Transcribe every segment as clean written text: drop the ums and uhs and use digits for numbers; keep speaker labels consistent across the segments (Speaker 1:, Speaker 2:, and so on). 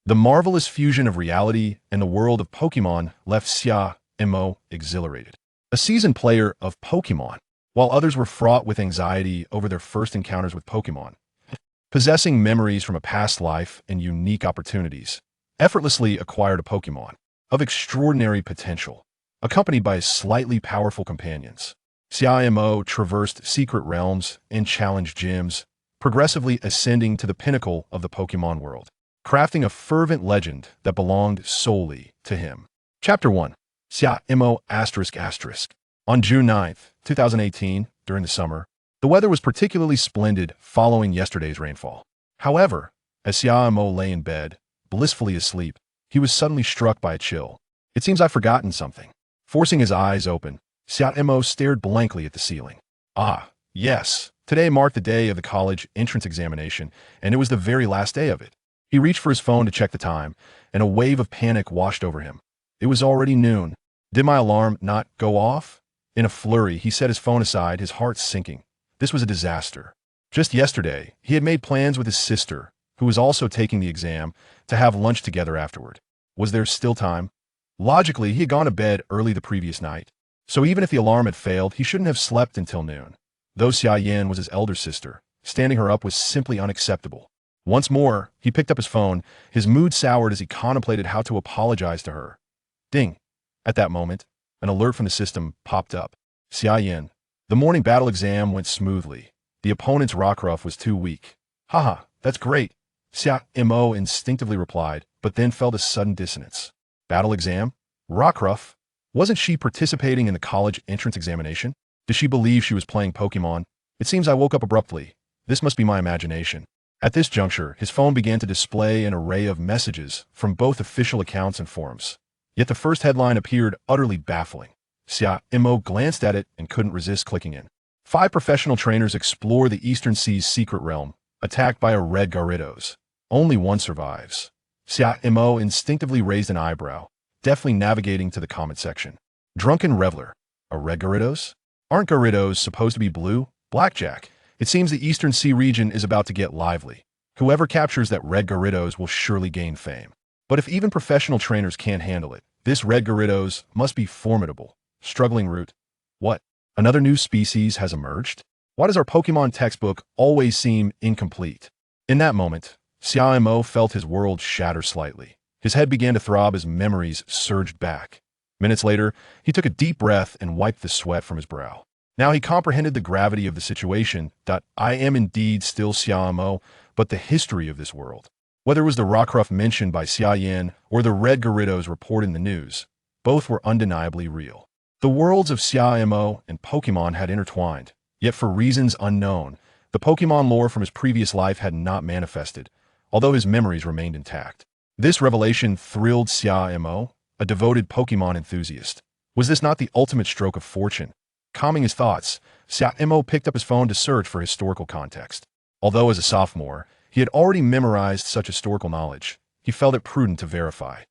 Speaker 1: The marvelous fusion of reality and the world of Pokémon left Xia Mo exhilarated. A seasoned player of Pokémon, while others were fraught with anxiety over their first encounters with Pokémon, possessing memories from a past life and unique opportunities, effortlessly acquired a Pokémon of extraordinary potential, accompanied by slightly powerful companions. Xia Mo traversed secret realms and challenged gyms, progressively ascending to the pinnacle of the Pokémon world, crafting a fervent legend that belonged solely to him. Chapter 1. Xia Mo ***. On June 9th, 2018, during the summer, the weather was particularly splendid following yesterday's rainfall. However, as Xia Mo lay in bed, blissfully asleep, he was suddenly struck by a chill. It seems I've forgotten something. Forcing his eyes open, Xia Mo stared blankly at the ceiling. Ah, yes. Today marked the day of the college entrance examination, and it was the very last day of it. He reached for his phone to check the time, and a wave of panic washed over him. It was already noon. Did my alarm not go off? In a flurry, he set his phone aside, his heart sinking. This was a disaster. Just yesterday, he had made plans with his sister, who was also taking the exam, to have lunch together afterward. Was there still time? Logically, he had gone to bed early the previous night, so even if the alarm had failed, he shouldn't have slept until noon. Though Xia Yan was his elder sister, standing her up was simply unacceptable. Once more, he picked up his phone, his mood soured as he contemplated how to apologize to her. Ding! At that moment, an alert from the system popped up. Xia Yan. The morning battle exam went smoothly. The opponent's Rockruff was too weak. Haha, that's great, Xia Mo instinctively replied, but then felt a sudden dissonance. Battle exam? Rockruff? Wasn't she participating in the college entrance examination? Did she believe she was playing Pokémon? It seems I woke up abruptly. This must be my imagination. At this juncture, his phone began to display an array of messages from both official accounts and forums. Yet the first headline appeared utterly baffling. Xia Mo glanced at it and couldn't resist clicking in. 5 professional trainers explore the Eastern Sea's secret realm, attacked by a red Gyarados. Only one survives. Xia Mo instinctively raised an eyebrow, deftly navigating to the comment section. Drunken Reveler. A red Gyarados? Aren't Gyarados supposed to be blue? Blackjack. It seems the Eastern Sea region is about to get lively. Whoever captures that red Gyarados will surely gain fame. But if even professional trainers can't handle it, this red Gyarados must be formidable. Struggling root. What? Another new species has emerged? Why does our Pokémon textbook always seem incomplete? In that moment, Xia Mo felt his world shatter slightly. His head began to throb as memories surged back. Minutes later, he took a deep breath and wiped the sweat from his brow. Now he comprehended the gravity of the situation. I am indeed still Xia Mo, but the history of this world. Whether it was the Rockruff mentioned by Xia Yan or the red Gyarados reported in the news, both were undeniably real. The worlds of Xia Mo and Pokémon had intertwined, yet for reasons unknown, the Pokémon lore from his previous life had not manifested, although his memories remained intact. This revelation thrilled Xia Mo, a devoted Pokémon enthusiast. Was this not the ultimate stroke of fortune? Calming his thoughts, Xia Mo picked up his phone to search for historical context. Although as a sophomore, he had already memorized such historical knowledge, he felt it prudent to verify.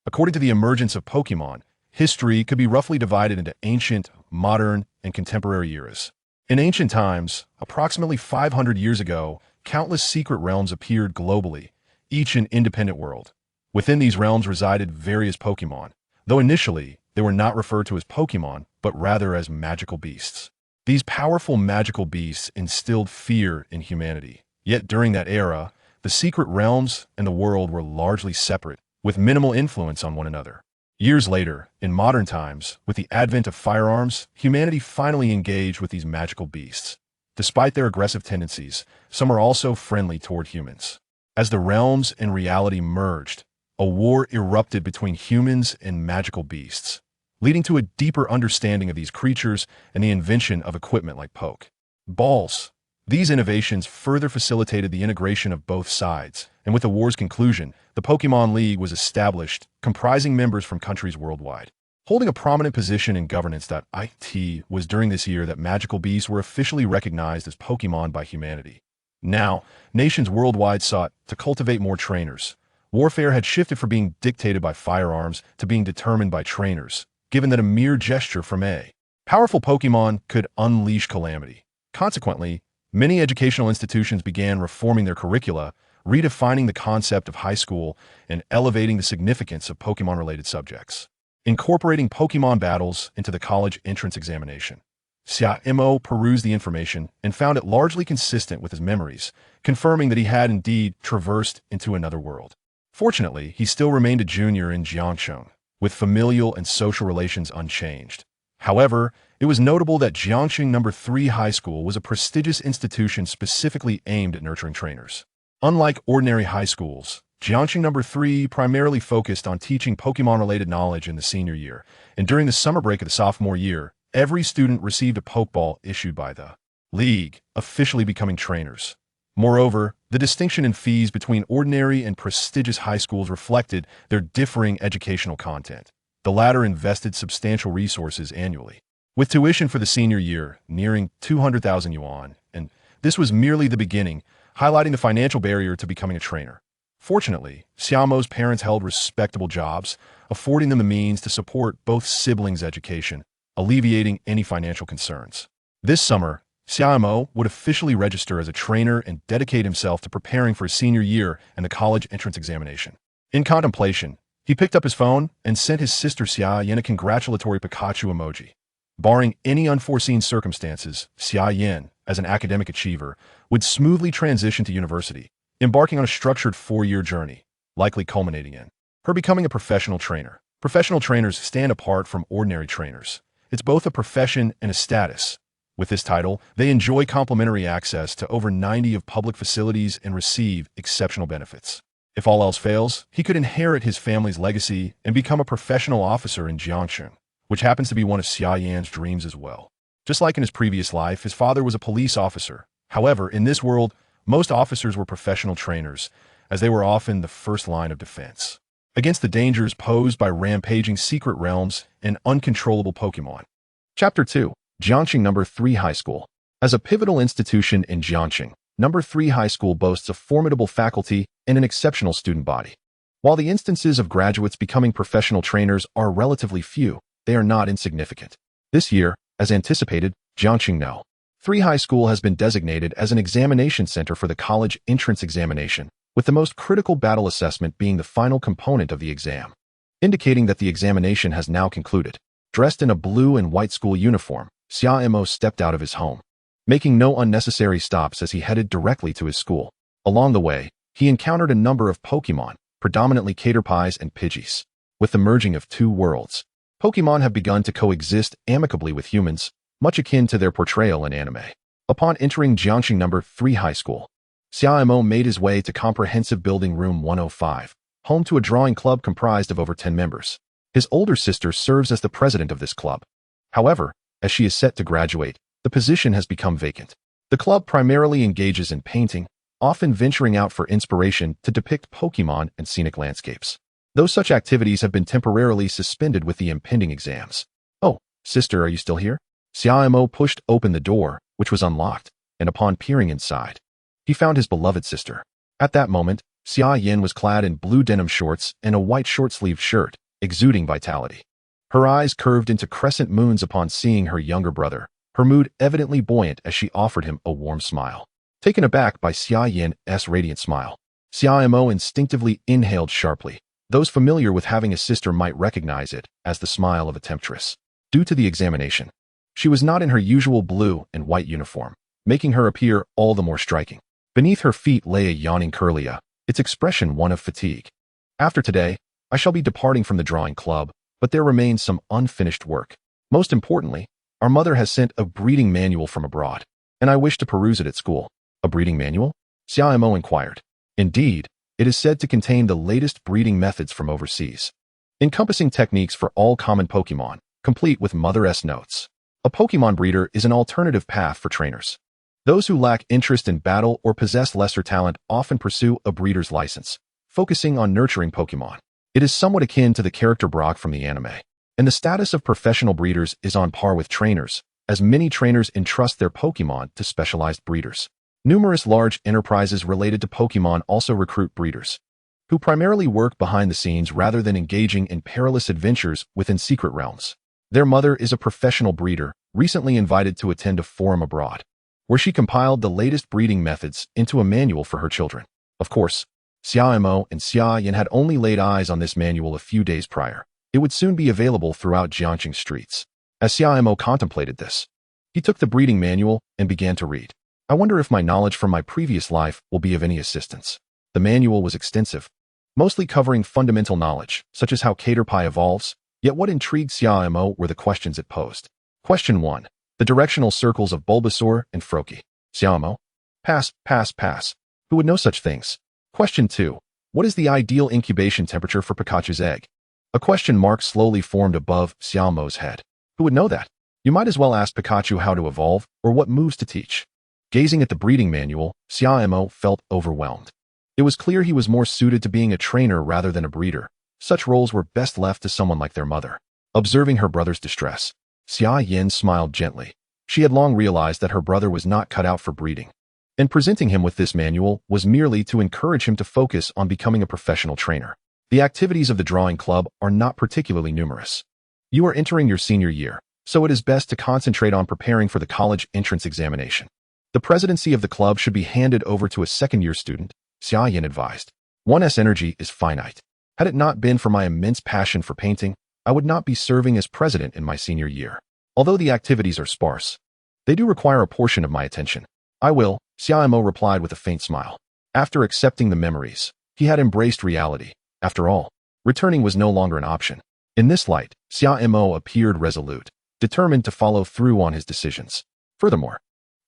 Speaker 1: According to the emergence of Pokémon, history could be roughly divided into ancient, modern, and contemporary eras. In ancient times, approximately 500 years ago, countless secret realms appeared globally, each an independent world. Within these realms resided various Pokémon, though initially they were not referred to as Pokémon, but rather as magical beasts. These powerful magical beasts instilled fear in humanity. Yet during that era, the secret realms and the world were largely separate, with minimal influence on one another. Years later, in modern times, with the advent of firearms, humanity finally engaged with these magical beasts. Despite their aggressive tendencies, some are also friendly toward humans. As the realms and reality merged, a war erupted between humans and magical beasts, leading to a deeper understanding of these creatures and the invention of equipment like Pokeballs. These innovations further facilitated the integration of both sides, and with the war's conclusion, the Pokémon League was established, comprising members from countries worldwide. Holding a prominent position in governance. It was during this year that magical beasts were officially recognized as Pokémon by humanity. Now, nations worldwide sought to cultivate more trainers. Warfare had shifted from being dictated by firearms to being determined by trainers, given that a mere gesture from a powerful Pokémon could unleash calamity. Consequently, many educational institutions began reforming their curricula, redefining the concept of high school and elevating the significance of Pokemon-related subjects. Incorporating Pokemon battles into the college entrance examination. Xia Mo perused the information and found it largely consistent with his memories, confirming that he had indeed traversed into another world. Fortunately, he still remained a junior in Jiangsheng, with familial and social relations unchanged. However, it was notable that Jiangsheng No. 3 High School was a prestigious institution specifically aimed at nurturing trainers. Unlike ordinary high schools, Jiangsheng No. 3 primarily focused on teaching Pokemon-related knowledge in the senior year, and during the summer break of the sophomore year, every student received a Pokeball issued by the League, officially becoming trainers. Moreover, the distinction in fees between ordinary and prestigious high schools reflected their differing educational content. The latter invested substantial resources annually, with tuition for the senior year nearing 200,000 yuan, and this was merely the beginning, highlighting the financial barrier to becoming a trainer. Fortunately, Xia Mo's parents held respectable jobs, affording them the means to support both siblings' education, alleviating any financial concerns. This summer, Xia Mo would officially register as a trainer and dedicate himself to preparing for his senior year and the college entrance examination. In contemplation, he picked up his phone and sent his sister Xia Yan a congratulatory Pikachu emoji. Barring any unforeseen circumstances, Xia Yan, as an academic achiever, would smoothly transition to university, embarking on a structured 4-year journey, likely culminating in her becoming a professional trainer. Professional trainers stand apart from ordinary trainers. It's both a profession and a status. With this title, they enjoy complimentary access to over 90 of public facilities and receive exceptional benefits. If all else fails, he could inherit his family's legacy and become a professional officer in Jiangsheng, which happens to be one of Xia Yan's dreams as well. Just like in his previous life, his father was a police officer. However, in this world, most officers were professional trainers, as they were often the first line of defense against the dangers posed by rampaging secret realms and uncontrollable Pokemon. Chapter 2. Jiangsheng No. 3 High School. As a pivotal institution in Jiangsheng, No. 3 High School boasts a formidable faculty and an exceptional student body. While the instances of graduates becoming professional trainers are relatively few, they are not insignificant. This year, as anticipated, Jiangsheng No. 3 High School has been designated as an examination center for the college entrance examination, with the most critical battle assessment being the final component of the exam, indicating that the examination has now concluded. Dressed in a blue and white school uniform, Xia Mo stepped out of his home, making no unnecessary stops as he headed directly to his school. Along the way, he encountered a number of Pokemon, predominantly Caterpies and Pidgeys. With the merging of two worlds, Pokemon have begun to coexist amicably with humans, much akin to their portrayal in anime. Upon entering Jiangsheng No. 3 High School, Xia Mo made his way to Comprehensive Building Room 105, home to a drawing club comprised of over 10 members. His older sister serves as the president of this club. However, as she is set to graduate, the position has become vacant. The club primarily engages in painting, often venturing out for inspiration to depict Pokemon and scenic landscapes. Though such activities have been temporarily suspended with the impending exams. "Oh, sister, are you still here?" Xia Mo pushed open the door, which was unlocked, and upon peering inside, he found his beloved sister. At that moment, Xia Yan was clad in blue denim shorts and a white short-sleeved shirt, exuding vitality. Her eyes curved into crescent moons upon seeing her younger brother, her mood evidently buoyant as she offered him a warm smile. Taken aback by Xia Yan's radiant smile, Xia Mo instinctively inhaled sharply. Those familiar with having a sister might recognize it as the smile of a temptress. Due to the examination, she was not in her usual blue and white uniform, making her appear all the more striking. Beneath her feet lay a yawning Curlia, its expression one of fatigue. "After today, I shall be departing from the drawing club, but there remains some unfinished work. Most importantly, our mother has sent a breeding manual from abroad, and I wish to peruse it at school." "A breeding manual?" Xia Mo inquired. "Indeed, it is said to contain the latest breeding methods from overseas, encompassing techniques for all common Pokemon, complete with Mother-S notes. A Pokemon breeder is an alternative path for trainers. Those who lack interest in battle or possess lesser talent often pursue a breeder's license, focusing on nurturing Pokemon. It is somewhat akin to the character Brock from the anime, and the status of professional breeders is on par with trainers, as many trainers entrust their Pokemon to specialized breeders. Numerous large enterprises related to Pokemon also recruit breeders, who primarily work behind the scenes rather than engaging in perilous adventures within secret realms. Their mother is a professional breeder, recently invited to attend a forum abroad, where she compiled the latest breeding methods into a manual for her children. Of course, Xia Mo and Xia Yan had only laid eyes on this manual a few days prior. It would soon be available throughout Jiangxing streets. As Xia Mo contemplated this, he took the breeding manual and began to read. I wonder if my knowledge from my previous life will be of any assistance. The manual was extensive, mostly covering fundamental knowledge, such as how caterpie evolves, yet what intrigued Xia Mo were the questions it posed. Question 1. The directional circles of Bulbasaur and Froakie. Xia Mo? Pass, pass, pass. Who would know such things? Question 2. What is the ideal incubation temperature for Pikachu's egg? A question mark slowly formed above Xia Mo's head. Who would know that? You might as well ask Pikachu how to evolve or what moves to teach. Gazing at the breeding manual, Xia Mo felt overwhelmed. It was clear he was more suited to being a trainer rather than a breeder. Such roles were best left to someone like their mother. Observing her brother's distress, Xia Yan smiled gently. She had long realized that her brother was not cut out for breeding, and presenting him with this manual was merely to encourage him to focus on becoming a professional trainer. The activities of the drawing club are not particularly numerous. You are entering your senior year, so it is best to concentrate on preparing for the college entrance examination. The presidency of the club should be handed over to a second-year student, Xia Yan advised. One's energy is finite. Had it not been for my immense passion for painting, I would not be serving as president in my senior year. Although the activities are sparse, they do require a portion of my attention. I will, Xia Mo replied with a faint smile. After accepting the memories, he had embraced reality. After all, returning was no longer an option. In this light, Xia Mo appeared resolute, determined to follow through on his decisions. Furthermore,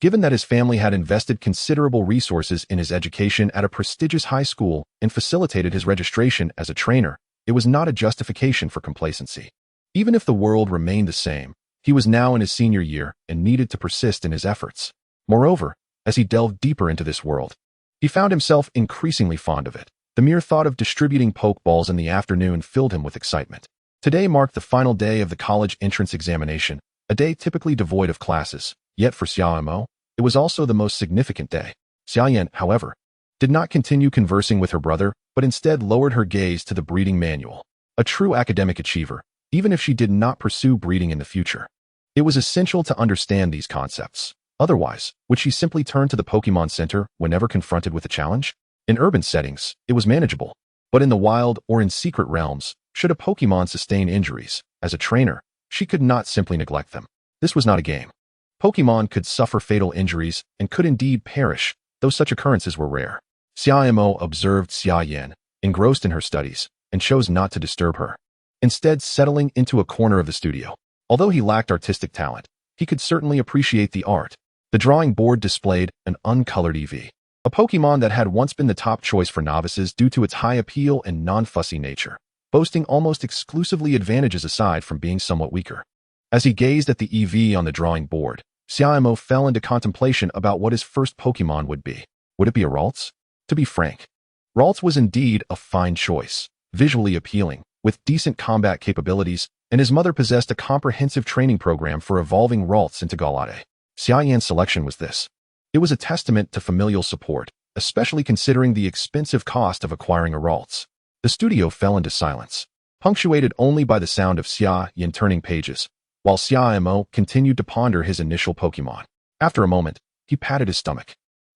Speaker 1: given that his family had invested considerable resources in his education at a prestigious high school and facilitated his registration as a trainer, it was not a justification for complacency. Even if the world remained the same, he was now in his senior year and needed to persist in his efforts. Moreover, as he delved deeper into this world, he found himself increasingly fond of it. The mere thought of distributing Pokeballs in the afternoon filled him with excitement. Today marked the final day of the college entrance examination, a day typically devoid of classes. Yet for Xia Mo, it was also the most significant day. Xia Yan, however, did not continue conversing with her brother, but instead lowered her gaze to the breeding manual. A true academic achiever, even if she did not pursue breeding in the future, it was essential to understand these concepts. Otherwise, would she simply turn to the Pokémon Center whenever confronted with a challenge? In urban settings, it was manageable, but in the wild or in secret realms, should a Pokémon sustain injuries, as a trainer, she could not simply neglect them. This was not a game. Pokémon could suffer fatal injuries and could indeed perish, though such occurrences were rare. Xia Mo observed Xia Yan, engrossed in her studies, and chose not to disturb her, instead settling into a corner of the studio. Although he lacked artistic talent, he could certainly appreciate the art. The drawing board displayed an uncolored Eevee, a Pokémon that had once been the top choice for novices due to its high appeal and non-fussy nature, boasting almost exclusively advantages aside from being somewhat weaker. As he gazed at the Eevee on the drawing board, Xia Mo fell into contemplation about what his first Pokémon would be. Would it be a Ralts? To be frank, Ralts was indeed a fine choice, visually appealing, with decent combat capabilities, and his mother possessed a comprehensive training program for evolving Ralts into Galade. Xia Yan's selection was this. It was a testament to familial support, especially considering the expensive cost of acquiring a Ralts. The studio fell into silence, punctuated only by the sound of Xia Yan turning pages, while Xia Mo continued to ponder his initial Pokémon. After a moment, he patted his stomach.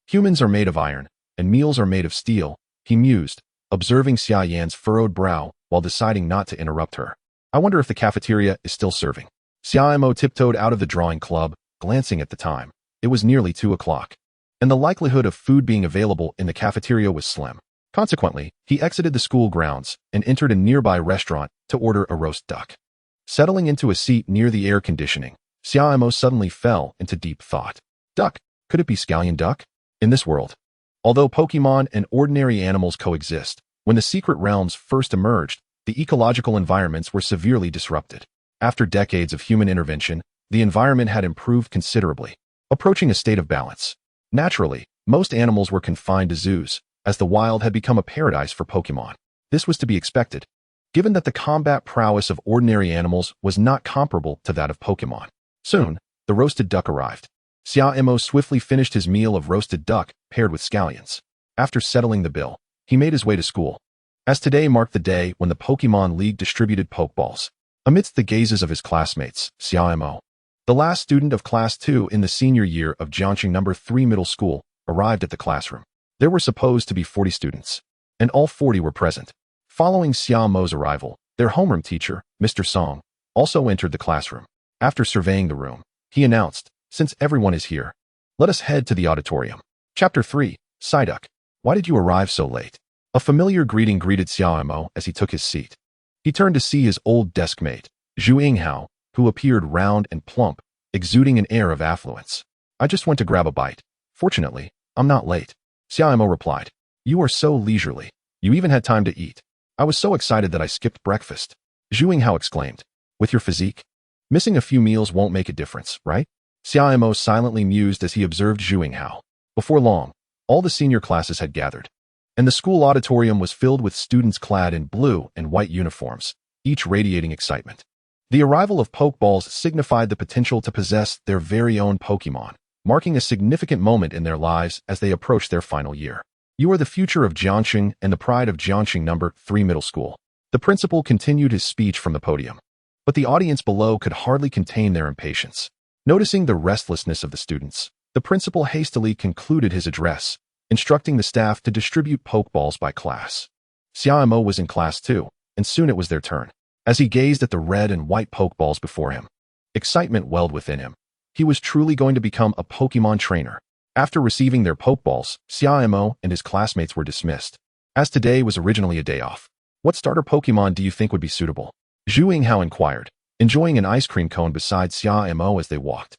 Speaker 1: Humans are made of iron, and meals are made of steel, he mused, observing Xia Yan's furrowed brow while deciding not to interrupt her. I wonder if the cafeteria is still serving. Xia Mo tiptoed out of the drawing club, glancing at the time. It was nearly 2 o'clock, and the likelihood of food being available in the cafeteria was slim. Consequently, he exited the school grounds and entered a nearby restaurant to order a roast duck. Settling into a seat near the air conditioning, Xia Mo suddenly fell into deep thought. Duck? Could it be scallion duck? In this world, although Pokémon and ordinary animals coexist, when the secret realms first emerged, the ecological environments were severely disrupted. After decades of human intervention, the environment had improved considerably, approaching a state of balance. Naturally, most animals were confined to zoos, as the wild had become a paradise for Pokémon. This was to be expected, given that the combat prowess of ordinary animals was not comparable to that of Pokémon. Soon, the roasted duck arrived. Xia Mo swiftly finished his meal of roasted duck paired with scallions. After settling the bill, he made his way to school, as today marked the day when the Pokémon League distributed Pokeballs. Amidst the gazes of his classmates, Xia Mo, the last student of Class 2 in the senior year of Jiangxing No. 3 Middle School, arrived at the classroom. There were supposed to be 40 students, and all 40 were present. Following Xia Mo's arrival, their homeroom teacher, Mr. Song, also entered the classroom. After surveying the room, he announced, "Since everyone is here, let us head to the auditorium." Chapter 3, Psyduck. Why did you arrive so late? A familiar greeting greeted Xia Mo as he took his seat. He turned to see his old desk mate, Zhu Yinghao, who appeared round and plump, exuding an air of affluence. "I just went to grab a bite. Fortunately, I'm not late." Xia Mo replied, "You are so leisurely. You even had time to eat. I was so excited that I skipped breakfast." Zhu Yinghao exclaimed, "With your physique? Missing a few meals won't make a difference, right?" Xia Mo silently mused as he observed Zhu Yinghao. Before long, all the senior classes had gathered, and the school auditorium was filled with students clad in blue and white uniforms, each radiating excitement. The arrival of Pokeballs signified the potential to possess their very own Pokémon, marking a significant moment in their lives as they approached their final year. "You are the future of Jiangxing and the pride of Jiangxing No. 3 Middle School." The principal continued his speech from the podium, but the audience below could hardly contain their impatience. Noticing the restlessness of the students, the principal hastily concluded his address, instructing the staff to distribute Pokeballs by class. Xia Mo was in class too, and soon it was their turn. As he gazed at the red and white Pokeballs before him, excitement welled within him. He was truly going to become a Pokemon trainer. After receiving their Pokeballs, Xia Mo and his classmates were dismissed. As today was originally a day off, "What starter Pokemon do you think would be suitable?" Zhu Yinghao inquired, enjoying an ice cream cone beside Xia Mo as they walked.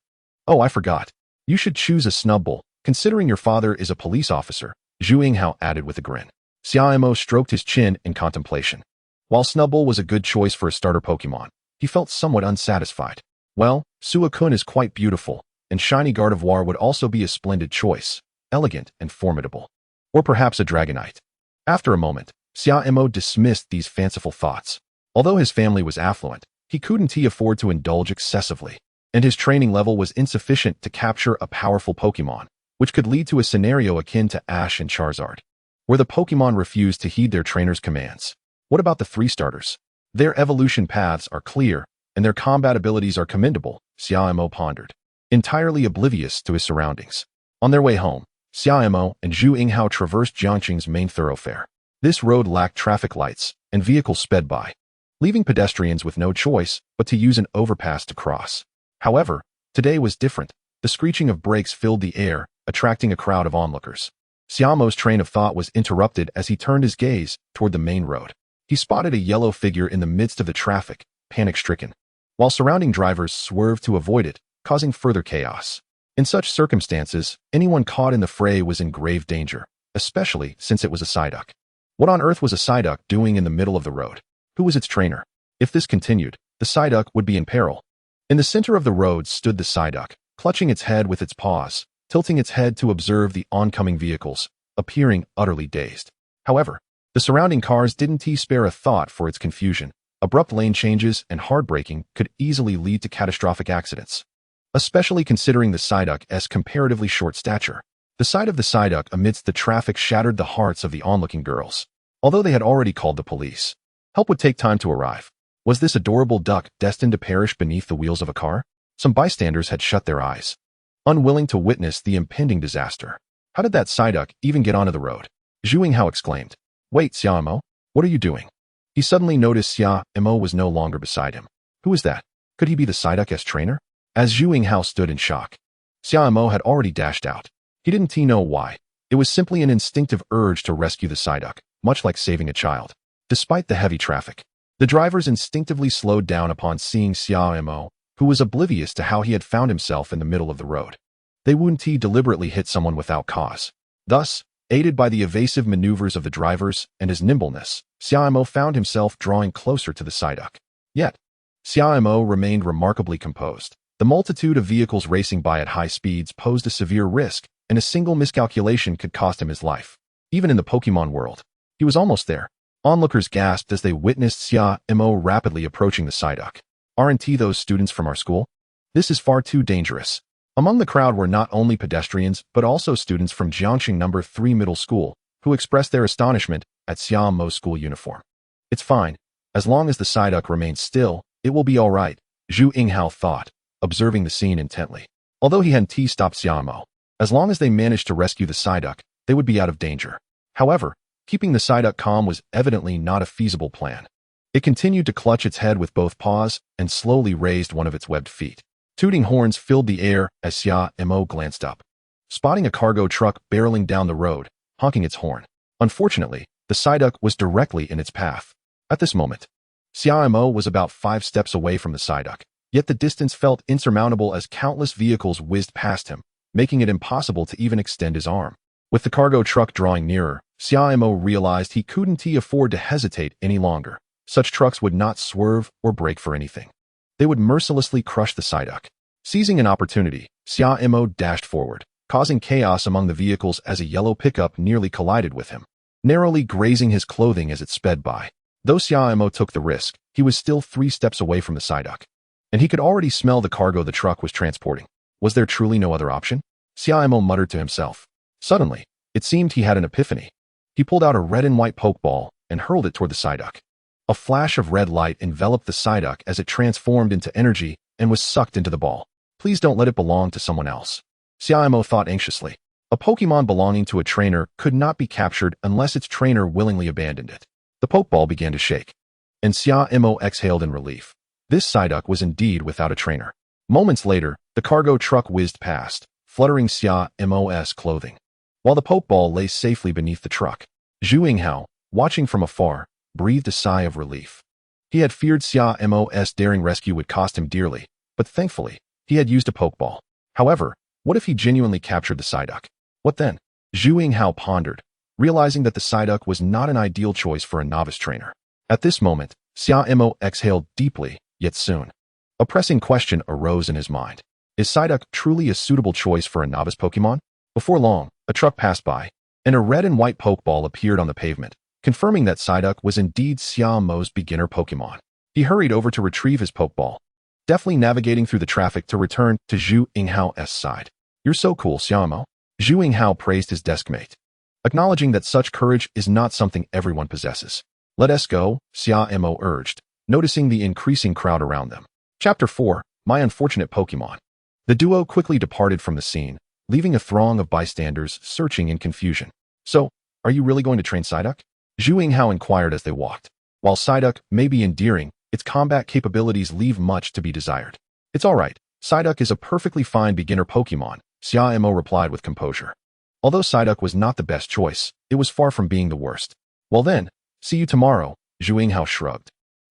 Speaker 1: "Oh, I forgot. You should choose a Snubbull, considering your father is a police officer," Zhu Yinghao added with a grin. Xia Mo stroked his chin in contemplation. While Snubbull was a good choice for a starter Pokemon, he felt somewhat unsatisfied. "Well, Suicune is quite beautiful, and Shiny Gardevoir would also be a splendid choice, elegant and formidable. Or perhaps a Dragonite." After a moment, Xia Mo dismissed these fanciful thoughts. Although his family was affluent, he couldn't afford to indulge excessively, and his training level was insufficient to capture a powerful Pokemon, which could lead to a scenario akin to Ash and Charizard, where the Pokemon refused to heed their trainer's commands. What about the 3 starters? Their evolution paths are clear, and their combat abilities are commendable, Xia Mo pondered, entirely oblivious to his surroundings. On their way home, Xia Mo and Zhu Yinghao traversed Jiangxing's main thoroughfare. This road lacked traffic lights, and vehicles sped by, leaving pedestrians with no choice but to use an overpass to cross. However, today was different. The screeching of brakes filled the air, attracting a crowd of onlookers. Xia Mo's train of thought was interrupted as he turned his gaze toward the main road. He spotted a yellow figure in the midst of the traffic, panic-stricken, while surrounding drivers swerved to avoid it, causing further chaos. In such circumstances, anyone caught in the fray was in grave danger, especially since it was a Psyduck. What on earth was a Psyduck doing in the middle of the road? Who was its trainer? If this continued, the Psyduck would be in peril. In the center of the road stood the Psyduck, clutching its head with its paws, tilting its head to observe the oncoming vehicles, appearing utterly dazed. However, the surrounding cars didn't spare a thought for its confusion. Abrupt lane changes and hard braking could easily lead to catastrophic accidents, especially considering the Psyduck's comparatively short stature. The sight of the Psyduck amidst the traffic shattered the hearts of the onlooking girls. Although they had already called the police, help would take time to arrive. Was this adorable duck destined to perish beneath the wheels of a car? Some bystanders had shut their eyes, unwilling to witness the impending disaster. How did that Psyduck even get onto the road? Zhu Yinghao exclaimed. "Wait, Xia Mo, what are you doing?" He suddenly noticed Xia Mo was no longer beside him. Who was that? Could he be the Psyduck's trainer? As Zhu Yinghao stood in shock, Xia Mo had already dashed out. He didn't know why. It was simply an instinctive urge to rescue the Psyduck, much like saving a child. Despite the heavy traffic, the drivers instinctively slowed down upon seeing Xia Mo, who was oblivious to how he had found himself in the middle of the road. They wouldn't deliberately hit someone without cause. Thus, aided by the evasive maneuvers of the drivers and his nimbleness, Xia Mo found himself drawing closer to the Psyduck. Yet, Xia Mo remained remarkably composed. The multitude of vehicles racing by at high speeds posed a severe risk, and a single miscalculation could cost him his life. Even in the Pokemon world, he was almost there. Onlookers gasped as they witnessed Xia Mo rapidly approaching the Psyduck. "Aren't those students from our school? This is far too dangerous." Among the crowd were not only pedestrians, but also students from Jiangxing No. 3 Middle School, who expressed their astonishment at Xia Mo's school uniform. "It's fine. As long as the Psyduck remains still, it will be all right," Zhu Yinghao thought, observing the scene intently. Although he hadn't stopped Xia Mo, as long as they managed to rescue the Psyduck, they would be out of danger. However, keeping the Psyduck calm was evidently not a feasible plan. It continued to clutch its head with both paws and slowly raised one of its webbed feet. Tooting horns filled the air as Xia Mo glanced up, spotting a cargo truck barreling down the road, honking its horn. Unfortunately, the Psyduck was directly in its path. At this moment, Xia Mo was about 5 steps away from the Psyduck, yet the distance felt insurmountable as countless vehicles whizzed past him, making it impossible to even extend his arm. With the cargo truck drawing nearer, Xia Mo realized he couldn't afford to hesitate any longer. Such trucks would not swerve or brake for anything. They would mercilessly crush the Psyduck. Seizing an opportunity, Xia Mo dashed forward, causing chaos among the vehicles as a yellow pickup nearly collided with him, narrowly grazing his clothing as it sped by. Though Xia Mo took the risk, he was still 3 steps away from the Psyduck, and he could already smell the cargo the truck was transporting. Was there truly no other option? Xia Mo muttered to himself. Suddenly, it seemed he had an epiphany. He pulled out a red and white Pokeball and hurled it toward the Psyduck. A flash of red light enveloped the Psyduck as it transformed into energy and was sucked into the ball. Please don't let it belong to someone else, Xia Mo thought anxiously. A Pokemon belonging to a trainer could not be captured unless its trainer willingly abandoned it. The Pokeball began to shake, and Xia Mo exhaled in relief. This Psyduck was indeed without a trainer. Moments later, the cargo truck whizzed past, fluttering Xia Mo's clothing, while the Pokeball lay safely beneath the truck. Zhu Hao, watching from afar, breathed a sigh of relief. He had feared Xia Mo's daring rescue would cost him dearly, but thankfully, he had used a Pokeball. However, what if he genuinely captured the Psyduck? What then? Zhu Hao pondered, realizing that the Psyduck was not an ideal choice for a novice trainer. At this moment, Xia Mo exhaled deeply, yet soon, a pressing question arose in his mind. Is Psyduck truly a suitable choice for a novice Pokemon? Before long, a truck passed by, and a red and white Pokeball appeared on the pavement, confirming that Psyduck was indeed Xia Mo's beginner Pokemon. He hurried over to retrieve his Pokeball, deftly navigating through the traffic to return to Zhu Hao's side. You're so cool, Xia Mo. Zhu Hao praised his deskmate, acknowledging that such courage is not something everyone possesses. Let us go, Xia Mo urged, noticing the increasing crowd around them. Chapter 4, My Unfortunate Pokemon. The duo quickly departed from the scene, leaving a throng of bystanders searching in confusion. So, are you really going to train Psyduck? Zhu Hao inquired as they walked. While Psyduck may be endearing, its combat capabilities leave much to be desired. It's alright, Psyduck is a perfectly fine beginner Pokemon, Xia Mo replied with composure. Although Psyduck was not the best choice, it was far from being the worst. Well then, see you tomorrow, Zhu Hao shrugged,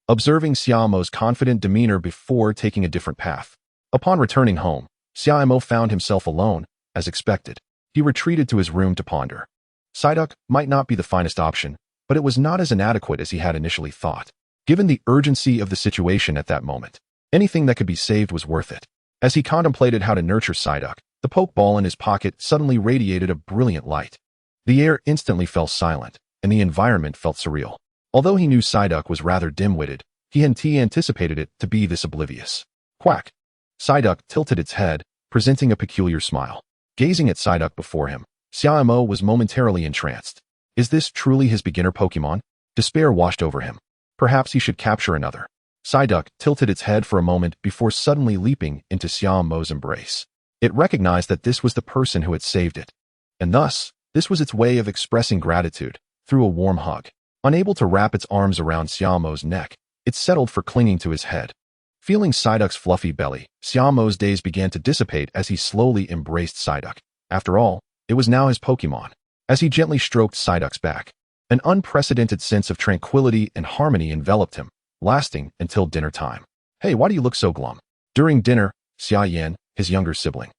Speaker 1: observing Xia Mo's confident demeanor before taking a different path. Upon returning home, Xia Mo found himself alone, as expected. He retreated to his room to ponder. Psyduck might not be the finest option, but it was not as inadequate as he had initially thought. Given the urgency of the situation at that moment, anything that could be saved was worth it. As he contemplated how to nurture Psyduck, the Pokeball in his pocket suddenly radiated a brilliant light. The air instantly fell silent, and the environment felt surreal. Although he knew Psyduck was rather dim-witted, he hadn't anticipated it to be this oblivious. Quack! Psyduck tilted its head, presenting a peculiar smile. Gazing at Psyduck before him, Xia Mo was momentarily entranced. Is this truly his beginner Pokemon? Despair washed over him. Perhaps he should capture another. Psyduck tilted its head for a moment before suddenly leaping into Xia Mo's embrace. It recognized that this was the person who had saved it, and thus, this was its way of expressing gratitude, through a warm hug. Unable to wrap its arms around Xia Mo's neck, it settled for clinging to his head. Feeling Psyduck's fluffy belly, Xia Mo's daze began to dissipate as he slowly embraced Psyduck. After all, it was now his Pokemon. As he gently stroked Psyduck's back, an unprecedented sense of tranquility and harmony enveloped him, lasting until dinner time. Hey, why do you look so glum? During dinner, Xia Yan, his younger sibling,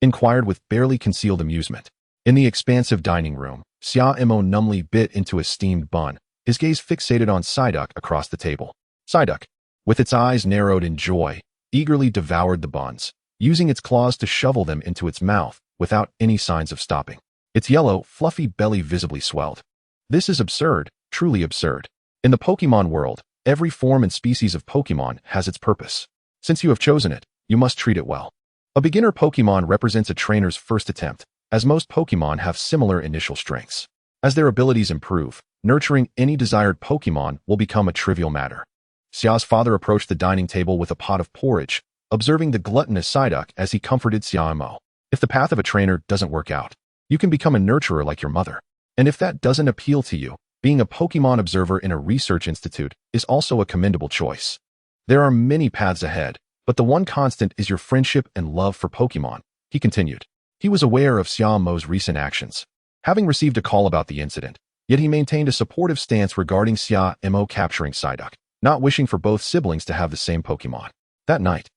Speaker 1: inquired with barely concealed amusement. In the expansive dining room, Xia Mo numbly bit into a steamed bun, his gaze fixated on Psyduck across the table. Psyduck, with its eyes narrowed in joy, eagerly devoured the buns, using its claws to shovel them into its mouth without any signs of stopping. Its yellow, fluffy belly visibly swelled. This is absurd, truly absurd. In the Pokemon world, every form and species of Pokemon has its purpose. Since you have chosen it, you must treat it well. A beginner Pokemon represents a trainer's first attempt, as most Pokemon have similar initial strengths. As their abilities improve, nurturing any desired Pokemon will become a trivial matter. Xia's father approached the dining table with a pot of porridge, observing the gluttonous Psyduck as he comforted Xia Mo. If the path of a trainer doesn't work out, You can become a nurturer like your mother. And if that doesn't appeal to you, being a Pokemon observer in a research institute is also a commendable choice. There are many paths ahead, but the one constant is your friendship and love for Pokemon, he continued. He was aware of Xia Mo's recent actions, having received a call about the incident, yet he maintained a supportive stance regarding Xia Mo capturing Psyduck, not wishing for both siblings to have the same Pokemon. That night,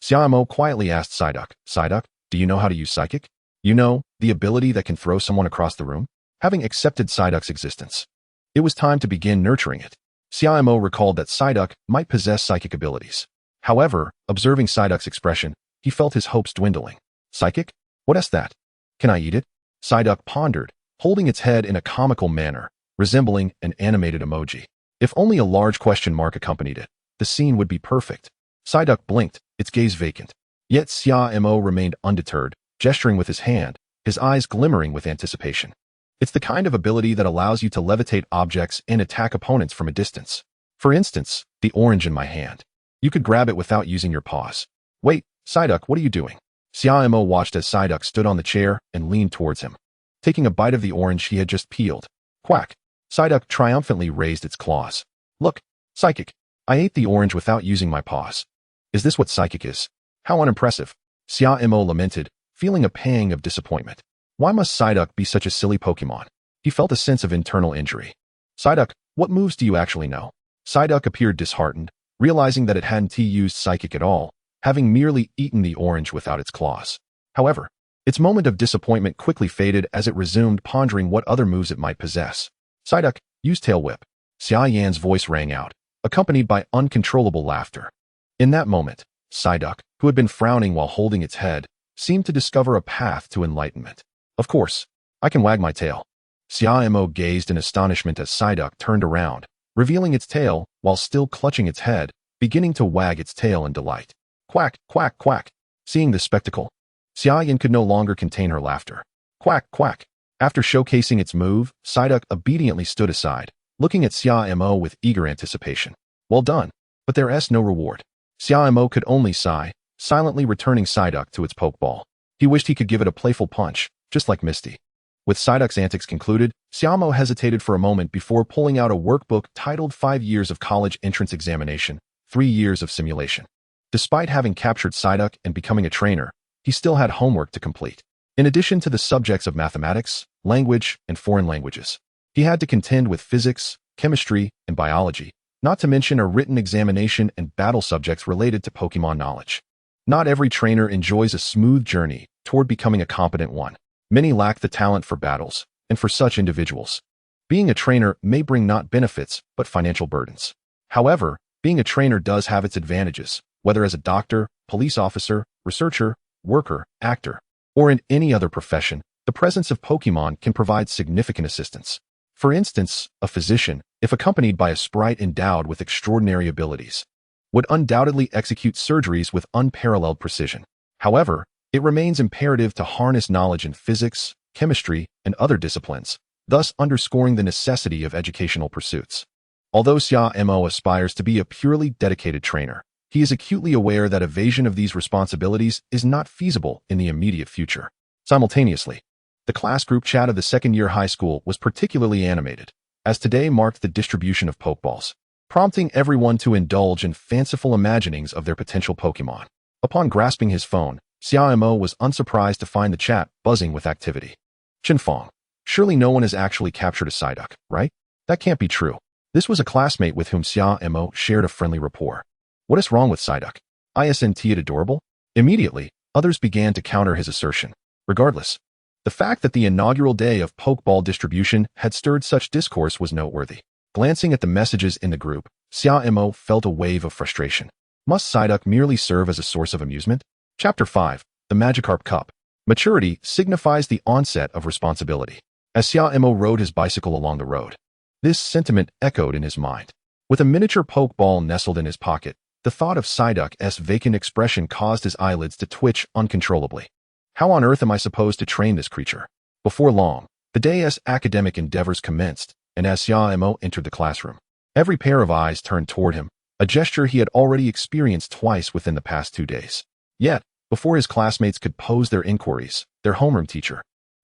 Speaker 1: Xia Mo quietly asked Psyduck, "Psyduck, do you know how to use Psychic? You know, the ability that can throw someone across the room?" Having accepted Psyduck's existence, it was time to begin nurturing it. Xia Mo recalled that Psyduck might possess psychic abilities. However, observing Psyduck's expression, he felt his hopes dwindling. Psychic? What is that? Can I eat it? Psyduck pondered, holding its head in a comical manner, resembling an animated emoji. If only a large question mark accompanied it, the scene would be perfect. Psyduck blinked, its gaze vacant. Yet Xia Mo remained undeterred, gesturing with his hand, his eyes glimmering with anticipation. It's the kind of ability that allows you to levitate objects and attack opponents from a distance. For instance, the orange in my hand. You could grab it without using your paws. Wait, Psyduck, what are you doing? Xia Mo watched as Psyduck stood on the chair and leaned towards him, taking a bite of the orange he had just peeled. Quack! Psyduck triumphantly raised its claws. Look, Psychic, I ate the orange without using my paws. Is this what Psychic is? How unimpressive. Xia Mo lamented, feeling a pang of disappointment. Why must Psyduck be such a silly Pokemon? He felt a sense of internal injury. Psyduck, what moves do you actually know? Psyduck appeared disheartened, realizing that it hadn't used Psychic at all, having merely eaten the orange without its claws. However, its moment of disappointment quickly faded as it resumed pondering what other moves it might possess. Psyduck, use Tail Whip. Xia Yan's voice rang out, accompanied by uncontrollable laughter. In that moment, Psyduck, who had been frowning while holding its head, seemed to discover a path to enlightenment. Of course, I can wag my tail. Xia Mo gazed in astonishment as Psyduck turned around, revealing its tail while still clutching its head, beginning to wag its tail in delight. Quack, quack, quack. Seeing this spectacle, Xia Yan could no longer contain her laughter. Quack, quack. After showcasing its move, Psyduck obediently stood aside, looking at Xia Mo with eager anticipation. Well done, but there's no reward. Xia Mo could only sigh, silently returning Psyduck to its Pokeball. He wished he could give it a playful punch, just like Misty. With Psyduck's antics concluded, Xia Mo hesitated for a moment before pulling out a workbook titled 5 Years of College Entrance Examination, 3 Years of Simulation. Despite having captured Psyduck and becoming a trainer, he still had homework to complete. In addition to the subjects of mathematics, language, and foreign languages, he had to contend with physics, chemistry, and biology, not to mention a written examination and battle subjects related to Pokemon knowledge. Not every trainer enjoys a smooth journey toward becoming a competent one. Many lack the talent for battles, and for such individuals, being a trainer may bring not benefits, but financial burdens. However, being a trainer does have its advantages, whether as a doctor, police officer, researcher, worker, actor, or in any other profession. The presence of Pokemon can provide significant assistance. For instance, a physician, if accompanied by a sprite endowed with extraordinary abilities, would undoubtedly execute surgeries with unparalleled precision. However, it remains imperative to harness knowledge in physics, chemistry, and other disciplines, thus underscoring the necessity of educational pursuits. Although Xia Mo aspires to be a purely dedicated trainer, he is acutely aware that evasion of these responsibilities is not feasible in the immediate future. Simultaneously, the class group chat of the second-year high school was particularly animated, as today marked the distribution of Pokeballs, prompting everyone to indulge in fanciful imaginings of their potential Pokemon. Upon grasping his phone, Xia Mo was unsurprised to find the chat buzzing with activity. Chinfeng, surely no one has actually captured a Psyduck, right? That can't be true. This was a classmate with whom Xia Mo shared a friendly rapport. What is wrong with Psyduck? Isn't it adorable? Immediately, others began to counter his assertion. Regardless, the fact that the inaugural day of Pokeball distribution had stirred such discourse was noteworthy. Glancing at the messages in the group, Xia Mo felt a wave of frustration. Must Psyduck merely serve as a source of amusement? Chapter 5. The Magikarp Cup. Maturity signifies the onset of responsibility. As Xia Mo rode his bicycle along the road, this sentiment echoed in his mind. With a miniature Pokeball nestled in his pocket, the thought of Psyduck's vacant expression caused his eyelids to twitch uncontrollably. How on earth am I supposed to train this creature? Before long, the day's academic endeavors commenced, and as Xia Mo entered the classroom, every pair of eyes turned toward him, a gesture he had already experienced twice within the past 2 days. Yet, before his classmates could pose their inquiries, their homeroom teacher,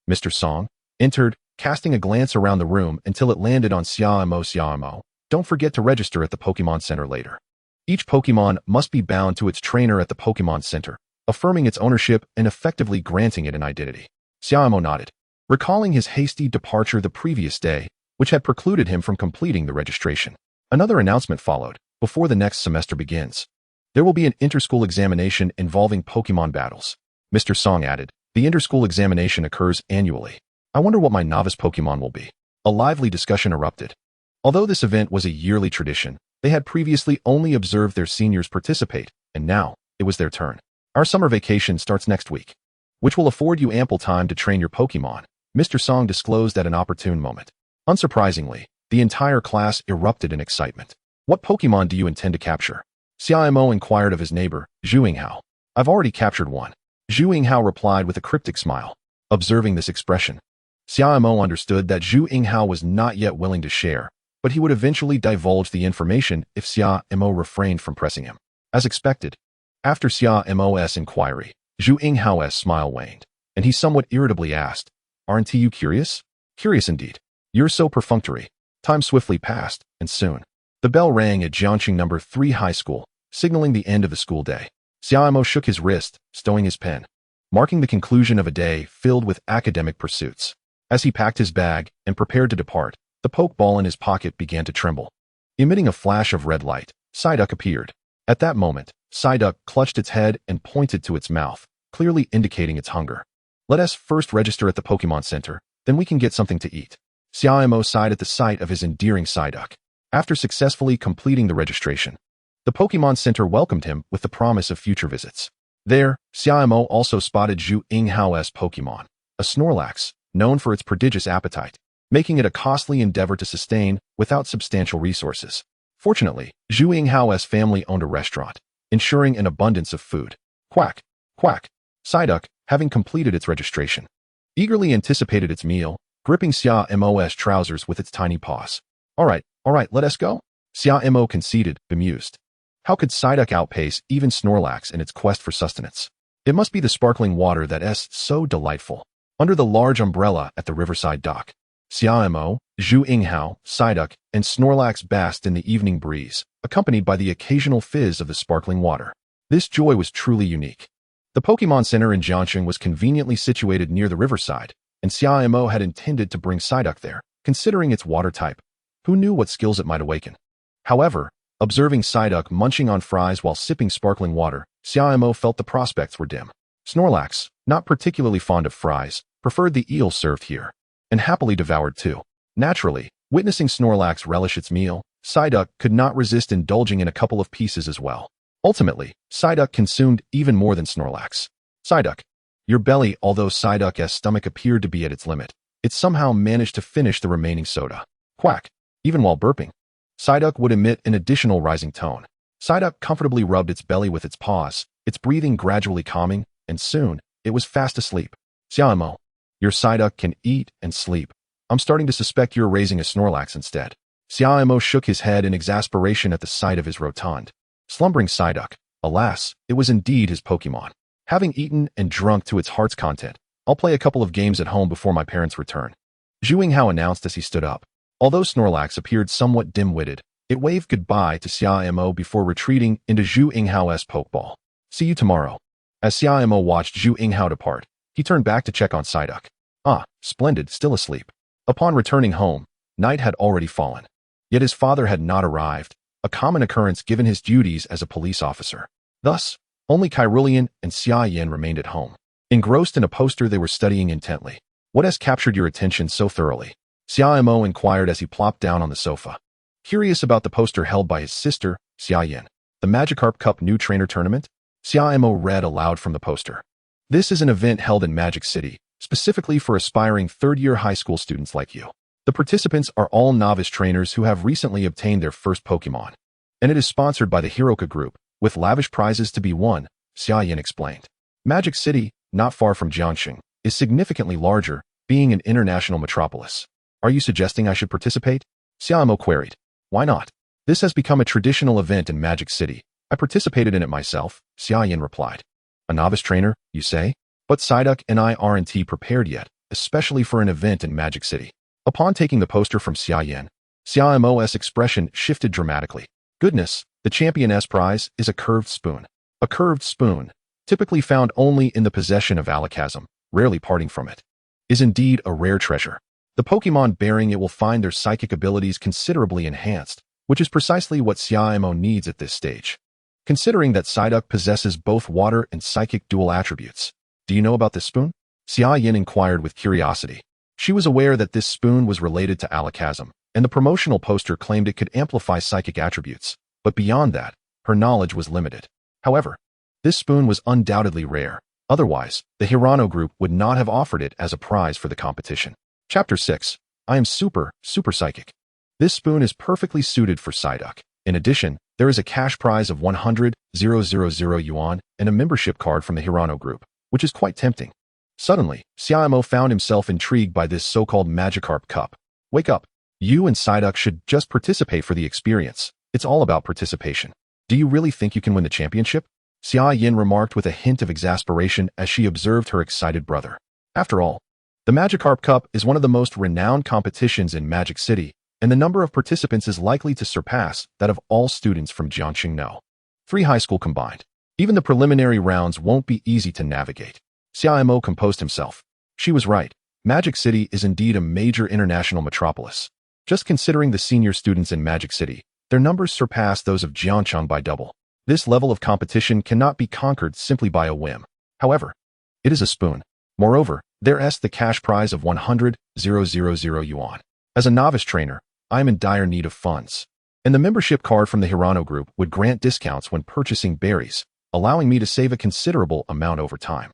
Speaker 1: Mr. Song entered, casting a glance around the room until it landed on Xia Mo. Xia Mo, don't forget to register at the Pokémon Center later. Each Pokémon must be bound to its trainer at the Pokémon Center, affirming its ownership and effectively granting it an identity. Xia Mo nodded, recalling his hasty departure the previous day, which had precluded him from completing the registration. Another announcement followed. Before the next semester begins, there will be an inter-school examination involving Pokémon battles. Mr. Song added, the inter-school examination occurs annually. I wonder what my novice Pokémon will be. A lively discussion erupted. Although this event was a yearly tradition, they had previously only observed their seniors participate, and now it was their turn. Our summer vacation starts next week, which will afford you ample time to train your Pokémon, Mr. Song disclosed at an opportune moment. Unsurprisingly, the entire class erupted in excitement. What Pokémon do you intend to capture? Xia Mo inquired of his neighbor, Zhu Yinghao. I've already captured one. Zhu Yinghao replied with a cryptic smile. Observing this expression, Xia Mo understood that Zhu Yinghao was not yet willing to share, but he would eventually divulge the information if Xia Mo refrained from pressing him. As expected, after Xia Mo's inquiry, Zhu Yinghao's smile waned, and he somewhat irritably asked, aren't you curious? Curious indeed. You're so perfunctory. Time swiftly passed, and soon, the bell rang at Jiangxing No. 3 High School, signaling the end of the school day. Xia Mo shook his wrist, stowing his pen, marking the conclusion of a day filled with academic pursuits. As he packed his bag and prepared to depart, the pokeball in his pocket began to tremble. Emitting a flash of red light, Psyduck appeared. At that moment, Psyduck clutched its head and pointed to its mouth, clearly indicating its hunger. Let us first register at the Pokémon Center, then we can get something to eat. Xia Mo sighed at the sight of his endearing Psyduck. After successfully completing the registration, the Pokémon Center welcomed him with the promise of future visits. There, Xia Mo also spotted Zhu Yinghao's Pokémon, a Snorlax, known for its prodigious appetite, making it a costly endeavor to sustain without substantial resources. Fortunately, Zhu Yinghao's family owned a restaurant, ensuring an abundance of food. Quack, quack. Psyduck, having completed its registration, eagerly anticipated its meal, gripping Xia Mo's trousers with its tiny paws. All right, let us go. Xia Mo conceded, bemused. How could Psyduck outpace even Snorlax in its quest for sustenance? It must be the sparkling water that is so delightful. Under the large umbrella at the riverside dock, Xia Mo, Zhu Yinghao, Psyduck, and Snorlax basked in the evening breeze, accompanied by the occasional fizz of the sparkling water. This joy was truly unique. The Pokémon Center in Jiangxing was conveniently situated near the riverside, and Xia Mo had intended to bring Psyduck there, considering its water type. Who knew what skills it might awaken? However, observing Psyduck munching on fries while sipping sparkling water, Xia Mo felt the prospects were dim. Snorlax, not particularly fond of fries, preferred the eel served here, and happily devoured too. Naturally, witnessing Snorlax relish its meal, Psyduck could not resist indulging in a couple of pieces as well. Ultimately, Psyduck consumed even more than Snorlax. Psyduck. Your belly. Although Psyduck's stomach appeared to be at its limit, it somehow managed to finish the remaining soda. Quack. Even while burping, Psyduck would emit an additional rising tone. Psyduck comfortably rubbed its belly with its paws, its breathing gradually calming, and soon, it was fast asleep. Xia Mo, your Psyduck can eat and sleep. I'm starting to suspect you're raising a Snorlax instead. Xia Mo shook his head in exasperation at the sight of his rotund, slumbering Psyduck. Alas, it was indeed his Pokémon. Having eaten and drunk to its heart's content, I'll play a couple of games at home before my parents return, Zhu Yinghao announced as he stood up. Although Snorlax appeared somewhat dim-witted, it waved goodbye to Xia Mo before retreating into Zhu Yinghao's Pokeball. See you tomorrow. As Xia Mo watched Zhu Yinghao depart, he turned back to check on Psyduck. Ah, splendid, still asleep. Upon returning home, night had already fallen. Yet his father had not arrived, a common occurrence given his duties as a police officer. Thus, only Kyrulian and Xia Yan remained at home. Engrossed in a poster they were studying intently. What has captured your attention so thoroughly? Xia Mo inquired as he plopped down on the sofa. Curious about the poster held by his sister, Xia Yan. The Magikarp Cup New Trainer Tournament? Xia Mo read aloud from the poster. This is an event held in Magic City, specifically for aspiring third-year high school students like you. The participants are all novice trainers who have recently obtained their first Pokémon. And it is sponsored by the Hiroka Group, with lavish prizes to be won, Xia Yan explained. Magic City, not far from Jiangxing, is significantly larger, being an international metropolis. Are you suggesting I should participate? Xia Mo queried. Why not? This has become a traditional event in Magic City. I participated in it myself, Xia Yan replied. A novice trainer, you say? But Psyduck and I aren't prepared yet, especially for an event in Magic City. Upon taking the poster from Xia Mo's expression shifted dramatically. Goodness, the Championess prize is a curved spoon. A curved spoon, typically found only in the possession of Alakazam, rarely parting from it, is indeed a rare treasure. The Pokémon bearing it will find their psychic abilities considerably enhanced, which is precisely what Xia Mo needs at this stage. Considering that Psyduck possesses both water and psychic dual attributes. Do you know about this spoon? Xia Yin inquired with curiosity. She was aware that this spoon was related to Alakazam, and the promotional poster claimed it could amplify psychic attributes, but beyond that, her knowledge was limited. However, this spoon was undoubtedly rare. Otherwise, the Hirano group would not have offered it as a prize for the competition. Chapter 6. I am super psychic. This spoon is perfectly suited for Psyduck. In addition, there is a cash prize of 100,000 yuan and a membership card from the Hirano group, which is quite tempting. Suddenly, Xia Mo found himself intrigued by this so-called Magikarp Cup. Wake up. You and Psyduck should just participate for the experience. It's all about participation. Do you really think you can win the championship? Xia Yin remarked with a hint of exasperation as she observed her excited brother. After all, the Magikarp Cup is one of the most renowned competitions in Magic City, and the number of participants is likely to surpass that of all students from Jiangxingno. 3 high school combined. Even the preliminary rounds won't be easy to navigate. Xia Mo composed himself. She was right. Magic City is indeed a major international metropolis. Just considering the senior students in Magic City, their numbers surpass those of Jiangcheng by double. This level of competition cannot be conquered simply by a whim. However, it is a spoon. Moreover, there's the cash prize of 100,000 yuan. As a novice trainer, I am in dire need of funds. And the membership card from the Hirano group would grant discounts when purchasing berries, allowing me to save a considerable amount over time.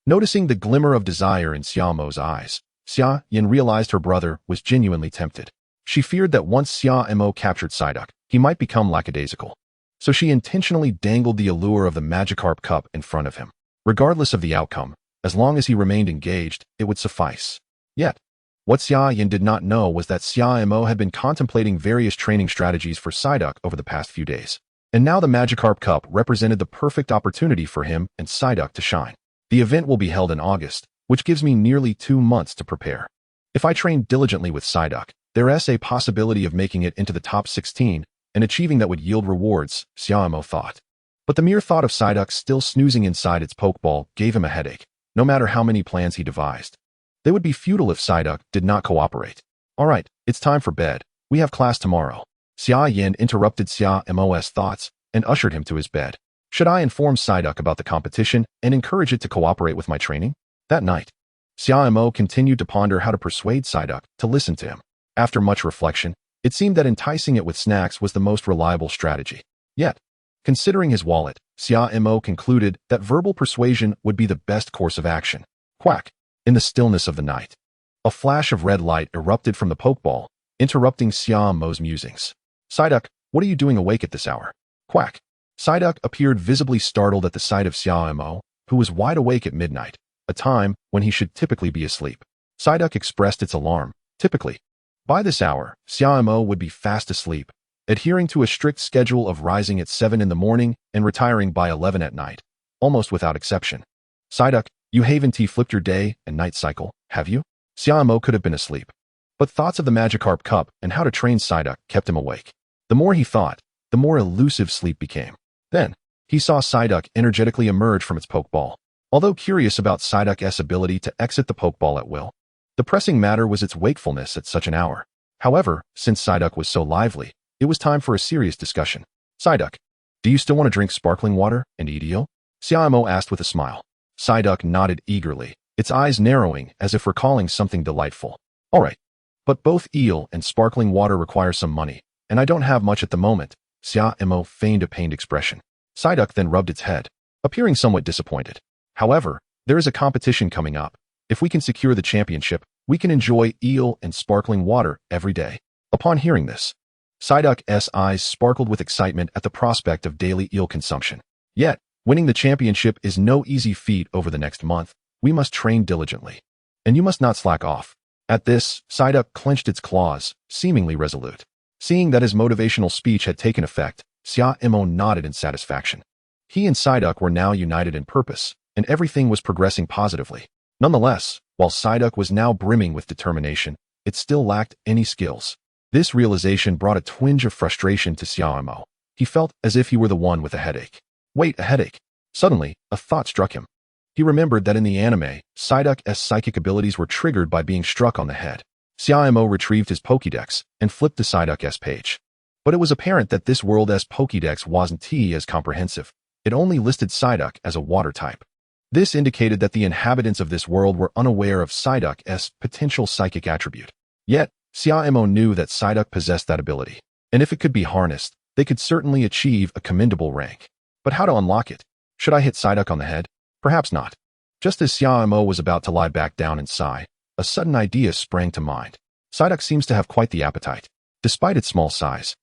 Speaker 1: Noticing the glimmer of desire in Xia Mo's eyes, Xia Yin realized her brother was genuinely tempted. She feared that once Xia Mo captured Psyduck, he might become lackadaisical. So she intentionally dangled the allure of the Magikarp Cup in front of him. Regardless of the outcome, as long as he remained engaged, it would suffice. Yet, what Xia Yin did not know was that Xia Mo had been contemplating various training strategies for Psyduck over the past few days. And now the Magikarp Cup represented the perfect opportunity for him and Psyduck to shine. The event will be held in August, which gives me nearly 2 months to prepare. If I train diligently with Psyduck, there's a possibility of making it into the top 16 and achieving that would yield rewards, Xia Mo thought. But the mere thought of Psyduck still snoozing inside its Pokeball gave him a headache, no matter how many plans he devised. They would be futile if Psyduck did not cooperate. All right, it's time for bed. We have class tomorrow. Xia Yin interrupted Xia Mo's thoughts and ushered him to his bed. Should I inform Psyduck about the competition and encourage it to cooperate with my training? That night, Xia Mo continued to ponder how to persuade Psyduck to listen to him. After much reflection, it seemed that enticing it with snacks was the most reliable strategy. Yet, considering his wallet, Xia Mo concluded that verbal persuasion would be the best course of action. Quack! In the stillness of the night, a flash of red light erupted from the Pokeball, interrupting Xia Mo's musings. Psyduck, what are you doing awake at this hour? Quack! Psyduck appeared visibly startled at the sight of Xia Mo, who was wide awake at midnight, a time when he should typically be asleep. Psyduck expressed its alarm. Typically, by this hour, Xia Mo would be fast asleep, adhering to a strict schedule of rising at 7 in the morning and retiring by 11 at night, almost without exception. Psyduck, you haven't flipped your day and night cycle, have you? Xia Mo could have been asleep. But thoughts of the Magikarp Cup and how to train Psyduck kept him awake. The more he thought, the more elusive sleep became. Then, he saw Psyduck energetically emerge from its Pokeball. Although curious about Psyduck's ability to exit the Pokeball at will, the pressing matter was its wakefulness at such an hour. However, since Psyduck was so lively, it was time for a serious discussion. Psyduck, do you still want to drink sparkling water and eat eel? Xia Mo asked with a smile. Psyduck nodded eagerly, its eyes narrowing as if recalling something delightful. All right, but both eel and sparkling water require some money, and I don't have much at the moment. Xia Mo feigned a pained expression. Psyduck then rubbed its head, appearing somewhat disappointed. However, there is a competition coming up. If we can secure the championship, we can enjoy eel and sparkling water every day. Upon hearing this, Psyduck's eyes sparkled with excitement at the prospect of daily eel consumption. Yet, winning the championship is no easy feat over the next month. We must train diligently. And you must not slack off. At this, Psyduck clenched its claws, seemingly resolute. Seeing that his motivational speech had taken effect, Xia Mo nodded in satisfaction. He and Psyduck were now united in purpose, and everything was progressing positively. Nonetheless, While Psyduck was now brimming with determination, it still lacked any skills. This realization brought a twinge of frustration to Xia Mo. He felt as if he were the one with a headache. Wait, a headache? Suddenly, a thought struck him. He remembered that in the anime, Psyduck's psychic abilities were triggered by being struck on the head. Xia Mo retrieved his Pokédex and flipped to Psyduck's page. But it was apparent that this world's Pokédex wasn't as comprehensive. It only listed Psyduck as a water type. This indicated that the inhabitants of this world were unaware of Psyduck's potential psychic attribute. Yet, Xia Mo knew that Psyduck possessed that ability, and if it could be harnessed, they could certainly achieve a commendable rank. But how to unlock it? Should I hit Psyduck on the head? Perhaps not. Just as Xia Mo was about to lie back down and sigh, a sudden idea sprang to mind. Psyduck seems to have quite the appetite. Despite its small size,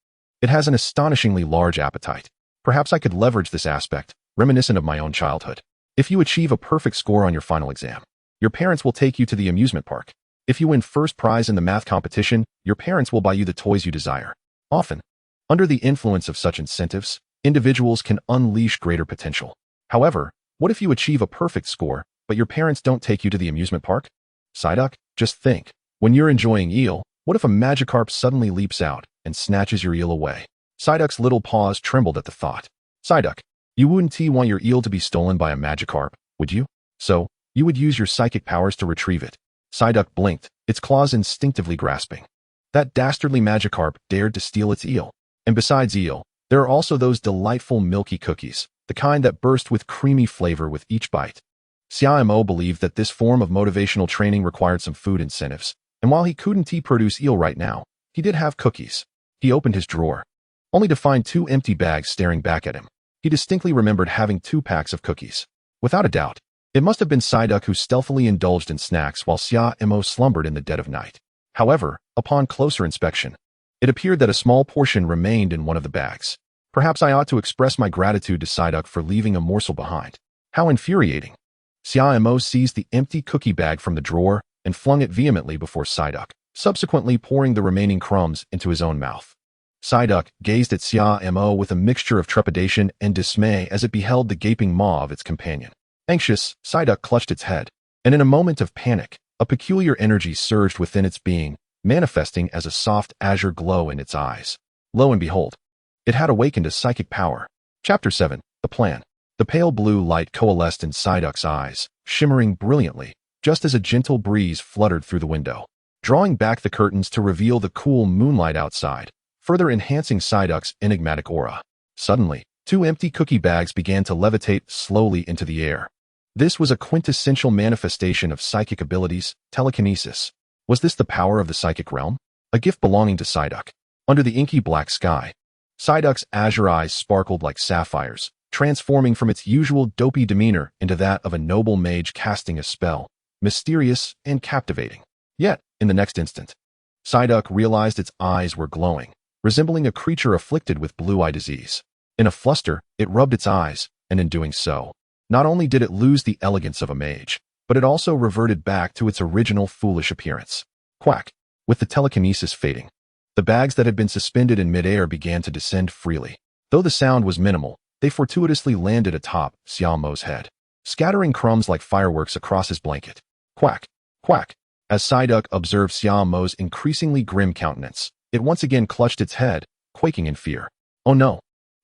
Speaker 1: it has an astonishingly large appetite. Perhaps I could leverage this aspect, reminiscent of my own childhood. If you achieve a perfect score on your final exam, your parents will take you to the amusement park. If you win first prize in the math competition, your parents will buy you the toys you desire. Often, under the influence of such incentives, individuals can unleash greater potential. However, what if you achieve a perfect score, but your parents don't take you to the amusement park? Psyduck, just think. When you're enjoying eel, what if a Magikarp suddenly leaps out and snatches your eel away? Psyduck's little paws trembled at the thought. Psyduck, you wouldn't want your eel to be stolen by a Magikarp, would you? So, you would use your psychic powers to retrieve it. Psyduck blinked, its claws instinctively grasping. That dastardly Magikarp dared to steal its eel. And besides eel, there are also those delightful milky cookies, the kind that burst with creamy flavor with each bite. Xia Mo believed that this form of motivational training required some food incentives, and while he couldn't produce eel right now, he did have cookies. He opened his drawer, only to find 2 empty bags staring back at him. He distinctly remembered having 2 packs of cookies. Without a doubt, it must have been Psyduck who stealthily indulged in snacks while Xia Mo slumbered in the dead of night. However, upon closer inspection, it appeared that a small portion remained in one of the bags. Perhaps I ought to express my gratitude to Psyduck for leaving a morsel behind. How infuriating. Xia Mo seized the empty cookie bag from the drawer and flung it vehemently before Psyduck, subsequently pouring the remaining crumbs into his own mouth. Psyduck gazed at Xia Mo with a mixture of trepidation and dismay as it beheld the gaping maw of its companion. Anxious, Psyduck clutched its head, and in a moment of panic, a peculiar energy surged within its being, manifesting as a soft azure glow in its eyes. Lo and behold, it had awakened a psychic power. Chapter 7, The Plan. The pale blue light coalesced in Psyduck's eyes, shimmering brilliantly, just as a gentle breeze fluttered through the window, drawing back the curtains to reveal the cool moonlight outside, further enhancing Psyduck's enigmatic aura. Suddenly, 2 empty cookie bags began to levitate slowly into the air. This was a quintessential manifestation of psychic abilities, telekinesis. Was this the power of the psychic realm? A gift belonging to Psyduck. Under the inky black sky, Psyduck's azure eyes sparkled like sapphires, transforming from its usual dopey demeanor into that of a noble mage casting a spell, mysterious and captivating. Yet, in the next instant, Psyduck realized its eyes were glowing, resembling a creature afflicted with blue-eye disease. In a fluster, it rubbed its eyes, and in doing so, not only did it lose the elegance of a mage, but it also reverted back to its original foolish appearance. Quack! With the telekinesis fading, the bags that had been suspended in midair began to descend freely. Though the sound was minimal, they fortuitously landed atop Xia Mo's head, scattering crumbs like fireworks across his blanket. Quack! Quack! As Psyduck observed Xia Mo's increasingly grim countenance, it once again clutched its head, quaking in fear. Oh no!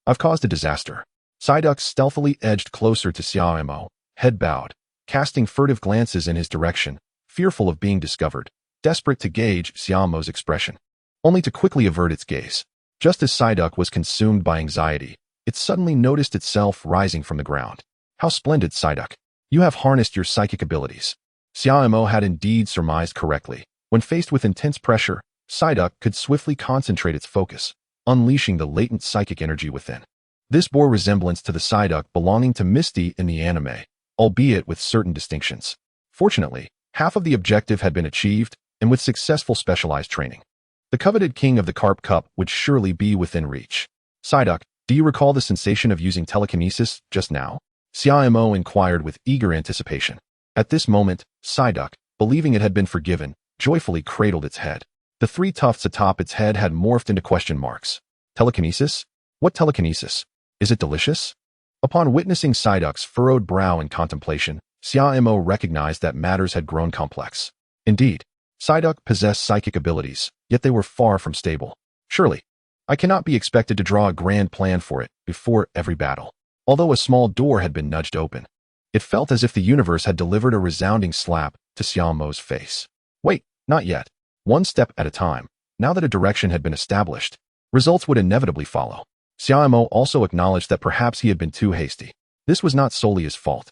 Speaker 1: I've caused a disaster. Psyduck stealthily edged closer to Xia Mo, head bowed, casting furtive glances in his direction, fearful of being discovered, desperate to gauge Xia Mo's expression, only to quickly avert its gaze. Just as Psyduck was consumed by anxiety, it suddenly noticed itself rising from the ground. How splendid, Psyduck! You have harnessed your psychic abilities. Xia Mo had indeed surmised correctly. When faced with intense pressure, Psyduck could swiftly concentrate its focus, unleashing the latent psychic energy within. This bore resemblance to the Psyduck belonging to Misty in the anime, albeit with certain distinctions. Fortunately, half of the objective had been achieved, and with successful specialized training, the coveted king of the Carp Cup would surely be within reach. Psyduck, do you recall the sensation of using telekinesis just now? Xia Mo inquired with eager anticipation. At this moment, Psyduck, believing it had been forgiven, joyfully cradled its head. The 3 tufts atop its head had morphed into question marks. Telekinesis? What telekinesis? Is it delicious? Upon witnessing Psyduck's furrowed brow in contemplation, Xia Mo recognized that matters had grown complex. Indeed, Psyduck possessed psychic abilities, yet they were far from stable. Surely, I cannot be expected to draw a grand plan for it before every battle. Although a small door had been nudged open, it felt as if the universe had delivered a resounding slap to Xia Mo's face. Wait, not yet. One step at a time. Now that a direction had been established, results would inevitably follow. Xia Mo also acknowledged that perhaps he had been too hasty. This was not solely his fault.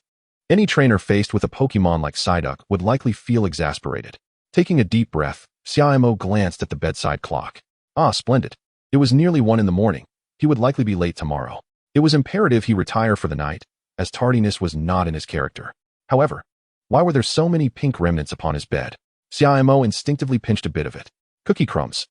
Speaker 1: Any trainer faced with a Pokémon like Psyduck would likely feel exasperated. Taking a deep breath, Xia Mo glanced at the bedside clock. Ah, splendid. It was nearly 1 in the morning. He would likely be late tomorrow. It was imperative he retire for the night, as tardiness was not in his character. However, why were there so many pink remnants upon his bed? Xia Mo instinctively pinched a bit of it. Cookie crumbs.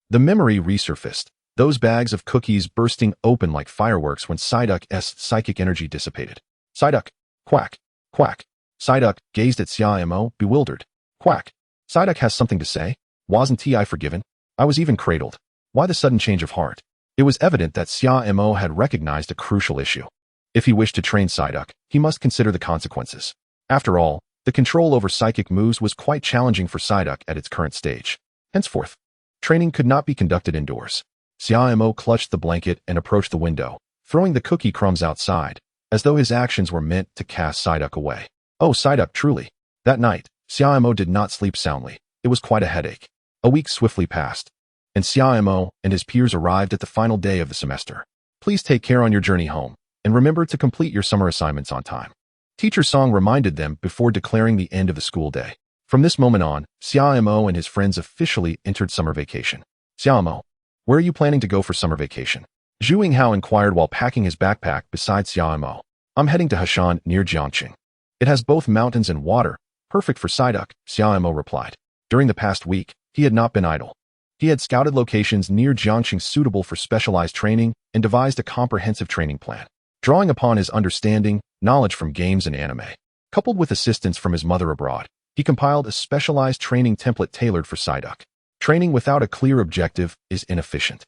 Speaker 1: The memory resurfaced, those bags of cookies bursting open like fireworks when Psyduck's psychic energy dissipated. Psyduck! Quack! Quack! Psyduck gazed at Xia Mo, bewildered. Quack! Psyduck has something to say? Wasn't I forgiven? I was even cradled. Why the sudden change of heart? It was evident that Xia Mo had recognized a crucial issue. If he wished to train Psyduck, he must consider the consequences. After all, the control over psychic moves was quite challenging for Psyduck at its current stage. Henceforth, training could not be conducted indoors. Xia Mo clutched the blanket and approached the window, throwing the cookie crumbs outside, as though his actions were meant to cast Psyduck away. Oh, Psyduck, truly. That night, Xia Mo did not sleep soundly. It was quite a headache. A week swiftly passed, and Xia Mo and his peers arrived at the final day of the semester. Please take care on your journey home, and remember to complete your summer assignments on time. Teacher Song reminded them before declaring the end of the school day. From this moment on, Xia Mo and his friends officially entered summer vacation. Xia Mo, where are you planning to go for summer vacation? Zhu Yinghao inquired while packing his backpack beside Xia Mo. I'm heading to Heshan near Jiangqing. It has both mountains and water, perfect for Psyduck, Xia Mo replied. During the past week, he had not been idle. He had scouted locations near Jiangqing suitable for specialized training and devised a comprehensive training plan. Drawing upon his understanding, knowledge from games and anime, coupled with assistance from his mother abroad, he compiled a specialized training template tailored for Psyduck. Training without a clear objective is inefficient.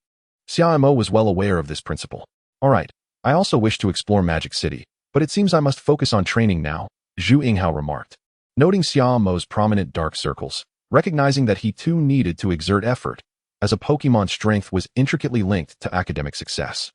Speaker 1: Xia Mo was well aware of this principle. Alright, I also wish to explore Magic City, but it seems I must focus on training now, Zhu Yinghao remarked. Noting Xia Mo's prominent dark circles, recognizing that he too needed to exert effort, as a Pokemon's strength was intricately linked to academic success.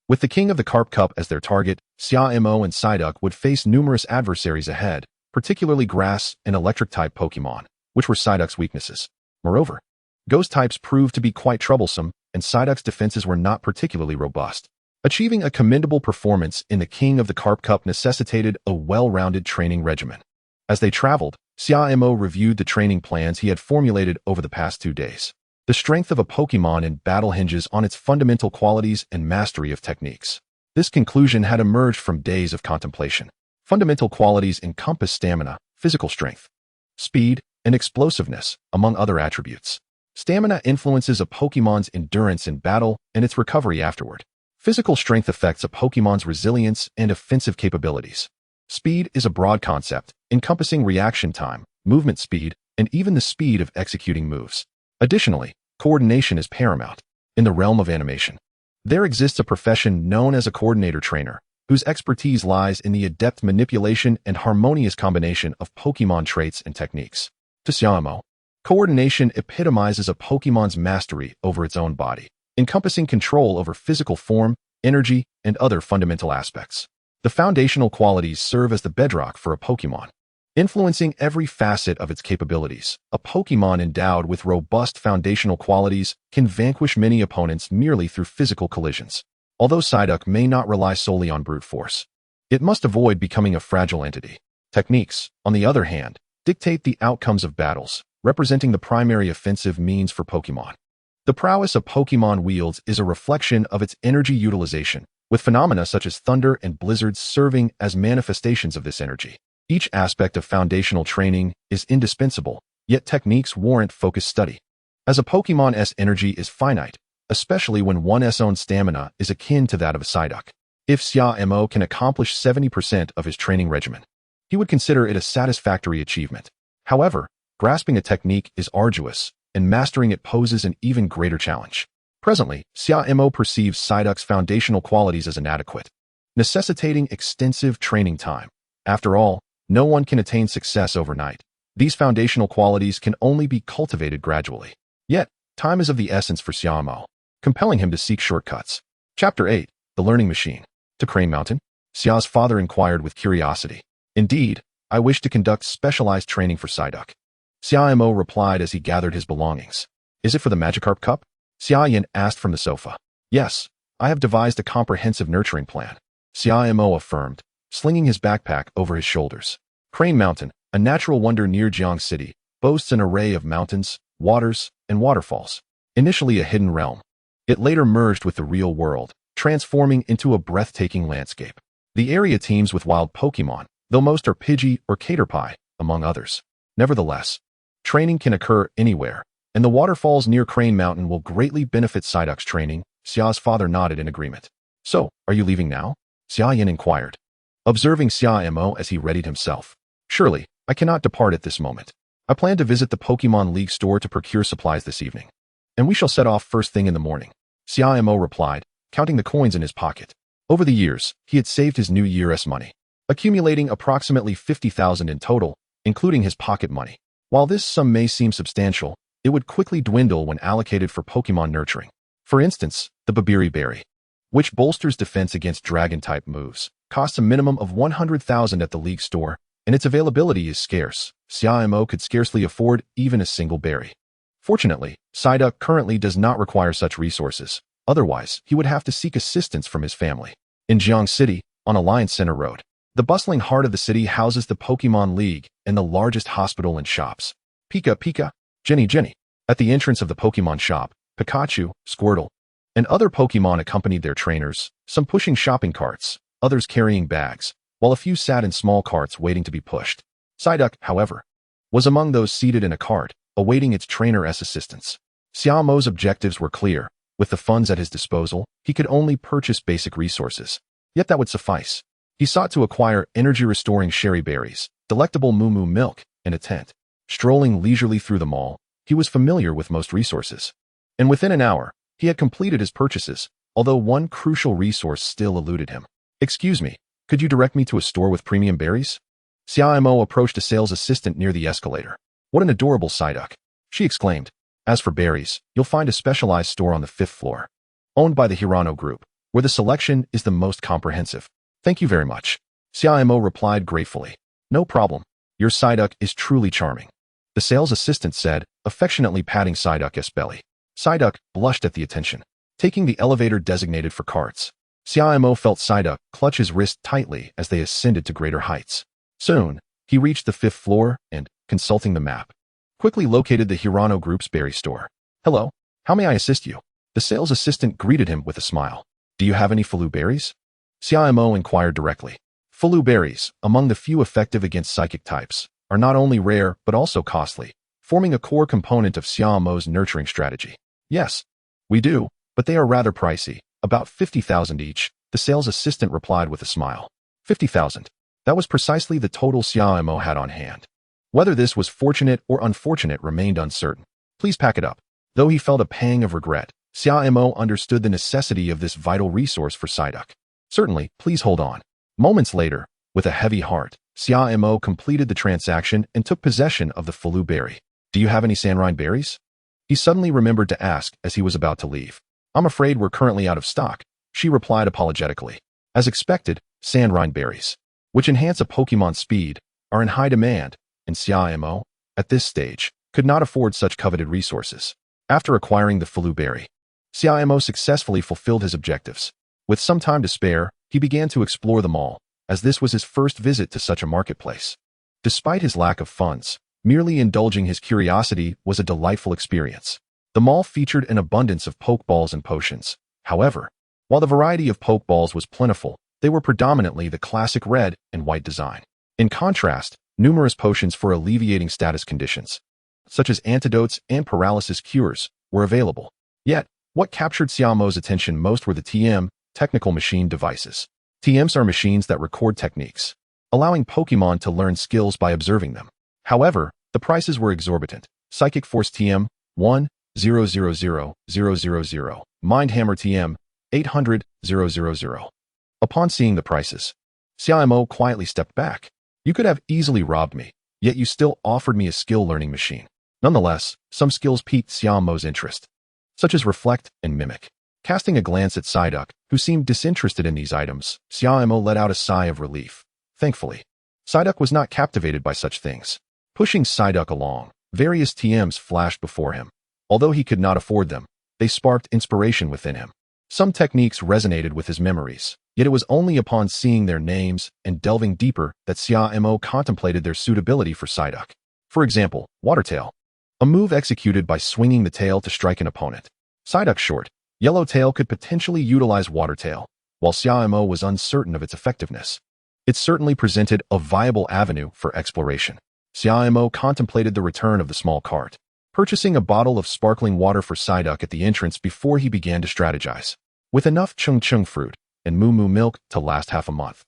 Speaker 1: With the King of the Carp Cup as their target, Xia Mo and Psyduck would face numerous adversaries ahead, particularly grass and electric-type Pokemon, which were Psyduck's weaknesses. Moreover, ghost types proved to be quite troublesome, and Psyduck's defenses were not particularly robust. Achieving a commendable performance in the King of the Carp Cup necessitated a well-rounded training regimen. As they traveled, Xia Mo reviewed the training plans he had formulated over the past 2 days. The strength of a Pokemon in battle hinges on its fundamental qualities and mastery of techniques. This conclusion had emerged from days of contemplation. Fundamental qualities encompass stamina, physical strength, speed, and explosiveness, among other attributes. Stamina influences a Pokemon's endurance in battle and its recovery afterward. Physical strength affects a Pokemon's resilience and offensive capabilities. Speed is a broad concept, encompassing reaction time, movement speed, and even the speed of executing moves. Additionally, coordination is paramount. In the realm of animation, there exists a profession known as a coordinator trainer, whose expertise lies in the adept manipulation and harmonious combination of Pokemon traits and techniques. To Xia Mo, coordination epitomizes a Pokemon's mastery over its own body, encompassing control over physical form, energy, and other fundamental aspects. The foundational qualities serve as the bedrock for a Pokemon, influencing every facet of its capabilities. A Pokemon endowed with robust foundational qualities can vanquish many opponents merely through physical collisions. Although Psyduck may not rely solely on brute force, it must avoid becoming a fragile entity. Techniques, on the other hand, dictate the outcomes of battles, representing the primary offensive means for Pokemon. The prowess a Pokemon wields is a reflection of its energy utilization, with phenomena such as thunder and blizzards serving as manifestations of this energy. Each aspect of foundational training is indispensable, yet techniques warrant focused study. As a Pokemon's energy is finite, especially when one's own stamina is akin to that of a Psyduck. If Xia Mo can accomplish 70% of his training regimen, he would consider it a satisfactory achievement. However, grasping a technique is arduous, and mastering it poses an even greater challenge. Presently, Xia Mo perceives Psyduck's foundational qualities as inadequate, necessitating extensive training time. After all, No one can attain success overnight. These foundational qualities can only be cultivated gradually. Yet, time is of the essence for Xia Mo, compelling him to seek shortcuts. Chapter 8. The Learning Machine. To Crane Mountain? Xia's father inquired with curiosity. Indeed, I wish to conduct specialized training for Psyduck. Xia Mo replied as he gathered his belongings. Is it for the Magikarp Cup? Xia Yin asked from the sofa. Yes, I have devised a comprehensive nurturing plan. Xia Mo affirmed, slinging his backpack over his shoulders. Crane Mountain, a natural wonder near Jiang City, boasts an array of mountains, waters, and waterfalls. Initially a hidden realm, it later merged with the real world, transforming into a breathtaking landscape. The area teems with wild Pokémon, though most are Pidgey or Caterpie, among others. Nevertheless, training can occur anywhere, and the waterfalls near Crane Mountain will greatly benefit Psyduck's training. Xia's father nodded in agreement. So, are you leaving now? Xia Yin inquired, observing Xia Mo as he readied himself. Surely, I cannot depart at this moment. I plan to visit the Pokémon League store to procure supplies this evening, and we shall set off first thing in the morning. Xia Mo replied, counting the coins in his pocket. Over the years, he had saved his New Year's money, accumulating approximately 50,000 in total, including his pocket money. While this sum may seem substantial, it would quickly dwindle when allocated for Pokémon nurturing. For instance, the Babiri Berry, which bolsters defense against Dragon-type moves, costs a minimum of 100,000 at the League store, and its availability is scarce. Xia Mo could scarcely afford even a single berry. Fortunately, Psyduck currently does not require such resources. Otherwise, he would have to seek assistance from his family. In Jiang City, on Alliance Center Road, the bustling heart of the city houses the Pokémon League and the largest hospital and shops. Pika Pika, Jenny Jenny. At the entrance of the Pokémon shop, Pikachu, Squirtle, and other Pokémon accompanied their trainers, some pushing shopping carts, others carrying bags, while a few sat in small carts waiting to be pushed. Psyduck, however, was among those seated in a cart, awaiting its trainer's assistance. Xia Mo's objectives were clear. With the funds at his disposal, he could only purchase basic resources. Yet that would suffice. He sought to acquire energy-restoring sherry berries, delectable moo milk, and a tent. Strolling leisurely through the mall, he was familiar with most resources. And within an hour, he had completed his purchases, although one crucial resource still eluded him. Excuse me, could you direct me to a store with premium berries? Xia Mo approached a sales assistant near the escalator. What an adorable Psyduck, she exclaimed. As for berries, you'll find a specialized store on the 5th floor, owned by the Hirano Group, where the selection is the most comprehensive. Thank you very much. Xia Mo replied gratefully. No problem. Your Psyduck is truly charming, the sales assistant said, affectionately patting Psyduck's belly. Psyduck blushed at the attention. Taking the elevator designated for carts, Xia Mo felt Psyduck clutch his wrist tightly as they ascended to greater heights. Soon, he reached the 5th floor and, consulting the map, quickly located the Hirano Group's berry store. Hello, how may I assist you? The sales assistant greeted him with a smile. Do you have any Fulu berries? Xia Mo inquired directly. Fulu berries, among the few effective against psychic types, are not only rare but also costly, forming a core component of Xia Mo's nurturing strategy. Yes, we do, but they are rather pricey, about 50,000 each, the sales assistant replied with a smile. 50,000. That was precisely the total Xia Mo had on hand. Whether this was fortunate or unfortunate remained uncertain. Please pack it up. Though he felt a pang of regret, Xia Mo understood the necessity of this vital resource for Psyduck. Certainly, please hold on. Moments later, with a heavy heart, Xia Mo completed the transaction and took possession of the Fulu berry. Do you have any Sanrine berries? He suddenly remembered to ask as he was about to leave. I'm afraid we're currently out of stock, she replied apologetically. As expected, Sanrine berries, which enhance a Pokémon's speed, are in high demand, and Xia Mo, at this stage, could not afford such coveted resources. After acquiring the Fulu berry, Xia Mo successfully fulfilled his objectives. With some time to spare, he began to explore the mall, as this was his first visit to such a marketplace. Despite his lack of funds, merely indulging his curiosity was a delightful experience. The mall featured an abundance of Pokeballs and potions. However, while the variety of Pokeballs was plentiful, they were predominantly the classic red and white design. In contrast, numerous potions for alleviating status conditions, such as antidotes and paralysis cures, were available. Yet, what captured Xia Mo's attention most were the TM, technical machine devices. TMs are machines that record techniques, allowing Pokémon to learn skills by observing them. However, the prices were exorbitant. Psychic Force TM, 1,000,000. Mind Hammer TM, 800,000. Upon seeing the prices, Xia Mo quietly stepped back. You could have easily robbed me, yet you still offered me a skill-learning machine. Nonetheless, some skills piqued Xia Mo's interest, such as Reflect and Mimic. Casting a glance at Psyduck, who seemed disinterested in these items, Xia Mo let out a sigh of relief. Thankfully, Psyduck was not captivated by such things. Pushing Psyduck along, various TMs flashed before him. Although he could not afford them, they sparked inspiration within him. Some techniques resonated with his memories, yet it was only upon seeing their names and delving deeper that Xia Mo contemplated their suitability for Psyduck. For example, Water Tail, a move executed by swinging the tail to strike an opponent. Psyduck's short, yellow tail could potentially utilize Water Tail, while Xia Mo was uncertain of its effectiveness. It certainly presented a viable avenue for exploration. Xia Mo contemplated the return of the small cart, purchasing a bottle of sparkling water for Psyduck at the entrance before he began to strategize. With enough Chung Chung fruit and Moo Moo milk to last half a month,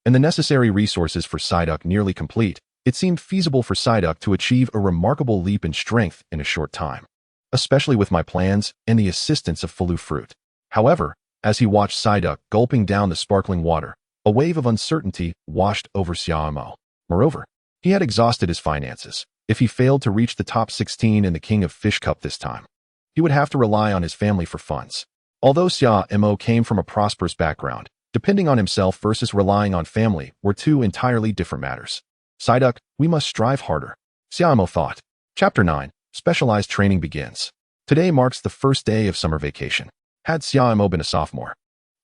Speaker 1: and the necessary resources for Psyduck nearly complete, it seemed feasible for Psyduck to achieve a remarkable leap in strength in a short time, especially with my plans and the assistance of Falu fruit. However, as he watched Psyduck gulping down the sparkling water, a wave of uncertainty washed over Xia Mo. Moreover, he had exhausted his finances. If he failed to reach the top 16 in the King of Fish Cup this time, he would have to rely on his family for funds. Although Xia Mo came from a prosperous background, depending on himself versus relying on family were two entirely different matters. Psyduck, we must strive harder, Xia Mo thought. Chapter 9. Specialized training begins. Today marks the first day of summer vacation. Had Xia Mo been a sophomore,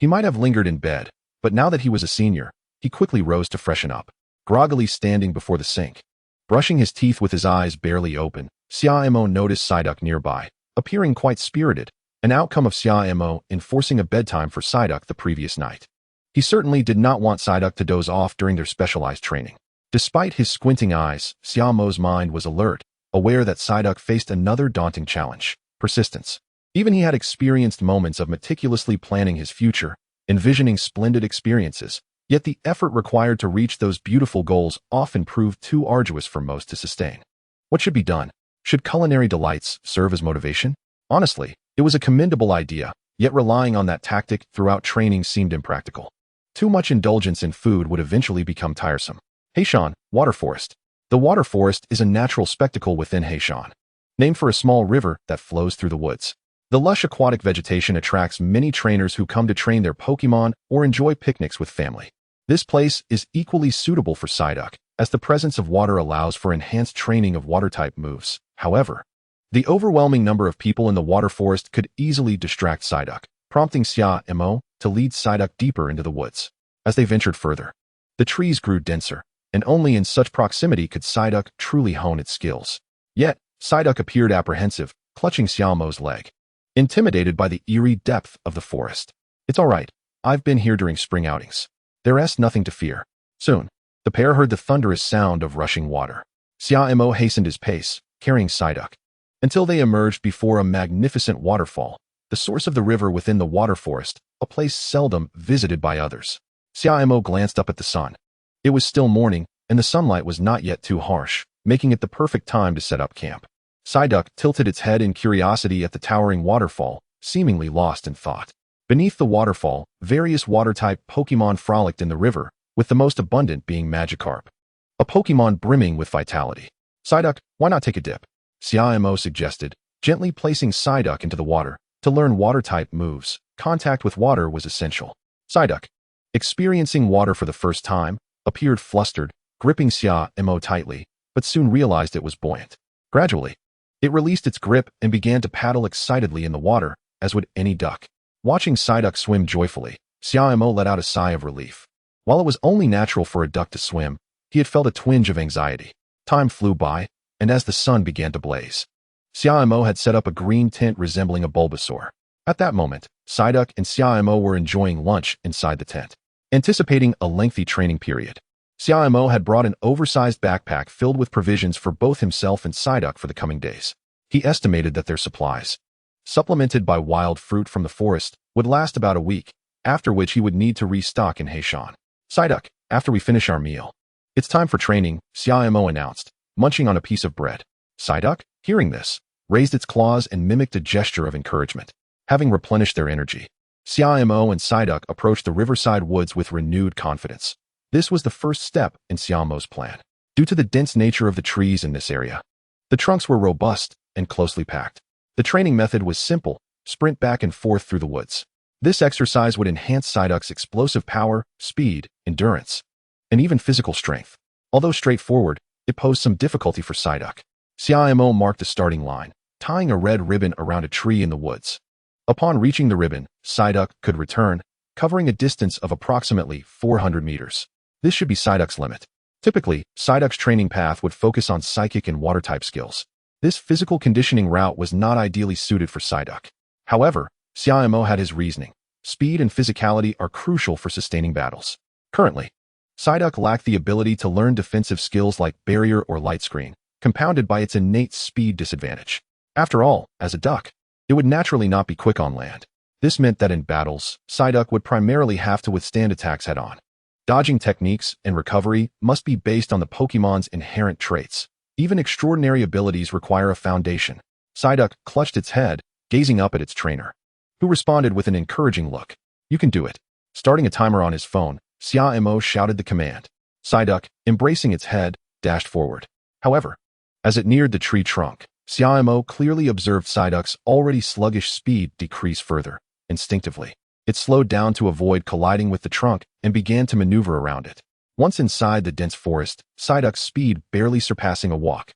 Speaker 1: he might have lingered in bed, but now that he was a senior, he quickly rose to freshen up. Groggily standing before the sink, brushing his teeth with his eyes barely open, Xia Mo noticed Psyduck nearby, appearing quite spirited, an outcome of Xia Mo enforcing a bedtime for Psyduck the previous night. He certainly did not want Psyduck to doze off during their specialized training. Despite his squinting eyes, Xia Mo's mind was alert, aware that Psyduck faced another daunting challenge: persistence. Even he had experienced moments of meticulously planning his future, envisioning splendid experiences, yet the effort required to reach those beautiful goals often proved too arduous for most to sustain. What should be done? Should culinary delights serve as motivation? Honestly, it was a commendable idea, yet relying on that tactic throughout training seemed impractical. Too much indulgence in food would eventually become tiresome. Heishan, Water Forest. The water forest is a natural spectacle within Heishan, named for a small river that flows through the woods. The lush aquatic vegetation attracts many trainers who come to train their Pokémon or enjoy picnics with family. This place is equally suitable for Psyduck, as the presence of water allows for enhanced training of water-type moves. However, the overwhelming number of people in the water forest could easily distract Psyduck, prompting Xia Mo to lead Psyduck deeper into the woods. As they ventured further, the trees grew denser, and only in such proximity could Psyduck truly hone its skills. Yet, Psyduck appeared apprehensive, clutching Xia Mo's leg, intimidated by the eerie depth of the forest. It's all right. I've been here during spring outings. There's nothing to fear. Soon, the pair heard the thunderous sound of rushing water. Xia Mo hastened his pace, carrying Psyduck, until they emerged before a magnificent waterfall, the source of the river within the water forest, a place seldom visited by others. Xia Mo glanced up at the sun. It was still morning, and the sunlight was not yet too harsh, making it the perfect time to set up camp. Psyduck tilted its head in curiosity at the towering waterfall, seemingly lost in thought. Beneath the waterfall, various water-type Pokémon frolicked in the river, with the most abundant being Magikarp, a Pokémon brimming with vitality. Psyduck, why not take a dip? Xia Mo suggested, gently placing Psyduck into the water. To learn water-type moves, contact with water was essential. Psyduck, experiencing water for the first time, appeared flustered, gripping Xia Mo tightly, but soon realized it was buoyant. Gradually, it released its grip and began to paddle excitedly in the water, as would any duck. Watching Psyduck swim joyfully, Xia Mo let out a sigh of relief. While it was only natural for a duck to swim, he had felt a twinge of anxiety. Time flew by, and as the sun began to blaze, Xia Mo had set up a green tent resembling a Bulbasaur. At that moment, Psyduck and Xia Mo were enjoying lunch inside the tent. Anticipating a lengthy training period, Xia Mo had brought an oversized backpack filled with provisions for both himself and Psyduck for the coming days. He estimated that their supplies, supplemented by wild fruit from the forest, would last about a week, after which he would need to restock in Heishan. Psyduck, after we finish our meal, it's time for training, Xia Mo announced, munching on a piece of bread. Psyduck, hearing this, raised its claws and mimicked a gesture of encouragement. Having replenished their energy, Xia Mo and Psyduck approached the riverside woods with renewed confidence. This was the first step in Xia Mo's plan. Due to the dense nature of the trees in this area, the trunks were robust and closely packed. The training method was simple: sprint back and forth through the woods. This exercise would enhance Psyduck's explosive power, speed, endurance, and even physical strength. Although straightforward, it posed some difficulty for Psyduck. Xia Mo marked the starting line, tying a red ribbon around a tree in the woods. Upon reaching the ribbon, Psyduck could return, covering a distance of approximately 400 meters. This should be Psyduck's limit. Typically, Psyduck's training path would focus on psychic and water-type skills. This physical conditioning route was not ideally suited for Psyduck. However, Xia Mo had his reasoning. Speed and physicality are crucial for sustaining battles. Currently, Psyduck lacked the ability to learn defensive skills like barrier or light screen, compounded by its innate speed disadvantage. After all, as a duck, it would naturally not be quick on land. This meant that in battles, Psyduck would primarily have to withstand attacks head-on. Dodging techniques and recovery must be based on the Pokémon's inherent traits. Even extraordinary abilities require a foundation. Psyduck clutched its head, gazing up at its trainer, who responded with an encouraging look. "You can do it." Starting a timer on his phone, Xia Mo shouted the command. Psyduck, embracing its head, dashed forward. However, as it neared the tree trunk, Xia Mo clearly observed Psyduck's already sluggish speed decrease further. Instinctively, it slowed down to avoid colliding with the trunk and began to maneuver around it. Once inside the dense forest, Psyduck's speed barely surpassing a walk.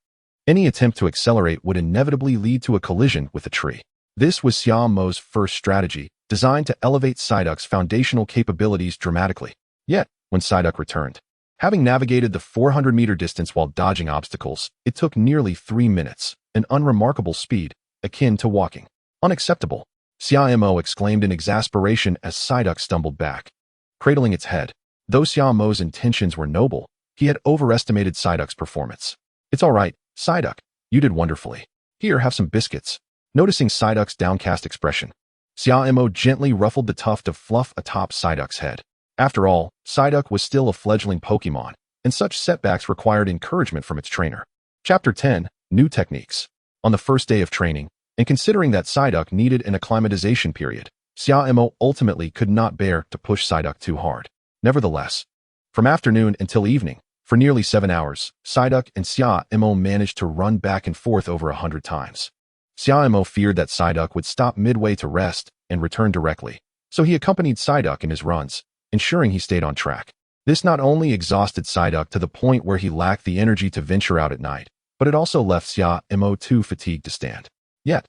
Speaker 1: Any attempt to accelerate would inevitably lead to a collision with the tree. This was Xia Mo's first strategy, designed to elevate Psyduck's foundational capabilities dramatically. Yet, when Psyduck returned, having navigated the 400-meter distance while dodging obstacles, it took nearly 3 minutes, an unremarkable speed, akin to walking. "Unacceptable," Xia Mo exclaimed in exasperation as Psyduck stumbled back, cradling its head. Though Xia Mo's intentions were noble, he had overestimated Psyduck's performance. "It's all right, Psyduck. You did wonderfully. Here, have some biscuits." Noticing Psyduck's downcast expression, Xia Mo gently ruffled the tuft of fluff atop Psyduck's head. After all, Psyduck was still a fledgling Pokémon, and such setbacks required encouragement from its trainer. Chapter 10, New Techniques. On the first day of training, and considering that Psyduck needed an acclimatization period, Xia Mo ultimately could not bear to push Psyduck too hard. Nevertheless, from afternoon until evening, for nearly 7 hours, Psyduck and Xia Mo managed to run back and forth over 100 times. Xia Mo feared that Psyduck would stop midway to rest and return directly, so he accompanied Psyduck in his runs, ensuring he stayed on track. This not only exhausted Psyduck to the point where he lacked the energy to venture out at night, but it also left Xia Mo too fatigued to stand. Yet,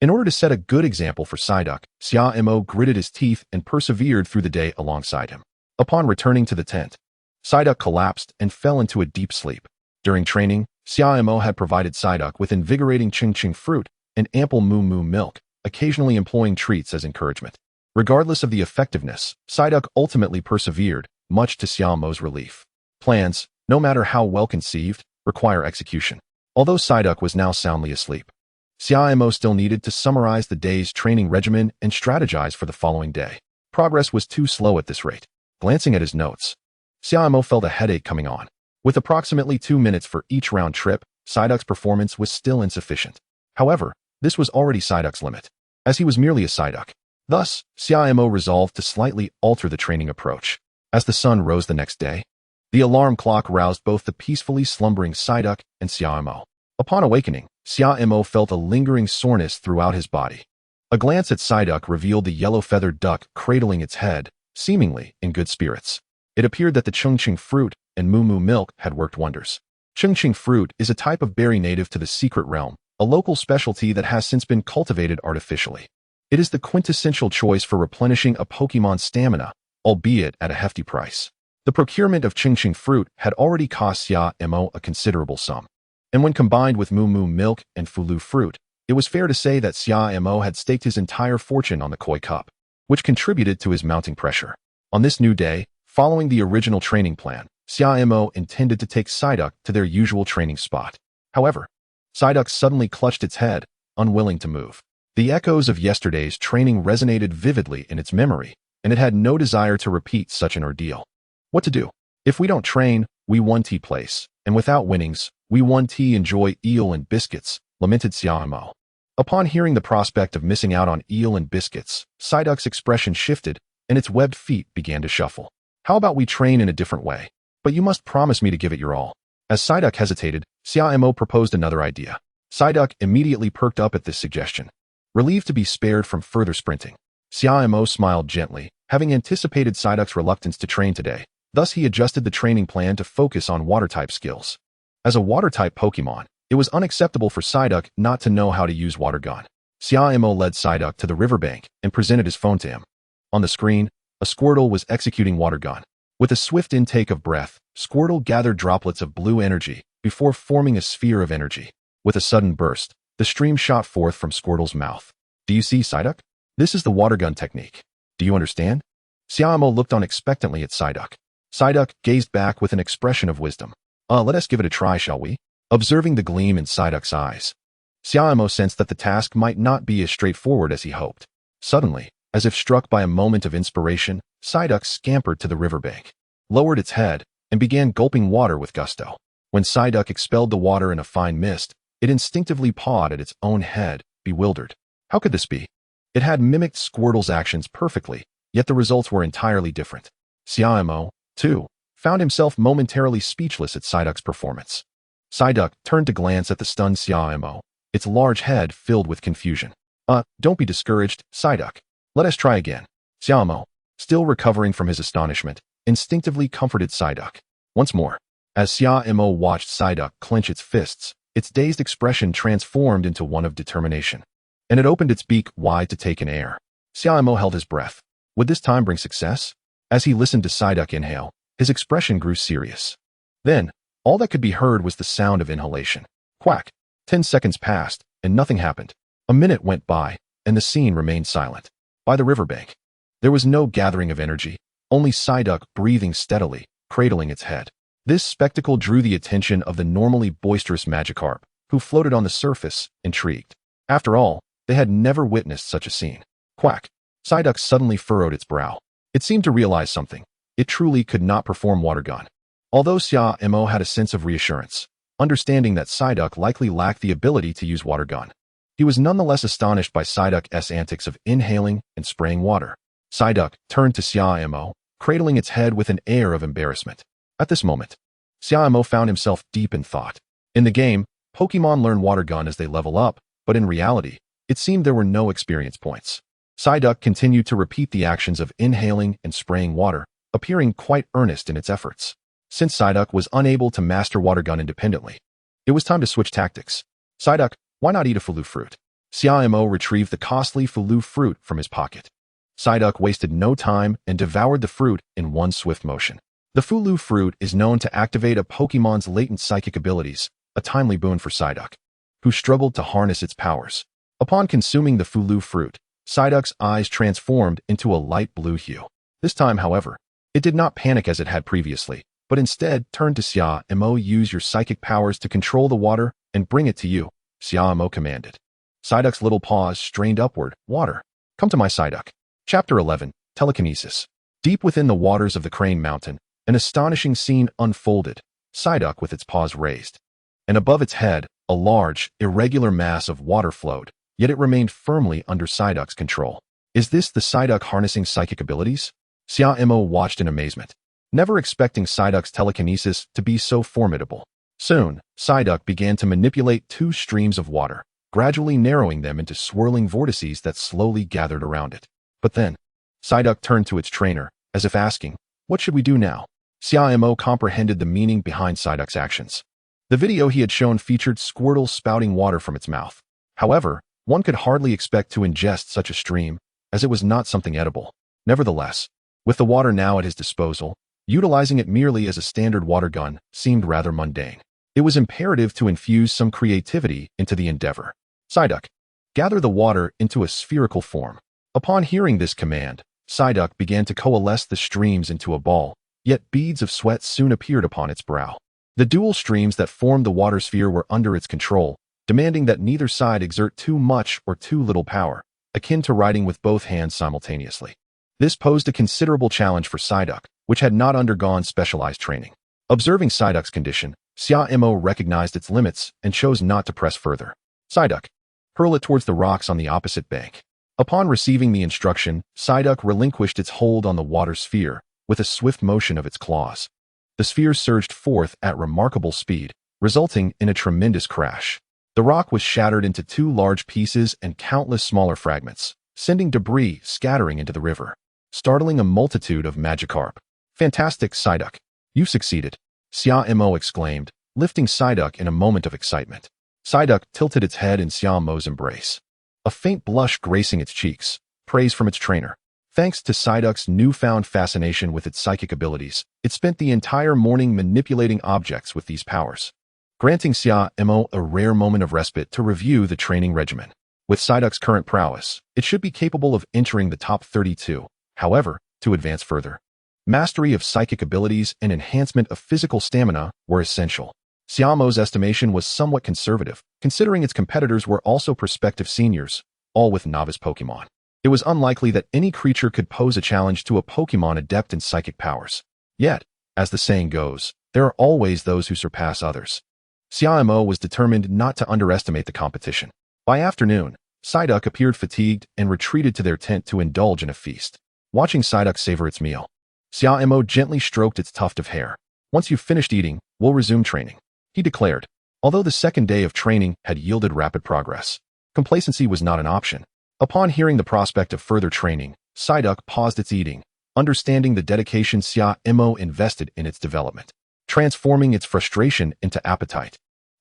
Speaker 1: in order to set a good example for Psyduck, Xia Mo gritted his teeth and persevered through the day alongside him. Upon returning to the tent, Psyduck collapsed and fell into a deep sleep. During training, Xia Mo had provided Psyduck with invigorating ching fruit and ample moo milk, occasionally employing treats as encouragement. Regardless of the effectiveness, Psyduck ultimately persevered, much to Xia Mo's relief. Plans, no matter how well conceived, require execution. Although Psyduck was now soundly asleep, Xia Mo still needed to summarize the day's training regimen and strategize for the following day. Progress was too slow at this rate. Glancing at his notes, Xia Mo felt a headache coming on. With approximately 2 minutes for each round trip, Psyduck's performance was still insufficient. However, this was already Psyduck's limit, as he was merely a Psyduck. Thus, Xia Mo resolved to slightly alter the training approach. As the sun rose the next day, the alarm clock roused both the peacefully slumbering Psyduck and Xia Mo. Upon awakening, Xia Mo felt a lingering soreness throughout his body. A glance at Psyduck revealed the yellow-feathered duck cradling its head, seemingly in good spirits. It appeared that the ching fruit and moo milk had worked wonders. Ching fruit is a type of berry native to the Secret Realm, a local specialty that has since been cultivated artificially. It is the quintessential choice for replenishing a Pokémon's stamina, albeit at a hefty price. The procurement of ching fruit had already cost Xia Mo a considerable sum, and when combined with moo milk and fulu fruit, it was fair to say that Xia Mo had staked his entire fortune on the koi cup, which contributed to his mounting pressure. On this new day, following the original training plan, Xia Mo intended to take Psyduck to their usual training spot. However, Psyduck suddenly clutched its head, unwilling to move. The echoes of yesterday's training resonated vividly in its memory, and it had no desire to repeat such an ordeal. What to do? If we don't train, we 1T place, and without winnings, we 1T enjoy eel and biscuits, lamented Xia Mo. Upon hearing the prospect of missing out on eel and biscuits, Psyduck's expression shifted, and its webbed feet began to shuffle. How about we train in a different way? But you must promise me to give it your all. As Psyduck hesitated, Xia Mo proposed another idea. Psyduck immediately perked up at this suggestion. Relieved to be spared from further sprinting, Xia Mo smiled gently, having anticipated Psyduck's reluctance to train today. Thus he adjusted the training plan to focus on water-type skills. As a water-type Pokemon, it was unacceptable for Psyduck not to know how to use Water Gun. Xia Mo led Psyduck to the riverbank and presented his phone to him. On the screen, a Squirtle was executing Water Gun. With a swift intake of breath, Squirtle gathered droplets of blue energy before forming a sphere of energy. With a sudden burst, the stream shot forth from Squirtle's mouth. Do you see, Psyduck? This is the Water Gun technique. Do you understand? Xia Mo looked on expectantly at Psyduck. Psyduck gazed back with an expression of wisdom. Let us give it a try, shall we? Observing the gleam in Psyduck's eyes, Xia Mo sensed that the task might not be as straightforward as he hoped. Suddenly, as if struck by a moment of inspiration, Psyduck scampered to the riverbank, lowered its head, and began gulping water with gusto. When Psyduck expelled the water in a fine mist, it instinctively pawed at its own head, bewildered. How could this be? It had mimicked Squirtle's actions perfectly, yet the results were entirely different. Xia Mo, too, found himself momentarily speechless at Psyduck's performance. Psyduck turned to glance at the stunned Xia Mo, its large head filled with confusion. Don't be discouraged, Psyduck. Let us try again. Xia Mo, still recovering from his astonishment, instinctively comforted Psyduck. Once more, as Xia Mo watched Psyduck clench its fists, its dazed expression transformed into one of determination, and it opened its beak wide to take in air. Xia Mo held his breath. Would this time bring success? As he listened to Psyduck inhale, his expression grew serious. Then, all that could be heard was the sound of inhalation. Quack! 10 seconds passed, and nothing happened. A minute went by, and the scene remained silent. By the riverbank, there was no gathering of energy, only Psyduck breathing steadily, cradling its head. This spectacle drew the attention of the normally boisterous Magikarp, who floated on the surface, intrigued. After all, they had never witnessed such a scene. Quack! Psyduck suddenly furrowed its brow. It seemed to realize something. It truly could not perform Water Gun. Although Xia Mo had a sense of reassurance, understanding that Psyduck likely lacked the ability to use Water Gun, he was nonetheless astonished by Psyduck's antics of inhaling and spraying water. Psyduck turned to Xia Mo, cradling its head with an air of embarrassment. At this moment, Xia Mo found himself deep in thought. In the game, Pokémon learn Water Gun as they level up, but in reality, it seemed there were no experience points. Psyduck continued to repeat the actions of inhaling and spraying water, appearing quite earnest in its efforts. Since Psyduck was unable to master Water Gun independently, it was time to switch tactics. Psyduck, why not eat a Fulu fruit? Xia Mo retrieved the costly Fulu fruit from his pocket. Psyduck wasted no time and devoured the fruit in one swift motion. The Fulu fruit is known to activate a Pokémon's latent psychic abilities, a timely boon for Psyduck, who struggled to harness its powers. Upon consuming the Fulu fruit, Psyduck's eyes transformed into a light blue hue. This time, however, it did not panic as it had previously, but instead turned to Xia Mo. Use your psychic powers to control the water and bring it to you, Xia Mo commanded. Psyduck's little paws strained upward. Water. Come to my Psyduck. Chapter 11, Telekinesis. Deep within the waters of the Crane Mountain, an astonishing scene unfolded. Psyduck with its paws raised, and above its head, a large, irregular mass of water flowed, yet it remained firmly under Psyduck's control. Is this the Psyduck harnessing psychic abilities? Xia Mo watched in amazement, never expecting Psyduck's telekinesis to be so formidable. Soon, Psyduck began to manipulate two streams of water, gradually narrowing them into swirling vortices that slowly gathered around it. But then, Psyduck turned to its trainer, as if asking, what should we do now? Xia Mo comprehended the meaning behind Psyduck's actions. The video he had shown featured Squirtle spouting water from its mouth. However, one could hardly expect to ingest such a stream, as it was not something edible. Nevertheless, with the water now at his disposal, utilizing it merely as a standard water gun seemed rather mundane. It was imperative to infuse some creativity into the endeavor. Psyduck, gather the water into a spherical form. Upon hearing this command, Psyduck began to coalesce the streams into a ball, yet beads of sweat soon appeared upon its brow. The dual streams that formed the water sphere were under its control, demanding that neither side exert too much or too little power, akin to riding with both hands simultaneously. This posed a considerable challenge for Psyduck, which had not undergone specialized training. Observing Psyduck's condition, Xia Mo recognized its limits and chose not to press further. Psyduck, hurl it towards the rocks on the opposite bank. Upon receiving the instruction, Psyduck relinquished its hold on the water sphere, with a swift motion of its claws. The spheres surged forth at remarkable speed, resulting in a tremendous crash. The rock was shattered into 2 large pieces and countless smaller fragments, sending debris scattering into the river, startling a multitude of Magikarp. "Fantastic, Psyduck! You've succeeded!" Xia Mo exclaimed, lifting Psyduck in a moment of excitement. Psyduck tilted its head in Xia Mo's embrace, a faint blush gracing its cheeks, praise from its trainer. Thanks to Psyduck's newfound fascination with its psychic abilities, it spent the entire morning manipulating objects with these powers, granting Xia Mo a rare moment of respite to review the training regimen. With Psyduck's current prowess, it should be capable of entering the top 32. However, to advance further, mastery of psychic abilities and enhancement of physical stamina were essential. Xia Mo's estimation was somewhat conservative, considering its competitors were also prospective seniors, all with novice Pokémon. It was unlikely that any creature could pose a challenge to a Pokémon adept in psychic powers. Yet, as the saying goes, there are always those who surpass others. Xia Mo was determined not to underestimate the competition. By afternoon, Psyduck appeared fatigued and retreated to their tent to indulge in a feast. Watching Psyduck savor its meal, Xia Mo gently stroked its tuft of hair. "Once you've finished eating, we'll resume training," he declared. Although the second day of training had yielded rapid progress, complacency was not an option. Upon hearing the prospect of further training, Psyduck paused its eating, understanding the dedication Xia Mo invested in its development, transforming its frustration into appetite.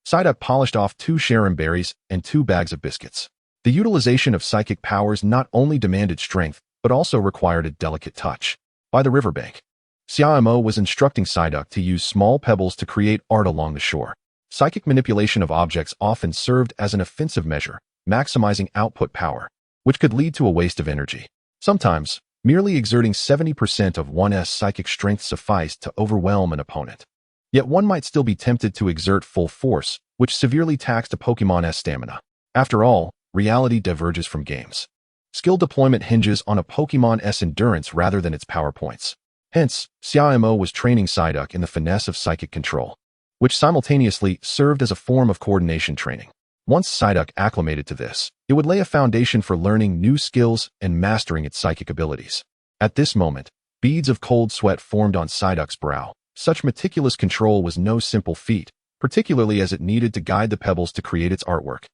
Speaker 1: Psyduck polished off 2 Sharon berries and 2 bags of biscuits. The utilization of psychic powers not only demanded strength, but also required a delicate touch. By the riverbank, Xia Mo was instructing Psyduck to use small pebbles to create art along the shore. Psychic manipulation of objects often served as an offensive measure, maximizing output power, which could lead to a waste of energy. Sometimes, merely exerting 70% of one's psychic strength sufficed to overwhelm an opponent. Yet one might still be tempted to exert full force, which severely taxed a Pokémon's stamina. After all, reality diverges from games. Skill deployment hinges on a Pokémon's endurance rather than its power points. Hence, Xia Mo was training Psyduck in the finesse of psychic control, which simultaneously served as a form of coordination training. Once Psyduck acclimated to this, it would lay a foundation for learning new skills and mastering its psychic abilities. At this moment, beads of cold sweat formed on Psyduck's brow. Such meticulous control was no simple feat, particularly as it needed to guide the pebbles to create its artwork,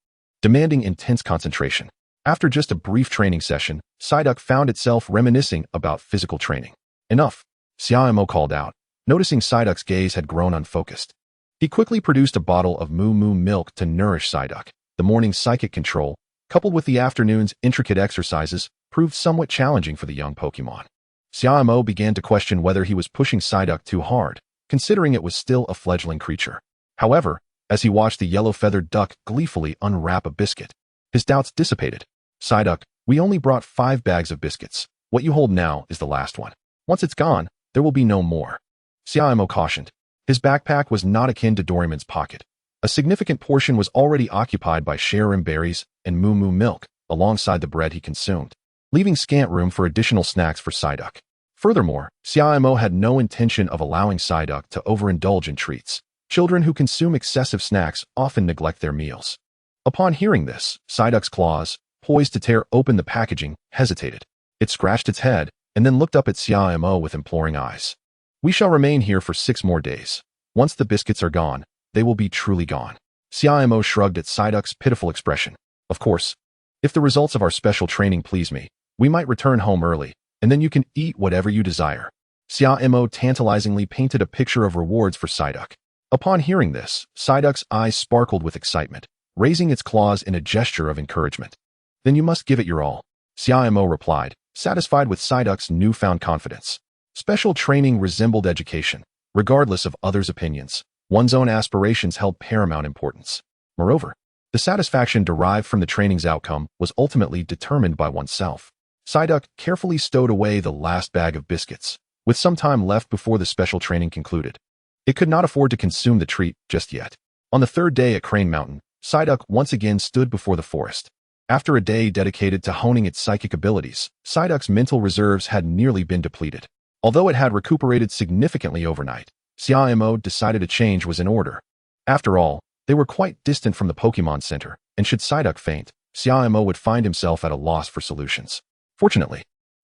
Speaker 1: demanding intense concentration. After just a brief training session, Psyduck found itself reminiscing about physical training. "Enough," Xia Mo called out, noticing Psyduck's gaze had grown unfocused. He quickly produced a bottle of moo moo milk to nourish Psyduck. The morning's psychic control, coupled with the afternoon's intricate exercises, proved somewhat challenging for the young Pokémon. Xia Mo began to question whether he was pushing Psyduck too hard, considering it was still a fledgling creature. However, as he watched the yellow-feathered duck gleefully unwrap a biscuit, his doubts dissipated. "Psyduck, we only brought 5 bags of biscuits. What you hold now is the last one. Once it's gone, there will be no more," Xia Mo cautioned. His backpack was not akin to Doraemon's pocket. A significant portion was already occupied by Sharon berries and moo moo milk, alongside the bread he consumed, leaving scant room for additional snacks for Psyduck. Furthermore, Xia Mo had no intention of allowing Psyduck to overindulge in treats. Children who consume excessive snacks often neglect their meals. Upon hearing this, Psyduck's claws, poised to tear open the packaging, hesitated. It scratched its head, and then looked up at Xia Mo with imploring eyes. "We shall remain here for 6 more days. Once the biscuits are gone, they will be truly gone." Xia Mo shrugged at Psyduck's pitiful expression. "Of course, if the results of our special training please me, we might return home early, and then you can eat whatever you desire." Xia Mo tantalizingly painted a picture of rewards for Psyduck. Upon hearing this, Psyduck's eyes sparkled with excitement, raising its claws in a gesture of encouragement. "Then you must give it your all," Xia Mo replied, satisfied with Psyduck's newfound confidence. Special training resembled education. Regardless of others' opinions, one's own aspirations held paramount importance. Moreover, the satisfaction derived from the training's outcome was ultimately determined by oneself. Psyduck carefully stowed away the last bag of biscuits, with some time left before the special training concluded. It could not afford to consume the treat just yet. On the 3rd day at Crane Mountain, Psyduck once again stood before the forest. After a day dedicated to honing its psychic abilities, Psyduck's mental reserves had nearly been depleted. Although it had recuperated significantly overnight, Xia Mo decided a change was in order. After all, they were quite distant from the Pokémon Center, and should Psyduck faint, Xia Mo would find himself at a loss for solutions. Fortunately,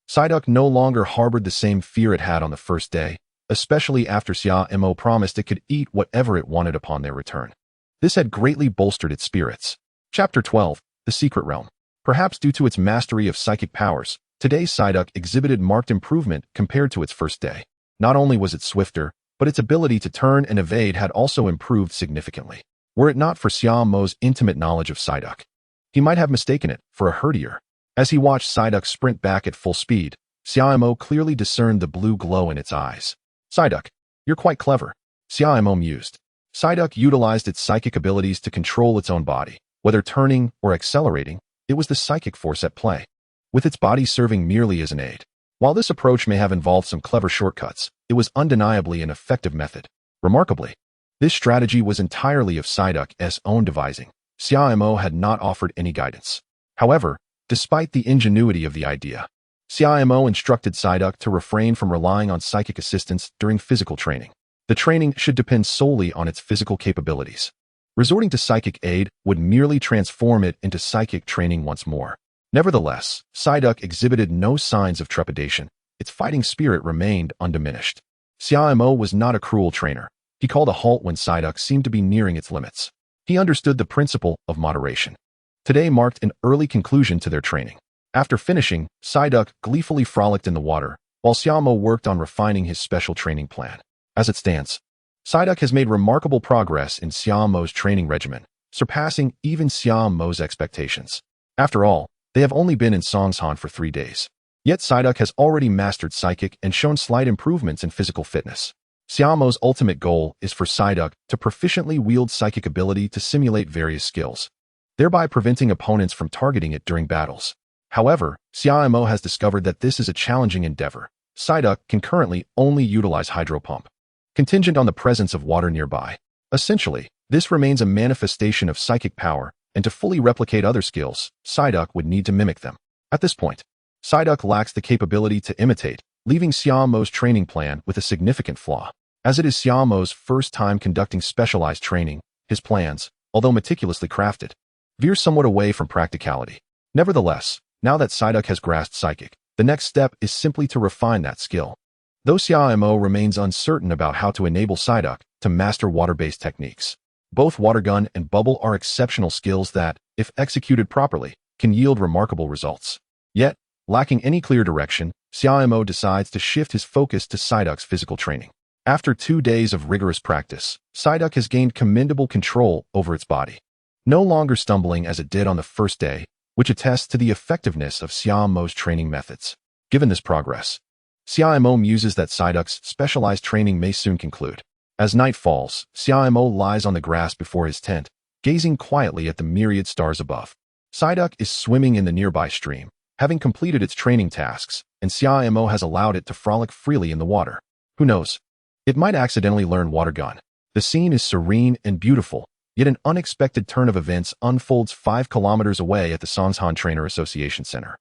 Speaker 1: Psyduck no longer harbored the same fear it had on the first day, especially after Xia Mo promised it could eat whatever it wanted upon their return. This had greatly bolstered its spirits. Chapter 12, The Secret Realm. Perhaps due to its mastery of psychic powers, today's Psyduck exhibited marked improvement compared to its first day. Not only was it swifter, but its ability to turn and evade had also improved significantly. Were it not for Xia Mo's intimate knowledge of Psyduck, he might have mistaken it for a herdier. As he watched Psyduck sprint back at full speed, Xia Mo clearly discerned the blue glow in its eyes. Psyduck, you're quite clever, Xia Mo mused. Psyduck utilized its psychic abilities to control its own body. Whether turning or accelerating, it was the psychic force at play, with its body serving merely as an aid. While this approach may have involved some clever shortcuts, it was undeniably an effective method. Remarkably, this strategy was entirely of Psyduck's own devising. Xia Mo had not offered any guidance. However, despite the ingenuity of the idea, Xia Mo instructed Psyduck to refrain from relying on psychic assistance during physical training. The training should depend solely on its physical capabilities. Resorting to psychic aid would merely transform it into psychic training once more. Nevertheless, Psyduck exhibited no signs of trepidation. Its fighting spirit remained undiminished. Xia Mo was not a cruel trainer. He called a halt when Psyduck seemed to be nearing its limits. He understood the principle of moderation. Today marked an early conclusion to their training. After finishing, Psyduck gleefully frolicked in the water, while Xia Mo worked on refining his special training plan. As it stands, Psyduck has made remarkable progress in Xia Mo's training regimen, surpassing even Xia Mo's expectations. After all, they have only been in Songshan for 3 days. Yet Psyduck has already mastered psychic and shown slight improvements in physical fitness. Xia Mo's ultimate goal is for Psyduck to proficiently wield psychic ability to simulate various skills, thereby preventing opponents from targeting it during battles. However, Xia Mo has discovered that this is a challenging endeavor. Psyduck can currently only utilize Hydro Pump, contingent on the presence of water nearby. Essentially, this remains a manifestation of psychic power, and to fully replicate other skills, Psyduck would need to mimic them. At this point, Psyduck lacks the capability to imitate, leaving Xia Mo's training plan with a significant flaw. As it is Xia Mo's first time conducting specialized training, his plans, although meticulously crafted, veer somewhat away from practicality. Nevertheless, now that Psyduck has grasped psychic, the next step is simply to refine that skill. Though Xia Mo remains uncertain about how to enable Psyduck to master water-based techniques, both water gun and bubble are exceptional skills that, if executed properly, can yield remarkable results. Yet, lacking any clear direction, Xia Mo decides to shift his focus to Psyduck's physical training. After 2 days of rigorous practice, Psyduck has gained commendable control over its body, no longer stumbling as it did on the first day, which attests to the effectiveness of Xia Mo's training methods. Given this progress, Xia Mo muses that Psyduck's specialized training may soon conclude. As night falls, Xia Mo lies on the grass before his tent, gazing quietly at the myriad stars above. Psyduck is swimming in the nearby stream, having completed its training tasks, and Xia Mo has allowed it to frolic freely in the water. Who knows? It might accidentally learn water gun. The scene is serene and beautiful, yet an unexpected turn of events unfolds 5 kilometers away at the Songshan Trainer Association Center.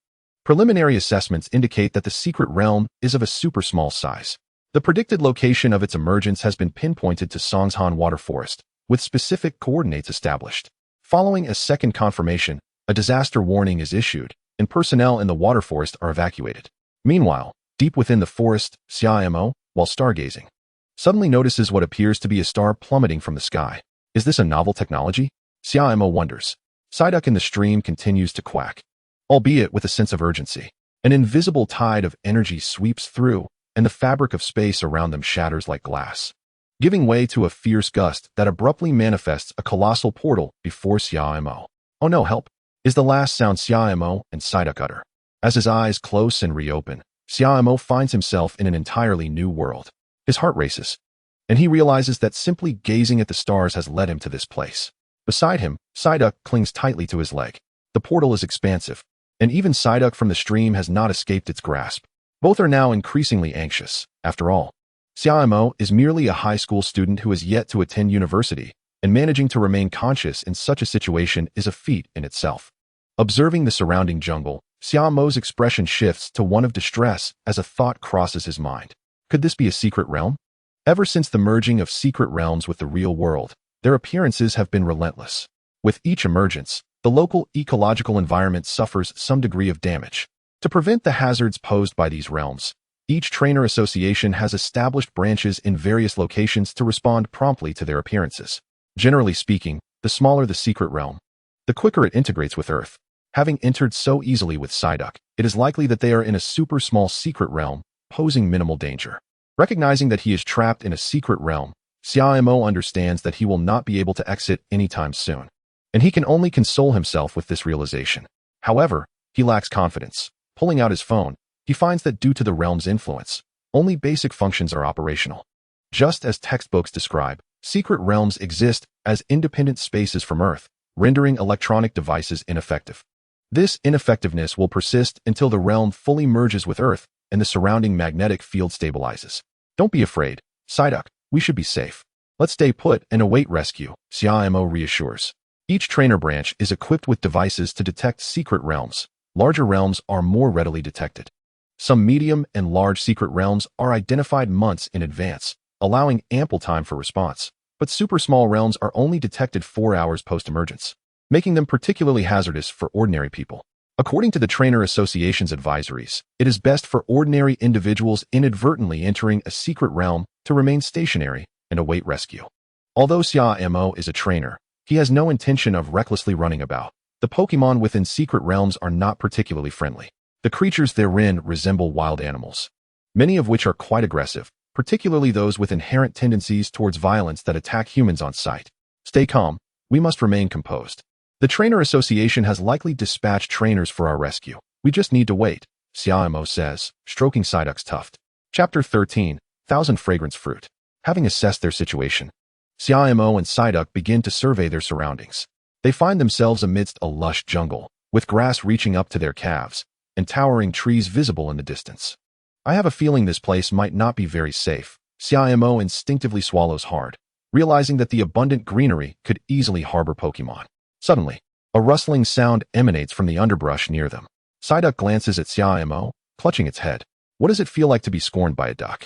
Speaker 1: Preliminary assessments indicate that the secret realm is of a super small size. The predicted location of its emergence has been pinpointed to Songshan Water Forest, with specific coordinates established. Following a second confirmation, a disaster warning is issued, and personnel in the water forest are evacuated. Meanwhile, deep within the forest, Xia Mo, while stargazing, suddenly notices what appears to be a star plummeting from the sky. Is this a novel technology? Xia Mo wonders. Psyduck in the stream continues to quack, albeit with a sense of urgency. An invisible tide of energy sweeps through, and the fabric of space around them shatters like glass, giving way to a fierce gust that abruptly manifests a colossal portal before Xia Mo. Oh no, help! Is the last sound Xia Mo and Psyduck utter. As his eyes close and reopen, Xia Mo finds himself in an entirely new world. His heart races, and he realizes that simply gazing at the stars has led him to this place. Beside him, Psyduck clings tightly to his leg. The portal is expansive, and even Psyduck from the stream has not escaped its grasp. Both are now increasingly anxious. After all, Xia Mo is merely a high school student who has yet to attend university, and managing to remain conscious in such a situation is a feat in itself. Observing the surrounding jungle, Xia Mo's expression shifts to one of distress as a thought crosses his mind. Could this be a secret realm? Ever since the merging of secret realms with the real world, their appearances have been relentless. With each emergence, the local ecological environment suffers some degree of damage. To prevent the hazards posed by these realms, each trainer association has established branches in various locations to respond promptly to their appearances. Generally speaking, the smaller the secret realm, the quicker it integrates with Earth. Having entered so easily with Psyduck, it is likely that they are in a super small secret realm, posing minimal danger. Recognizing that he is trapped in a secret realm, Xia Mo understands that he will not be able to exit anytime soon, and he can only console himself with this realization. However, he lacks confidence. Pulling out his phone, he finds that due to the realm's influence, only basic functions are operational. Just as textbooks describe, secret realms exist as independent spaces from Earth, rendering electronic devices ineffective. This ineffectiveness will persist until the realm fully merges with Earth and the surrounding magnetic field stabilizes. Don't be afraid, Psyduck, we should be safe. Let's stay put and await rescue, Xia Mo reassures. Each trainer branch is equipped with devices to detect secret realms. Larger realms are more readily detected. Some medium and large secret realms are identified months in advance, allowing ample time for response, but super small realms are only detected 4 hours post-emergence, making them particularly hazardous for ordinary people. According to the Trainer Association's advisories, it is best for ordinary individuals inadvertently entering a secret realm to remain stationary and await rescue. Although Xia Mo is a trainer, he has no intention of recklessly running about. The Pokémon within secret realms are not particularly friendly. The creatures therein resemble wild animals, many of which are quite aggressive, particularly those with inherent tendencies towards violence that attack humans on sight. Stay calm, we must remain composed. The Trainer Association has likely dispatched trainers for our rescue. We just need to wait, Xia Mo says, stroking Psyduck's tuft. Chapter 13, Thousand Fragrance Fruit. Having assessed their situation, Xia Mo and Psyduck begin to survey their surroundings. They find themselves amidst a lush jungle, with grass reaching up to their calves, and towering trees visible in the distance. I have a feeling this place might not be very safe. Xia Mo instinctively swallows hard, realizing that the abundant greenery could easily harbor Pokémon. Suddenly, a rustling sound emanates from the underbrush near them. Psyduck glances at Xia Mo, clutching its head. What does it feel like to be scorned by a duck?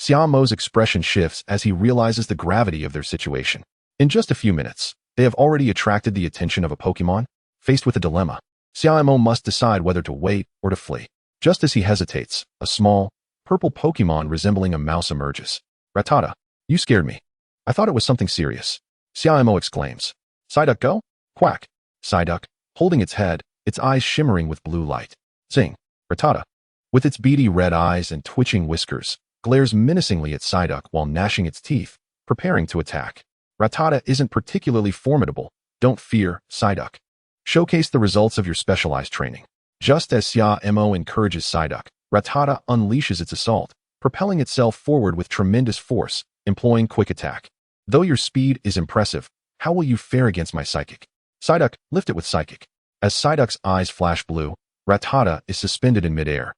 Speaker 1: Xia Mo's expression shifts as he realizes the gravity of their situation. In just a few minutes, they have already attracted the attention of a Pokémon. Faced with a dilemma, Xia Mo must decide whether to wait or to flee. Just as he hesitates, a small, purple Pokémon resembling a mouse emerges. Rattata, you scared me. I thought it was something serious. Xia Mo exclaims. Psyduck, go? Quack. Psyduck, holding its head, its eyes shimmering with blue light. Zing. Rattata, with its beady red eyes and twitching whiskers, glares menacingly at Psyduck while gnashing its teeth, preparing to attack. Rattata isn't particularly formidable. Don't fear, Psyduck. Showcase the results of your specialized training. Just as Xia Mo encourages Psyduck, Rattata unleashes its assault, propelling itself forward with tremendous force, employing quick attack. Though your speed is impressive, how will you fare against my psychic? Psyduck, lift it with psychic. As Psyduck's eyes flash blue, Rattata is suspended in midair,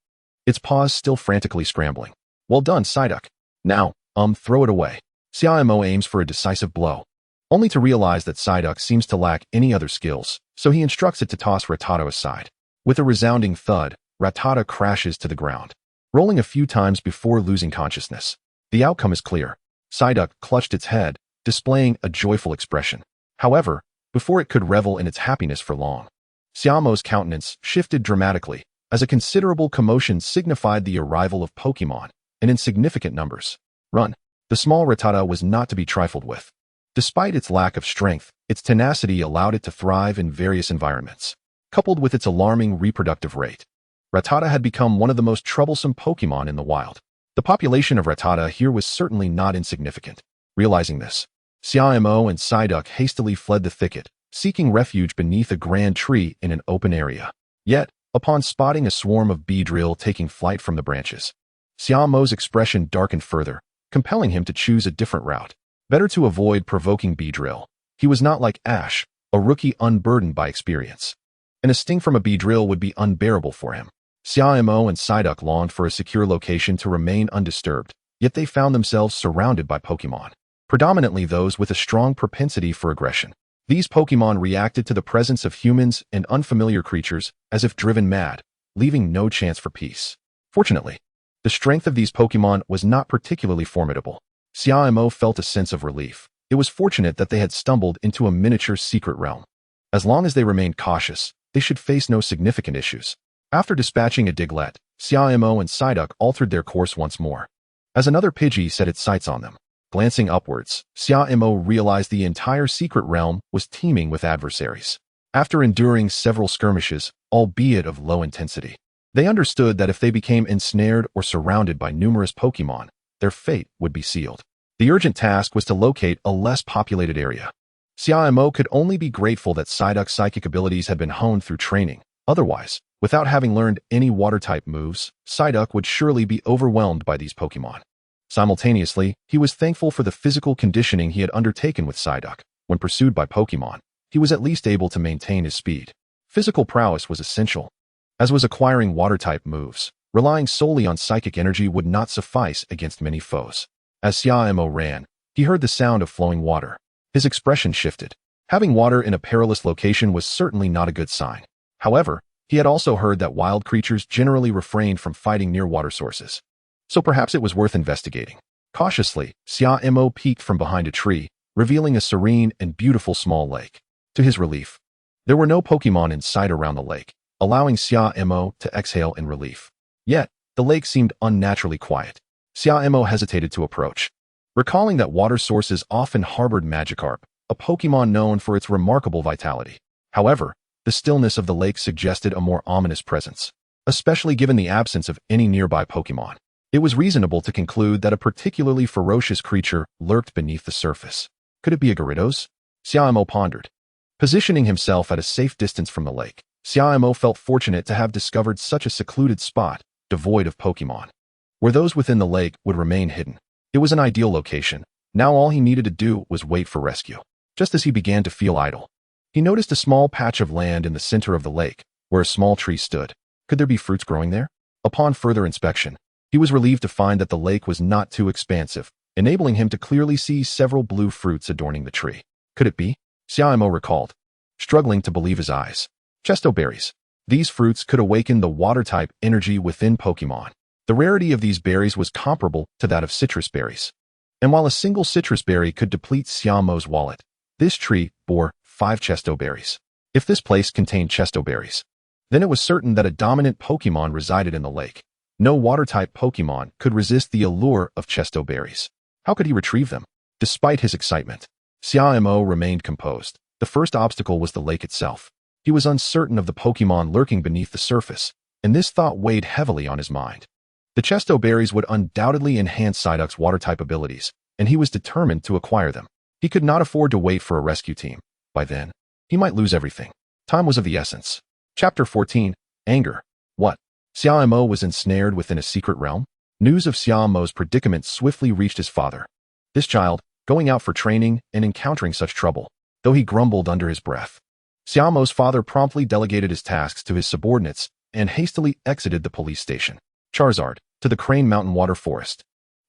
Speaker 1: its paws still frantically scrambling. Well done, Psyduck. Now, throw it away. Xia Mo aims for a decisive blow, only to realize that Psyduck seems to lack any other skills, so he instructs it to toss Rattata aside. With a resounding thud, Rattata crashes to the ground, rolling a few times before losing consciousness. The outcome is clear. Psyduck clutched its head, displaying a joyful expression. However, before it could revel in its happiness for long, Xia Mo's countenance shifted dramatically, as a considerable commotion signified the arrival of Pokémon, and in significant numbers. Run. The small Rattata was not to be trifled with. Despite its lack of strength, its tenacity allowed it to thrive in various environments. Coupled with its alarming reproductive rate, Rattata had become one of the most troublesome Pokémon in the wild. The population of Rattata here was certainly not insignificant. Realizing this, Xia Mo and Psyduck hastily fled the thicket, seeking refuge beneath a grand tree in an open area. Yet, upon spotting a swarm of Beedrill taking flight from the branches, Xia Mo's expression darkened further, compelling him to choose a different route. Better to avoid provoking Beedrill. He was not like Ash, a rookie unburdened by experience, and a sting from a Beedrill would be unbearable for him. Xia Mo and Psyduck longed for a secure location to remain undisturbed, yet they found themselves surrounded by Pokémon, predominantly those with a strong propensity for aggression. These Pokémon reacted to the presence of humans and unfamiliar creatures as if driven mad, leaving no chance for peace. Fortunately, the strength of these Pokémon was not particularly formidable. Xia Mo felt a sense of relief. It was fortunate that they had stumbled into a miniature secret realm. As long as they remained cautious, they should face no significant issues. After dispatching a Diglett, Xia Mo and Psyduck altered their course once more. As another Pidgey set its sights on them, glancing upwards, Xia Mo realized the entire secret realm was teeming with adversaries. After enduring several skirmishes, albeit of low intensity, they understood that if they became ensnared or surrounded by numerous Pokémon, their fate would be sealed. The urgent task was to locate a less populated area. Xia Mo could only be grateful that Psyduck's psychic abilities had been honed through training. Otherwise, without having learned any water-type moves, Psyduck would surely be overwhelmed by these Pokémon. Simultaneously, he was thankful for the physical conditioning he had undertaken with Psyduck. When pursued by Pokémon, he was at least able to maintain his speed. Physical prowess was essential, as was acquiring water-type moves. Relying solely on psychic energy would not suffice against many foes. As Xia Mo ran, he heard the sound of flowing water. His expression shifted. Having water in a perilous location was certainly not a good sign. However, he had also heard that wild creatures generally refrained from fighting near water sources. So perhaps it was worth investigating. Cautiously, Xia Mo peeked from behind a tree, revealing a serene and beautiful small lake. To his relief, there were no Pokémon in sight around the lake, allowing Xia Mo to exhale in relief. Yet, the lake seemed unnaturally quiet. Xia Mo hesitated to approach. Recalling that water sources often harbored Magikarp, a Pokémon known for its remarkable vitality. However, the stillness of the lake suggested a more ominous presence, especially given the absence of any nearby Pokémon. It was reasonable to conclude that a particularly ferocious creature lurked beneath the surface. Could it be a Gyarados? Xia Mo pondered. Positioning himself at a safe distance from the lake, Xia Mo felt fortunate to have discovered such a secluded spot, devoid of Pokémon, where those within the lake would remain hidden. It was an ideal location. Now all he needed to do was wait for rescue. Just as he began to feel idle, he noticed a small patch of land in the center of the lake, where a small tree stood. Could there be fruits growing there? Upon further inspection, he was relieved to find that the lake was not too expansive, enabling him to clearly see several blue fruits adorning the tree. Could it be? Xia Mo recalled, struggling to believe his eyes. Chesto berries. These fruits could awaken the water-type energy within Pokémon. The rarity of these berries was comparable to that of citrus berries. And while a single citrus berry could deplete Xia Mo's wallet, this tree bore 5 chesto berries. If this place contained chesto berries, then it was certain that a dominant Pokémon resided in the lake. No water-type Pokémon could resist the allure of chesto berries. How could he retrieve them? Despite his excitement, Xia Mo remained composed. The first obstacle was the lake itself. He was uncertain of the Pokémon lurking beneath the surface, and this thought weighed heavily on his mind. The chesto berries would undoubtedly enhance Psyduck's water-type abilities, and he was determined to acquire them. He could not afford to wait for a rescue team. By then, he might lose everything. Time was of the essence. Chapter 14. Anger. What? Xia Mo was ensnared within a secret realm? News of Xia Mo's predicament swiftly reached his father. This child, going out for training and encountering such trouble, though he grumbled under his breath. Xia Mo's father promptly delegated his tasks to his subordinates and hastily exited the police station. Charizard, to the Crane Mountain Water Forest.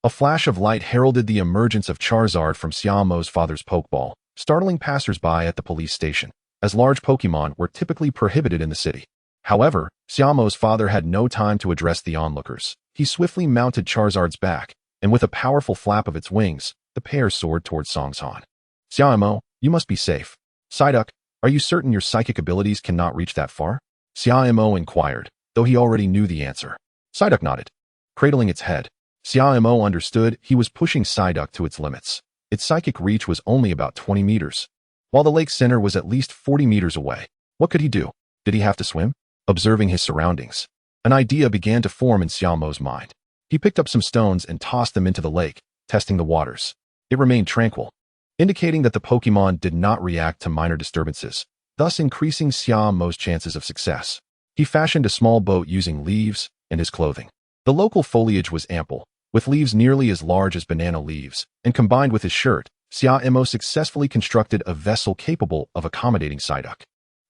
Speaker 1: A flash of light heralded the emergence of Charizard from Xia Mo's father's Pokeball, startling passers-by at the police station, as large Pokémon were typically prohibited in the city. However, Xia Mo's father had no time to address the onlookers. He swiftly mounted Charizard's back, and with a powerful flap of its wings, the pair soared towards Songshan. Xia Mo, you must be safe. Psyduck, are you certain your psychic abilities cannot reach that far? Xia Mo inquired, though he already knew the answer. Psyduck nodded. Cradling its head, Xia Mo understood he was pushing Psyduck to its limits. Its psychic reach was only about 20 meters, while the lake's center was at least 40 meters away. What could he do? Did he have to swim? Observing his surroundings, an idea began to form in Xia Mo's mind. He picked up some stones and tossed them into the lake, testing the waters. It remained tranquil, indicating that the Pokémon did not react to minor disturbances, thus increasing Xia Mo's chances of success. He fashioned a small boat using leaves and his clothing. The local foliage was ample, with leaves nearly as large as banana leaves, and combined with his shirt, Xia Mo successfully constructed a vessel capable of accommodating Psyduck.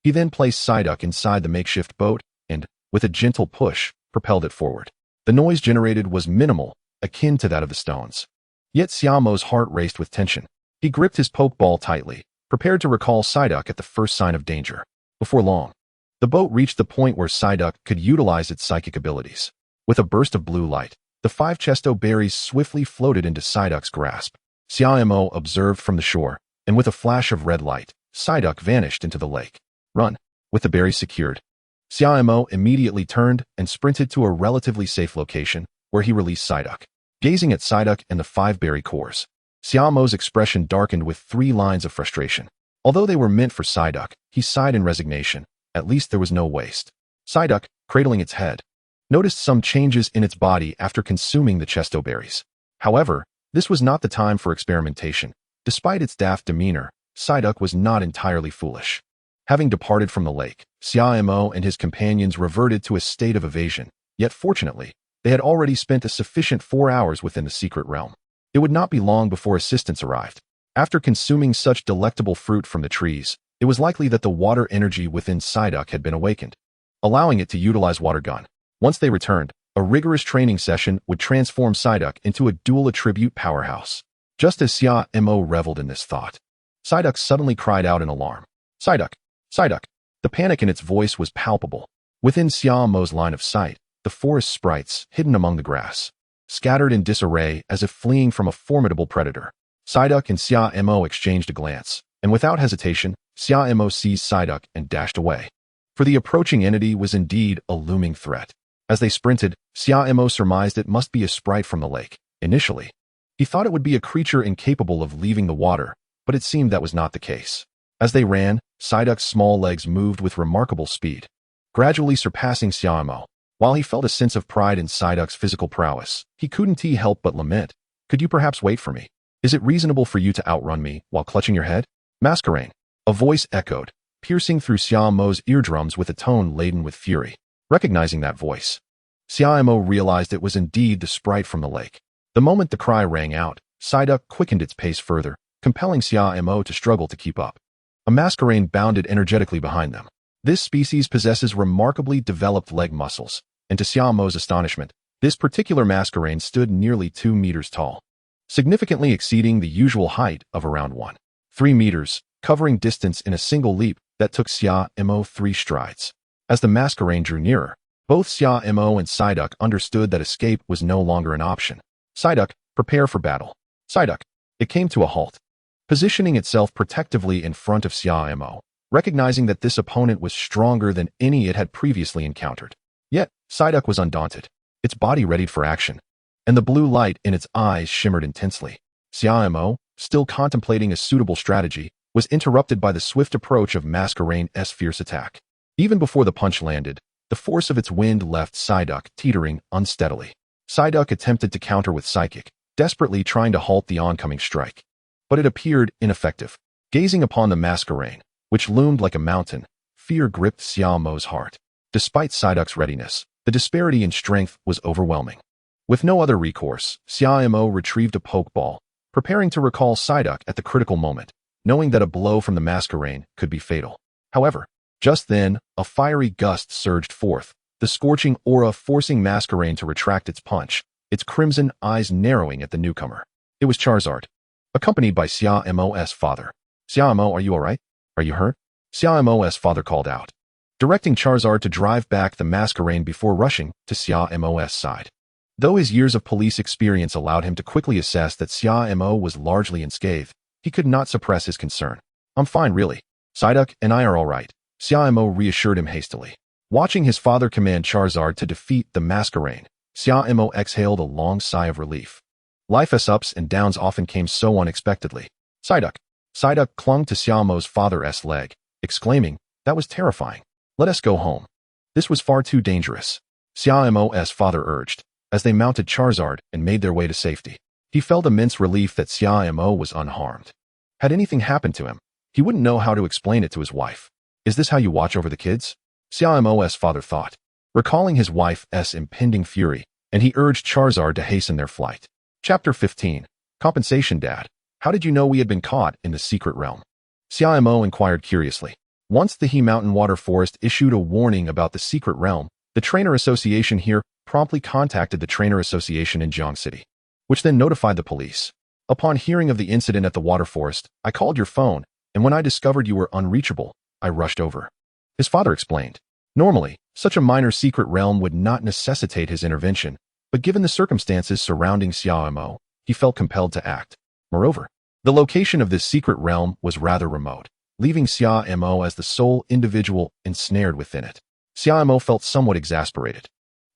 Speaker 1: He then placed Psyduck inside the makeshift boat and, with a gentle push, propelled it forward. The noise generated was minimal, akin to that of the stones. Yet Xia Mo's heart raced with tension. He gripped his Pokeball tightly, prepared to recall Psyduck at the first sign of danger. Before long, the boat reached the point where Psyduck could utilize its psychic abilities. With a burst of blue light, the 5 chesto berries swiftly floated into Psyduck's grasp. Xia Mo observed from the shore, and with a flash of red light, Psyduck vanished into the lake. Run. With the berries secured, Xia Mo immediately turned and sprinted to a relatively safe location, where he released Psyduck. Gazing at Psyduck and the 5 berry cores, Xia Mo's expression darkened with 3 lines of frustration. Although they were meant for Psyduck, he sighed in resignation. At least there was no waste. Psyduck, cradling its head, noticed some changes in its body after consuming the chesto berries. However, this was not the time for experimentation. Despite its daft demeanor, Psyduck was not entirely foolish. Having departed from the lake, Xia Mo and his companions reverted to a state of evasion, yet fortunately, they had already spent a sufficient 4 hours within the secret realm. It would not be long before assistance arrived. After consuming such delectable fruit from the trees, it was likely that the water energy within Psyduck had been awakened, allowing it to utilize Water Gun. Once they returned, a rigorous training session would transform Psyduck into a dual attribute powerhouse. Just as Xia Mo reveled in this thought, Psyduck suddenly cried out in alarm. Psyduck! Psyduck! The panic in its voice was palpable. Within Xia Mo's line of sight, the forest sprites, hidden among the grass, scattered in disarray as if fleeing from a formidable predator. Psyduck and Xia Mo exchanged a glance, and without hesitation, Xia Mo seized Psyduck and dashed away. For the approaching entity was indeed a looming threat. As they sprinted, Xia Mo surmised it must be a sprite from the lake. Initially, he thought it would be a creature incapable of leaving the water, but it seemed that was not the case. As they ran, Psyduck's small legs moved with remarkable speed, gradually surpassing Xia Mo. While he felt a sense of pride in Psyduck's physical prowess, he couldn't help but lament. Could you perhaps wait for me? Is it reasonable for you to outrun me while clutching your head? Masquerade. A voice echoed, piercing through Xia Mo's eardrums with a tone laden with fury. Recognizing that voice, Xia Mo realized it was indeed the sprite from the lake. The moment the cry rang out, Psyduck quickened its pace further, compelling Xia Mo to struggle to keep up. A masquerade bounded energetically behind them. This species possesses remarkably developed leg muscles, and to Xia Mo's astonishment, this particular masquerade stood nearly 2 meters tall, significantly exceeding the usual height of around 1.3 meters, covering distance in a single leap that took Xia Mo 3 strides. As the masquerade drew nearer, both Xia Mo and Psyduck understood that escape was no longer an option. Psyduck, prepare for battle. Psyduck. It came to a halt, positioning itself protectively in front of Xia Mo, recognizing that this opponent was stronger than any it had previously encountered. Yet, Psyduck was undaunted, its body readied for action, and the blue light in its eyes shimmered intensely. Xia Mo, still contemplating a suitable strategy, was interrupted by the swift approach of Masquerade's fierce attack. Even before the punch landed, the force of its wind left Psyduck teetering unsteadily. Psyduck attempted to counter with Psychic, desperately trying to halt the oncoming strike. But it appeared ineffective. Gazing upon the Masquerade, which loomed like a mountain, fear gripped Xia Mo's heart. Despite Psyduck's readiness, the disparity in strength was overwhelming. With no other recourse, Xia Mo retrieved a pokeball, preparing to recall Psyduck at the critical moment, knowing that a blow from the Masquerade could be fatal. However, just then, a fiery gust surged forth, the scorching aura forcing Masquerade to retract its punch, its crimson eyes narrowing at the newcomer. It was Charizard, accompanied by Xia Mo's father. Xia Mo, are you alright? Are you hurt? Xia Mo's father called out, directing Charizard to drive back the Masquerade before rushing to Xia Mo's side. Though his years of police experience allowed him to quickly assess that Xia Mo was largely unscathed, he could not suppress his concern. I'm fine, really. Psyduck and I are alright, Xia Mo reassured him hastily. Watching his father command Charizard to defeat the Masquerade, Xia Mo exhaled a long sigh of relief. Life's ups and downs often came so unexpectedly. Psyduck. Psyduck clung to Xia Mo's father's leg, exclaiming, that was terrifying. Let us go home. This was far too dangerous. Xia Mo's father urged, as they mounted Charizard and made their way to safety. He felt immense relief that Xia Mo was unharmed. Had anything happened to him, he wouldn't know how to explain it to his wife. Is this how you watch over the kids? Xia Mo's father thought, recalling his wife's impending fury, and he urged Charizard to hasten their flight. Chapter 15. Compensation, Dad. How did you know we had been caught in the secret realm? Xia Mo inquired curiously. Once the He Mountain Water Forest issued a warning about the secret realm, the Trainer Association here promptly contacted the Trainer Association in Jiang City, which then notified the police. Upon hearing of the incident at the Water Forest, I called your phone, and when I discovered you were unreachable, I rushed over. His father explained. Normally, such a minor secret realm would not necessitate his intervention, but given the circumstances surrounding Xia Mo, he felt compelled to act. Moreover, the location of this secret realm was rather remote, leaving Xia Mo as the sole individual ensnared within it. Xia Mo felt somewhat exasperated.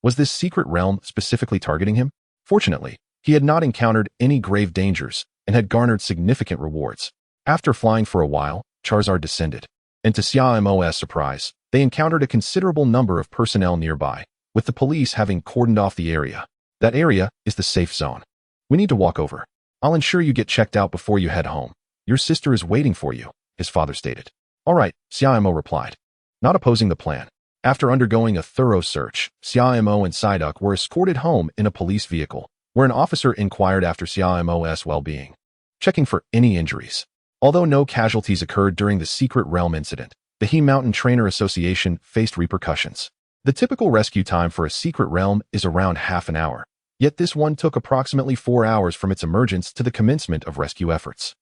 Speaker 1: Was this secret realm specifically targeting him? Fortunately, he had not encountered any grave dangers and had garnered significant rewards. After flying for a while, Charizard descended, and to Xia Mo's surprise, they encountered a considerable number of personnel nearby, with the police having cordoned off the area. That area is the safe zone. We need to walk over. I'll ensure you get checked out before you head home. Your sister is waiting for you, his father stated. All right, Xia Mo replied, not opposing the plan. After undergoing a thorough search, Xia Mo and Psyduck were escorted home in a police vehicle, where an officer inquired after Xia Mo's well-being, checking for any injuries. Although no casualties occurred during the Secret Realm incident, the He Mountain Trainer Association faced repercussions. The typical rescue time for a Secret Realm is around half an hour, yet this one took approximately 4 hours from its emergence to the commencement of rescue efforts.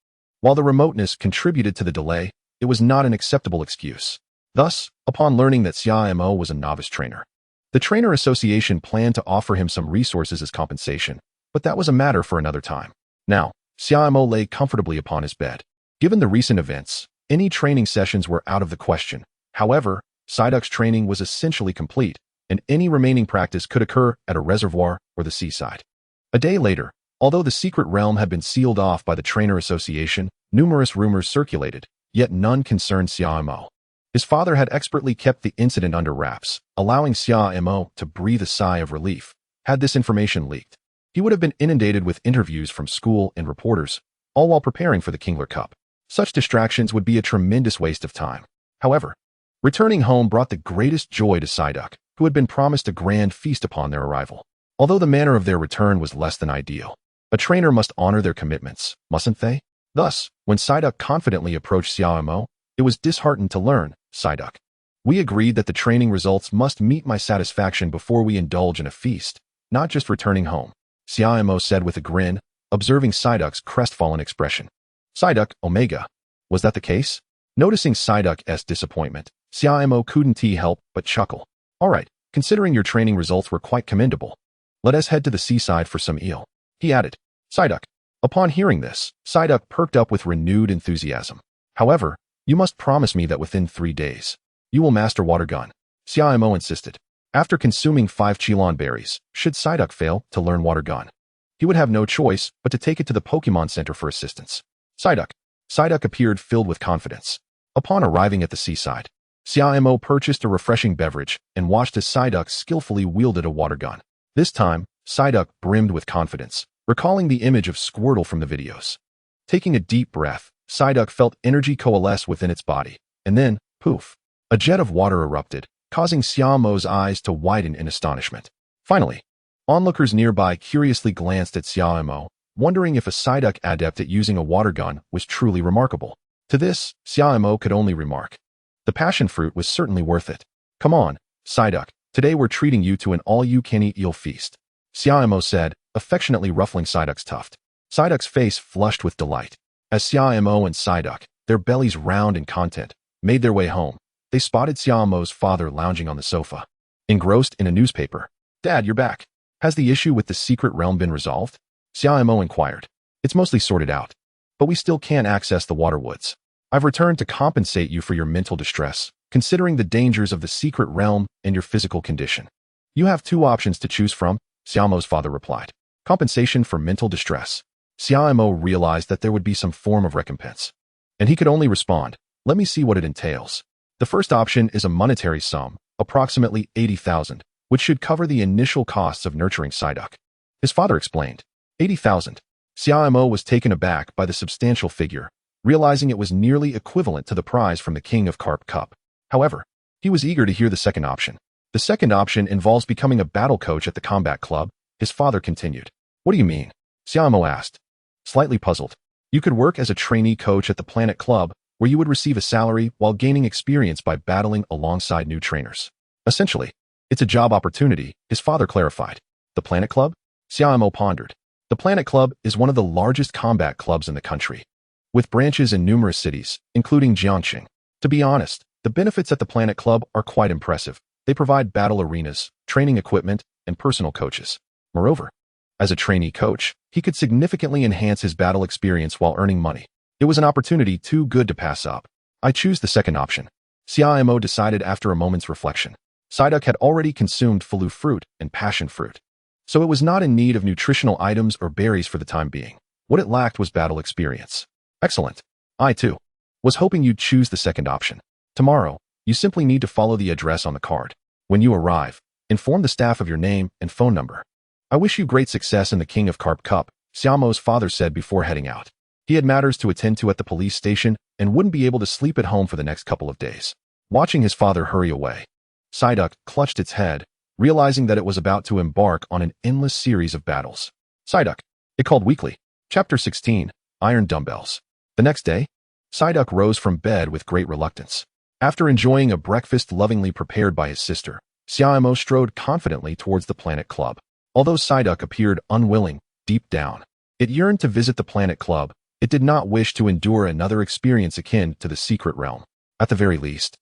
Speaker 1: While the remoteness contributed to the delay, it was not an acceptable excuse. Thus, upon learning that Xia Mo was a novice trainer, the Trainer Association planned to offer him some resources as compensation, but that was a matter for another time. Now, Xia Mo lay comfortably upon his bed. Given the recent events, any training sessions were out of the question. However, Psyduck's training was essentially complete, and any remaining practice could occur at a reservoir or the seaside. A day later, although the secret realm had been sealed off by the Trainer Association, numerous rumors circulated, yet none concerned Xia Mo. His father had expertly kept the incident under wraps, allowing Xia Mo to breathe a sigh of relief. Had this information leaked, he would have been inundated with interviews from school and reporters, all while preparing for the Kingler Cup. Such distractions would be a tremendous waste of time. However, returning home brought the greatest joy to Psyduck, who had been promised a grand feast upon their arrival. Although the manner of their return was less than ideal, a trainer must honor their commitments, mustn't they? Thus, when Psyduck confidently approached Xia Mo, it was disheartened to learn, Psyduck, we agreed that the training results must meet my satisfaction before we indulge in a feast, not just returning home, Xia Mo said with a grin, observing Psyduck's crestfallen expression. Psyduck, Omega. Was that the case? Noticing Psyduck's disappointment, Xia Mo couldn't help but chuckle. All right, considering your training results were quite commendable, let us head to the seaside for some eel, he added. Psyduck. Upon hearing this, Psyduck perked up with renewed enthusiasm. However, you must promise me that within 3 days, you will master water gun, Xia Mo insisted. After consuming 5 Qilon berries, should Psyduck fail to learn water gun, he would have no choice but to take it to the Pokémon Center for assistance. Psyduck appeared filled with confidence. Upon arriving at the seaside, Xia Mo purchased a refreshing beverage and watched as Psyduck skillfully wielded a water gun. This time, Psyduck brimmed with confidence, recalling the image of Squirtle from the videos. Taking a deep breath, Psyduck felt energy coalesce within its body, and then, poof, a jet of water erupted, causing Xia Mo's eyes to widen in astonishment. Finally, onlookers nearby curiously glanced at Xia Mo, wondering if a Psyduck adept at using a water gun was truly remarkable. To this, Xia Mo could only remark, the passion fruit was certainly worth it. Come on, Psyduck, today we're treating you to an all-you-can-eat eel feast, Xia Mo said, affectionately ruffling Psyduck's tuft. Psyduck's face flushed with delight. As Xia Mo and Psyduck, their bellies round and content, made their way home, they spotted Xia Mo's father lounging on the sofa, engrossed in a newspaper. Dad, you're back. Has the issue with the secret realm been resolved? Xia Mo inquired. It's mostly sorted out, but we still can't access the waterwoods. I've returned to compensate you for your mental distress, considering the dangers of the secret realm and your physical condition. You have 2 options to choose from, Xia Mo's father replied. Compensation for mental distress. Xia Mo realized that there would be some form of recompense, and he could only respond, let me see what it entails. The first option is a monetary sum, approximately 80,000, which should cover the initial costs of nurturing Psyduck. His father explained. 80,000. Xia Mo was taken aback by the substantial figure, realizing it was nearly equivalent to the prize from the King of Carp Cup. However, he was eager to hear the second option. The second option involves becoming a battle coach at the combat club, his father continued. What do you mean? Xia Mo asked, slightly puzzled. You could work as a trainee coach at the Planet Club, where you would receive a salary while gaining experience by battling alongside new trainers. Essentially, it's a job opportunity, his father clarified. The Planet Club? Xia Mo pondered. The Planet Club is one of the largest combat clubs in the country, with branches in numerous cities, including Jiangxing. To be honest, the benefits at the Planet Club are quite impressive. They provide battle arenas, training equipment, and personal coaches. Moreover, as a trainee coach, he could significantly enhance his battle experience while earning money. It was an opportunity too good to pass up. I choose the second option, Xia Mo decided after a moment's reflection. Psyduck had already consumed Falu fruit and passion fruit, so it was not in need of nutritional items or berries for the time being. What it lacked was battle experience. Excellent. I, too, was hoping you'd choose the second option. Tomorrow, you simply need to follow the address on the card. When you arrive, inform the staff of your name and phone number. I wish you great success in the King of Carp Cup, Xia Mo's father said before heading out. He had matters to attend to at the police station and wouldn't be able to sleep at home for the next couple of days. Watching his father hurry away, Psyduck clutched its head, realizing that it was about to embark on an endless series of battles. Psyduck, it called weekly. Chapter 16, Iron Dumbbells. The next day, Psyduck rose from bed with great reluctance. After enjoying a breakfast lovingly prepared by his sister, Xia Mo strode confidently towards the Planet Club. Although Psyduck appeared unwilling, deep down, it yearned to visit the Planet Club. It did not wish to endure another experience akin to the Secret Realm. At the very least,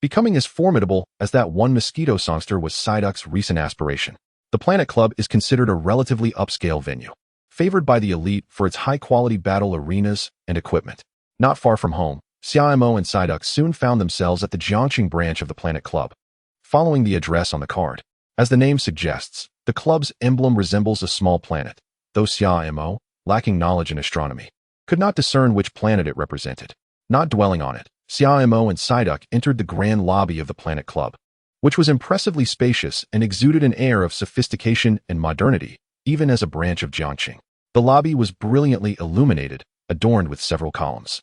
Speaker 1: becoming as formidable as that one mosquito songster was Psyduck's recent aspiration. The Planet Club is considered a relatively upscale venue, favored by the elite for its high-quality battle arenas and equipment. Not far from home, Xia Mo and Psyduck soon found themselves at the Jiangqing branch of the Planet Club. Following the address on the card, as the name suggests, the club's emblem resembles a small planet, though Xia Mo, lacking knowledge in astronomy, could not discern which planet it represented. Not dwelling on it, Xia Mo and Psyduck entered the grand lobby of the Planet Club, which was impressively spacious and exuded an air of sophistication and modernity, even as a branch of Jiangqing. The lobby was brilliantly illuminated, adorned with several columns,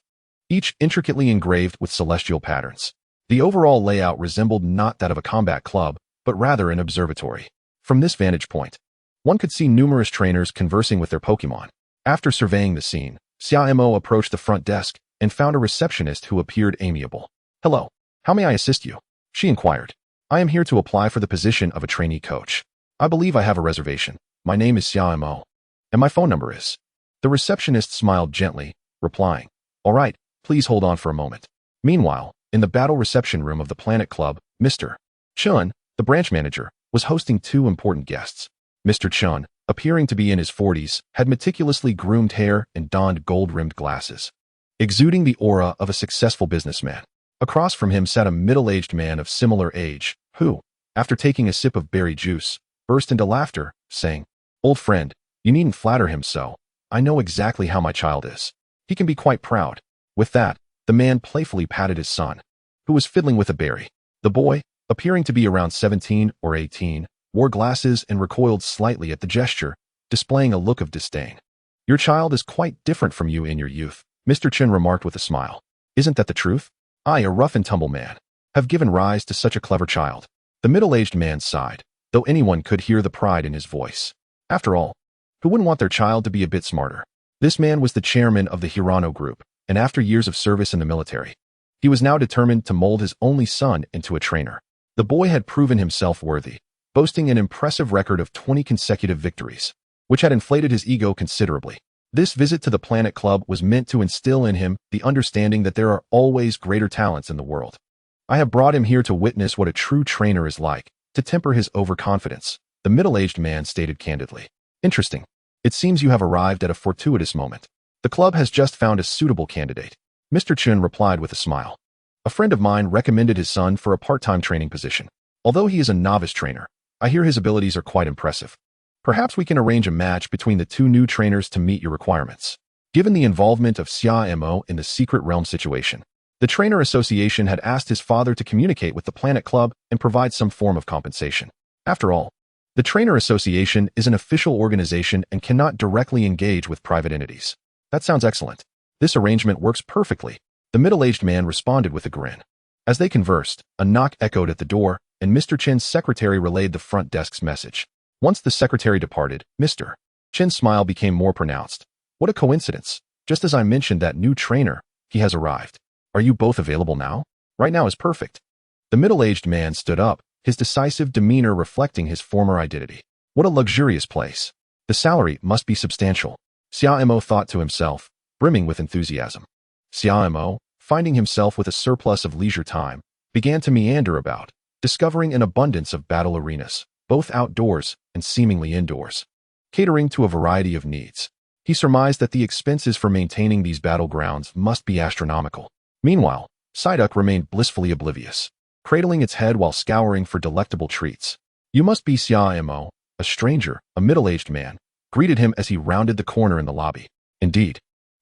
Speaker 1: each intricately engraved with celestial patterns. The overall layout resembled not that of a combat club, but rather an observatory. From this vantage point, one could see numerous trainers conversing with their Pokémon. After surveying the scene, Xia Mo approached the front desk and found a receptionist who appeared amiable. "Hello, how may I assist you?" she inquired. "I am here to apply for the position of a trainee coach. I believe I have a reservation. My name is Xia Mo, and my phone number is..." The receptionist smiled gently, replying, "All right, please hold on for a moment." Meanwhile, in the battle reception room of the Planet Club, Mr. Chun, the branch manager, was hosting two important guests. Mr. Chun, appearing to be in his 40s, had meticulously groomed hair and donned gold-rimmed glasses, exuding the aura of a successful businessman. Across from him sat a middle-aged man of similar age, who, after taking a sip of berry juice, burst into laughter, saying, "Old friend, you needn't flatter him so. I know exactly how my child is. He can be quite proud." With that, the man playfully patted his son, who was fiddling with a berry. The boy, appearing to be around 17 or 18, wore glasses and recoiled slightly at the gesture, displaying a look of disdain. "Your child is quite different from you in your youth," Mr. Chin remarked with a smile. "Isn't that the truth? I, a rough-and-tumble man, have given rise to such a clever child." The middle-aged man sighed, though anyone could hear the pride in his voice. After all, who wouldn't want their child to be a bit smarter? This man was the chairman of the Hirano Group, and after years of service in the military, he was now determined to mold his only son into a trainer. The boy had proven himself worthy, boasting an impressive record of 20 consecutive victories, which had inflated his ego considerably. This visit to the Planet Club was meant to instill in him the understanding that there are always greater talents in the world. "I have brought him here to witness what a true trainer is like, to temper his overconfidence," the middle-aged man stated candidly. "Interesting. It seems you have arrived at a fortuitous moment. The club has just found a suitable candidate," Mr. Chun replied with a smile. "A friend of mine recommended his son for a part-time training position. Although he is a novice trainer, I hear his abilities are quite impressive. Perhaps we can arrange a match between the two new trainers to meet your requirements." Given the involvement of Xia Mo in the Secret Realm situation, the Trainer Association had asked his father to communicate with the Planet Club and provide some form of compensation. After all, the Trainer Association is an official organization and cannot directly engage with private entities. "That sounds excellent. This arrangement works perfectly," the middle-aged man responded with a grin. As they conversed, a knock echoed at the door, and Mr. Chin's secretary relayed the front desk's message. Once the secretary departed, Mr. Chin's smile became more pronounced. "What a coincidence. Just as I mentioned that new trainer, he has arrived. Are you both available now? Right now is perfect." The middle-aged man stood up, his decisive demeanor reflecting his former identity. "What a luxurious place. The salary must be substantial," Xia Mo thought to himself, brimming with enthusiasm. Xia Mo, finding himself with a surplus of leisure time, began to meander about, discovering an abundance of battle arenas, both outdoors and seemingly indoors, catering to a variety of needs. He surmised that the expenses for maintaining these battlegrounds must be astronomical. Meanwhile, Psyduck remained blissfully oblivious. cradling its head while scouring for delectable treats. "You must be Xia Mo," a stranger, a middle-aged man, greeted him as he rounded the corner in the lobby. "Indeed.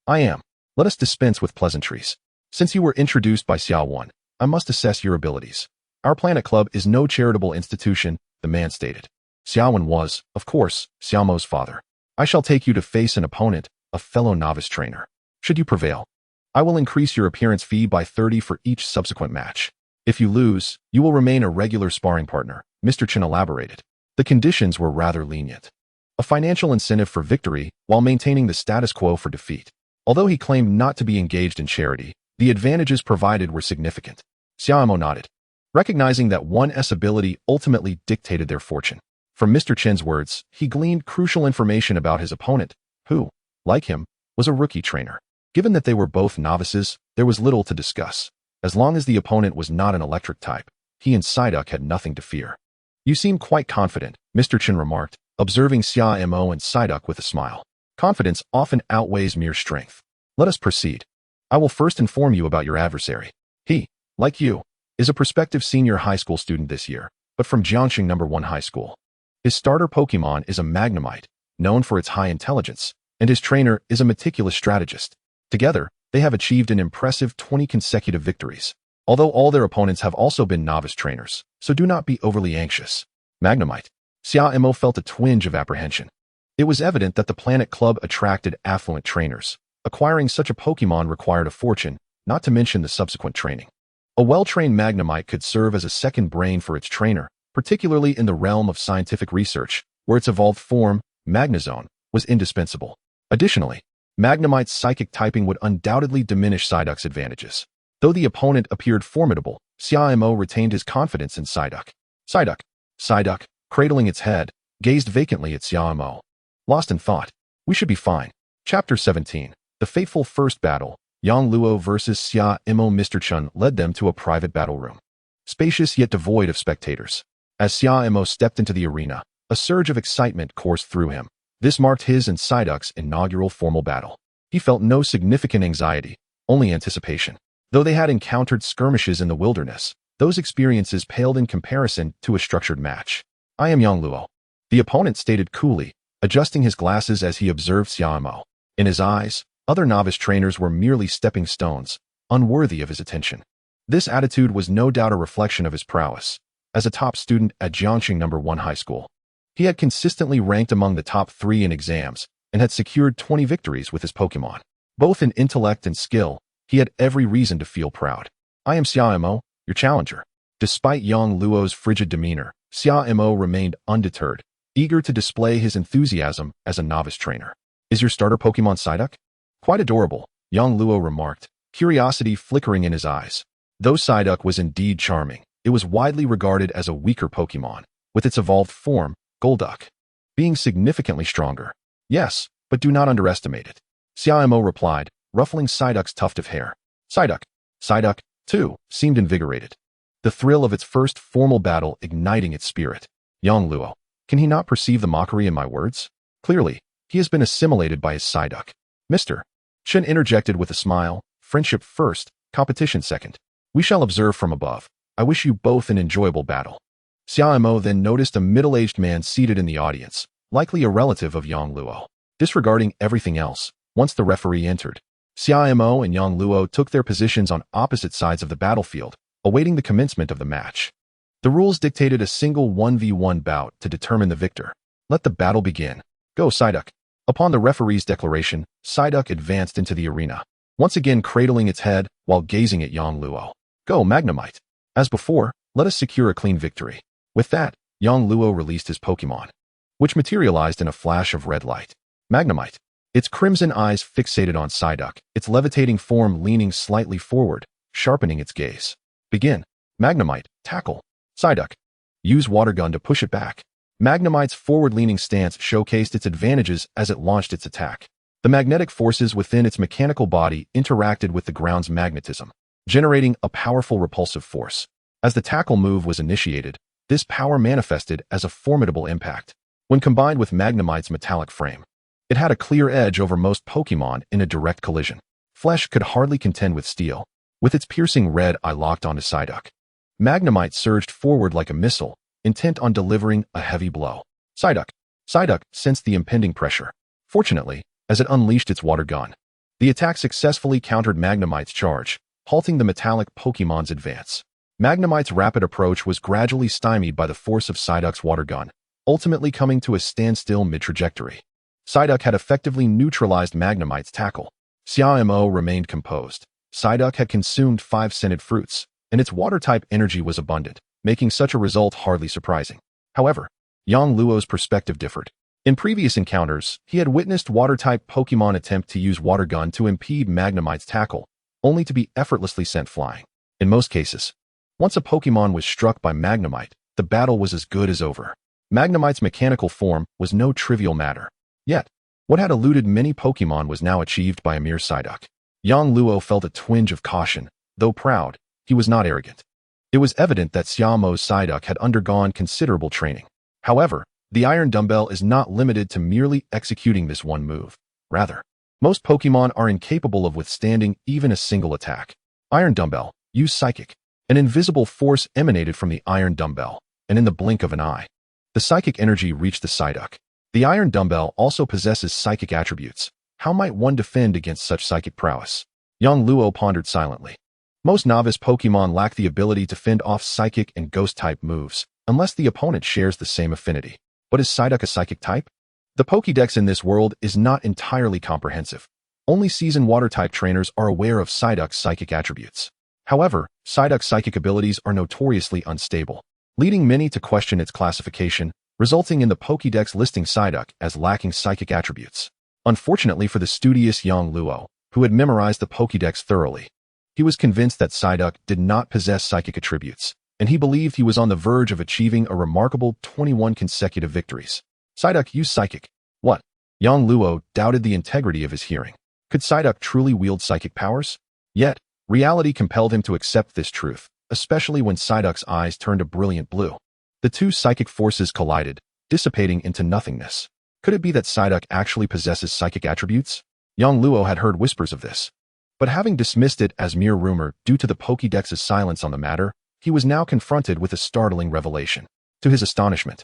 Speaker 1: I am. Let us dispense with pleasantries. Since you were introduced by Xia Wan, I must assess your abilities. Our Planet Club is no charitable institution," the man stated. Xia Wan was, of course, Xia Mo's father. "I shall take you to face an opponent, a fellow novice trainer. Should you prevail, I will increase your appearance fee by 30 for each subsequent match. If you lose, you will remain a regular sparring partner," Mr. Chen elaborated. The conditions were rather lenient. A financial incentive for victory while maintaining the status quo for defeat. Although he claimed not to be engaged in charity, the advantages provided were significant. Xia Mo nodded, recognizing that one's ability ultimately dictated their fortune. From Mr. Chen's words, he gleaned crucial information about his opponent, who, like him, was a rookie trainer. Given that they were both novices, there was little to discuss. As long as the opponent was not an electric type, he and Psyduck had nothing to fear. "You seem quite confident," Mr. Chen remarked, observing Xia Mo and Psyduck with a smile. "Confidence often outweighs mere strength. Let us proceed. I will first inform you about your adversary. He, like you, is a prospective senior high school student this year, but from Jiangxing No. 1 High School. His starter Pokemon is a Magnemite, known for its high intelligence, and his trainer is a meticulous strategist. Together, they have achieved an impressive 20 consecutive victories. Although all their opponents have also been novice trainers, so do not be overly anxious." Magnemite. Xia Mo felt a twinge of apprehension. It was evident that the Planet Club attracted affluent trainers. Acquiring such a Pokemon required a fortune, not to mention the subsequent training. A well-trained Magnemite could serve as a second brain for its trainer, particularly in the realm of scientific research, where its evolved form, Magnezone, was indispensable. Additionally, Magnemite's psychic typing would undoubtedly diminish Psyduck's advantages. Though the opponent appeared formidable, Xia Mo retained his confidence in Psyduck. Psyduck, cradling its head, gazed vacantly at Xia Mo. Lost in thought. "We should be fine." Chapter 17. The fateful first battle, Yang Luo versus Xia Mo. Mr. Chen led them to a private battle room. Spacious yet devoid of spectators. As Xia Mo stepped into the arena, a surge of excitement coursed through him. This marked his and Psyduck's inaugural formal battle. He felt no significant anxiety, only anticipation. Though they had encountered skirmishes in the wilderness, those experiences paled in comparison to a structured match. "I am Yang Luo," the opponent stated coolly, adjusting his glasses as he observed Xia Mo. In his eyes, other novice trainers were merely stepping stones, unworthy of his attention. This attitude was no doubt a reflection of his prowess. As a top student at Jiangxing No. 1 High School, he had consistently ranked among the top 3 in exams and had secured 20 victories with his Pokemon. Both in intellect and skill, he had every reason to feel proud. "I am Xia Mo, your challenger." Despite Yang Luo's frigid demeanor, Xia Mo remained undeterred, eager to display his enthusiasm as a novice trainer. "Is your starter Pokemon Psyduck?" "Quite adorable," Yang Luo remarked, curiosity flickering in his eyes. Though Psyduck was indeed charming, it was widely regarded as a weaker Pokemon, with its evolved form, Golduck, being significantly stronger. "Yes, but do not underestimate it," Xia Mo replied, ruffling Psyduck's tuft of hair. Psyduck, too, seemed invigorated. The thrill of its first formal battle igniting its spirit. "Yang Luo, can he not perceive the mockery in my words? Clearly, he has been assimilated by his Psyduck." "Mr. Chen interjected with a smile, friendship first, competition second. We shall observe from above. I wish you both an enjoyable battle." Xia Mo then noticed a middle-aged man seated in the audience, likely a relative of Yang Luo. Disregarding everything else, once the referee entered, Xia Mo and Yang Luo took their positions on opposite sides of the battlefield, awaiting the commencement of the match. The rules dictated a single 1v1 bout to determine the victor. "Let the battle begin. Go, Psyduck." Upon the referee's declaration, Psyduck advanced into the arena, once again cradling its head while gazing at Yang Luo. "Go, Magnemite." As before, let us secure a clean victory. With that, Yang Luo released his Pokemon, which materialized in a flash of red light. Magnemite. Its crimson eyes fixated on Psyduck, its levitating form leaning slightly forward, sharpening its gaze. "Begin." Magnemite, tackle. Psyduck. Use water gun to push it back. Magnemite's forward-leaning stance showcased its advantages as it launched its attack. The magnetic forces within its mechanical body interacted with the ground's magnetism, generating a powerful repulsive force. As the tackle move was initiated, this power manifested as a formidable impact. When combined with Magnemite's metallic frame, it had a clear edge over most Pokemon in a direct collision. Flesh could hardly contend with steel. With its piercing red eye locked onto Psyduck, Magnemite surged forward like a missile, intent on delivering a heavy blow. Psyduck sensed the impending pressure. Fortunately, as it unleashed its water gun, the attack successfully countered Magnemite's charge, halting the metallic Pokémon's advance. Magnemite's rapid approach was gradually stymied by the force of Psyduck's water gun, ultimately coming to a standstill mid-trajectory. Psyduck had effectively neutralized Magnemite's tackle. Xia Mo remained composed. Psyduck had consumed 5 scented fruits, and its water-type energy was abundant, making such a result hardly surprising. However, Yang Luo's perspective differed. In previous encounters, he had witnessed water-type Pokémon attempt to use water gun to impede Magnemite's tackle, only to be effortlessly sent flying. In most cases, once a Pokémon was struck by Magnemite, the battle was as good as over. Magnemite's mechanical form was no trivial matter. Yet, what had eluded many Pokémon was now achieved by a mere Psyduck. Yang Luo felt a twinge of caution. Though proud, he was not arrogant. It was evident that Xia Mo's Psyduck had undergone considerable training. However, the Iron Dumbbell is not limited to merely executing this one move. Rather, most Pokémon are incapable of withstanding even a single attack. Iron Dumbbell, use Psychic. An invisible force emanated from the Iron Dumbbell, and in the blink of an eye, the psychic energy reached the Psyduck. The Iron Dumbbell also possesses psychic attributes. How might one defend against such psychic prowess? Yang Luo pondered silently. Most novice Pokémon lack the ability to fend off psychic and ghost-type moves, unless the opponent shares the same affinity. But is Psyduck a psychic type? The Pokédex in this world is not entirely comprehensive. Only seasoned water-type trainers are aware of Psyduck's psychic attributes. However, Psyduck's psychic abilities are notoriously unstable, leading many to question its classification, resulting in the Pokédex listing Psyduck as lacking psychic attributes. Unfortunately for the studious Yang Luo, who had memorized the Pokédex thoroughly, he was convinced that Psyduck did not possess psychic attributes, and he believed he was on the verge of achieving a remarkable 21 consecutive victories. Psyduck used Psychic. What? Yang Luo doubted the integrity of his hearing. Could Psyduck truly wield psychic powers? Yet, reality compelled him to accept this truth, especially when Psyduck's eyes turned a brilliant blue. The two psychic forces collided, dissipating into nothingness. Could it be that Psyduck actually possesses psychic attributes? Yang Luo had heard whispers of this, but having dismissed it as mere rumor due to the Pokédex's silence on the matter, he was now confronted with a startling revelation. To his astonishment,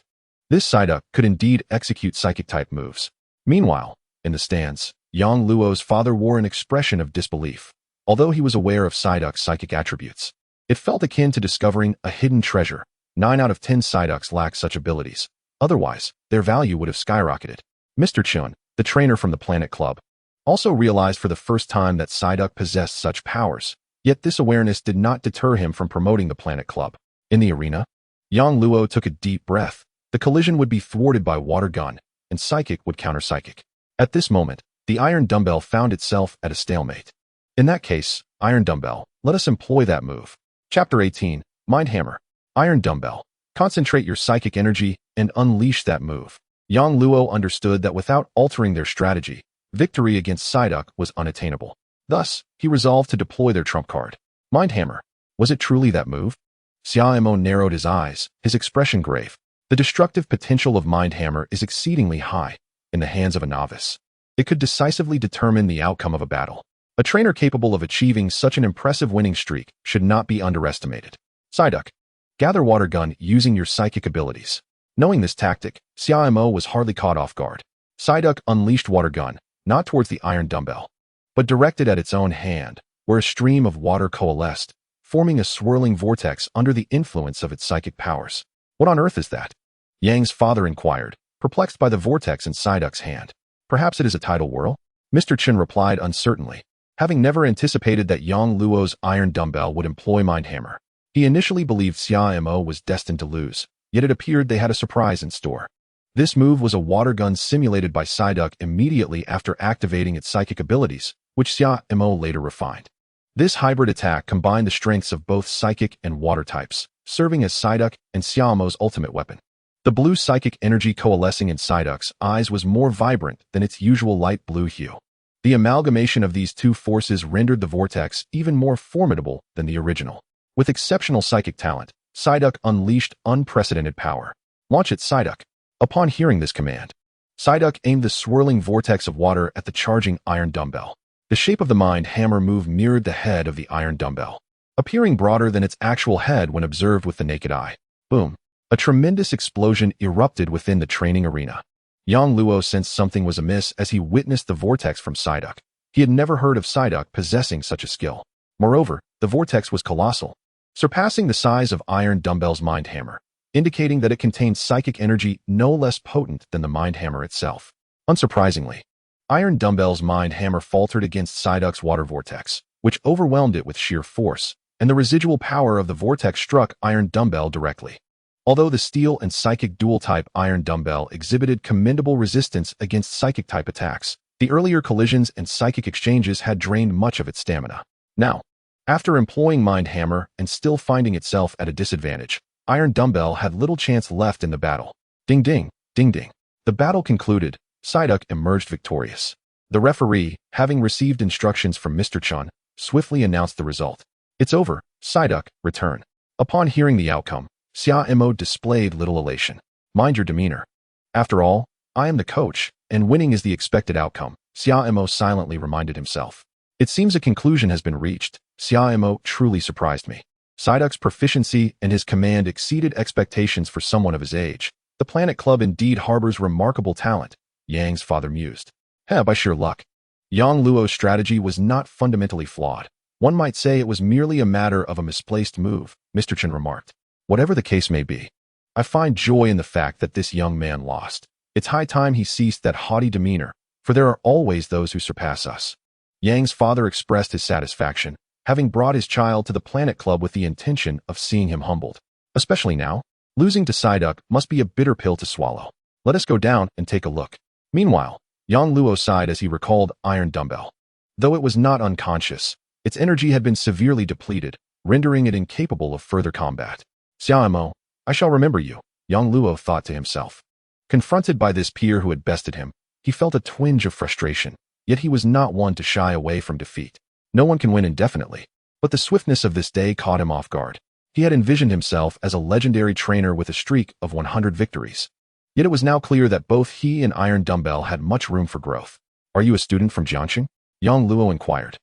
Speaker 1: this Psyduck could indeed execute psychic-type moves. Meanwhile, in the stands, Yang Luo's father wore an expression of disbelief. Although he was aware of Psyduck's psychic attributes, it felt akin to discovering a hidden treasure. 9 out of 10 Psyducks lack such abilities. Otherwise, their value would have skyrocketed. Mr. Chun, the trainer from the Planet Club, also realized for the first time that Psyduck possessed such powers. Yet this awareness did not deter him from promoting the Planet Club. In the arena, Yang Luo took a deep breath. The collision would be thwarted by Water Gun, and Psychic would counter Psychic. At this moment, the Iron Dumbbell found itself at a stalemate. In that case, Iron Dumbbell, let us employ that move. Chapter 18, Mind Hammer. Iron Dumbbell. Concentrate your psychic energy and unleash that move. Yang Luo understood that without altering their strategy, victory against Psyduck was unattainable. Thus, he resolved to deploy their trump card. Mind Hammer. Was it truly that move? Xia Mo narrowed his eyes, his expression grave. The destructive potential of Mind Hammer is exceedingly high. In the hands of a novice, it could decisively determine the outcome of a battle. A trainer capable of achieving such an impressive winning streak should not be underestimated. Psyduck. Gather Water Gun using your psychic abilities. Knowing this tactic, Xia Mo was hardly caught off guard. Psyduck unleashed Water Gun, not towards the Iron Dumbbell, but directed at its own hand, where a stream of water coalesced, forming a swirling vortex under the influence of its psychic powers. What on earth is that? Yang's father inquired, perplexed by the vortex in Psyduck's hand. Perhaps it is a tidal whirl? Mr. Chen replied uncertainly, having never anticipated that Yang Luo's Iron Dumbbell would employ Mind Hammer. He initially believed Xia Mo was destined to lose, yet it appeared they had a surprise in store. This move was a water gun simulated by Psyduck immediately after activating its psychic abilities, which Xia Mo later refined. This hybrid attack combined the strengths of both psychic and water types, serving as Psyduck and Xia Mo's ultimate weapon. The blue psychic energy coalescing in Psyduck's eyes was more vibrant than its usual light blue hue. The amalgamation of these two forces rendered the vortex even more formidable than the original. With exceptional psychic talent, Psyduck unleashed unprecedented power. Launch it, Psyduck. Upon hearing this command, Psyduck aimed the swirling vortex of water at the charging Iron Dumbbell. The shape of the Mind Hammer move mirrored the head of the Iron Dumbbell. appearing broader than its actual head when observed with the naked eye. Boom! A tremendous explosion erupted within the training arena. Yang Luo sensed something was amiss as he witnessed the vortex from Psyduck. He had never heard of Psyduck possessing such a skill. Moreover, the vortex was colossal, surpassing the size of Iron Dumbbell's Mind Hammer, indicating that it contained psychic energy no less potent than the Mind Hammer itself. Unsurprisingly, Iron Dumbbell's Mind Hammer faltered against Psyduck's water vortex, which overwhelmed it with sheer force, and the residual power of the vortex struck Iron Dumbbell directly. Although the steel and psychic dual-type Iron Dumbbell exhibited commendable resistance against psychic-type attacks, the earlier collisions and psychic exchanges had drained much of its stamina. Now, after employing Mind Hammer and still finding itself at a disadvantage, Iron Dumbbell had little chance left in the battle. Ding ding, ding ding. The battle concluded. Psyduck emerged victorious. The referee, having received instructions from Mr. Chun, swiftly announced the result. It's over, Psyduck, return. Upon hearing the outcome, Xia Mo displayed little elation. Mind your demeanor. After all, I am the coach, and winning is the expected outcome, Xia Mo silently reminded himself. It seems a conclusion has been reached. Xia Mo truly surprised me. Psyduck's proficiency and his command exceeded expectations for someone of his age. The Planet Club indeed harbors remarkable talent, Yang's father mused. By sheer luck. Yang Luo's strategy was not fundamentally flawed. One might say it was merely a matter of a misplaced move, Mr. Chen remarked. Whatever the case may be, I find joy in the fact that this young man lost. It's high time he ceased that haughty demeanor, for there are always those who surpass us. Yang's father expressed his satisfaction, having brought his child to the Planet Club with the intention of seeing him humbled. Especially now, losing to Psyduck must be a bitter pill to swallow. Let us go down and take a look. Meanwhile, Yang Luo sighed as he recalled Iron Dumbbell. Though it was not unconscious, its energy had been severely depleted, rendering it incapable of further combat. Xia Mo, I shall remember you, Yang Luo thought to himself. Confronted by this peer who had bested him, he felt a twinge of frustration, yet he was not one to shy away from defeat. No one can win indefinitely, but the swiftness of this day caught him off guard. He had envisioned himself as a legendary trainer with a streak of 100 victories. Yet it was now clear that both he and Iron Dumbbell had much room for growth. Are you a student from Jiangxing? Yang Luo inquired.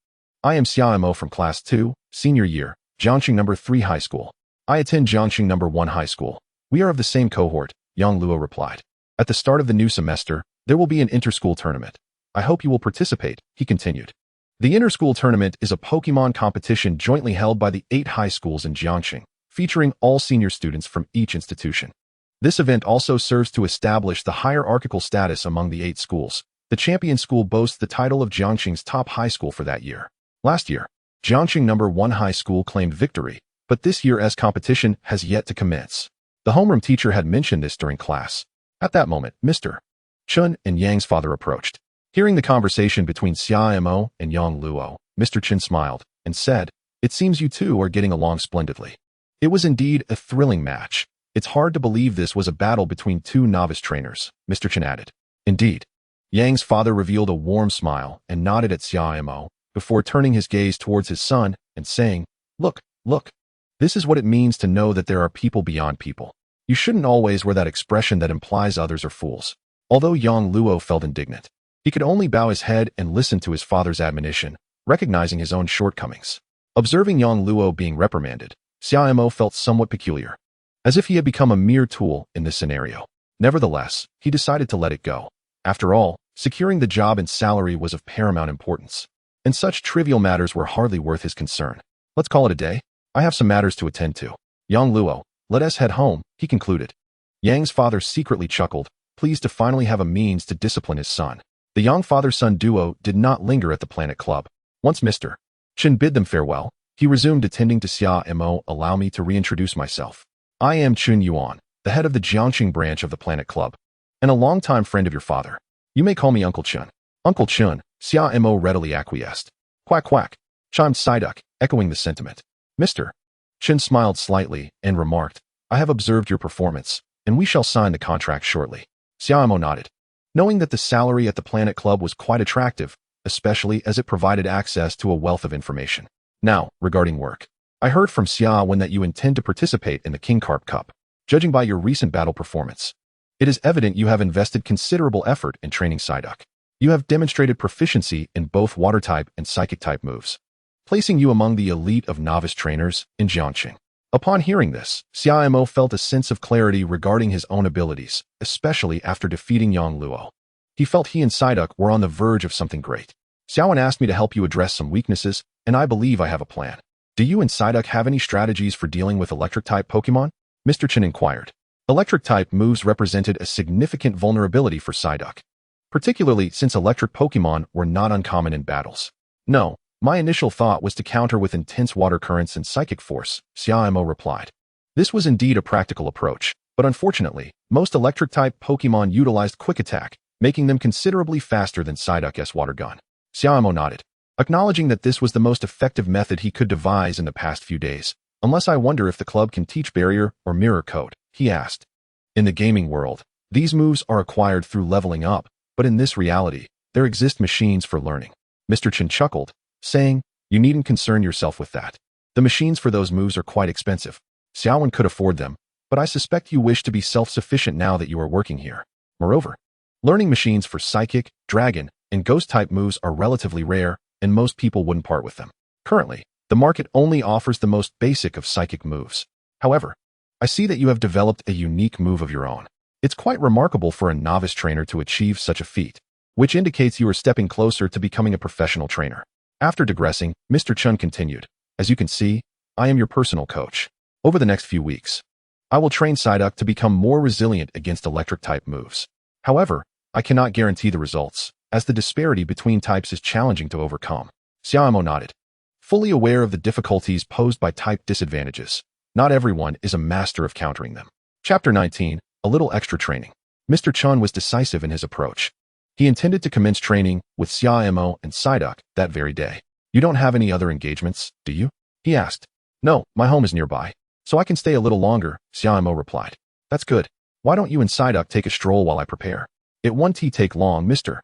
Speaker 1: I am Xia Mo from Class 2, Senior Year, Jiangxing No. 3 High School. I attend Jiangxing No. 1 High School. We are of the same cohort, Yang Luo replied. At the start of the new semester, there will be an inter-school tournament. I hope you will participate, he continued. The inter-school tournament is a Pokémon competition jointly held by the 8 high schools in Jiangxing, featuring all senior students from each institution. This event also serves to establish the hierarchical status among the 8 schools. The champion school boasts the title of Jiangxing's top high school for that year. Last year, Jiangxing No. 1 High School claimed victory, but this year's competition has yet to commence. The homeroom teacher had mentioned this during class. At that moment, Mr. Chun and Yang's father approached. Hearing the conversation between Xia Mo and Yang Luo, Mr. Chen smiled and said, It seems you two are getting along splendidly. It was indeed a thrilling match. It's hard to believe this was a battle between 2 novice trainers, Mr. Chen added. Indeed. Yang's father revealed a warm smile and nodded at Xia Mo before turning his gaze towards his son and saying, Look. This is what it means to know that there are people beyond people. You shouldn't always wear that expression that implies others are fools. Although Yang Luo felt indignant, he could only bow his head and listen to his father's admonition, recognizing his own shortcomings. Observing Yang Luo being reprimanded, Xia Mo felt somewhat peculiar, as if he had become a mere tool in this scenario. Nevertheless, he decided to let it go. After all, securing the job and salary was of paramount importance, and such trivial matters were hardly worth his concern. Let's call it a day. I have some matters to attend to. Yang Luo, let us head home, he concluded. Yang's father secretly chuckled, pleased to finally have a means to discipline his son. The Yang father-son duo did not linger at the Planet Club. Once Mr. Chen bid them farewell, he resumed attending to Xia Mo. Allow me to reintroduce myself. I am Chun Yuan, the head of the Jiangxing branch of the Planet Club, and a longtime friend of your father. You may call me Uncle Chun. Uncle Chun, Xia Mo readily acquiesced. Quack quack, chimed Psyduck, echoing the sentiment. Mr. Chen smiled slightly and remarked, I have observed your performance, and we shall sign the contract shortly. Xia Mo nodded, knowing that the salary at the Planet Club was quite attractive, especially as it provided access to a wealth of information. Now, regarding work. I heard from Xia Wen that you intend to participate in the King Carp Cup. Judging by your recent battle performance, it is evident you have invested considerable effort in training Psyduck. You have demonstrated proficiency in both water-type and psychic-type moves. placing you among the elite of novice trainers in Jiangqing. Upon hearing this, Xia Mo felt a sense of clarity regarding his own abilities, especially after defeating Yang Luo. He felt he and Psyduck were on the verge of something great. Xiaowen asked me to help you address some weaknesses, and I believe I have a plan. Do you and Psyduck have any strategies for dealing with electric-type Pokémon? Mr. Chen inquired. Electric-type moves represented a significant vulnerability for Psyduck, particularly since electric Pokémon were not uncommon in battles. No, my initial thought was to counter with intense water currents and psychic force, Xia Mo replied. This was indeed a practical approach, but unfortunately, most electric-type Pokémon utilized Quick Attack, making them considerably faster than Psyduck's water gun. Xia Mo nodded, acknowledging that this was the most effective method he could devise in the past few days. Unless I wonder if the club can teach Barrier or Mirror Code, he asked. In the gaming world, these moves are acquired through leveling up, but in this reality, there exist machines for learning. Mr. Chen chuckled, saying, you needn't concern yourself with that. The machines for those moves are quite expensive. Xiaowen could afford them, but I suspect you wish to be self-sufficient now that you are working here. Moreover, learning machines for Psychic, Dragon, and Ghost-type moves are relatively rare, and most people wouldn't part with them. Currently, the market only offers the most basic of Psychic moves. However, I see that you have developed a unique move of your own. It's quite remarkable for a novice trainer to achieve such a feat, which indicates you are stepping closer to becoming a professional trainer. After digressing, Mr. Chun continued, as you can see, I am your personal coach. Over the next few weeks, I will train Psyduck to become more resilient against electric-type moves. However, I cannot guarantee the results, as the disparity between types is challenging to overcome. Xia Mo nodded, fully aware of the difficulties posed by type disadvantages. Not everyone is a master of countering them. Chapter 19, A Little Extra Training. Mr. Chun was decisive in his approach. He intended to commence training with Xia Mo and Psyduck that very day. You don't have any other engagements, do you? He asked. No, my home is nearby, so I can stay a little longer, Xia Mo replied. That's good. Why don't you and Psyduck take a stroll while I prepare? It won't take long, Mr.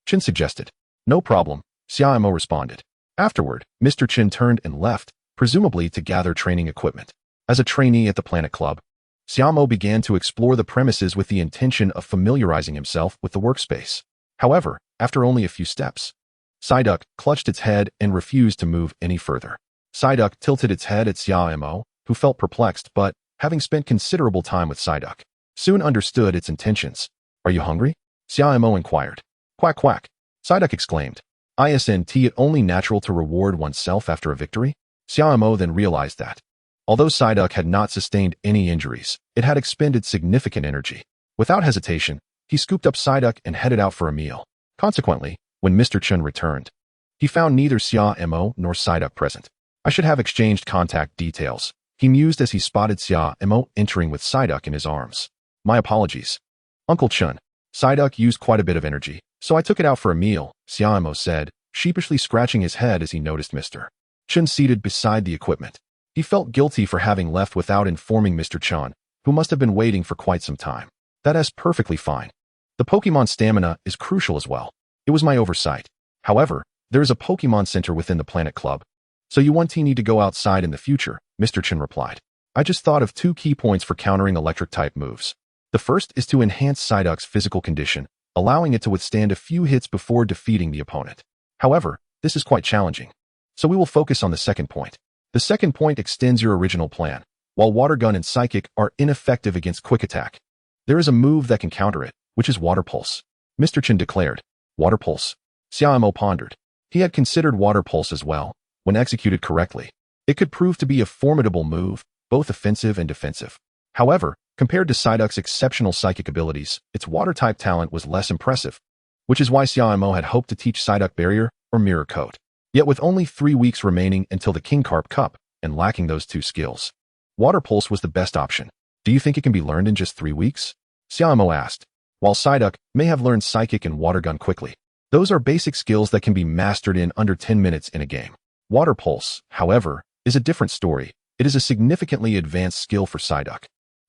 Speaker 1: Chin suggested. No problem, Xia Mo responded. Afterward, Mr. Chin turned and left, presumably to gather training equipment. As a trainee at the Planet Club, Xia Mo began to explore the premises with the intention of familiarizing himself with the workspace. However, after only a few steps, Psyduck clutched its head and refused to move any further. Psyduck tilted its head at Xia Mo, who felt perplexed but, having spent considerable time with Psyduck, soon understood its intentions. Are you hungry? Xia Mo inquired. Quack quack, Psyduck exclaimed. Isn't it only natural to reward oneself after a victory? Xia Mo then realized that, although Psyduck had not sustained any injuries, it had expended significant energy. Without hesitation, he scooped up Psyduck and headed out for a meal. Consequently, when Mr. Chun returned, he found neither Xia Mo nor Psyduck present. I should have exchanged contact details, he mused as he spotted Xia Mo entering with Psyduck in his arms. My apologies. Uncle Chun. Psyduck used quite a bit of energy, so I took it out for a meal, Xia Mo said, sheepishly scratching his head as he noticed Mr. Chun seated beside the equipment. He felt guilty for having left without informing Mr. Chun, who must have been waiting for quite some time. That is perfectly fine. The Pokemon stamina is crucial as well. It was my oversight. However, there is a Pokemon Center within the Planet Club, so you won't need to go outside in the future, Mr. Chen replied. I just thought of 2 key points for countering electric-type moves. The first is to enhance Psyduck's physical condition, allowing it to withstand a few hits before defeating the opponent. However, this is quite challenging, so we will focus on the second point. The second point extends your original plan. While Water Gun and Psychic are ineffective against Quick Attack, there is a move that can counter it, which is Water Pulse. Mr. Chen declared. Water Pulse. Xia Mo pondered. He had considered Water Pulse as well. When executed correctly, it could prove to be a formidable move, both offensive and defensive. However, compared to Psyduck's exceptional psychic abilities, its water-type talent was less impressive, which is why Xia Mo had hoped to teach Psyduck Barrier or Mirror Code. Yet with only 3 weeks remaining until the King Carp Cup, and lacking those 2 skills, Water Pulse was the best option. Do you think it can be learned in just 3 weeks? Xia Mo asked. While Psyduck may have learned Psychic and Water Gun quickly, those are basic skills that can be mastered in under 10 minutes in a game. Water Pulse, however, is a different story. It is a significantly advanced skill for Psyduck,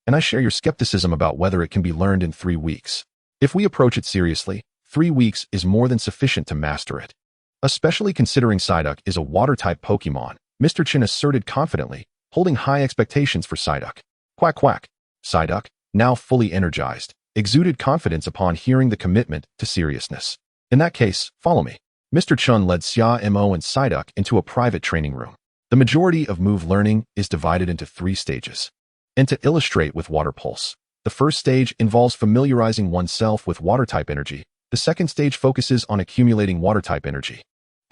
Speaker 1: and I share your skepticism about whether it can be learned in 3 weeks. If we approach it seriously, 3 weeks is more than sufficient to master it. Especially considering Psyduck is a water-type Pokemon, Mr. Chin asserted confidently, holding high expectations for Psyduck. Quack quack. Psyduck, now fully energized, exuded confidence upon hearing the commitment to seriousness. In that case, follow me. Mr. Chun led Xia Mo and Psyduck into a private training room. The majority of move learning is divided into 3 stages. And to illustrate with Water Pulse, the first stage involves familiarizing oneself with water-type energy. The second stage focuses on accumulating water-type energy.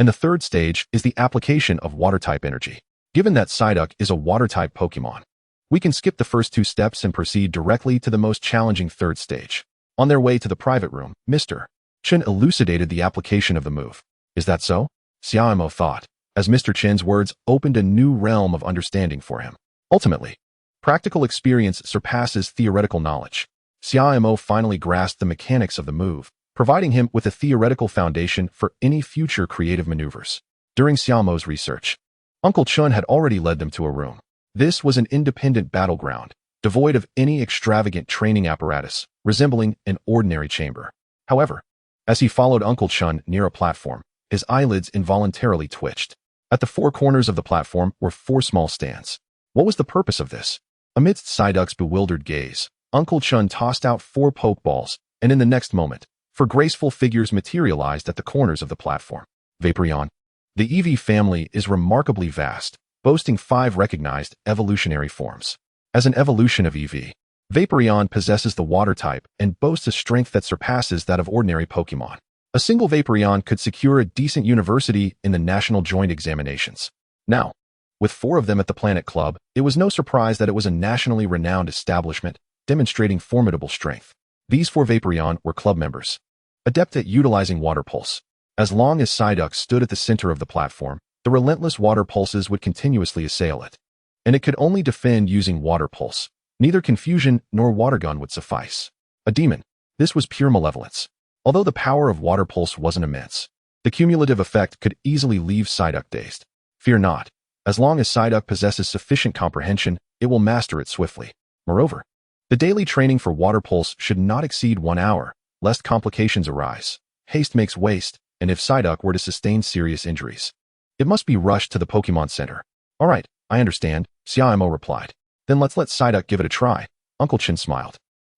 Speaker 1: And the third stage is the application of water-type energy. Given that Psyduck is a water-type Pokémon, we can skip the first 2 steps and proceed directly to the most challenging third stage. On their way to the private room, Mr. Chun elucidated the application of the move. Is that so? Xia Mo thought, as Mr. Chin's words opened a new realm of understanding for him. Ultimately, practical experience surpasses theoretical knowledge. Xia Mo finally grasped the mechanics of the move, providing him with a theoretical foundation for any future creative maneuvers. During Xia Mo's research, Uncle Chun had already led them to a room. This was an independent battleground, devoid of any extravagant training apparatus, resembling an ordinary chamber. However, as he followed Uncle Chun near a platform, his eyelids involuntarily twitched. At the 4 corners of the platform were 4 small stands. What was the purpose of this? Amidst Psyduck's bewildered gaze, Uncle Chun tossed out 4 Pokeballs, and in the next moment, 4 graceful figures materialized at the corners of the platform. Vaporeon. The Eevee family is remarkably vast, boasting 5 recognized evolutionary forms. As an evolution of Eevee, Vaporeon possesses the water type and boasts a strength that surpasses that of ordinary Pokémon. A single Vaporeon could secure a decent university in the national joint examinations. Now, with 4 of them at the Planet Club, it was no surprise that it was a nationally renowned establishment, demonstrating formidable strength. These 4 Vaporeon were club members, adept at utilizing water pulse. As long as Psyduck stood at the center of the platform, the relentless water pulses would continuously assail it. And it could only defend using water pulse. Neither confusion nor water gun would suffice. A demon. This was pure malevolence. Although the power of water pulse wasn't immense, the cumulative effect could easily leave Psyduck dazed. Fear not. As long as Psyduck possesses sufficient comprehension, it will master it swiftly. Moreover, the daily training for water pulse should not exceed 1 hour, lest complications arise. Haste makes waste, and if Psyduck were to sustain serious injuries, it must be rushed to the Pokémon Center. All right, I understand, Xia Mo replied. Then let's let Psyduck give it a try. Uncle Chin smiled.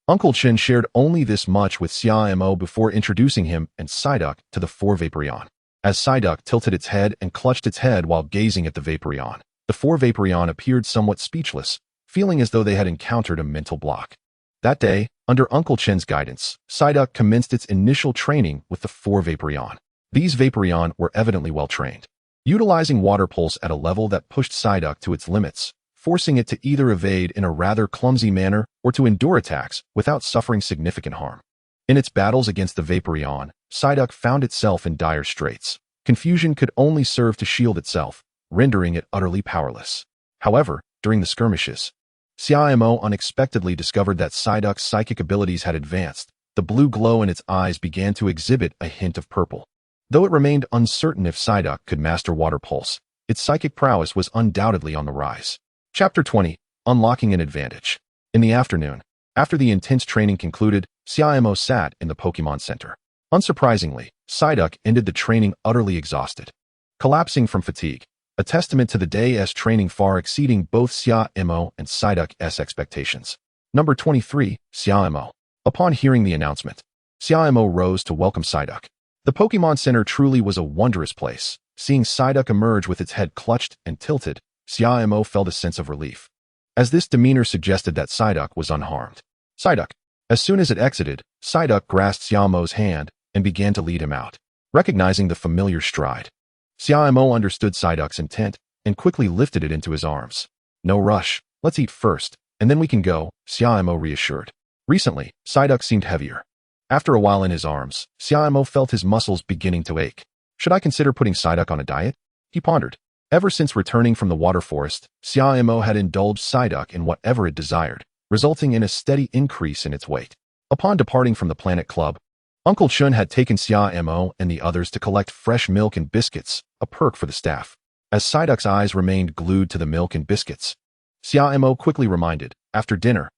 Speaker 1: Uncle Chin shared only this much with Xia Mo before introducing him and Psyduck to the 4 Vaporeon. As Psyduck tilted its head and clutched its head while gazing at the Vaporeon, the 4 Vaporeon appeared somewhat speechless, feeling as though they had encountered a mental block. That day, under Uncle Chin's guidance, Psyduck commenced its initial training with the 4 Vaporeon. These Vaporeon were evidently well trained, utilizing water pulse at a level that pushed Psyduck to its limits, forcing it to either evade in a rather clumsy manner or to endure attacks without suffering significant harm. In its battles against the Vaporeon, Psyduck found itself in dire straits. Confusion could only serve to shield itself, rendering it utterly powerless. However, during the skirmishes, Xia Mo unexpectedly discovered that Psyduck's psychic abilities had advanced. The blue glow in its eyes began to exhibit a hint of purple. Though it remained uncertain if Psyduck could master water pulse, its psychic prowess was undoubtedly on the rise. Chapter 20. Unlocking an Advantage. In the afternoon, after the intense training concluded, Xia Mo sat in the Pokémon Center. Unsurprisingly, Psyduck ended the training utterly exhausted, collapsing from fatigue, a testament to the day's training far exceeding both Xia Mo and Psyduck's expectations. Number 23. Xia Mo. Upon hearing the announcement, Xia Mo rose to welcome Psyduck. The Pokémon Center truly was a wondrous place. Seeing Psyduck emerge with its head clutched and tilted, Xia Mo felt a sense of relief, as this demeanor suggested that Psyduck was unharmed. Psyduck. As soon as it exited, Psyduck grasped Xia Mo's hand and began to lead him out. Recognizing the familiar stride, Xia Mo understood Psyduck's intent and quickly lifted it into his arms. No rush, let's eat first, and then we can go, Xia Mo reassured. Recently, Psyduck seemed heavier. After a while in his arms, Xia Mo felt his muscles beginning to ache. Should I consider putting Psyduck on a diet? He pondered. Ever since returning from the water forest, Xia Mo had indulged Psyduck in whatever it desired, resulting in a steady increase in its weight. Upon departing from the Planet Club, Uncle Chun had taken Xia Mo and the others to collect fresh milk and biscuits, a perk for the staff. As Psyduck's eyes remained glued to the milk and biscuits, Xia Mo quickly reminded, after dinner.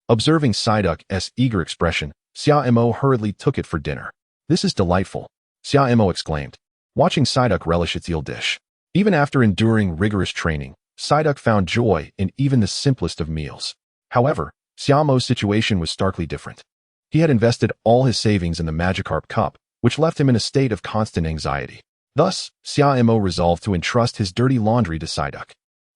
Speaker 1: Observing Psyduck's eager expression, Xia Mo hurriedly took it for dinner. This is delightful, Xia Mo exclaimed, watching Psyduck relish its eel dish. Even after enduring rigorous training, Psyduck found joy in even the simplest of meals. However, Xia Mo's situation was starkly different. He had invested all his savings in the Magikarp Cup, which left him in a state of constant anxiety. Thus, Xia Mo resolved to entrust his dirty laundry to Psyduck.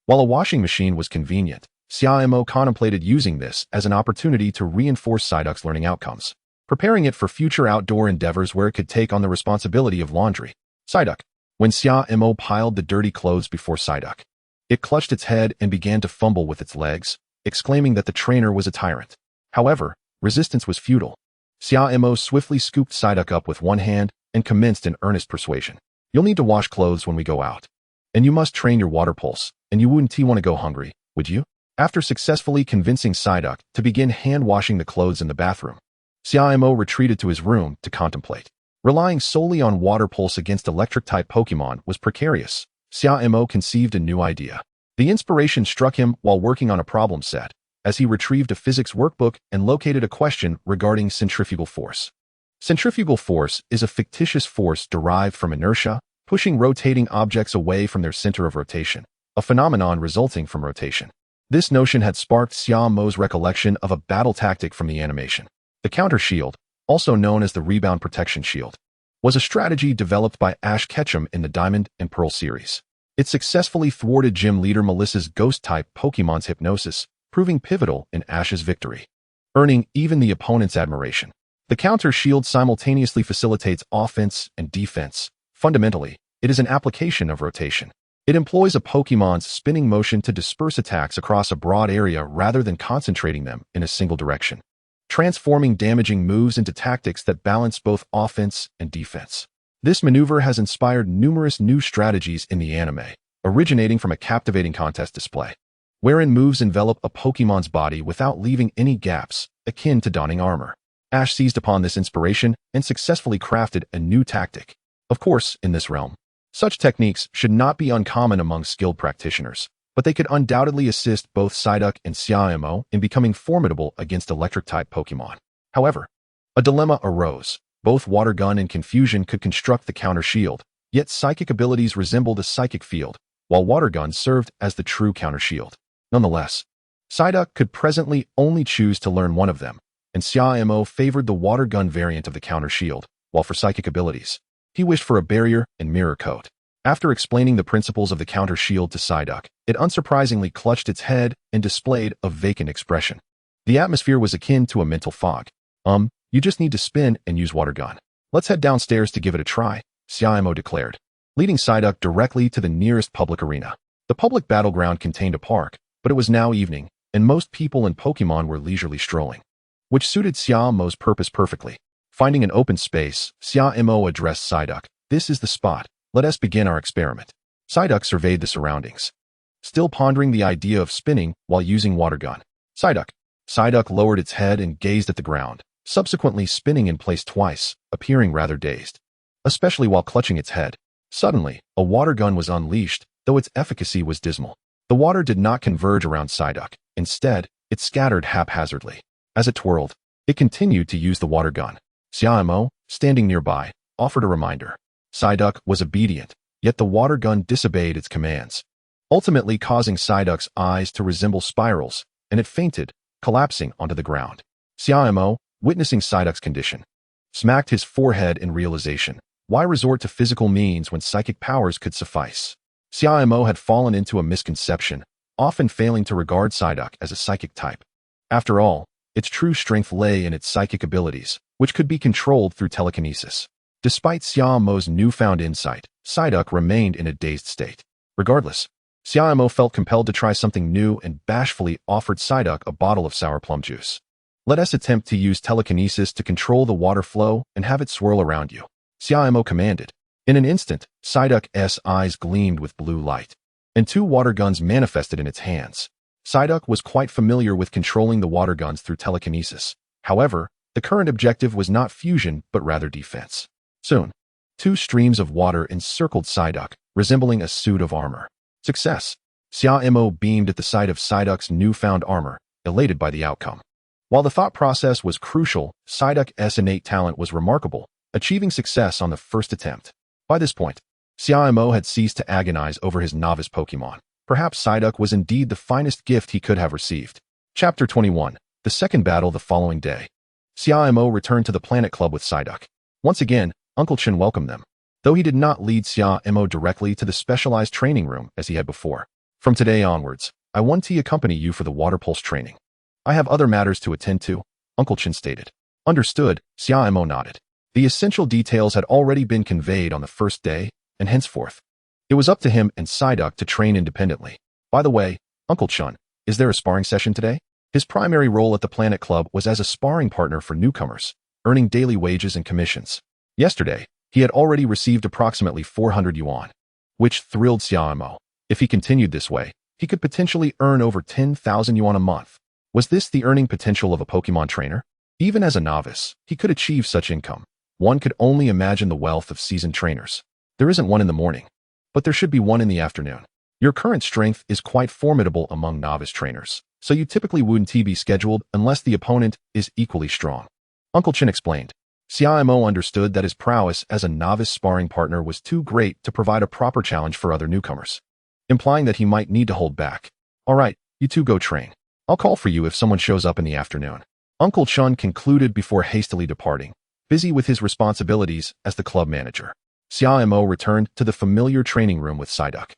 Speaker 1: While a washing machine was convenient, Xia Mo contemplated using this as an opportunity to reinforce Psyduck's learning outcomes, preparing it for future outdoor endeavors where it could take on the responsibility of laundry. Psyduck. When Xia Mo piled the dirty clothes before Psyduck, it clutched its head and began to fumble with its legs, exclaiming that the trainer was a tyrant. However, resistance was futile. Xia Mo swiftly scooped Psyduck up with one hand and commenced an earnest persuasion. You'll need to wash clothes when we go out. And you must train your water pulse, and you wouldn't want to go hungry, would you? After successfully convincing Psyduck to begin hand-washing the clothes in the bathroom, Xia Mo retreated to his room to contemplate. Relying solely on water pulse against electric-type Pokémon was precarious. Xia Mo conceived a new idea. The inspiration struck him while working on a problem set, as he retrieved a physics workbook and located a question regarding centrifugal force. Centrifugal force is a fictitious force derived from inertia, pushing rotating objects away from their center of rotation, a phenomenon resulting from rotation. This notion had sparked Xia Mo's recollection of a battle tactic from the animation. The counter shield, also known as the rebound protection shield, was a strategy developed by Ash Ketchum in the Diamond and Pearl series. It successfully thwarted gym leader Melissa's ghost-type Pokémon's hypnosis, proving pivotal in Ash's victory, earning even the opponent's admiration. The counter shield simultaneously facilitates offense and defense. Fundamentally, it is an application of rotation. It employs a Pokémon's spinning motion to disperse attacks across a broad area rather than concentrating them in a single direction, transforming damaging moves into tactics that balance both offense and defense. This maneuver has inspired numerous new strategies in the anime, originating from a captivating contest display, wherein moves envelop a Pokémon's body without leaving any gaps, akin to donning armor. Ash seized upon this inspiration and successfully crafted a new tactic. Of course, in this realm, such techniques should not be uncommon among skilled practitioners, but they could undoubtedly assist both Psyduck and Xia Mo in becoming formidable against electric-type Pokémon. However, a dilemma arose. Both Water Gun and Confusion could construct the counter shield, yet psychic abilities resembled a psychic field, while Water Gun served as the true counter shield. Nonetheless, Psyduck could presently only choose to learn one of them, and Xia Mo favored the Water Gun variant of the counter shield, while for psychic abilities, he wished for a barrier and mirror coat. After explaining the principles of the counter shield to Psyduck, it unsurprisingly clutched its head and displayed a vacant expression. The atmosphere was akin to a mental fog. You just need to spin and use Water Gun. Let's head downstairs to give it a try, Xia Mo declared, leading Psyduck directly to the nearest public arena. The public battleground contained a park, but it was now evening, and most people and Pokémon were leisurely strolling, which suited Xia Mo's purpose perfectly. Finding an open space, Xia Mo addressed Psyduck. This is the spot. Let us begin our experiment. Psyduck surveyed the surroundings, still pondering the idea of spinning while using Water Gun. Psyduck lowered its head and gazed at the ground, subsequently spinning in place twice, appearing rather dazed, especially while clutching its head. Suddenly, a Water Gun was unleashed, though its efficacy was dismal. The water did not converge around Psyduck. Instead, it scattered haphazardly. As it twirled, it continued to use the Water Gun. Xia Mo, standing nearby, offered a reminder. Psyduck was obedient, yet the Water Gun disobeyed its commands, ultimately causing Psyduck's eyes to resemble spirals, and it fainted, collapsing onto the ground. Xia Mo, witnessing Psyduck's condition, smacked his forehead in realization. Why resort to physical means when psychic powers could suffice? Xia Mo had fallen into a misconception, often failing to regard Psyduck as a psychic type. After all, its true strength lay in its psychic abilities, which could be controlled through telekinesis. Despite Xia Mo's newfound insight, Psyduck remained in a dazed state. Regardless, Xia Mo felt compelled to try something new and bashfully offered Psyduck a bottle of sour plum juice. Let us attempt to use telekinesis to control the water flow and have it swirl around you, Xia Mo commanded. In an instant, Psyduck's eyes gleamed with blue light, and 2 water guns manifested in its hands. Psyduck was quite familiar with controlling the water guns through telekinesis. However, the current objective was not fusion but rather defense. Soon, 2 streams of water encircled Psyduck, resembling a suit of armor. Success! Xia Mo beamed at the sight of Psyduck's newfound armor, elated by the outcome. While the thought process was crucial, Psyduck's innate talent was remarkable, achieving success on the first attempt. By this point, Xia Mo had ceased to agonize over his novice Pokémon. Perhaps Psyduck was indeed the finest gift he could have received. Chapter 21. The second battle the following day. Xia Mo returned to the Planet Club with Psyduck. Once again, Uncle Chen welcomed them, though he did not lead Xia Mo directly to the specialized training room as he had before. From today onwards, I want to accompany you for the water pulse training. I have other matters to attend to, Uncle Chen stated. Understood, Xia Mo nodded. The essential details had already been conveyed on the first day, and henceforth, it was up to him and Psyduck to train independently. By the way, Uncle Chen, is there a sparring session today? His primary role at the Planet Club was as a sparring partner for newcomers, earning daily wages and commissions. Yesterday, he had already received approximately 400 yuan, which thrilled Xia Mo. If he continued this way, he could potentially earn over 10,000 yuan a month. Was this the earning potential of a Pokemon trainer? Even as a novice, he could achieve such income. One could only imagine the wealth of seasoned trainers. There isn't one in the morning, but there should be one in the afternoon. Your current strength is quite formidable among novice trainers, so you typically wouldn't be scheduled unless the opponent is equally strong. Uncle Chen explained. Xia Mo understood that his prowess as a novice sparring partner was too great to provide a proper challenge for other newcomers, implying that he might need to hold back. All right, you two go train. I'll call for you if someone shows up in the afternoon. Uncle Chen concluded before hastily departing, busy with his responsibilities as the club manager. Xia Mo returned to the familiar training room with Psyduck,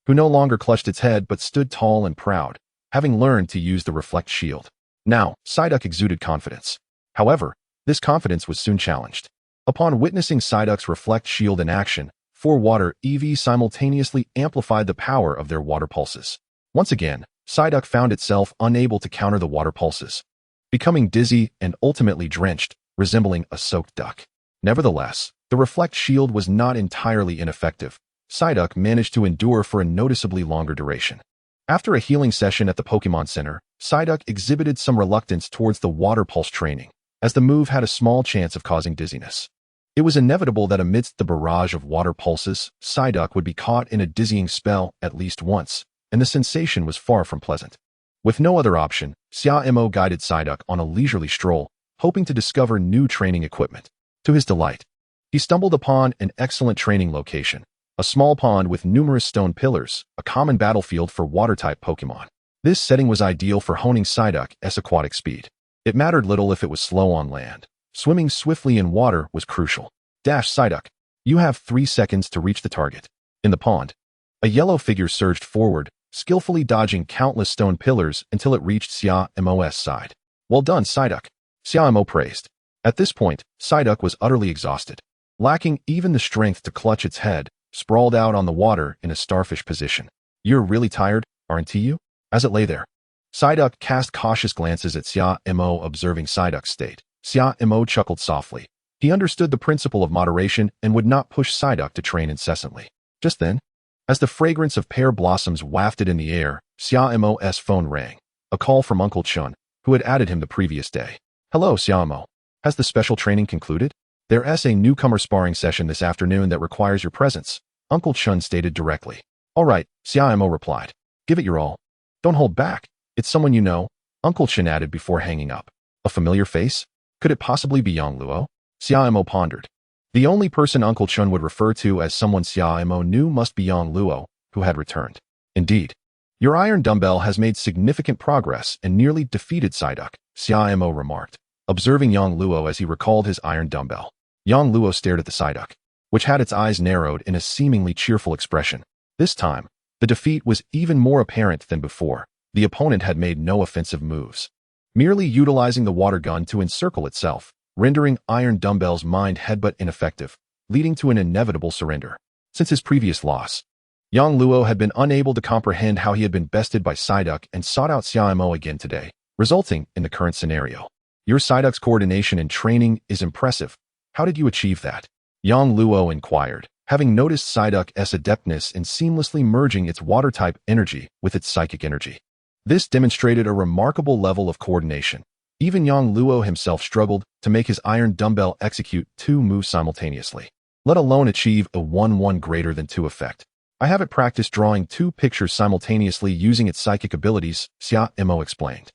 Speaker 1: who no longer clutched its head but stood tall and proud, having learned to use the reflect shield. Now, Psyduck exuded confidence. However, this confidence was soon challenged. Upon witnessing Psyduck's reflect shield in action, 4 water EVs simultaneously amplified the power of their water pulses. Once again, Psyduck found itself unable to counter the water pulses, becoming dizzy and ultimately drenched, resembling a soaked duck. Nevertheless, the reflect shield was not entirely ineffective. Psyduck managed to endure for a noticeably longer duration. After a healing session at the Pokémon Center, Psyduck exhibited some reluctance towards the water pulse training, as the move had a small chance of causing dizziness. It was inevitable that amidst the barrage of water pulses, Psyduck would be caught in a dizzying spell at least once, and the sensation was far from pleasant. With no other option, Xia Mo guided Psyduck on a leisurely stroll, hoping to discover new training equipment. To his delight, he stumbled upon an excellent training location, a small pond with numerous stone pillars, a common battlefield for water-type Pokémon. This setting was ideal for honing Psyduck's aquatic speed. It mattered little if it was slow on land. Swimming swiftly in water was crucial. Dash Psyduck. You have 3 seconds to reach the target. In the pond, a yellow figure surged forward, skillfully dodging countless stone pillars until it reached Xia Mo's side. Well done, Psyduck, Xia Mo praised. At this point, Psyduck was utterly exhausted, lacking even the strength to clutch its head, sprawled out on the water in a starfish position. You're really tired, aren't you? As it lay there, Psyduck cast cautious glances at Xia Mo. Observing Psyduck's state, Xia Mo chuckled softly. He understood the principle of moderation and would not push Psyduck to train incessantly. Just then, as the fragrance of pear blossoms wafted in the air, Xia Mo's phone rang, a call from Uncle Chen, who had added him the previous day. Hello, Xia Mo. Has the special training concluded? There's a newcomer sparring session this afternoon that requires your presence, Uncle Chen stated directly. All right, Xia Mo replied. Give it your all. Don't hold back. It's someone you know, Uncle Chen added before hanging up. A familiar face? Could it possibly be Yang Luo? Xia Mo pondered. The only person Uncle Chen would refer to as someone Xia Mo knew must be Yang Luo, who had returned. Indeed. Your iron dumbbell has made significant progress and nearly defeated Psyduck, Xia Mo remarked, observing Yang Luo as he recalled his iron dumbbell. Yang Luo stared at the Psyduck, which had its eyes narrowed in a seemingly cheerful expression. This time, the defeat was even more apparent than before. The opponent had made no offensive moves, merely utilizing the water gun to encircle itself, rendering iron dumbbell's mind headbutt ineffective, leading to an inevitable surrender. Since his previous loss, Yang Luo had been unable to comprehend how he had been bested by Psyduck and sought out Xia Mo again today, resulting in the current scenario. Your Psyduck's coordination and training is impressive. How did you achieve that? Yang Luo inquired, having noticed Psyduck's adeptness in seamlessly merging its water-type energy with its psychic energy. This demonstrated a remarkable level of coordination. Even Yang Luo himself struggled to make his iron dumbbell execute 2 moves simultaneously, let alone achieve a 1-1 greater than 2 effect. I have it practiced drawing 2 pictures simultaneously using its psychic abilities, Xia Mo explained.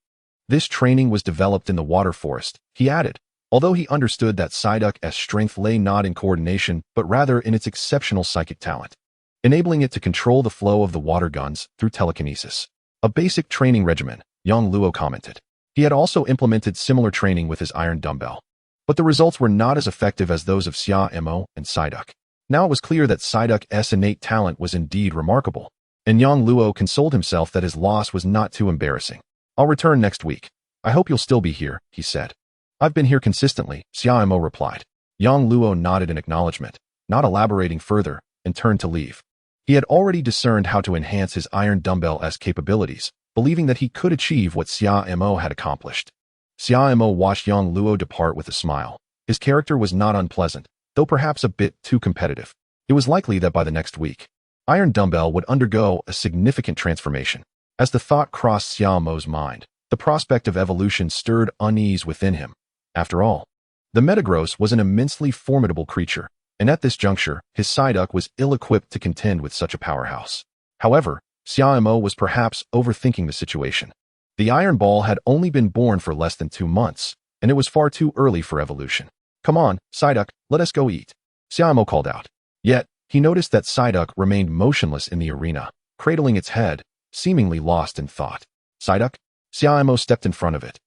Speaker 1: This training was developed in the water forest, he added, although he understood that Psyduck's strength lay not in coordination but rather in its exceptional psychic talent, enabling it to control the flow of the water guns through telekinesis. A basic training regimen, Yang Luo commented. He had also implemented similar training with his iron dumbbell. But the results were not as effective as those of Xia Mo and Psyduck. Now it was clear that Psyduck's innate talent was indeed remarkable, and Yang Luo consoled himself that his loss was not too embarrassing. I'll return next week. I hope you'll still be here, he said. I've been here consistently, Xia Mo replied. Yang Luo nodded in acknowledgement, not elaborating further, and turned to leave. He had already discerned how to enhance his iron dumbbell's capabilities, believing that he could achieve what Xia Mo had accomplished. Xia Mo watched Yang Luo depart with a smile. His character was not unpleasant, though perhaps a bit too competitive. It was likely that by the next week, Iron Dumbbell would undergo a significant transformation. As the thought crossed Xia Mo's mind, the prospect of evolution stirred unease within him. After all, the Metagross was an immensely formidable creature, and at this juncture, his Psyduck was ill-equipped to contend with such a powerhouse. However, Xia Mo was perhaps overthinking the situation. The Iron Ball had only been born for less than 2 months, and it was far too early for evolution. Come on, Psyduck, let us go eat, Xia Mo called out. Yet, he noticed that Psyduck remained motionless in the arena, cradling its head, seemingly lost in thought. Psyduck? Xia Mo stepped in front of it,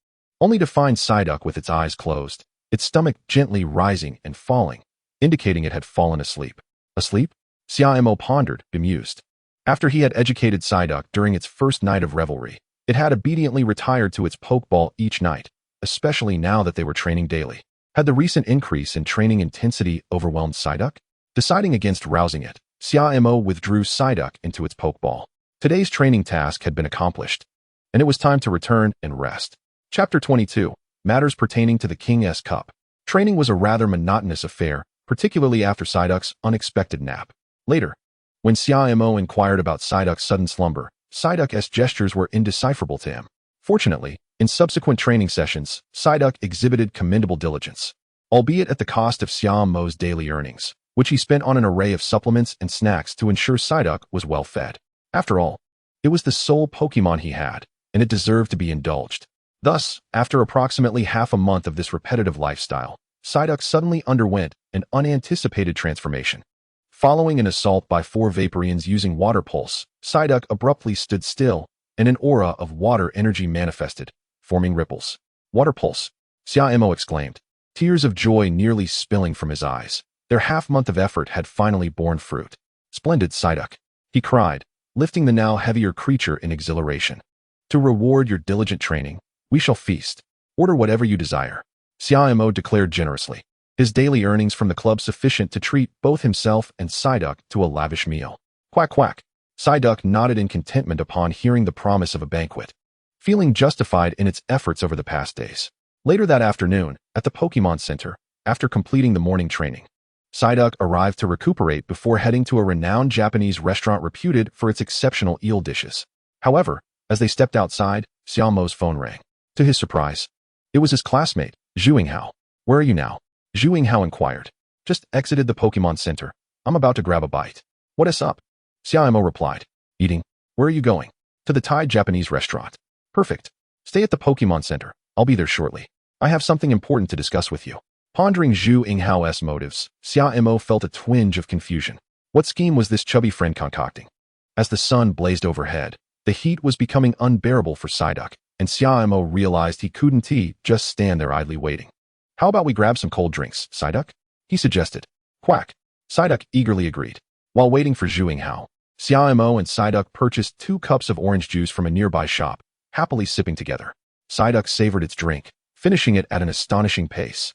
Speaker 1: only to find Psyduck with its eyes closed, its stomach gently rising and falling, indicating it had fallen asleep. Asleep? Xia Mo pondered, bemused. After he had educated Psyduck during its first night of revelry, it had obediently retired to its Pokeball each night, especially now that they were training daily. Had the recent increase in training intensity overwhelmed Psyduck? Deciding against rousing it, Xia Mo withdrew Psyduck into its Pokeball. Today's training task had been accomplished, and it was time to return and rest. Chapter 22. Matters pertaining to the King's Cup. Training was a rather monotonous affair, particularly after Psyduck's unexpected nap. Later, when Xia Mo inquired about Psyduck's sudden slumber, Psyduck's gestures were indecipherable to him. Fortunately, in subsequent training sessions, Psyduck exhibited commendable diligence, albeit at the cost of Xia Mo's daily earnings, which he spent on an array of supplements and snacks to ensure Psyduck was well fed. After all, it was the sole Pokémon he had, and it deserved to be indulged. Thus, after approximately half a month of this repetitive lifestyle, Psyduck suddenly underwent an unanticipated transformation. Following an assault by 4 Vaporeons using Water Pulse, Psyduck abruptly stood still, and an aura of water energy manifested, forming ripples. Water Pulse, Xia Mo exclaimed, tears of joy nearly spilling from his eyes. Their half-month of effort had finally borne fruit. Splendid, Psyduck, he cried, lifting the now heavier creature in exhilaration. To reward your diligent training, we shall feast. Order whatever you desire, Xia Mo declared generously, his daily earnings from the club sufficient to treat both himself and Psyduck to a lavish meal. Quack quack. Psyduck nodded in contentment upon hearing the promise of a banquet, feeling justified in its efforts over the past days. Later that afternoon, at the Pokémon Center, after completing the morning training, Psyduck arrived to recuperate before heading to a renowned Japanese restaurant reputed for its exceptional eel dishes. However, as they stepped outside, Xia Mo's phone rang. To his surprise, it was his classmate, Zhu Yinghao. Where are you now? Zhu Yinghao inquired. Just exited the Pokémon Center. I'm about to grab a bite. What is up? Xia Mo replied. Eating. Where are you going? To the Thai Japanese restaurant. Perfect. Stay at the Pokémon Center. I'll be there shortly. I have something important to discuss with you. Pondering Zhu Yinghao's motives, Xia Mo felt a twinge of confusion. What scheme was this chubby friend concocting? As the sun blazed overhead, the heat was becoming unbearable for Psyduck, and Xia Mo realized he couldn't just stand there idly waiting. How about we grab some cold drinks, Psyduck? He suggested. Quack. Psyduck eagerly agreed. While waiting for Zhu Yinghao, Xia Mo and Psyduck purchased 2 cups of orange juice from a nearby shop, happily sipping together. Psyduck savored its drink, finishing it at an astonishing pace,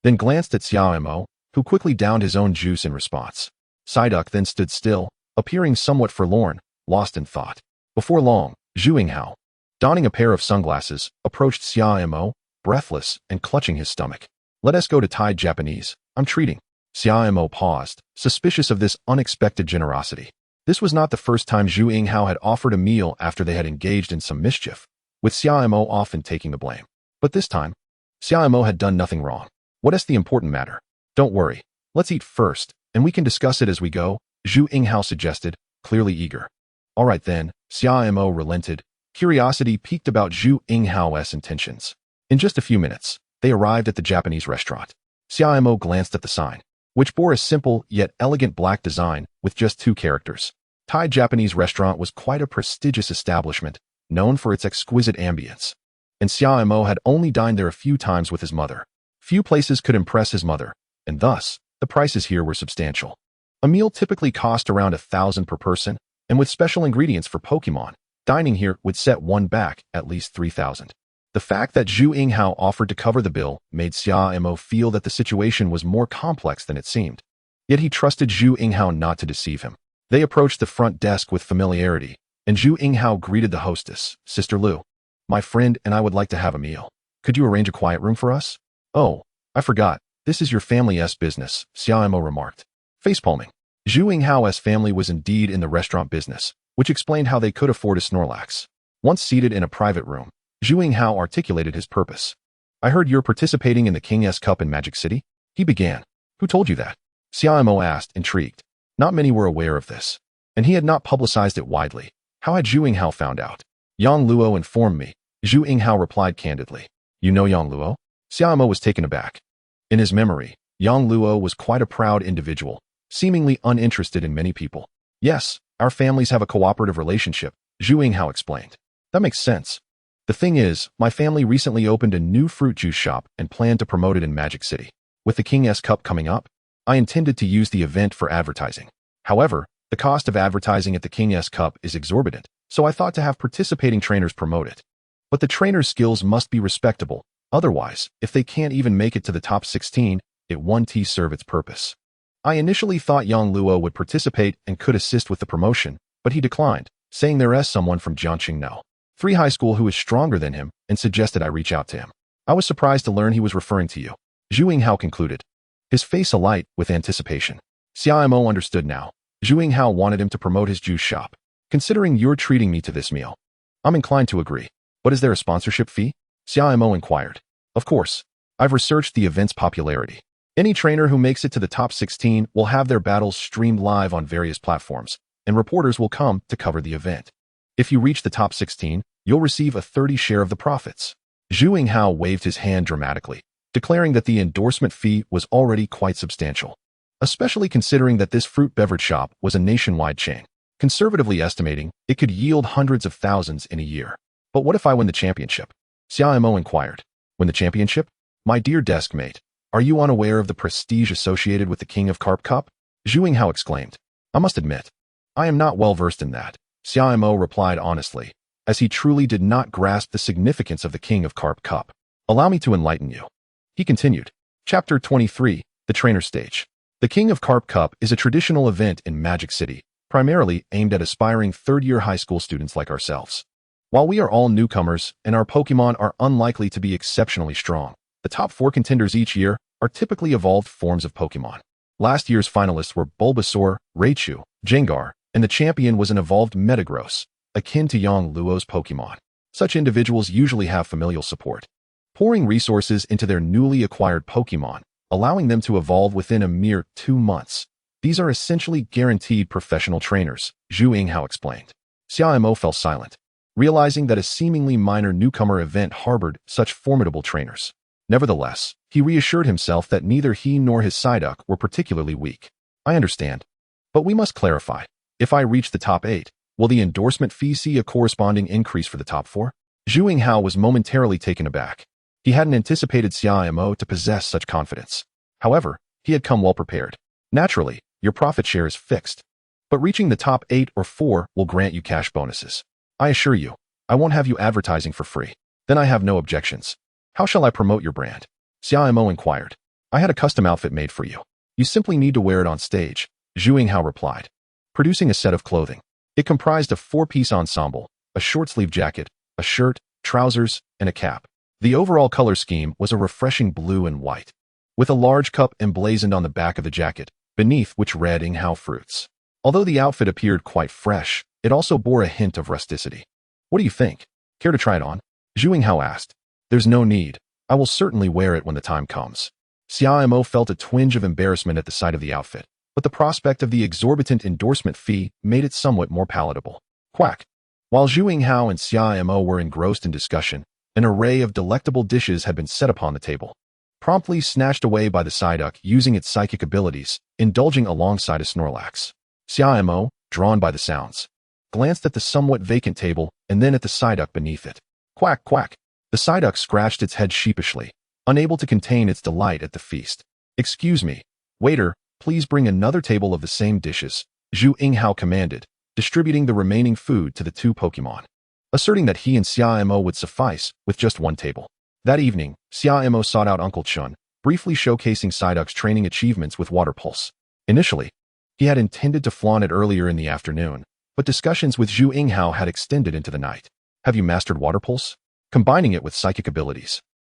Speaker 1: then glanced at Xia Mo, who quickly downed his own juice in response. Psyduck then stood still, appearing somewhat forlorn, lost in thought. Before long, Zhu Yinghao, donning a pair of sunglasses, approached Xia Mo, breathless and clutching his stomach. Let us go to Thai Japanese. I'm treating. Xia Mo paused, suspicious of this unexpected generosity. This was not the first time Zhu Yinghao had offered a meal after they had engaged in some mischief, with Xia Mo often taking the blame. But this time, Xia Mo had done nothing wrong. What is the important matter? Don't worry. Let's eat first, and we can discuss it as we go, Zhu Yinghao suggested, clearly eager. All right then, Xia Mo relented. Curiosity piqued about Zhu Yinghao's intentions. In just a few minutes, they arrived at the Japanese restaurant. Xia Mo glanced at the sign, which bore a simple yet elegant black design with just 2 characters. Thai Japanese restaurant was quite a prestigious establishment, known for its exquisite ambience, and Xia Mo had only dined there a few times with his mother. Few places could impress his mother, and thus, the prices here were substantial. A meal typically cost around 1,000 per person, and with special ingredients for Pokémon, dining here would set one back at least 3,000. The fact that Zhu Yinghao offered to cover the bill made Xia Mo feel that the situation was more complex than it seemed. Yet he trusted Zhu Yinghao not to deceive him. They approached the front desk with familiarity, and Zhu Yinghao greeted the hostess, Sister Lu. My friend and I would like to have a meal. Could you arrange a quiet room for us? Oh, I forgot. This is your family's business, Xia Mo remarked. Facepalming. Zhu Yinghao's family was indeed in the restaurant business, which explained how they could afford a Snorlax. Once seated in a private room, Zhu Yinghao articulated his purpose. I heard you're participating in the King's Cup in Magic City? He began. Who told you that? Xia Mo asked, intrigued. Not many were aware of this, and he had not publicized it widely. How had Zhu Yinghao found out? Yang Luo informed me, Zhu Yinghao replied candidly. You know Yang Luo? Xia Mo was taken aback. In his memory, Yang Luo was quite a proud individual, seemingly uninterested in many people. Yes, our families have a cooperative relationship, Zhu Yinghao explained. That makes sense. The thing is, my family recently opened a new fruit juice shop and planned to promote it in Magic City. With the King's Cup coming up, I intended to use the event for advertising. However, the cost of advertising at the King's Cup is exorbitant, so I thought to have participating trainers promote it. But the trainers' skills must be respectable. Otherwise, if they can't even make it to the top 16, it won't serve its purpose. I initially thought Yang Luo would participate and could assist with the promotion, but he declined, saying there is someone from Jiangqing now, 3 high school who is stronger than him, and suggested I reach out to him. I was surprised to learn he was referring to you. Zhu Yinghao concluded, his face alight with anticipation. Xia Mo understood now. Zhu Yinghao wanted him to promote his juice shop. Considering you're treating me to this meal, I'm inclined to agree. But is there a sponsorship fee? Xia Mo inquired. Of course. I've researched the event's popularity. Any trainer who makes it to the top 16 will have their battles streamed live on various platforms, and reporters will come to cover the event. If you reach the top 16, you'll receive a 30% share of the profits. Zhu Yinghao waved his hand dramatically, declaring that the endorsement fee was already quite substantial, especially considering that this fruit beverage shop was a nationwide chain. Conservatively estimating, it could yield hundreds of thousands in a year. But what if I win the championship? Xia Mo inquired. Win the championship? My dear desk mate, are you unaware of the prestige associated with the King of Carp Cup? Zhu Yinghao exclaimed. I must admit, I am not well versed in that, Xia Mo replied honestly, as he truly did not grasp the significance of the King of Carp Cup. Allow me to enlighten you. He continued. Chapter 23, The Trainer Stage. The King of Carp Cup is a traditional event in Magic City, primarily aimed at aspiring third-year high school students like ourselves. While we are all newcomers and our Pokémon are unlikely to be exceptionally strong, the top 4 contenders each year are typically evolved forms of Pokémon. Last year's finalists were Bulbasaur, Raichu, Gengar, and the champion was an evolved Metagross, akin to Yang Luo's Pokémon. Such individuals usually have familial support, pouring resources into their newly acquired Pokémon, allowing them to evolve within a mere 2 months. These are essentially guaranteed professional trainers, Zhu Yinghao explained. Xia Mo fell silent, realizing that a seemingly minor newcomer event harbored such formidable trainers. Nevertheless, he reassured himself that neither he nor his Psyduck were particularly weak. I understand. But we must clarify. If I reach the top 8, will the endorsement fee see a corresponding increase for the top 4? Zhu Yinghao was momentarily taken aback. He hadn't anticipated Xia Mo to possess such confidence. However, he had come well prepared. Naturally, your profit share is fixed. But reaching the top 8 or 4 will grant you cash bonuses. I assure you, I won't have you advertising for free. Then I have no objections. How shall I promote your brand? Xia Mo inquired. I had a custom outfit made for you. You simply need to wear it on stage, Zhu Yinghao replied. Producing a set of clothing. It comprised a 4-piece ensemble, a short-sleeve jacket, a shirt, trousers, and a cap. The overall color scheme was a refreshing blue and white, with a large cup emblazoned on the back of the jacket, beneath which read Yinghao Fruits. Although the outfit appeared quite fresh, it also bore a hint of rusticity. What do you think? Care to try it on? Zhu Yinghao asked. There's no need. I will certainly wear it when the time comes. Xia Mo felt a twinge of embarrassment at the sight of the outfit, but the prospect of the exorbitant endorsement fee made it somewhat more palatable. Quack. While Zhu Yinghao and Xia Mo were engrossed in discussion, an array of delectable dishes had been set upon the table, promptly snatched away by the Psyduck using its psychic abilities, indulging alongside a Snorlax. Xia Mo, drawn by the sounds, glanced at the somewhat vacant table and then at the Psyduck beneath it. Quack, quack. The Psyduck scratched its head sheepishly, unable to contain its delight at the feast. "Excuse me. Waiter, please bring another table of the same dishes," Zhu Yinghao commanded, distributing the remaining food to the two Pokémon, asserting that he and Xia Mo would suffice with just one table. That evening, Xia Mo sought out Uncle Chun, briefly showcasing Psyduck's training achievements with Water Pulse. Initially, he had intended to flaunt it earlier in the afternoon, but discussions with Zhu Yinghao had extended into the night. "Have you mastered Water Pulse? Combining it with psychic abilities,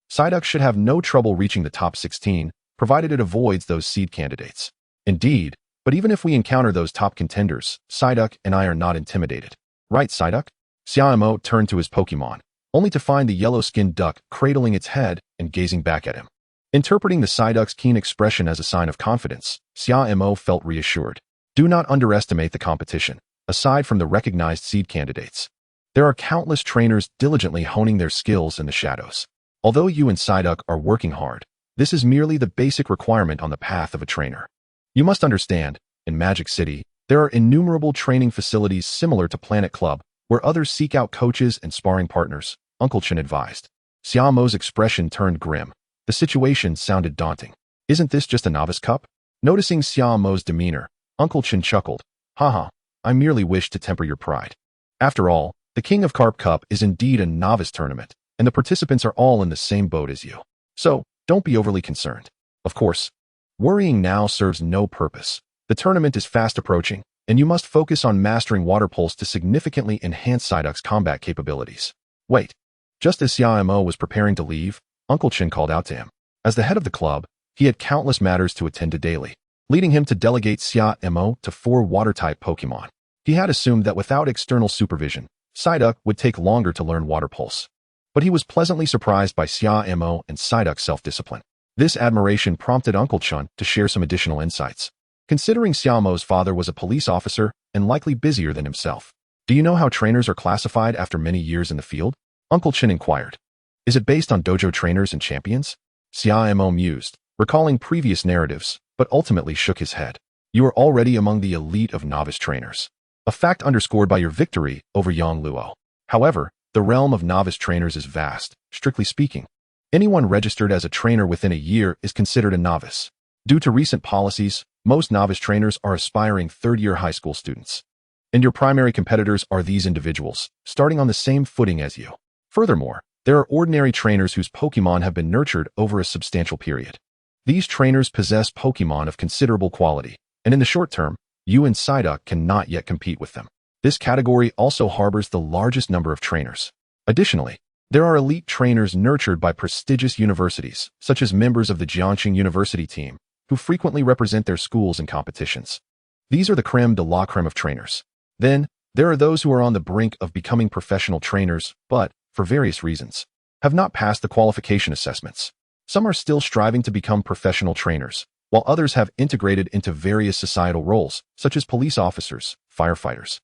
Speaker 1: Psyduck should have no trouble reaching the top 16, provided it avoids those seed candidates." "Indeed, but even if we encounter those top contenders, Psyduck and I are not intimidated. Right, Psyduck?" Xia Mo turned to his Pokémon, only to find the yellow-skinned duck cradling its head and gazing back at him. Interpreting the Psyduck's keen expression as a sign of confidence, Xia Mo felt reassured. Do not underestimate the competition. Aside from the recognized seed candidates, there are countless trainers diligently honing their skills in the shadows. Although you and Psyduck are working hard, this is merely the basic requirement on the path of a trainer. You must understand, in Magic City, there are innumerable training facilities similar to Planet Club, where others seek out coaches and sparring partners, Uncle Chen advised. Xia Mo's expression turned grim. The situation sounded daunting. "Isn't this just a novice cup?" Noticing Xia Mo's demeanor, Uncle Chen chuckled. "Haha, I merely wish to temper your pride. After all, the King of Carp Cup is indeed a novice tournament, and the participants are all in the same boat as you. So, don't be overly concerned. Of course, worrying now serves no purpose. The tournament is fast approaching, and you must focus on mastering Water Pulse to significantly enhance Psyduck's combat capabilities." Wait. Just as Xia Mo was preparing to leave, Uncle Chen called out to him. As the head of the club, he had countless matters to attend to daily, leading him to delegate Xia Mo to 4 water-type Pokémon. He had assumed that without external supervision, Psyduck would take longer to learn Water Pulse. But he was pleasantly surprised by Xia Mo and Psyduck's self-discipline. This admiration prompted Uncle Chun to share some additional insights. Considering Xia Mo's father was a police officer and likely busier than himself, "Do you know how trainers are classified after many years in the field?" Uncle Chen inquired. "Is it based on dojo trainers and champions?" Xia Mo mused, recalling previous narratives, but ultimately shook his head. "You are already among the elite of novice trainers, a fact underscored by your victory over Yang Luo. However, the realm of novice trainers is vast. Strictly speaking, anyone registered as a trainer within a year is considered a novice. Due to recent policies, most novice trainers are aspiring third-year high school students. And your primary competitors are these individuals, starting on the same footing as you. Furthermore, there are ordinary trainers whose Pokémon have been nurtured over a substantial period. These trainers possess Pokémon of considerable quality, and in the short term, you and Psyduck cannot yet compete with them. This category also harbors the largest number of trainers. Additionally, there are elite trainers nurtured by prestigious universities, such as members of the Jiangxing University team, who frequently represent their schools in competitions. These are the creme de la creme of trainers. Then, there are those who are on the brink of becoming professional trainers, but, for various reasons, have not passed the qualification assessments. Some are still striving to become professional trainers, while others have integrated into various societal roles, such as police officers, firefighters,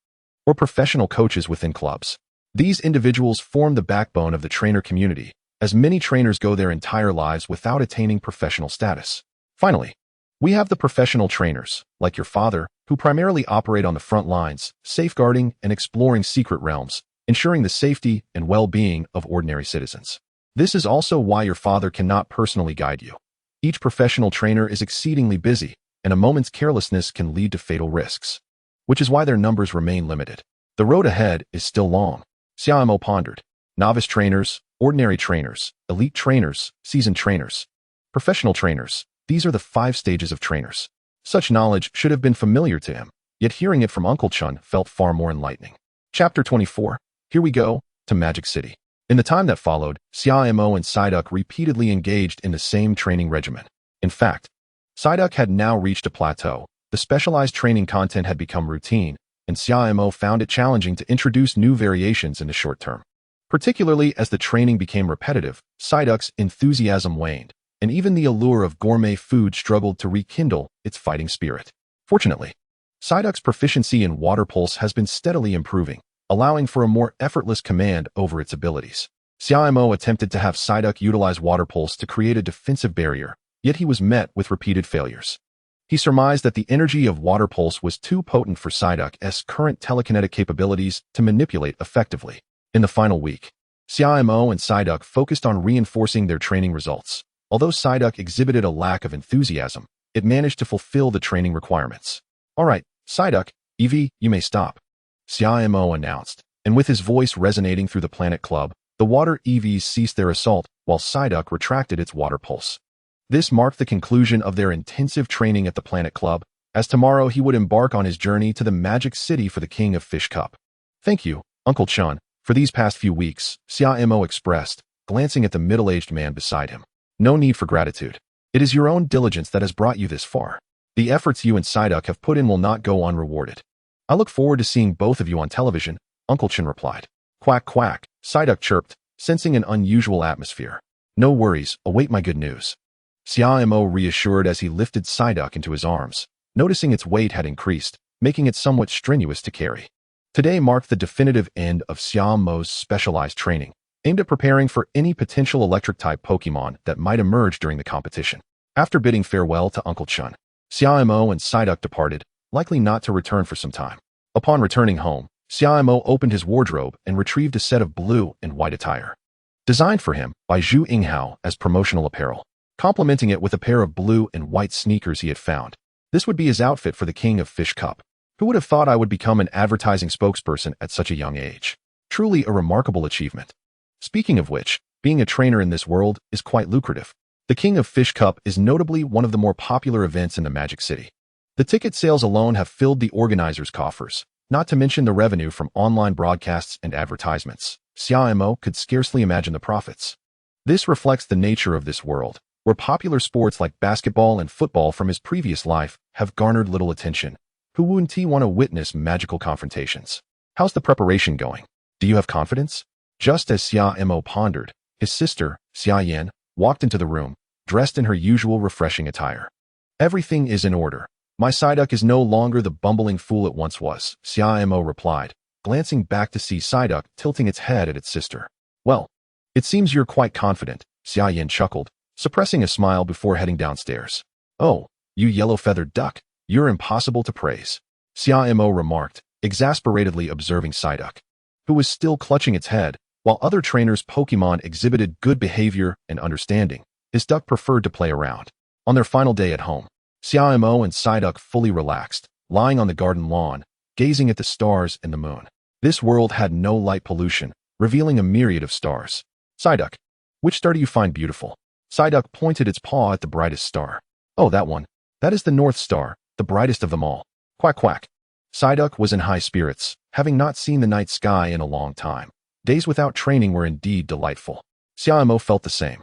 Speaker 1: or professional coaches within clubs. These individuals form the backbone of the trainer community, as many trainers go their entire lives without attaining professional status. Finally, we have the professional trainers, like your father, who primarily operate on the front lines, safeguarding and exploring secret realms, ensuring the safety and well-being of ordinary citizens. This is also why your father cannot personally guide you. Each professional trainer is exceedingly busy, and a moment's carelessness can lead to fatal risks, which is why their numbers remain limited. The road ahead is still long. Xia Mo pondered. Novice trainers, ordinary trainers, elite trainers, seasoned trainers, professional trainers. These are the 5 stages of trainers. Such knowledge should have been familiar to him, yet hearing it from Uncle Chun felt far more enlightening. Chapter 24. Here we go, to Magic City. In the time that followed, Xia Mo and Psyduck repeatedly engaged in the same training regimen. In fact, Psyduck had now reached a plateau. The specialized training content had become routine, and Xia Mo found it challenging to introduce new variations in the short term. Particularly as the training became repetitive, Psyduck's enthusiasm waned, and even the allure of gourmet food struggled to rekindle its fighting spirit. Fortunately, Psyduck's proficiency in Water Pulse has been steadily improving, allowing for a more effortless command over its abilities. Xia Mo attempted to have Psyduck utilize Water Pulse to create a defensive barrier, yet he was met with repeated failures. He surmised that the energy of Water Pulse was too potent for Psyduck's current telekinetic capabilities to manipulate effectively. In the final week, Xia Mo and Psyduck focused on reinforcing their training results, Although Psyduck exhibited a lack of enthusiasm, it managed to fulfill the training requirements. All right, Psyduck, Eevee, you may stop, Xia Mo announced, and with his voice resonating through the Planet Club, the water Eevees ceased their assault while Psyduck retracted its water pulse. This marked the conclusion of their intensive training at the Planet Club, as tomorrow he would embark on his journey to the Magic City for the King of Fish Cup. Thank you, Uncle Chun, for these past few weeks, Xia Mo expressed, glancing at the middle-aged man beside him. No need for gratitude. It is your own diligence that has brought you this far. The efforts you and Psyduck have put in will not go unrewarded. I look forward to seeing both of you on television, Uncle Chun replied. Quack quack, Psyduck chirped, sensing an unusual atmosphere. No worries, await my good news, Xia Mo reassured as he lifted Psyduck into his arms, noticing its weight had increased, making it somewhat strenuous to carry. Today marked the definitive end of Xia Mo's specialized training, aimed at preparing for any potential electric-type Pokémon that might emerge during the competition. After bidding farewell to Uncle Chun, Xia Mo and Psyduck departed, likely not to return for some time. Upon returning home, Xia Mo opened his wardrobe and retrieved a set of blue and white attire, designed for him by Zhu Yinghao as promotional apparel, complementing it with a pair of blue and white sneakers he had found. This would be his outfit for the King of Fish Cup. Who would have thought I would become an advertising spokesperson at such a young age? Truly a remarkable achievement. Speaking of which, being a trainer in this world is quite lucrative. The King of Fish Cup is notably one of the more popular events in the Magic City. The ticket sales alone have filled the organizers' coffers, not to mention the revenue from online broadcasts and advertisements. Xia Mo could scarcely imagine the profits. This reflects the nature of this world, where popular sports like basketball and football from his previous life have garnered little attention. Who wouldn't want to witness magical confrontations? How's the preparation going? Do you have confidence? Just as Xia Mo pondered, his sister, Xia Yan, walked into the room, dressed in her usual refreshing attire. Everything is in order. My Psyduck is no longer the bumbling fool it once was, Xia Mo replied, glancing back to see Psyduck tilting its head at its sister. Well, it seems you're quite confident, Xia Yan chuckled, suppressing a smile before heading downstairs. Oh, you yellow-feathered duck, you're impossible to praise, Xia Mo remarked, exasperatedly observing Psyduck, who was still clutching its head. While other trainers' Pokémon exhibited good behavior and understanding, his duck preferred to play around. On their final day at home, Xia Mo and Psyduck fully relaxed, lying on the garden lawn, gazing at the stars and the moon. This world had no light pollution, revealing a myriad of stars. Psyduck, which star do you find beautiful? Psyduck pointed its paw at the brightest star. Oh, that one. That is the North Star, the brightest of them all. Quack quack. Psyduck was in high spirits, having not seen the night sky in a long time. Days without training were indeed delightful. Xia Mo felt the same.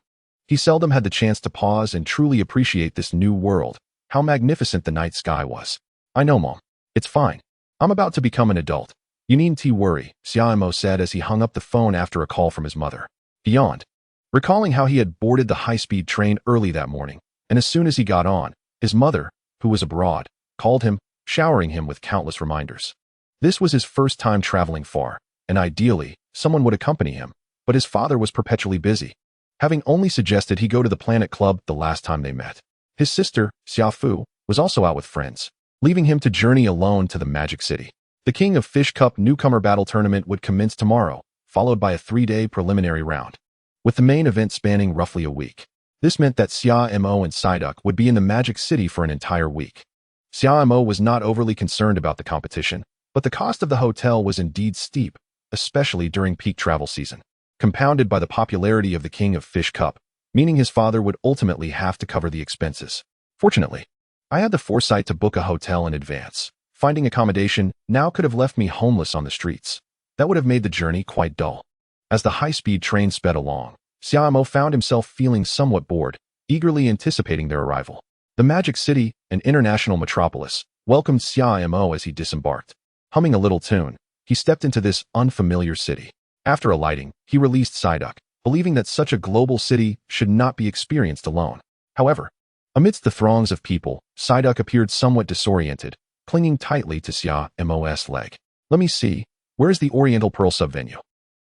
Speaker 1: He seldom had the chance to pause and truly appreciate this new world, how magnificent the night sky was. I know, Mom. It's fine. I'm about to become an adult. You needn't worry, Xia Mo said as he hung up the phone after a call from his mother. He yawned, recalling how he had boarded the high-speed train early that morning, and as soon as he got on, his mother, who was abroad, called him, showering him with countless reminders. This was his first time traveling far, and ideally, someone would accompany him, but his father was perpetually busy, having only suggested he go to the Planet Club the last time they met. His sister, Xia Fu, was also out with friends, leaving him to journey alone to the Magic City. The King of Fish Cup Newcomer Battle Tournament would commence tomorrow, followed by a 3-day preliminary round, with the main event spanning roughly a week. This meant that Xia Mo and Psyduck would be in the Magic City for an entire week. Xia Mo was not overly concerned about the competition, but the cost of the hotel was indeed steep, especially during peak travel season, compounded by the popularity of the King of Fish Cup, meaning his father would ultimately have to cover the expenses. Fortunately, I had the foresight to book a hotel in advance. Finding accommodation now could have left me homeless on the streets. That would have made the journey quite dull. As the high-speed train sped along, Xia Mo found himself feeling somewhat bored, eagerly anticipating their arrival. The Magic City, an international metropolis, welcomed Xia Mo as he disembarked. Humming a little tune, he stepped into this unfamiliar city. After alighting, he released Psyduck, believing that such a global city should not be experienced alone. However, amidst the throngs of people, Psyduck appeared somewhat disoriented, clinging tightly to Xia Mo's leg. Let me see, where is the Oriental Pearl sub-venue?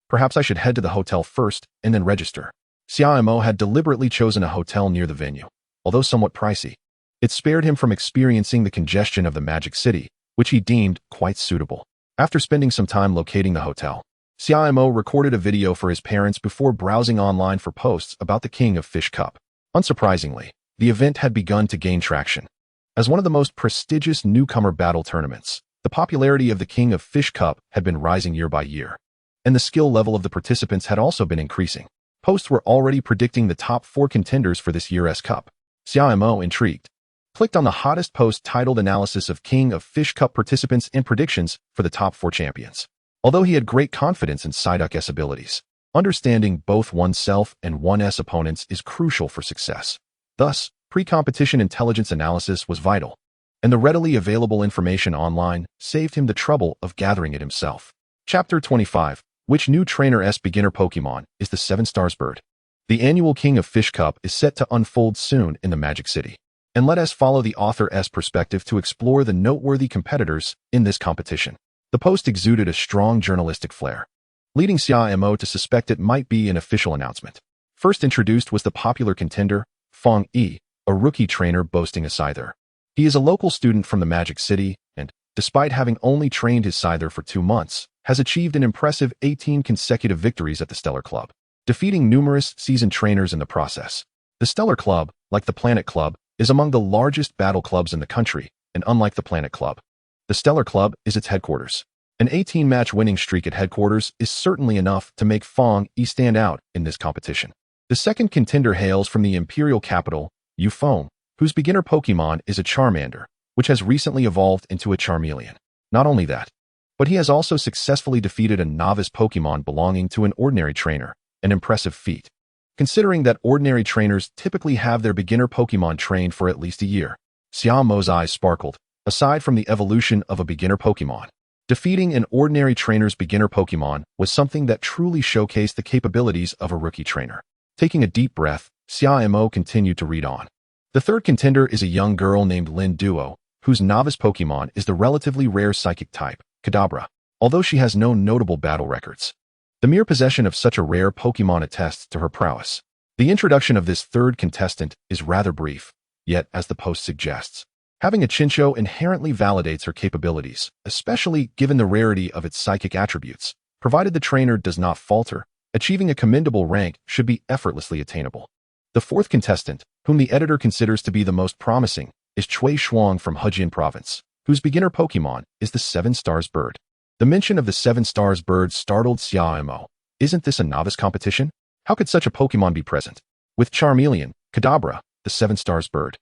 Speaker 1: Perhaps I should head to the hotel first and then register. Xia Mo had deliberately chosen a hotel near the venue, although somewhat pricey. It spared him from experiencing the congestion of the Magic City, which he deemed quite suitable. After spending some time locating the hotel, Xia Mo recorded a video for his parents before browsing online for posts about the King of Fish Cup. Unsurprisingly, the event had begun to gain traction. As one of the most prestigious newcomer battle tournaments, the popularity of the King of Fish Cup had been rising year by year, and the skill level of the participants had also been increasing. Posts were already predicting the top 4 contenders for this year's cup. Xia Mo, intrigued, clicked on the hottest post titled Analysis of King of Fish Cup Participants and Predictions for the Top 4 Champions. Although he had great confidence in Psyduck's abilities, understanding both oneself and one's opponents is crucial for success. Thus, pre-competition intelligence analysis was vital, and the readily available information online saved him the trouble of gathering it himself. Chapter 25. Which new trainer's beginner Pokemon is the 7 Stars bird? The annual King of Fish Cup is set to unfold soon in the Magic City, and let us follow the author's perspective to explore the noteworthy competitors in this competition. The post exuded a strong journalistic flair, leading Xia Mo to suspect it might be an official announcement. First introduced was the popular contender, Feng Yi, a rookie trainer boasting a Scyther. He is a local student from the Magic City and, despite having only trained his Scyther for 2 months, has achieved an impressive 18 consecutive victories at the Stellar Club, defeating numerous seasoned trainers in the process. The Stellar Club, like the Planet Club, is among the largest battle clubs in the country, and unlike the Planet Club, the Stellar Club is its headquarters. An 18-match winning streak at headquarters is certainly enough to make Feng Yi stand out in this competition. The second contender hails from the imperial capital, Yufeng, whose beginner Pokemon is a Charmander, which has recently evolved into a Charmeleon. Not only that, but he has also successfully defeated a novice Pokemon belonging to an ordinary trainer, an impressive feat, considering that ordinary trainers typically have their beginner Pokemon trained for at least a year. Xia Mo's eyes sparkled. Aside from the evolution of a beginner Pokemon, defeating an ordinary trainer's beginner Pokemon was something that truly showcased the capabilities of a rookie trainer. Taking a deep breath, Xia Mo continued to read on. The third contender is a young girl named Lin Duo, whose novice Pokemon is the relatively rare psychic type, Kadabra. Although she has no notable battle records, the mere possession of such a rare Pokemon attests to her prowess. The introduction of this third contestant is rather brief, yet, as the post suggests, having a Chinchou inherently validates her capabilities, especially given the rarity of its psychic attributes. Provided the trainer does not falter, achieving a commendable rank should be effortlessly attainable. The fourth contestant, whom the editor considers to be the most promising, is Cui Shuang from Hejian Province, whose beginner Pokemon is the 7 Stars bird. The mention of the 7 Stars bird startled Xia Mo. Isn't this a novice competition? How could such a Pokemon be present? With Charmeleon, Kadabra, the 7 Stars bird,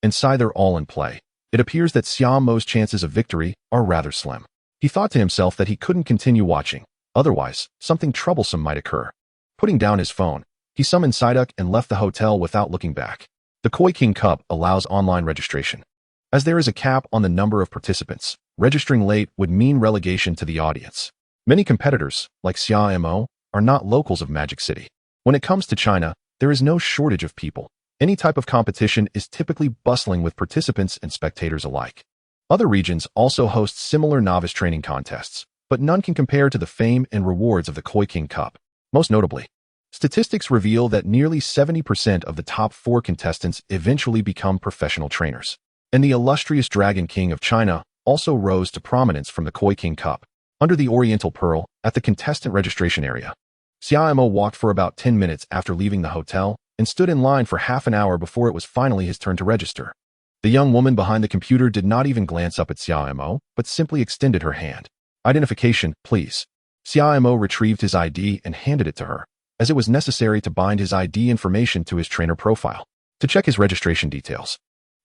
Speaker 1: and Scyther all in play, it appears that Xia Mo's chances of victory are rather slim. He thought to himself that he couldn't continue watching, otherwise, something troublesome might occur. Putting down his phone, he summoned Psyduck and left the hotel without looking back. The Koi King Cup allows online registration. As there is a cap on the number of participants, registering late would mean relegation to the audience. Many competitors, like Xia Mo, are not locals of Magic City. When it comes to China, there is no shortage of people. Any type of competition is typically bustling with participants and spectators alike. Other regions also host similar novice training contests, but none can compare to the fame and rewards of the Koi King Cup. Most notably, statistics reveal that nearly 70% of the top 4 contestants eventually become professional trainers. And the illustrious Dragon King of China also rose to prominence from the Koi King Cup. Under the Oriental Pearl, at the contestant registration area, Xia Mo walked for about 10 minutes after leaving the hotel and stood in line for half an hour before it was finally his turn to register. The young woman behind the computer did not even glance up at Xia Mo, but simply extended her hand. Identification, please. Xia Mo retrieved his ID and handed it to her, as it was necessary to bind his ID information to his trainer profile. To check his registration details,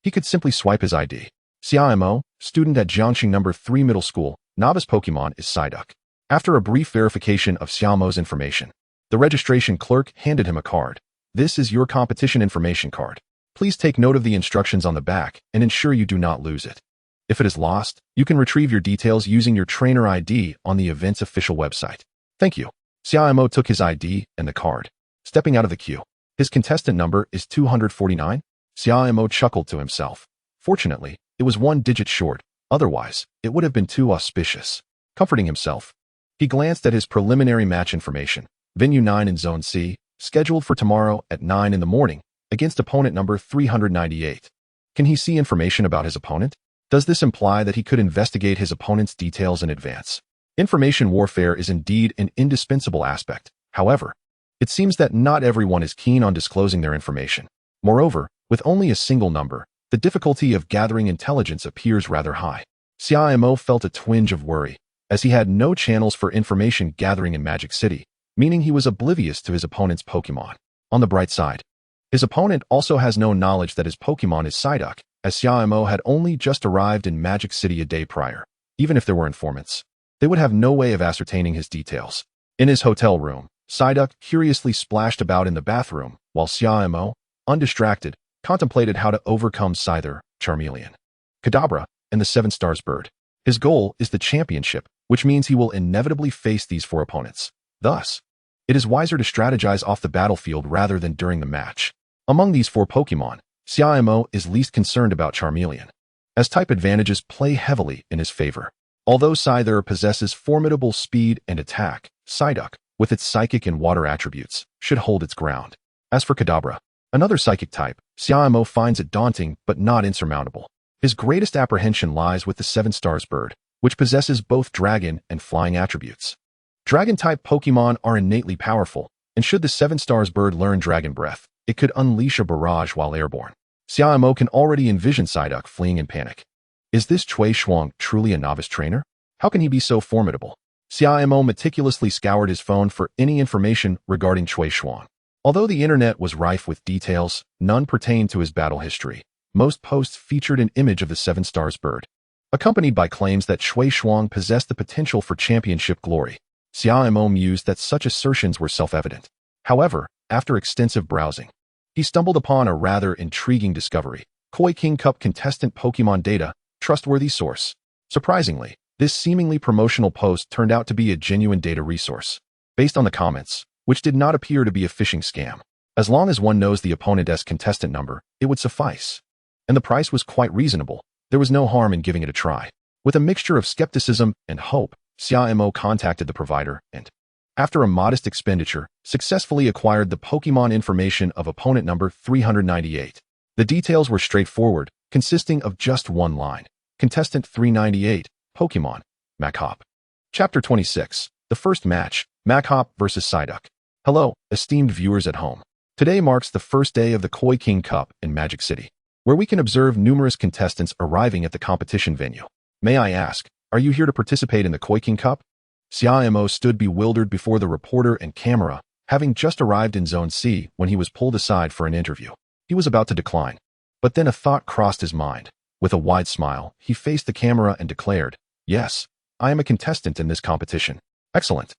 Speaker 1: he could simply swipe his ID. Xia Mo, student at Jiangxing No. 3 Middle School, novice Pokemon is Psyduck. After a brief verification of Xia Mo's information, the registration clerk handed him a card. This is your competition information card. Please take note of the instructions on the back and ensure you do not lose it. If it is lost, you can retrieve your details using your trainer ID on the event's official website. Thank you. Xia Mo took his ID and the card, stepping out of the queue. His contestant number is 249. Xia Mo chuckled to himself. Fortunately, it was 1 digit short, otherwise, it would have been too auspicious. Comforting himself, he glanced at his preliminary match information. Venue 9 in Zone C, scheduled for tomorrow at 9 in the morning, against opponent number 398. Can he see information about his opponent? Does this imply that he could investigate his opponent's details in advance? Information warfare is indeed an indispensable aspect. However, it seems that not everyone is keen on disclosing their information. Moreover, with only a single number, the difficulty of gathering intelligence appears rather high. Xia Mo felt a twinge of worry, as he had no channels for information gathering in Magic City, meaning he was oblivious to his opponent's Pokémon. On the bright side, his opponent also has no knowledge that his Pokémon is Psyduck, as Xia Mo had only just arrived in Magic City a day prior. Even if there were informants, they would have no way of ascertaining his details. In his hotel room, Psyduck curiously splashed about in the bathroom, while Xia Mo, undistracted, contemplated how to overcome Scyther, Charmeleon, Kadabra, and the 7 Stars bird. His goal is the championship, which means he will inevitably face these 4 opponents. Thus, it is wiser to strategize off the battlefield rather than during the match. Among these 4 Pokémon, Xia Mo is least concerned about Charmeleon, as type advantages play heavily in his favor. Although Scyther possesses formidable speed and attack, Psyduck, with its psychic and water attributes, should hold its ground. As for Kadabra, another psychic type, Xia Mo finds it daunting but not insurmountable. His greatest apprehension lies with the 7 Stars bird, which possesses both dragon and flying attributes. Dragon-type Pokémon are innately powerful, and should the 7 Stars bird learn Dragon Breath, it could unleash a barrage while airborne. Xia Mo can already envision Psyduck fleeing in panic. Is this Chui Shuang truly a novice trainer? How can he be so formidable? Xia Mo meticulously scoured his phone for any information regarding Chui Shuang. Although the internet was rife with details, none pertained to his battle history. Most posts featured an image of the 7 Stars bird, accompanied by claims that Chui Shuang possessed the potential for championship glory. Xia Mo mused that such assertions were self-evident. However, after extensive browsing, he stumbled upon a rather intriguing discovery. Koi King Cup contestant Pokémon data, trustworthy source. Surprisingly, this seemingly promotional post turned out to be a genuine data resource, based on the comments, which did not appear to be a phishing scam. As long as one knows the opponent's contestant number, it would suffice. And the price was quite reasonable. There was no harm in giving it a try. With a mixture of skepticism and hope, Xia Mo contacted the provider and, after a modest expenditure, successfully acquired the Pokémon information of opponent number 398. The details were straightforward, consisting of just one line. Contestant 398, Pokémon, Makhop. Chapter 26, The First Match, Makhop vs. Psyduck. Hello, esteemed viewers at home. Today marks the first day of the Koi King Cup in Magic City, where we can observe numerous contestants arriving at the competition venue. May I ask, are you here to participate in the Koi King Cup? Xia Mo stood bewildered before the reporter and camera, having just arrived in Zone C when he was pulled aside for an interview. He was about to decline, but then a thought crossed his mind. With a wide smile, he faced the camera and declared, "Yes, I am a contestant in this competition." "Excellent.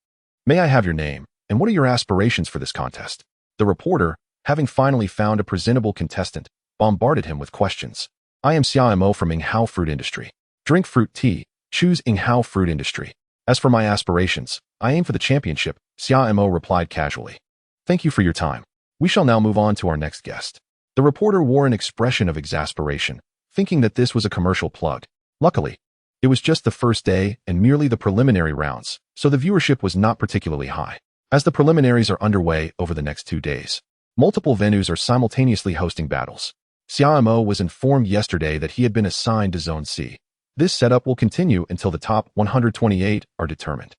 Speaker 1: May I have your name, and what are your aspirations for this contest?" The reporter, having finally found a presentable contestant, bombarded him with questions. "I am Xia Mo from Inghao Fruit Industry. Drink fruit tea. Choose Inghao Fruit Industry. As for my aspirations, I aim for the championship," Xia Mo replied casually. "Thank you for your time. We shall now move on to our next guest." The reporter wore an expression of exasperation, thinking that this was a commercial plug. Luckily, it was just the first day and merely the preliminary rounds, so the viewership was not particularly high. As the preliminaries are underway over the next 2 days, multiple venues are simultaneously hosting battles. Xia Mo was informed yesterday that he had been assigned to Zone C. This setup will continue until the top 128 are determined.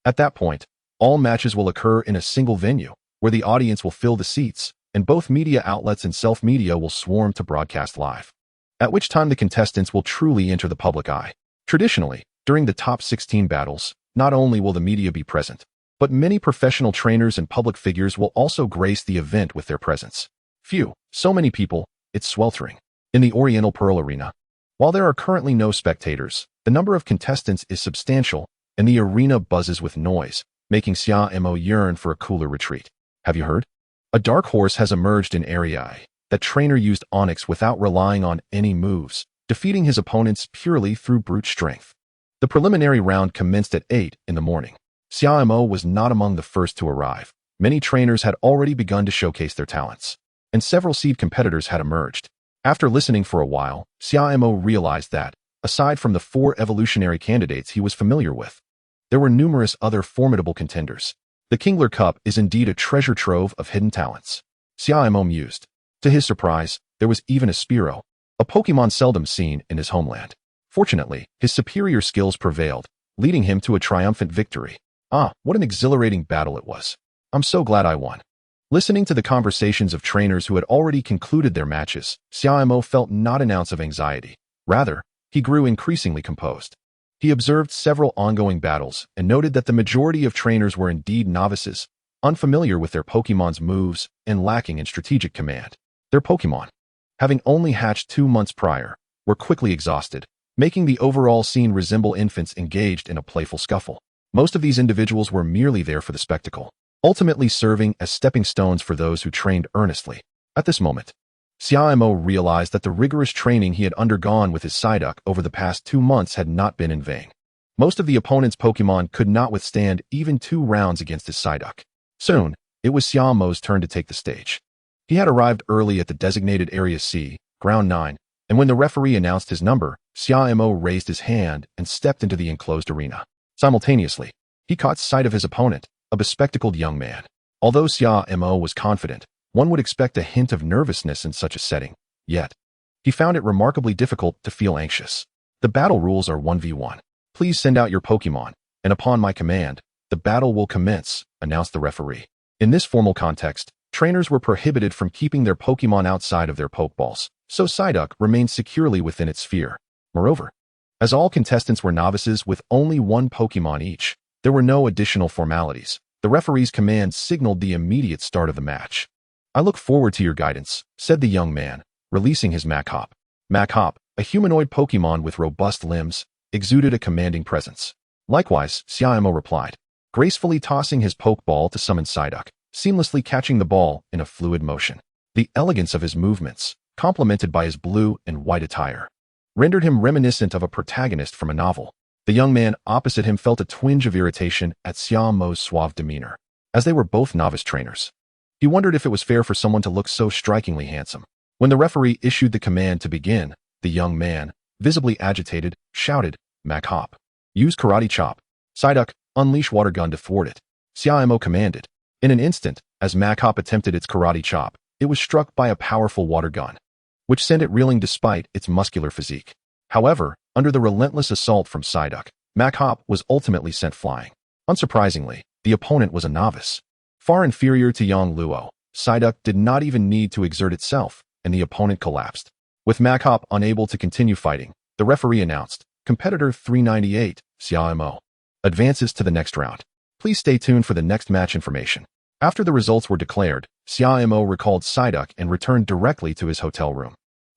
Speaker 1: At that point, all matches will occur in a single venue, where the audience will fill the seats, and both media outlets and self-media will swarm to broadcast live, at which time the contestants will truly enter the public eye. Traditionally, during the top 16 battles, not only will the media be present, but many professional trainers and public figures will also grace the event with their presence. Phew, so many people, it's sweltering. In the Oriental Pearl Arena, while there are currently no spectators, the number of contestants is substantial, and the arena buzzes with noise, making Xia Mo yearn for a cooler retreat. Have you heard? A dark horse has emerged in Area I. That trainer used Onyx without relying on any moves, defeating his opponents purely through brute strength. The preliminary round commenced at 8 in the morning. Xia Mo was not among the first to arrive. Many trainers had already begun to showcase their talents, and several seed competitors had emerged. After listening for a while, Xia Mo realized that, aside from the 4 evolutionary candidates he was familiar with, there were numerous other formidable contenders. The Kingler Cup is indeed a treasure trove of hidden talents. Xia Mo mused. To his surprise, there was even a Spearow, a Pokémon seldom seen in his homeland. Fortunately, his superior skills prevailed, leading him to a triumphant victory. Ah, what an exhilarating battle it was. I'm so glad I won. Listening to the conversations of trainers who had already concluded their matches, Xia Mo felt not an ounce of anxiety. Rather, he grew increasingly composed. He observed several ongoing battles and noted that the majority of trainers were indeed novices, unfamiliar with their Pokémon's moves and lacking in strategic command. Their Pokémon, having only hatched 2 months prior, were quickly exhausted, making the overall scene resemble infants engaged in a playful scuffle. Most of these individuals were merely there for the spectacle, ultimately serving as stepping stones for those who trained earnestly. At this moment, Xia Mo realized that the rigorous training he had undergone with his Psyduck over the past 2 months had not been in vain. Most of the opponent's Pokémon could not withstand even 2 rounds against his Psyduck. Soon, it was Xia Mo's turn to take the stage. He had arrived early at the designated Area C, Ground 9, and when the referee announced his number, Xia Mo raised his hand and stepped into the enclosed arena. Simultaneously, he caught sight of his opponent, a bespectacled young man. Although Xia Mo was confident, one would expect a hint of nervousness in such a setting. Yet, he found it remarkably difficult to feel anxious. The battle rules are 1v1. Please send out your Pokémon, and upon my command, the battle will commence, announced the referee. In this formal context, trainers were prohibited from keeping their Pokémon outside of their Pokeballs, so Psyduck remained securely within its sphere. Moreover, as all contestants were novices with only 1 Pokémon each, there were no additional formalities. The referee's command signaled the immediate start of the match. I look forward to your guidance, said the young man, releasing his Machop. Machop, a humanoid Pokémon with robust limbs, exuded a commanding presence. Likewise, Xia Mo replied, gracefully tossing his Pokeball to summon Psyduck, seamlessly catching the ball in a fluid motion. The elegance of his movements, complemented by his blue and white attire, rendered him reminiscent of a protagonist from a novel. The young man opposite him felt a twinge of irritation at Xia Mo's suave demeanor. As they were both novice trainers, he wondered if it was fair for someone to look so strikingly handsome. When the referee issued the command to begin, the young man, visibly agitated, shouted, Machop. Use Karate Chop. Psyduck, unleash Water Gun to thwart it. Xia Mo commanded. In an instant, as Machop attempted its Karate Chop, it was struck by a powerful water gun, which sent it reeling despite its muscular physique. However, under the relentless assault from Psyduck, Machop was ultimately sent flying. Unsurprisingly, the opponent was a novice. Far inferior to Yang Luo, Psyduck did not even need to exert itself, and the opponent collapsed. With Machop unable to continue fighting, the referee announced, Competitor 398, Xia Mo, advances to the next round. Please stay tuned for the next match information. After the results were declared, Xia Mo recalled Psyduck and returned directly to his hotel room.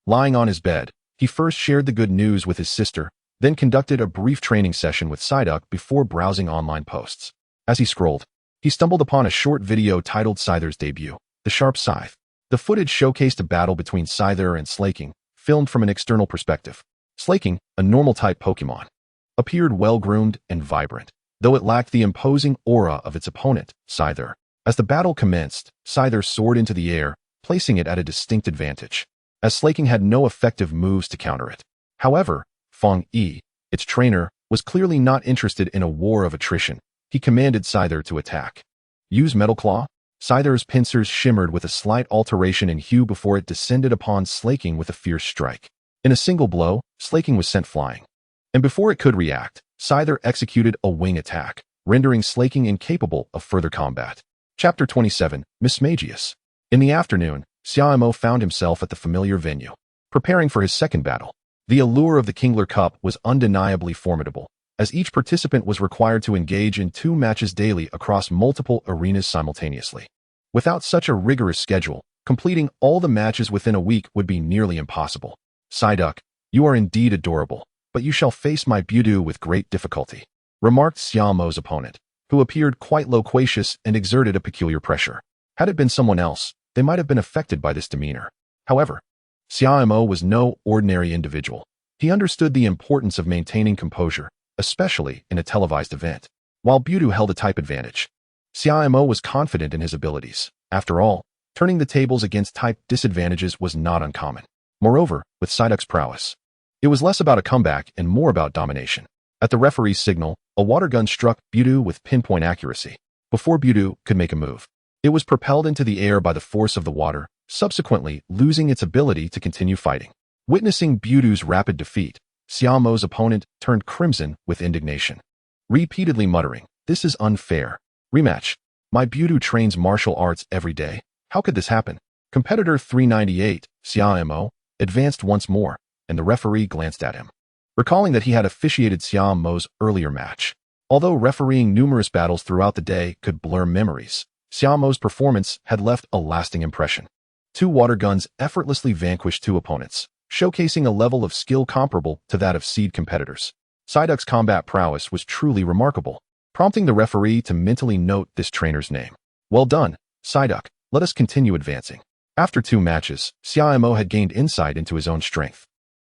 Speaker 1: Lying on his bed, he first shared the good news with his sister, then conducted a brief training session with Psyduck before browsing online posts. As he scrolled, he stumbled upon a short video titled Scyther's Debut, The Sharp Scythe. The footage showcased a battle between Scyther and Slaking, filmed from an external perspective. Slaking, a normal-type Pokémon, appeared well-groomed and vibrant, though it lacked the imposing aura of its opponent, Scyther. As the battle commenced, Scyther soared into the air, placing it at a distinct advantage, as Slaking had no effective moves to counter it. However, Feng Yi, its trainer, was clearly not interested in a war of attrition. He commanded Scyther to attack. Use Metal Claw? Scyther's pincers shimmered with a slight alteration in hue before it descended upon Slaking with a fierce strike. In a single blow, Slaking was sent flying. And before it could react, Scyther executed a wing attack, rendering Slaking incapable of further combat. Chapter 27, Mismagius. In the afternoon, Xia Mo found himself at the familiar venue, preparing for his second battle. The allure of the Kingler Cup was undeniably formidable, as each participant was required to engage in 2 matches daily across multiple arenas simultaneously. Without such a rigorous schedule, completing all the matches within a week would be nearly impossible. Psyduck, you are indeed adorable, but you shall face my Budew with great difficulty, remarked Xia Mo's opponent, who appeared quite loquacious and exerted a peculiar pressure. Had it been someone else, they might have been affected by this demeanor. However, Xia Mo was no ordinary individual. He understood the importance of maintaining composure, especially in a televised event. While Budew held a type advantage, Xia Mo was confident in his abilities. After all, turning the tables against type disadvantages was not uncommon. Moreover, with Psyduck's prowess, it was less about a comeback and more about domination. At the referee's signal, a water gun struck Budew with pinpoint accuracy. Before Budew could make a move, it was propelled into the air by the force of the water, subsequently losing its ability to continue fighting. Witnessing Budew's rapid defeat, Xia Mo's opponent turned crimson with indignation, repeatedly muttering, "This is unfair. Rematch." My Beauty trains martial arts every day. How could this happen? Competitor 398, Xia Mo, advanced once more, and the referee glanced at him, recalling that he had officiated Xia Mo's earlier match. Although refereeing numerous battles throughout the day could blur memories, Xia Mo's performance had left a lasting impression. 2 water guns effortlessly vanquished 2 opponents, showcasing a level of skill comparable to that of seed competitors. Psyduck's combat prowess was truly remarkable, prompting the referee to mentally note this trainer's name. Well done, Psyduck. Let us continue advancing. After 2 matches, Xia Mo had gained insight into his own strength.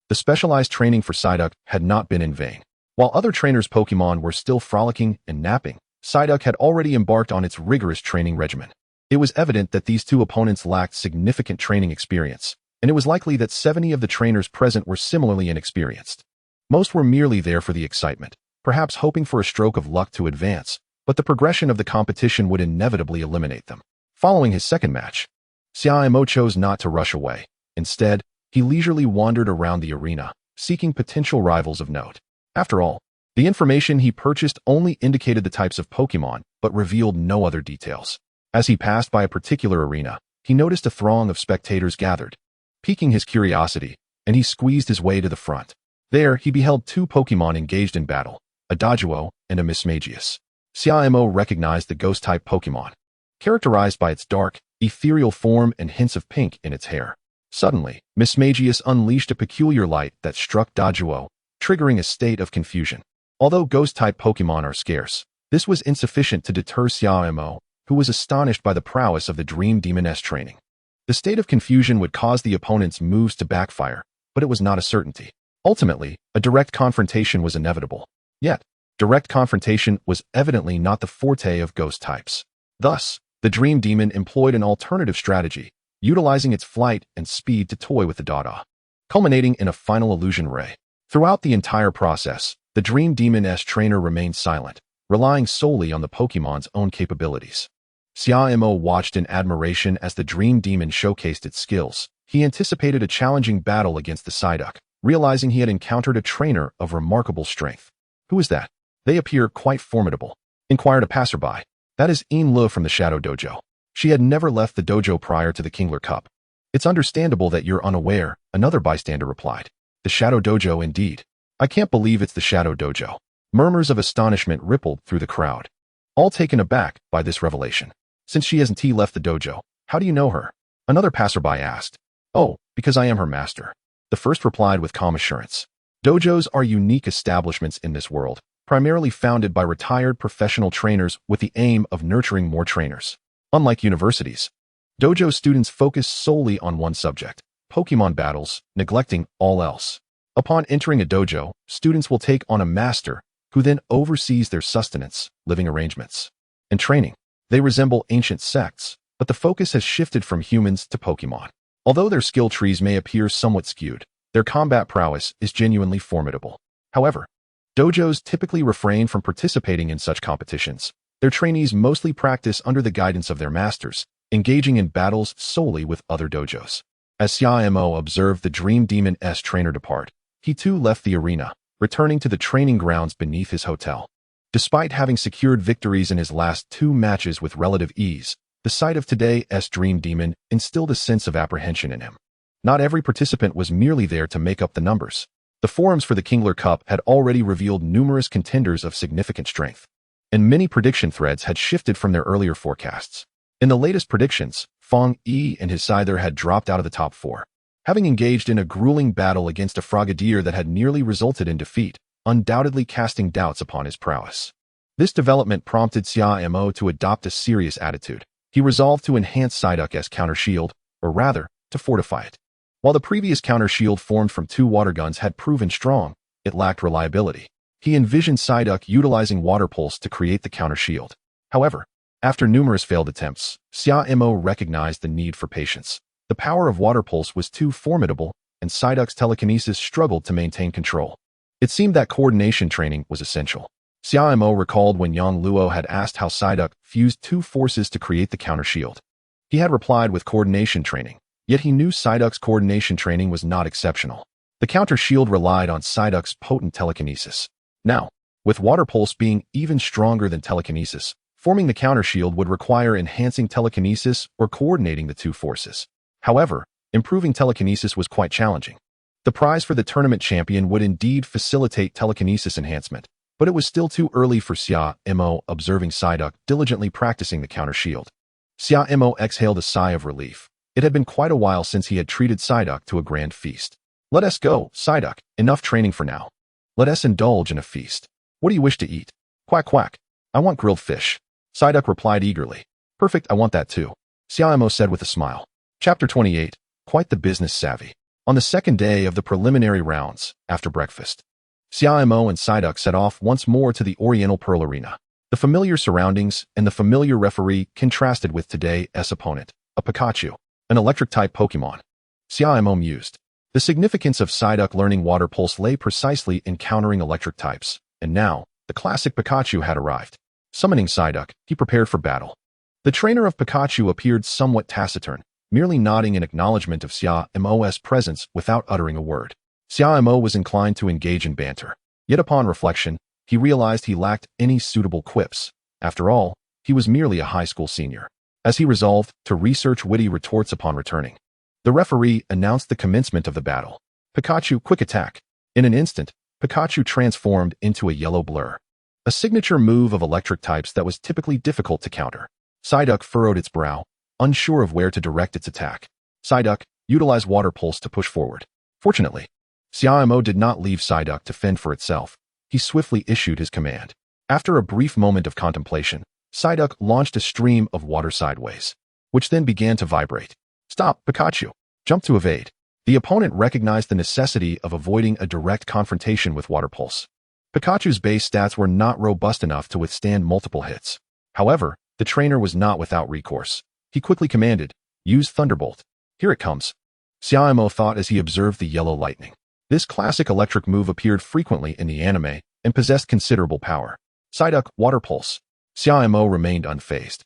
Speaker 1: The specialized training for Psyduck had not been in vain. While other trainers' Pokémon were still frolicking and napping, Psyduck had already embarked on its rigorous training regimen. It was evident that these 2 opponents lacked significant training experience, and it was likely that 70 of the trainers present were similarly inexperienced. Most were merely there for the excitement, perhaps hoping for a stroke of luck to advance, but the progression of the competition would inevitably eliminate them. Following his second match, Xia Mo chose not to rush away. Instead, he leisurely wandered around the arena, seeking potential rivals of note. After all, the information he purchased only indicated the types of Pokémon, but revealed no other details. As he passed by a particular arena, he noticed a throng of spectators gathered, piquing his curiosity, and he squeezed his way to the front. There, he beheld 2 Pokémon engaged in battle, a Doduo and a Mismagius. Xia Mo recognized the ghost-type Pokémon, characterized by its dark, ethereal form and hints of pink in its hair. Suddenly, Mismagius unleashed a peculiar light that struck Doduo, triggering a state of confusion. Although ghost-type Pokémon are scarce, this was insufficient to deter Xia Mo, who was astonished by the prowess of the Dream Demoness training. The state of confusion would cause the opponent's moves to backfire, but it was not a certainty. Ultimately, a direct confrontation was inevitable. Yet, direct confrontation was evidently not the forte of ghost types. Thus, the Dream Demon employed an alternative strategy, utilizing its flight and speed to toy with the Dada, culminating in a final illusion ray. Throughout the entire process, the Dream Demoness trainer remained silent, relying solely on the Pokémon's own capabilities. Xia Mo watched in admiration as the Dream Demon showcased its skills. He anticipated a challenging battle against the Psyduck, realizing he had encountered a trainer of remarkable strength. Who is that? They appear quite formidable, inquired a passerby. That is Lu from the Shadow Dojo. She had never left the dojo prior to the Kingler Cup. It's understandable that you're unaware, another bystander replied. The Shadow Dojo indeed. I can't believe it's the Shadow Dojo. Murmurs of astonishment rippled through the crowd, all taken aback by this revelation. Since she hasn't left the dojo, how do you know her? Another passerby asked. Oh, because I am her master. The first replied with calm assurance. Dojos are unique establishments in this world, primarily founded by retired professional trainers with the aim of nurturing more trainers. Unlike universities, dojo students focus solely on one subject, Pokémon battles, neglecting all else. Upon entering a dojo, students will take on a master, who then oversees their sustenance, living arrangements, and training. They resemble ancient sects, but the focus has shifted from humans to Pokémon. Although their skill trees may appear somewhat skewed, their combat prowess is genuinely formidable. However, dojos typically refrain from participating in such competitions. Their trainees mostly practice under the guidance of their masters, engaging in battles solely with other dojos. As Xia Mo observed the Dream Demon-S trainer depart, he too left the arena, returning to the training grounds beneath his hotel. Despite having secured victories in his last 2 matches with relative ease, the sight of today's Dream Demon instilled a sense of apprehension in him. Not every participant was merely there to make up the numbers. The forums for the Kingler Cup had already revealed numerous contenders of significant strength, and many prediction threads had shifted from their earlier forecasts. In the latest predictions, Feng Yi and his Scyther had dropped out of the top 4, having engaged in a grueling battle against a Frogadier that had nearly resulted in defeat, undoubtedly casting doubts upon his prowess. This development prompted Xia Mo to adopt a serious attitude. He resolved to enhance Psyduck's counter shield, or rather, to fortify it. While the previous counter shield formed from 2 water guns had proven strong, it lacked reliability. He envisioned Psyduck utilizing water pulse to create the counter shield. However, after numerous failed attempts, Xia Mo recognized the need for patience. The power of water pulse was too formidable, and Psyduck's telekinesis struggled to maintain control. It seemed that coordination training was essential. Xia Mo recalled when Yang Luo had asked how Psyduck fused 2 forces to create the counter shield. He had replied with coordination training, yet he knew Psyduck's coordination training was not exceptional. The counter shield relied on Psyduck's potent telekinesis. Now, with water pulse being even stronger than telekinesis, Forming the counter shield would require enhancing telekinesis or coordinating the two forces. However, improving telekinesis was quite challenging. The prize for the tournament champion would indeed facilitate telekinesis enhancement, but it was still too early for Xia Mo, observing Psyduck diligently practicing the counter shield. Xia Mo exhaled a sigh of relief. It had been quite a while since he had treated Psyduck to a grand feast. Let us go, Psyduck. Enough training for now. Let us indulge in a feast. What do you wish to eat? Quack quack. I want grilled fish. Psyduck replied eagerly. Perfect, I want that too. Xia Mo said with a smile. Chapter 28. Quite the business savvy. On the second day of the preliminary rounds, after breakfast, Xia Mo and Psyduck set off once more to the Oriental Pearl Arena. The familiar surroundings and the familiar referee contrasted with today's opponent, a Pikachu, an electric-type Pokémon. Xia Mo mused. The significance of Psyduck learning Water Pulse lay precisely in countering electric types, and now, the classic Pikachu had arrived. Summoning Psyduck, he prepared for battle. The trainer of Pikachu appeared somewhat taciturn, merely nodding in acknowledgement of Xia Mo's presence without uttering a word. Xia Mo was inclined to engage in banter. Yet upon reflection, he realized he lacked any suitable quips. After all, he was merely a high school senior. As he resolved to research witty retorts upon returning, the referee announced the commencement of the battle. Pikachu, quick attack. In an instant, Pikachu transformed into a yellow blur, a signature move of electric types that was typically difficult to counter. Psyduck furrowed its brow, unsure of where to direct its attack. Psyduck, utilize Water Pulse to push forward. Fortunately, Xia Mo did not leave Psyduck to fend for itself. He swiftly issued his command. After a brief moment of contemplation, Psyduck launched a stream of water sideways, which then began to vibrate. Stop, Pikachu. Jump to evade. The opponent recognized the necessity of avoiding a direct confrontation with Water Pulse. Pikachu's base stats were not robust enough to withstand multiple hits. However, the trainer was not without recourse. He quickly commanded, use Thunderbolt. Here it comes. Xia Mo thought as he observed the yellow lightning. This classic electric move appeared frequently in the anime and possessed considerable power. Psyduck, Water Pulse. Xia Mo remained unfazed.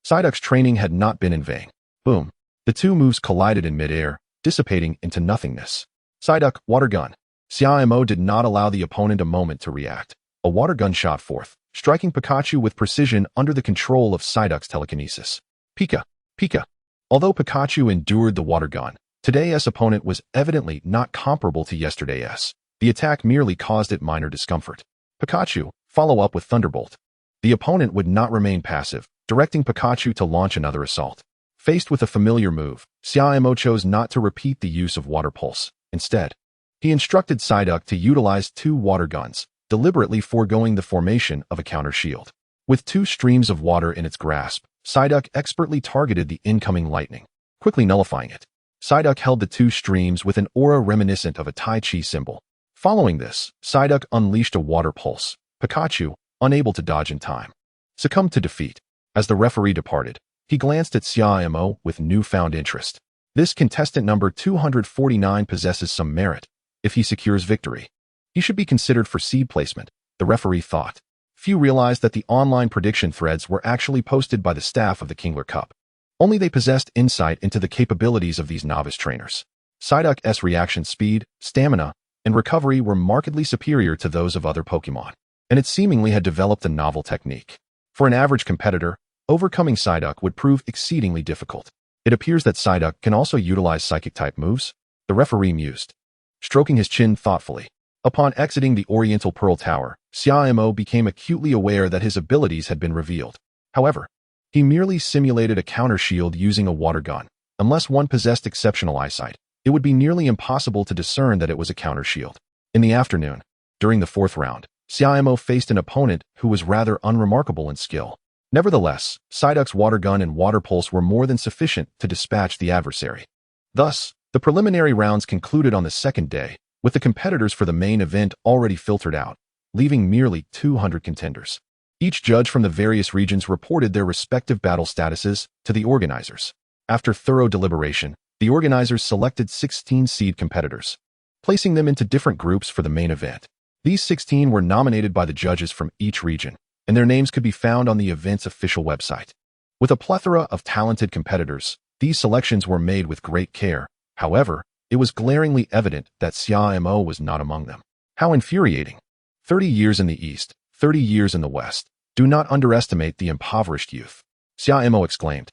Speaker 1: Psyduck's training had not been in vain. Boom. The two moves collided in midair, dissipating into nothingness. Psyduck, Water Gun. Xia Mo did not allow the opponent a moment to react. A water gun shot forth, striking Pikachu with precision under the control of Psyduck's telekinesis. Pika. Pika. Although Pikachu endured the water gun, today's opponent was evidently not comparable to yesterday's. The attack merely caused it minor discomfort. Pikachu, follow up with Thunderbolt. The opponent would not remain passive, directing Pikachu to launch another assault. Faced with a familiar move, Xia Mo chose not to repeat the use of Water Pulse. Instead, he instructed Psyduck to utilize two water guns, deliberately foregoing the formation of a counter shield. With two streams of water in its grasp, Psyduck expertly targeted the incoming lightning, quickly nullifying it. Psyduck held the two streams with an aura reminiscent of a Tai Chi symbol. Following this, Psyduck unleashed a Water Pulse. Pikachu, unable to dodge in time, succumbed to defeat. As the referee departed, he glanced at Xia Mo with newfound interest. This contestant number 249 possesses some merit. If he secures victory, he should be considered for seed placement, the referee thought. Few realized that the online prediction threads were actually posted by the staff of the Kingler Cup. Only they possessed insight into the capabilities of these novice trainers. Psyduck's reaction speed, stamina, and recovery were markedly superior to those of other Pokémon, and it seemingly had developed a novel technique. For an average competitor, overcoming Psyduck would prove exceedingly difficult. It appears that Psyduck can also utilize psychic-type moves, the referee mused, stroking his chin thoughtfully. Upon exiting the Oriental Pearl Tower, Xia Mo became acutely aware that his abilities had been revealed. However, he merely simulated a counter shield using a water gun. Unless one possessed exceptional eyesight, it would be nearly impossible to discern that it was a counter shield. In the afternoon, during the fourth round, Xia Mo faced an opponent who was rather unremarkable in skill. Nevertheless, Psyduck's water gun and water pulse were more than sufficient to dispatch the adversary. Thus, the preliminary rounds concluded on the second day, with the competitors for the main event already filtered out, leaving merely 200 contenders. Each judge from the various regions reported their respective battle statuses to the organizers. After thorough deliberation, the organizers selected 16 seed competitors, placing them into different groups for the main event. These 16 were nominated by the judges from each region, and their names could be found on the event's official website. With a plethora of talented competitors, these selections were made with great care. However, it was glaringly evident that Xia Mo was not among them. How infuriating! 30 years in the East, 30 years in the West, Do not underestimate the impoverished youth, Xia Mo exclaimed,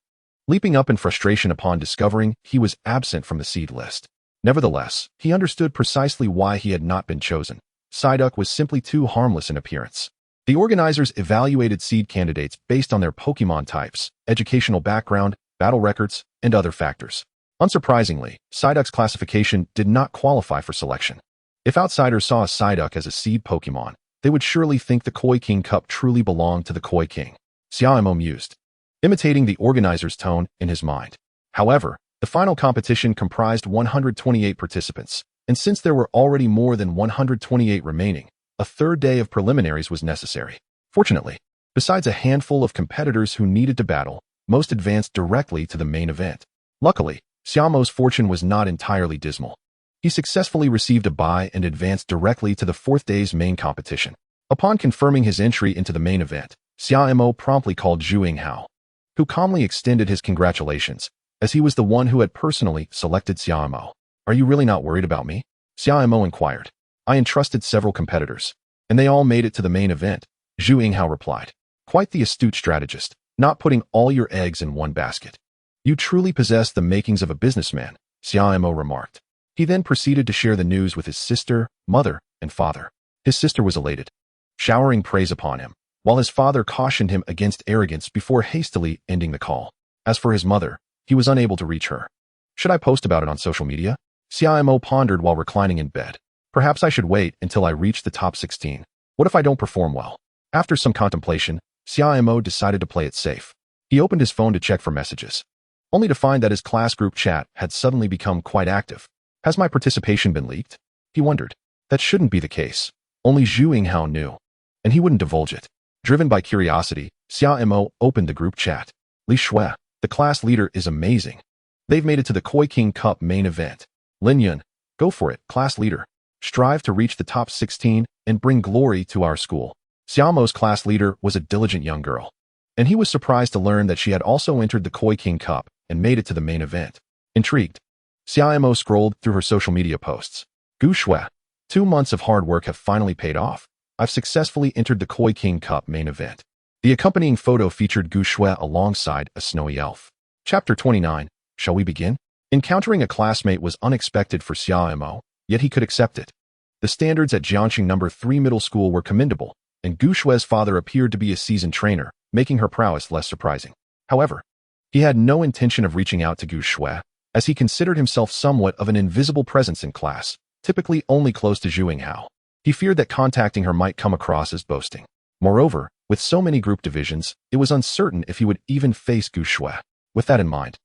Speaker 1: leaping up in frustration upon discovering he was absent from the seed list. Nevertheless, he understood precisely why he had not been chosen. Psyduck was simply too harmless in appearance. The organizers evaluated seed candidates based on their Pokémon types, educational background, battle records, and other factors. Unsurprisingly, Psyduck's classification did not qualify for selection. If outsiders saw a Psyduck as a seed Pokémon, they would surely think the Koi King Cup truly belonged to the Koi King, Xia Mo mused, imitating the organizer's tone in his mind. However, the final competition comprised 128 participants, and since there were already more than 128 remaining, a third day of preliminaries was necessary. Fortunately, besides a handful of competitors who needed to battle, most advanced directly to the main event. Luckily, Xia Mo's fortune was not entirely dismal. He successfully received a bye and advanced directly to the fourth day's main competition. Upon confirming his entry into the main event, Xia Mo promptly called Zhu Hao, who calmly extended his congratulations, as he was the one who had personally selected Xia Mo. Are you really not worried about me? Xia Mo inquired. I entrusted several competitors, and they all made it to the main event, Zhu Hao replied. Quite the astute strategist, not putting all your eggs in one basket. You truly possess the makings of a businessman, Xia Mo remarked. He then proceeded to share the news with his sister, mother, and father. His sister was elated, showering praise upon him, while his father cautioned him against arrogance before hastily ending the call. As for his mother, he was unable to reach her. Should I post about it on social media? Xia Mo pondered while reclining in bed. Perhaps I should wait until I reach the top 16. What if I don't perform well? After some contemplation, Xia Mo decided to play it safe. He opened his phone to check for messages, only to find that his class group chat had suddenly become quite active. Has my participation been leaked? He wondered. That shouldn't be the case. Only Zhu Hao knew, and he wouldn't divulge it. Driven by curiosity, Xia Mo opened the group chat. Li Shui, the class leader, is amazing. They've made it to the Koi King Cup main event. Lin Yun, go for it, class leader. Strive to reach the top 16 and bring glory to our school. Xia Mo's class leader was a diligent young girl, and he was surprised to learn that she had also entered the Koi King Cup and made it to the main event. Intrigued, Xia Mo scrolled through her social media posts. Gu Shui, 2 months of hard work have finally paid off. I've successfully entered the Koi King Cup main event. The accompanying photo featured Gu Shui alongside a snowy elf. Chapter 29. Shall we begin? Encountering a classmate was unexpected for Xia Mo, yet he could accept it. The standards at Jiangxing No. 3 Middle School were commendable, and Gu Shui's father appeared to be a seasoned trainer, making her prowess less surprising. However, he had no intention of reaching out to Gu Shui, as he considered himself somewhat of an invisible presence in class, typically only close to Zhu Hao. He feared that contacting her might come across as boasting. Moreover, with so many group divisions, it was uncertain if he would even face Gu Shui. With that in mind,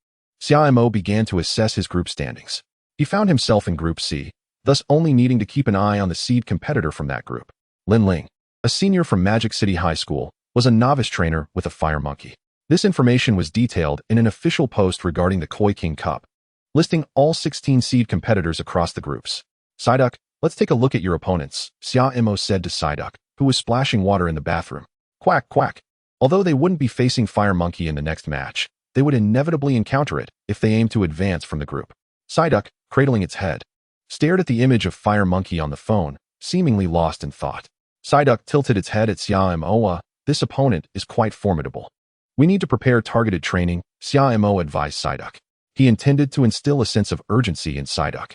Speaker 1: Xia Mo began to assess his group standings. He found himself in Group C, thus only needing to keep an eye on the seed competitor from that group. Lin Ling, a senior from Magic City High School, was a novice trainer with a fire monkey. This information was detailed in an official post regarding the Koi King Cup, listing all 16 seed competitors across the groups. Psyduck, let's take a look at your opponents, Xia Mo said to Psyduck, who was splashing water in the bathroom. Quack, quack. Although they wouldn't be facing Fire Monkey in the next match, they would inevitably encounter it if they aimed to advance from the group. Psyduck, cradling its head, stared at the image of Fire Monkey on the phone, seemingly lost in thought. Psyduck tilted its head at Xia Mo. This opponent is quite formidable. We need to prepare targeted training, Xia Mo advised Psyduck. He intended to instill a sense of urgency in Psyduck,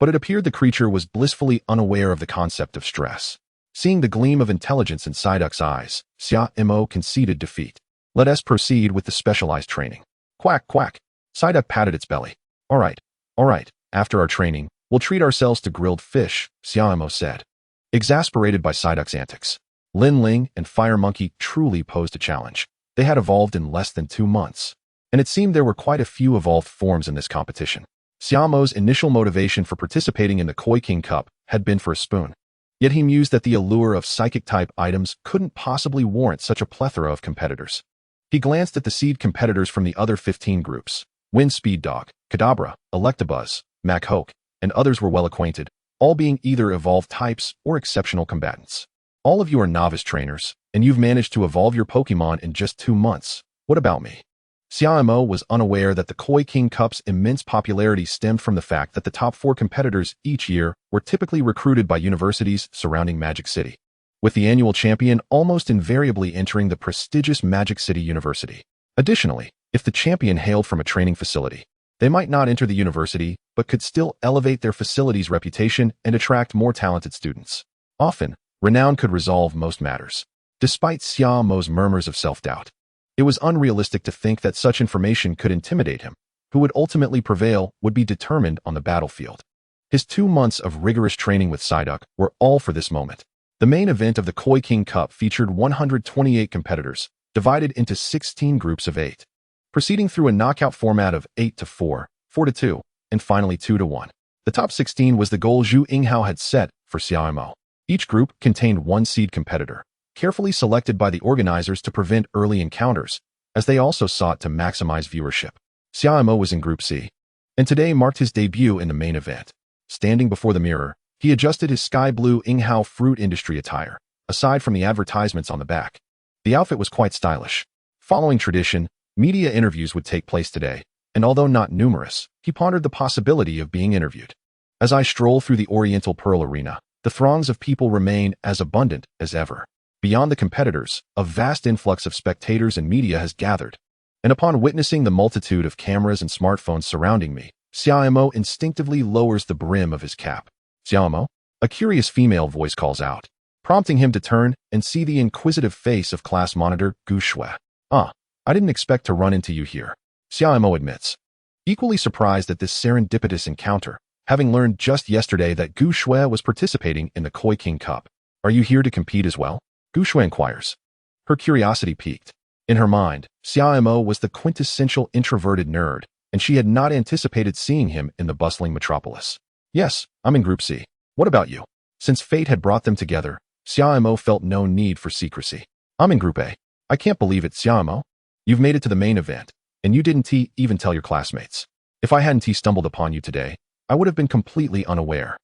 Speaker 1: but it appeared the creature was blissfully unaware of the concept of stress. Seeing the gleam of intelligence in Psyduck's eyes, Xia Mo conceded defeat. Let us proceed with the specialized training. Quack, quack. Psyduck patted its belly. All right. After our training, we'll treat ourselves to grilled fish, Xia Mo said. Exasperated by Psyduck's antics, Lin Ling and Fire Monkey truly posed a challenge. They had evolved in less than 2 months, and it seemed there were quite a few evolved forms in this competition. Xia Mo's initial motivation for participating in the Koi King Cup had been for a spoon. Yet he mused that the allure of psychic-type items couldn't possibly warrant such a plethora of competitors. He glanced at the seed competitors from the other 15 groups. Wind Speed Dog, Kadabra, Electabuzz, Machoke, and others were well acquainted, all being either evolved types or exceptional combatants. All of you are novice trainers, and you've managed to evolve your Pokémon in just 2 months. What about me? Xia Mo was unaware that the Koi King Cup's immense popularity stemmed from the fact that the top 4 competitors each year were typically recruited by universities surrounding Magic City. with the annual champion almost invariably entering the prestigious Magic City University. Additionally, if the champion hailed from a training facility, they might not enter the university, but could still elevate their facility's reputation and attract more talented students. Often, renown could resolve most matters. Despite Xia Mo's murmurs of self-doubt, it was unrealistic to think that such information could intimidate him. Who would ultimately prevail would be determined on the battlefield. His 2 months of rigorous training with Psyduck were all for this moment. The main event of the Koi King Cup featured 128 competitors, divided into 16 groups of 8, proceeding through a knockout format of 8-4, 4-2, and finally 2-1. The top 16 was the goal Zhu Yinghao had set for Xia Mo. Each group contained one seed competitor, carefully selected by the organizers to prevent early encounters, as they also sought to maximize viewership. Xia Mo was in Group C, and today marked his debut in the main event. Standing before the mirror, he adjusted his sky blue Yinghao fruit industry attire, aside from the advertisements on the back. The outfit was quite stylish. Following tradition, media interviews would take place today, and although not numerous, he pondered the possibility of being interviewed. As I stroll through the Oriental Pearl Arena, the throngs of people remain as abundant as ever. Beyond the competitors, a vast influx of spectators and media has gathered, and upon witnessing the multitude of cameras and smartphones surrounding me, Xia Mo instinctively lowers the brim of his cap. Xia Mo? A curious female voice calls out, prompting him to turn and see the inquisitive face of class monitor Gu Shui. I didn't expect to run into you here, Xia Mo admits. Equally surprised at this serendipitous encounter, having learned just yesterday that Gu Shui was participating in the Koi King Cup. Are you here to compete as well? Gu Shui inquires. Her curiosity piqued. In her mind, Xia Mo was the quintessential introverted nerd, and she had not anticipated seeing him in the bustling metropolis. Yes, I'm in Group C. What about you? Since fate had brought them together, Xia Mo felt no need for secrecy. I'm in Group A. I can't believe it, Xia Mo. You've made it to the main event, and you didn't even tell your classmates. If I hadn't stumbled upon you today, I would have been completely unaware.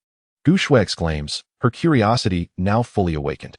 Speaker 1: Gu Shui exclaims, her curiosity now fully awakened.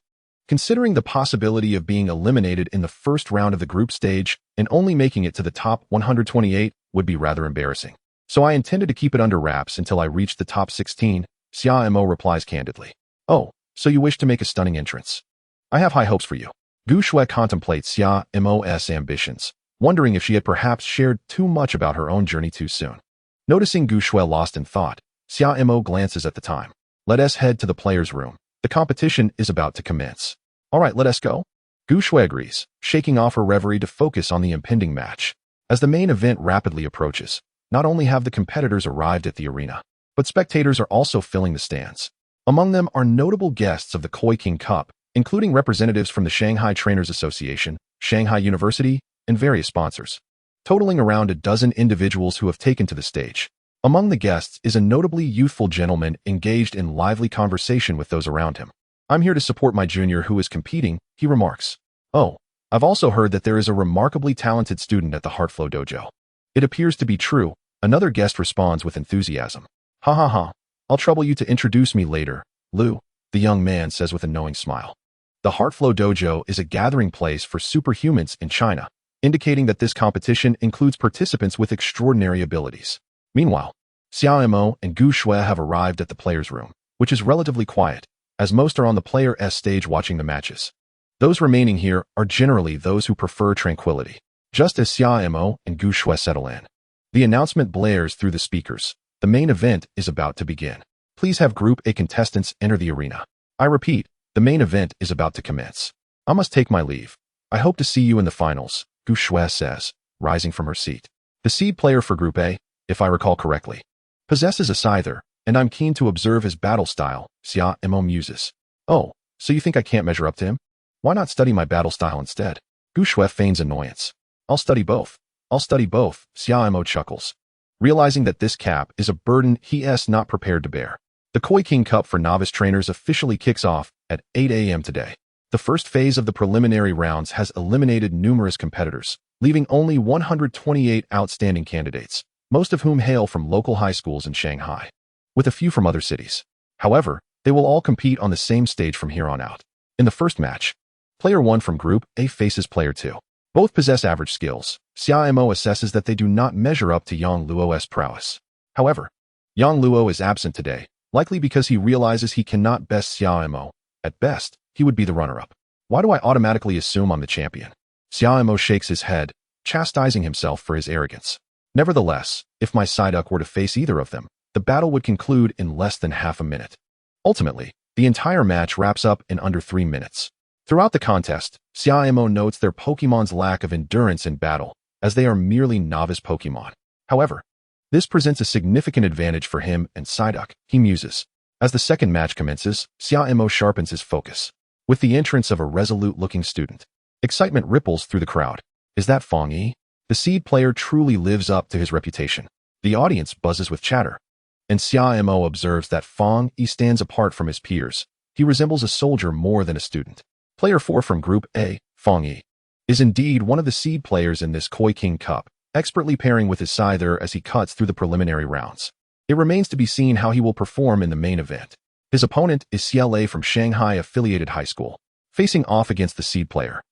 Speaker 1: Considering the possibility of being eliminated in the first round of the group stage and only making it to the top 128 would be rather embarrassing. So I intended to keep it under wraps until I reached the top 16, Xia Mo replies candidly. Oh, so you wish to make a stunning entrance. I have high hopes for you. Gu Shui contemplates Xia Mo's ambitions, wondering if she had perhaps shared too much about her own journey too soon. Noticing Gu Shui lost in thought, Xia Mo glances at the time. Let us head to the players' room. The competition is about to commence. All right, let us go. Gu Shui agrees, shaking off her reverie to focus on the impending match. As the main event rapidly approaches, not only have the competitors arrived at the arena, but spectators are also filling the stands. Among them are notable guests of the Koi King Cup, including representatives from the Shanghai Trainers Association, Shanghai University, and various sponsors, totaling around a dozen individuals who have taken to the stage. Among the guests is a notably youthful gentleman engaged in lively conversation with those around him. I'm here to support my junior who is competing, he remarks. Oh, I've also heard that there is a remarkably talented student at the Heartflow Dojo. It appears to be true, another guest responds with enthusiasm. Ha ha ha, I'll trouble you to introduce me later, Lu, the young man says with a knowing smile. The Heartflow Dojo is a gathering place for superhumans in China, indicating that this competition includes participants with extraordinary abilities. Meanwhile, Xia Mo and Gu Shui have arrived at the players' room, which is relatively quiet, as most are on the Player S stage watching the matches. Those remaining here are generally those who prefer tranquility. Just as Xia Mo and Gu Shui settle in, the announcement blares through the speakers. The main event is about to begin. Please have Group A contestants enter the arena. I repeat, the main event is about to commence. I must take my leave. I hope to see you in the finals, Gu Shui says, rising from her seat. The seed player for Group A, if I recall correctly, possesses a scyther, and I'm keen to observe his battle style, Xia Mo muses. Oh, so you think I can't measure up to him? Why not study my battle style instead? Gu Shui feigns annoyance. I'll study both, Xia Mo chuckles, realizing that this cap is a burden he's not prepared to bear. The Koi King Cup for novice trainers officially kicks off at 8 a.m. today. The first phase of the preliminary rounds has eliminated numerous competitors, leaving only 128 outstanding candidates, most of whom hail from local high schools in Shanghai, with a few from other cities. However, they will all compete on the same stage from here on out. In the first match, Player 1 from Group A faces Player 2. Both possess average skills. Xia Mo assesses that they do not measure up to Yang Luo's prowess. However, Yang Luo is absent today, likely because he realizes he cannot best Xia Mo. At best, he would be the runner-up. Why do I automatically assume I'm the champion? Xia Mo shakes his head, chastising himself for his arrogance. Nevertheless, if my Psyduck were to face either of them, the battle would conclude in less than half a minute. Ultimately, the entire match wraps up in under 3 minutes. Throughout the contest, Xia Mo notes their Pokemon's lack of endurance in battle, as they are merely novice Pokemon. However, this presents a significant advantage for him and Psyduck, he muses. As the second match commences, Xia Mo sharpens his focus. With the entrance of a resolute-looking student, excitement ripples through the crowd. Is that Fong Yi? The seed player truly lives up to his reputation. The audience buzzes with chatter, and Xia Mo observes that Fong Yi stands apart from his peers. He resembles a soldier more than a student. Player 4 from Group A, Fong Yi, is indeed one of the seed players in this Koi King Cup, expertly pairing with his Scyther as he cuts through the preliminary rounds. It remains to be seen how he will perform in the main event. His opponent is CLA from Shanghai Affiliated High School, facing off against the seed player.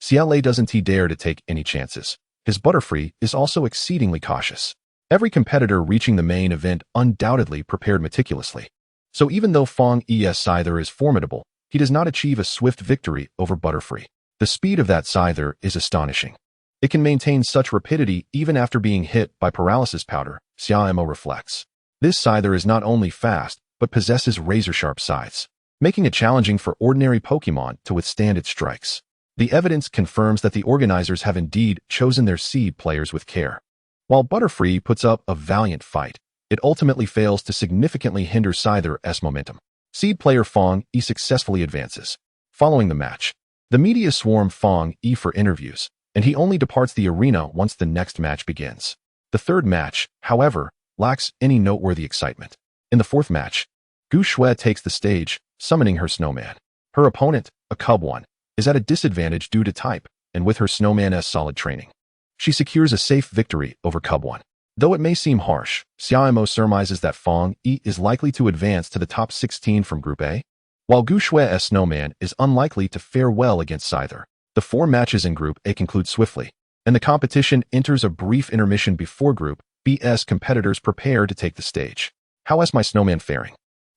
Speaker 1: CLA doesn't dare to take any chances. His Butterfree is also exceedingly cautious. Every competitor reaching the main event undoubtedly prepared meticulously. So even though Fong Yi's Scyther is formidable, he does not achieve a swift victory over Butterfree. The speed of that Scyther is astonishing. It can maintain such rapidity even after being hit by paralysis powder, Xia Mo reflects. This Scyther is not only fast, but possesses razor-sharp scythes, making it challenging for ordinary Pokemon to withstand its strikes. The evidence confirms that the organizers have indeed chosen their seed players with care. While Butterfree puts up a valiant fight, it ultimately fails to significantly hinder Scyther's momentum. Seed player Fong Yi successfully advances. Following the match, the media swarm Fong Yi for interviews, and he only departs the arena once the next match begins. The third match, however, lacks any noteworthy excitement. In the fourth match, Gu Shui takes the stage, summoning her snowman. Her opponent, a Cub One, is at a disadvantage due to type, and with her snowman's solid training, she secures a safe victory over Cub One. Though it may seem harsh, Xia Mo surmises that Fong Yi is likely to advance to the top 16 from Group A, while Gu Shui's snowman is unlikely to fare well against Scyther. The 4 matches in Group A conclude swiftly, and the competition enters a brief intermission before Group B's competitors prepare to take the stage. How is my snowman faring?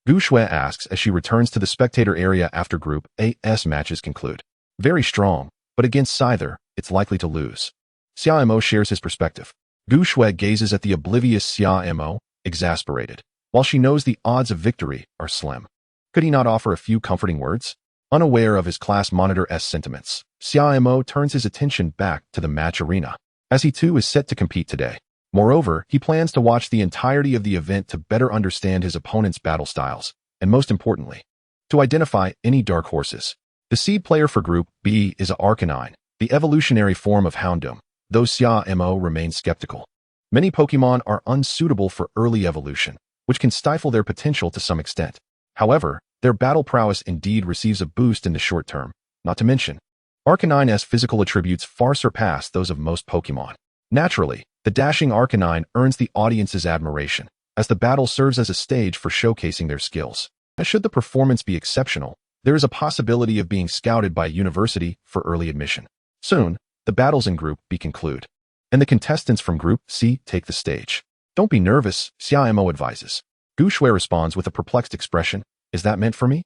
Speaker 1: Gu Shui asks as she returns to the spectator area after Group A's matches conclude. Very strong, but against Scyther, it's likely to lose. Xia Mo shares his perspective. Gu Shui gazes at the oblivious Xia Mo, exasperated, while she knows the odds of victory are slim. Could he not offer a few comforting words? Unaware of his class monitor's sentiments, Xia Mo turns his attention back to the match arena, as he too is set to compete today. Moreover, he plans to watch the entirety of the event to better understand his opponent's battle styles, and most importantly, to identify any dark horses. The seed player for Group B is a Arcanine, the evolutionary form of Houndoom, though Xia Mo remains skeptical. Many Pokemon are unsuitable for early evolution, which can stifle their potential to some extent. However, their battle prowess indeed receives a boost in the short term, not to mention, Arcanine's physical attributes far surpass those of most Pokemon. Naturally, the dashing Arcanine earns the audience's admiration, as the battle serves as a stage for showcasing their skills. And should the performance be exceptional, there is a possibility of being scouted by a university for early admission. Soon, the battles in Group B conclude, and the contestants from Group C take the stage. Don't be nervous, Xia Mo advises. Gu Shui responds with a perplexed expression. Is that meant for me?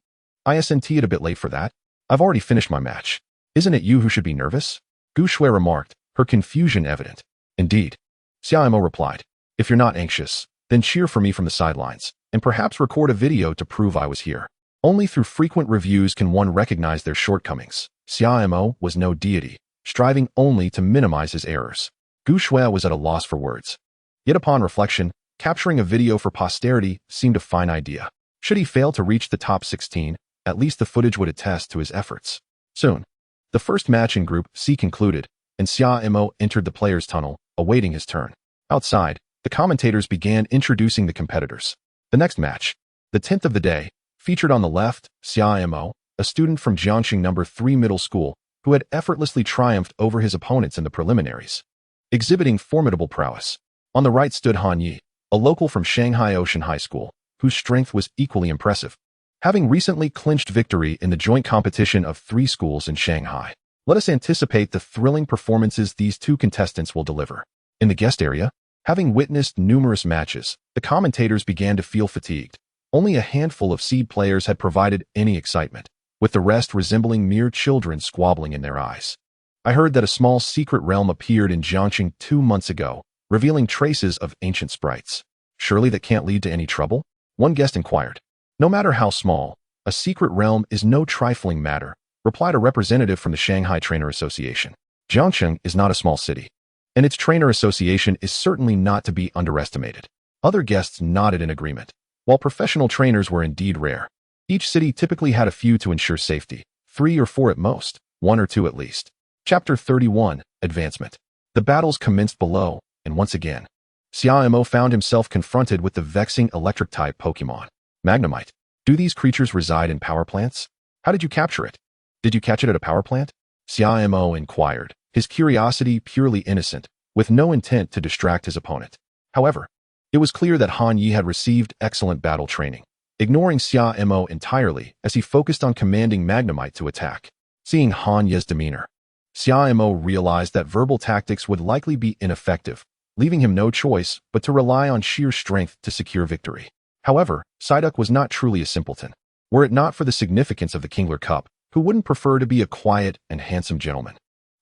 Speaker 1: Isn't it a bit late for that? I've already finished my match. Isn't it you who should be nervous? Gu Shui remarked, her confusion evident. Indeed. Xia Mo replied. If you're not anxious, then cheer for me from the sidelines, and perhaps record a video to prove I was here. Only through frequent reviews can one recognize their shortcomings. Xia Mo was no deity, striving only to minimize his errors. Gu Shui was at a loss for words. Yet upon reflection, capturing a video for posterity seemed a fine idea. Should he fail to reach the top 16, at least the footage would attest to his efforts. Soon, the first match in Group C concluded, and Xia Mo entered the player's tunnel, awaiting his turn. Outside, the commentators began introducing the competitors. The next match, the 10th of the day, featured on the left, Xia Mo, a student from Jiangxing No. 3 Middle School, who had effortlessly triumphed over his opponents in the preliminaries, exhibiting formidable prowess. On the right stood Han Yi, a local from Shanghai Ocean High School, whose strength was equally impressive, having recently clinched victory in the joint competition of 3 schools in Shanghai. Let us anticipate the thrilling performances these 2 contestants will deliver. In the guest area, having witnessed numerous matches, the commentators began to feel fatigued. Only a handful of seed players had provided any excitement, with the rest resembling mere children squabbling in their eyes. I heard that a small secret realm appeared in Jiangxing 2 months ago, revealing traces of ancient sprites. Surely that can't lead to any trouble? One guest inquired. No matter how small, a secret realm is no trifling matter, replied a representative from the Shanghai Trainer Association. Jiangxing is not a small city, and its trainer association is certainly not to be underestimated. Other guests nodded in agreement. While professional trainers were indeed rare, each city typically had a few to ensure safety, 3 or 4 at most, 1 or 2 at least. Chapter 31, Advancement. The battles commenced below, and once again, Xia Mo found himself confronted with the vexing electric-type Pokémon. Magnemite. Do these creatures reside in power plants? How did you capture it? Did you catch it at a power plant? Xia Mo inquired, his curiosity purely innocent, with no intent to distract his opponent. However, it was clear that Han Yi had received excellent battle training, ignoring Xia Mo entirely as he focused on commanding Magnemite to attack. Seeing Han Yi's demeanor, Xia Mo realized that verbal tactics would likely be ineffective, leaving him no choice but to rely on sheer strength to secure victory. However, Psyduck was not truly a simpleton. Were it not for the significance of the Kingler Cup, who wouldn't prefer to be a quiet and handsome gentleman?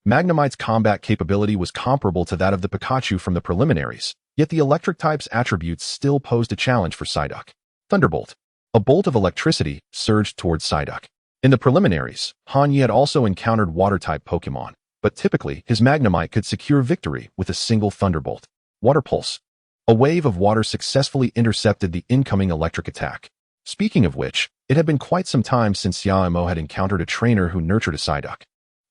Speaker 1: Magnemite's combat capability was comparable to that of the Pikachu from the preliminaries, yet the electric type's attributes still posed a challenge for Psyduck. Thunderbolt. A bolt of electricity surged towards Psyduck. In the preliminaries, Han Yi had also encountered water-type Pokémon, but typically his Magnemite could secure victory with a single Thunderbolt. Water Pulse. A wave of water successfully intercepted the incoming electric attack. Speaking of which, it had been quite some time since Xia Mo had encountered a trainer who nurtured a Psyduck.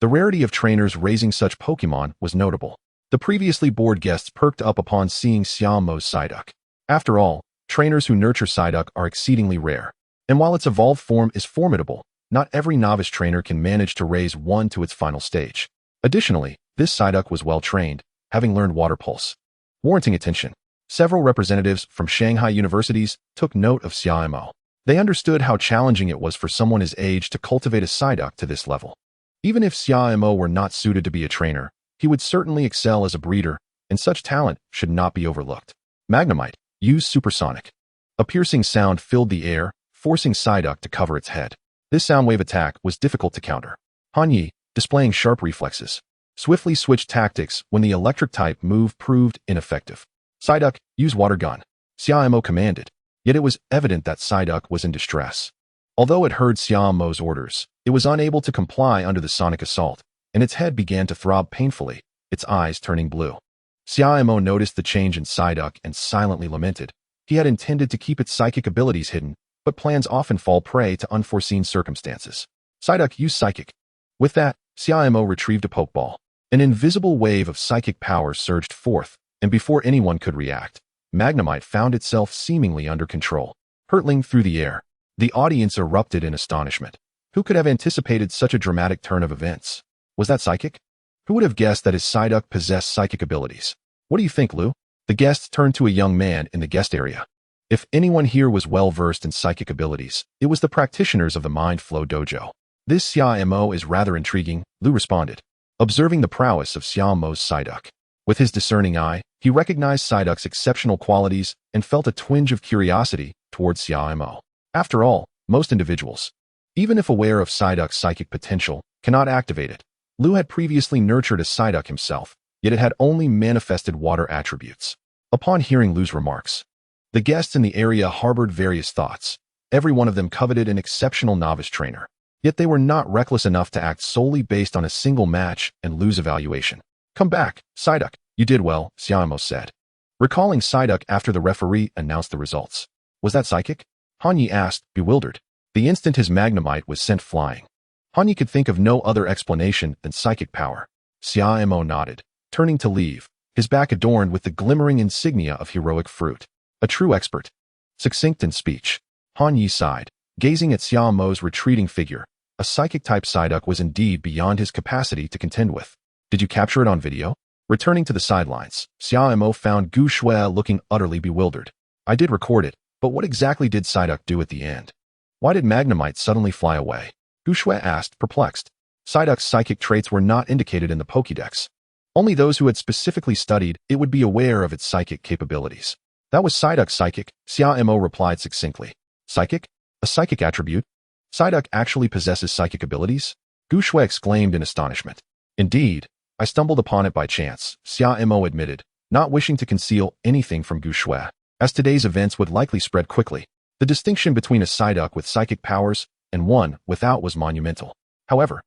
Speaker 1: The rarity of trainers raising such Pokémon was notable. The previously bored guests perked up upon seeing Xia Mo's Psyduck. After all, trainers who nurture Psyduck are exceedingly rare. And while its evolved form is formidable, not every novice trainer can manage to raise one to its final stage. Additionally, this Psyduck was well trained, having learned Water Pulse. Warranting attention, several representatives from Shanghai universities took note of Xia Mo. They understood how challenging it was for someone his age to cultivate a Psyduck to this level. Even if Xia Mo were not suited to be a trainer, he would certainly excel as a breeder, and such talent should not be overlooked. Magnemite. Use Supersonic. A piercing sound filled the air, forcing Psyduck to cover its head. This soundwave attack was difficult to counter. Han Yi, displaying sharp reflexes, swiftly switched tactics when the electric-type move proved ineffective. Psyduck, use Water Gun. Xia Mo commanded, yet it was evident that Psyduck was in distress. Although it heard Xia Mo's orders, it was unable to comply under the sonic assault, and its head began to throb painfully, its eyes turning blue. Xia Mo noticed the change in Psyduck and silently lamented. He had intended to keep its psychic abilities hidden, but plans often fall prey to unforeseen circumstances. Psyduck, use Psychic. With that, Xia Mo retrieved a Pokeball. An invisible wave of psychic power surged forth, and before anyone could react, Magnemite found itself seemingly under control. Hurtling through the air, the audience erupted in astonishment. Who could have anticipated such a dramatic turn of events? Was that psychic? Who would have guessed that his Psyduck possessed psychic abilities? What do you think, Lou? The guests turned to a young man in the guest area. If anyone here was well-versed in psychic abilities, it was the practitioners of the Mind Flow Dojo. This Xia Mo is rather intriguing, Lou responded, observing the prowess of Xia Mo's Psyduck. With his discerning eye, he recognized Psyduck's exceptional qualities and felt a twinge of curiosity towards Xia Mo. After all, most individuals, even if aware of Psyduck's psychic potential, cannot activate it. Lou had previously nurtured a Psyduck himself, yet it had only manifested water attributes. Upon hearing Lou's remarks, the guests in the area harbored various thoughts. Every one of them coveted an exceptional novice trainer. Yet they were not reckless enough to act solely based on a single match and Lou's evaluation. Come back, Psyduck. You did well, Xia Mo said, recalling Psyduck after the referee announced the results. Was that psychic? Han Yi asked, bewildered. The instant his Magnemite was sent flying, Han Yi could think of no other explanation than psychic power. Xia Mo nodded, turning to leave, his back adorned with the glimmering insignia of heroic fruit. A true expert. Succinct in speech, Han Yi sighed, gazing at Xia Mo's retreating figure. A psychic-type Psyduck was indeed beyond his capacity to contend with. Did you capture it on video? Returning to the sidelines, Xia Mo found Gu Shui looking utterly bewildered. I did record it, but what exactly did Psyduck do at the end? Why did Magnemite suddenly fly away? Gu Shui asked, perplexed. Psyduck's psychic traits were not indicated in the Pokédex. Only those who had specifically studied it would be aware of its psychic capabilities. That was Psyduck's psychic, Xia Mo replied succinctly. Psychic? A psychic attribute? Psyduck actually possesses psychic abilities? Gu Shui exclaimed in astonishment. Indeed, I stumbled upon it by chance, Xia Mo admitted, not wishing to conceal anything from Gu Shui, as today's events would likely spread quickly. The distinction between a Psyduck with psychic powers and one without was monumental. However,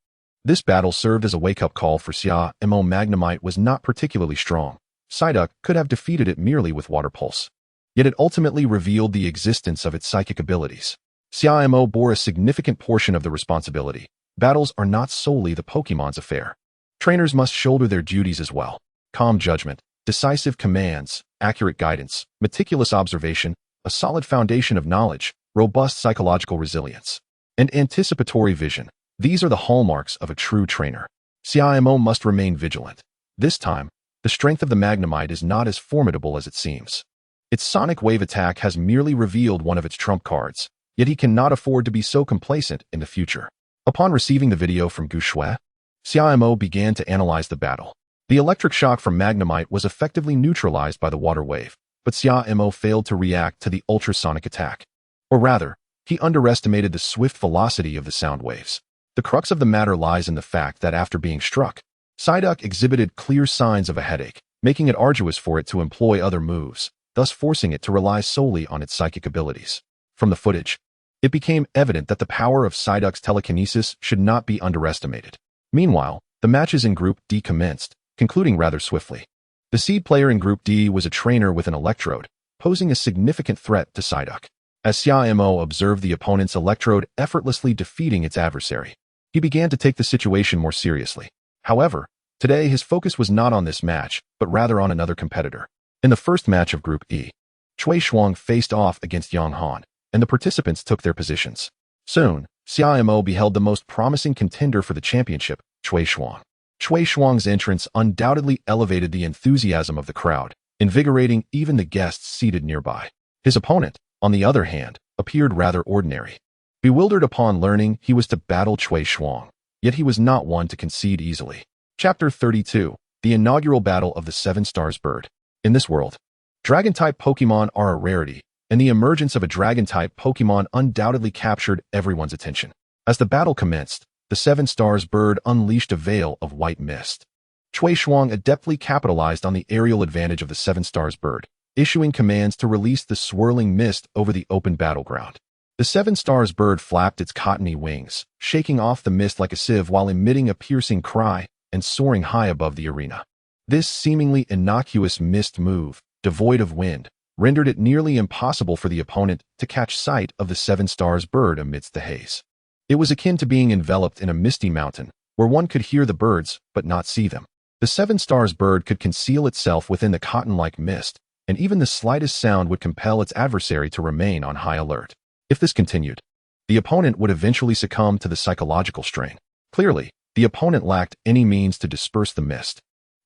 Speaker 1: this battle served as a wake-up call for Xia Mo. Magnemite was not particularly strong. Psyduck could have defeated it merely with Water Pulse. Yet it ultimately revealed the existence of its psychic abilities. Xia Mo bore a significant portion of the responsibility. Battles are not solely the Pokémon's affair. Trainers must shoulder their duties as well. Calm judgment, decisive commands, accurate guidance, meticulous observation, a solid foundation of knowledge, robust psychological resilience, and anticipatory vision. These are the hallmarks of a true trainer. Xia Mo must remain vigilant. This time, the strength of the Magnemite is not as formidable as it seems. Its sonic wave attack has merely revealed one of its trump cards, yet he cannot afford to be so complacent in the future. Upon receiving the video from Gu Shui, Xia Mo began to analyze the battle. The electric shock from Magnemite was effectively neutralized by the water wave, but Xia Mo failed to react to the ultrasonic attack. Or rather, he underestimated the swift velocity of the sound waves. The crux of the matter lies in the fact that after being struck, Psyduck exhibited clear signs of a headache, making it arduous for it to employ other moves, thus forcing it to rely solely on its psychic abilities. From the footage, it became evident that the power of Psyduck's telekinesis should not be underestimated. Meanwhile, the matches in Group D commenced, concluding rather swiftly. The seed player in Group D was a trainer with an electrode, posing a significant threat to Psyduck. As Xia Mo observed the opponent's electrode effortlessly defeating its adversary, he began to take the situation more seriously. However, today his focus was not on this match, but rather on another competitor. In the first match of Group E, Cui Shuang faced off against Yang Han, and the participants took their positions. Soon, Xia Mo beheld the most promising contender for the championship, Cui Shuang. Cui Shuang's entrance undoubtedly elevated the enthusiasm of the crowd, invigorating even the guests seated nearby. His opponent, on the other hand, appeared rather ordinary. Bewildered upon learning he was to battle Cui Shuang, yet he was not one to concede easily. Chapter 32, the inaugural battle of the 7 Stars Bird. In this world, Dragon-type Pokémon are a rarity, and the emergence of a Dragon-type Pokémon undoubtedly captured everyone's attention. As the battle commenced, the 7 Stars Bird unleashed a veil of white mist. Cui Shuang adeptly capitalized on the aerial advantage of the 7 Stars Bird, issuing commands to release the swirling mist over the open battleground. The 7 Stars Bird flapped its cottony wings, shaking off the mist like a sieve while emitting a piercing cry and soaring high above the arena. This seemingly innocuous mist move, devoid of wind, rendered it nearly impossible for the opponent to catch sight of the 7 Stars Bird amidst the haze. It was akin to being enveloped in a misty mountain, where one could hear the birds but not see them. The 7 Stars Bird could conceal itself within the cotton-like mist, and even the slightest sound would compel its adversary to remain on high alert. If this continued, the opponent would eventually succumb to the psychological strain. Clearly, the opponent lacked any means to disperse the mist,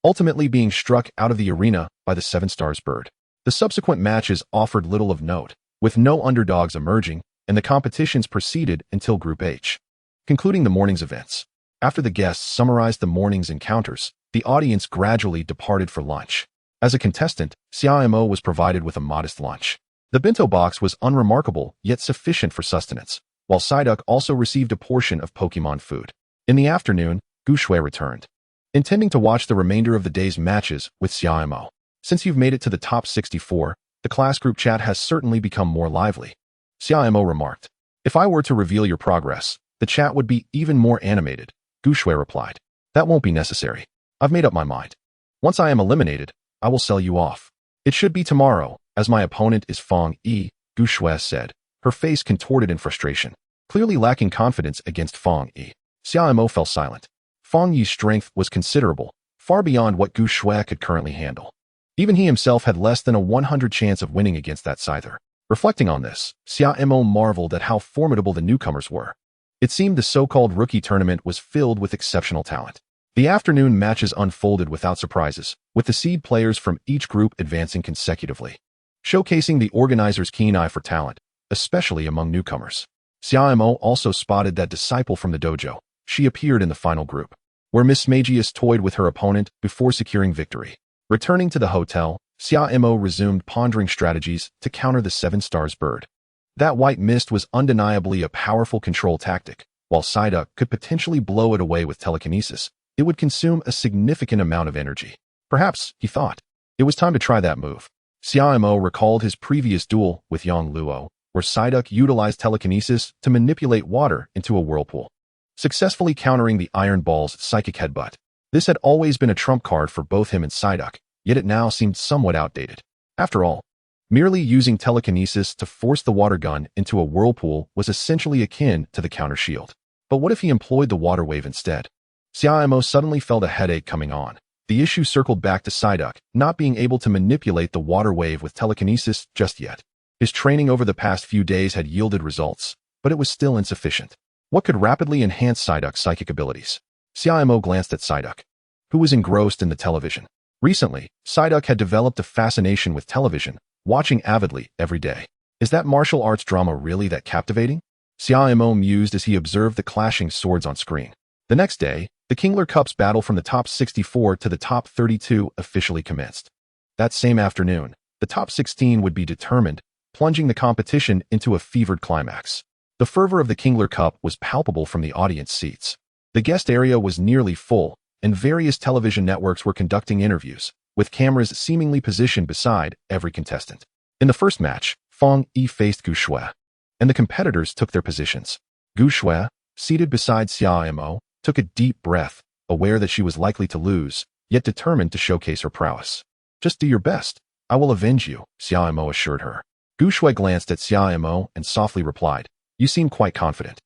Speaker 1: ultimately being struck out of the arena by the 7 Stars Bird. The subsequent matches offered little of note, with no underdogs emerging, and the competitions proceeded until Group H, concluding the morning's events. After the guests summarized the morning's encounters, the audience gradually departed for lunch. As a contestant, Xia Mo was provided with a modest lunch. The bento box was unremarkable, yet sufficient for sustenance, while Psyduck also received a portion of Pokémon food. In the afternoon, Gu Shui returned, intending to watch the remainder of the day's matches with Xia Mo. Since you've made it to the top 64, the class group chat has certainly become more lively, Xia Mo remarked. If I were to reveal your progress, the chat would be even more animated, Gu Shui replied. That won't be necessary. I've made up my mind. Once I am eliminated, I will sell you off. It should be tomorrow, as my opponent is Fang Yi, Gu Shui said, her face contorted in frustration. Clearly lacking confidence against Fang Yi, Xia Mo fell silent. Fang Yi's strength was considerable, far beyond what Gu Shui could currently handle. Even he himself had less than a 100 chance of winning against that scyther. Reflecting on this, Xia Mo marveled at how formidable the newcomers were. It seemed the so-called rookie tournament was filled with exceptional talent. The afternoon matches unfolded without surprises, with the seed players from each group advancing consecutively, showcasing the organizers' keen eye for talent, especially among newcomers. Xia Mo also spotted that disciple from the dojo. She appeared in the final group, where Miss Magius toyed with her opponent before securing victory. Returning to the hotel, Xia Mo resumed pondering strategies to counter the 7 Stars Bird. That white mist was undeniably a powerful control tactic. While Psyduck could potentially blow it away with telekinesis, it would consume a significant amount of energy. Perhaps, he thought, it was time to try that move. Xia Mo recalled his previous duel with Yang Luo, where Psyduck utilized telekinesis to manipulate water into a whirlpool, successfully countering the Iron Ball's psychic headbutt. This had always been a trump card for both him and Psyduck, yet it now seemed somewhat outdated. After all, merely using telekinesis to force the water gun into a whirlpool was essentially akin to the counter shield. But what if he employed the water wave instead? Xia Mo suddenly felt a headache coming on. The issue circled back to Psyduck not being able to manipulate the water wave with telekinesis just yet. His training over the past few days had yielded results, but it was still insufficient. What could rapidly enhance Psyduck's psychic abilities? Xia Mo glanced at Psyduck, who was engrossed in the television. Recently, Psyduck had developed a fascination with television, watching avidly every day. Is that martial arts drama really that captivating? Xia Mo mused as he observed the clashing swords on screen. The next day, the Kingler Cup's battle from the top 64 to the top 32 officially commenced. That same afternoon, the top 16 would be determined, plunging the competition into a fevered climax. The fervor of the Kingler Cup was palpable from the audience seats. The guest area was nearly full, and various television networks were conducting interviews, with cameras seemingly positioned beside every contestant. In the first match, Feng Yi faced Gu Shui, and the competitors took their positions. Gu Shui, seated beside Xia Mo, took a deep breath, aware that she was likely to lose, yet determined to showcase her prowess. Just do your best. I will avenge you, Xia Mo assured her. Gu Shui glanced at Xia Mo and softly replied, You seem quite confident.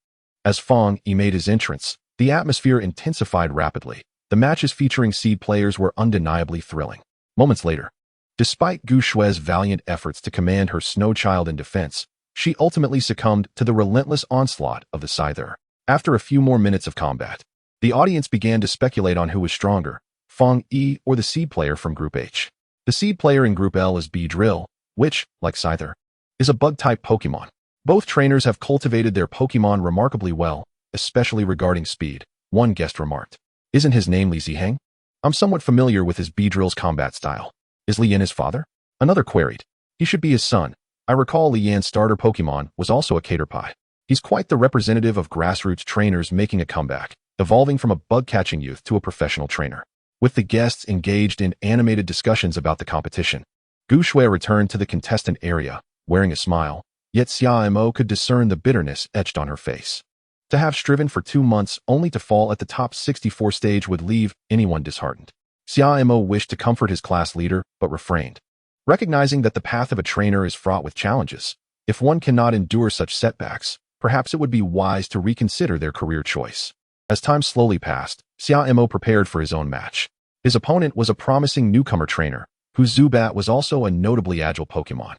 Speaker 1: As Feng Yi made his entrance, the atmosphere intensified rapidly. The matches featuring seed players were undeniably thrilling. Moments later, despite Gu Shui's valiant efforts to command her snow child in defense, she ultimately succumbed to the relentless onslaught of the Scyther. After a few more minutes of combat, the audience began to speculate on who was stronger, Feng Yi or the seed player from Group H. The seed player in Group L is Beedrill, which, like Scyther, is a bug-type Pokémon. Both trainers have cultivated their Pokémon remarkably well, especially regarding speed, one guest remarked. Isn't his name Li Ziheng? I'm somewhat familiar with his Beedrill's combat style. Is Li Yan his father? Another queried. He should be his son. I recall Li Yan's starter Pokémon was also a Caterpie. He's quite the representative of grassroots trainers making a comeback, evolving from a bug-catching youth to a professional trainer. With the guests engaged in animated discussions about the competition, Gu Shui returned to the contestant area, wearing a smile, yet Xia Mo could discern the bitterness etched on her face. To have striven for 2 months only to fall at the top 64 stage would leave anyone disheartened. Xia Mo wished to comfort his class leader, but refrained. Recognizing that the path of a trainer is fraught with challenges, if one cannot endure such setbacks, perhaps it would be wise to reconsider their career choice. As time slowly passed, Xia Mo prepared for his own match. His opponent was a promising newcomer trainer, whose Zubat was also a notably agile Pokémon.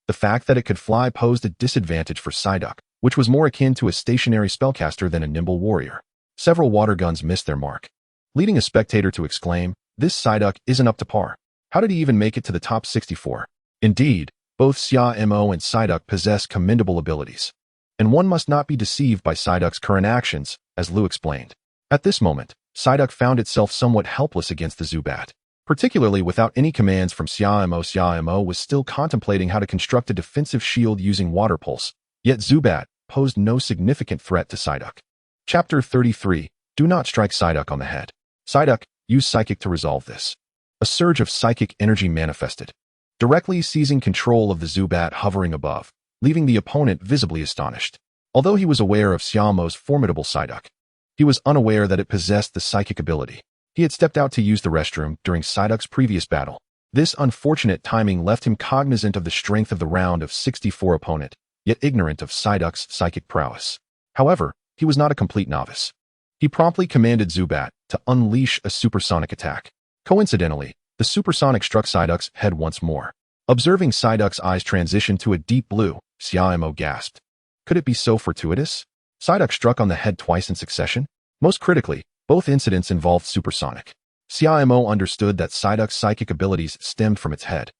Speaker 1: The fact that it could fly posed a disadvantage for Psyduck, which was more akin to a stationary spellcaster than a nimble warrior. Several water guns missed their mark, leading a spectator to exclaim, This Psyduck isn't up to par. How did he even make it to the top 64? Indeed, both Xia Mo and Psyduck possess commendable abilities. And one must not be deceived by Psyduck's current actions, as Lu explained. At this moment, Psyduck found itself somewhat helpless against the Zubat. Particularly without any commands from Xia Mo was still contemplating how to construct a defensive shield using Water Pulse, yet Zubat posed no significant threat to Psyduck. Chapter 33, Do Not Strike Psyduck on the Head. Psyduck, use Psychic to resolve this. A surge of psychic energy manifested, directly seizing control of the Zubat hovering above, leaving the opponent visibly astonished. Although he was aware of Xia Mo's formidable Psyduck, he was unaware that it possessed the psychic ability. He had stepped out to use the restroom during Psyduck's previous battle. This unfortunate timing left him cognizant of the strength of the round of 64 opponent, yet ignorant of Psyduck's psychic prowess. However, he was not a complete novice. He promptly commanded Zubat to unleash a supersonic attack. Coincidentally, the supersonic struck Psyduck's head once more. Observing Psyduck's eyes transition to a deep blue, Xia Mo gasped. Could it be so fortuitous? Psyduck struck on the head twice in succession? Most critically, both incidents involved supersonic. Xia Mo understood that Psyduck's psychic abilities stemmed from its head,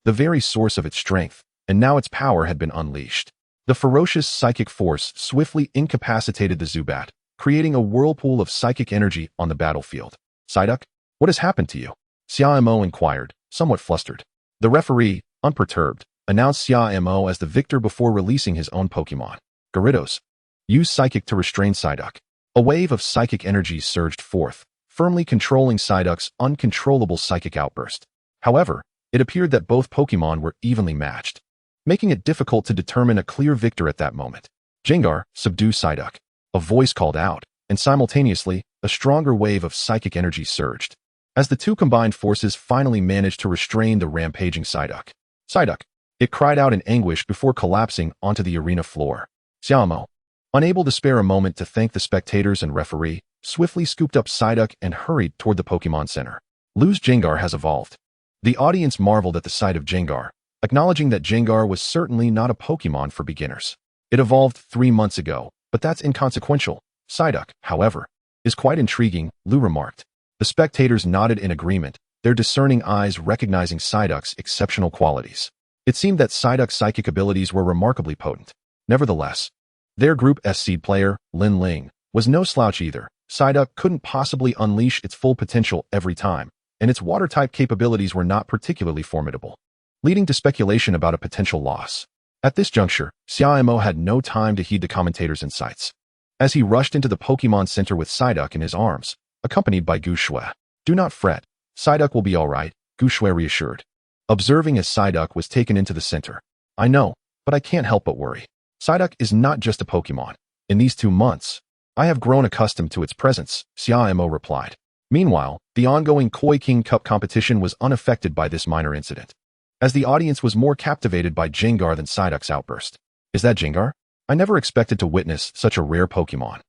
Speaker 1: the very source of its strength, and now its power had been unleashed. The ferocious psychic force swiftly incapacitated the Zubat, creating a whirlpool of psychic energy on the battlefield. Psyduck, what has happened to you? Xia Mo inquired, somewhat flustered. The referee, unperturbed, announced Xia Mo as the victor before releasing his own Pokémon. Gyarados. Use Psychic to restrain Psyduck. A wave of psychic energy surged forth, firmly controlling Psyduck's uncontrollable psychic outburst. However, it appeared that both Pokémon were evenly matched, making it difficult to determine a clear victor at that moment. Gengar, subdue Psyduck. A voice called out, and simultaneously, a stronger wave of psychic energy surged. As the two combined forces finally managed to restrain the rampaging Psyduck. Psyduck! It cried out in anguish before collapsing onto the arena floor. Xia Mo, unable to spare a moment to thank the spectators and referee, swiftly scooped up Psyduck and hurried toward the Pokémon Center. Lose Gengar has evolved. The audience marveled at the sight of Gengar, acknowledging that Gengar was certainly not a Pokémon for beginners. It evolved 3 months ago, but that's inconsequential. Psyduck, however, is quite intriguing, Lou remarked. The spectators nodded in agreement, their discerning eyes recognizing Psyduck's exceptional qualities. It seemed that Psyduck's psychic abilities were remarkably potent. Nevertheless, their Group S seed player, Lin Ling, was no slouch either. Psyduck couldn't possibly unleash its full potential every time, and its water-type capabilities were not particularly formidable, leading to speculation about a potential loss. At this juncture, Xia Mo had no time to heed the commentator's insights. As he rushed into the Pokémon Center with Psyduck in his arms, accompanied by Gu Shui. Do not fret, Psyduck will be alright, Gu Shui reassured, observing as Psyduck was taken into the center. I know, but I can't help but worry. Psyduck is not just a Pokémon. In these 2 months, I have grown accustomed to its presence, Xia Mo replied. Meanwhile, the ongoing Koi King Cup competition was unaffected by this minor incident, as the audience was more captivated by Gengar than Psyduck's outburst. Is that Gengar? I never expected to witness such a rare Pokémon.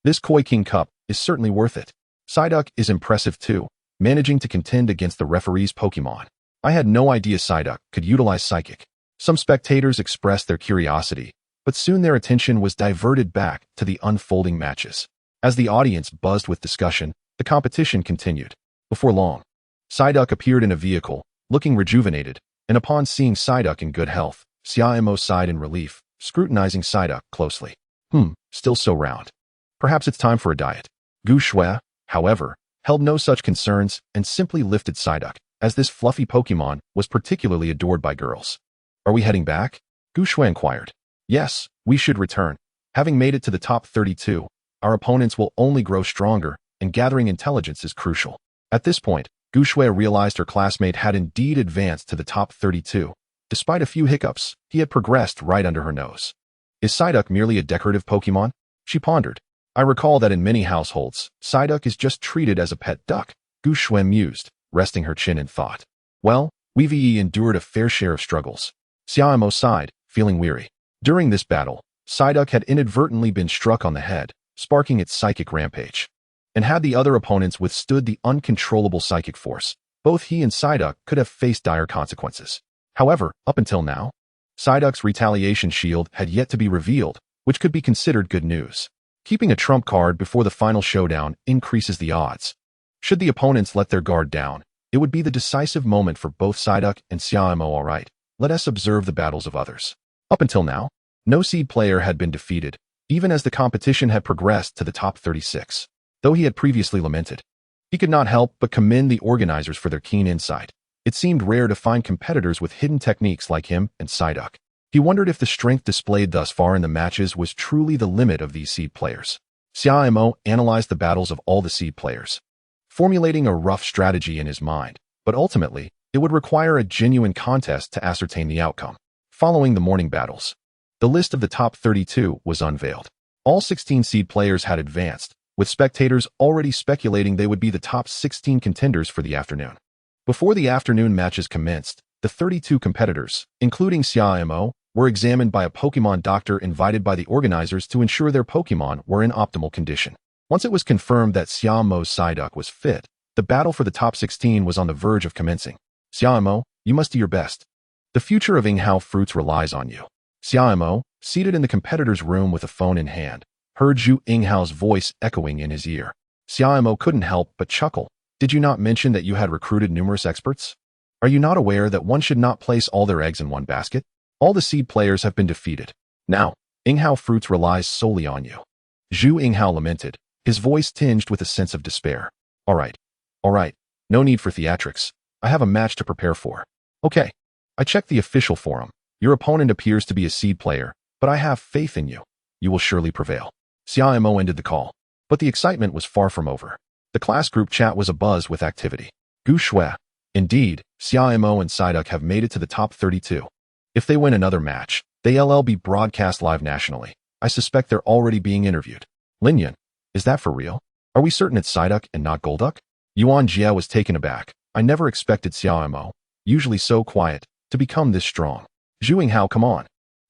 Speaker 1: This Koi King Cup is certainly worth it. Psyduck is impressive too, managing to contend against the referee's Pokémon. I had no idea Psyduck could utilize Psychic. Some spectators expressed their curiosity, but soon their attention was diverted back to the unfolding matches. As the audience buzzed with discussion, the competition continued. Before long, Psyduck appeared in a vehicle, looking rejuvenated, and upon seeing Psyduck in good health, Xia Mo sighed in relief, scrutinizing Psyduck closely. Still so round. Perhaps it's time for a diet. Gu Shui, however, held no such concerns and simply lifted Psyduck, as this fluffy Pokémon was particularly adored by girls. Are we heading back? Gu Shui inquired. Yes, we should return. Having made it to the top 32, our opponents will only grow stronger, and gathering intelligence is crucial. At this point, Gu Shui realized her classmate had indeed advanced to the top 32. Despite a few hiccups, he had progressed right under her nose. Is Psyduck merely a decorative Pokémon? She pondered. I recall that in many households, Psyduck is just treated as a pet duck. Gu Shui mused, resting her chin in thought. Well, we've endured a fair share of struggles. Xia Mo sighed, feeling weary. During this battle, Psyduck had inadvertently been struck on the head, sparking its psychic rampage. And had the other opponents withstood the uncontrollable psychic force, both he and Psyduck could have faced dire consequences. However, up until now, Psyduck's retaliation shield had yet to be revealed, which could be considered good news. Keeping a trump card before the final showdown increases the odds. Should the opponents let their guard down, it would be the decisive moment for both Psyduck and Xia Mo. Alright, let us observe the battles of others. Up until now, no seed player had been defeated, even as the competition had progressed to the top 36. Though he had previously lamented, he could not help but commend the organizers for their keen insight. It seemed rare to find competitors with hidden techniques like him and Psyduck. He wondered if the strength displayed thus far in the matches was truly the limit of these seed players. Xia Mo analyzed the battles of all the seed players, formulating a rough strategy in his mind, but ultimately, it would require a genuine contest to ascertain the outcome. Following the morning battles, the list of the top 32 was unveiled. All 16 seed players had advanced, with spectators already speculating they would be the top 16 contenders for the afternoon. Before the afternoon matches commenced, the 32 competitors, including Xia Mo, were examined by a Pokémon doctor invited by the organizers to ensure their Pokémon were in optimal condition. Once it was confirmed that Xia Mo's Psyduck was fit, the battle for the top 16 was on the verge of commencing. Xia Mo, you must do your best. The future of Yinghao Fruits relies on you. Xia Mo, seated in the competitor's room with a phone in hand, heard Zhu Yinghao's voice echoing in his ear. Xia Mo couldn't help but chuckle. Did you not mention that you had recruited numerous experts? Are you not aware that one should not place all their eggs in one basket? All the seed players have been defeated. Now, Yinghao Fruits relies solely on you. Zhu Yinghao lamented, his voice tinged with a sense of despair. All right. No need for theatrics. I have a match to prepare for. Okay. I checked the official forum. Your opponent appears to be a seed player, but I have faith in you. You will surely prevail. Xia Mo ended the call. But the excitement was far from over. The class group chat was abuzz with activity. Gu Shui. Indeed, Xia Mo and Psyduck have made it to the top 32. If they win another match, they'll be broadcast live nationally. I suspect they're already being interviewed. Linyan, is that for real? Are we certain it's Psyduck and not Golduck? Yuan Jia was taken aback. I never expected Xia Mo, usually so quiet, to become this strong. Zhuing Hao, come on.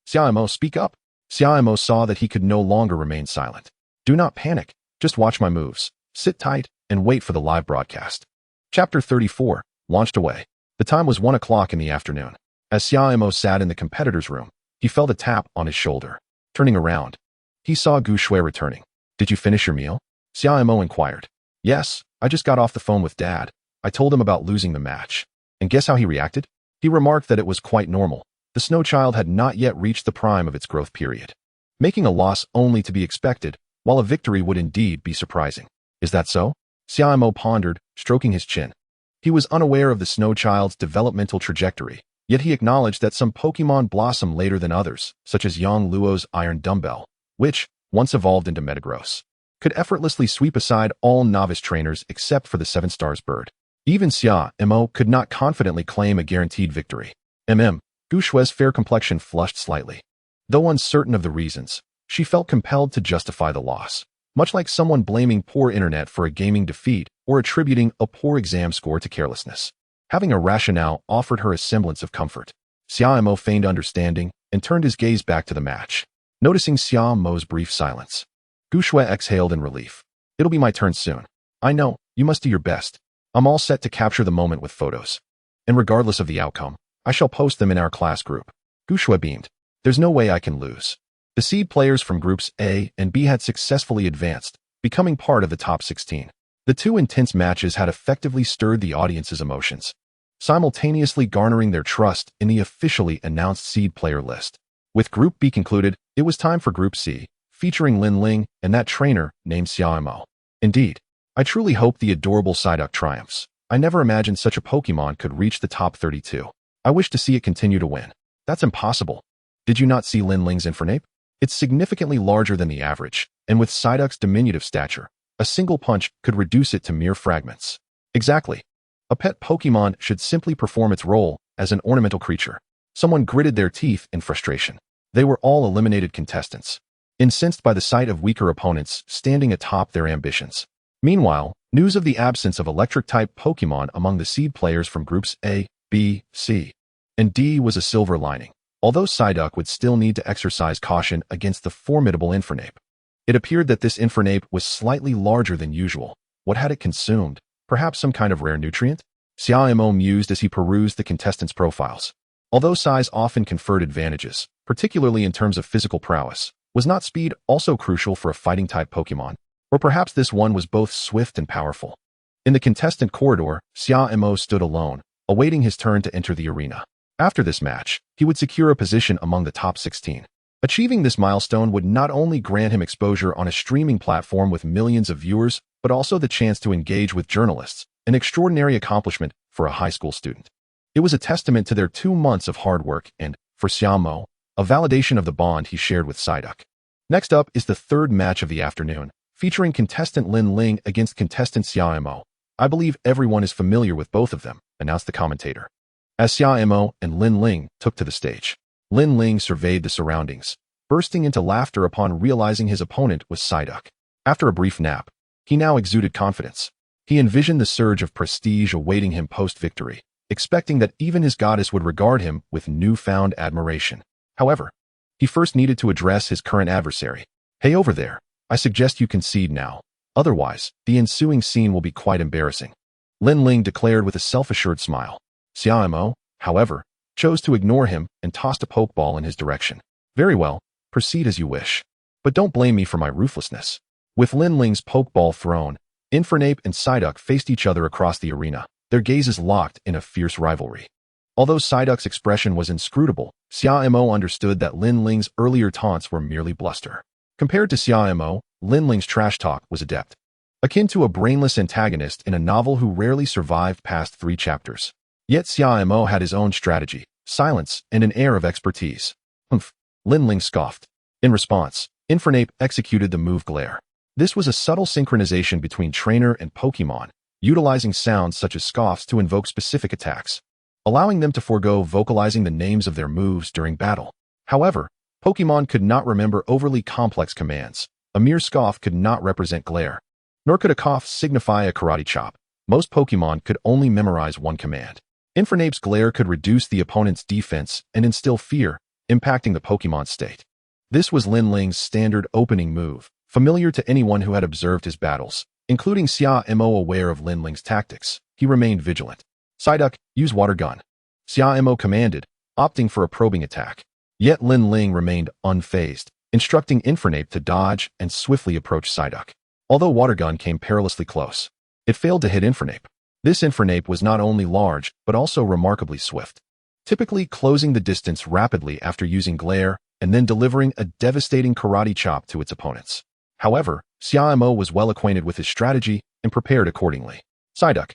Speaker 1: Xia Mo, speak up. Xia Mo saw that he could no longer remain silent. Do not panic. Just watch my moves. Sit tight and wait for the live broadcast. Chapter 34, launched away. The time was 1 o'clock in the afternoon. As Xia Mo sat in the competitor's room, he felt a tap on his shoulder. Turning around, he saw Gu Shui returning. Did you finish your meal? Xia Mo inquired. Yes, I just got off the phone with Dad. I told him about losing the match. And guess how he reacted? He remarked that it was quite normal. The snow child had not yet reached the prime of its growth period. Making a loss only to be expected, while a victory would indeed be surprising. Is that so? Xia Mo pondered, stroking his chin. He was unaware of the snow child's developmental trajectory, yet he acknowledged that some Pokémon blossom later than others, such as Yang Luo's Iron Dumbbell, which, once evolved into Metagross, could effortlessly sweep aside all novice trainers except for the 7 Stars bird. Even Xia Mo could not confidently claim a guaranteed victory. Gu Shui's fair complexion flushed slightly. Though uncertain of the reasons, she felt compelled to justify the loss, much like someone blaming poor internet for a gaming defeat or attributing a poor exam score to carelessness. Having a rationale offered her a semblance of comfort. Xia Mo feigned understanding and turned his gaze back to the match. Noticing Xia Mo's brief silence, Gu Shui exhaled in relief. It'll be my turn soon. I know, you must do your best. I'm all set to capture the moment with photos. And regardless of the outcome, I shall post them in our class group. Gu Shui beamed. There's no way I can lose. The seed players from groups A and B had successfully advanced, becoming part of the top 16. The two intense matches had effectively stirred the audience's emotions, simultaneously garnering their trust in the officially announced seed player list. With Group B concluded, it was time for Group C, featuring Lin Ling and that trainer named Xia Mo. Indeed, I truly hope the adorable Psyduck triumphs. I never imagined such a Pokémon could reach the top 32. I wish to see it continue to win. That's impossible. Did you not see Lin Ling's Infernape? It's significantly larger than the average, and with Psyduck's diminutive stature, a single punch could reduce it to mere fragments. Exactly. A pet Pokémon should simply perform its role as an ornamental creature. Someone gritted their teeth in frustration. They were all eliminated contestants, incensed by the sight of weaker opponents standing atop their ambitions. Meanwhile, news of the absence of electric-type Pokémon among the seed players from groups A, B, C, and D was a silver lining, although Psyduck would still need to exercise caution against the formidable Infernape. It appeared that this Infernape was slightly larger than usual. What had it consumed? Perhaps some kind of rare nutrient? Xia Mo mused as he perused the contestants' profiles. Although size often conferred advantages, particularly in terms of physical prowess, was not speed also crucial for a fighting-type Pokémon? Or perhaps this one was both swift and powerful. In the contestant corridor, Xia Mo stood alone, awaiting his turn to enter the arena. After this match, he would secure a position among the top 16. Achieving this milestone would not only grant him exposure on a streaming platform with millions of viewers, but also the chance to engage with journalists, an extraordinary accomplishment for a high school student. It was a testament to their 2 months of hard work and, for Xia Mo, a validation of the bond he shared with Psyduck. Next up is the third match of the afternoon, featuring contestant Lin Ling against contestant Xia Mo. I believe everyone is familiar with both of them, announced the commentator. As Xia Mo and Lin Ling took to the stage, Lin Ling surveyed the surroundings, bursting into laughter upon realizing his opponent was Psyduck. After a brief nap, he now exuded confidence. He envisioned the surge of prestige awaiting him post-victory, expecting that even his goddess would regard him with newfound admiration. However, he first needed to address his current adversary. Hey over there, I suggest you concede now. Otherwise, the ensuing scene will be quite embarrassing. Lin Ling declared with a self-assured smile. Xia Mo, however, chose to ignore him and tossed a pokeball in his direction. Very well, proceed as you wish. But don't blame me for my ruthlessness. With Lin Ling's pokeball thrown, Infernape and Psyduck faced each other across the arena, their gazes locked in a fierce rivalry. Although Psyduck's expression was inscrutable, Xia Mo understood that Lin Ling's earlier taunts were merely bluster. Compared to Xia Mo, Lin Ling's trash talk was adept, akin to a brainless antagonist in a novel who rarely survived past 3 chapters. Yet Xia Mo had his own strategy, silence, and an air of expertise. Humph, Lin Ling scoffed. In response, Infernape executed the move Glare. This was a subtle synchronization between trainer and Pokémon, utilizing sounds such as scoffs to invoke specific attacks, allowing them to forego vocalizing the names of their moves during battle. However, Pokémon could not remember overly complex commands. A mere scoff could not represent Glare, nor could a cough signify a karate chop. Most Pokémon could only memorize one command. Infernape's Glare could reduce the opponent's defense and instill fear, impacting the Pokémon's state. This was Lin Ling's standard opening move, familiar to anyone who had observed his battles, including Xia Mo. Aware of Lin Ling's tactics, he remained vigilant. Psyduck, use water gun. Xia Mo commanded, opting for a probing attack. Yet Lin Ling remained unfazed, instructing Infernape to dodge and swiftly approach Psyduck. Although water gun came perilously close, it failed to hit Infernape. This Infernape was not only large, but also remarkably swift, typically closing the distance rapidly after using Glare and then delivering a devastating karate chop to its opponents. However, Xia Mo was well acquainted with his strategy and prepared accordingly. Psyduck,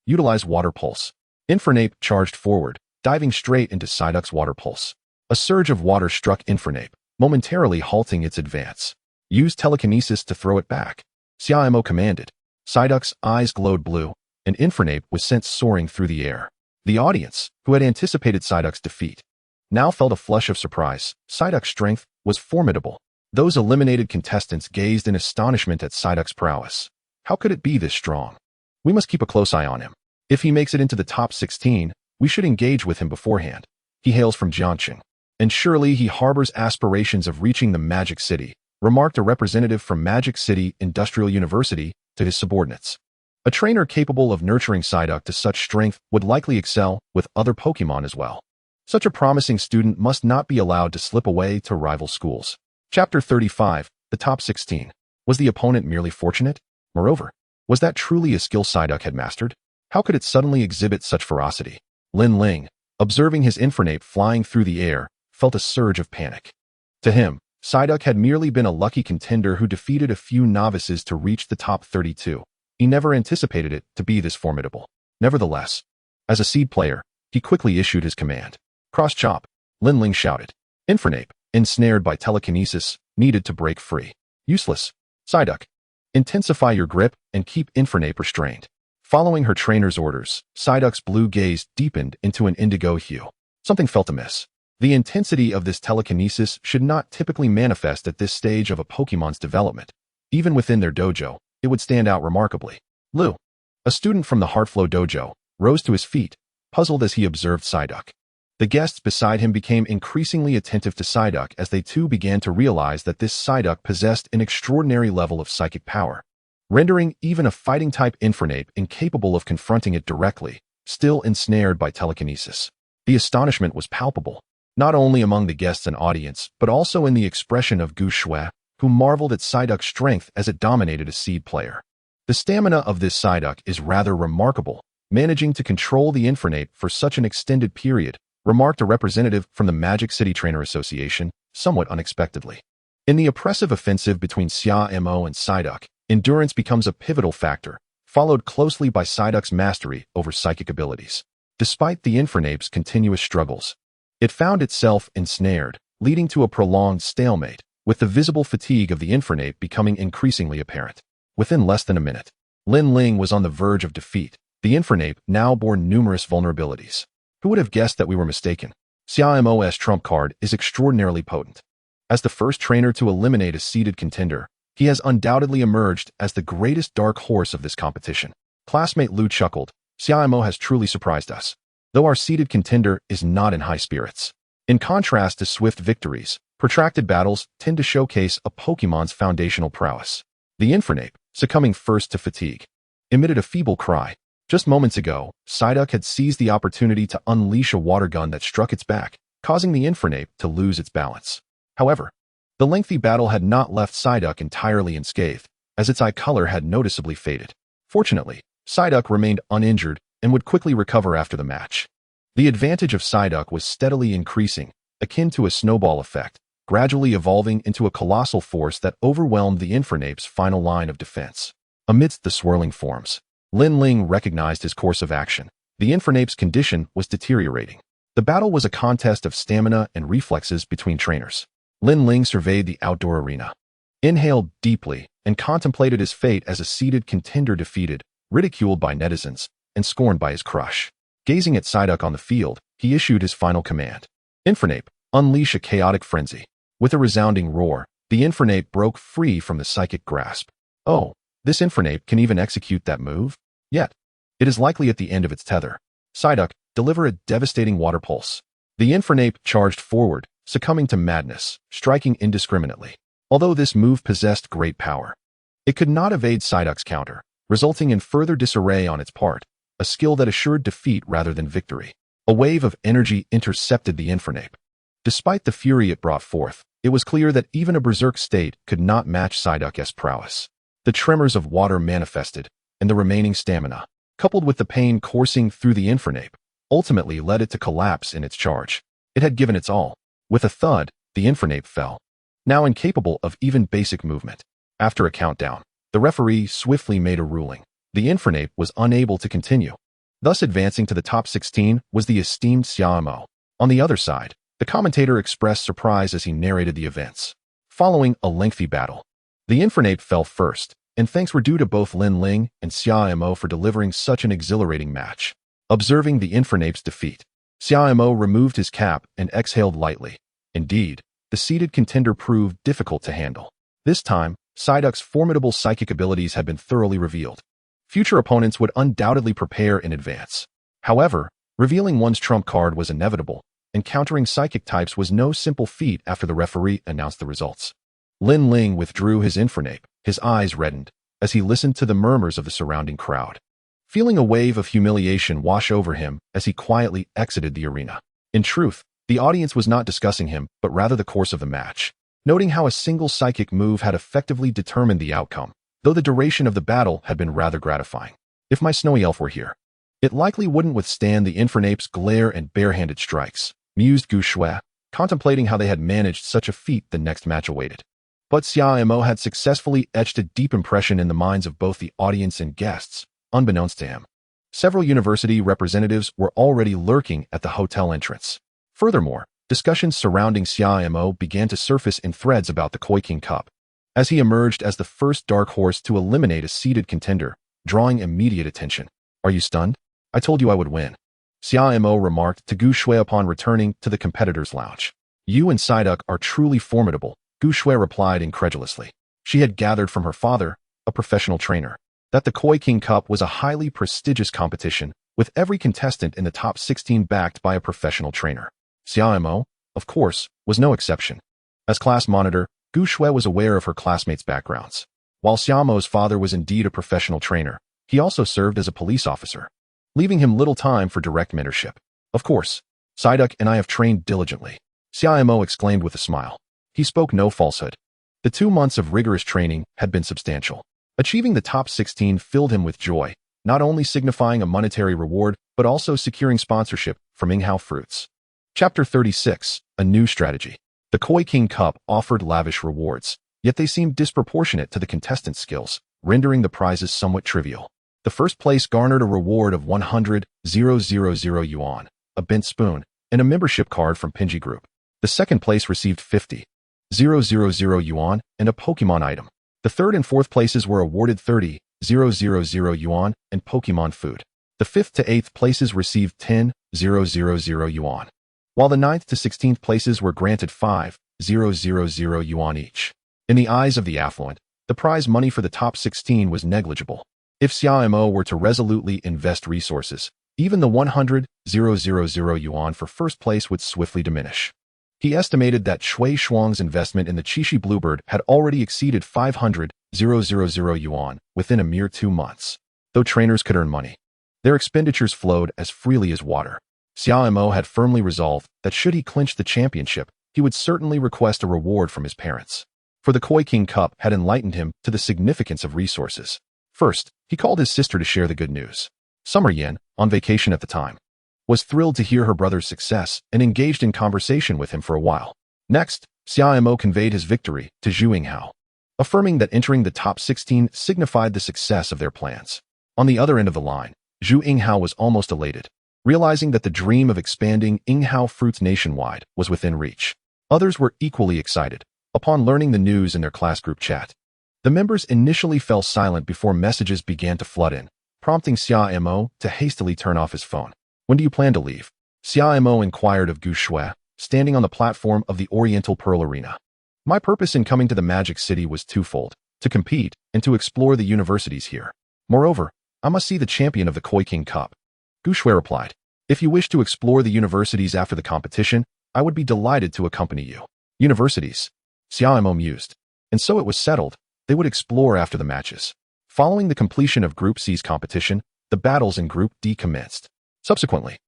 Speaker 1: utilize Water Pulse. Infernape charged forward, diving straight into Psyduck's Water Pulse. A surge of water struck Infernape, momentarily halting its advance. Use telekinesis to throw it back. Xia Mo commanded. Psyduck's eyes glowed blue, and Infernape was sent soaring through the air. The audience, who had anticipated Psyduck's defeat, now felt a flush of surprise. Psyduck's strength was formidable. Those eliminated contestants gazed in astonishment at Psyduck's prowess. How could it be this strong? We must keep a close eye on him. If he makes it into the top 16, we should engage with him beforehand. He hails from Jiangxing, and surely he harbors aspirations of reaching the Magic City, remarked a representative from Magic City Industrial University to his subordinates. A trainer capable of nurturing Psyduck to such strength would likely excel with other Pokémon as well. Such a promising student must not be allowed to slip away to rival schools. Chapter 35, the top 16. Was the opponent merely fortunate? Moreover, was that truly a skill Psyduck had mastered? How could it suddenly exhibit such ferocity? Lin Ling, observing his Infernape flying through the air, felt a surge of panic. To him, Psyduck had merely been a lucky contender who defeated a few novices to reach the top 32. He never anticipated it to be this formidable. Nevertheless, as a seed player, he quickly issued his command. Cross chop, Lin Ling shouted. Infernape, ensnared by telekinesis, needed to break free. Useless. Psyduck, intensify your grip and keep Infernape restrained. Following her trainer's orders, Psyduck's blue gaze deepened into an indigo hue. Something felt amiss. The intensity of this telekinesis should not typically manifest at this stage of a Pokémon's development. Even within their dojo, it would stand out remarkably. Lu, a student from the Heartflow dojo, rose to his feet, puzzled as he observed Psyduck. The guests beside him became increasingly attentive to Psyduck as they too began to realize that this Psyduck possessed an extraordinary level of psychic power, rendering even a fighting-type Infernape incapable of confronting it directly, still ensnared by telekinesis. The astonishment was palpable, not only among the guests and audience, but also in the expression of Gu Shui, who marveled at Psyduck's strength as it dominated a seed player. The stamina of this Psyduck is rather remarkable, managing to control the Infernape for such an extended period, remarked a representative from the Magic City Trainer Association, somewhat unexpectedly. In the oppressive offensive between Xia Mo and Psyduck, endurance becomes a pivotal factor, followed closely by Psyduck's mastery over psychic abilities. Despite the Infernape's continuous struggles, it found itself ensnared, leading to a prolonged stalemate, with the visible fatigue of the Infernape becoming increasingly apparent. Within less than a minute, Lin Ling was on the verge of defeat. The Infernape now bore numerous vulnerabilities. Who would have guessed that we were mistaken? Xia Mo's trump card is extraordinarily potent. As the first trainer to eliminate a seeded contender, he has undoubtedly emerged as the greatest dark horse of this competition. Classmate Lu chuckled. Xia Mo has truly surprised us, though our seeded contender is not in high spirits. In contrast to swift victories, protracted battles tend to showcase a Pokémon's foundational prowess. The Infernape, succumbing first to fatigue, emitted a feeble cry. Just moments ago, Psyduck had seized the opportunity to unleash a water gun that struck its back, causing the Infernape to lose its balance. However, the lengthy battle had not left Psyduck entirely unscathed, as its eye color had noticeably faded. Fortunately, Psyduck remained uninjured and would quickly recover after the match. The advantage of Psyduck was steadily increasing, akin to a snowball effect, gradually evolving into a colossal force that overwhelmed the Infernape's final line of defense. Amidst the swirling forms, Lin Ling recognized his course of action. The Infernape's condition was deteriorating. The battle was a contest of stamina and reflexes between trainers. Lin Ling surveyed the outdoor arena, inhaled deeply, and contemplated his fate as a seeded contender defeated, ridiculed by netizens, and scorned by his crush. Gazing at Psyduck on the field, he issued his final command. Infernape, unleash a chaotic frenzy. With a resounding roar, the Infernape broke free from the psychic grasp. Oh, this Infernape can even execute that move? Yet, it is likely at the end of its tether. Psyduck, deliver a devastating water pulse. The Infernape charged forward, succumbing to madness, striking indiscriminately. Although this move possessed great power, it could not evade Psyduck's counter, resulting in further disarray on its part, a skill that assured defeat rather than victory. A wave of energy intercepted the Infernape. Despite the fury it brought forth, it was clear that even a berserk state could not match Psyduck's prowess. The tremors of water manifested, and the remaining stamina, coupled with the pain coursing through the Infernape, ultimately led it to collapse in its charge. It had given its all. With a thud, the Infernape fell, now incapable of even basic movement. After a countdown, the referee swiftly made a ruling. The Infernape was unable to continue. Thus advancing to the top 16 was the esteemed Xia Mo. On the other side, the commentator expressed surprise as he narrated the events. Following a lengthy battle, the Infernape fell first, and thanks were due to both Lin Ling and Xia Mo for delivering such an exhilarating match. Observing the Infernape's defeat, Xia Mo removed his cap and exhaled lightly. Indeed, the seeded contender proved difficult to handle. This time, Psyduck's formidable psychic abilities had been thoroughly revealed. Future opponents would undoubtedly prepare in advance. However, revealing one's trump card was inevitable, and countering psychic types was no simple feat after the referee announced the results. Lin Ling withdrew his Infernape, his eyes reddened, as he listened to the murmurs of the surrounding crowd, feeling a wave of humiliation wash over him as he quietly exited the arena. In truth, the audience was not discussing him, but rather the course of the match, noting how a single psychic move had effectively determined the outcome, though the duration of the battle had been rather gratifying. If my snowy elf were here, it likely wouldn't withstand the Infernape's glare and barehanded strikes, mused Gu Shui, contemplating how they had managed such a feat the next match awaited. But Xia Mo had successfully etched a deep impression in the minds of both the audience and guests, unbeknownst to him. Several university representatives were already lurking at the hotel entrance. Furthermore, discussions surrounding Xia Mo began to surface in threads about the Koi King Cup, as he emerged as the first dark horse to eliminate a seeded contender, drawing immediate attention. Are you stunned? I told you I would win, Xia Mo remarked to Gu Shui upon returning to the competitors' lounge. You and Psyduck are truly formidable, Gu Shui replied incredulously. She had gathered from her father, a professional trainer, that the Koi King Cup was a highly prestigious competition, with every contestant in the top 16 backed by a professional trainer. Xia Mo, of course, was no exception. As class monitor, Gu Shui was aware of her classmates' backgrounds. While Xia Mo's father was indeed a professional trainer, he also served as a police officer, leaving him little time for direct mentorship. Of course, Psyduck and I have trained diligently, Xia Mo exclaimed with a smile. He spoke no falsehood. The 2 months of rigorous training had been substantial. Achieving the top 16 filled him with joy, not only signifying a monetary reward, but also securing sponsorship from Yinghao Fruits. Chapter 36, A New Strategy. The Koi King Cup offered lavish rewards, yet they seemed disproportionate to the contestants' skills, rendering the prizes somewhat trivial. The first place garnered a reward of 100,000 yuan, a bent spoon, and a membership card from Pinji Group. The second place received 50,000 yuan and a Pokémon item. The third and fourth places were awarded 30,000 yuan and Pokémon food. The fifth to eighth places received 10,000 yuan, while the 9th to 16th places were granted 5,000 yuan each. In the eyes of the affluent, the prize money for the top 16 was negligible. If Xia Mo were to resolutely invest resources, even the 100,000 yuan for first place would swiftly diminish. He estimated that Shui Shuang's investment in the Qishi Bluebird had already exceeded 500,000 yuan within a mere 2 months. Though trainers could earn money, their expenditures flowed as freely as water. Xia Mo had firmly resolved that should he clinch the championship, he would certainly request a reward from his parents. For the Koi King Cup had enlightened him to the significance of resources. First, he called his sister to share the good news. Summer Yen, on vacation at the time, was thrilled to hear her brother's success and engaged in conversation with him for a while. Next, Xia Mo conveyed his victory to Zhu Yinghao, affirming that entering the top 16 signified the success of their plans. On the other end of the line, Zhu Yinghao was almost elated. realizing that the dream of expanding Inghao fruits nationwide was within reach. Others were equally excited upon learning the news in their class group chat. The members initially fell silent before messages began to flood in, prompting Xia Mo to hastily turn off his phone. When do you plan to leave? Xia Mo inquired of Gu Shui, standing on the platform of the Oriental Pearl Arena. My purpose in coming to the Magic City was twofold: to compete and to explore the universities here. Moreover, I must see the champion of the Koi King Cup. Gu Shui replied, if you wish to explore the universities after the competition, I would be delighted to accompany you. Universities? Xia Mo mused. And so it was settled. They would explore after the matches. Following the completion of Group C's competition, the battles in Group D commenced. Subsequently,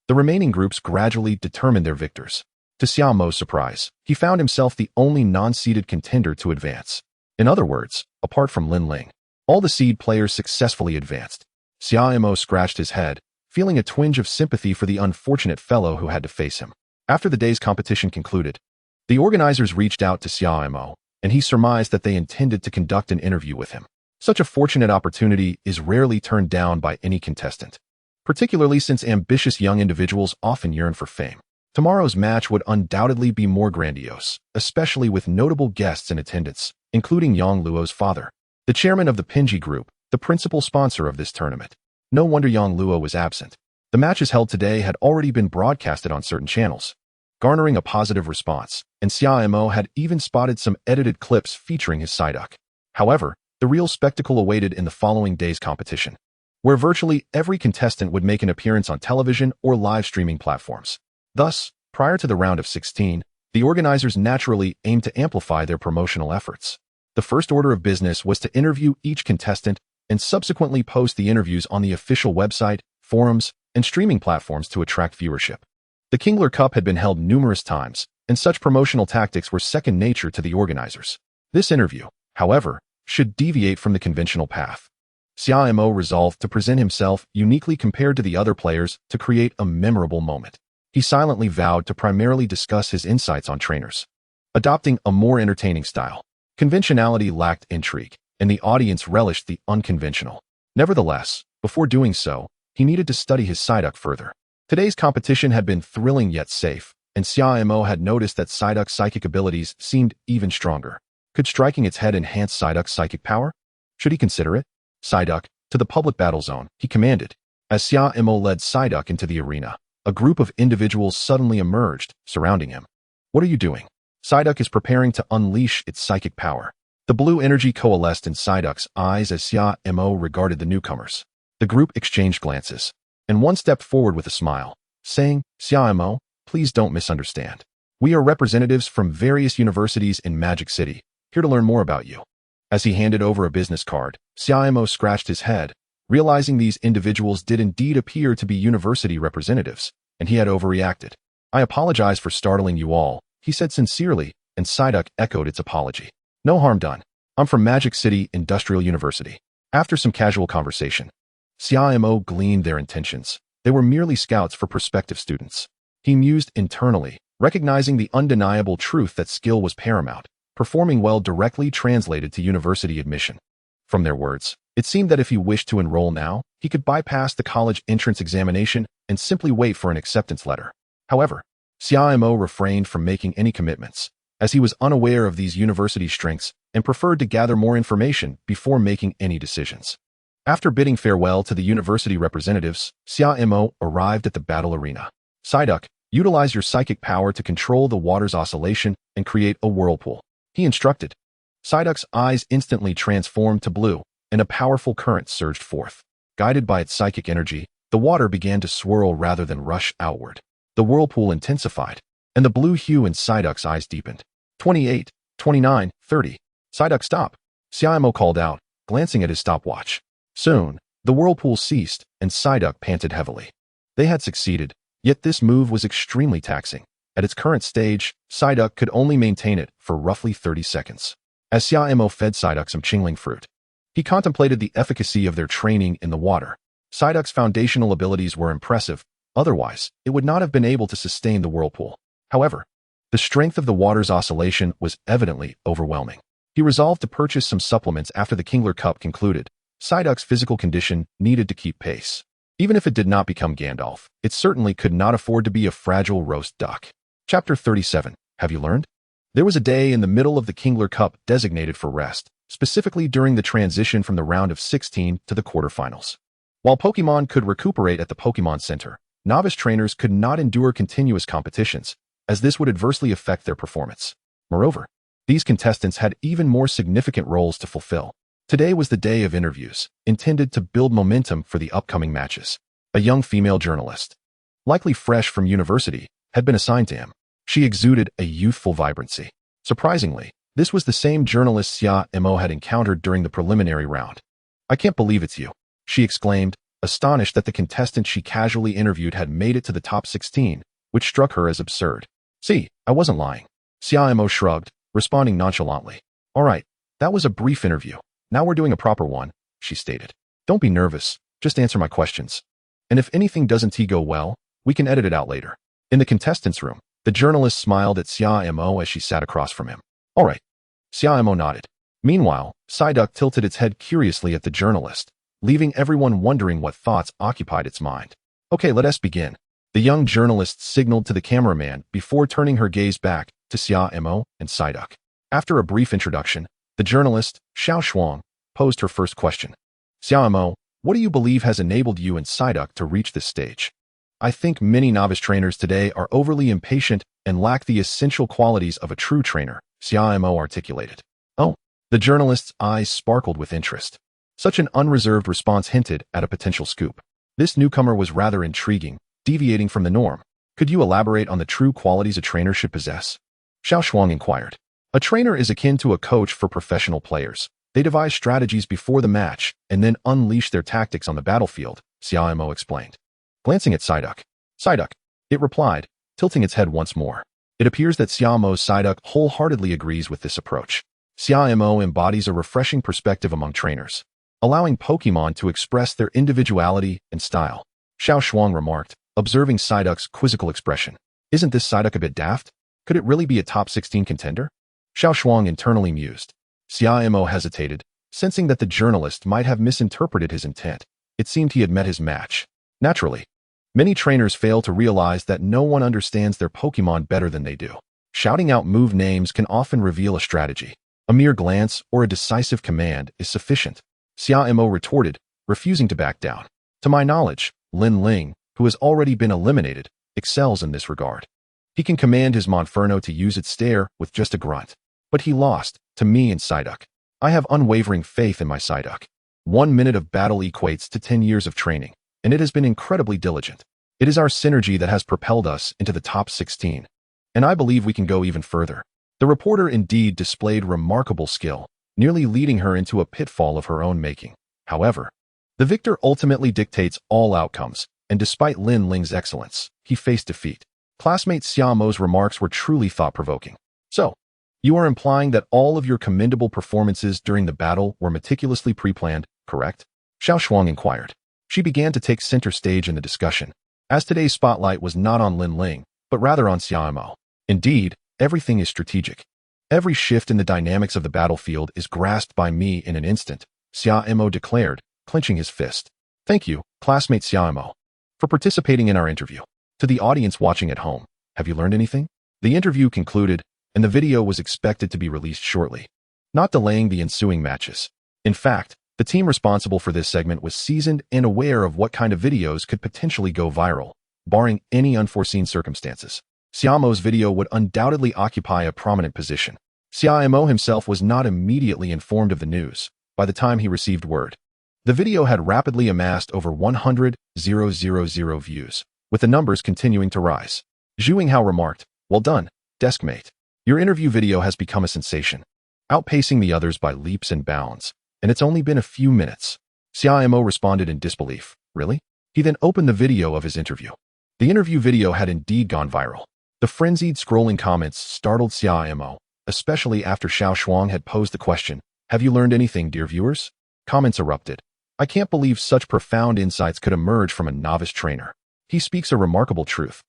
Speaker 1: the remaining groups gradually determined their victors. To Xia Mo's surprise, he found himself the only non-seeded contender to advance. In other words, apart from Lin Ling, all the seed players successfully advanced. Xia Mo scratched his head, feeling a twinge of sympathy for the unfortunate fellow who had to face him. After the day's competition concluded, the organizers reached out to Xia Mo, and he surmised that they intended to conduct an interview with him. Such a fortunate opportunity is rarely turned down by any contestant, particularly since ambitious young individuals often yearn for fame. Tomorrow's match would undoubtedly be more grandiose, especially with notable guests in attendance, including Yang Luo's father, the chairman of the Pinji Group, the principal sponsor of this tournament. No wonder Yang Luo was absent. The matches held today had already been broadcasted on certain channels, garnering a positive response, and Xia Mo had even spotted some edited clips featuring his Psyduck. However, the real spectacle awaited in the following day's competition, where virtually every contestant would make an appearance on television or live streaming platforms. Thus, prior to the round of 16, the organizers naturally aimed to amplify their promotional efforts. The first order of business was to interview each contestant and subsequently post the interviews on the official website, forums, and streaming platforms to attract viewership. The Kingler Cup had been held numerous times, and such promotional tactics were second nature to the organizers. This interview, however, should deviate from the conventional path. Xia Mo resolved to present himself uniquely compared to the other players to create a memorable moment. He silently vowed to primarily discuss his insights on trainers, adopting a more entertaining style. Conventionality lacked intrigue, and the audience relished the unconventional. Nevertheless, before doing so, he needed to study his Psyduck further. Today's competition had been thrilling yet safe, and Xia Mo had noticed that Psyduck's psychic abilities seemed even stronger. Could striking its head enhance Psyduck's psychic power? Should he consider it? Psyduck, to the public battle zone, he commanded. As Xia Mo led Psyduck into the arena, a group of individuals suddenly emerged, surrounding him. What are you doing? Psyduck is preparing to unleash its psychic power. The blue energy coalesced in Psyduck's eyes as Xia Mo regarded the newcomers. The group exchanged glances, and one stepped forward with a smile, saying, Xia Mo, please don't misunderstand. We are representatives from various universities in Magic City, here to learn more about you. As he handed over a business card, Xia Mo scratched his head, realizing these individuals did indeed appear to be university representatives, and he had overreacted. I apologize for startling you all, he said sincerely, and Psyduck echoed its apology. No harm done. I'm from Magic City Industrial University. After some casual conversation, Xia Mo gleaned their intentions. They were merely scouts for prospective students. He mused internally, recognizing the undeniable truth that skill was paramount. Performing well directly translated to university admission. From their words, it seemed that if he wished to enroll now, he could bypass the college entrance examination and simply wait for an acceptance letter. However, Xia Mo refrained from making any commitments, as he was unaware of these university strengths and preferred to gather more information before making any decisions. After bidding farewell to the university representatives, Xia Mo arrived at the battle arena. Psyduck, utilize your psychic power to control the water's oscillation and create a whirlpool, he instructed. Psyduck's eyes instantly transformed to blue, and a powerful current surged forth. Guided by its psychic energy, the water began to swirl rather than rush outward. The whirlpool intensified, and the blue hue in Psyduck's eyes deepened. 28, 29, 30. Psyduck, stop! Xia Mo called out, glancing at his stopwatch. Soon, the whirlpool ceased, and Psyduck panted heavily. They had succeeded, yet this move was extremely taxing. At its current stage, Psyduck could only maintain it for roughly 30 seconds. As Xia Mo fed Psyduck some Qingling fruit, he contemplated the efficacy of their training in the water. Psyduck's foundational abilities were impressive, otherwise, it would not have been able to sustain the whirlpool. However, the strength of the water's oscillation was evidently overwhelming. He resolved to purchase some supplements after the Kingler Cup concluded. Psyduck's physical condition needed to keep pace. Even if it did not become Gandalf, it certainly could not afford to be a fragile roast duck. Chapter 37. Have you learned? There was a day in the middle of the Kingler Cup designated for rest, specifically during the transition from the round of 16 to the quarterfinals. While Pokémon could recuperate at the Pokémon Center, novice trainers could not endure continuous competitions, as this would adversely affect their performance. Moreover, these contestants had even more significant roles to fulfill. Today was the day of interviews, intended to build momentum for the upcoming matches. A young female journalist, likely fresh from university, had been assigned to him. She exuded a youthful vibrancy. Surprisingly, this was the same journalist Xia Mo had encountered during the preliminary round. "I can't believe it's you," she exclaimed, astonished that the contestant she casually interviewed had made it to the top 16, which struck her as absurd. "See, I wasn't lying." Xia Mo shrugged, responding nonchalantly. "All right, that was a brief interview. Now we're doing a proper one," she stated. "Don't be nervous, just answer my questions. And if anything doesn't go well, we can edit it out later." In the contestants' room, the journalist smiled at Xia Mo as she sat across from him. "All right." Xia Mo nodded. Meanwhile, Psyduck tilted its head curiously at the journalist, leaving everyone wondering what thoughts occupied its mind. "Okay, let us begin." The young journalist signaled to the cameraman before turning her gaze back to Xia Mo and Psyduck. After a brief introduction, the journalist, Xiao Shuang, posed her first question. "Xia Mo, what do you believe has enabled you and Psyduck to reach this stage?" "I think many novice trainers today are overly impatient and lack the essential qualities of a true trainer," Xia Mo articulated. "Oh." The journalist's eyes sparkled with interest. Such an unreserved response hinted at a potential scoop. This newcomer was rather intriguing, deviating from the norm. "Could you elaborate on the true qualities a trainer should possess?" Xiao Shuang inquired. "A trainer is akin to a coach for professional players. They devise strategies before the match and then unleash their tactics on the battlefield," Xia Mo explained. Glancing at Psyduck. "Psyduck," it replied, tilting its head once more. It appears that Xia Mo's Psyduck wholeheartedly agrees with this approach. Xia Mo embodies a refreshing perspective among trainers, allowing Pokémon to express their individuality and style. Xiao Shuang remarked, observing Psyduck's quizzical expression. "Isn't this Psyduck a bit daft? Could it really be a top 16 contender?" Xiao Shuang internally mused. Xia Mo hesitated, sensing that the journalist might have misinterpreted his intent. It seemed he had met his match. Naturally, many trainers fail to realize that no one understands their Pokémon better than they do. Shouting out move names can often reveal a strategy. A mere glance or a decisive command is sufficient. Xia Mo retorted, refusing to back down. "To my knowledge, Lin Ling, who has already been eliminated, excels in this regard. He can command his Monferno to use its stare with just a grunt. But he lost, to me and Psyduck. I have unwavering faith in my Psyduck. 1 minute of battle equates to 10 years of training, and it has been incredibly diligent. It is our synergy that has propelled us into the top 16. And I believe we can go even further." The reporter indeed displayed remarkable skill, nearly leading her into a pitfall of her own making. However, the victor ultimately dictates all outcomes, and despite Lin Ling's excellence, he faced defeat. Classmate Xia Mo's remarks were truly thought-provoking. "So, you are implying that all of your commendable performances during the battle were meticulously pre-planned, correct?" Xiao Shuang inquired. She began to take center stage in the discussion, as today's spotlight was not on Lin Ling, but rather on Xia Mo. "Indeed, everything is strategic. Every shift in the dynamics of the battlefield is grasped by me in an instant," Xia Mo declared, clenching his fist. "Thank you, classmate Xia Mo, for participating in our interview. To the audience watching at home, have you learned anything?" The interview concluded, and the video was expected to be released shortly, not delaying the ensuing matches. In fact, the team responsible for this segment was seasoned and aware of what kind of videos could potentially go viral, barring any unforeseen circumstances. Xia Mo's video would undoubtedly occupy a prominent position. Xia Mo himself was not immediately informed of the news by the time he received word. The video had rapidly amassed over 100,000 views, with the numbers continuing to rise. Zhu Yinghao remarked, "Well done, deskmate. Your interview video has become a sensation, outpacing the others by leaps and bounds, and it's only been a few minutes." Xia Mo responded in disbelief. "Really?" He then opened the video of his interview. The interview video had indeed gone viral. The frenzied scrolling comments startled Xia Mo, especially after Xiao Shuang had posed the question, "Have you learned anything, dear viewers?" Comments erupted. "I can't believe such profound insights could emerge from a novice trainer. He speaks a remarkable truth.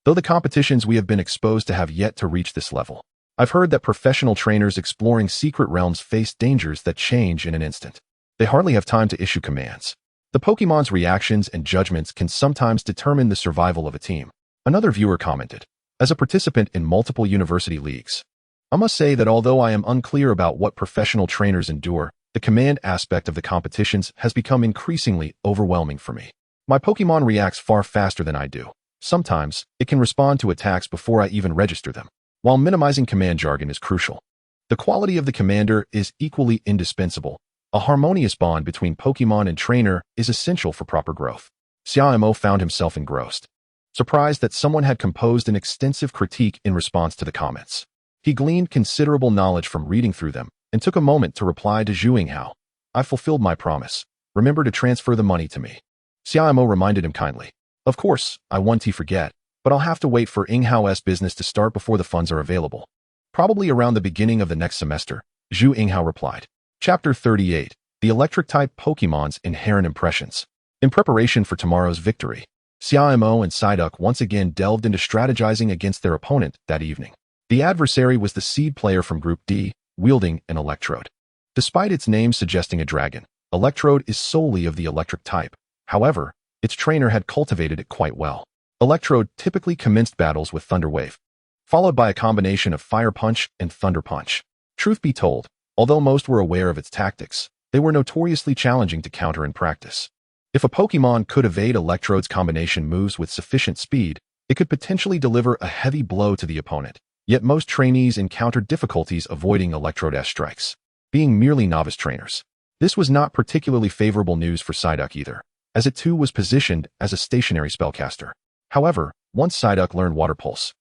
Speaker 1: Though the competitions we have been exposed to have yet to reach this level. I've heard that professional trainers exploring secret realms face dangers that change in an instant. They hardly have time to issue commands. The Pokemon's reactions and judgments can sometimes determine the survival of a team. Another viewer commented, as a participant in multiple university leagues, I must say that although I am unclear about what professional trainers endure, the command aspect of the competitions has become increasingly overwhelming for me. My Pokemon reacts far faster than I do. Sometimes, it can respond to attacks before I even register them. While minimizing command jargon is crucial, the quality of the commander is equally indispensable. A harmonious bond between Pokemon and trainer is essential for proper growth. Xia Mo found himself engrossed, surprised that someone had composed an extensive critique in response to the comments. He gleaned considerable knowledge from reading through them and took a moment to reply to Zhu Yinghao. I fulfilled my promise. Remember to transfer the money to me. Xia Mo reminded him kindly. Of course, I won't forget, but I'll have to wait for Yinghao's business to start before the funds are available. Probably around the beginning of the next semester, Zhu Yinghao replied. Chapter 38. The Electric-type Pokemon's Inherent Impressions. In preparation for tomorrow's victory, Xia Mo and Psyduck once again delved into strategizing against their opponent that evening. The adversary was the seed player from Group D, wielding an Electrode. Despite its name suggesting a dragon, Electrode is solely of the electric type. However, its trainer had cultivated it quite well. Electrode typically commenced battles with Thunder Wave, followed by a combination of Fire Punch and Thunder Punch. Truth be told, although most were aware of its tactics, they were notoriously challenging to counter in practice. If a Pokemon could evade Electrode's combination moves with sufficient speed, it could potentially deliver a heavy blow to the opponent. Yet most trainees encountered difficulties avoiding Electrode's strikes, being merely novice trainers. This was not particularly favorable news for Psyduck either, as it too was positioned as a stationary spellcaster. However, once Psyduck learned Water Pulse,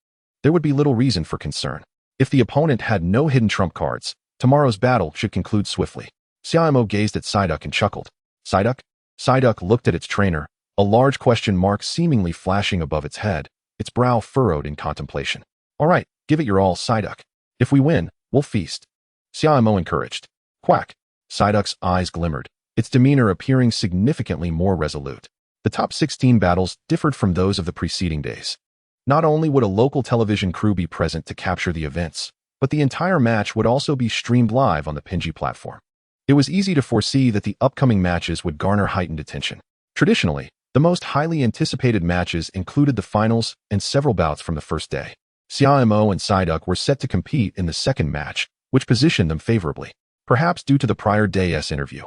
Speaker 1: there would be little reason for concern. If the opponent had no hidden trump cards, tomorrow's battle should conclude swiftly. Xia Mo gazed at Psyduck and chuckled. Psyduck? Psyduck looked at its trainer, a large question mark seemingly flashing above its head, its brow furrowed in contemplation. All right, give it your all, Psyduck. If we win, we'll feast. Xia Mo encouraged. Quack. Psyduck's eyes glimmered, its demeanor appearing significantly more resolute. The top 16 battles differed from those of the preceding days. Not only would a local television crew be present to capture the events, but the entire match would also be streamed live on the Pinji platform. It was easy to foresee that the upcoming matches would garner heightened attention. Traditionally, the most highly anticipated matches included the finals and several bouts from the first day. Xia Mo and Psyduck were set to compete in the second match, which positioned them favorably, perhaps due to the prior day's interview.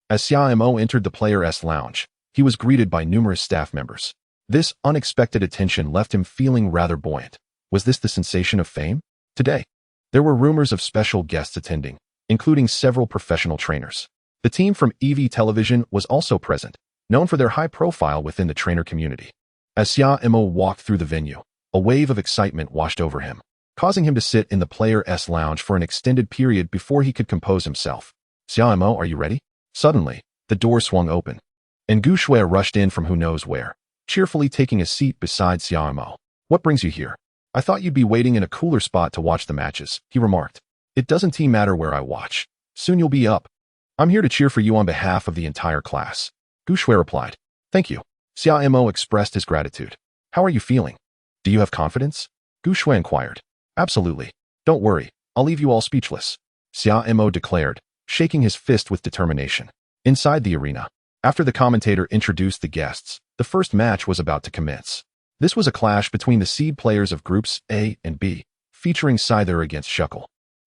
Speaker 1: As Xia Mo entered the Player's lounge, he was greeted by numerous staff members. This unexpected attention left him feeling rather buoyant. Was this the sensation of fame? Today, there were rumors of special guests attending, including several professional trainers. The team from EV Television was also present, known for their high profile within the trainer community. As Xia Mo walked through the venue, a wave of excitement washed over him, causing him to sit in the Player's lounge for an extended period before he could compose himself. Xia Mo, are you ready? Suddenly, the door swung open, and Gu Shui rushed in from who knows where, cheerfully taking a seat beside Xia Mo. What brings you here? I thought you'd be waiting in a cooler spot to watch the matches, he remarked. It doesn't matter where I watch. Soon you'll be up. I'm here to cheer for you on behalf of the entire class. Gu Shui replied. Thank you. Xia Mo expressed his gratitude. How are you feeling? Do you have confidence? Gu Shui inquired. Absolutely. Don't worry, I'll leave you all speechless, Xia Mo declared, shaking his fist with determination. Inside the arena, after the commentator introduced the guests, the first match was about to commence. This was a clash between the seed players of Groups A and B, featuring Scyther against Shuckle.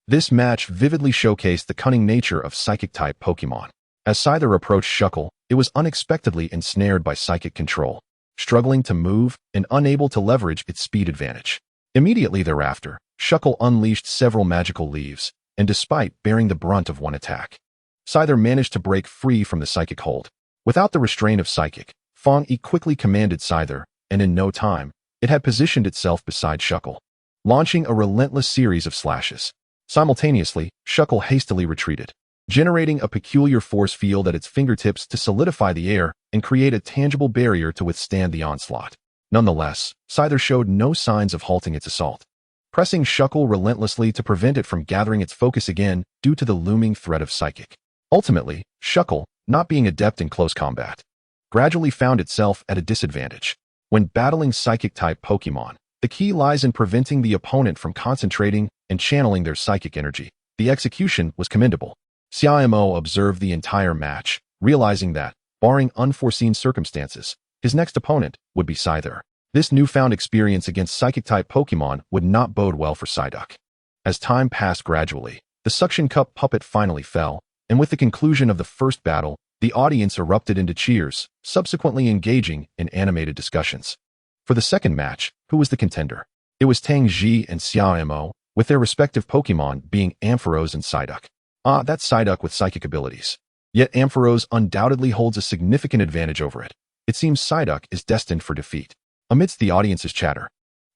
Speaker 1: This match vividly showcased the cunning nature of Psychic-type Pokemon. As Scyther approached Shuckle, it was unexpectedly ensnared by Psychic control, struggling to move and unable to leverage its speed advantage. Immediately thereafter, Shuckle unleashed several magical leaves, and despite bearing the brunt of one attack, Scyther managed to break free from the Psychic hold. Without the restraint of Psychic, Fang Yi quickly commanded Scyther, and in no time, it had positioned itself beside Shuckle, launching a relentless series of slashes. Simultaneously, Shuckle hastily retreated, generating a peculiar force field at its fingertips to solidify the air and create a tangible barrier to withstand the onslaught. Nonetheless, Scyther showed no signs of halting its assault, pressing Shuckle relentlessly to prevent it from gathering its focus again due to the looming threat of Psychic. Ultimately, Shuckle, not being adept in close combat, gradually found itself at a disadvantage. When battling Psychic-type Pokemon, the key lies in preventing the opponent from concentrating and channeling their psychic energy. The execution was commendable. Xia Mo observed the entire match, realizing that, Barring unforeseen circumstances, his next opponent would be Scyther. This newfound experience against Psychic-type Pokémon would not bode well for Psyduck. As time passed gradually, the suction cup puppet finally fell, and with the conclusion of the first battle, the audience erupted into cheers, subsequently engaging in animated discussions. For the second match, who was the contender? It was Tang Xi and Xia Mo, with their respective Pokémon being Ampharos and Psyduck. That's Psyduck with psychic abilities. Yet Ampharos undoubtedly holds a significant advantage over it. It seems Psyduck is destined for defeat. Amidst the audience's chatter,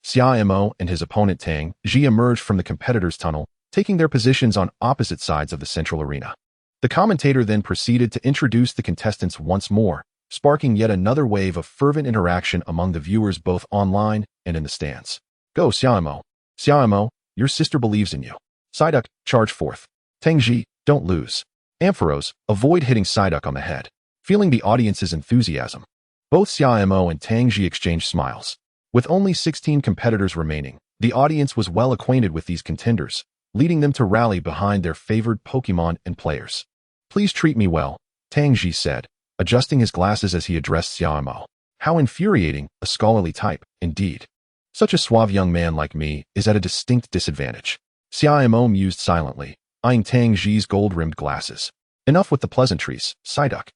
Speaker 1: Xia Mo and his opponent Tang Xi emerged from the competitors' tunnel, taking their positions on opposite sides of the central arena. The commentator then proceeded to introduce the contestants once more, sparking yet another wave of fervent interaction among the viewers both online and in the stands. Go, Xia Mo. Xia Mo, your sister believes in you. Psyduck, charge forth. Tang Xi, don't lose. Ampharos, avoid hitting Psyduck on the head. Feeling the audience's enthusiasm, both Xia Mo and Tang Xi exchanged smiles. With only 16 competitors remaining, the audience was well acquainted with these contenders, leading them to rally behind their favored Pokémon and players. Please treat me well, Tang Xi said, adjusting his glasses as he addressed Xia Mo. How infuriating, a scholarly type, indeed. Such a suave young man like me is at a distinct disadvantage. Xia Mo mused silently, eyeing Tang Xi's gold-rimmed glasses. Enough with the pleasantries, Psyduck.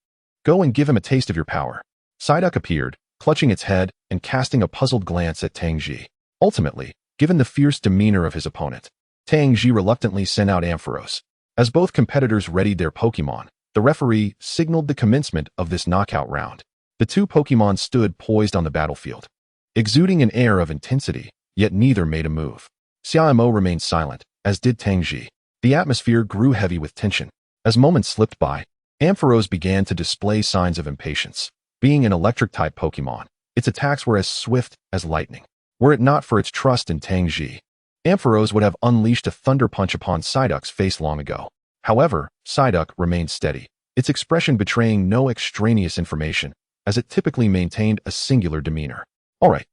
Speaker 1: Go and give him a taste of your power. Psyduck appeared, clutching its head and casting a puzzled glance at Tang Xi. Ultimately, given the fierce demeanor of his opponent, Tang Xi reluctantly sent out Ampharos. As both competitors readied their Pokémon, the referee signaled the commencement of this knockout round. The two Pokémon stood poised on the battlefield, exuding an air of intensity, yet neither made a move. Xia Mo remained silent, as did Tang Xi. The atmosphere grew heavy with tension. As moments slipped by, Ampharos began to display signs of impatience. Being an electric-type Pokémon, its attacks were as swift as lightning. Were it not for its trust in Tang Xi, Ampharos would have unleashed a thunder punch upon Psyduck's face long ago. However, Psyduck remained steady, its expression betraying no extraneous information, as it typically maintained a singular demeanor. All right.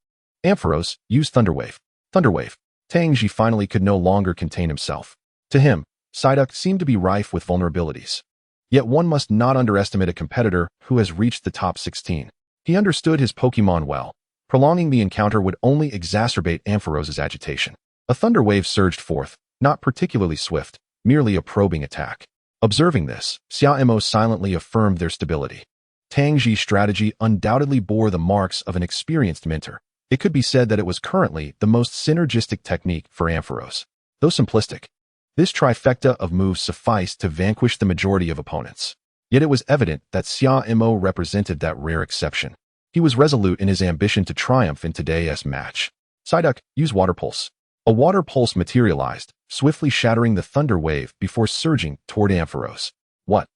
Speaker 1: Ampharos, use Thunderwave. Thunderwave. Tang Xi finally could no longer contain himself. To him, Psyduck seemed to be rife with vulnerabilities. Yet one must not underestimate a competitor who has reached the top 16. He understood his Pokémon well. Prolonging the encounter would only exacerbate Ampharos's agitation. A thunder wave surged forth, not particularly swift, merely a probing attack. Observing this, Xia Mo silently affirmed their stability. Tang Xi's strategy undoubtedly bore the marks of an experienced mentor. It could be said that it was currently the most synergistic technique for Ampharos. Though simplistic, this trifecta of moves sufficed to vanquish the majority of opponents. Yet it was evident that Xia Mo represented that rare exception. He was resolute in his ambition to triumph in today's match. Psyduck, use Water Pulse. A water pulse materialized, swiftly shattering the thunder wave before surging toward Ampharos. What?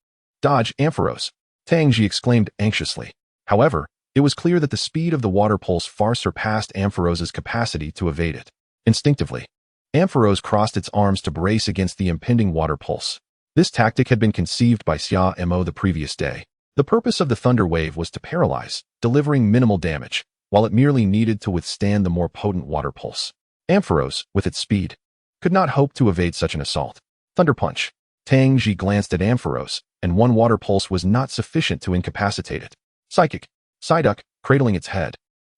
Speaker 1: Dodge, Ampharos! Tang Xi exclaimed anxiously. However, it was clear that the speed of the water pulse far surpassed Ampharos's capacity to evade it. Instinctively, Ampharos crossed its arms to brace against the impending water pulse. This tactic had been conceived by Xia Mo the previous day. The purpose of the thunder wave was to paralyze, delivering minimal damage, while it merely needed to withstand the more potent water pulse. Ampharos, with its speed, could not hope to evade such an assault. Thunder Punch. Tang Xi glanced at Ampharos, and one water pulse was not sufficient to incapacitate it. Psychic. Psyduck, cradling its head,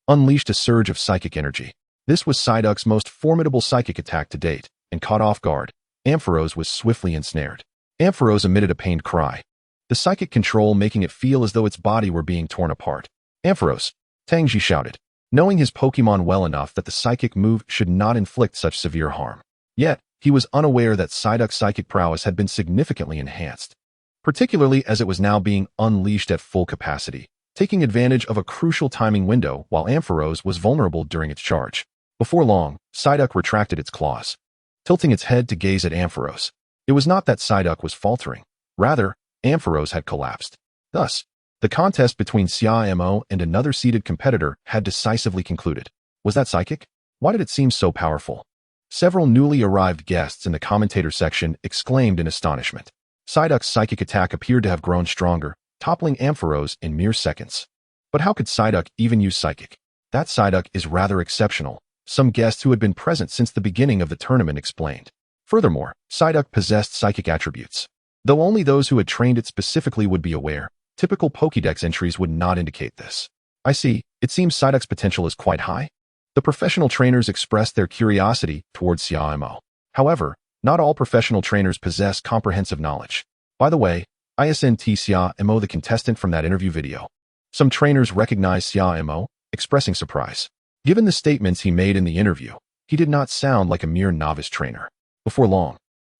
Speaker 1: unleashed a surge of psychic energy. This was Psyduck's most formidable psychic attack to date, and caught off guard, Ampharos was swiftly ensnared. Ampharos emitted a pained cry, the psychic control making it feel as though its body were being torn apart. Ampharos, Tang Xi shouted, knowing his Pokémon well enough that the psychic move should not inflict such severe harm. Yet, he was unaware that Psyduck's psychic prowess had been significantly enhanced, particularly as it was now being unleashed at full capacity, taking advantage of a crucial timing window while Ampharos was vulnerable during its charge. Before long, Psyduck retracted its claws, tilting its head to gaze at Ampharos. It was not that Psyduck was faltering. Rather, Ampharos had collapsed. Thus, the contest between Xia Mo and another seeded competitor had decisively concluded. Was that psychic? Why did it seem so powerful? Several newly arrived guests in the commentator section exclaimed in astonishment. Psyduck's psychic attack appeared to have grown stronger, toppling Ampharos in mere seconds. But how could Psyduck even use psychic? That Psyduck is rather exceptional, some guests who had been present since the beginning of the tournament explained. Furthermore, Psyduck possessed psychic attributes. Though only those who had trained it specifically would be aware, Typical Pokédex entries would not indicate this. I see. It seems Psyduck's potential is quite high. The professional trainers expressed their curiosity towards Xia Mo. However, not all professional trainers possess comprehensive knowledge. By the way, isn't Xia Mo the contestant from that interview video? Some trainers recognized Xia Mo, expressing surprise. Given the statements he made in the interview, he did not sound like a mere novice trainer. Before long,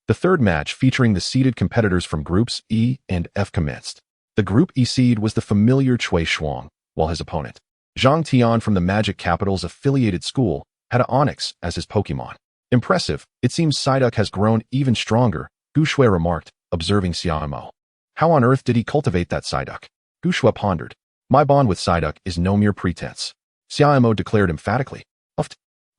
Speaker 1: the third match featuring the seeded competitors from Groups E and F commenced. The Group E seed was the familiar Chui Shuang, while his opponent, Zhang Tian from the Magic Capital's affiliated school, had a Onyx as his Pokémon. Impressive, it seems Psyduck has grown even stronger, Gu Shui remarked, observing Xia Mo. How on earth did he cultivate that Psyduck? Gu Shui pondered. My bond with Psyduck is no mere pretense. Xia Mo declared emphatically.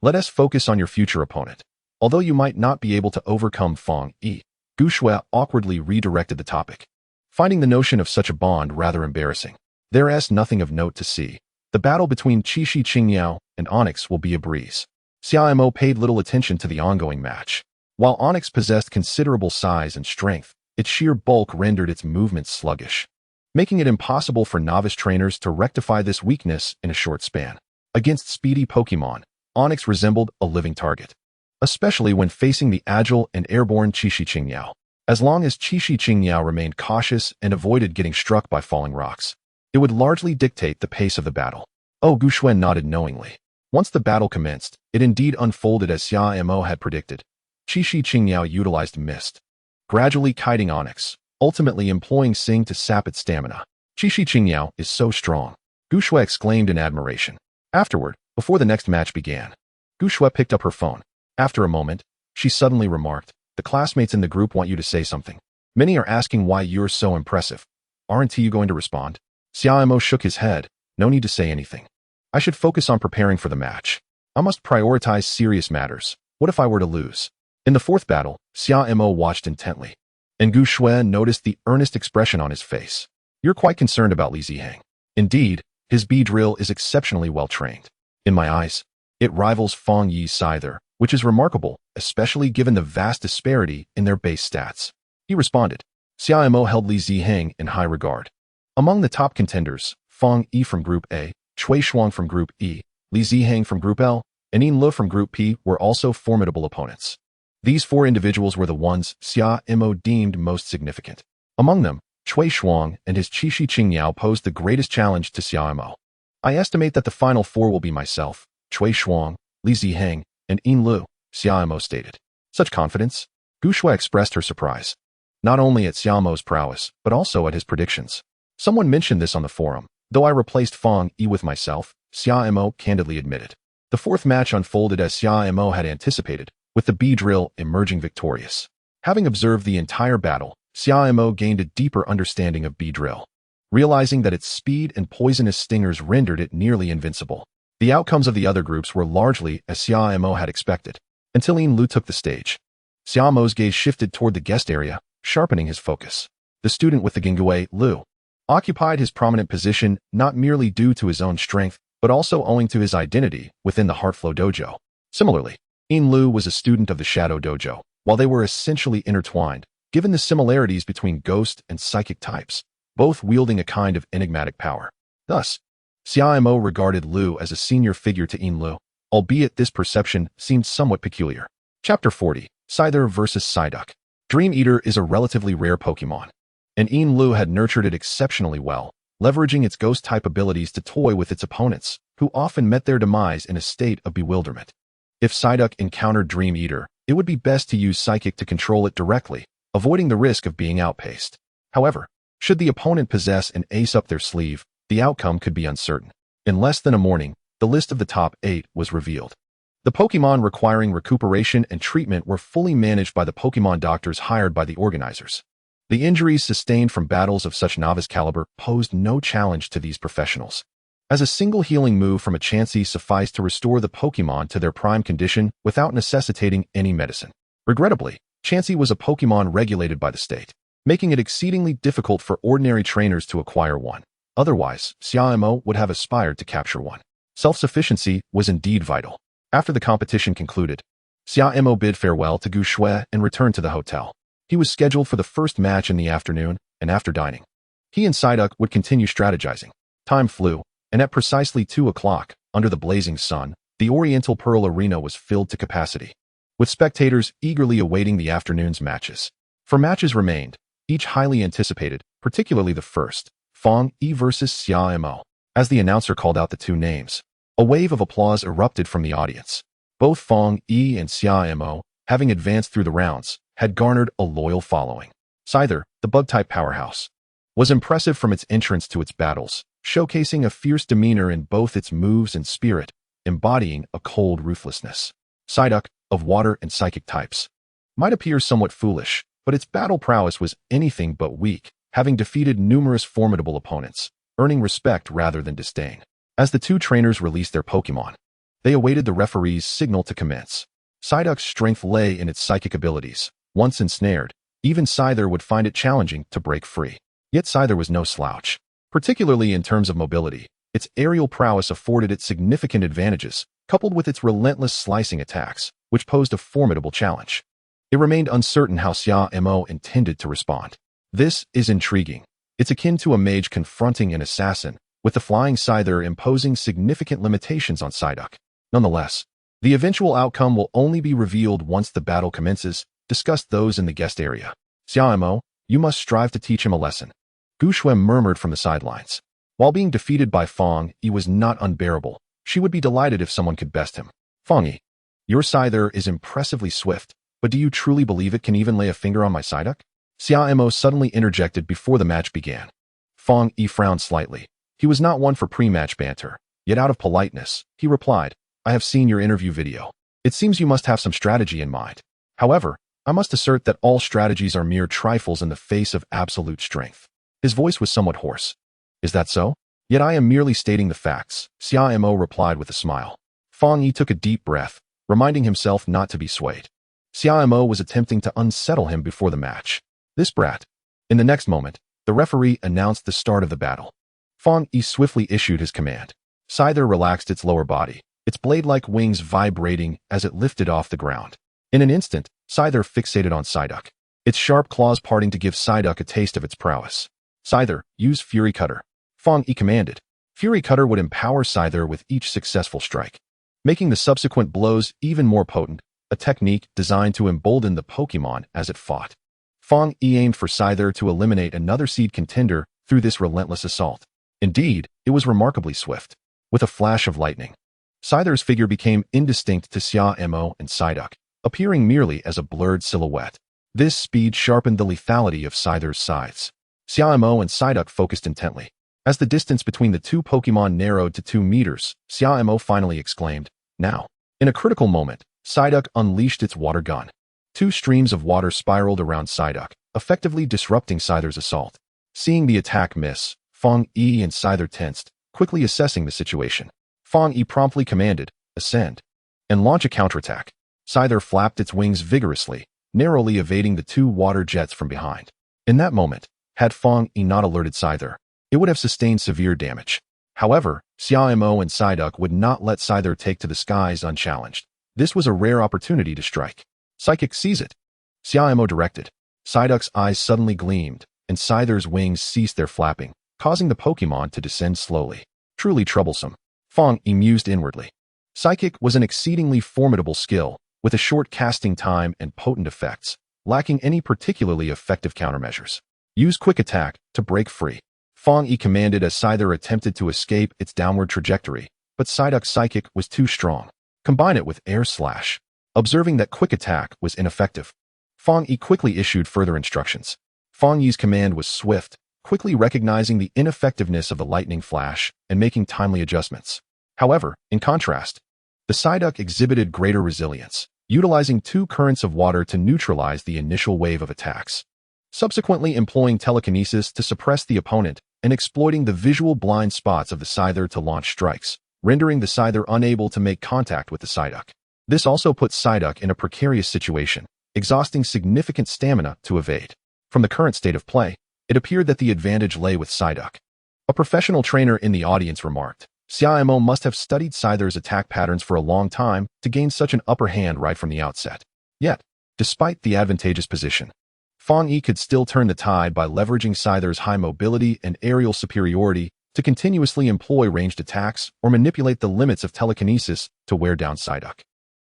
Speaker 1: Let us focus on your future opponent. Although you might not be able to overcome Fang Yi, Gu Shui awkwardly redirected the topic, finding the notion of such a bond rather embarrassing. There's nothing of note to see. The battle between Qixi Qingyao and Onyx will be a breeze. Xia Mo paid little attention to the ongoing match. While Onyx possessed considerable size and strength, its sheer bulk rendered its movements sluggish, making it impossible for novice trainers to rectify this weakness in a short span. Against speedy Pokémon, Onyx resembled a living target, especially when facing the agile and airborne Qixi Qingyao. As long as Qixi Qingyao remained cautious and avoided getting struck by falling rocks, it would largely dictate the pace of the battle. Oh, Gu Shui nodded knowingly. Once the battle commenced, it indeed unfolded as Xia Mo had predicted. Qixi Qingyao utilized Mist, gradually kiting Onyx, ultimately employing Sing to sap its stamina. Qixi Qingyao is so strong, Gu Shui exclaimed in admiration. Afterward, before the next match began, Gu Shui picked up her phone. After a moment, she suddenly remarked, the classmates in the group want you to say something. Many are asking why you're so impressive. Aren't you going to respond? Xia Mo shook his head. No need to say anything. I should focus on preparing for the match. I must prioritize serious matters. What if I were to lose? In the fourth battle, Xia Mo watched intently, and Gu Shui noticed the earnest expression on his face. You're quite concerned about Li Ziheng. Indeed, his B drill is exceptionally well trained. In my eyes, it rivals Fang Yi's Scyther, which is remarkable, especially given the vast disparity in their base stats. He responded. Xia Mo held Li Ziheng in high regard. Among the top contenders, Fang Yi from Group A, Chui Shuang from Group E, Li Ziheng from Group L, and Yin Lu from Group P were also formidable opponents. These four individuals were the ones Xia Mo deemed most significant. Among them, Chui Shuang and his Qixi Qingyao posed the greatest challenge to Xia Mo. I estimate that the final four will be myself, Chui Shuang, Li Ziheng, and Yin Lu, Xia Mo stated. Such confidence? Gu Shui expressed her surprise, not only at Xia Mo's prowess, but also at his predictions. Someone mentioned this on the forum. Though I replaced Fang Yi with myself, Xia Mo candidly admitted. The fourth match unfolded as Xia Mo had anticipated, with the B drill emerging victorious. Having observed the entire battle, Xia Mo gained a deeper understanding of B drill, realizing that its speed and poisonous stingers rendered it nearly invincible. The outcomes of the other groups were largely as Xia Mo had expected, until Yin Lu took the stage. Xia Mo's gaze shifted toward the guest area, sharpening his focus. The student with the Gingwei, Lu, occupied his prominent position not merely due to his own strength, but also owing to his identity within the Heartflow Dojo. Similarly, Yin Lu was a student of the Shadow Dojo. While they were essentially intertwined, given the similarities between ghost and psychic types, both wielding a kind of enigmatic power. Thus, Xia Mo regarded Lu as a senior figure to Yin Lu, albeit this perception seemed somewhat peculiar. Chapter 40, Scyther vs. Psyduck. Dream Eater is a relatively rare Pokémon, and Yin Lu had nurtured it exceptionally well, leveraging its ghost-type abilities to toy with its opponents, who often met their demise in a state of bewilderment. If Psyduck encountered Dream Eater, it would be best to use Psychic to control it directly, avoiding the risk of being outpaced. However, should the opponent possess an ace up their sleeve, the outcome could be uncertain. In less than a morning, the list of the top 8 was revealed. The Pokémon requiring recuperation and treatment were fully managed by the Pokémon doctors hired by the organizers. The injuries sustained from battles of such novice caliber posed no challenge to these professionals, as a single healing move from a Chansey sufficed to restore the Pokémon to their prime condition without necessitating any medicine. Regrettably, Chansey was a Pokémon regulated by the state, making it exceedingly difficult for ordinary trainers to acquire one. Otherwise, Xia Mo would have aspired to capture one. Self-sufficiency was indeed vital. After the competition concluded, Xia Mo bid farewell to Gu Shui and returned to the hotel. He was scheduled for the first match in the afternoon, and after dining, He and Psyduck would continue strategizing. Time flew, and at precisely 2 o'clock, under the blazing sun, the Oriental Pearl Arena was filled to capacity, with spectators eagerly awaiting the afternoon's matches. 4 matches remained, each highly anticipated, particularly the first, Fong Yi versus Xia Mo. As the announcer called out the 2 names, a wave of applause erupted from the audience. Both Fong Yi and Xia Mo, having advanced through the rounds, had garnered a loyal following. Scyther, the bug-type powerhouse, was impressive from its entrance to its battles, showcasing a fierce demeanor in both its moves and spirit, embodying a cold ruthlessness. Psyduck, of water and psychic types, might appear somewhat foolish, but its battle prowess was anything but weak, having defeated numerous formidable opponents, earning respect rather than disdain. As the 2 trainers released their Pokémon, they awaited the referee's signal to commence. Psyduck's strength lay in its psychic abilities. Once ensnared, even Scyther would find it challenging to break free. Yet Scyther was no slouch. Particularly in terms of mobility, its aerial prowess afforded it significant advantages, coupled with its relentless slicing attacks, which posed a formidable challenge. It remained uncertain how Xia Mo intended to respond. This is intriguing. It's akin to a mage confronting an assassin, with the flying Scyther imposing significant limitations on Psyduck. Nonetheless, the eventual outcome will only be revealed once the battle commences. Discussed those in the guest area. Xia Mo, you must strive to teach him a lesson. Gu Shui murmured from the sidelines. While being defeated by Fong Yi was not unbearable, she would be delighted if someone could best him. Fong Yi, your Scyther is impressively swift, but do you truly believe it can even lay a finger on my Psyduck? Xia Mo suddenly interjected before the match began. Fong Yi frowned slightly. He was not one for pre-match banter, yet out of politeness, he replied, I have seen your interview video. It seems you must have some strategy in mind. However, I must assert that all strategies are mere trifles in the face of absolute strength. His voice was somewhat hoarse. Is that so? Yet I am merely stating the facts, Xia Mo replied with a smile. Fong Yi took a deep breath, reminding himself not to be swayed. Xia Mo was attempting to unsettle him before the match. This brat. In the next moment, the referee announced the start of the battle. Fong Yi swiftly issued his command. Scyther relaxed its lower body, its blade-like wings vibrating as it lifted off the ground. In an instant, Scyther fixated on Psyduck, its sharp claws parting to give Psyduck a taste of its prowess. Scyther, use Fury Cutter. Fong Yi commanded. Fury Cutter would empower Scyther with each successful strike, making the subsequent blows even more potent, a technique designed to embolden the Pokémon as it fought. Fong Yi aimed for Scyther to eliminate another seed contender through this relentless assault. Indeed, it was remarkably swift. With a flash of lightning, Scyther's figure became indistinct to Xia Mo and Psyduck, appearing merely as a blurred silhouette. This speed sharpened the lethality of Scyther's scythes. Xia Mo and Psyduck focused intently. As the distance between the 2 Pokémon narrowed to 2 meters, Xia Mo finally exclaimed, now. In a critical moment, Psyduck unleashed its water gun. 2 streams of water spiraled around Psyduck, effectively disrupting Scyther's assault. Seeing the attack miss, Fong Yi and Scyther tensed, quickly assessing the situation. Fong Yi promptly commanded, ascend, and launch a counterattack. Scyther flapped its wings vigorously, narrowly evading the 2 water jets from behind. In that moment, had Fong Yi not alerted Scyther, it would have sustained severe damage. However, Xia Mo and Psyduck would not let Scyther take to the skies unchallenged. This was a rare opportunity to strike. Psychic, seize it. Xia Mo directed. Psyduck's eyes suddenly gleamed, and Scyther's wings ceased their flapping, causing the Pokémon to descend slowly. Truly troublesome. Fong Yi mused inwardly. Psychic was an exceedingly formidable skill, with a short casting time and potent effects, lacking any particularly effective countermeasures. Use Quick Attack to break free. Fong Yi commanded as Scyther attempted to escape its downward trajectory, but Psyduck's Psychic was too strong. Combine it with Air Slash. Observing that Quick Attack was ineffective, Fong Yi quickly issued further instructions. Fong Yi's command was swift, quickly recognizing the ineffectiveness of the lightning flash and making timely adjustments. However, in contrast, the Psyduck exhibited greater resilience, utilizing 2 currents of water to neutralize the initial wave of attacks, subsequently employing telekinesis to suppress the opponent and exploiting the visual blind spots of the Scyther to launch strikes, rendering the Scyther unable to make contact with the Psyduck. This also put Psyduck in a precarious situation, exhausting significant stamina to evade. From the current state of play, it appeared that the advantage lay with Psyduck. A professional trainer in the audience remarked, Xia Mo must have studied Scyther's attack patterns for a long time to gain such an upper hand right from the outset. Yet, despite the advantageous position, Fang Yi could still turn the tide by leveraging Scyther's high mobility and aerial superiority to continuously employ ranged attacks or manipulate the limits of telekinesis to wear down Psyduck,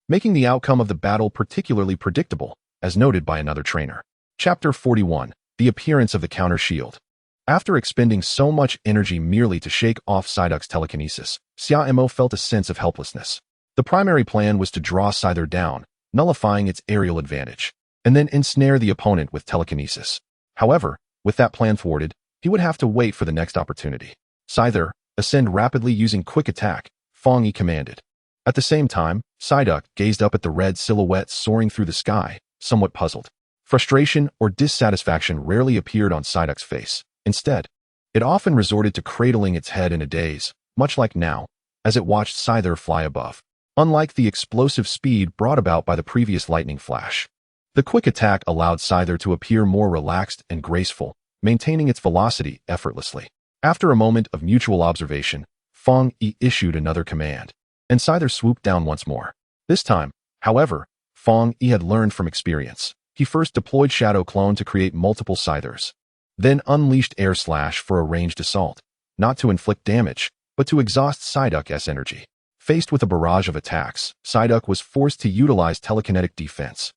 Speaker 1: making the outcome of the battle particularly predictable, as noted by another trainer. Chapter 41. The Appearance of the Counter Shield. After expending so much energy merely to shake off Psyduck's telekinesis, Xia Mo felt a sense of helplessness. The primary plan was to draw Scyther down, nullifying its aerial advantage, and then ensnare the opponent with telekinesis. However, with that plan thwarted, he would have to wait for the next opportunity. Scyther, ascend rapidly using quick attack, Fang Yi commanded. At the same time, Psyduck gazed up at the red silhouette soaring through the sky, somewhat puzzled. Frustration or dissatisfaction rarely appeared on Psyduck's face. Instead, it often resorted to cradling its head in a daze, much like now, as it watched Scyther fly above. Unlike the explosive speed brought about by the previous lightning flash, the quick attack allowed Scyther to appear more relaxed and graceful, maintaining its velocity effortlessly. After a moment of mutual observation, Fang Yi issued another command, and Scyther swooped down once more. This time, however, Fang Yi had learned from experience. He first deployed Shadow Clone to create multiple Scythers, then unleashed Air Slash for a ranged assault, not to inflict damage, but to exhaust Psyduck's energy. Faced with a barrage of attacks, Psyduck was forced to utilize telekinetic defense,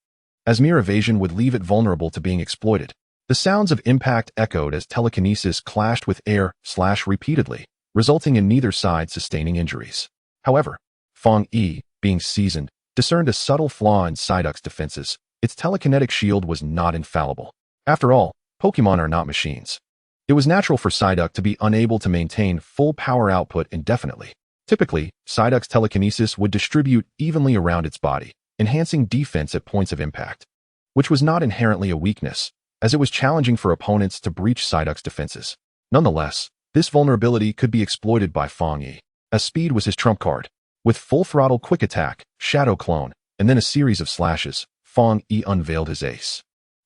Speaker 1: as mere evasion would leave it vulnerable to being exploited. The sounds of impact echoed as telekinesis clashed with Air Slash repeatedly, resulting in neither side sustaining injuries. However, Fang Yi, being seasoned, discerned a subtle flaw in Psyduck's defenses. Its telekinetic shield was not infallible. After all, Pokémon are not machines. It was natural for Psyduck to be unable to maintain full power output indefinitely. Typically, Psyduck's telekinesis would distribute evenly around its body, enhancing defense at points of impact, which was not inherently a weakness, as it was challenging for opponents to breach Psyduck's defenses. Nonetheless, this vulnerability could be exploited by Fang Yi, as speed was his trump card. With full-throttle quick attack, Shadow Clone, and then a series of slashes, Fang Yi unveiled his ace.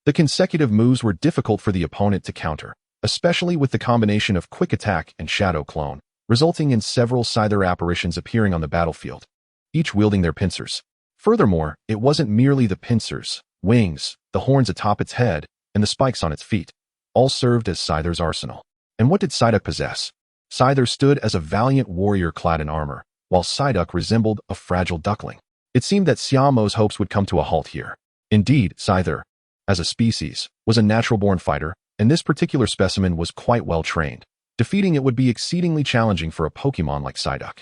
Speaker 1: The consecutive moves were difficult for the opponent to counter, especially with the combination of quick attack and Shadow Clone, resulting in several Scyther apparitions appearing on the battlefield, each wielding their pincers. Furthermore, it wasn't merely the pincers, wings, the horns atop its head, and the spikes on its feet. All served as Scyther's arsenal. And what did Psyduck possess? Scyther stood as a valiant warrior clad in armor, while Psyduck resembled a fragile duckling. It seemed that Xia Mo's hopes would come to a halt here. Indeed, Scyther, as a species, was a natural-born fighter, and this particular specimen was quite well trained. Defeating it would be exceedingly challenging for a Pokémon like Psyduck.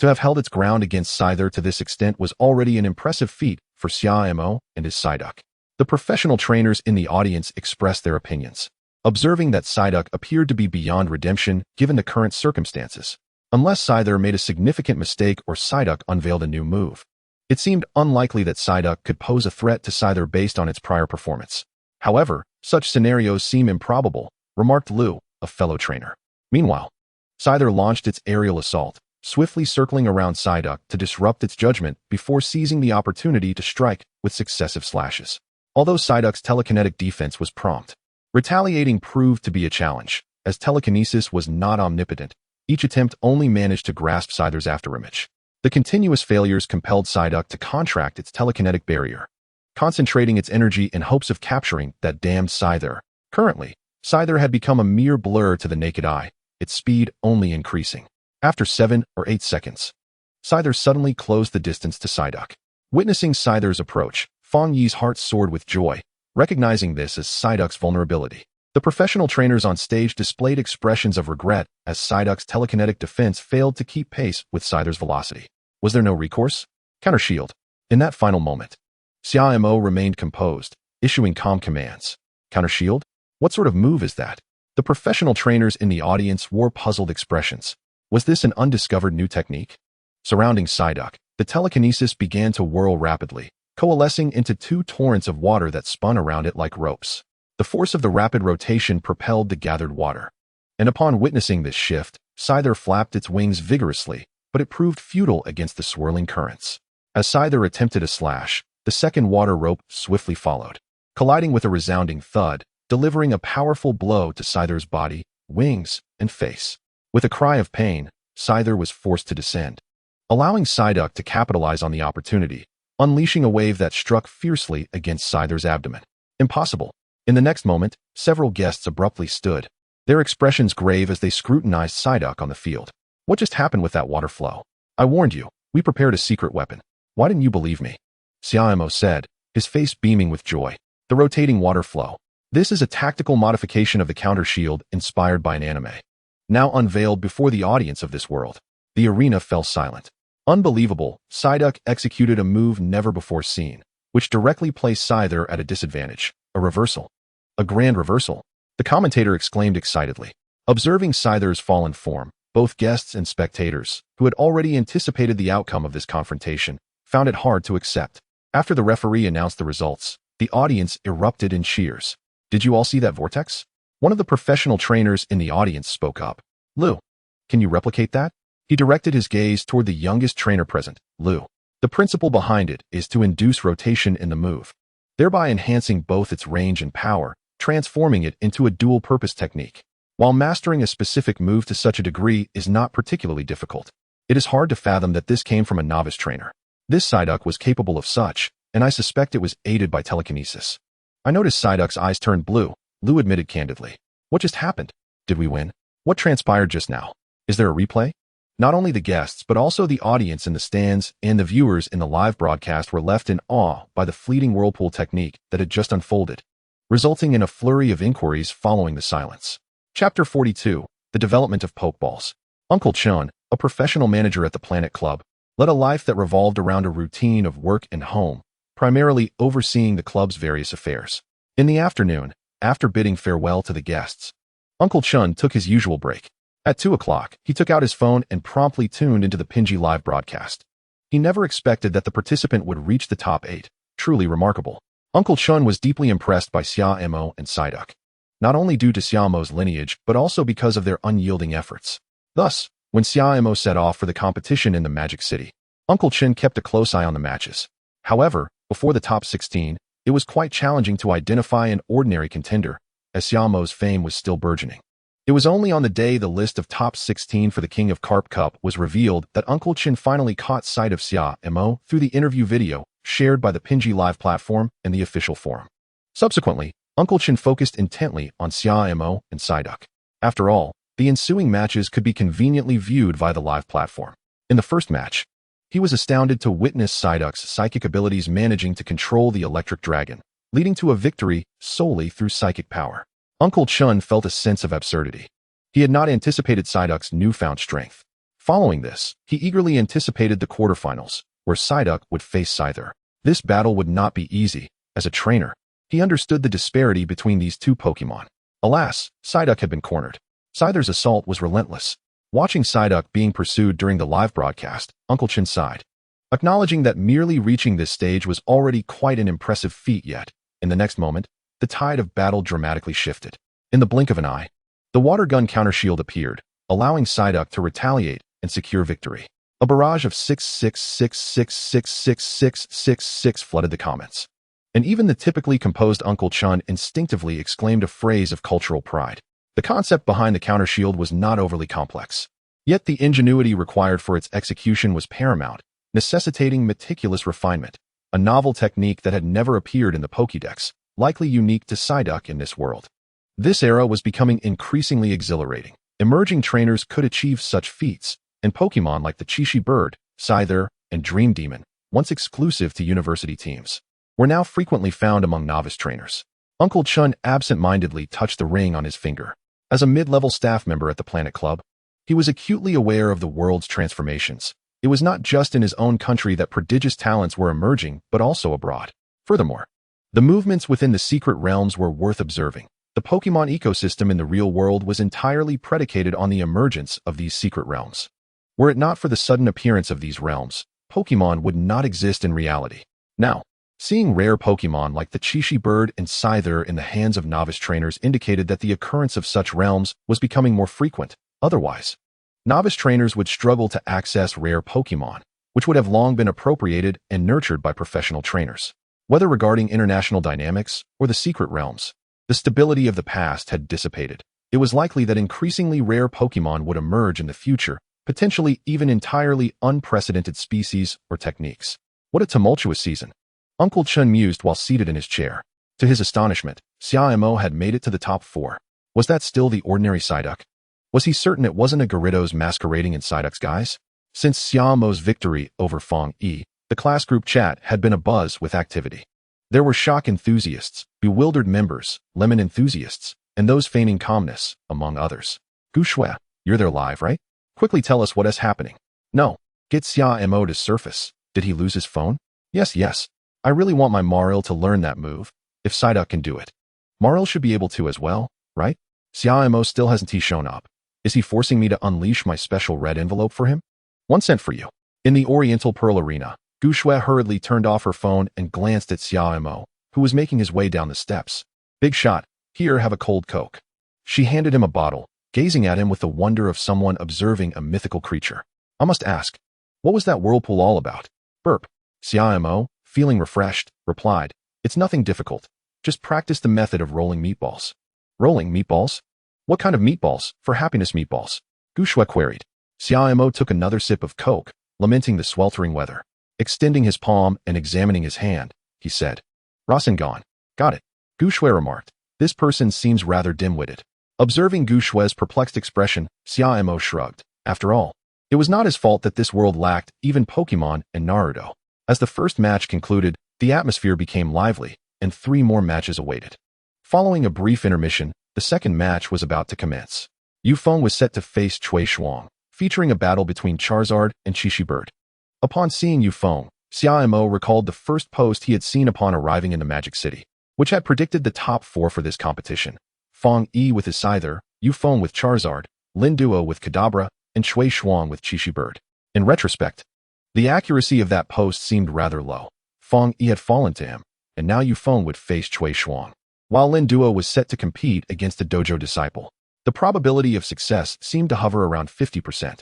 Speaker 1: To have held its ground against Scyther to this extent was already an impressive feat for Xia Mo and his Psyduck. The professional trainers in the audience expressed their opinions, observing that Psyduck appeared to be beyond redemption given the current circumstances. Unless Scyther made a significant mistake or Psyduck unveiled a new move, it seemed unlikely that Psyduck could pose a threat to Scyther based on its prior performance. However, such scenarios seem improbable, remarked Liu, a fellow trainer. Meanwhile, Scyther launched its aerial assault, swiftly circling around Psyduck to disrupt its judgment before seizing the opportunity to strike with successive slashes. Although Psyduck's telekinetic defense was prompt, retaliating proved to be a challenge, as telekinesis was not omnipotent. Each attempt only managed to grasp Scyther's afterimage. The continuous failures compelled Psyduck to contract its telekinetic barrier, concentrating its energy in hopes of capturing that damned Scyther. Currently, Scyther had become a mere blur to the naked eye, its speed only increasing. After 7 or 8 seconds, Scyther suddenly closed the distance to Psyduck. Witnessing Scyther's approach, Fang Yi's heart soared with joy, recognizing this as Psyduck's vulnerability. The professional trainers on stage displayed expressions of regret as Psyduck's telekinetic defense failed to keep pace with Scyther's velocity. Was there no recourse? Counter shield. In that final moment, Xia Mo remained composed, issuing calm commands. Counter shield? What sort of move is that? The professional trainers in the audience wore puzzled expressions. Was this an undiscovered new technique? Surrounding Psyduck, the telekinesis began to whirl rapidly, coalescing into 2 torrents of water that spun around it like ropes. The force of the rapid rotation propelled the gathered water, and upon witnessing this shift, Scyther flapped its wings vigorously, but it proved futile against the swirling currents. As Scyther attempted a slash, the second water rope swiftly followed, colliding with a resounding thud, delivering a powerful blow to Scyther's body, wings, and face. With a cry of pain, Scyther was forced to descend, allowing Psyduck to capitalize on the opportunity, unleashing a wave that struck fiercely against Scyther's abdomen. Impossible. In the next moment, several guests abruptly stood, their expressions grave as they scrutinized Psyduck on the field. What just happened with that water flow? I warned you, we prepared a secret weapon. Why didn't you believe me? Xia Mo said, his face beaming with joy. The rotating water flow. This is a tactical modification of the counter shield inspired by an anime. Now unveiled before the audience of this world. The arena fell silent. Unbelievable, Psyduck executed a move never before seen, which directly placed Scyther at a disadvantage. A reversal. A grand reversal. The commentator exclaimed excitedly. Observing Scyther's fallen form, both guests and spectators, who had already anticipated the outcome of this confrontation, found it hard to accept. After the referee announced the results, the audience erupted in cheers. Did you all see that vortex? One of the professional trainers in the audience spoke up. Lu, can you replicate that? He directed his gaze toward the youngest trainer present, Lu. The principle behind it is to induce rotation in the move, thereby enhancing both its range and power, transforming it into a dual-purpose technique. While mastering a specific move to such a degree is not particularly difficult, it is hard to fathom that this came from a novice trainer. This Psyduck was capable of such, and I suspect it was aided by telekinesis. I noticed Psyduck's eyes turned blue, Lu admitted candidly. What just happened? Did we win? What transpired just now? Is there a replay? Not only the guests but also the audience in the stands and the viewers in the live broadcast were left in awe by the fleeting whirlpool technique that had just unfolded, resulting in a flurry of inquiries following the silence. Chapter 42, The Development of Pokeballs. Uncle Chun, a professional manager at the Planet Club, led a life that revolved around a routine of work and home, primarily overseeing the club's various affairs. In the afternoon, after bidding farewell to the guests, Uncle Chun took his usual break. At 2 o'clock, he took out his phone and promptly tuned into the Pinji live broadcast. He never expected that the participant would reach the top 8. Truly remarkable. Uncle Chun was deeply impressed by Xia Mo and Psyduck, not only due to Xia Mo's lineage, but also because of their unyielding efforts. Thus, when Xia Mo set off for the competition in the Magic City, Uncle Chun kept a close eye on the matches. However, before the top 16, it was quite challenging to identify an ordinary contender, as Xia Mo's fame was still burgeoning. It was only on the day the list of top 16 for the King of Carp Cup was revealed that Uncle Chin finally caught sight of Xia Mo through the interview video shared by the Pinji Live platform and the official forum. Subsequently, Uncle Chin focused intently on Xia Mo and Psyduck. After all, the ensuing matches could be conveniently viewed via the live platform. In the first match, he was astounded to witness Psyduck's psychic abilities managing to control the electric dragon, leading to a victory solely through psychic power. Uncle Chun felt a sense of absurdity. He had not anticipated Psyduck's newfound strength. Following this, he eagerly anticipated the quarterfinals, where Psyduck would face Scyther. This battle would not be easy. As a trainer, he understood the disparity between these two Pokémon. Alas, Psyduck had been cornered. Scyther's assault was relentless. Watching Psyduck being pursued during the live broadcast, Uncle Chin sighed, acknowledging that merely reaching this stage was already quite an impressive feat. Yet, in the next moment, the tide of battle dramatically shifted. In the blink of an eye, the water gun counter shield appeared, allowing Psyduck to retaliate and secure victory. A barrage of 666666666 flooded the comments. And even the typically composed Uncle Chun instinctively exclaimed a phrase of cultural pride. The concept behind the counter shield was not overly complex. Yet the ingenuity required for its execution was paramount, necessitating meticulous refinement, a novel technique that had never appeared in the Pokédex, likely unique to Psyduck in this world. This era was becoming increasingly exhilarating. Emerging trainers could achieve such feats, and Pokémon like the Chishi Bird, Scyther, and Dream Demon, once exclusive to university teams, were now frequently found among novice trainers. Uncle Chun absent-mindedly touched the ring on his finger. As a mid-level staff member at the Planet Club, he was acutely aware of the world's transformations. It was not just in his own country that prodigious talents were emerging, but also abroad. Furthermore, the movements within the secret realms were worth observing. The Pokémon ecosystem in the real world was entirely predicated on the emergence of these secret realms. Were it not for the sudden appearance of these realms, Pokémon would not exist in reality. Now, seeing rare Pokémon like the Chishi Bird and Scyther in the hands of novice trainers indicated that the occurrence of such realms was becoming more frequent. Otherwise, novice trainers would struggle to access rare Pokémon, which would have long been appropriated and nurtured by professional trainers. Whether regarding international dynamics or the secret realms, the stability of the past had dissipated. It was likely that increasingly rare Pokémon would emerge in the future, potentially even entirely unprecedented species or techniques. What a tumultuous season! Uncle Chun mused while seated in his chair. To his astonishment, Xia Mo had made it to the top 4. Was that still the ordinary Psyduck? Was he certain it wasn't a Gyarados masquerading in Psyduck's guise? Since Xia Mo's victory over Fang Yi, the class group chat had been abuzz with activity. There were shock enthusiasts, bewildered members, lemon enthusiasts, and those feigning calmness, among others. Gu Shui, you're there live, right? Quickly tell us what is happening. No. Get Xia Mo to surface. Did he lose his phone? Yes. I really want my Maril to learn that move, if Psyduck can do it. Maril should be able to as well, right? Xia Mo still hasn't shown up. Is he forcing me to unleash my special red envelope for him? 1 cent for you. In the Oriental Pearl Arena, Gu Shui hurriedly turned off her phone and glanced at Xia Mo, who was making his way down the steps. Big shot. Here, have a cold Coke. She handed him a bottle, gazing at him with the wonder of someone observing a mythical creature. I must ask, what was that whirlpool all about? Burp. Xia Mo, feeling refreshed, replied, it's nothing difficult. Just practice the method of rolling meatballs. Rolling meatballs? What kind of meatballs? For happiness meatballs. Gu Shui queried. Xia Mo took another sip of Coke, lamenting the sweltering weather. Extending his palm and examining his hand, he said, Rasengan. Got it. Gu Shui remarked. This person seems rather dim-witted. Observing Gu Shui's perplexed expression, Xia Mo shrugged. After all, it was not his fault that this world lacked even Pokémon and Naruto. As the first match concluded, the atmosphere became lively, and 3 more matches awaited. Following a brief intermission, the second match was about to commence. Yufeng was set to face Cui Shuang, featuring a battle between Charizard and Qiqi Bird. Upon seeing Yufeng, Xia Mo recalled the first post he had seen upon arriving in the Magic City, which had predicted the top 4 for this competition. Fang Yi with his Scyther, Yufeng with Charizard, Lin Duo with Kadabra, and Cui Shuang with Qiqi Bird. In retrospect, the accuracy of that post seemed rather low. Fang Yi had fallen to him, and now Yufeng would face Cui Shuang, while Lin Duo was set to compete against a dojo disciple. The probability of success seemed to hover around 50%.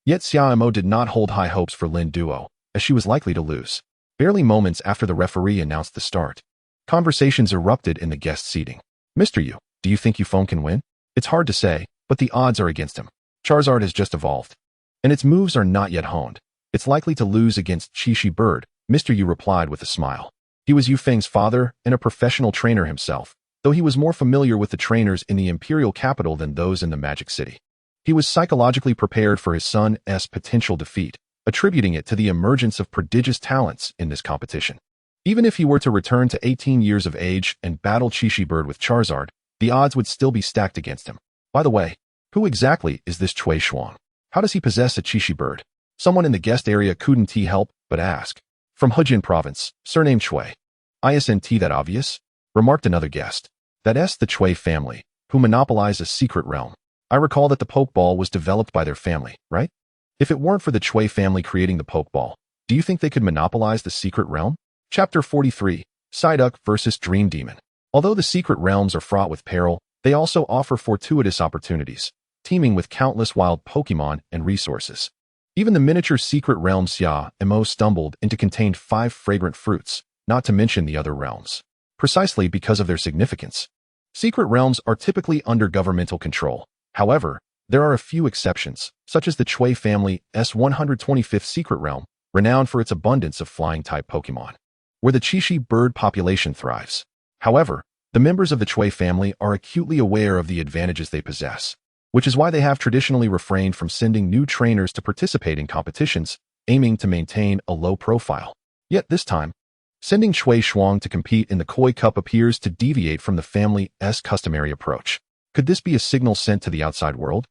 Speaker 1: Yet Xia Mo did not hold high hopes for Lin Duo, as she was likely to lose. Barely moments after the referee announced the start, conversations erupted in the guest seating. Mr. Yu, do you think Yufeng can win? It's hard to say, but the odds are against him. Charizard has just evolved, and its moves are not yet honed. It's likely to lose against Qiqi Bird, Mr. Yu replied with a smile. He was Yufeng's father and a professional trainer himself, though he was more familiar with the trainers in the imperial capital than those in the Magic City. He was psychologically prepared for his son's potential defeat, attributing it to the emergence of prodigious talents in this competition. Even if he were to return to 18 years of age and battle Qiqi Bird with Charizard, the odds would still be stacked against him. By the way, who exactly is this Cui Shuang? How does he possess a Qiqi Bird? Someone in the guest area couldn't help but ask. From Hejin province, surname Cui. Isn't that obvious? Remarked another guest. That's the Cui family, who monopolize a secret realm. I recall that the Pokeball was developed by their family, right? If it weren't for the Cui family creating the Pokeball, do you think they could monopolize the secret realm? Chapter 43, Psyduck vs. Dream Demon. Although the secret realms are fraught with peril, they also offer fortuitous opportunities, teeming with countless wild Pokémon and resources. Even the miniature secret realm Xia Mo stumbled into contained 5 fragrant fruits, not to mention the other realms, precisely because of their significance. Secret realms are typically under governmental control. However, there are a few exceptions, such as the Cui family's 125th secret realm, renowned for its abundance of flying-type Pokémon, where the Qiqi bird population thrives. However, the members of the Cui family are acutely aware of the advantages they possess, which is why they have traditionally refrained from sending new trainers to participate in competitions, aiming to maintain a low profile. Yet this time, sending Cui Shuang to compete in the Koi Cup appears to deviate from the family's customary approach. Could this be a signal sent to the outside world?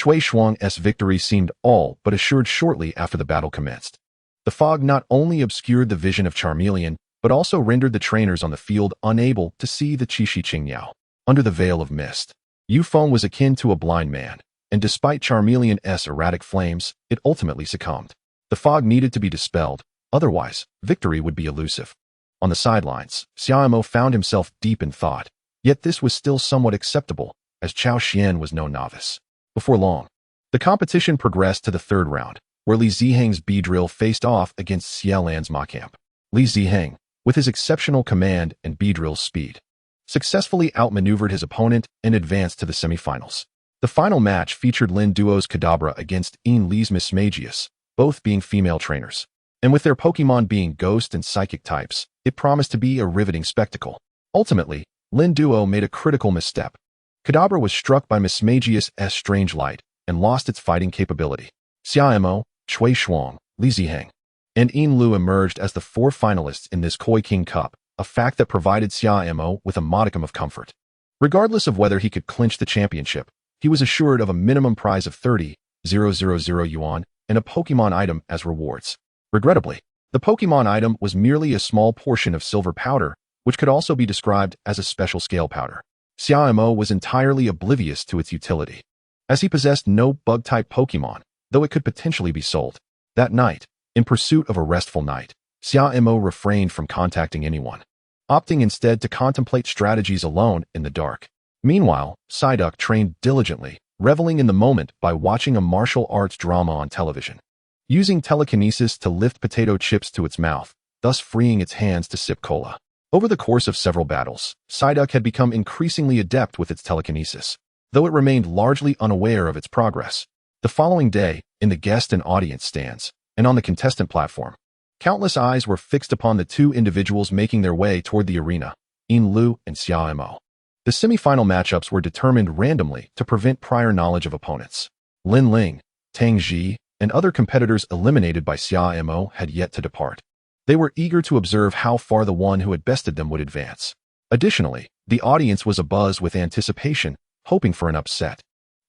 Speaker 1: Cui Shuang's victory seemed all but assured shortly after the battle commenced. The fog not only obscured the vision of Charmeleon, but also rendered the trainers on the field unable to see the Qiqi Qingyao. Under the veil of mist, Yufeng was akin to a blind man, and despite Charmeleon's erratic flames, it ultimately succumbed. The fog needed to be dispelled, otherwise, victory would be elusive. On the sidelines, Xia Mo found himself deep in thought, yet this was still somewhat acceptable, as Chao Xian was no novice. Before long, the competition progressed to the 3rd round, where Li Ziheng's Beedrill faced off against Xie Lan's Machamp. Li Ziheng, with his exceptional command and Beedrill's speed, successfully outmaneuvered his opponent and advanced to the semifinals. The final match featured Lin Duo's Kadabra against Ian Li's Mismagius, both being female trainers. And with their Pokémon being ghost and psychic types, it promised to be a riveting spectacle. Ultimately, Lin Duo made a critical misstep. Kadabra was struck by Mismagius' strange light and lost its fighting capability. Xia Mo, Chui Shuang, Li Ziheng, and Yin Lu emerged as the four finalists in this Koi King Cup, a fact that provided Xia Mo with a modicum of comfort. Regardless of whether he could clinch the championship, he was assured of a minimum prize of 30,000 yuan and a Pokémon item as rewards. Regrettably, the Pokémon item was merely a small portion of silver powder, which could also be described as a special scale powder. Xia Mo was entirely oblivious to its utility, as he possessed no bug-type Pokémon, though it could potentially be sold. That night, in pursuit of a restful night, Xia Mo refrained from contacting anyone, opting instead to contemplate strategies alone in the dark. Meanwhile, Psyduck trained diligently, reveling in the moment by watching a martial arts drama on television, using telekinesis to lift potato chips to its mouth, thus freeing its hands to sip cola. Over the course of several battles, Psyduck had become increasingly adept with its telekinesis, though it remained largely unaware of its progress. The following day, in the guest and audience stands, and on the contestant platform, countless eyes were fixed upon the two individuals making their way toward the arena, Yin Lu and Xia Mo. The semifinal matchups were determined randomly to prevent prior knowledge of opponents. Lin Ling, Tang Ji, and other competitors eliminated by Xia Mo had yet to depart. They were eager to observe how far the one who had bested them would advance. Additionally, the audience was abuzz with anticipation, hoping for an upset.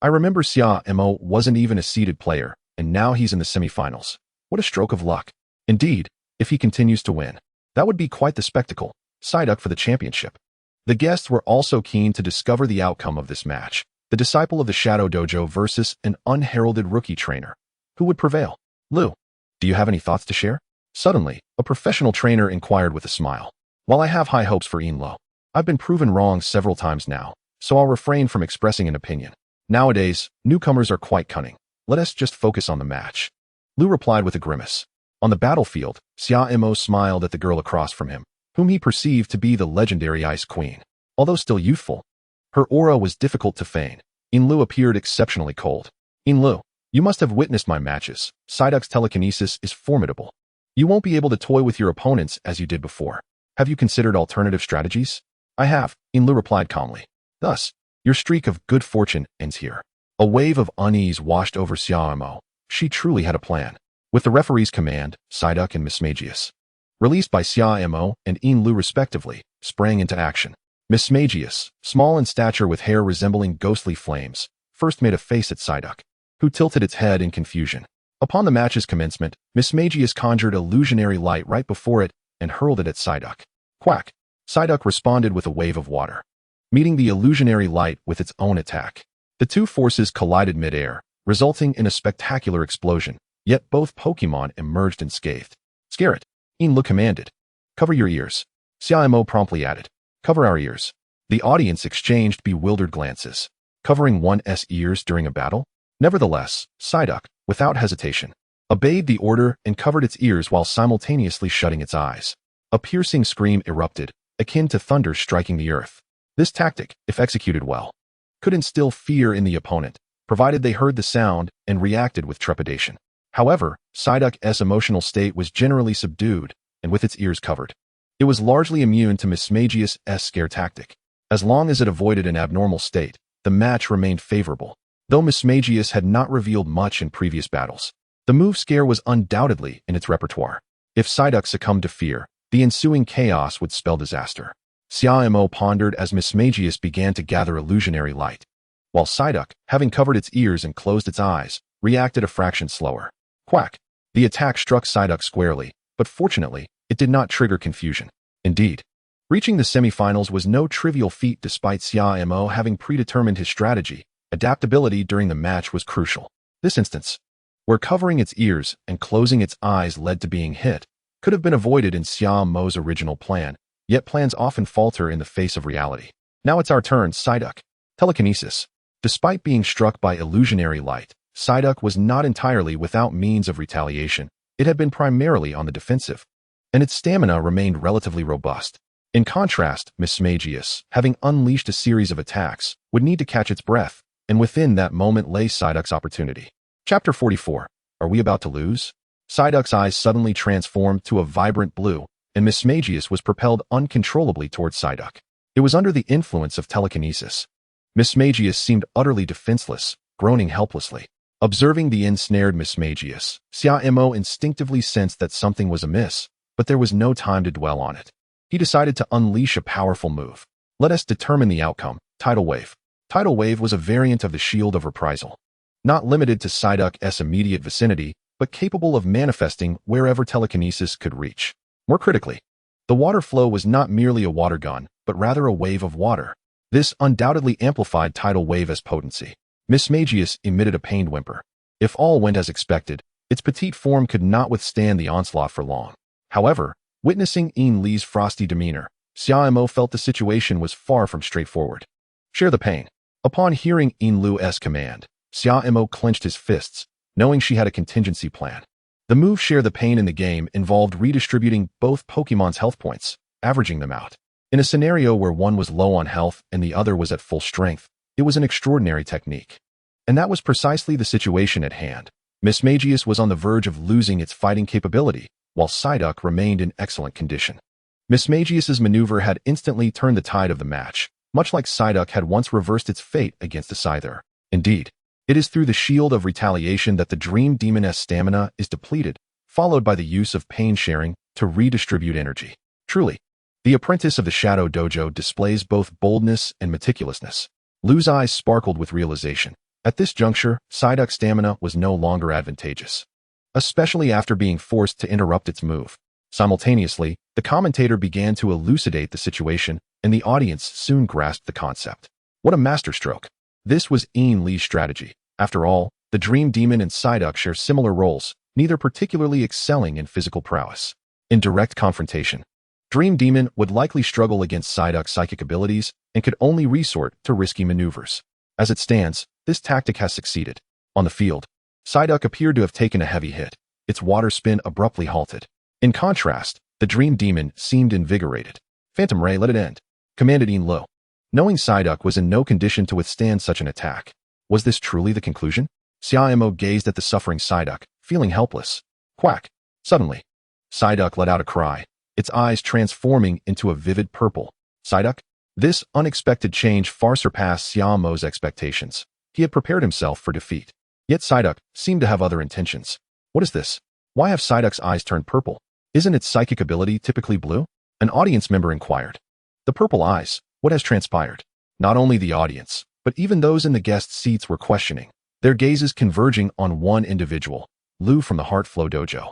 Speaker 1: I remember Xia Mo wasn't even a seeded player, and now he's in the semifinals. What a stroke of luck. Indeed, if he continues to win, that would be quite the spectacle. Psyduck for the championship. The guests were also keen to discover the outcome of this match, the disciple of the Shadow Dojo versus an unheralded rookie trainer. Who would prevail? Lu, do you have any thoughts to share? Suddenly, a professional trainer inquired with a smile. While I have high hopes for Yin Lu, I've been proven wrong several times now, so I'll refrain from expressing an opinion. Nowadays, newcomers are quite cunning. Let us just focus on the match. Lu replied with a grimace. On the battlefield, Xia Mo smiled at the girl across from him, whom he perceived to be the legendary Ice Queen. Although still youthful, her aura was difficult to feign. Yin Lu appeared exceptionally cold. Yin Lu, you must have witnessed my matches. Psyduck's telekinesis is formidable. You won't be able to toy with your opponents as you did before. Have you considered alternative strategies? I have, Yin Lu replied calmly. Thus, your streak of good fortune ends here. A wave of unease washed over Xia Mo. She truly had a plan. With the referee's command, Psyduck and Mismagius, released by Xia Mo and Yin Lu respectively, sprang into action. Mismagius, small in stature with hair resembling ghostly flames, first made a face at Psyduck, who tilted its head in confusion. Upon the match's commencement, Mismagius conjured illusionary light right before it and hurled it at Psyduck. Quack! Psyduck responded with a wave of water, meeting the illusionary light with its own attack. The two forces collided mid-air, resulting in a spectacular explosion, yet both Pokémon emerged unscathed. Scare it, Yin Lu commanded. Cover your ears. Xia Mo promptly added. Cover our ears. The audience exchanged bewildered glances. Covering one's ears during a battle? Nevertheless, Psyduck, without hesitation, obeyed the order and covered its ears while simultaneously shutting its eyes. A piercing scream erupted, akin to thunder striking the earth. This tactic, if executed well, could instill fear in the opponent, provided they heard the sound and reacted with trepidation. However, Psyduck's emotional state was generally subdued, and with its ears covered, it was largely immune to Mismagius' scare tactic. As long as it avoided an abnormal state, the match remained favorable. Though Mismagius had not revealed much in previous battles, the move scare was undoubtedly in its repertoire. If Psyduck succumbed to fear, the ensuing chaos would spell disaster. Xia Mo pondered as Mismagius began to gather illusionary light, while Psyduck, having covered its ears and closed its eyes, reacted a fraction slower. Quack! The attack struck Psyduck squarely, but fortunately, it did not trigger confusion. Indeed, reaching the semifinals was no trivial feat despite Xia Mo having predetermined his strategy. Adaptability during the match was crucial. This instance, where covering its ears and closing its eyes led to being hit, could have been avoided in Xia Mo's original plan, yet plans often falter in the face of reality. Now it's our turn, Psyduck. Telekinesis. Despite being struck by illusionary light, Psyduck was not entirely without means of retaliation. It had been primarily on the defensive, and its stamina remained relatively robust. In contrast, Mismagius, having unleashed a series of attacks, would need to catch its breath, and within that moment lay Psyduck's opportunity. Chapter 44. Are we about to lose? Psyduck's eyes suddenly transformed to a vibrant blue, and Mismagius was propelled uncontrollably towards Psyduck. It was under the influence of telekinesis. Miss Magius seemed utterly defenseless, groaning helplessly. Observing the ensnared Miss Magius, Xia Mo instinctively sensed that something was amiss, but there was no time to dwell on it. He decided to unleash a powerful move. Let us determine the outcome. Tidal Wave. Tidal Wave was a variant of the Shield of Reprisal. Not limited to Psyduck's immediate vicinity, but capable of manifesting wherever telekinesis could reach. More critically, the water flow was not merely a water gun, but rather a wave of water. This undoubtedly amplified Tidal Wave as potency. Miss Magius emitted a pained whimper. If all went as expected, its petite form could not withstand the onslaught for long. However, witnessing Li's frosty demeanor, Xia Mo felt the situation was far from straightforward. Share the pain. Upon hearing Li's command, Xia Mo clenched his fists, knowing she had a contingency plan. The move Share the Pain in the game involved redistributing both Pokemon's health points, averaging them out. In a scenario where one was low on health and the other was at full strength, it was an extraordinary technique. And that was precisely the situation at hand. Miss Magius was on the verge of losing its fighting capability, while Psyduck remained in excellent condition. Miss Magius's maneuver had instantly turned the tide of the match, much like Psyduck had once reversed its fate against the Scyther. Indeed, it is through the Shield of Retaliation that the Dream Demon's stamina is depleted, followed by the use of pain sharing to redistribute energy. Truly, the apprentice of the Shadow Dojo displays both boldness and meticulousness. Lu's eyes sparkled with realization. At this juncture, Psyduck's stamina was no longer advantageous, especially after being forced to interrupt its move. Simultaneously, the commentator began to elucidate the situation, and the audience soon grasped the concept. What a masterstroke! This was Li's strategy. After all, the Dream Demon and Psyduck share similar roles, neither particularly excelling in physical prowess. In direct confrontation, Dream Demon would likely struggle against Psyduck's psychic abilities and could only resort to risky maneuvers. As it stands, this tactic has succeeded. On the field, Psyduck appeared to have taken a heavy hit. Its water spin abruptly halted. In contrast, the Dream Demon seemed invigorated. Phantom Ray, let it end, commanded Lo. Knowing Psyduck was in no condition to withstand such an attack. Was this truly the conclusion? Xia Mo gazed at the suffering Psyduck, feeling helpless. Quack! Suddenly, Psyduck let out a cry, its eyes transforming into a vivid purple. Psyduck? This unexpected change far surpassed Xia Mo's expectations. He had prepared himself for defeat. Yet Psyduck seemed to have other intentions. What is this? Why have Psyduck's eyes turned purple? Isn't its psychic ability typically blue? An audience member inquired. The purple eyes, what has transpired? Not only the audience, but even those in the guest seats were questioning, their gazes converging on one individual, Lu from the Heartflow Dojo.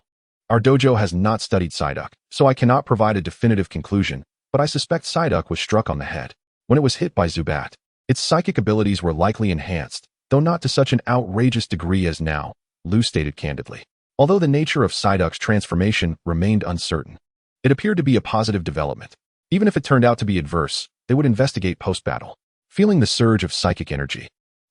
Speaker 1: Our dojo has not studied Psyduck, so I cannot provide a definitive conclusion, but I suspect Psyduck was struck on the head. When it was hit by Zubat, its psychic abilities were likely enhanced, though not to such an outrageous degree as now, Lu stated candidly. Although the nature of Psyduck's transformation remained uncertain, it appeared to be a positive development. Even if it turned out to be adverse, they would investigate post-battle. Feeling the surge of psychic energy,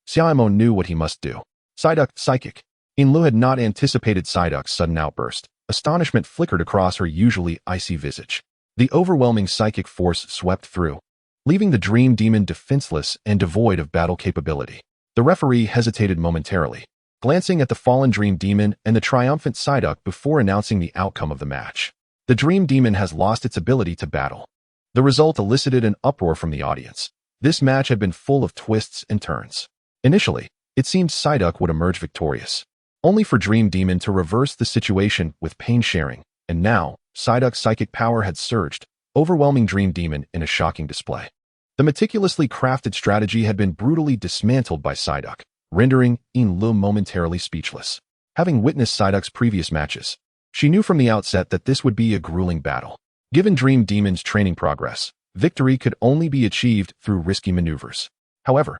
Speaker 1: Xia Mo knew what he must do. Psyduck, psychic. Lu had not anticipated Psyduck's sudden outburst. Astonishment flickered across her usually icy visage. The overwhelming psychic force swept through, leaving the Dream Demon defenseless and devoid of battle capability. The referee hesitated momentarily, glancing at the fallen Dream Demon and the triumphant Psyduck before announcing the outcome of the match. The Dream Demon has lost its ability to battle. The result elicited an uproar from the audience. This match had been full of twists and turns. Initially, it seemed Psyduck would emerge victorious, only for Dream Demon to reverse the situation with pain sharing, and now, Psyduck's psychic power had surged, overwhelming Dream Demon in a shocking display. The meticulously crafted strategy had been brutally dismantled by Psyduck, rendering Lu momentarily speechless. Having witnessed Psyduck's previous matches, she knew from the outset that this would be a grueling battle. Given Dream Demon's training progress, victory could only be achieved through risky maneuvers. However,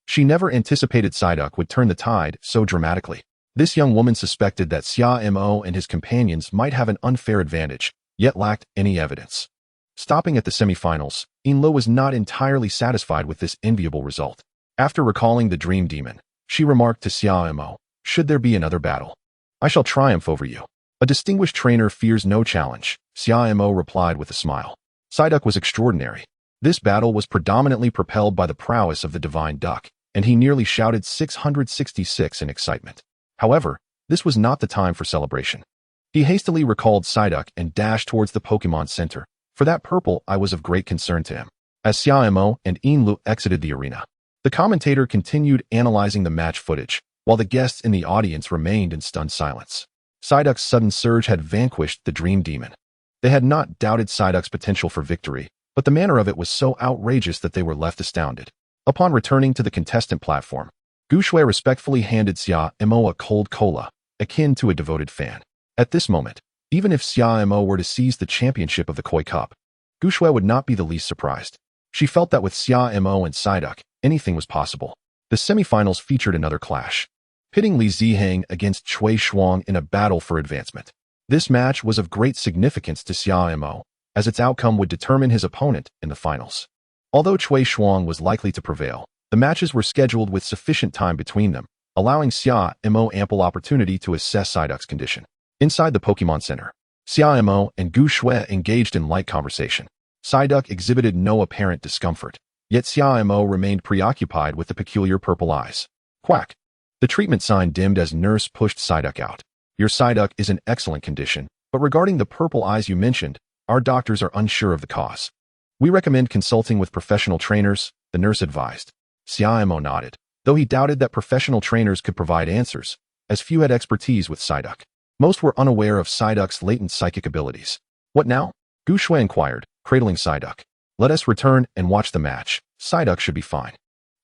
Speaker 1: she never anticipated Psyduck would turn the tide so dramatically. This young woman suspected that Xia Mo and his companions might have an unfair advantage, yet lacked any evidence. Stopping at the semifinals, Lu was not entirely satisfied with this enviable result. After recalling the Dream Demon, she remarked to Xia Mo, "Should there be another battle, I shall triumph over you." A distinguished trainer fears no challenge, Xia Mo replied with a smile. Psyduck was extraordinary. This battle was predominantly propelled by the prowess of the Divine Duck, and he nearly shouted 666 in excitement. However, this was not the time for celebration. He hastily recalled Psyduck and dashed towards the Pokémon Center. For that purple eye was of great concern to him. As Xia Mo and Lu exited the arena, the commentator continued analyzing the match footage, while the guests in the audience remained in stunned silence. Psyduck's sudden surge had vanquished the Dream Demon. They had not doubted Psyduck's potential for victory, but the manner of it was so outrageous that they were left astounded. Upon returning to the contestant platform, Guxue respectfully handed Xia Mo a cold cola, akin to a devoted fan. At this moment, even if Xia Mo were to seize the championship of the Koi Cup, Guxue would not be the least surprised. She felt that with Xia Mo and Psyduck, anything was possible. The semifinals featured another clash, pitting Li Ziheng against Cui Shuang in a battle for advancement. This match was of great significance to Xia Mo, as its outcome would determine his opponent in the finals. Although Cui Shuang was likely to prevail, the matches were scheduled with sufficient time between them, allowing Xia Mo ample opportunity to assess Psyduck's condition. Inside the Pokémon Center, Xia Mo and Guxue engaged in light conversation. Psyduck exhibited no apparent discomfort, yet Xia Mo remained preoccupied with the peculiar purple eyes. Quack! The treatment sign dimmed as Nurse pushed Psyduck out. Your Psyduck is in excellent condition, but regarding the purple eyes you mentioned, our doctors are unsure of the cause. We recommend consulting with professional trainers, the nurse advised. Xia Mo nodded, though he doubted that professional trainers could provide answers, as few had expertise with Psyduck. Most were unaware of Psyduck's latent psychic abilities. What now? Guxue inquired, cradling Psyduck. Let us return and watch the match. Psyduck should be fine.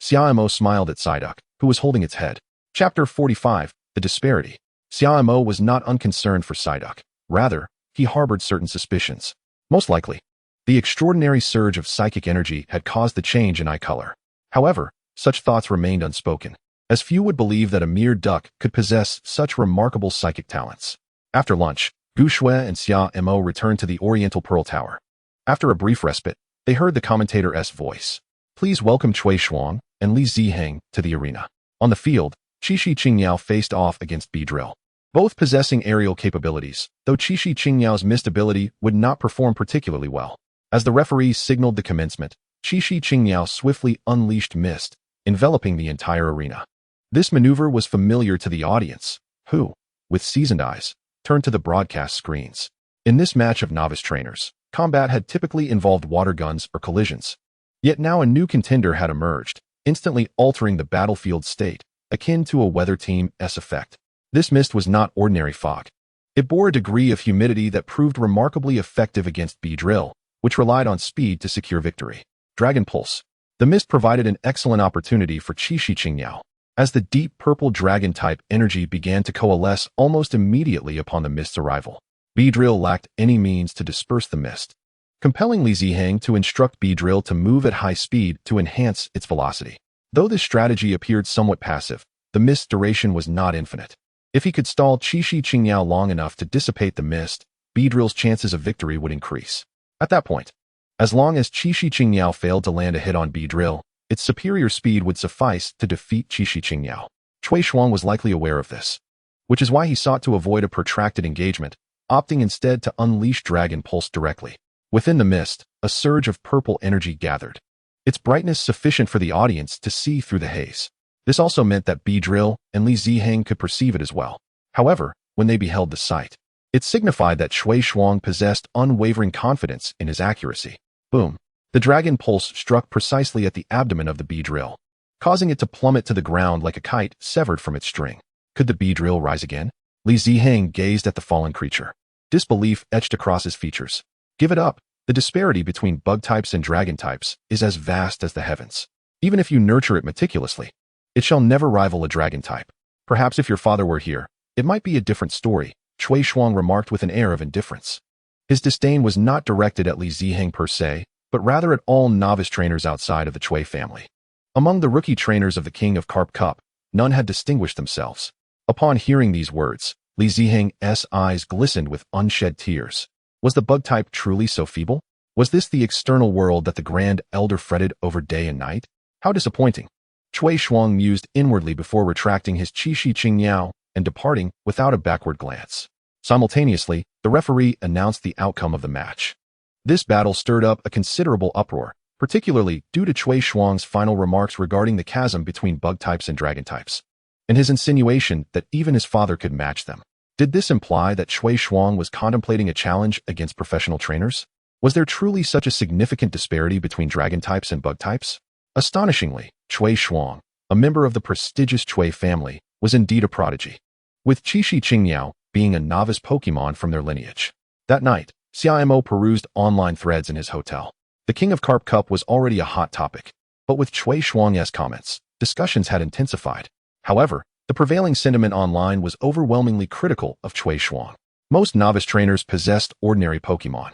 Speaker 1: Xia Mo smiled at Psyduck, who was holding its head. Chapter 45, The Disparity. Xia Mo was not unconcerned for Psyduck. Rather, he harbored certain suspicions. Most likely, the extraordinary surge of psychic energy had caused the change in eye color. However, such thoughts remained unspoken, as few would believe that a mere duck could possess such remarkable psychic talents. After lunch, Guxue and Xia Mo returned to the Oriental Pearl Tower. After a brief respite, they heard the commentator's voice. Please welcome Cui Shuang and Li Ziheng to the arena. On the field, Qixi Qingyao faced off against Beedrill. Both possessing aerial capabilities, though Qixi Qingyao's mist ability would not perform particularly well. As the referee signaled the commencement, Qixi Qingyao swiftly unleashed mist, enveloping the entire arena. This maneuver was familiar to the audience, who, with seasoned eyes, turned to the broadcast screens. In this match of novice trainers, combat had typically involved water guns or collisions. Yet now a new contender had emerged, instantly altering the battlefield state, akin to a weather team's effect. This mist was not ordinary fog. It bore a degree of humidity that proved remarkably effective against Beedrill, which relied on speed to secure victory. Dragon Pulse. The mist provided an excellent opportunity for Qixi Qingyao, as the deep purple dragon-type energy began to coalesce almost immediately upon the mist's arrival. Beedrill lacked any means to disperse the mist, compelling Li Ziheng to instruct Beedrill to move at high speed to enhance its velocity. Though this strategy appeared somewhat passive, the mist's duration was not infinite. If he could stall Qixi Qingyao long enough to dissipate the mist, Beedrill's chances of victory would increase. At that point, as long as Qixi Qingyao failed to land a hit on Beedrill, its superior speed would suffice to defeat Qixi Qingyao. Cui Shuang was likely aware of this, which is why he sought to avoid a protracted engagement, opting instead to unleash Dragon Pulse directly. Within the mist, a surge of purple energy gathered, its brightness sufficient for the audience to see through the haze. This also meant that Beedrill and Li Ziheng could perceive it as well. However, when they beheld the sight, it signified that Cui Shuang possessed unwavering confidence in his accuracy. Boom! The Dragon Pulse struck precisely at the abdomen of the Beedrill, causing it to plummet to the ground like a kite severed from its string. Could the Beedrill rise again? Li Ziheng gazed at the fallen creature. Disbelief etched across his features. Give it up. The disparity between bug types and dragon types is as vast as the heavens. Even if you nurture it meticulously, it shall never rival a dragon type. Perhaps if your father were here, it might be a different story, Cui Shuang remarked with an air of indifference. His disdain was not directed at Li Ziheng per se, but rather at all novice trainers outside of the Cui family. Among the rookie trainers of the King of Carp Cup, none had distinguished themselves. Upon hearing these words, Li Ziheng's eyes glistened with unshed tears. Was the bug type truly so feeble? Was this the external world that the Grand Elder fretted over day and night? How disappointing. Cui Shuang mused inwardly before retracting his Qixi Qingyao and departing without a backward glance. Simultaneously, the referee announced the outcome of the match. This battle stirred up a considerable uproar, particularly due to Cui Shuang's final remarks regarding the chasm between bug types and dragon types, and his insinuation that even his father could match them. Did this imply that Cui Shuang was contemplating a challenge against professional trainers? Was there truly such a significant disparity between dragon types and bug types? Astonishingly, Cui Shuang, a member of the prestigious Cui family, was indeed a prodigy, with Qixi Qingyao being a novice Pokémon from their lineage. That night, Xia Mo perused online threads in his hotel. The King of Carp Cup was already a hot topic, but with Cui Shuang's comments, discussions had intensified. However, the prevailing sentiment online was overwhelmingly critical of Cui Shuang. Most novice trainers possessed ordinary Pokémon.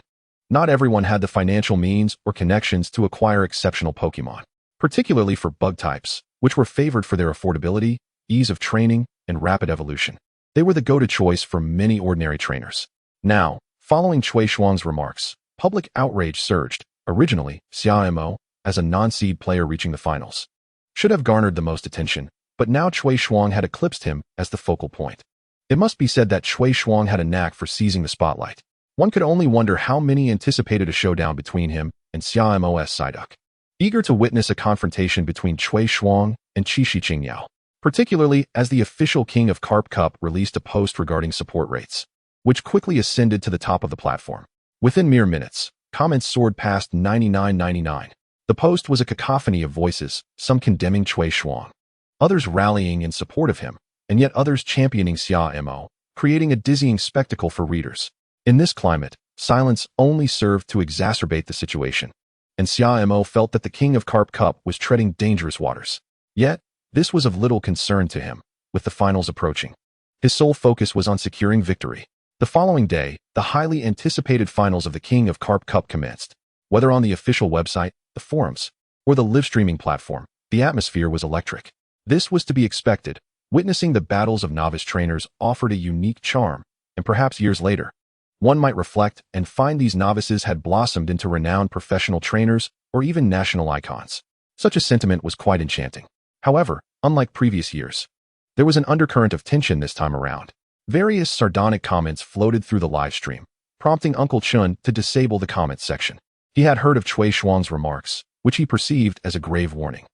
Speaker 1: Not everyone had the financial means or connections to acquire exceptional Pokémon, particularly for bug types, which were favored for their affordability, ease of training, and rapid evolution. They were the go-to choice for many ordinary trainers. Now, following Cui Shuang's remarks, public outrage surged. Originally, Xia Mo, as a non-seed player reaching the finals, should have garnered the most attention, but now Cui Shuang had eclipsed him as the focal point. It must be said that Cui Shuang had a knack for seizing the spotlight. One could only wonder how many anticipated a showdown between him and Xia Mo's Psyduck, eager to witness a confrontation between Cui Shuang and Qixi Qingyao, particularly as the official King of Carp Cup released a post regarding support rates, which quickly ascended to the top of the platform. Within mere minutes, comments soared past 99.99. The post was a cacophony of voices, some condemning Cui Shuang, others rallying in support of him, and yet others championing Xia Mo, creating a dizzying spectacle for readers. In this climate, silence only served to exacerbate the situation, and Xia Mo felt that the King of Carp Cup was treading dangerous waters. Yet, this was of little concern to him, with the finals approaching. His sole focus was on securing victory. The following day, the highly anticipated finals of the King of Carp Cup commenced. Whether on the official website, the forums, or the live-streaming platform, the atmosphere was electric. This was to be expected. Witnessing the battles of novice trainers offered a unique charm, and perhaps years later, one might reflect and find these novices had blossomed into renowned professional trainers or even national icons. Such a sentiment was quite enchanting. However, unlike previous years, there was an undercurrent of tension this time around. Various sardonic comments floated through the live stream, prompting Uncle Chun to disable the comments section. He had heard of Cui Shuang's remarks, which he perceived as a grave warning.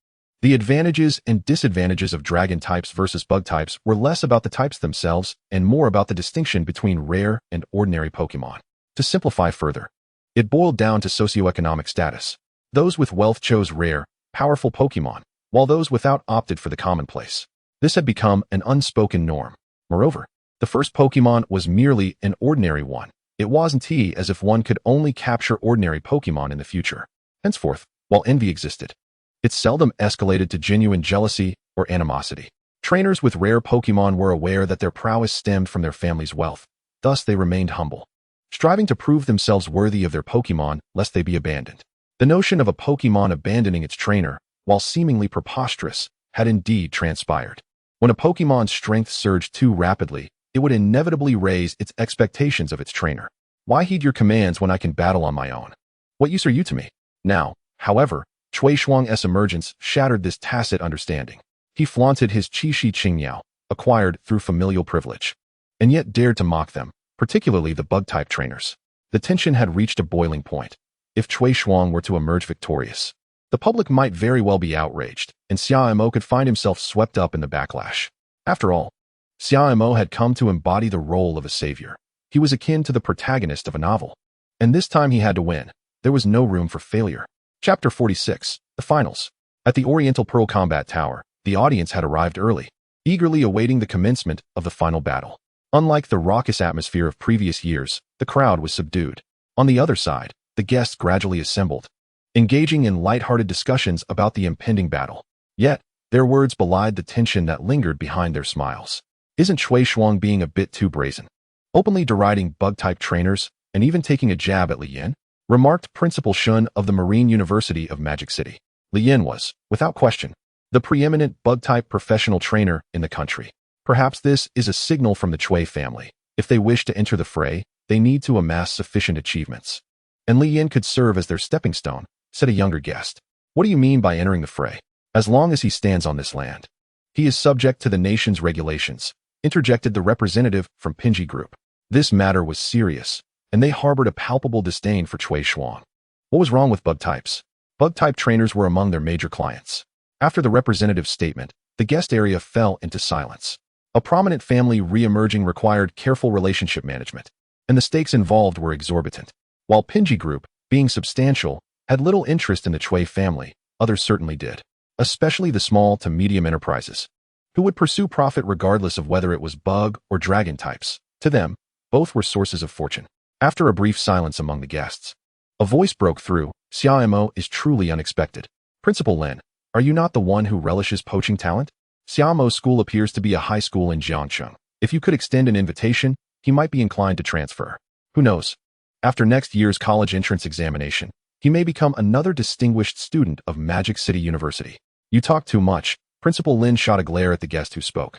Speaker 1: The advantages and disadvantages of dragon types versus bug types were less about the types themselves and more about the distinction between rare and ordinary Pokémon. To simplify further, it boiled down to socioeconomic status. Those with wealth chose rare, powerful Pokémon, while those without opted for the commonplace. This had become an unspoken norm. Moreover, the first Pokémon was merely an ordinary one. It wasn't as if one could only capture ordinary Pokémon in the future. Henceforth, while envy existed, it seldom escalated to genuine jealousy or animosity. Trainers with rare Pokémon were aware that their prowess stemmed from their family's wealth. Thus, they remained humble, striving to prove themselves worthy of their Pokémon lest they be abandoned. The notion of a Pokémon abandoning its trainer, while seemingly preposterous, had indeed transpired. When a Pokémon's strength surged too rapidly, it would inevitably raise its expectations of its trainer. Why heed your commands when I can battle on my own? What use are you to me? Now, however, Cui Shuang's emergence shattered this tacit understanding. He flaunted his Qixi Qingyao, acquired through familial privilege, and yet dared to mock them, particularly the bug-type trainers. The tension had reached a boiling point. If Cui Shuang were to emerge victorious, the public might very well be outraged, and Xia Mo could find himself swept up in the backlash. After all, Xia Mo had come to embody the role of a savior. He was akin to the protagonist of a novel, and this time he had to win. There was no room for failure. Chapter 46, The Finals. At the Oriental Pearl Combat Tower, the audience had arrived early, eagerly awaiting the commencement of the final battle. Unlike the raucous atmosphere of previous years, the crowd was subdued. On the other side, the guests gradually assembled, engaging in light-hearted discussions about the impending battle. Yet, their words belied the tension that lingered behind their smiles. Isn't Cui Shuang being a bit too brazen? Openly deriding bug-type trainers and even taking a jab at Li Yin? Remarked Principal Shun of the Marine University of Magic City. Li Yin was, without question, the preeminent bug-type professional trainer in the country. Perhaps this is a signal from the Cui family. If they wish to enter the fray, they need to amass sufficient achievements. And Li Yin could serve as their stepping stone, said a younger guest. What do you mean by entering the fray? As long as he stands on this land, he is subject to the nation's regulations, interjected the representative from Pinji Group. This matter was serious, and they harbored a palpable disdain for Cui Shuang. What was wrong with bug types? Bug-type trainers were among their major clients. After the representative's statement, the guest area fell into silence. A prominent family re-emerging required careful relationship management, and the stakes involved were exorbitant. While Pinji Group, being substantial, had little interest in the Chui family. Others certainly did, especially the small to medium enterprises, who would pursue profit regardless of whether it was bug or dragon types. To them, both were sources of fortune. After a brief silence among the guests, a voice broke through. Xia Mo is truly unexpected. Principal Lin, are you not the one who relishes poaching talent? Xia Mo's school appears to be a high school in Jiangcheng. If you could extend an invitation, he might be inclined to transfer. Who knows? After next year's college entrance examination, he may become another distinguished student of Magic City University. You talk too much. Principal Lin shot a glare at the guest who spoke.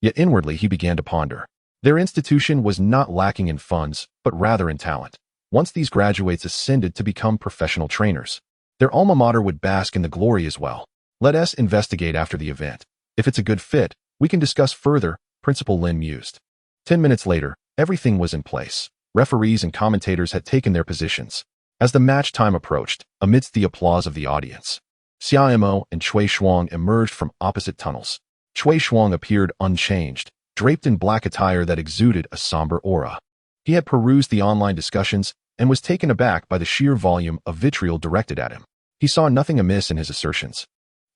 Speaker 1: Yet inwardly he began to ponder. Their institution was not lacking in funds, but rather in talent. Once these graduates ascended to become professional trainers, their alma mater would bask in the glory as well. Let us investigate after the event. If it's a good fit, we can discuss further, Principal Lin mused. 10 minutes later, everything was in place. Referees and commentators had taken their positions. As the match time approached, amidst the applause of the audience, Xia Mo and Cui Shuang emerged from opposite tunnels. Cui Shuang appeared unchanged, draped in black attire that exuded a somber aura. He had perused the online discussions and was taken aback by the sheer volume of vitriol directed at him. He saw nothing amiss in his assertions.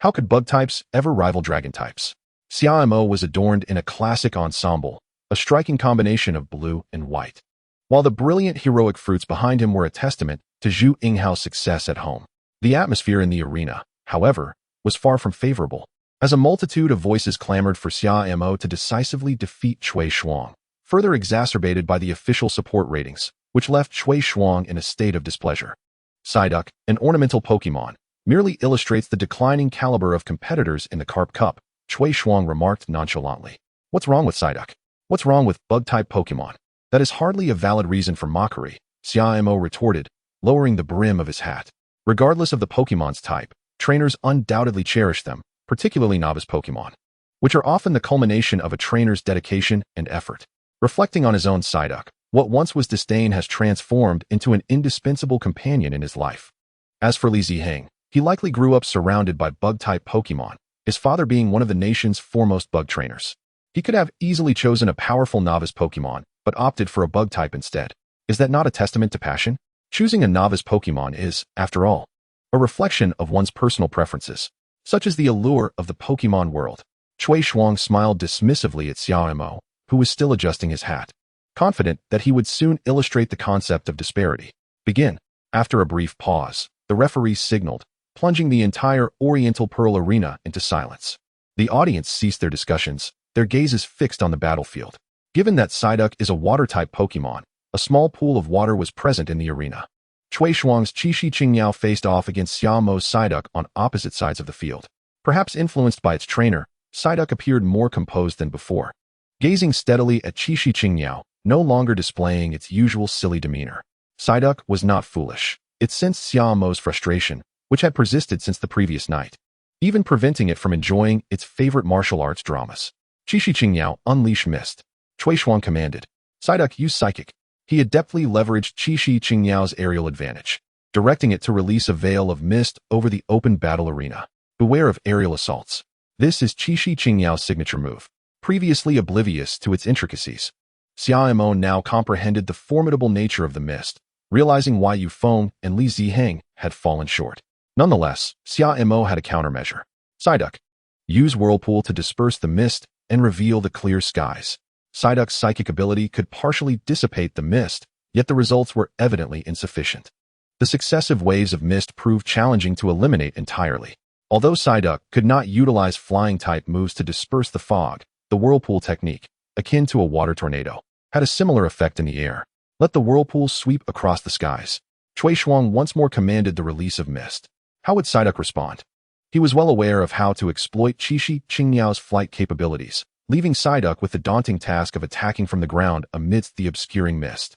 Speaker 1: How could bug types ever rival dragon types? Xia Mo was adorned in a classic ensemble, a striking combination of blue and white, while the brilliant heroic fruits behind him were a testament to Zhu Yinghao's success at home. The atmosphere in the arena, however, was far from favorable, as a multitude of voices clamored for Xia Mo to decisively defeat Cui Shuang, further exacerbated by the official support ratings, which left Cui Shuang in a state of displeasure. Psyduck, an ornamental Pokémon, merely illustrates the declining caliber of competitors in the Carp Cup, Cui Shuang remarked nonchalantly. What's wrong with Psyduck? What's wrong with bug-type Pokémon? That is hardly a valid reason for mockery, Xia Mo retorted, lowering the brim of his hat. Regardless of the Pokémon's type, trainers undoubtedly cherish them, particularly novice Pokémon, which are often the culmination of a trainer's dedication and effort. Reflecting on his own Psyduck, what once was disdain has transformed into an indispensable companion in his life. As for Li Ziheng, he likely grew up surrounded by bug-type Pokémon, his father being one of the nation's foremost bug trainers. He could have easily chosen a powerful novice Pokémon, but opted for a bug type instead. Is that not a testament to passion? Choosing a novice Pokémon is, after all, a reflection of one's personal preferences. Such is the allure of the Pokémon world. Cui Shuang smiled dismissively at Xia Mo, who was still adjusting his hat, confident that he would soon illustrate the concept of disparity. Begin. After a brief pause, the referee signaled, plunging the entire Oriental Pearl arena into silence. The audience ceased their discussions, their gazes fixed on the battlefield. Given that Psyduck is a water-type Pokémon, a small pool of water was present in the arena. Cui Shuang's Qixi Qingyao faced off against Xia Mo's Psyduck on opposite sides of the field. Perhaps influenced by its trainer, Psyduck appeared more composed than before, gazing steadily at Qixi Qingyao, no longer displaying its usual silly demeanor. Psyduck was not foolish. It sensed Xia Mo's frustration, which had persisted since the previous night, even preventing it from enjoying its favorite martial arts dramas. Qixi Qingyao unleashed mist. Cui Shuang commanded. Psyduck used Psychic. He adeptly leveraged Qixi Qingyao's aerial advantage, directing it to release a veil of mist over the open battle arena. Beware of aerial assaults. This is Qixi Qingyao's signature move. Previously oblivious to its intricacies, Xia Mo now comprehended the formidable nature of the mist, realizing why Yu Feng and Li Ziheng had fallen short. Nonetheless, Xia Mo had a countermeasure. Psyduck. Use Whirlpool to disperse the mist and reveal the clear skies. Psyduck's psychic ability could partially dissipate the mist, yet the results were evidently insufficient. The successive waves of mist proved challenging to eliminate entirely. Although Psyduck could not utilize flying-type moves to disperse the fog, the Whirlpool technique, akin to a water tornado, had a similar effect in the air. Let the Whirlpool sweep across the skies. Cui Shuang once more commanded the release of mist. How would Psyduck respond? He was well aware of how to exploit Qixi Qingyao's flight capabilities, leaving Psyduck with the daunting task of attacking from the ground amidst the obscuring mist.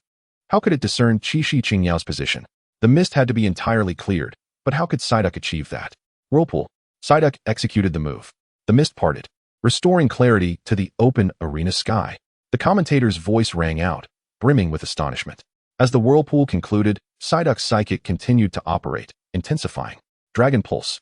Speaker 1: How could it discern Qixi Qingyao's position? The mist had to be entirely cleared, but how could Psyduck achieve that? Whirlpool. Psyduck executed the move. The mist parted, restoring clarity to the open arena sky. The commentator's voice rang out, brimming with astonishment. As the Whirlpool concluded, Psyduck's psychic continued to operate, intensifying. Dragon Pulse.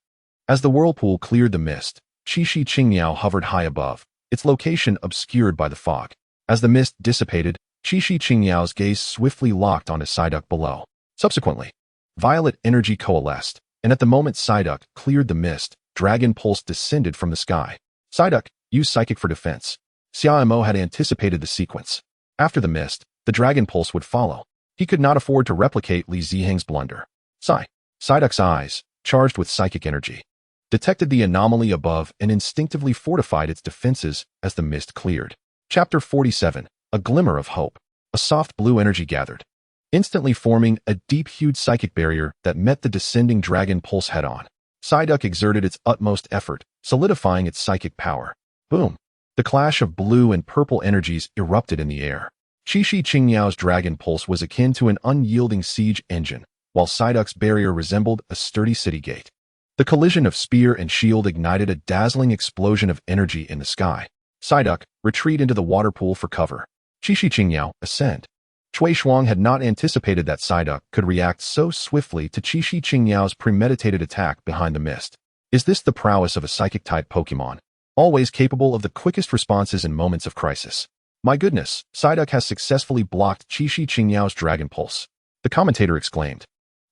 Speaker 1: As the Whirlpool cleared the mist, Qixi Qingyao hovered high above, its location obscured by the fog. As the mist dissipated, Qixi Qingyao's gaze swiftly locked onto Psyduck below. Subsequently, Violet energy coalesced, and at the moment Psyduck cleared the mist, Dragon Pulse descended from the sky. Psyduck, use Psychic for defense. Xia Mo had anticipated the sequence. After the mist, the Dragon Pulse would follow. He could not afford to replicate Li Ziheng's blunder. Psyduck's eyes, charged with psychic energy, detected the anomaly above and instinctively fortified its defenses as the mist cleared. Chapter 47, A Glimmer of Hope. A soft blue energy gathered, instantly forming a deep-hued psychic barrier that met the descending Dragon Pulse head-on. Psyduck exerted its utmost effort, solidifying its psychic power. Boom! The clash of blue and purple energies erupted in the air. Qixi Qingniao's Dragon Pulse was akin to an unyielding siege engine, while Psyduck's barrier resembled a sturdy city gate. The collision of spear and shield ignited a dazzling explosion of energy in the sky. Psyduck, retreat into the water pool for cover. Qixi Qingniao, ascend. Cui Shuang had not anticipated that Psyduck could react so swiftly to Qixi Qingniao's premeditated attack behind the mist. Is this the prowess of a psychic-type Pokémon, always capable of the quickest responses in moments of crisis? My goodness, Psyduck has successfully blocked Qixi Qingniao's Dragon Pulse, the commentator exclaimed.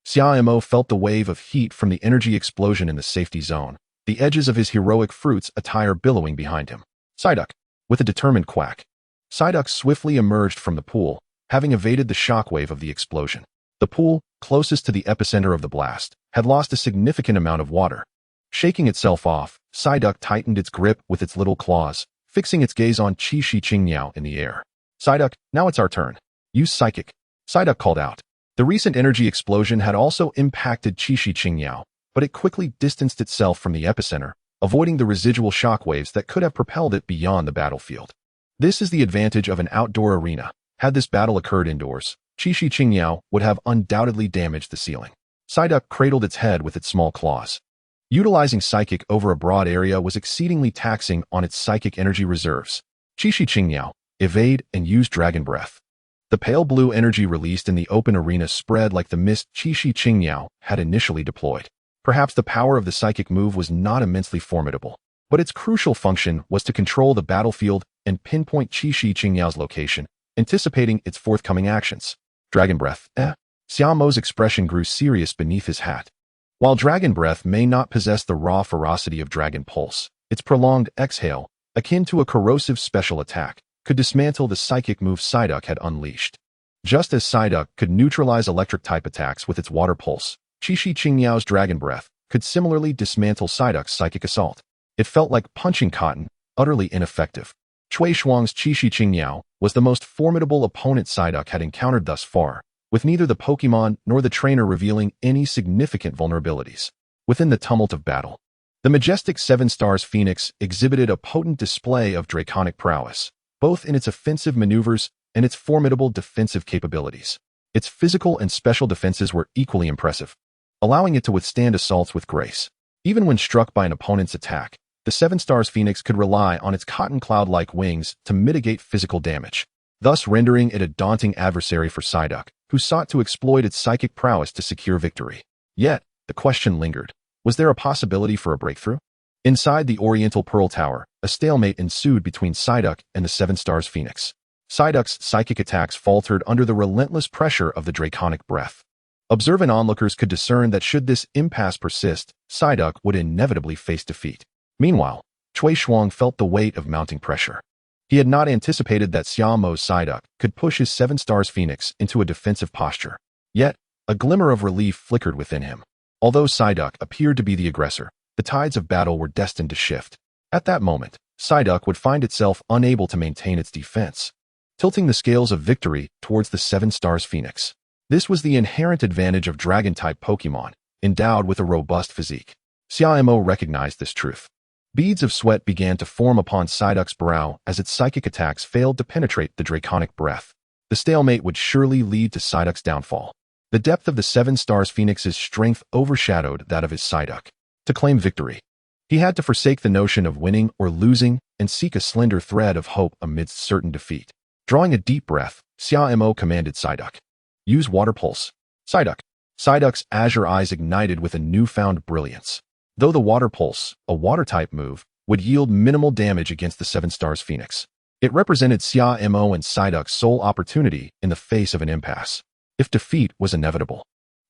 Speaker 1: Xia Mo felt the wave of heat from the energy explosion in the safety zone, the edges of his heroic fruits attire billowing behind him. Psyduck, with a determined quack. Psyduck swiftly emerged from the pool, having evaded the shockwave of the explosion. The pool, closest to the epicenter of the blast, had lost a significant amount of water. Shaking itself off, Psyduck tightened its grip with its little claws, fixing its gaze on Qixi Qingniao in the air. Psyduck, now it's our turn. Use Psychic. Psyduck called out. The recent energy explosion had also impacted Qixi Qingniao, but it quickly distanced itself from the epicenter, avoiding the residual shockwaves that could have propelled it beyond the battlefield. This is the advantage of an outdoor arena. Had this battle occurred indoors, Qixi Qingniao would have undoubtedly damaged the ceiling. Psyduck cradled its head with its small claws. Utilizing Psychic over a broad area was exceedingly taxing on its psychic energy reserves. Qixi Qingniao, evade and use Dragon Breath. The pale blue energy released in the open arena spread like the mist Qixi Qingniao had initially deployed. Perhaps the power of the psychic move was not immensely formidable, but its crucial function was to control the battlefield and pinpoint Qixi Qingniao's location, anticipating its forthcoming actions. Dragon Breath, Xia Mo's expression grew serious beneath his hat. While Dragon Breath may not possess the raw ferocity of Dragon Pulse, its prolonged exhale, akin to a corrosive special attack, could dismantle the psychic move Psyduck had unleashed. Just as Psyduck could neutralize electric-type attacks with its water pulse, Qixi Qingniao's Dragon Breath could similarly dismantle Psyduck's psychic assault. It felt like punching cotton, utterly ineffective. Cui Shuang's Qixi Qingniao was the most formidable opponent Psyduck had encountered thus far, with neither the Pokémon nor the trainer revealing any significant vulnerabilities. Within the tumult of battle, the majestic Seven Stars Phoenix exhibited a potent display of draconic prowess, both in its offensive maneuvers and its formidable defensive capabilities. Its physical and special defenses were equally impressive, allowing it to withstand assaults with grace. Even when struck by an opponent's attack, the Seven Stars Phoenix could rely on its cotton cloud-like wings to mitigate physical damage, thus rendering it a daunting adversary for Psyduck, who sought to exploit its psychic prowess to secure victory. Yet, the question lingered. Was there a possibility for a breakthrough? Inside the Oriental Pearl Tower, a stalemate ensued between Psyduck and the Seven Stars Phoenix. Psyduck's psychic attacks faltered under the relentless pressure of the draconic breath. Observant onlookers could discern that should this impasse persist, Psyduck would inevitably face defeat. Meanwhile, Cui Shuang felt the weight of mounting pressure. He had not anticipated that Xia Mo's Psyduck could push his Seven Stars Phoenix into a defensive posture. Yet, a glimmer of relief flickered within him. Although Psyduck appeared to be the aggressor, the tides of battle were destined to shift. At that moment, Psyduck would find itself unable to maintain its defense, tilting the scales of victory towards the Seven Stars Phoenix. This was the inherent advantage of Dragon-type Pokémon, endowed with a robust physique. Xia Mo recognized this truth. Beads of sweat began to form upon Psyduck's brow as its psychic attacks failed to penetrate the draconic breath. The stalemate would surely lead to Psyduck's downfall. The depth of the Seven Stars Phoenix's strength overshadowed that of his Psyduck. To claim victory, he had to forsake the notion of winning or losing and seek a slender thread of hope amidst certain defeat. Drawing a deep breath, Xia Mo commanded Psyduck. Use Water Pulse. Psyduck's azure eyes ignited with a newfound brilliance. Though the Water Pulse, a water-type move, would yield minimal damage against the Seven Stars Phoenix, it represented Xia Mo and Psyduck's sole opportunity in the face of an impasse. If defeat was inevitable,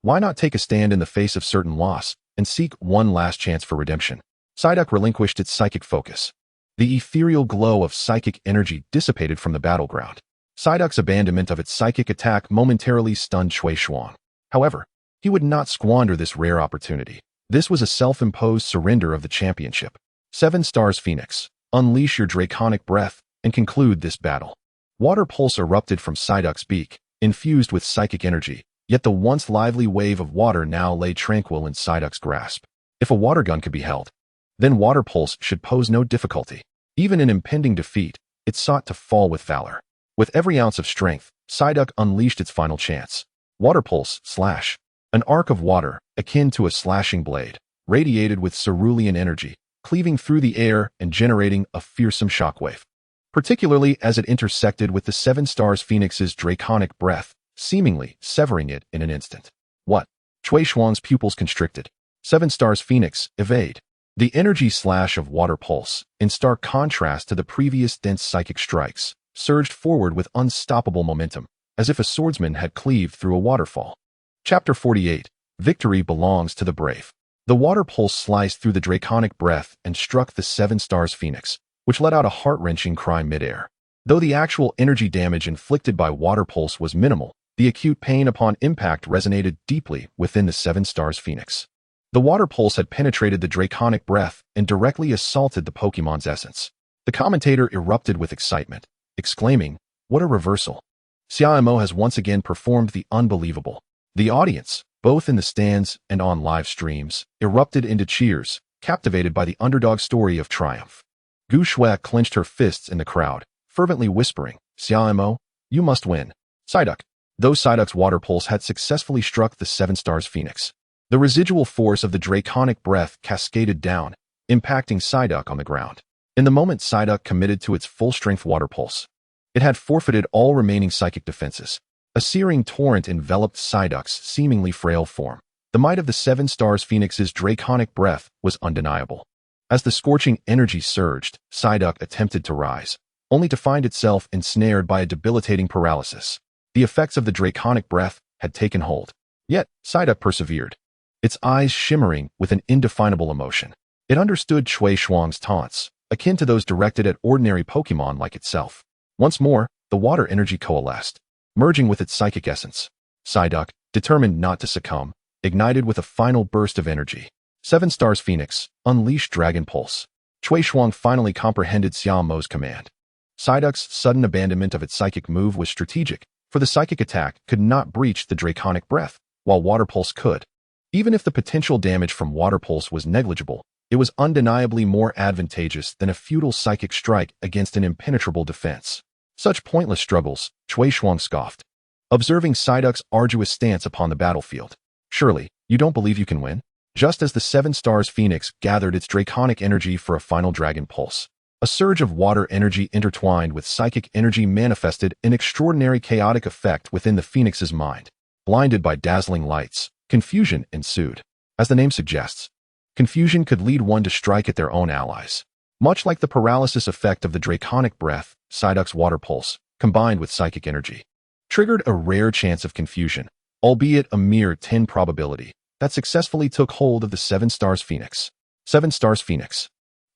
Speaker 1: Why not take a stand in the face of certain loss and seek one last chance for redemption? Psyduck relinquished its psychic focus. The ethereal glow of psychic energy dissipated from the battleground. Psyduck's abandonment of its psychic attack momentarily stunned Cui Shuang. However, he would not squander this rare opportunity. This was a self-imposed surrender of the championship. 7 Stars Phoenix, unleash your draconic breath and conclude this battle. Water pulse erupted from Psyduck's beak, infused with psychic energy, yet the once lively wave of water now lay tranquil in Psyduck's grasp. If a water gun could be held, then water pulse should pose no difficulty. Even in impending defeat, it sought to fall with valor. With every ounce of strength, Psyduck unleashed its final chance. Water pulse, slash. An arc of water, akin to a slashing blade, radiated with cerulean energy, cleaving through the air and generating a fearsome shockwave. Particularly as it intersected with the 7 Stars Phoenix's draconic breath, seemingly severing it in an instant. What? Cui Shuang's pupils constricted. 7 Stars Phoenix, evade. The energy slash of water pulse, in stark contrast to the previous dense psychic strikes, surged forward with unstoppable momentum, as if a swordsman had cleaved through a waterfall. Chapter 48. Victory belongs to the brave. The water pulse sliced through the draconic breath and struck the 7 Stars Phoenix, which let out a heart-wrenching cry midair. Though the actual energy damage inflicted by water pulse was minimal, the acute pain upon impact resonated deeply within the 7 Stars Phoenix. The water pulse had penetrated the draconic breath and directly assaulted the Pokémon's essence. The commentator erupted with excitement, exclaiming, "What a reversal! Xia Mo has once again performed the unbelievable." The audience, both in the stands and on live streams, erupted into cheers, captivated by the underdog story of triumph. Gu Shui clenched her fists in the crowd, fervently whispering, "Xia Mo, you must win." Psyduck. Though Psyduck's water pulse had successfully struck the 7 Stars Phoenix, the residual force of the draconic breath cascaded down, impacting Psyduck on the ground. In the moment Psyduck committed to its full-strength water pulse, it had forfeited all remaining psychic defenses. A searing torrent enveloped Psyduck's seemingly frail form. The might of the 7 Stars Phoenix's draconic breath was undeniable. As the scorching energy surged, Psyduck attempted to rise, only to find itself ensnared by a debilitating paralysis. The effects of the draconic breath had taken hold. Yet, Psyduck persevered, its eyes shimmering with an indefinable emotion. It understood Cui Shuang's taunts, akin to those directed at ordinary Pokémon like itself. Once more, the water energy coalesced, merging with its psychic essence. Psyduck, determined not to succumb, ignited with a final burst of energy. 7 Stars Phoenix, unleash Dragon Pulse. Cui Shuang finally comprehended Xia Mo's command. Psyduck's sudden abandonment of its psychic move was strategic, for the psychic attack could not breach the draconic breath, while Water Pulse could. Even if the potential damage from Water Pulse was negligible, it was undeniably more advantageous than a futile psychic strike against an impenetrable defense. Such pointless struggles, Cui Shuang scoffed, observing Psyduck's arduous stance upon the battlefield. Surely, you don't believe you can win? Just as the 7 Stars Phoenix gathered its draconic energy for a final Dragon Pulse, a surge of water energy intertwined with psychic energy manifested an extraordinary chaotic effect within the Phoenix's mind. Blinded by dazzling lights, confusion ensued. As the name suggests, confusion could lead one to strike at their own allies. Much like the paralysis effect of the draconic breath, Psyduck's water pulse, combined with psychic energy, triggered a rare chance of confusion, albeit a mere 10 probability, that successfully took hold of the 7 Stars Phoenix. 7 Stars Phoenix.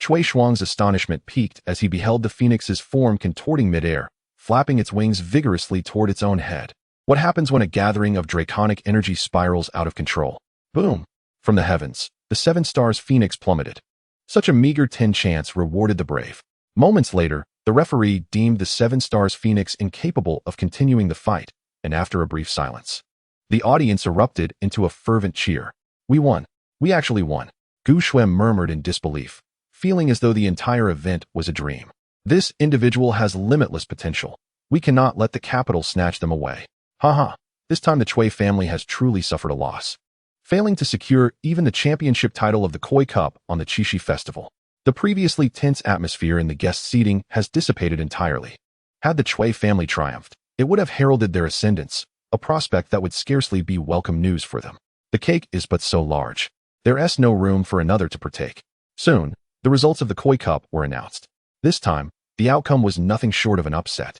Speaker 1: Cui Shuang's astonishment peaked as he beheld the Phoenix's form contorting midair, flapping its wings vigorously toward its own head. What happens when a gathering of draconic energy spirals out of control? Boom! From the heavens, the 7 Stars Phoenix plummeted. Such a meager 10 chance rewarded the brave. Moments later, the referee deemed the 7 Stars Phoenix incapable of continuing the fight, and after a brief silence, the audience erupted into a fervent cheer. "We won. We actually won." Gu Shui murmured in disbelief, feeling as though the entire event was a dream. "This individual has limitless potential. We cannot let the capital snatch them away." Haha, this time the Cui family has truly suffered a loss, failing to secure even the championship title of the Koi Cup on the Qixi Festival. The previously tense atmosphere in the guest seating has dissipated entirely. Had the Cui family triumphed, it would have heralded their ascendance, a prospect that would scarcely be welcome news for them. The cake is but so large. There's no room for another to partake. Soon, the results of the Koi Cup were announced. This time, the outcome was nothing short of an upset.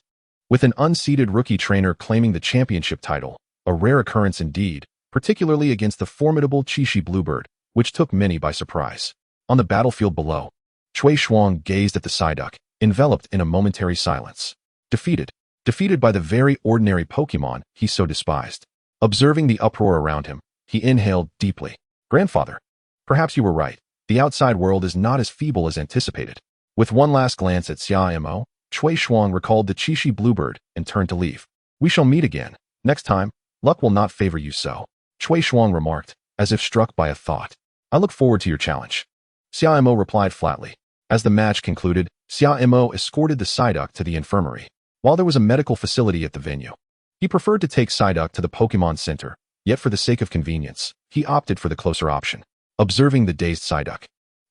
Speaker 1: With an unseeded rookie trainer claiming the championship title, a rare occurrence indeed, particularly against the formidable Qixi Bluebird, which took many by surprise. On the battlefield below, Cui Shuang gazed at the Psyduck, enveloped in a momentary silence. Defeated by the very ordinary Pokémon he so despised. Observing the uproar around him, he inhaled deeply. Grandfather, perhaps you were right. The outside world is not as feeble as anticipated. With one last glance at Xia Mo, Cui Shuang recalled the Qixi Bluebird and turned to leave. We shall meet again. Next time, luck will not favor you so, Cui Shuang remarked, as if struck by a thought. I look forward to your challenge. Xia Mo replied flatly. As the match concluded, Xia Mo escorted the Psyduck to the infirmary. While there was a medical facility at the venue, he preferred to take Psyduck to the Pokémon Center, yet for the sake of convenience, he opted for the closer option. Observing the dazed Psyduck,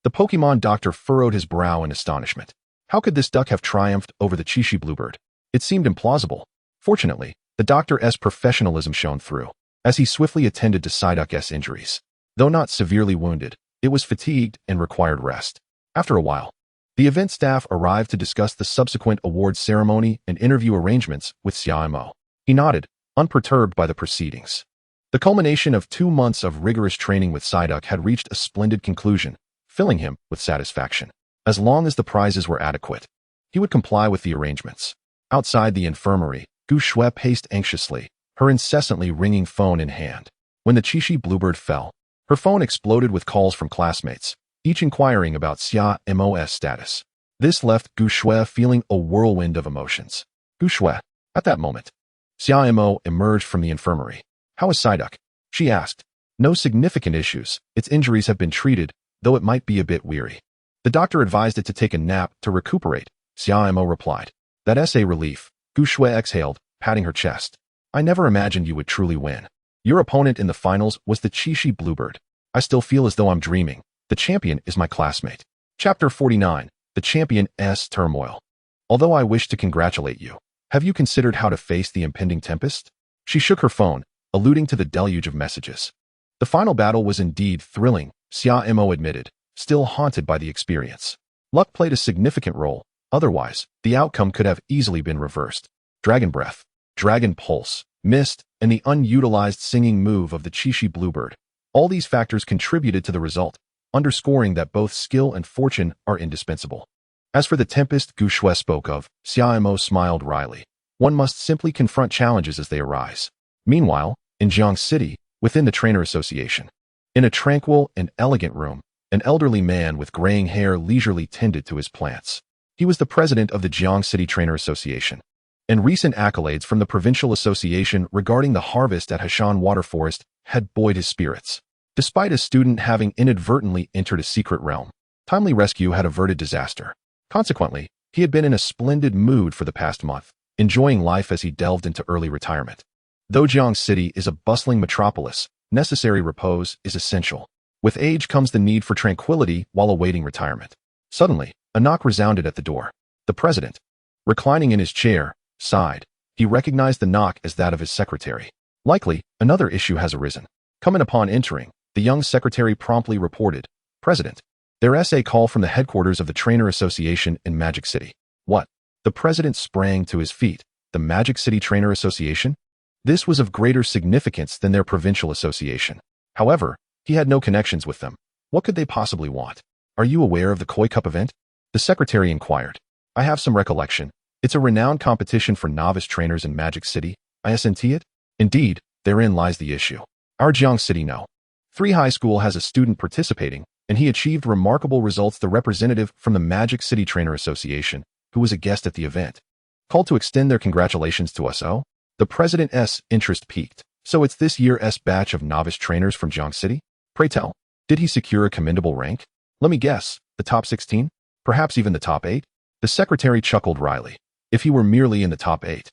Speaker 1: the Pokémon doctor furrowed his brow in astonishment. How could this duck have triumphed over the Qixi Bluebird? It seemed implausible. Fortunately, the doctor's professionalism shone through, as he swiftly attended to Psyduck's injuries. Though not severely wounded, it was fatigued and required rest. After a while, the event staff arrived to discuss the subsequent awards ceremony and interview arrangements with Xia Mo. He nodded, unperturbed by the proceedings. The culmination of 2 months of rigorous training with Psyduck had reached a splendid conclusion, filling him with satisfaction. As long as the prizes were adequate, he would comply with the arrangements. Outside the infirmary, Gu Shui paced anxiously, her incessantly ringing phone in hand. When the Qixi Bluebird fell, her phone exploded with calls from classmates, each inquiring about Xia Mo's status. This left Gu Shui feeling a whirlwind of emotions. Gu Shui, at that moment, Xia Mo emerged from the infirmary. How is Psyduck? She asked. No significant issues. Its injuries have been treated, though it might be a bit weary. The doctor advised it to take a nap to recuperate, Xia Mo replied. That's a relief, Gu Shui exhaled, patting her chest. I never imagined you would truly win. Your opponent in the finals was the Qixi Bluebird. I still feel as though I'm dreaming. The champion is my classmate. Chapter 49, The Champion's Turmoil. Although I wish to congratulate you, have you considered how to face the impending tempest? She shook her phone, alluding to the deluge of messages. The final battle was indeed thrilling, Xia Mo admitted, still haunted by the experience. Luck played a significant role, otherwise, the outcome could have easily been reversed. Dragon Breath, Dragon Pulse, Mist, and the unutilized singing move of the Qixi Bluebird. All these factors contributed to the result, underscoring that both skill and fortune are indispensable. As for the tempest Gu Shui spoke of, Xia Mo smiled wryly. One must simply confront challenges as they arise. Meanwhile, in Jiang City, within the Trainer Association, in a tranquil and elegant room, an elderly man with graying hair leisurely tended to his plants. He was the president of the Jiang City Trainer Association, and recent accolades from the Provincial Association regarding the harvest at Hashan Water Forest had buoyed his spirits. Despite a student having inadvertently entered a secret realm, timely rescue had averted disaster. Consequently, he had been in a splendid mood for the past month, enjoying life as he delved into early retirement. Though Jiang City is a bustling metropolis, necessary repose is essential. With age comes the need for tranquility while awaiting retirement. Suddenly, a knock resounded at the door. The president, reclining in his chair, sighed. He recognized the knock as that of his secretary. Likely, another issue has arisen. Coming upon entering, the young secretary promptly reported, President, there's a call from the headquarters of the Trainer Association in Magic City. What? The president sprang to his feet. The Magic City Trainer Association? This was of greater significance than their provincial association. However, he had no connections with them. What could they possibly want? Are you aware of the Koi Cup event? The secretary inquired. I have some recollection. It's a renowned competition for novice trainers in Magic City. Isn't it? Indeed, therein lies the issue. Our Jiang City No. 3 High School has a student participating, and he achieved remarkable results. The representative from the Magic City Trainer Association, who was a guest at the event, called to extend their congratulations to us. Oh, the president's interest piqued. So it's this year's batch of novice trainers from Jiang City? Pray tell, did he secure a commendable rank? Let me guess, the top 16? Perhaps even the top 8? The secretary chuckled wryly. If he were merely in the top 8,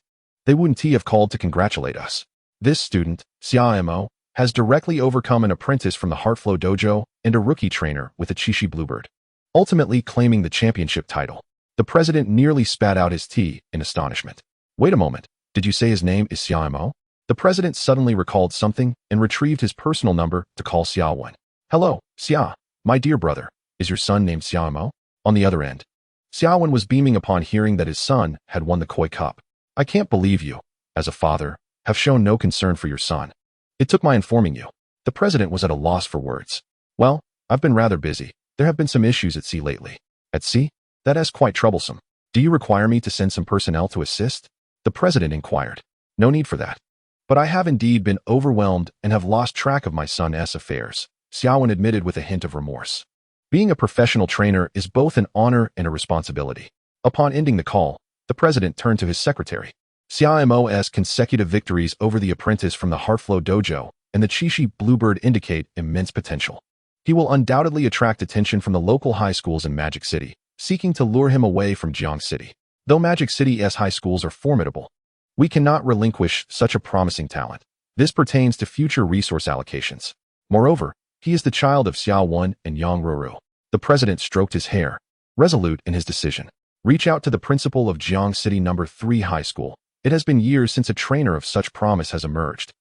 Speaker 1: they wouldn't have called to congratulate us. This student, Xia Mo, has directly overcome an apprentice from the Heartflow Dojo and a rookie trainer with a Qixi Bluebird, ultimately claiming the championship title. The president nearly spat out his tea in astonishment. Wait a moment, did you say his name is Xia Mo? The president suddenly recalled something and retrieved his personal number to call Xiaowen. Hello, Xia, my dear brother, is your son named Xia Mo? On the other end, Xiaowen was beaming upon hearing that his son had won the Koi Cup. I can't believe you, as a father, have shown no concern for your son. It took my informing you. The president was at a loss for words. Well, I've been rather busy. There have been some issues at sea lately. At sea? That is quite troublesome. Do you require me to send some personnel to assist? The president inquired. No need for that. But I have indeed been overwhelmed and have lost track of my son's affairs, Xiaowen admitted with a hint of remorse. Being a professional trainer is both an honor and a responsibility. Upon ending the call, the president turned to his secretary. Xia Mo's consecutive victories over the apprentice from the Heartflow Dojo and the Chishi Bluebird indicate immense potential. He will undoubtedly attract attention from the local high schools in Magic City, seeking to lure him away from Jiang City. Though Magic City's high schools are formidable, we cannot relinquish such a promising talent. This pertains to future resource allocations. Moreover, he is the child of Xiao Wen and Yang Ruru. The president stroked his hair, resolute in his decision. Reach out to the principal of Jiang City No. 3 High School. It has been years since a trainer of such promise has emerged.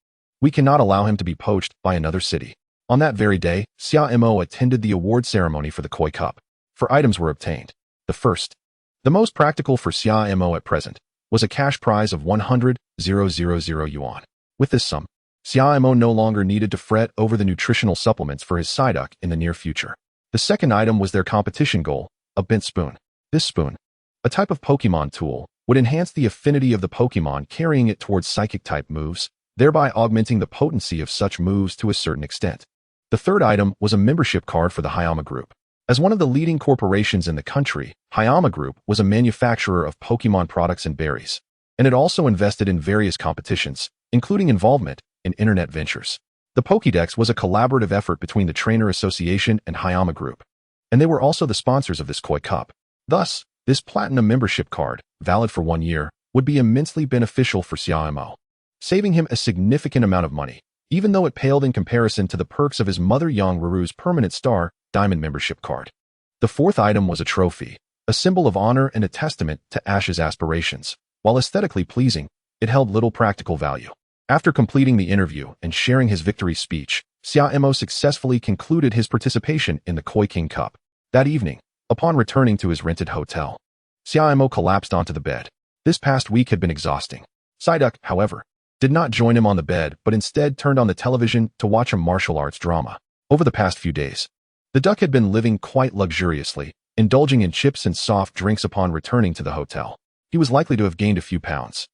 Speaker 1: We cannot allow him to be poached by another city. On that very day, Xia Mo attended the award ceremony for the Koi Cup. 4 items were obtained. The first, the most practical for Xia Mo at present, was a cash prize of 100,000 yuan. With this sum, Xia Mo no longer needed to fret over the nutritional supplements for his Psyduck in the near future. The second item was their competition goal, a bent spoon. This spoon, a type of Pokémon tool, would enhance the affinity of the Pokémon carrying it towards psychic-type moves, thereby augmenting the potency of such moves to a certain extent. The third item was a membership card for the Hayama Group. As one of the leading corporations in the country, Hayama Group was a manufacturer of Pokémon products and berries, and it also invested in various competitions, including involvement in internet ventures. The Pokédex was a collaborative effort between the Trainer Association and Hayama Group, and they were also the sponsors of this Koi Cup. Thus, this platinum membership card, valid for 1 year, would be immensely beneficial for Xia Mo, saving him a significant amount of money, even though it paled in comparison to the perks of his mother Yang Ruru's permanent star diamond membership card. The fourth item was a trophy, a symbol of honor and a testament to Ash's aspirations. While aesthetically pleasing, it held little practical value. After completing the interview and sharing his victory speech, Xia Mo successfully concluded his participation in the Koi King Cup. That evening, upon returning to his rented hotel, Xia Mo collapsed onto the bed. This past week had been exhausting. Psyduck, however, did not join him on the bed but instead turned on the television to watch a martial arts drama. Over the past few days, the duck had been living quite luxuriously, indulging in chips and soft drinks upon returning to the hotel. He was likely to have gained a few pounds.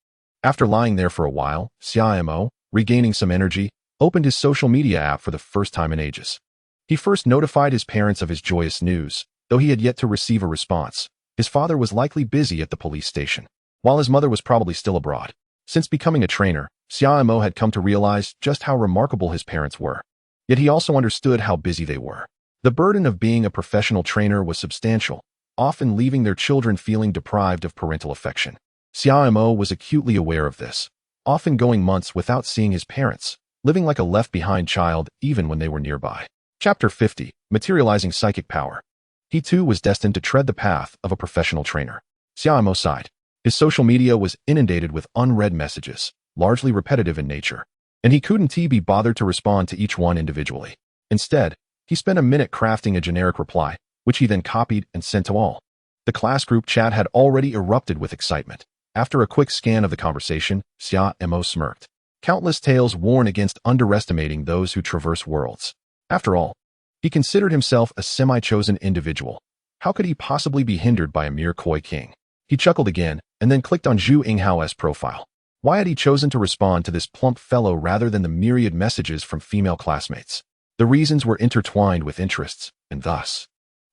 Speaker 1: After lying there for a while, Xia Mo, regaining some energy, opened his social media app for the first time in ages. He first notified his parents of his joyous news, though he had yet to receive a response. His father was likely busy at the police station, while his mother was probably still abroad. Since becoming a trainer, Xia Mo had come to realize just how remarkable his parents were. Yet he also understood how busy they were. The burden of being a professional trainer was substantial, often leaving their children feeling deprived of parental affection. Xia Mo was acutely aware of this, often going months without seeing his parents, living like a left-behind child even when they were nearby. Chapter 50, Materializing Psychic Power. He too was destined to tread the path of a professional trainer. Xia Mo sighed. His social media was inundated with unread messages, largely repetitive in nature, and he couldn't be bothered to respond to each one individually. Instead, he spent a minute crafting a generic reply, which he then copied and sent to all. The class group chat had already erupted with excitement. After a quick scan of the conversation, Xia Mo smirked. Countless tales warn against underestimating those who traverse worlds. After all, he considered himself a semi-chosen individual. How could he possibly be hindered by a mere Koi King? He chuckled again, and then clicked on Zhu Yinghao's profile. Why had he chosen to respond to this plump fellow rather than the myriad messages from female classmates? The reasons were intertwined with interests, and thus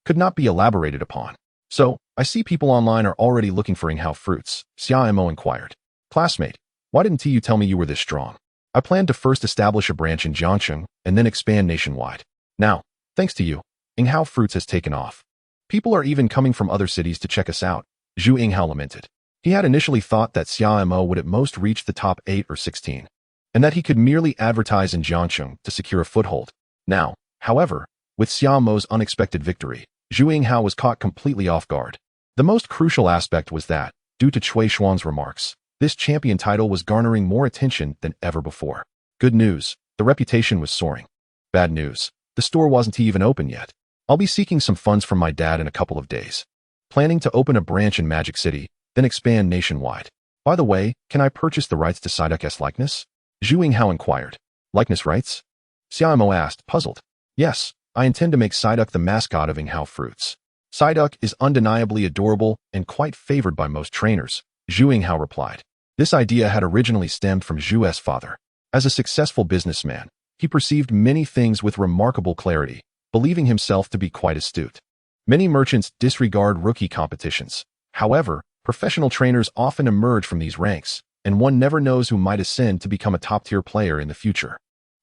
Speaker 1: could not be elaborated upon. So, I see people online are already looking for Yinghao fruits, Xia Mo inquired. Classmate, why didn't you tell me you were this strong? I planned to first establish a branch in Jiangcheng and then expand nationwide. Now, thanks to you, Yinghao fruits has taken off. People are even coming from other cities to check us out, Zhu Yinghao lamented. He had initially thought that Xia Mo would at most reach the top 8 or 16, and that he could merely advertise in Jiangcheng to secure a foothold. Now, however, with Xia Mo's unexpected victory, Zhu Yinghao was caught completely off guard. The most crucial aspect was that, due to Cui Xuan's remarks, this champion title was garnering more attention than ever before. Good news, the reputation was soaring. Bad news, the store wasn't even open yet. I'll be seeking some funds from my dad in a couple of days. Planning to open a branch in Magic City, then expand nationwide. By the way, can I purchase the rights to Psyduck's likeness? Zhu Yinghao inquired. Likeness rights? Xia Mo asked, puzzled. Yes, I intend to make Psyduck the mascot of Yinghao Fruits. Psyduck is undeniably adorable and quite favored by most trainers, Zhu Yinghao replied. This idea had originally stemmed from Zhu's father. As a successful businessman, he perceived many things with remarkable clarity, believing himself to be quite astute. Many merchants disregard rookie competitions. However, professional trainers often emerge from these ranks, and one never knows who might ascend to become a top-tier player in the future.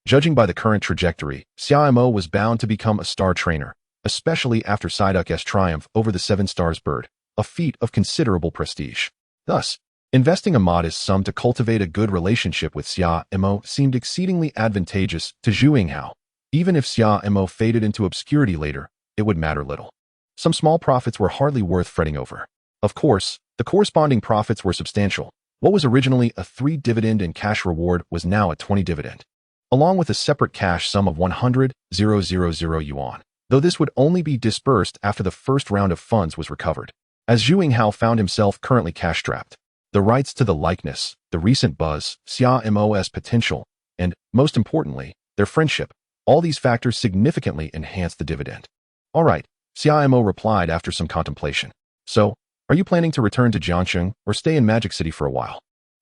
Speaker 1: Judging by the current trajectory, Xia Mo was bound to become a star trainer, especially after Psyduck's triumph over the 7 Stars bird, a feat of considerable prestige. Thus, investing a modest sum to cultivate a good relationship with Xia Mo seemed exceedingly advantageous to Zhu Yinghao. Even if Xia Mo faded into obscurity later, it would matter little. Some small profits were hardly worth fretting over. Of course, the corresponding profits were substantial. What was originally a 3 dividend and cash reward was now a 20 dividend, along with a separate cash sum of 100,000 yuan, though this would only be dispersed after the first round of funds was recovered. As Zhu Yinghao found himself currently cash-strapped, the rights to the likeness, the recent buzz, Xia Mo's potential, and, most importantly, their friendship, all these factors significantly enhanced the dividend. All right, Xia Mo replied after some contemplation. So, are you planning to return to Jiangsheng or stay in Magic City for a while?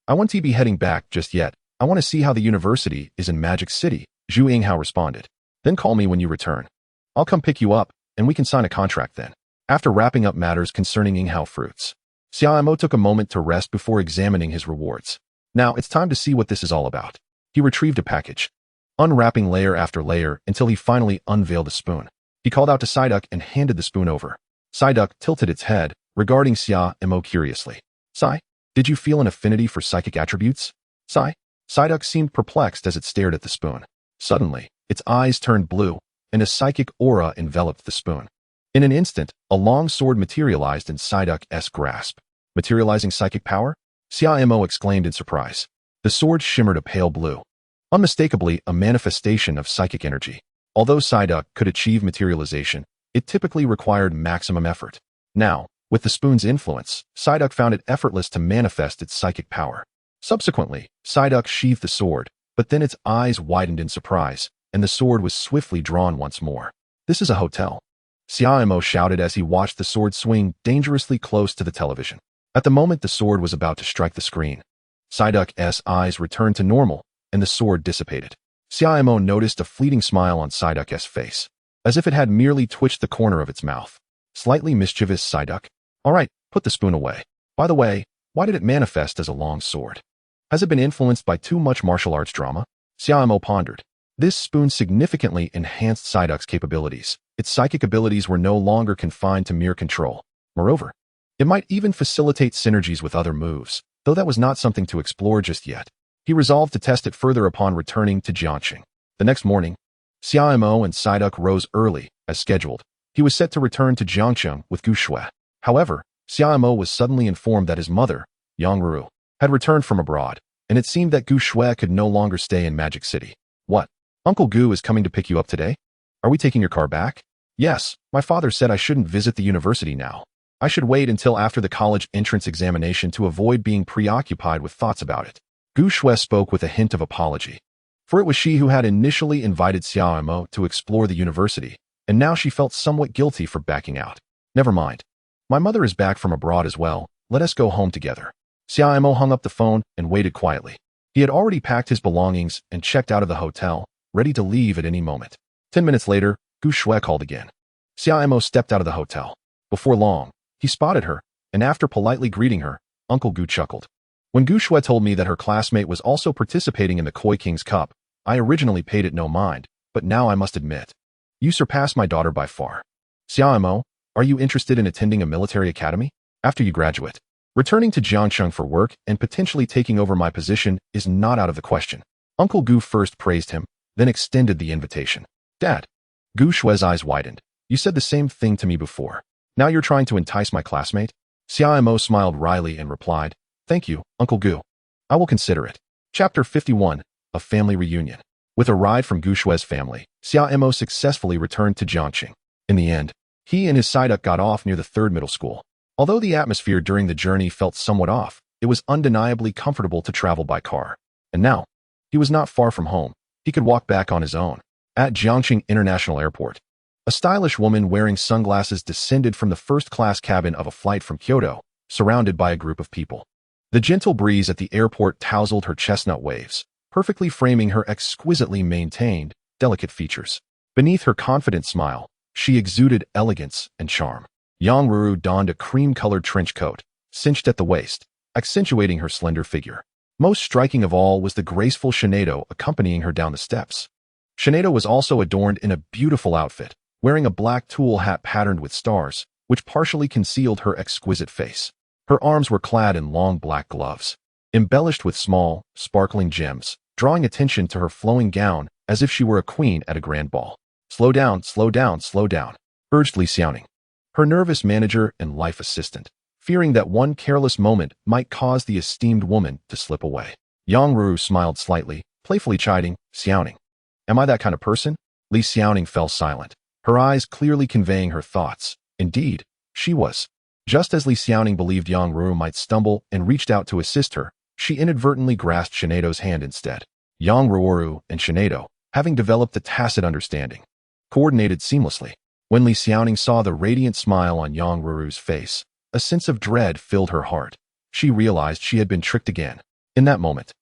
Speaker 1: I won't be heading back just yet. I want to see how the university is in Magic City, Zhu Yinghao responded. Then call me when you return. I'll come pick you up, and we can sign a contract then. After wrapping up matters concerning Yinghao Fruits, Xia Mo took a moment to rest before examining his rewards. Now it's time to see what this is all about. He retrieved a package, unwrapping layer after layer until he finally unveiled a spoon. He called out to Psyduck and handed the spoon over. Psyduck tilted its head, regarding Xia Mo curiously. Psy, did you feel an affinity for psychic attributes? Psyduck seemed perplexed as it stared at the spoon. Suddenly, its eyes turned blue, and a psychic aura enveloped the spoon. In an instant, a long sword materialized in Psyduck's grasp. Materializing psychic power? Xia Mo exclaimed in surprise. The sword shimmered a pale blue, unmistakably a manifestation of psychic energy. Although Psyduck could achieve materialization, it typically required maximum effort. Now, with the spoon's influence, Psyduck found it effortless to manifest its psychic power. Subsequently, Psyduck sheathed the sword, but then its eyes widened in surprise, and the sword was swiftly drawn once more. This is a hotel, Xia Mo shouted as he watched the sword swing dangerously close to the television. At the moment the sword was about to strike the screen, Psyduck's eyes returned to normal, and the sword dissipated. Xia Mo noticed a fleeting smile on Psyduck's face, as if it had merely twitched the corner of its mouth. Slightly mischievous Psyduck. All right, put the spoon away. By the way, why did it manifest as a long sword? Has it been influenced by too much martial arts drama? Xia Mo pondered. This spoon significantly enhanced Psyduck's capabilities. Its psychic abilities were no longer confined to mere control. Moreover, it might even facilitate synergies with other moves, though that was not something to explore just yet. He resolved to test it further upon returning to Jiangsheng. The next morning, Xia Mo and Psyduck rose early, as scheduled. He was set to return to Jiangsheng with Gu Shui. However, Xia Mo was suddenly informed that his mother, Yang Ru, had returned from abroad, and it seemed that Gu Shui could no longer stay in Magic City. What? Uncle Gu is coming to pick you up today? Are we taking your car back? Yes, my father said I shouldn't visit the university now. I should wait until after the college entrance examination to avoid being preoccupied with thoughts about it. Gu Shui spoke with a hint of apology, for it was she who had initially invited Xia Mo to explore the university, and now she felt somewhat guilty for backing out. Never mind. My mother is back from abroad as well. Let us go home together. Xia Mo hung up the phone and waited quietly. He had already packed his belongings and checked out of the hotel, ready to leave at any moment. 10 minutes later, Gu Shui called again. Xia Mo stepped out of the hotel. Before long, he spotted her, and after politely greeting her, Uncle Gu chuckled. When Gu Shui told me that her classmate was also participating in the Koi King's Cup, I originally paid it no mind, but now I must admit, you surpass my daughter by far. Xia Mo, are you interested in attending a military academy? After you graduate, returning to Jiangsheng for work and potentially taking over my position is not out of the question. Uncle Gu first praised him, then extended the invitation. Dad. Gu Shui's eyes widened. You said the same thing to me before. Now you're trying to entice my classmate? Xia Mo smiled wryly and replied, Thank you, Uncle Gu. I will consider it. Chapter 51, A Family Reunion. With a ride from Gu Shui's family, Xia Mo successfully returned to Jiangsheng. In the end, he and his Psyduck got off near the 3rd middle school. Although the atmosphere during the journey felt somewhat off, it was undeniably comfortable to travel by car. And now, he was not far from home. he could walk back on his own. At Jiangqing International Airport, a stylish woman wearing sunglasses descended from the first-class cabin of a flight from Kyoto, surrounded by a group of people. The gentle breeze at the airport tousled her chestnut waves, perfectly framing her exquisitely maintained, delicate features. Beneath her confident smile, she exuded elegance and charm. Yang Ruru donned a cream-colored trench coat, cinched at the waist, accentuating her slender figure. Most striking of all was the graceful Shinado accompanying her down the steps. Shinado was also adorned in a beautiful outfit, wearing a black tulle hat patterned with stars, which partially concealed her exquisite face. Her arms were clad in long black gloves, embellished with small, sparkling gems, drawing attention to her flowing gown as if she were a queen at a grand ball. "Slow down, slow down, slow down," urged Li Xiaoning, her nervous manager and life assistant, fearing that one careless moment might cause the esteemed woman to slip away. Yang Ruru smiled slightly, playfully chiding, "Xiaoning, am I that kind of person?" Li Xiaoning fell silent, her eyes clearly conveying her thoughts. Indeed, she was. Just as Li Xiaoning believed Yang Ruru might stumble and reached out to assist her, she inadvertently grasped Shinado's hand instead. Yang Ruru and Shinado, having developed a tacit understanding, coordinated seamlessly. When Li Xiaoning saw the radiant smile on Yang Ruru's face, a sense of dread filled her heart. She realized she had been tricked again. In that moment,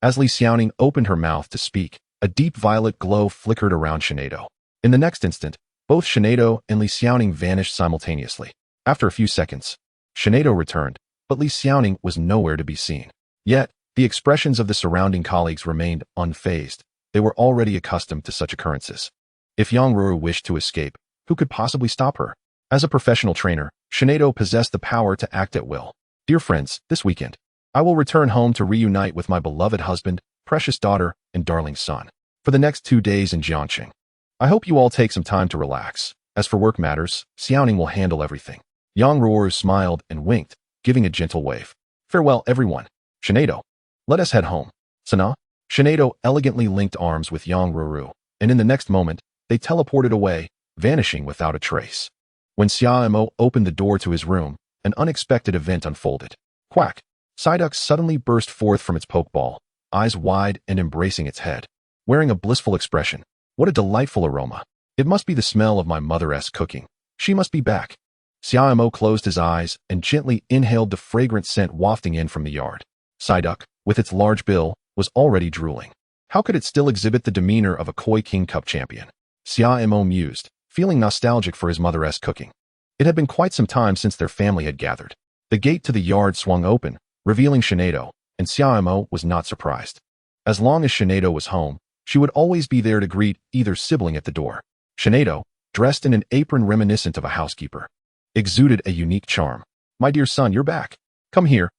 Speaker 1: as Li Xiaoning opened her mouth to speak, a deep violet glow flickered around Shinado. In the next instant, both Shinado and Li Xiaoning vanished simultaneously. After a few seconds, Shinado returned, but Li Xiaoning was nowhere to be seen. Yet, the expressions of the surrounding colleagues remained unfazed. They were already accustomed to such occurrences. If Yang Ruru wished to escape, who could possibly stop her? As a professional trainer, Shinado possessed the power to act at will. "Dear friends, this weekend, I will return home to reunite with my beloved husband, precious daughter, and darling son. For the next 2 days in Jiangqing, I hope you all take some time to relax. As for work matters, Xiaoning will handle everything." Yang Ruru smiled and winked, giving a gentle wave. "Farewell, everyone. Shinado, let us head home." "Sana?" Shinado elegantly linked arms with Yang Ruru, and in the next moment, they teleported away, vanishing without a trace. When Xia Mo opened the door to his room, an unexpected event unfolded. Quack! Psyduck suddenly burst forth from its pokeball, eyes wide and embracing its head, wearing a blissful expression. "What a delightful aroma. It must be the smell of my mother-esque cooking. She must be back." Xia Mo closed his eyes and gently inhaled the fragrant scent wafting in from the yard. Psyduck, with its large bill, was already drooling. How could it still exhibit the demeanor of a Koi King Cup champion? Xia Mo mused, feeling nostalgic for his mother-esque cooking. It had been quite some time since their family had gathered. The gate to the yard swung open, revealing Shinado, and Xia Mo was not surprised. As long as Shinado was home, she would always be there to greet either sibling at the door. Shinado, dressed in an apron reminiscent of a housekeeper, exuded a unique charm. "My dear son, you're back. Come here,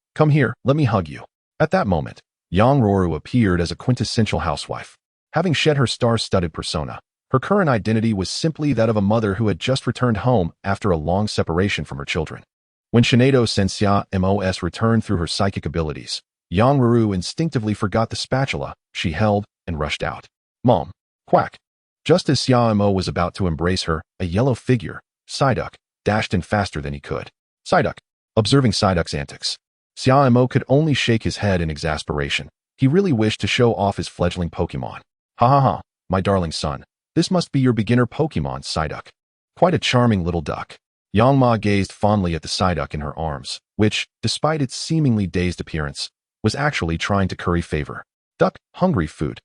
Speaker 1: let me hug you." At that moment, Yang Ruru appeared as a quintessential housewife. Having shed her star-studded persona, her current identity was simply that of a mother who had just returned home after a long separation from her children. When Shinado sensed Xia Mo's return through her psychic abilities, Yang Ruru instinctively forgot the spatula she held and rushed out. "Mom!" Quack! Just as Xia Mo was about to embrace her, a yellow figure, Psyduck, dashed in faster than he could. Psyduck! Observing Psyduck's antics, Xia Mo could only shake his head in exasperation. He really wished to show off his fledgling Pokémon. "Ha ha ha, my darling son. This must be your beginner Pokémon, Psyduck. Quite a charming little duck." Yang Ma gazed fondly at the Psyduck in her arms, which, despite its seemingly dazed appearance, was actually trying to curry favor. Duck, hungry food.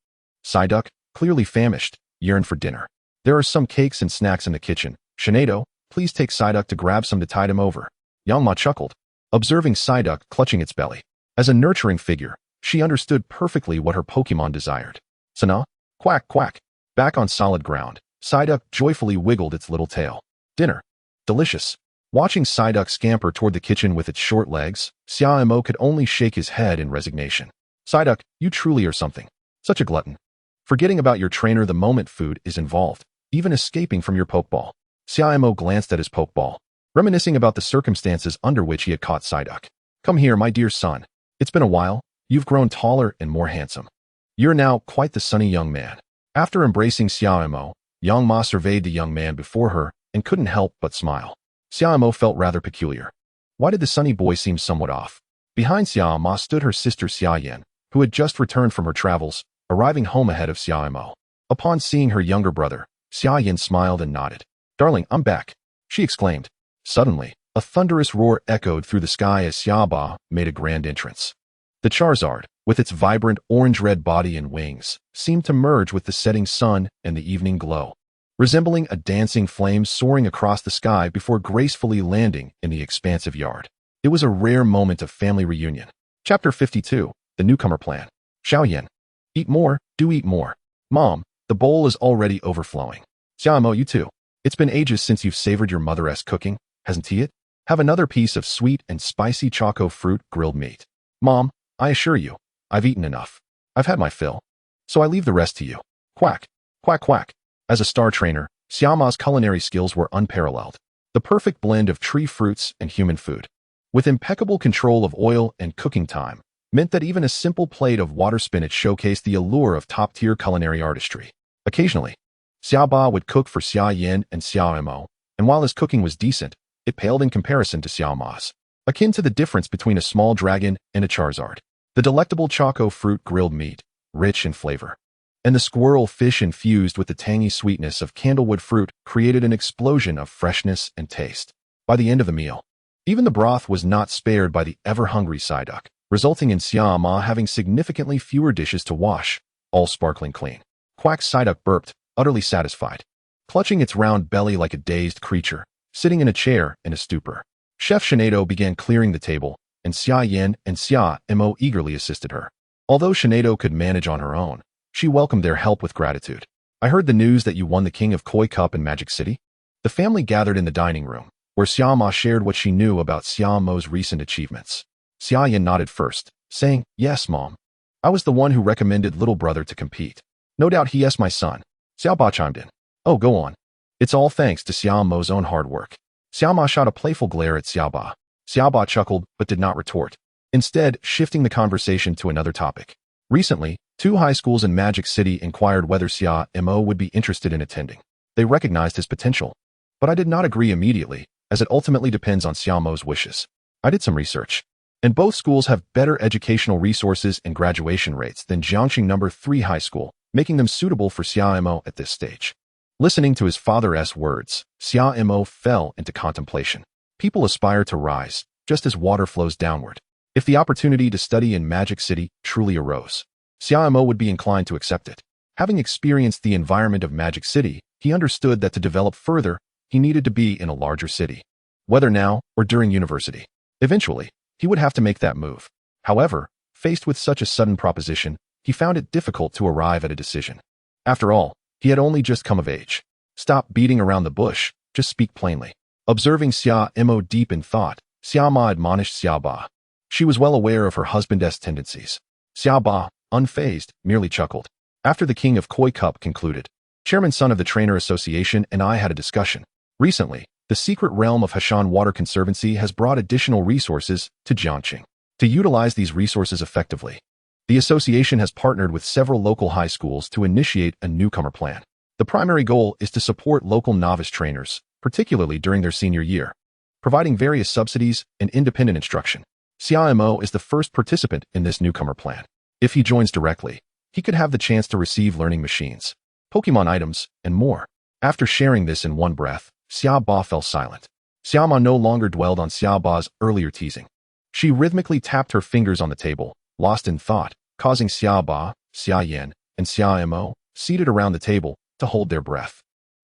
Speaker 1: Psyduck, clearly famished, yearned for dinner. "There are some cakes and snacks in the kitchen. Shinado, please take Psyduck to grab some to tide him over." Yang Ma chuckled, observing Psyduck clutching its belly. As a nurturing figure, she understood perfectly what her Pokémon desired. "Sana?" Quack, quack. Back on solid ground, Psyduck joyfully wiggled its little tail. "Dinner. Delicious." Watching Psyduck scamper toward the kitchen with its short legs, Xia Mo could only shake his head in resignation. "Psyduck, you truly are something. Such a glutton. Forgetting about your trainer the moment food is involved, even escaping from your Pokeball." Xia Mo glanced at his Pokeball, reminiscing about the circumstances under which he had caught Psyduck. "Come here, my dear son. It's been a while. You've grown taller and more handsome. You're now quite the sunny young man." After embracing Xia Mo, Yang Ma surveyed the young man before her and couldn't help but smile. Xia Mo felt rather peculiar. Why did the sunny boy seem somewhat off? Behind Xia Ma stood her sister Xia Yan, who had just returned from her travels, arriving home ahead of Xia Mo. Upon seeing her younger brother, Xia Yan smiled and nodded. "Darling, I'm back," she exclaimed. Suddenly, a thunderous roar echoed through the sky as Xia Ba made a grand entrance. The Charizard, with its vibrant orange-red body and wings, seemed to merge with the setting sun and the evening glow, resembling a dancing flame soaring across the sky before gracefully landing in the expansive yard. It was a rare moment of family reunion. Chapter 52, The Newcomer Plan. Xiaoyan. Eat more, do eat more. Mom, the bowl is already overflowing. Xia Mo, you too. It's been ages since you've savored your mother-esque cooking, hasn't he it? Have another piece of sweet and spicy choco fruit grilled meat. Mom, I assure you, I've eaten enough. I've had my fill. So I leave the rest to you. Quack, quack, quack. As a star trainer, Xia Ma's culinary skills were unparalleled. The perfect blend of tree fruits and human food, with impeccable control of oil and cooking time, meant that even a simple plate of water spinach showcased the allure of top-tier culinary artistry. Occasionally, Xia Ba would cook for Xia Yan and Xia Mo, and while his cooking was decent, it paled in comparison to Xia Ma's, akin to the difference between a small dragon and a Charizard. The delectable choco fruit grilled meat, rich in flavor, and the squirrel fish infused with the tangy sweetness of candlewood fruit created an explosion of freshness and taste. By the end of the meal, even the broth was not spared by the ever-hungry Psyduck, resulting in Xia Ma having significantly fewer dishes to wash, all sparkling clean. Quack Psyduck burped, utterly satisfied, clutching its round belly like a dazed creature, sitting in a chair in a stupor. Chef Shinado began clearing the table, and Xia Yan and Xia Mo eagerly assisted her. Although Shinado could manage on her own, she welcomed their help with gratitude. I heard the news that you won the King of Koi Cup in Magic City. The family gathered in the dining room, where Xia Ma shared what she knew about Xia Mo's recent achievements. Xia Yan nodded first, saying, "Yes, Mom. I was the one who recommended little brother to compete. No doubt he is my son." Xiao Ba chimed in. "Oh, go on. It's all thanks to Xia Mo's own hard work." Xiao Ma shot a playful glare at Xiao Ba. Xiao Ba chuckled but did not retort, instead shifting the conversation to another topic. Recently, 2 high schools in Magic City inquired whether Xia Mo would be interested in attending. They recognized his potential, but I did not agree immediately, as it ultimately depends on Xia Mo's wishes. I did some research, and both schools have better educational resources and graduation rates than Jiangxing No. 3 High School, making them suitable for Xia Mo at this stage. Listening to his father's words, Xia Mo fell into contemplation. People aspire to rise, just as water flows downward. If the opportunity to study in Magic City truly arose, Xia Mo would be inclined to accept it. Having experienced the environment of Magic City, he understood that to develop further, he needed to be in a larger city, whether now or during university. Eventually, he would have to make that move. However, faced with such a sudden proposition, he found it difficult to arrive at a decision. After all, he had only just come of age. Stop beating around the bush, just speak plainly. Observing Xia Mo deep in thought, Xia Ma admonished Xia Ba. She was well aware of her husband's tendencies. Xia Ba, unfazed, merely chuckled. After the King of Koi Cup concluded, Chairman Son of the Trainer Association and I had a discussion. Recently, the secret realm of Hashan Water Conservancy has brought additional resources to Jiangxing. To utilize these resources effectively, the association has partnered with several local high schools to initiate a newcomer plan. The primary goal is to support local novice trainers, particularly during their senior year, providing various subsidies and independent instruction. Xia Mo is the first participant in this newcomer plan. If he joins directly, he could have the chance to receive learning machines, Pokémon items, and more. After sharing this in one breath, Xia Ba fell silent. Xia Ma no longer dwelled on Xia Ba's earlier teasing. She rhythmically tapped her fingers on the table, lost in thought, causing Xia Ba, Xia Yan, and Xia Mo, seated around the table, to hold their breath.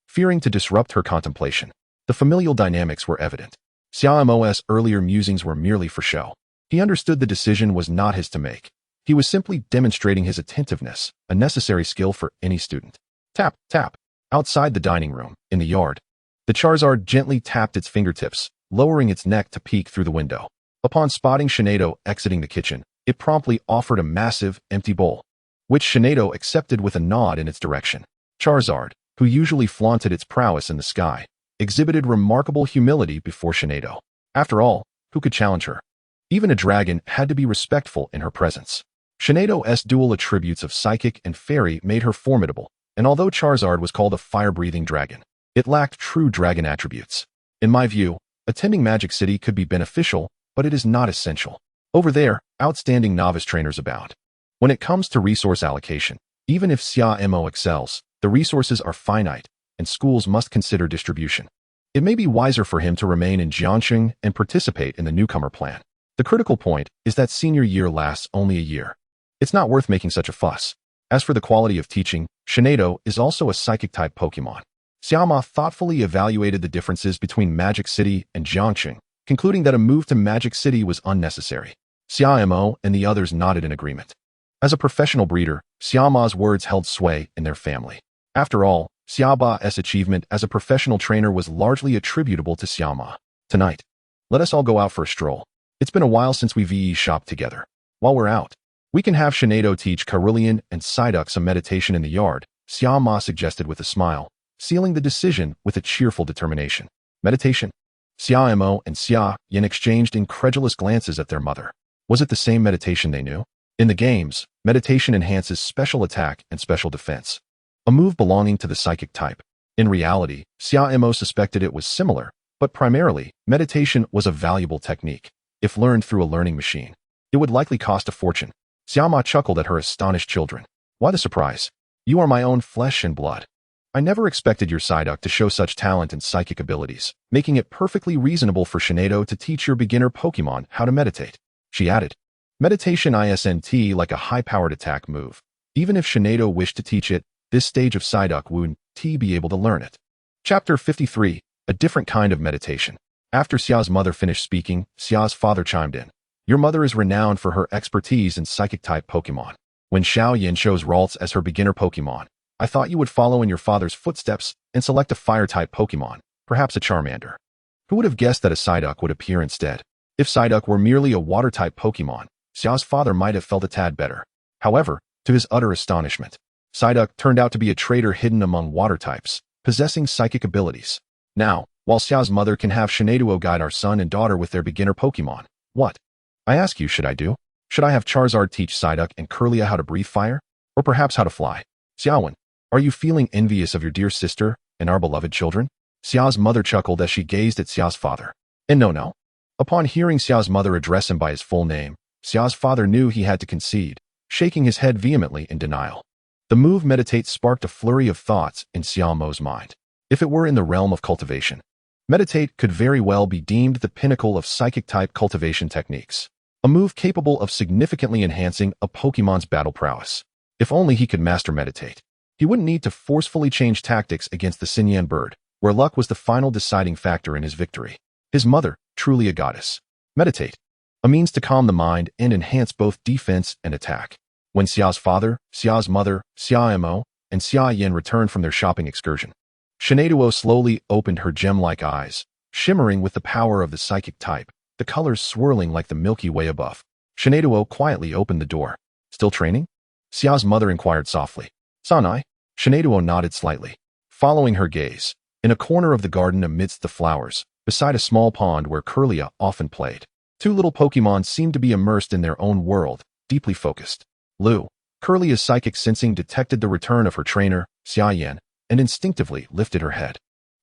Speaker 1: Fearing to disrupt her contemplation, the familial dynamics were evident. Xia Mo's earlier musings were merely for show. He understood the decision was not his to make. He was simply demonstrating his attentiveness, a necessary skill for any student. Tap, tap. Outside the dining room, in the yard, the Charizard gently tapped its fingertips, lowering its neck to peek through the window. Upon spotting Shinado exiting the kitchen, it promptly offered a massive, empty bowl, which Shinado accepted with a nod in its direction. Charizard, who usually flaunted its prowess in the sky, exhibited remarkable humility before Shinado. After all, who could challenge her? Even a dragon had to be respectful in her presence. Shinado's dual attributes of psychic and fairy made her formidable, and although Charizard was called a fire-breathing dragon, it lacked true dragon attributes. In my view, attending Magic City could be beneficial, but it is not essential. Over there, outstanding novice trainers abound. When it comes to resource allocation, Even if Xia Mo excels, the resources are finite, and schools must consider distribution. It may be wiser for him to remain in Jiangxing and participate in the newcomer plan. The critical point is that senior year lasts only a year. It's not worth making such a fuss. As for the quality of teaching, Shinado is also a psychic-type Pokémon. Xia Mo thoughtfully evaluated the differences between Magic City and Jiangxing, concluding that a move to Magic City was unnecessary. Xia Mo and the others nodded in agreement. As a professional breeder, Xia Mo's words held sway in their family. After all, Xia Mo's achievement as a professional trainer was largely attributable to Xia Mo. Tonight, let us all go out for a stroll. It's been a while since we've shopped together. While we're out, we can have Shinado teach Carillion and Psyduck some meditation in the yard, Xia Mo suggested with a smile, sealing the decision with a cheerful determination. Meditation? Xia Mo and Xia Yan exchanged incredulous glances at their mother. Was it the same meditation they knew? In the games, meditation enhances special attack and special defense, a move belonging to the psychic type. In reality, Xia Mo suspected it was similar, but primarily, meditation was a valuable technique. If learned through a learning machine, it would likely cost a fortune. Xia Mo chuckled at her astonished children. Why the surprise? You are my own flesh and blood. I never expected your Psyduck to show such talent and psychic abilities, making it perfectly reasonable for Shinado to teach your beginner Pokemon how to meditate. She added, meditation isn't like a high-powered attack move. Even if Shinado wished to teach it, this stage of Psyduck wouldn't be able to learn it. Chapter 53, a different kind of meditation. After Xia's mother finished speaking, Xia's father chimed in. Your mother is renowned for her expertise in psychic-type Pokemon. When Xiao Yin chose Ralts as her beginner Pokemon, I thought you would follow in your father's footsteps and select a fire-type Pokemon, perhaps a Charmander. Who would have guessed that a Psyduck would appear instead? If Psyduck were merely a water-type Pokemon, Xiao's father might have felt a tad better. However, to his utter astonishment, Psyduck turned out to be a traitor hidden among water types, possessing psychic abilities. Now, while Xiao's mother can have Shinado guide our son and daughter with their beginner Pokemon, what? I ask you, should I do? Should I have Charizard teach Psyduck and Curlia how to breathe fire? Or perhaps how to fly? Xiaowen, are you feeling envious of your dear sister and our beloved children? Xiao's mother chuckled as she gazed at Xiao's father. And no. Upon hearing Xiao's mother address him by his full name, Xiao's father knew he had to concede, shaking his head vehemently in denial. The move meditate sparked a flurry of thoughts in Xia Mo's mind. If it were in the realm of cultivation, meditate could very well be deemed the pinnacle of psychic-type cultivation techniques, a move capable of significantly enhancing a Pokemon's battle prowess. If only he could master meditate, he wouldn't need to forcefully change tactics against the Xinyan bird, where luck was the final deciding factor in his victory. His mother, truly a goddess. Meditate, a means to calm the mind and enhance both defense and attack. When Xiao's father, Xiao's mother, Xia Mo, and Xia Yan returned from their shopping excursion, Shinado slowly opened her gem-like eyes, shimmering with the power of the psychic type, the colors swirling like the Milky Way above. Shinado quietly opened the door. Still training? Xiao's mother inquired softly. Sanai? Shinado nodded slightly, following her gaze. In a corner of the garden amidst the flowers, beside a small pond where Curlia often played, two little Pokemon seemed to be immersed in their own world, deeply focused. Lu, Curlia's psychic sensing detected the return of her trainer, Xia Yan, and instinctively lifted her head.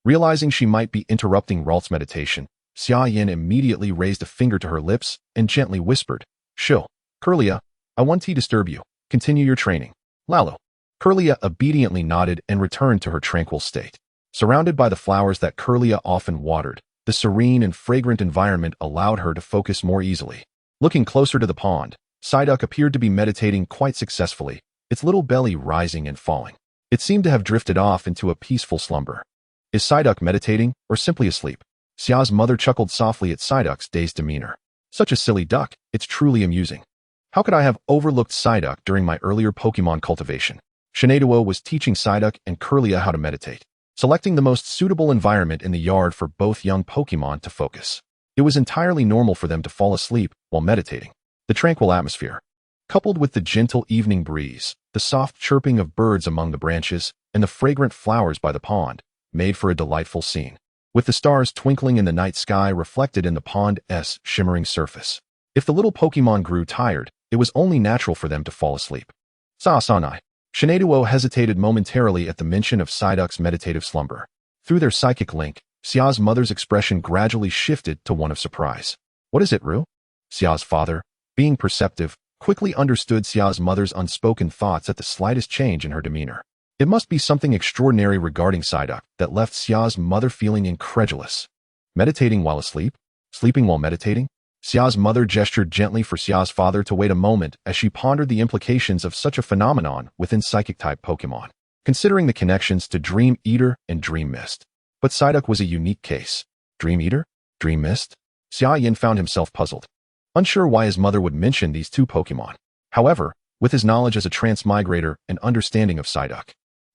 Speaker 1: Realizing she might be interrupting Ralt's meditation, Xia Yan immediately raised a finger to her lips and gently whispered, Shill, Curlia, I want to disturb you. Continue your training. Lalo. Curlia obediently nodded and returned to her tranquil state. Surrounded by the flowers that Curlia often watered, the serene and fragrant environment allowed her to focus more easily. Looking closer to the pond, Psyduck appeared to be meditating quite successfully, its little belly rising and falling. It seemed to have drifted off into a peaceful slumber. Is Psyduck meditating or simply asleep? Xia's mother chuckled softly at Psyduck's dazed demeanor. Such a silly duck, it's truly amusing. How could I have overlooked Psyduck during my earlier Pokemon cultivation? Shinado was teaching Psyduck and Curlia how to meditate, selecting the most suitable environment in the yard for both young Pokemon to focus. It was entirely normal for them to fall asleep while meditating. The tranquil atmosphere, coupled with the gentle evening breeze, the soft chirping of birds among the branches, and the fragrant flowers by the pond, made for a delightful scene, with the stars twinkling in the night sky reflected in the pond's shimmering surface. If the little Pokemon grew tired, it was only natural for them to fall asleep. Sanai. Shinado hesitated momentarily at the mention of Psyduck's meditative slumber. Through their psychic link, Xia's mother's expression gradually shifted to one of surprise. What is it, Ru? Xia's father, being perceptive, quickly understood Xia's mother's unspoken thoughts at the slightest change in her demeanor. It must be something extraordinary regarding Psyduck that left Xia's mother feeling incredulous. Meditating while asleep? Sleeping while meditating? Xia's mother gestured gently for Xia's father to wait a moment as she pondered the implications of such a phenomenon within Psychic-type Pokémon, considering the connections to Dream Eater and Dream Mist. But Psyduck was a unique case. Dream Eater? Dream Mist? Xia Yin found himself puzzled, unsure why his mother would mention these two Pokémon. However, with his knowledge as a transmigrator and understanding of Psyduck,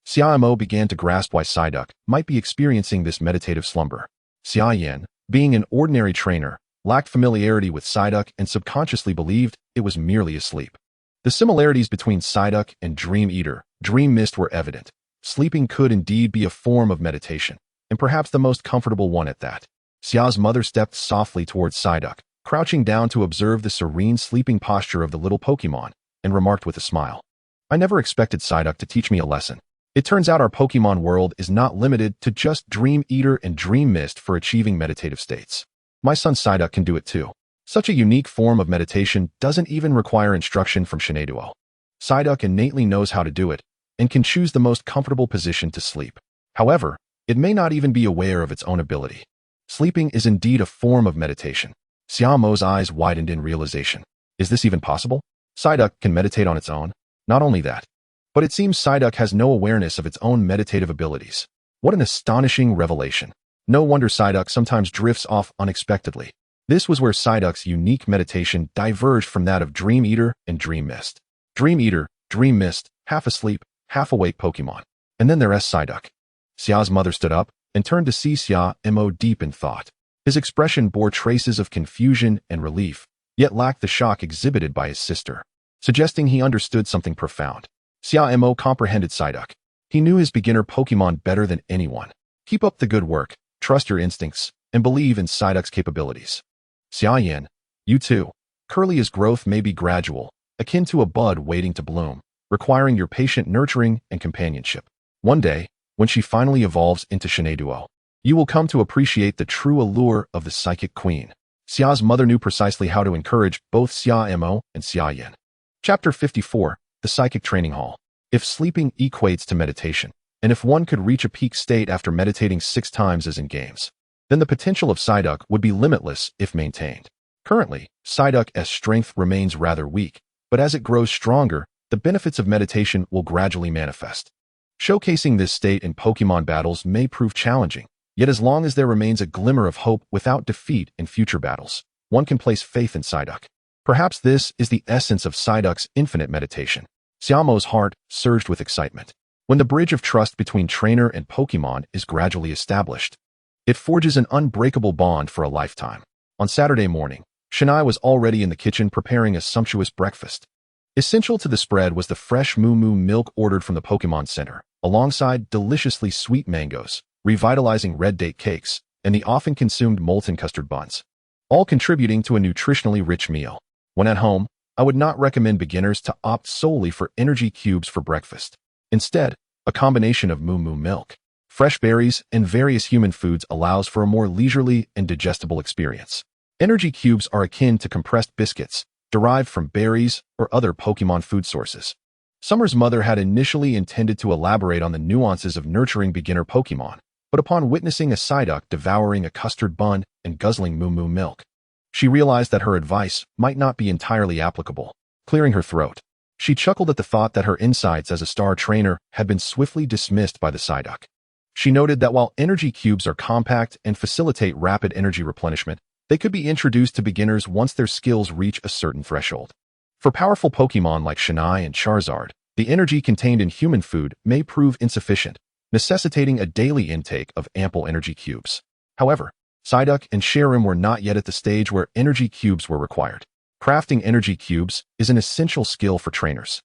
Speaker 1: Xia Mo began to grasp why Psyduck might be experiencing this meditative slumber. Xia Yin, being an ordinary trainer, lacked familiarity with Psyduck and subconsciously believed it was merely asleep. The similarities between Psyduck and Dream Eater, Dream Mist were evident. Sleeping could indeed be a form of meditation, and perhaps the most comfortable one at that. Xia's mother stepped softly towards Psyduck, crouching down to observe the serene sleeping posture of the little Pokémon, and remarked with a smile, "I never expected Psyduck to teach me a lesson. It turns out our Pokémon world is not limited to just Dream Eater and Dream Mist for achieving meditative states. My son Psyduck can do it too. Such a unique form of meditation doesn't even require instruction from Shineiduo. Psyduck innately knows how to do it, and can choose the most comfortable position to sleep. However, it may not even be aware of its own ability. Sleeping is indeed a form of meditation." Xia Mo's eyes widened in realization. Is this even possible? Psyduck can meditate on its own? Not only that, but it seems Psyduck has no awareness of its own meditative abilities. What an astonishing revelation. No wonder Psyduck sometimes drifts off unexpectedly. This was where Psyduck's unique meditation diverged from that of Dream Eater and Dream Mist. Dream Eater, Dream Mist, half asleep, half awake Pokémon. And then there's Psyduck. Xia's mother stood up and turned to see Xia Mo deep in thought. His expression bore traces of confusion and relief, yet lacked the shock exhibited by his sister, suggesting he understood something profound. Xia Mo comprehended Psyduck. He knew his beginner Pokémon better than anyone. Keep up the good work, trust your instincts, and believe in Psyduck's capabilities. Xia Yin, you too. Curly's growth may be gradual, akin to a bud waiting to bloom, requiring your patient nurturing and companionship. One day, when she finally evolves into Shineiduo, you will come to appreciate the true allure of the Psychic Queen. Xia's mother knew precisely how to encourage both Xia Mo and Xia Yin. Chapter 54, The Psychic Training Hall. If sleeping equates to meditation, and if one could reach a peak state after meditating 6 times as in games, then the potential of Psyduck would be limitless if maintained. Currently, Psyduck's strength remains rather weak, but as it grows stronger, the benefits of meditation will gradually manifest. Showcasing this state in Pokémon battles may prove challenging, yet as long as there remains a glimmer of hope without defeat in future battles, one can place faith in Psyduck. Perhaps this is the essence of Psyduck's infinite meditation. Xia Mo's heart surged with excitement. When the bridge of trust between trainer and Pokémon is gradually established, it forges an unbreakable bond for a lifetime. On Saturday morning, Shinai was already in the kitchen preparing a sumptuous breakfast. Essential to the spread was the fresh Moo Moo milk ordered from the Pokémon Center, alongside deliciously sweet mangoes, revitalizing red date cakes, and the often consumed molten custard buns, all contributing to a nutritionally rich meal. When at home, I would not recommend beginners to opt solely for energy cubes for breakfast. Instead, a combination of Moo Moo milk, fresh berries, and various human foods allows for a more leisurely and digestible experience. Energy cubes are akin to compressed biscuits, derived from berries or other Pokémon food sources. Summer's mother had initially intended to elaborate on the nuances of nurturing beginner Pokémon, but upon witnessing a Psyduck devouring a custard bun and guzzling Moo Moo milk, she realized that her advice might not be entirely applicable. Clearing her throat, she chuckled at the thought that her insights as a star trainer had been swiftly dismissed by the Psyduck. She noted that while energy cubes are compact and facilitate rapid energy replenishment, they could be introduced to beginners once their skills reach a certain threshold. For powerful Pokémon like Shinai and Charizard, the energy contained in human food may prove insufficient, necessitating a daily intake of ample energy cubes. However, Psyduck and Cherim were not yet at the stage where energy cubes were required. Crafting energy cubes is an essential skill for trainers.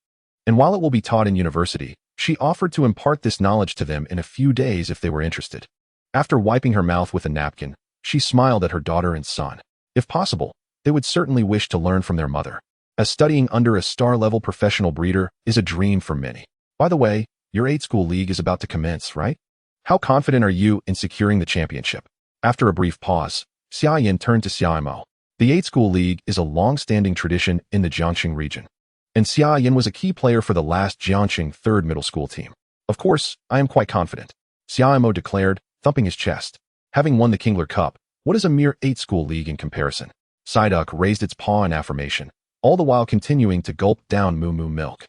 Speaker 1: And while it will be taught in university, she offered to impart this knowledge to them in a few days if they were interested. After wiping her mouth with a napkin, she smiled at her daughter and son. If possible, they would certainly wish to learn from their mother, as studying under a star-level professional breeder is a dream for many. By the way, your 8-school league is about to commence, right? How confident are you in securing the championship? After a brief pause, Xia Yin turned to Xia Mo. The 8-school league is a long-standing tradition in the Jiangxing region. and Xia Yan was a key player for the last Jiangqing 3rd middle school team. Of course, I am quite confident, Xia Mo declared, thumping his chest. Having won the Kingler Cup, what is a mere 8-school league in comparison? Psyduck raised its paw in affirmation, all the while continuing to gulp down moo moo milk.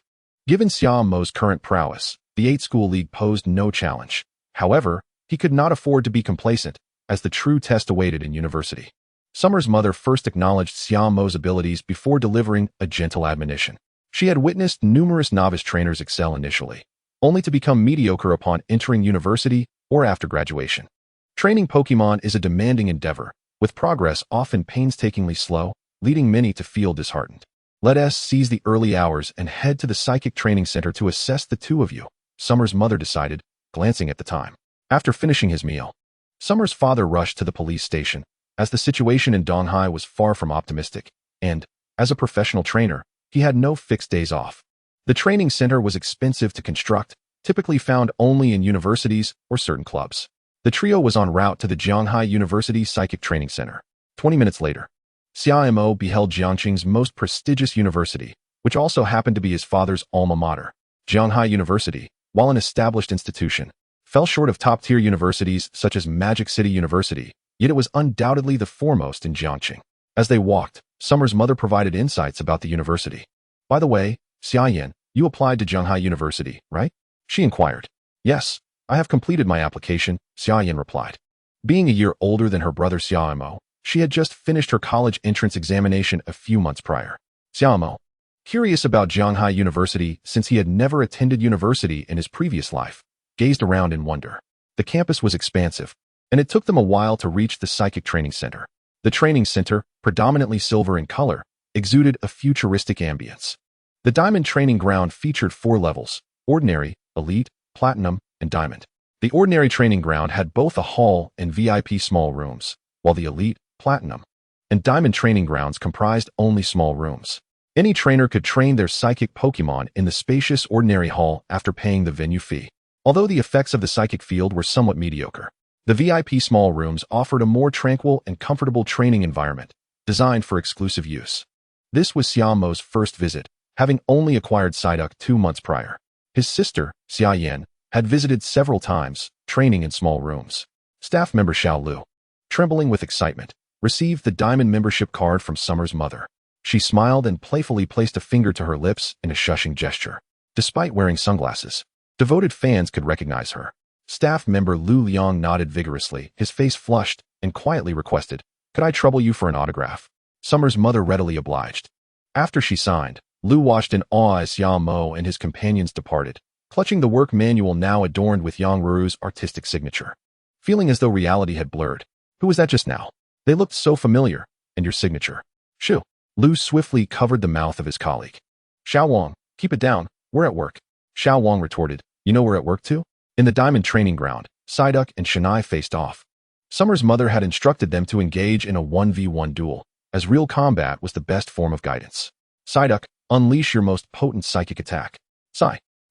Speaker 1: Given Xia Mo's current prowess, the 8-school league posed no challenge. However, he could not afford to be complacent, as the true test awaited in university. Summer's mother first acknowledged Xia Mo's abilities before delivering a gentle admonition. She had witnessed numerous novice trainers excel initially, only to become mediocre upon entering university or after graduation. Training Pokémon is a demanding endeavor, with progress often painstakingly slow, leading many to feel disheartened. Let us seize the early hours and head to the Psychic Training Center to assess the two of you, Summer's mother decided, glancing at the time. After finishing his meal, Summer's father rushed to the police station, as the situation in Donghai was far from optimistic, and, as a professional trainer, he had no fixed days off. The training center was expensive to construct, typically found only in universities or certain clubs. The trio was en route to the Jianghai University Psychic Training Center. 20 minutes later, Xia Mo beheld Jiangqing's most prestigious university, which also happened to be his father's alma mater. Jianghai University, while an established institution, fell short of top-tier universities such as Magic City University, yet it was undoubtedly the foremost in Jiangqing. As they walked, Summer's mother provided insights about the university. By the way, Xia Yan, you applied to Jianghai University, right? She inquired. Yes, I have completed my application, Xia Yan replied. Being a year older than her brother Xia Mo, she had just finished her college entrance examination a few months prior. Xia Mo, curious about Jianghai University since he had never attended university in his previous life, gazed around in wonder. The campus was expansive, and it took them a while to reach the Psychic Training Center. The training center, predominantly silver in color, exuded a futuristic ambience. The Diamond Training Ground featured 4 levels: Ordinary, Elite, Platinum, and Diamond. The Ordinary Training Ground had both a hall and VIP small rooms, while the Elite, Platinum, and Diamond Training Grounds comprised only small rooms. Any trainer could train their psychic Pokémon in the spacious Ordinary Hall after paying the venue fee. Although the effects of the psychic field were somewhat mediocre, the VIP small rooms offered a more tranquil and comfortable training environment, designed for exclusive use. This was Xia Mo's first visit, having only acquired Psyduck 2 months prior. His sister, Xia Yan, had visited several times, training in small rooms. Staff member Xiao Lu, trembling with excitement, received the diamond membership card from Summer's mother. She smiled and playfully placed a finger to her lips in a shushing gesture. Despite wearing sunglasses, devoted fans could recognize her. Staff member Lu Liang nodded vigorously, his face flushed, and quietly requested, "Could I trouble you for an autograph?" Summer's mother readily obliged. After she signed, Lu watched in awe as Xia Mo and his companions departed, clutching the work manual now adorned with Yang Ru's artistic signature. Feeling as though reality had blurred. Who was that just now? They looked so familiar. And your signature? Shoo. Lu swiftly covered the mouth of his colleague. Xiao Wang, keep it down. We're at work. Xiao Wang retorted. You know we're at work too? In the Diamond Training Ground, Psyduck and Shanai faced off. Summer's mother had instructed them to engage in a 1v1 duel, as real combat was the best form of guidance. Psyduck, unleash your most potent psychic attack.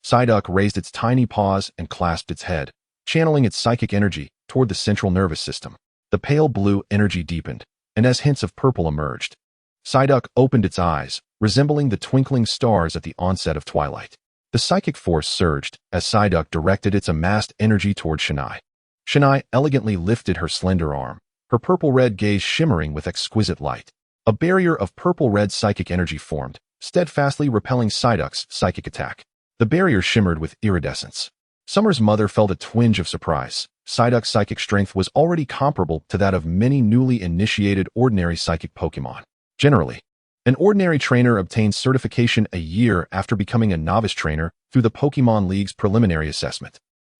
Speaker 1: Psyduck raised its tiny paws and clasped its head, channeling its psychic energy toward the central nervous system. The pale blue energy deepened, and as hints of purple emerged, Psyduck opened its eyes, resembling the twinkling stars at the onset of twilight. The psychic force surged as Psyduck directed its amassed energy toward Shanai. Shanai elegantly lifted her slender arm, her purple-red gaze shimmering with exquisite light. A barrier of purple-red psychic energy formed, steadfastly repelling Psyduck's psychic attack. The barrier shimmered with iridescence. Summer's mother felt a twinge of surprise. Psyduck's psychic strength was already comparable to that of many newly initiated ordinary psychic Pokémon. Generally, an ordinary trainer obtains certification a year after becoming a novice trainer through the Pokémon League's preliminary assessment.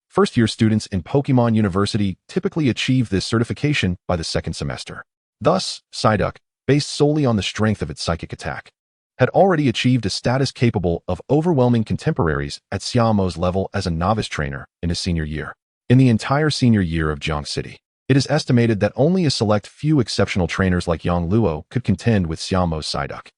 Speaker 1: First-year students in Pokémon University typically achieve this certification by the second semester. Thus, Psyduck, based solely on the strength of its psychic attack, had already achieved a status capable of overwhelming contemporaries at Xia Mo's level as a novice trainer in his senior year. In the entire senior year of Jiang City, it is estimated that only a select few exceptional trainers like Yang Luo could contend with Xia Mo's Psyduck.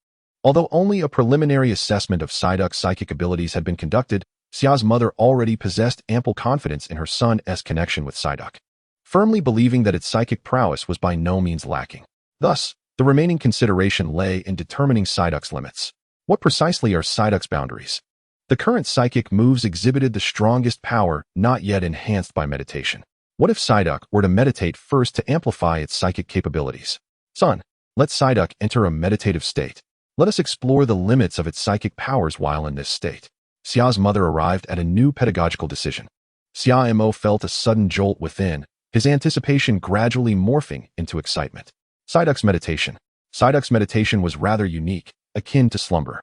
Speaker 1: Although only a preliminary assessment of Psyduck's psychic abilities had been conducted, Xia's mother already possessed ample confidence in her son's connection with Psyduck, firmly believing that its psychic prowess was by no means lacking. Thus, the remaining consideration lay in determining Psyduck's limits. What precisely are Psyduck's boundaries? The current psychic moves exhibited the strongest power not yet enhanced by meditation. What if Psyduck were to meditate first to amplify its psychic capabilities? Son, let Psyduck enter a meditative state. Let us explore the limits of its psychic powers while in this state. Xia's mother arrived at a new pedagogical decision. Xia Mo felt a sudden jolt within, his anticipation gradually morphing into excitement. Psyduck's meditation. Psyduck's meditation was rather unique, akin to slumber.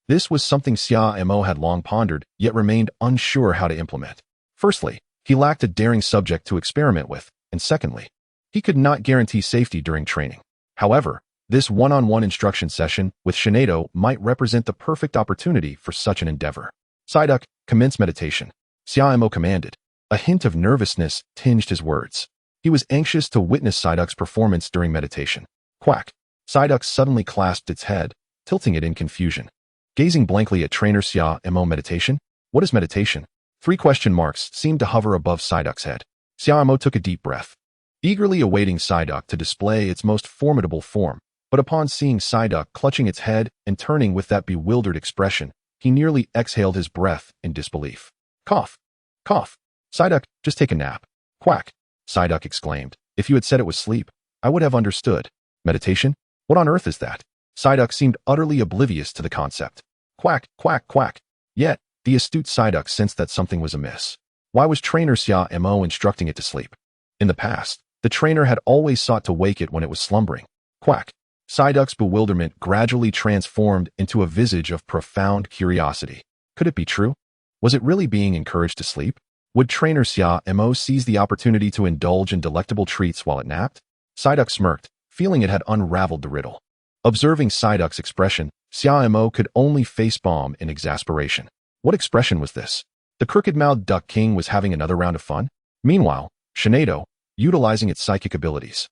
Speaker 1: This was something Xia Mo had long pondered, yet remained unsure how to implement. Firstly, he lacked a daring subject to experiment with, and secondly, he could not guarantee safety during training. However, this one-on-one instruction session with Shinado might represent the perfect opportunity for such an endeavor. Psyduck, commence meditation. Xia Mo commanded. A hint of nervousness tinged his words. He was anxious to witness Psyduck's performance during meditation. Quack. Psyduck suddenly clasped its head, tilting it in confusion. Gazing blankly at trainer Xia Mo. Meditation? What is meditation? 3 question marks seemed to hover above Psyduck's head. Xia Mo took a deep breath, eagerly awaiting Psyduck to display its most formidable form, but upon seeing Psyduck clutching its head and turning with that bewildered expression, he nearly exhaled his breath in disbelief. Cough. Cough. Psyduck, just take a nap. Quack. Psyduck exclaimed. If you had said it was sleep, I would have understood. Meditation? What on earth is that? Psyduck seemed utterly oblivious to the concept. Quack, quack, quack. Yet, the astute Psyduck sensed that something was amiss. Why was trainer Xia Mo instructing it to sleep? In the past, the trainer had always sought to wake it when it was slumbering. Quack. Psyduck's bewilderment gradually transformed into a visage of profound curiosity. Could it be true? Was it really being encouraged to sleep? Would trainer Xia Mo seize the opportunity to indulge in delectable treats while it napped? Psyduck smirked, feeling it had unraveled the riddle. Observing Psyduck's expression, Xia Mo could only facepalm in exasperation. What expression was this? The crooked-mouthed Duck King was having another round of fun? Meanwhile, Shinado, utilizing its psychic abilities,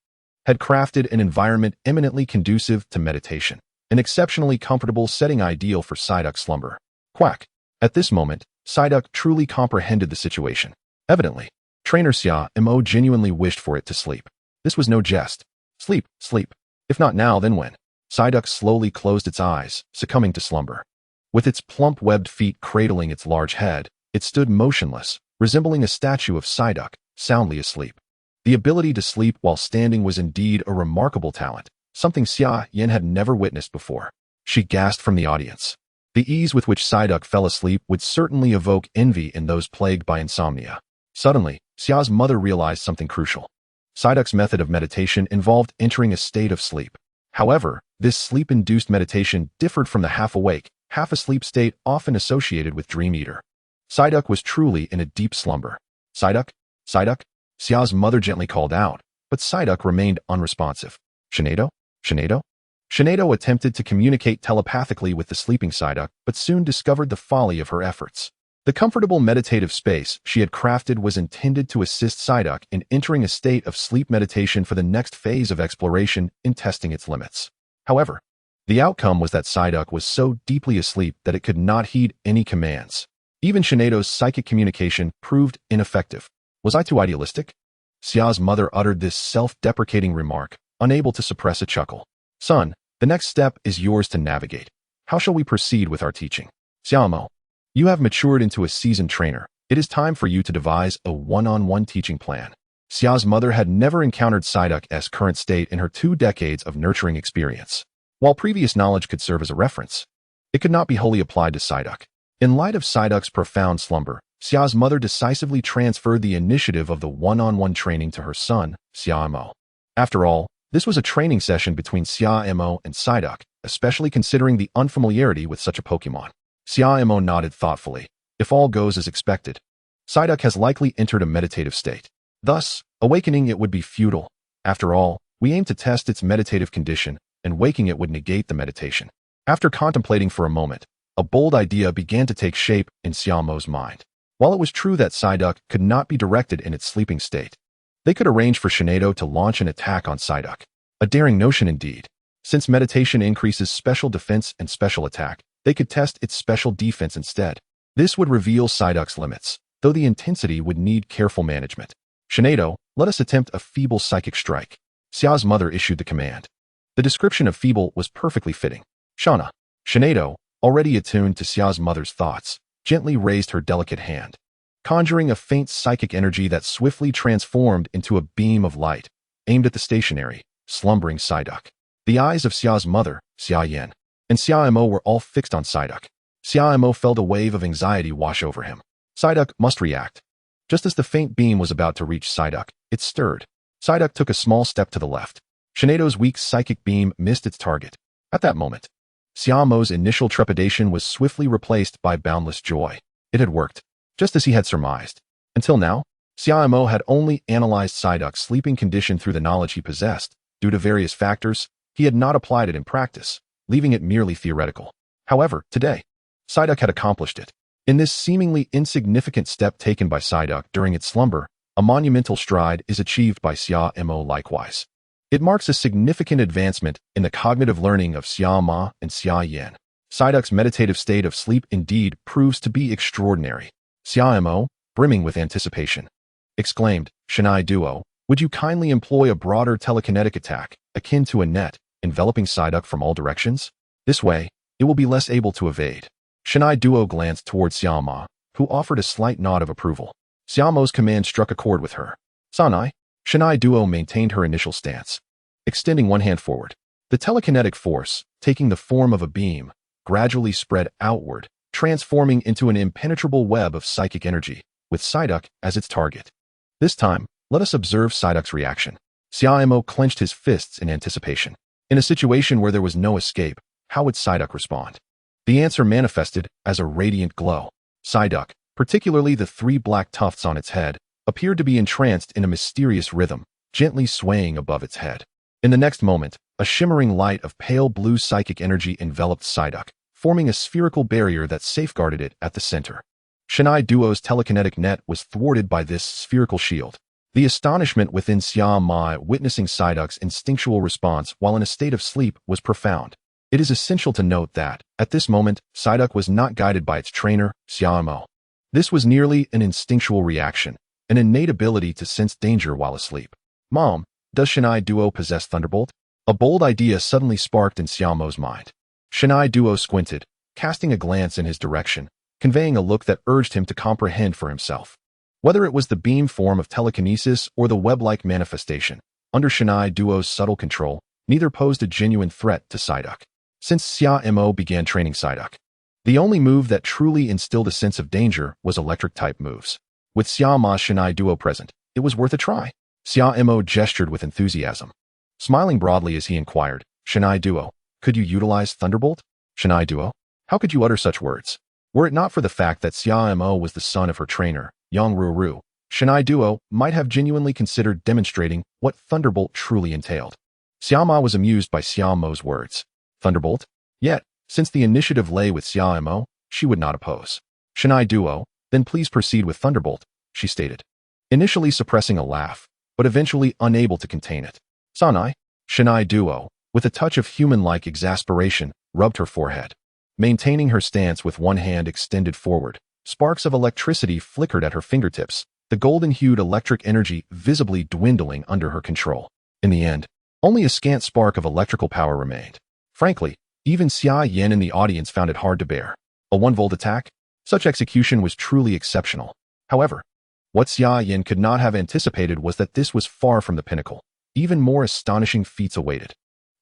Speaker 1: had crafted an environment eminently conducive to meditation, an exceptionally comfortable setting ideal for Psyduck's slumber. Quack. At this moment, Psyduck truly comprehended the situation. Evidently, trainer Xia Mo genuinely wished for it to sleep. This was no jest. Sleep, sleep. If not now, then when? Psyduck slowly closed its eyes, succumbing to slumber. With its plump webbed feet cradling its large head, it stood motionless, resembling a statue of Psyduck, soundly asleep. The ability to sleep while standing was indeed a remarkable talent, something Xia Yin had never witnessed before. She gasped from the audience. The ease with which Psyduck fell asleep would certainly evoke envy in those plagued by insomnia. Suddenly, Xia's mother realized something crucial. Psyduck's method of meditation involved entering a state of sleep. However, this sleep-induced meditation differed from the half-awake, half-asleep state often associated with Dream Eater. Psyduck was truly in a deep slumber. Psyduck? Psyduck? Xia's mother gently called out, but Psyduck remained unresponsive. Shinado? Shinado? Shinado attempted to communicate telepathically with the sleeping Psyduck, but soon discovered the folly of her efforts. The comfortable meditative space she had crafted was intended to assist Psyduck in entering a state of sleep meditation for the next phase of exploration in testing its limits. However, the outcome was that Psyduck was so deeply asleep that it could not heed any commands. Even Shinado's psychic communication proved ineffective. Was I too idealistic? Xia's mother uttered this self-deprecating remark, unable to suppress a chuckle. Son, the next step is yours to navigate. How shall we proceed with our teaching? Xia Mo, you have matured into a seasoned trainer. It is time for you to devise a one-on-one teaching plan. Xia's mother had never encountered Psyduck's current state in her 2 decades of nurturing experience. While previous knowledge could serve as a reference, it could not be wholly applied to Psyduck. In light of Psyduck's profound slumber, Xia's mother decisively transferred the initiative of the one-on-one training to her son, Xia Mo. After all, this was a training session between Xia Mo and Psyduck, especially considering the unfamiliarity with such a Pokémon. Xia Mo nodded thoughtfully. If all goes as expected, Psyduck has likely entered a meditative state. Thus, awakening it would be futile. After all, we aim to test its meditative condition, and waking it would negate the meditation. After contemplating for a moment, a bold idea began to take shape in Xia Mo's mind. While it was true that Psyduck could not be directed in its sleeping state, they could arrange for Shinado to launch an attack on Psyduck. A daring notion indeed. Since meditation increases special defense and special attack, they could test its special defense instead. This would reveal Psyduck's limits, though the intensity would need careful management. Shinado, let us attempt a feeble psychic strike. Xia's mother issued the command. The description of feeble was perfectly fitting. Shana. Shinado, already attuned to Xia's mother's thoughts, gently raised her delicate hand, conjuring a faint psychic energy that swiftly transformed into a beam of light, aimed at the stationary, slumbering Psyduck. The eyes of Xia's mother, Xia Yan, and Xia Mo were all fixed on Psyduck. Xia Mo felt a wave of anxiety wash over him. Psyduck must react. Just as the faint beam was about to reach Psyduck, it stirred. Psyduck took a small step to the left. Shinato's weak psychic beam missed its target. At that moment, Xia Mo's initial trepidation was swiftly replaced by boundless joy. It had worked, just as he had surmised. Until now, Xia Mo had only analyzed Psyduck's sleeping condition through the knowledge he possessed. Due to various factors, he had not applied it in practice, leaving it merely theoretical. However, today, Psyduck had accomplished it. In this seemingly insignificant step taken by Psyduck during its slumber, a monumental stride is achieved by Xia Mo likewise. It marks a significant advancement in the cognitive learning of Xia Ma and Xia Yan. Psyduck's meditative state of sleep indeed proves to be extraordinary. Xia Mo, brimming with anticipation, exclaimed, "Shinai Duo, would you kindly employ a broader telekinetic attack, akin to a net, enveloping Psyduck from all directions? This way, it will be less able to evade." Shinai Duo glanced towards Xia Ma, who offered a slight nod of approval. Xia Mo's command struck a chord with her. "Sanai." Shinai Duo maintained her initial stance, extending one hand forward. The telekinetic force, taking the form of a beam, gradually spread outward, transforming into an impenetrable web of psychic energy, with Psyduck as its target. This time, let us observe Psyduck's reaction. Xia Mo clenched his fists in anticipation. In a situation where there was no escape, how would Psyduck respond? The answer manifested as a radiant glow. Psyduck, particularly the 3 black tufts on its head, appeared to be entranced in a mysterious rhythm, gently swaying above its head. In the next moment, a shimmering light of pale blue psychic energy enveloped Psyduck, forming a spherical barrier that safeguarded it at the center. Shinai Duo's telekinetic net was thwarted by this spherical shield. The astonishment within Xia Ma witnessing Psyduck's instinctual response while in a state of sleep was profound. It is essential to note that, at this moment, Psyduck was not guided by its trainer, Xia Mo. This was nearly an instinctual reaction, an innate ability to sense danger while asleep. "Mom, does Shinai Duo possess Thunderbolt?" A bold idea suddenly sparked in Xia Mo's mind. Shinai Duo squinted, casting a glance in his direction, conveying a look that urged him to comprehend for himself. Whether it was the beam form of telekinesis or the web-like manifestation, under Shinai Duo's subtle control, neither posed a genuine threat to Psyduck. Since Xia Mo began training Psyduck, the only move that truly instilled a sense of danger was electric-type moves. With Xia Ma Shinai Duo present, it was worth a try. Xia Mo gestured with enthusiasm, smiling broadly as he inquired, "Shinai Duo, could you utilize Thunderbolt?" "Shinai Duo? How could you utter such words?" Were it not for the fact that Xia Mo was the son of her trainer, Yang Ruru, Shinai Duo might have genuinely considered demonstrating what Thunderbolt truly entailed. Xia Ma was amused by Xia Mo's words. Thunderbolt? Yet, since the initiative lay with Xia Mo, she would not oppose. "Shinai Duo, then please proceed with Thunderbolt," she stated, initially suppressing a laugh, but eventually unable to contain it. "Sanai." Shinai Duo, with a touch of human-like exasperation, rubbed her forehead. Maintaining her stance with one hand extended forward, sparks of electricity flickered at her fingertips, the golden-hued electric energy visibly dwindling under her control. In the end, only a scant spark of electrical power remained. Frankly, even Xia Yan in the audience found it hard to bear. A 1-volt attack? Such execution was truly exceptional. However, what Xia Yan could not have anticipated was that this was far from the pinnacle. Even more astonishing feats awaited.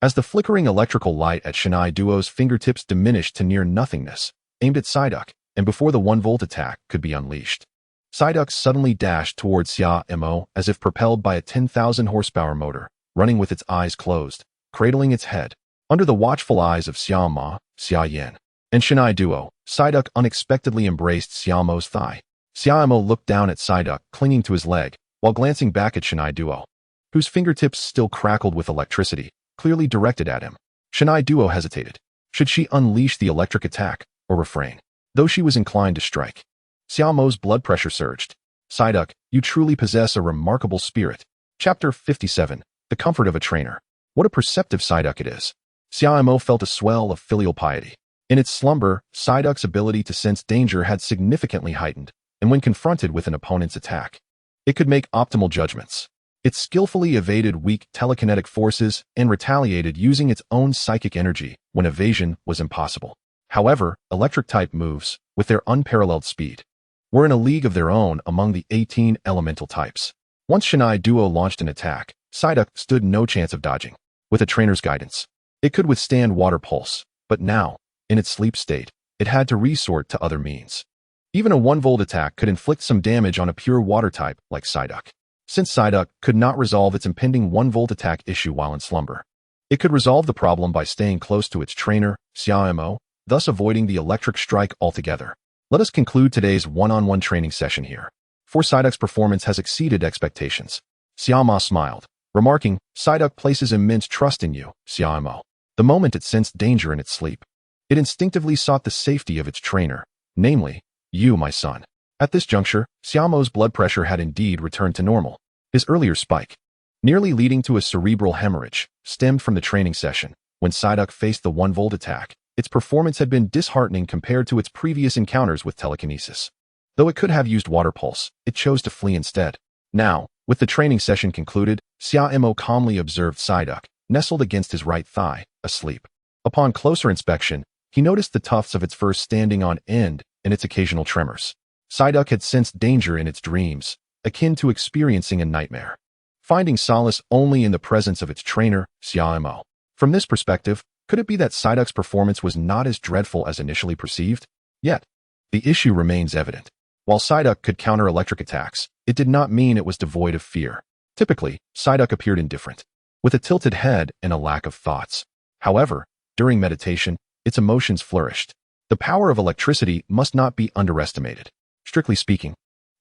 Speaker 1: As the flickering electrical light at Shinai Duo's fingertips diminished to near nothingness, aimed at Psyduck, and before the 1-volt attack could be unleashed, Psyduck suddenly dashed towards Xia Mo as if propelled by a 10,000 horsepower motor, running with its eyes closed, cradling its head. Under the watchful eyes of Xia Ma, Xia Yan, and Shinai Duo, Psyduck unexpectedly embraced Xia Mo's thigh. Xia Mo looked down at Psyduck, clinging to his leg, while glancing back at Shinai Duo, whose fingertips still crackled with electricity, clearly directed at him. Shinai Duo hesitated. Should she unleash the electric attack, or refrain? Though she was inclined to strike. Xia Mo's blood pressure surged. "Psyduck, you truly possess a remarkable spirit." Chapter 57, The Comfort of a Trainer. What a perceptive Psyduck it is. Xia Mo felt a swell of filial piety. In its slumber, Psyduck's ability to sense danger had significantly heightened, and when confronted with an opponent's attack, it could make optimal judgments. It skillfully evaded weak telekinetic forces and retaliated using its own psychic energy when evasion was impossible. However, electric-type moves, with their unparalleled speed, were in a league of their own among the 18 elemental types. Once Shinai Duo launched an attack, Psyduck stood no chance of dodging. With a trainer's guidance, it could withstand Water Pulse, but now, in its sleep state, it had to resort to other means. Even a 1-volt attack could inflict some damage on a pure water type like Psyduck. Since Psyduck could not resolve its impending 1-volt attack issue while in slumber, it could resolve the problem by staying close to its trainer, Xia Mo, thus avoiding the electric strike altogether. Let us conclude today's one-on-one training session here. For Psyduck's performance has exceeded expectations. Xia Mo smiled, remarking, Psyduck places immense trust in you, Xia Mo. The moment it sensed danger in its sleep, it instinctively sought the safety of its trainer, namely, you, my son. At this juncture, Xia Mo's blood pressure had indeed returned to normal. His earlier spike, nearly leading to a cerebral hemorrhage, stemmed from the training session. When Psyduck faced the 1-volt attack, its performance had been disheartening compared to its previous encounters with telekinesis. Though it could have used Water Pulse, it chose to flee instead. Now, with the training session concluded, Xia Mo calmly observed Psyduck, nestled against his right thigh, asleep. Upon closer inspection, he noticed the tufts of its fur standing on end and its occasional tremors. Psyduck had sensed danger in its dreams, akin to experiencing a nightmare, finding solace only in the presence of its trainer, Xia Mo. From this perspective, could it be that Psyduck's performance was not as dreadful as initially perceived? Yet, the issue remains evident. While Psyduck could counter electric attacks, it did not mean it was devoid of fear. Typically, Psyduck appeared indifferent, with a tilted head and a lack of thoughts. However, during meditation, its emotions flourished. The power of electricity must not be underestimated. Strictly speaking,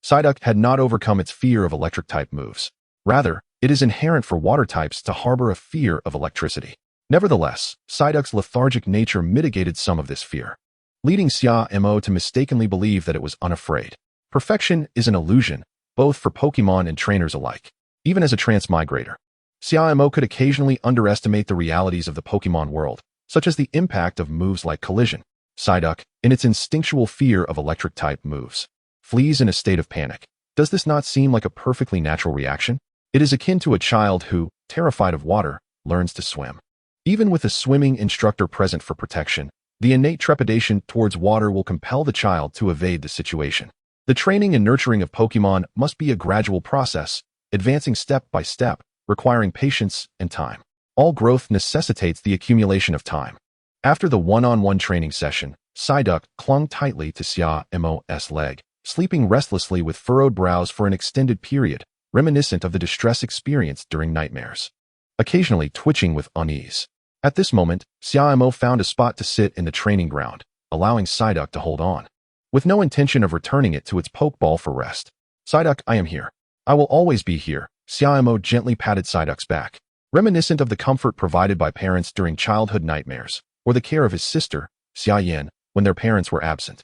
Speaker 1: Psyduck had not overcome its fear of electric-type moves. Rather, it is inherent for water types to harbor a fear of electricity. Nevertheless, Psyduck's lethargic nature mitigated some of this fear, leading Xia Mo to mistakenly believe that it was unafraid. Perfection is an illusion, both for Pokémon and trainers alike. Even as a transmigrator, Xia Mo could occasionally underestimate the realities of the Pokémon world, such as the impact of moves like collision. Psyduck, in its instinctual fear of electric-type moves, flees in a state of panic. Does this not seem like a perfectly natural reaction? It is akin to a child who, terrified of water, learns to swim. Even with a swimming instructor present for protection, the innate trepidation towards water will compel the child to evade the situation. The training and nurturing of Pokémon must be a gradual process, advancing step by step, requiring patience and time. All growth necessitates the accumulation of time. After the one-on-one training session, Psyduck clung tightly to Xia Mo's leg, sleeping restlessly with furrowed brows for an extended period, reminiscent of the distress experienced during nightmares, occasionally twitching with unease. At this moment, Xia Mo found a spot to sit in the training ground, allowing Psyduck to hold on, with no intention of returning it to its pokeball for rest. Psyduck, I am here. I will always be here. Xia Mo gently patted Psyduck's back, reminiscent of the comfort provided by parents during childhood nightmares, or the care of his sister, Xia Yan, when their parents were absent.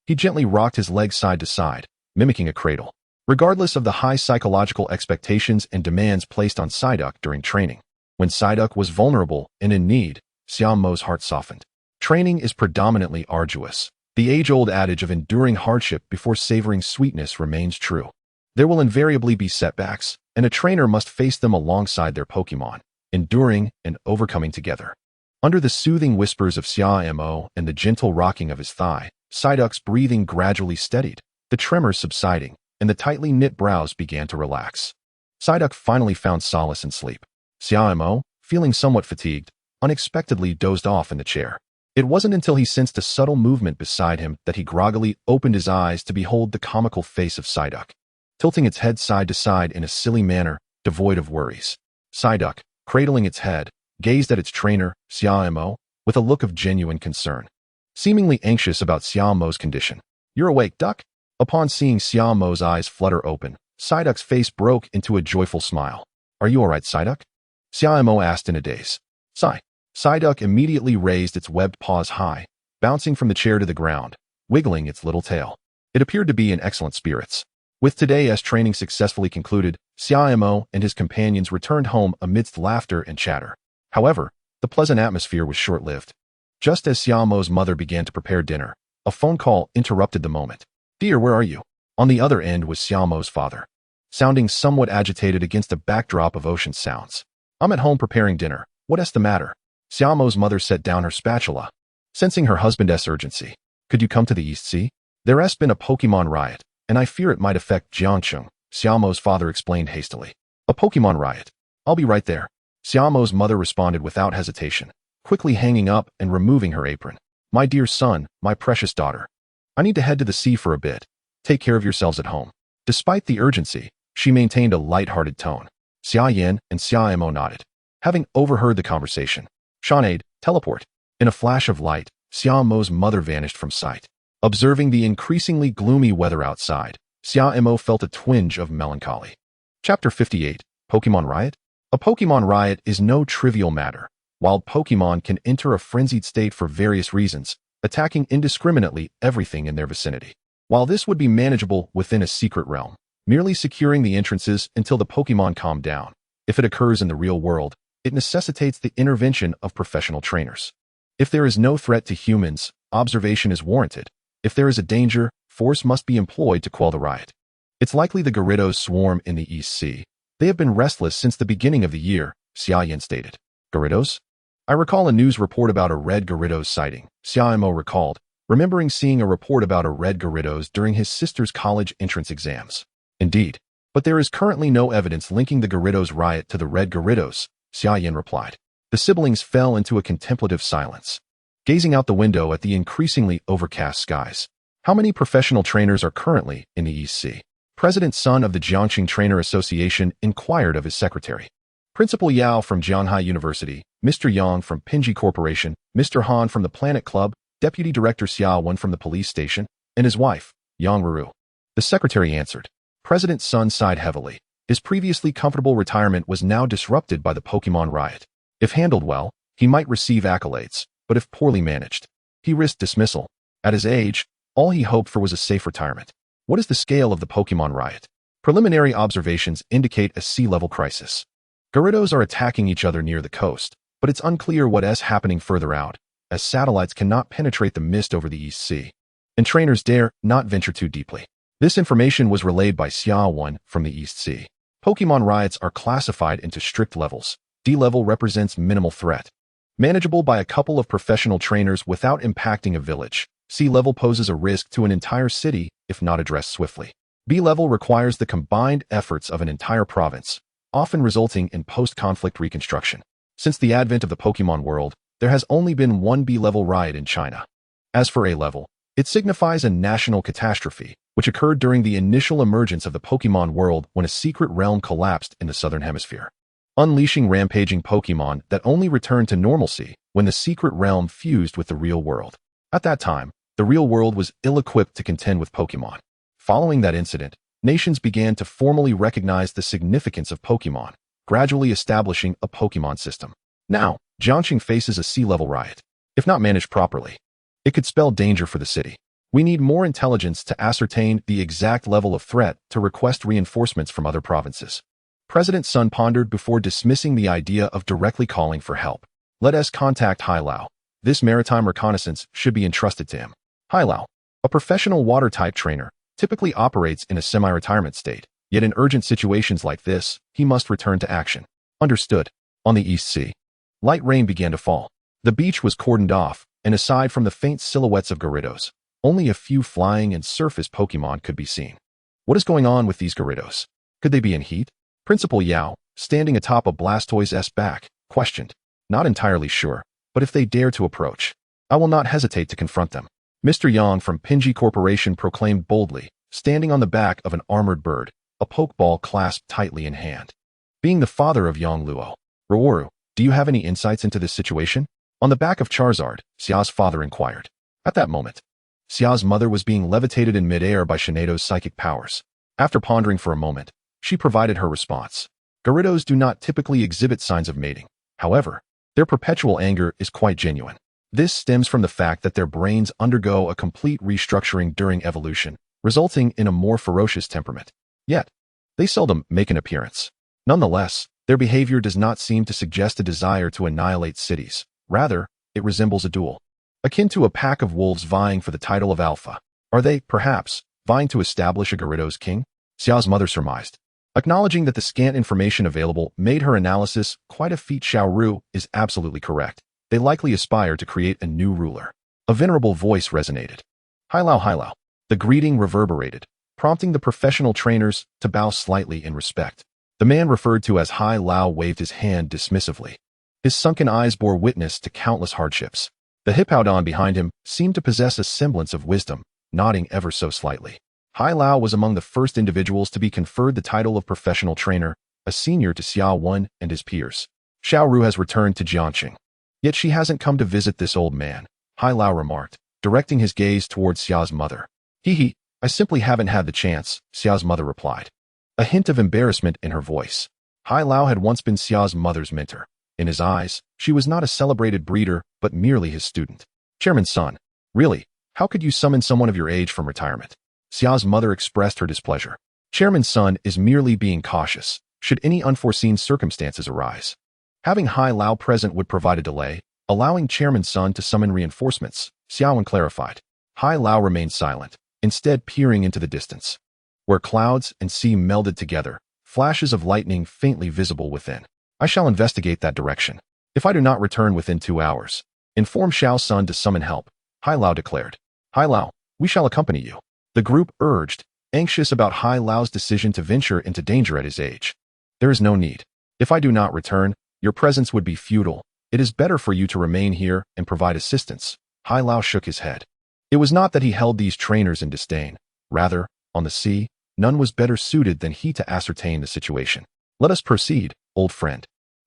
Speaker 1: He gently rocked his legs side to side, mimicking a cradle. Regardless of the high psychological expectations and demands placed on Psyduck during training, when Psyduck was vulnerable and in need, Xia Mo's heart softened. Training is predominantly arduous. The age-old adage of enduring hardship before savoring sweetness remains true. There will invariably be setbacks, and a trainer must face them alongside their Pokémon, enduring and overcoming together. Under the soothing whispers of Xia Mo and the gentle rocking of his thigh, Psyduck's breathing gradually steadied, the tremors subsiding, and the tightly knit brows began to relax. Psyduck finally found solace in sleep. Xia Mo, feeling somewhat fatigued, unexpectedly dozed off in the chair. It wasn't until he sensed a subtle movement beside him that he groggily opened his eyes to behold the comical face of Psyduck, tilting its head side to side in a silly manner, devoid of worries. Psyduck, cradling its head, gazed at its trainer, Xia Mo, with a look of genuine concern, seemingly anxious about Xia Mo's condition. "You're awake, Duck?" Upon seeing Xia Mo's eyes flutter open, Psyduck's face broke into a joyful smile. "Are you all right, Psyduck?" Xia Mo asked in a daze. Psyduck immediately raised its webbed paws high, bouncing from the chair to the ground, wiggling its little tail. It appeared to be in excellent spirits. With today's training successfully concluded, Xia Mo and his companions returned home amidst laughter and chatter. However, the pleasant atmosphere was short-lived. Just as Xia Mo's mother began to prepare dinner, a phone call interrupted the moment. "Dear, where are you?" On the other end was Xia Mo's father, sounding somewhat agitated against a backdrop of ocean sounds. "I'm at home preparing dinner. What's the matter?" Xia Mo's mother set down her spatula, sensing her husband's urgency. Could you come to the East Sea? There has been a Pokémon riot, and I fear it might affect Jiangcheng, Xia Mo's father explained hastily. A Pokémon riot. I'll be right there. Xia Mo's mother responded without hesitation, quickly hanging up and removing her apron. My dear son, my precious daughter. I need to head to the sea for a bit. Take care of yourselves at home. Despite the urgency, she maintained a light-hearted tone. Xia Yan and Xia Mo nodded, having overheard the conversation. Shawnade, teleport. In a flash of light, Xia Mo's mother vanished from sight. Observing the increasingly gloomy weather outside, Xia Mo felt a twinge of melancholy. Chapter 58, Pokémon Riot? A Pokémon riot is no trivial matter. Wild Pokémon can enter a frenzied state for various reasons, attacking indiscriminately everything in their vicinity. While this would be manageable within a secret realm, merely securing the entrances until the Pokémon calm down, if it occurs in the real world, it necessitates the intervention of professional trainers. If there is no threat to humans, observation is warranted. If there is a danger, force must be employed to quell the riot. It's likely the Gyarados swarm in the East Sea. They have been restless since the beginning of the year, Xia Yan stated. Gyarados? I recall a news report about a red Gyarados sighting, Xia Mo recalled, remembering seeing a report about a red Gyarados during his sister's college entrance exams. Indeed. But there is currently no evidence linking the Gyarados riot to the red Gyarados, Xia Yan replied. The siblings fell into a contemplative silence, gazing out the window at the increasingly overcast skies. How many professional trainers are currently in the East Sea? President Sun of the Jiangxing Trainer Association inquired of his secretary. Principal Yao from Jianhai University, Mr. Yang from Pinji Corporation, Mr. Han from the Planet Club, Deputy Director Xia Wen from the police station, and his wife, Yang Ruru. The secretary answered. President Sun sighed heavily. His previously comfortable retirement was now disrupted by the Pokémon riot. If handled well, he might receive accolades, but if poorly managed, he risked dismissal. At his age, all he hoped for was a safe retirement. What is the scale of the Pokémon riot? Preliminary observations indicate a sea-level crisis. Gyarados are attacking each other near the coast, but it's unclear what is happening further out, as satellites cannot penetrate the mist over the East Sea, and trainers dare not venture too deeply. This information was relayed by Xia Wen from the East Sea. Pokémon riots are classified into strict levels. D level represents minimal threat, manageable by a couple of professional trainers without impacting a village. C level poses a risk to an entire city if not addressed swiftly. B level requires the combined efforts of an entire province, often resulting in post-conflict reconstruction. Since the advent of the Pokémon world, there has only been one B-level riot in China. As for A level, it signifies a national catastrophe, which occurred during the initial emergence of the Pokémon world when a secret realm collapsed in the southern hemisphere, unleashing rampaging Pokémon that only returned to normalcy when the secret realm fused with the real world. At that time, the real world was ill-equipped to contend with Pokémon. Following that incident, nations began to formally recognize the significance of Pokémon, gradually establishing a Pokémon system. Now, Jiangxing faces a sea-level riot. If not managed properly, it could spell danger for the city. We need more intelligence to ascertain the exact level of threat to request reinforcements from other provinces. President Sun pondered before dismissing the idea of directly calling for help. Let us contact Hai Lao. This maritime reconnaissance should be entrusted to him. Hai Lao, a professional water-type trainer, typically operates in a semi-retirement state, yet in urgent situations like this, he must return to action. Understood. On the East Sea, light rain began to fall. The beach was cordoned off, and aside from the faint silhouettes of Gyarados, only a few flying and surface Pokémon could be seen. What is going on with these Gyarados? Could they be in heat? Principal Yao, standing atop a Blastoise's back, questioned. Not entirely sure, but if they dare to approach, I will not hesitate to confront them. Mr. Yang from Pinji Corporation proclaimed boldly, standing on the back of an armored bird, a pokeball clasped tightly in hand. Being the father of Yang Luo, Ruoru, do you have any insights into this situation? On the back of Charizard, Xia's father inquired. At that moment, Xia's mother was being levitated in midair by Shanedo's psychic powers. After pondering for a moment, she provided her response. Gyarados do not typically exhibit signs of mating. However, their perpetual anger is quite genuine. This stems from the fact that their brains undergo a complete restructuring during evolution, resulting in a more ferocious temperament. Yet, they seldom make an appearance. Nonetheless, their behavior does not seem to suggest a desire to annihilate cities. Rather, it resembles a duel, akin to a pack of wolves vying for the title of alpha. Are they, perhaps, vying to establish a Gyarados king? Xia's mother surmised. Acknowledging that the scant information available made her analysis quite a feat, Xiao Ru is absolutely correct. They likely aspire to create a new ruler. A venerable voice resonated. Hai Lao, Hai Lao. The greeting reverberated, prompting the professional trainers to bow slightly in respect. The man referred to as Hai Lao waved his hand dismissively. His sunken eyes bore witness to countless hardships. The Hippowdon behind him seemed to possess a semblance of wisdom, nodding ever so slightly. Hai Lao was among the first individuals to be conferred the title of professional trainer, a senior to Xia Mo and his peers. Xiao Ru has returned to Jiangxing. Yet she hasn't come to visit this old man, Hai Lao remarked, directing his gaze towards Xia's mother. Hee, I simply haven't had the chance, Xia's mother replied. A hint of embarrassment in her voice. Hai Lao had once been Xia's mother's mentor. In his eyes, she was not a celebrated breeder, but merely his student. Chairman's son. Really, how could you summon someone of your age from retirement? Xia's mother expressed her displeasure. Chairman's son is merely being cautious, should any unforeseen circumstances arise. Having Hai Lao present would provide a delay, allowing Chairman's son to summon reinforcements, Xiaowen clarified. Hai Lao remained silent, instead peering into the distance. Where clouds and sea melded together, flashes of lightning faintly visible within. I shall investigate that direction. If I do not return within 2 hours, inform Xiao's son to summon help, Hai Lao declared. Hai Lao, we shall accompany you. The group urged, anxious about Hai Lao's decision to venture into danger at his age. There is no need. If I do not return, your presence would be futile. It is better for you to remain here and provide assistance. Hai Lao shook his head. It was not that he held these trainers in disdain. Rather, on the sea, none was better suited than he to ascertain the situation. Let us proceed, old friend,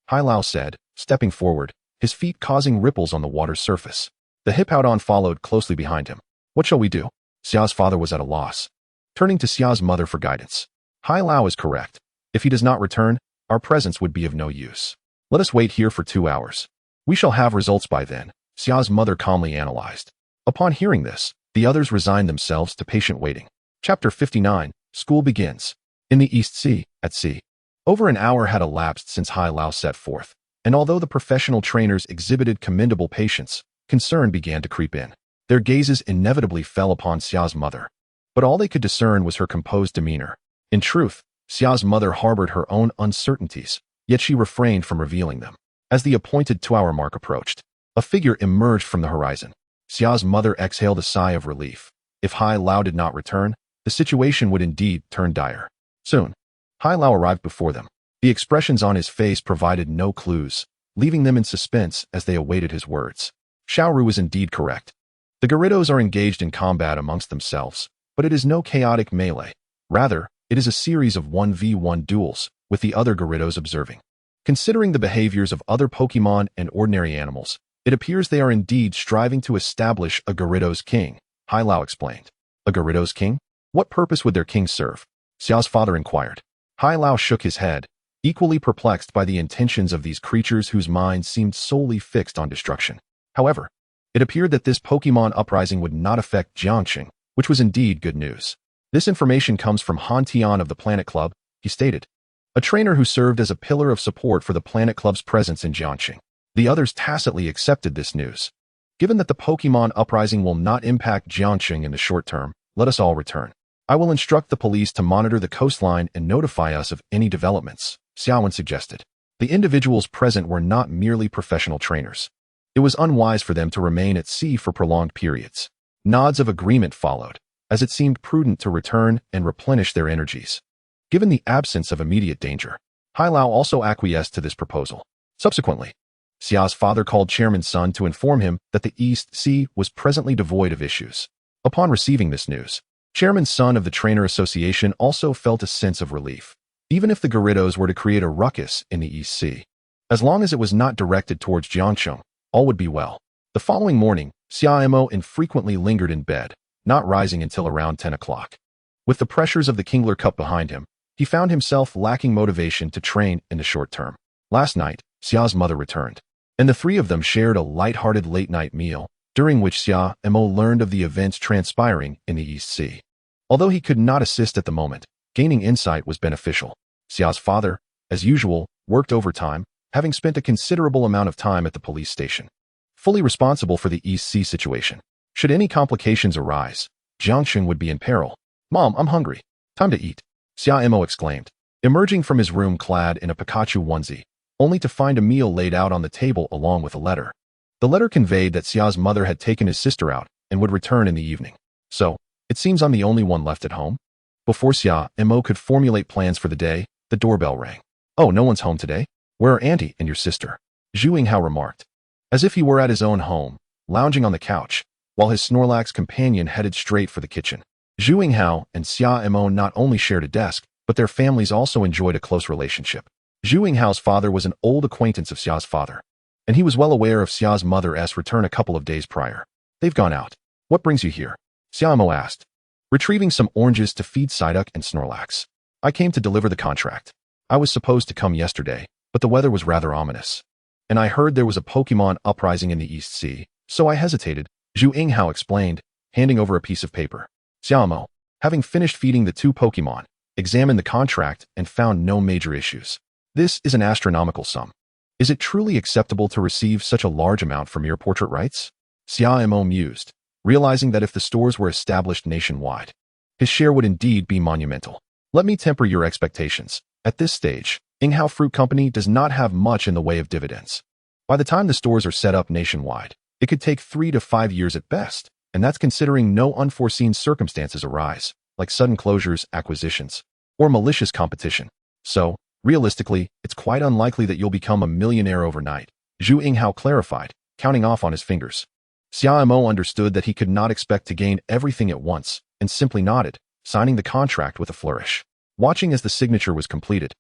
Speaker 1: Hai Lao said, stepping forward, his feet causing ripples on the water's surface. The Hippowdon followed closely behind him. What shall we do? Xia's father was at a loss. Turning to Xia's mother for guidance. Hai Lao is correct. If he does not return, our presence would be of no use. Let us wait here for 2 hours. We shall have results by then, Xia's mother calmly analyzed. Upon hearing this, the others resigned themselves to patient waiting. Chapter 59, School begins. In the East Sea, at sea. Over an hour had elapsed since Hai Lao set forth, and although the professional trainers exhibited commendable patience, concern began to creep in. Their gazes inevitably fell upon Xia's mother. But all they could discern was her composed demeanor. In truth, Xia's mother harbored her own uncertainties, yet she refrained from revealing them. As the appointed 2-hour mark approached, a figure emerged from the horizon. Xia's mother exhaled a sigh of relief. If Hai Lao did not return, the situation would indeed turn dire. Soon, Hai Lao arrived before them. The expressions on his face provided no clues, leaving them in suspense as they awaited his words. Xiao Ru was indeed correct. The Gyarados are engaged in combat amongst themselves, but it is no chaotic melee. Rather, it is a series of 1v1 duels, with the other Gyarados observing. Considering the behaviors of other Pokémon and ordinary animals, it appears they are indeed striving to establish a Gyarados king, Hai Lao explained. A Gyarados king? What purpose would their king serve? Xiao's father inquired. Hai Lao shook his head, equally perplexed by the intentions of these creatures whose minds seemed solely fixed on destruction. However, it appeared that this Pokémon uprising would not affect Jiangxing, which was indeed good news. This information comes from Han Tian of the Planet Club, he stated. A trainer who served as a pillar of support for the Planet Club's presence in Jiangxing. The others tacitly accepted this news. Given that the Pokémon uprising will not impact Jiangxing in the short term, let us all return. I will instruct the police to monitor the coastline and notify us of any developments, Xiaowen suggested. The individuals present were not merely professional trainers. It was unwise for them to remain at sea for prolonged periods. Nods of agreement followed, as it seemed prudent to return and replenish their energies. Given the absence of immediate danger, Hai Lao also acquiesced to this proposal. Subsequently, Xia's father called Chairman's son to inform him that the East Sea was presently devoid of issues. Upon receiving this news, Chairman's son of the Trainer Association also felt a sense of relief. Even if the Gyarados were to create a ruckus in the East Sea, as long as it was not directed towards Jiangxing, all would be well. The following morning, Xia Mo infrequently lingered in bed, not rising until around 10 o'clock. With the pressures of the Kingler Cup behind him, he found himself lacking motivation to train in the short term. Last night, Xia's mother returned, and the three of them shared a light-hearted late-night meal, during which Xia Mo learned of the events transpiring in the East Sea. Although he could not assist at the moment, gaining insight was beneficial. Xia's father, as usual, worked overtime, having spent a considerable amount of time at the police station. Fully responsible for the East Sea situation. Should any complications arise, Jiangxing would be in peril. Mom, I'm hungry. Time to eat, Xia Mo exclaimed, emerging from his room clad in a Pikachu onesie, only to find a meal laid out on the table along with a letter. The letter conveyed that Xia's mother had taken his sister out and would return in the evening. So, it seems I'm the only one left at home. Before Xia Mo could formulate plans for the day, the doorbell rang. Oh, no one's home today? Where are Auntie and your sister? Zhu Yinghao remarked, as if he were at his own home, lounging on the couch, while his Snorlax companion headed straight for the kitchen. Zhu Yinghao and Xia Mo not only shared a desk, but their families also enjoyed a close relationship. Zhu Yinghao's father was an old acquaintance of Xia's father, and he was well aware of Xia's mother's return a couple of days prior. They've gone out. What brings you here? Xia Mo asked, retrieving some oranges to feed Psyduck and Snorlax. I came to deliver the contract. I was supposed to come yesterday, but the weather was rather ominous. And I heard there was a Pokémon uprising in the East Sea, so I hesitated, Zhu Yinghao explained, handing over a piece of paper. Xia Mo, having finished feeding the 2 Pokémon, examined the contract and found no major issues. This is an astronomical sum. Is it truly acceptable to receive such a large amount for mere portrait rights? Xia Mo mused, realizing that if the stores were established nationwide, his share would indeed be monumental. Let me temper your expectations. At this stage, Yinghao Fruit Company does not have much in the way of dividends. By the time the stores are set up nationwide, it could take 3 to 5 years at best, and that's considering no unforeseen circumstances arise, like sudden closures, acquisitions, or malicious competition. So, realistically, it's quite unlikely that you'll become a millionaire overnight, Zhu Yinghao clarified, counting off on his fingers. Xia Mo understood that he could not expect to gain everything at once, and simply nodded, signing the contract with a flourish. Watching as the signature was completed,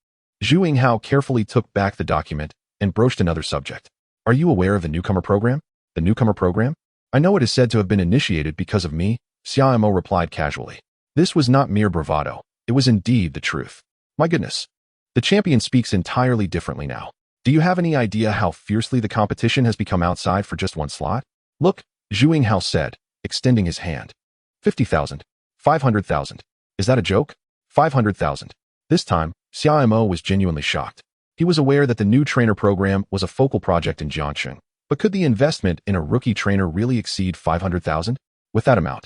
Speaker 1: Zhu Yinghao carefully took back the document and broached another subject. Are you aware of the newcomer program? The newcomer program? I know it is said to have been initiated because of me, Xia Mo replied casually. This was not mere bravado. It was indeed the truth. My goodness. The champion speaks entirely differently now. Do you have any idea how fiercely the competition has become outside for just one slot? Look, Zhu Yinghao said, extending his hand. 50,000. 500,000. Is that a joke? 500,000. This time, Xia Mo was genuinely shocked. He was aware that the new trainer program was a focal project in Jiangcheng, but could the investment in a rookie trainer really exceed 500,000? With that amount,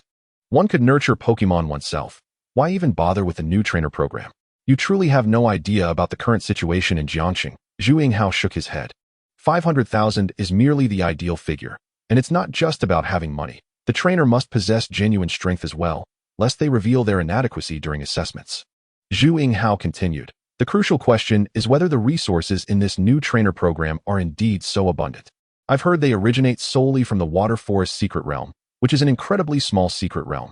Speaker 1: one could nurture Pokémon oneself. Why even bother with the new trainer program? You truly have no idea about the current situation in Jiangcheng, Zhu Yinghao shook his head. 500,000 is merely the ideal figure, and it's not just about having money. The trainer must possess genuine strength as well, lest they reveal their inadequacy during assessments. Zhu Yinghao continued. The crucial question is whether the resources in this new trainer program are indeed so abundant. I've heard they originate solely from the Water Forest Secret Realm, which is an incredibly small secret realm.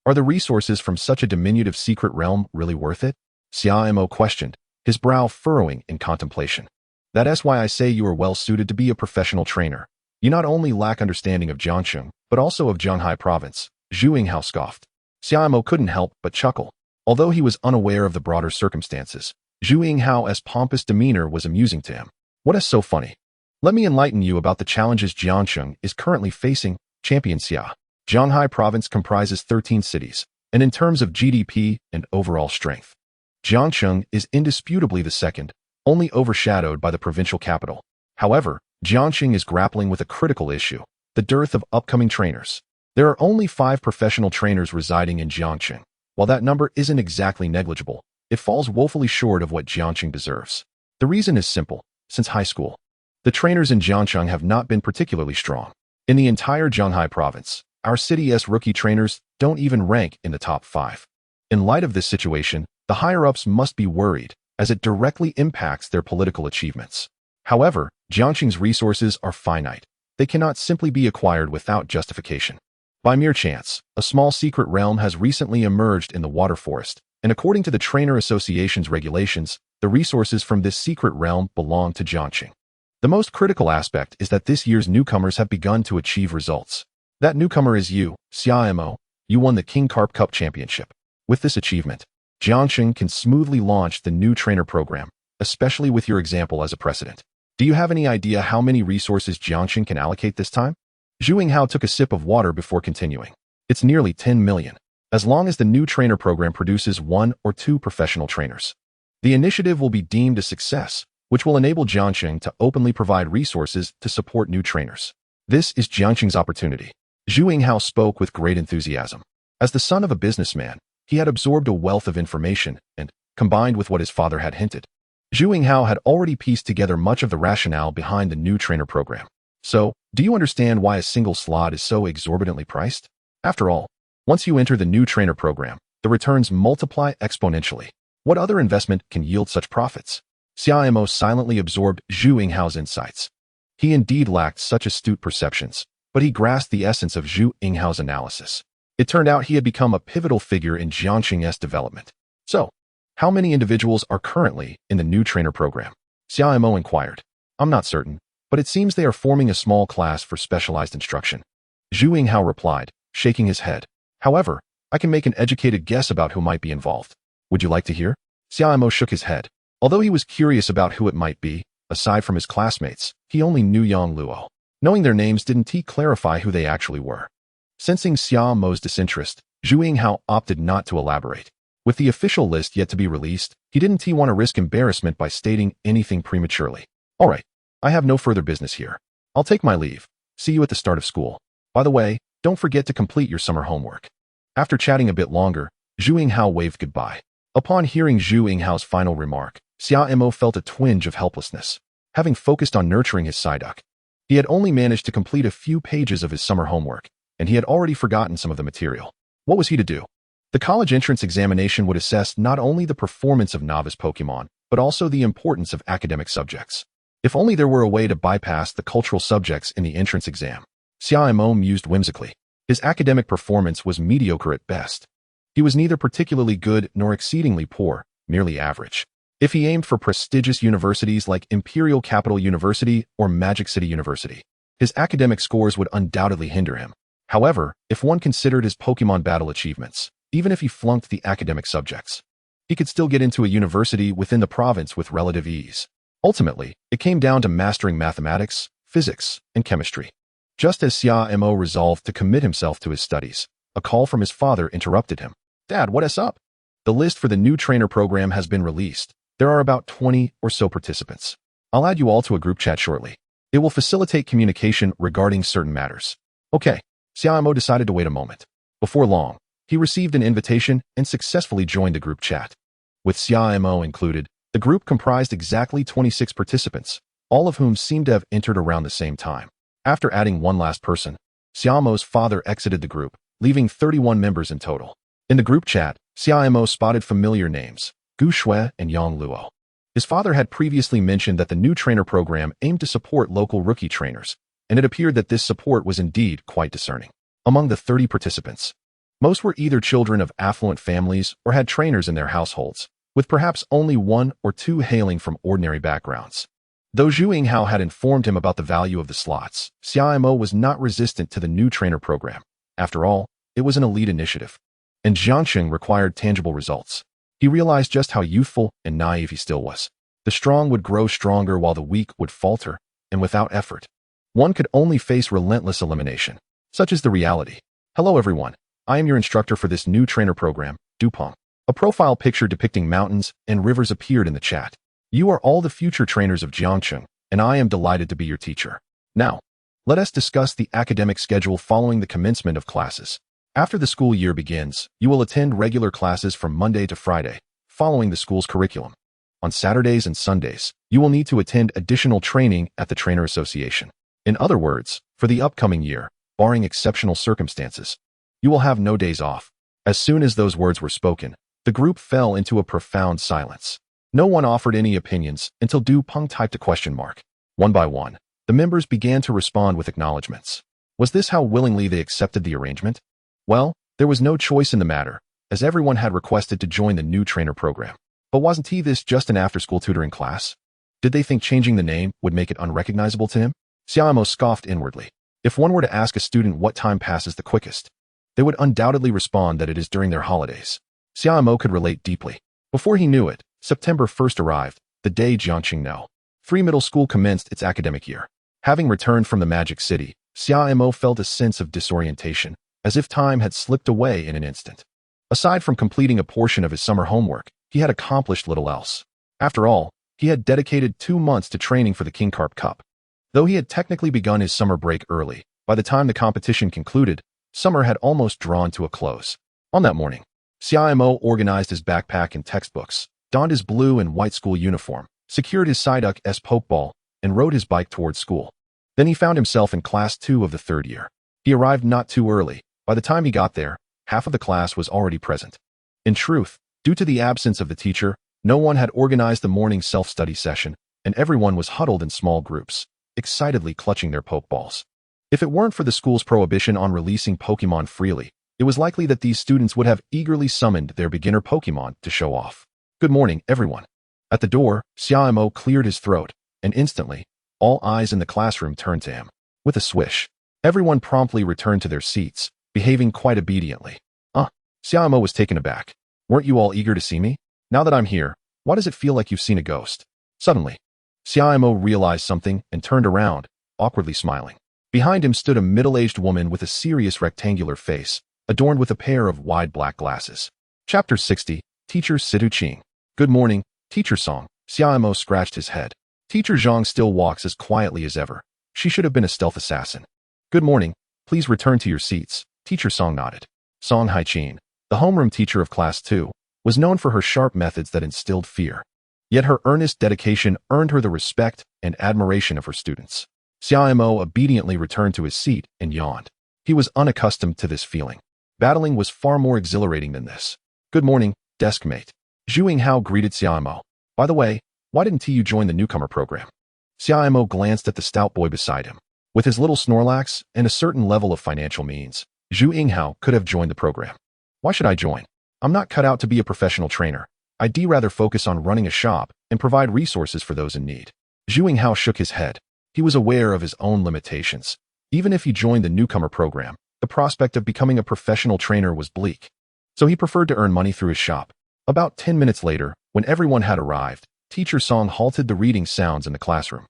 Speaker 1: Are the resources from such a diminutive secret realm really worth it? Xia Mo questioned, his brow furrowing in contemplation. That's why I say you are well suited to be a professional trainer. You not only lack understanding of Jiangcheng, but also of Zhanghai province, Zhu Yinghao scoffed. Xia Mo couldn't help but chuckle. Although he was unaware of the broader circumstances, Zhu Yinghao's pompous demeanor was amusing to him. What is so funny? Let me enlighten you about the challenges Jiangcheng is currently facing, Champion Xia. Zhanghai province comprises 13 cities, and in terms of GDP and overall strength, Jiangcheng is indisputably the second, only overshadowed by the provincial capital. However, Jiangcheng is grappling with a critical issue, the dearth of upcoming trainers. There are only 5 professional trainers residing in Jiangcheng. While that number isn't exactly negligible, it falls woefully short of what Jiangcheng deserves. The reason is simple. Since high school, the trainers in Jiangcheng have not been particularly strong. In the entire Zhanghai province, our city's rookie trainers don't even rank in the top 5. In light of this situation, the higher-ups must be worried, as it directly impacts their political achievements. However, Jiangcheng's resources are finite. They cannot simply be acquired without justification. By mere chance, a small secret realm has recently emerged in the water forest, and according to the Trainer Association's regulations, the resources from this secret realm belong to Jiangcheng. The most critical aspect is that this year's newcomers have begun to achieve results. That newcomer is you, Xia Mo. You won the King Carp Cup Championship. With this achievement, Jiangcheng can smoothly launch the new trainer program, especially with your example as a precedent. Do you have any idea how many resources Jiangcheng can allocate this time? Zhu Yinghao took a sip of water before continuing. It's nearly 10 million. As long as the new trainer program produces 1 or 2 professional trainers, the initiative will be deemed a success, which will enable Jiangcheng to openly provide resources to support new trainers. This is Jiangcheng's opportunity. Zhu Yinghao spoke with great enthusiasm. As the son of a businessman, he had absorbed a wealth of information and, combined with what his father had hinted, Zhu Yinghao had already pieced together much of the rationale behind the new trainer program. So, do you understand why a single slot is so exorbitantly priced? After all, once you enter the new trainer program, the returns multiply exponentially. What other investment can yield such profits? Xia Mo silently absorbed Zhu Yinghao's insights. He indeed lacked such astute perceptions, but he grasped the essence of Zhu Yinghao's analysis. It turned out he had become a pivotal figure in Jiangxing's development. So, how many individuals are currently in the new trainer program? Xia Mo inquired. I'm not certain, but it seems they are forming a small class for specialized instruction. Zhu Yinghao replied, shaking his head. However, I can make an educated guess about who might be involved. Would you like to hear? Xia Mo shook his head. Although he was curious about who it might be, aside from his classmates, he only knew Yang Luo. Knowing their names didn't clarify who they actually were. Sensing Xia Mo's disinterest, Zhu Yinghao opted not to elaborate. With the official list yet to be released, he didn't want to risk embarrassment by stating anything prematurely. All right, I have no further business here. I'll take my leave. See you at the start of school. By the way, don't forget to complete your summer homework. After chatting a bit longer, Zhu Yinghao waved goodbye. Upon hearing Zhu Yinghao's final remark, Xia Mo felt a twinge of helplessness. Having focused on nurturing his Psyduck, he had only managed to complete a few pages of his summer homework, and he had already forgotten some of the material. What was he to do? The college entrance examination would assess not only the performance of novice Pokémon, but also the importance of academic subjects. If only there were a way to bypass the cultural subjects in the entrance exam. Xia Mo mused whimsically. His academic performance was mediocre at best. He was neither particularly good nor exceedingly poor, merely average. If he aimed for prestigious universities like Imperial Capital University or Magic City University, his academic scores would undoubtedly hinder him. However, if one considered his Pokémon battle achievements, even if he flunked the academic subjects, he could still get into a university within the province with relative ease. Ultimately, it came down to mastering mathematics, physics, and chemistry. Just as Xia Mo resolved to commit himself to his studies, a call from his father interrupted him. Dad, what's up? The list for the new trainer program has been released. There are about 20 or so participants. I'll add you all to a group chat shortly. It will facilitate communication regarding certain matters. Okay, Xia Mo decided to wait a moment. Before long, he received an invitation and successfully joined the group chat. With Xia Mo included, the group comprised exactly 26 participants, all of whom seemed to have entered around the same time. After adding one last person, Xia Mo's father exited the group, leaving 31 members in total. In the group chat, Xia Mo spotted familiar names, Gu Shui and Yang Luo. His father had previously mentioned that the new trainer program aimed to support local rookie trainers, and it appeared that this support was indeed quite discerning. Among the 30 participants, most were either children of affluent families or had trainers in their households, with perhaps only one or two hailing from ordinary backgrounds. Though Zhu Yinghao had informed him about the value of the slots, Xia Mo was not resistant to the new trainer program. After all, it was an elite initiative, and Jiangxing required tangible results. He realized just how youthful and naive he still was. The strong would grow stronger while the weak would falter, and without effort, one could only face relentless elimination. Such is the reality. Hello everyone, I am your instructor for this new trainer program, Dupont. A profile picture depicting mountains and rivers appeared in the chat. You are all the future trainers of Jiangxing, and I am delighted to be your teacher. Now, let us discuss the academic schedule following the commencement of classes. After the school year begins, you will attend regular classes from Monday to Friday, following the school's curriculum. On Saturdays and Sundays, you will need to attend additional training at the Trainer Association. In other words, for the upcoming year, barring exceptional circumstances, you will have no days off. As soon as those words were spoken, the group fell into a profound silence. No one offered any opinions until Du Peng typed a question mark. One by one, the members began to respond with acknowledgements. Was this how willingly they accepted the arrangement? Well, there was no choice in the matter, as everyone had requested to join the new trainer program. But wasn't this just an after-school tutoring class? Did they think changing the name would make it unrecognizable to him? Xia Mo scoffed inwardly. If one were to ask a student what time passes the quickest, they would undoubtedly respond that it is during their holidays. Xia Mo could relate deeply. Before he knew it, September 1st arrived, the day Jiangxing No. 3 middle school commenced its academic year. Having returned from the Magic City, Xia Mo felt a sense of disorientation, as if time had slipped away in an instant. Aside from completing a portion of his summer homework, he had accomplished little else. After all, he had dedicated 2 months to training for the King Carp Cup. Though he had technically begun his summer break early, by the time the competition concluded, summer had almost drawn to a close. On that morning, Xia Mo organized his backpack and textbooks, donned his blue and white school uniform, secured his Psyduck S Pokeball, and rode his bike towards school. Then he found himself in Class 2 of the third year. He arrived not too early. By the time he got there, half of the class was already present. In truth, due to the absence of the teacher, no one had organized the morning self-study session, and everyone was huddled in small groups, excitedly clutching their Pokeballs. If it weren't for the school's prohibition on releasing Pokemon freely, it was likely that these students would have eagerly summoned their beginner Pokemon to show off. Good morning, everyone. At the door, Xia Mo cleared his throat, and instantly, all eyes in the classroom turned to him. With a swish, everyone promptly returned to their seats, behaving quite obediently. Xia Mo was taken aback. Weren't you all eager to see me? Now that I'm here, why does it feel like you've seen a ghost? Suddenly, Xia Mo realized something and turned around, awkwardly smiling. Behind him stood a middle-aged woman with a serious rectangular face, adorned with a pair of wide black glasses. Chapter 60, Teacher Situ Ching. Good morning, Teacher Song. Xia Mo scratched his head. Teacher Zhang still walks as quietly as ever. She should have been a stealth assassin. Good morning, please return to your seats. Teacher Song nodded. Song Haichin, the homeroom teacher of Class 2, was known for her sharp methods that instilled fear. Yet her earnest dedication earned her the respect and admiration of her students. Xia Mo obediently returned to his seat and yawned. He was unaccustomed to this feeling. Battling was far more exhilarating than this. Good morning, desk mate. Zhu Yinghao greeted Xia Mo. By the way, why didn't you join the newcomer program? Xia Mo glanced at the stout boy beside him. With his little Snorlax and a certain level of financial means, Zhu Yinghao could have joined the program. Why should I join? I'm not cut out to be a professional trainer. I'd rather focus on running a shop and provide resources for those in need. Zhu Yinghao shook his head. He was aware of his own limitations. Even if he joined the newcomer program, the prospect of becoming a professional trainer was bleak. So he preferred to earn money through his shop. About 10 minutes later, when everyone had arrived, Teacher Song halted the reading sounds in the classroom.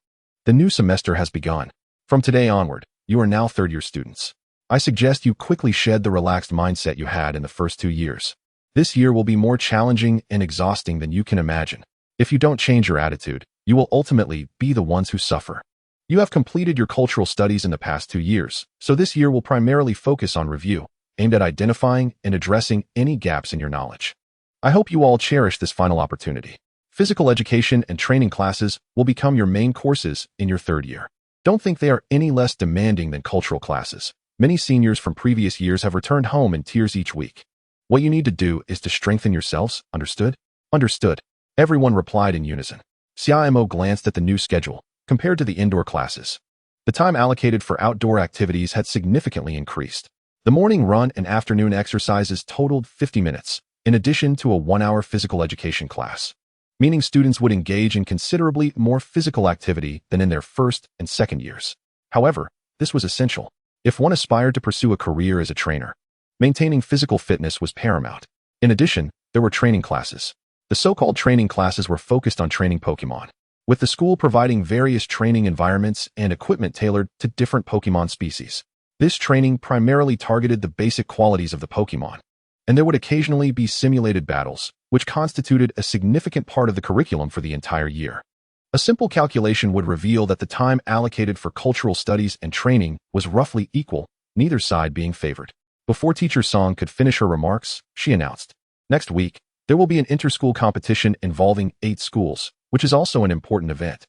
Speaker 1: The new semester has begun. From today onward, you are now third-year students. I suggest you quickly shed the relaxed mindset you had in the first 2 years. This year will be more challenging and exhausting than you can imagine. If you don't change your attitude, you will ultimately be the ones who suffer. You have completed your cultural studies in the past 2 years, so this year will primarily focus on review, aimed at identifying and addressing any gaps in your knowledge. I hope you all cherish this final opportunity. Physical education and training classes will become your main courses in your third year. Don't think they are any less demanding than cultural classes. Many seniors from previous years have returned home in tears each week. What you need to do is to strengthen yourselves, understood? Understood. Everyone replied in unison. Xia Mo glanced at the new schedule, compared to the indoor classes. The time allocated for outdoor activities had significantly increased. The morning run and afternoon exercises totaled 50 minutes, in addition to a 1-hour physical education class, meaning students would engage in considerably more physical activity than in their first and second years. However, this was essential. If one aspired to pursue a career as a trainer, maintaining physical fitness was paramount. In addition, there were training classes. The so-called training classes were focused on training Pokémon, with the school providing various training environments and equipment tailored to different Pokémon species. This training primarily targeted the basic qualities of the Pokémon, and there would occasionally be simulated battles, which constituted a significant part of the curriculum for the entire year. A simple calculation would reveal that the time allocated for cultural studies and training was roughly equal, neither side being favored. Before Teacher Song could finish her remarks, she announced, "Next week, there will be an inter-school competition involving 8 schools, which is also an important event.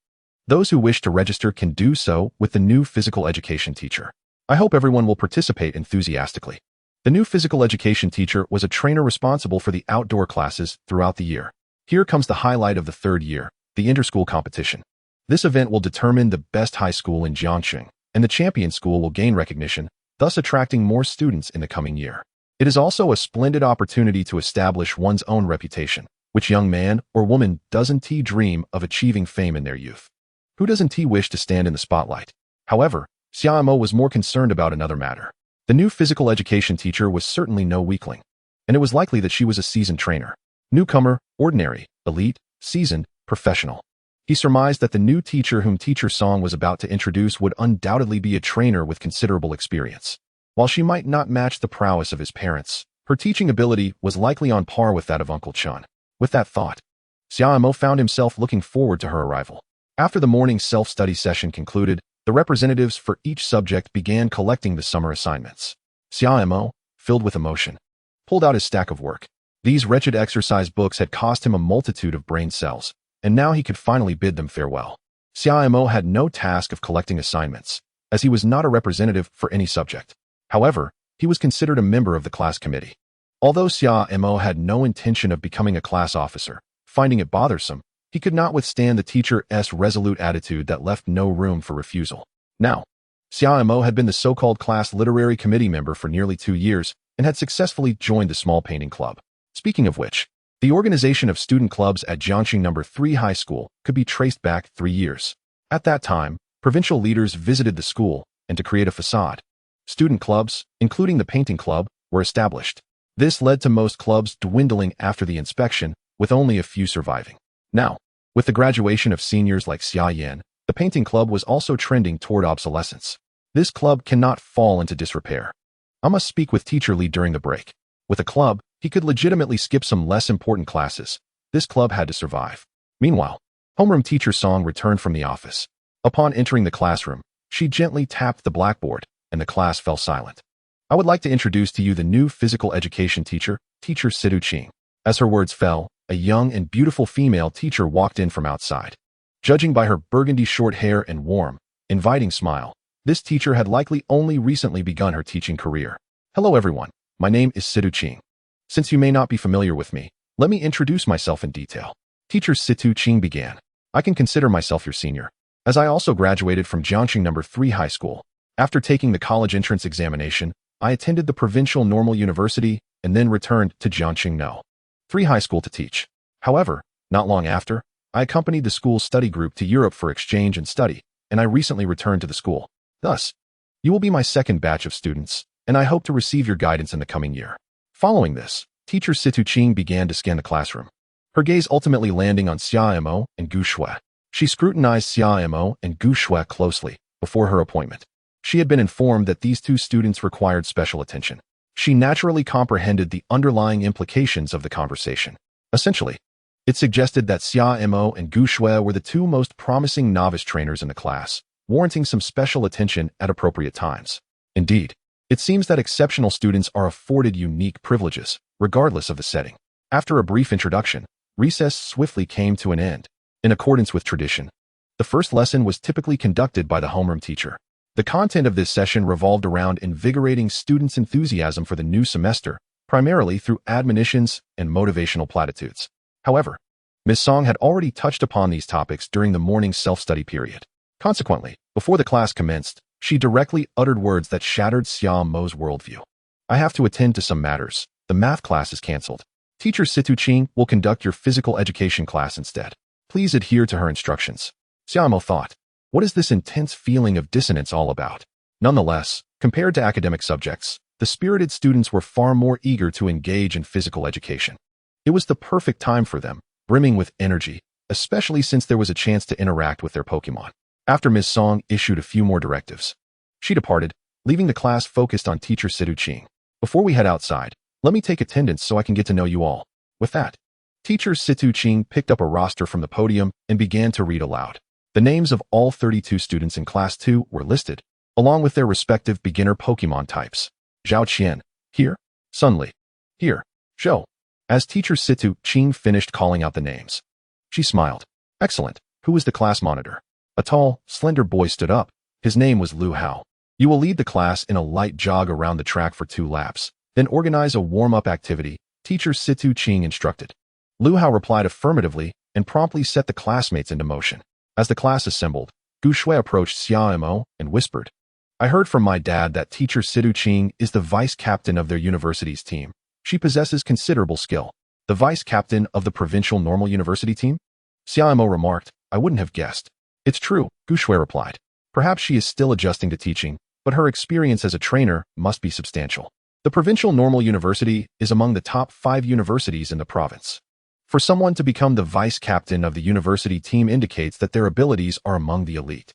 Speaker 1: Those who wish to register can do so with the new physical education teacher. I hope everyone will participate enthusiastically." The new physical education teacher was a trainer responsible for the outdoor classes throughout the year. Here comes the highlight of the third year, the inter-school competition. This event will determine the best high school in Jiangxing, and the champion school will gain recognition, thus attracting more students in the coming year. It is also a splendid opportunity to establish one's own reputation. Which young man or woman doesn't dream of achieving fame in their youth? Who doesn't wish to stand in the spotlight? However, Xia Mo was more concerned about another matter. The new physical education teacher was certainly no weakling, and it was likely that she was a seasoned trainer. Newcomer, ordinary, elite, seasoned, professional. He surmised that the new teacher whom Teacher Song was about to introduce would undoubtedly be a trainer with considerable experience. While she might not match the prowess of his parents, her teaching ability was likely on par with that of Uncle Chun. With that thought, Xia Mo found himself looking forward to her arrival. After the morning self-study session concluded, the representatives for each subject began collecting the summer assignments. Xia Mo, filled with emotion, pulled out his stack of work. These wretched exercise books had cost him a multitude of brain cells, and now he could finally bid them farewell. Xia Mo had no task of collecting assignments. as he was not a representative for any subject. However, he was considered a member of the class committee. Although Xia Mo had no intention of becoming a class officer, finding it bothersome, he could not withstand the teacher's resolute attitude that left no room for refusal. Now, Xia Mo had been the so-called class literary committee member for nearly 2 years and had successfully joined the small painting club. Speaking of which, the organization of student clubs at Jiangxing No. 3 High School could be traced back 3 years. At that time, provincial leaders visited the school, and to create a facade, student clubs, including the painting club, were established. This led to most clubs dwindling after the inspection, with only a few surviving. Now, with the graduation of seniors like Xia Yan, the painting club was also trending toward obsolescence. This club cannot fall into disrepair. I must speak with Teacher Li during the break. With a club, he could legitimately skip some less important classes. This club had to survive. Meanwhile, homeroom teacher Song returned from the office. Upon entering the classroom, she gently tapped the blackboard, and the class fell silent. I would like to introduce to you the new physical education teacher, Teacher Sidu Qing. As her words fell, a young and beautiful female teacher walked in from outside. Judging by her burgundy short hair and warm, inviting smile, this teacher had likely only recently begun her teaching career. Hello everyone, my name is Sidu Qing. Since you may not be familiar with me, let me introduce myself in detail. Teacher Sidu Qing began. I can consider myself your senior, as I also graduated from Jiangxing No. 3 High School. After taking the college entrance examination, I attended the Provincial Normal University and then returned to Jiangxing No. 3 High School to teach. However, not long after, I accompanied the school's study group to Europe for exchange and study, and I recently returned to the school. Thus, you will be my second batch of students, and I hope to receive your guidance in the coming year. Following this, Teacher Situ Qing began to scan the classroom, her gaze ultimately landing on Xia Mo and Gu Shui. She scrutinized Xia Mo and Gu Shui closely before her appointment. She had been informed that these two students required special attention. She naturally comprehended the underlying implications of the conversation. Essentially, it suggested that Xia Mo and Gu Shui were the two most promising novice trainers in the class, warranting some special attention at appropriate times. Indeed, it seems that exceptional students are afforded unique privileges, regardless of the setting. After a brief introduction, recess swiftly came to an end. In accordance with tradition, the first lesson was typically conducted by the homeroom teacher. The content of this session revolved around invigorating students' enthusiasm for the new semester, primarily through admonitions and motivational platitudes. However, Ms. Song had already touched upon these topics during the morning self-study period. Consequently, before the class commenced, she directly uttered words that shattered Xia Mo's worldview. I have to attend to some matters. The math class is cancelled. Teacher Situ Qing will conduct your physical education class instead. Please adhere to her instructions. Xia Mo thought, what is this intense feeling of dissonance all about? Nonetheless, compared to academic subjects, the spirited students were far more eager to engage in physical education. It was the perfect time for them, brimming with energy, especially since there was a chance to interact with their Pokémon. After Ms. Song issued a few more directives, she departed, leaving the class focused on Teacher Sidu Qing. Before we head outside, let me take attendance so I can get to know you all. With that, Teacher Situ Qing picked up a roster from the podium and began to read aloud. The names of all 32 students in Class 2 were listed, along with their respective beginner Pokémon types. Zhao Qian, here. Sun Li, here. Zhou. As Teacher Situ Qing finished calling out the names, she smiled. Excellent. Who is the class monitor? A tall, slender boy stood up. His name was Lu Hao. You will lead the class in a light jog around the track for 2 laps, then organize a warm-up activity, Teacher Situ Qing instructed. Lu Hao replied affirmatively and promptly set the classmates into motion. As the class assembled, Gu Shui approached Xia Mo and whispered, I heard from my dad that Teacher Sidu Qing is the vice captain of their university's team. She possesses considerable skill. The vice captain of the Provincial Normal University team? Xia Mo remarked, I wouldn't have guessed. It's true, Gu Shui replied. Perhaps she is still adjusting to teaching, but her experience as a trainer must be substantial. The Provincial Normal University is among the top 5 universities in the province. For someone to become the vice captain of the university team indicates that their abilities are among the elite.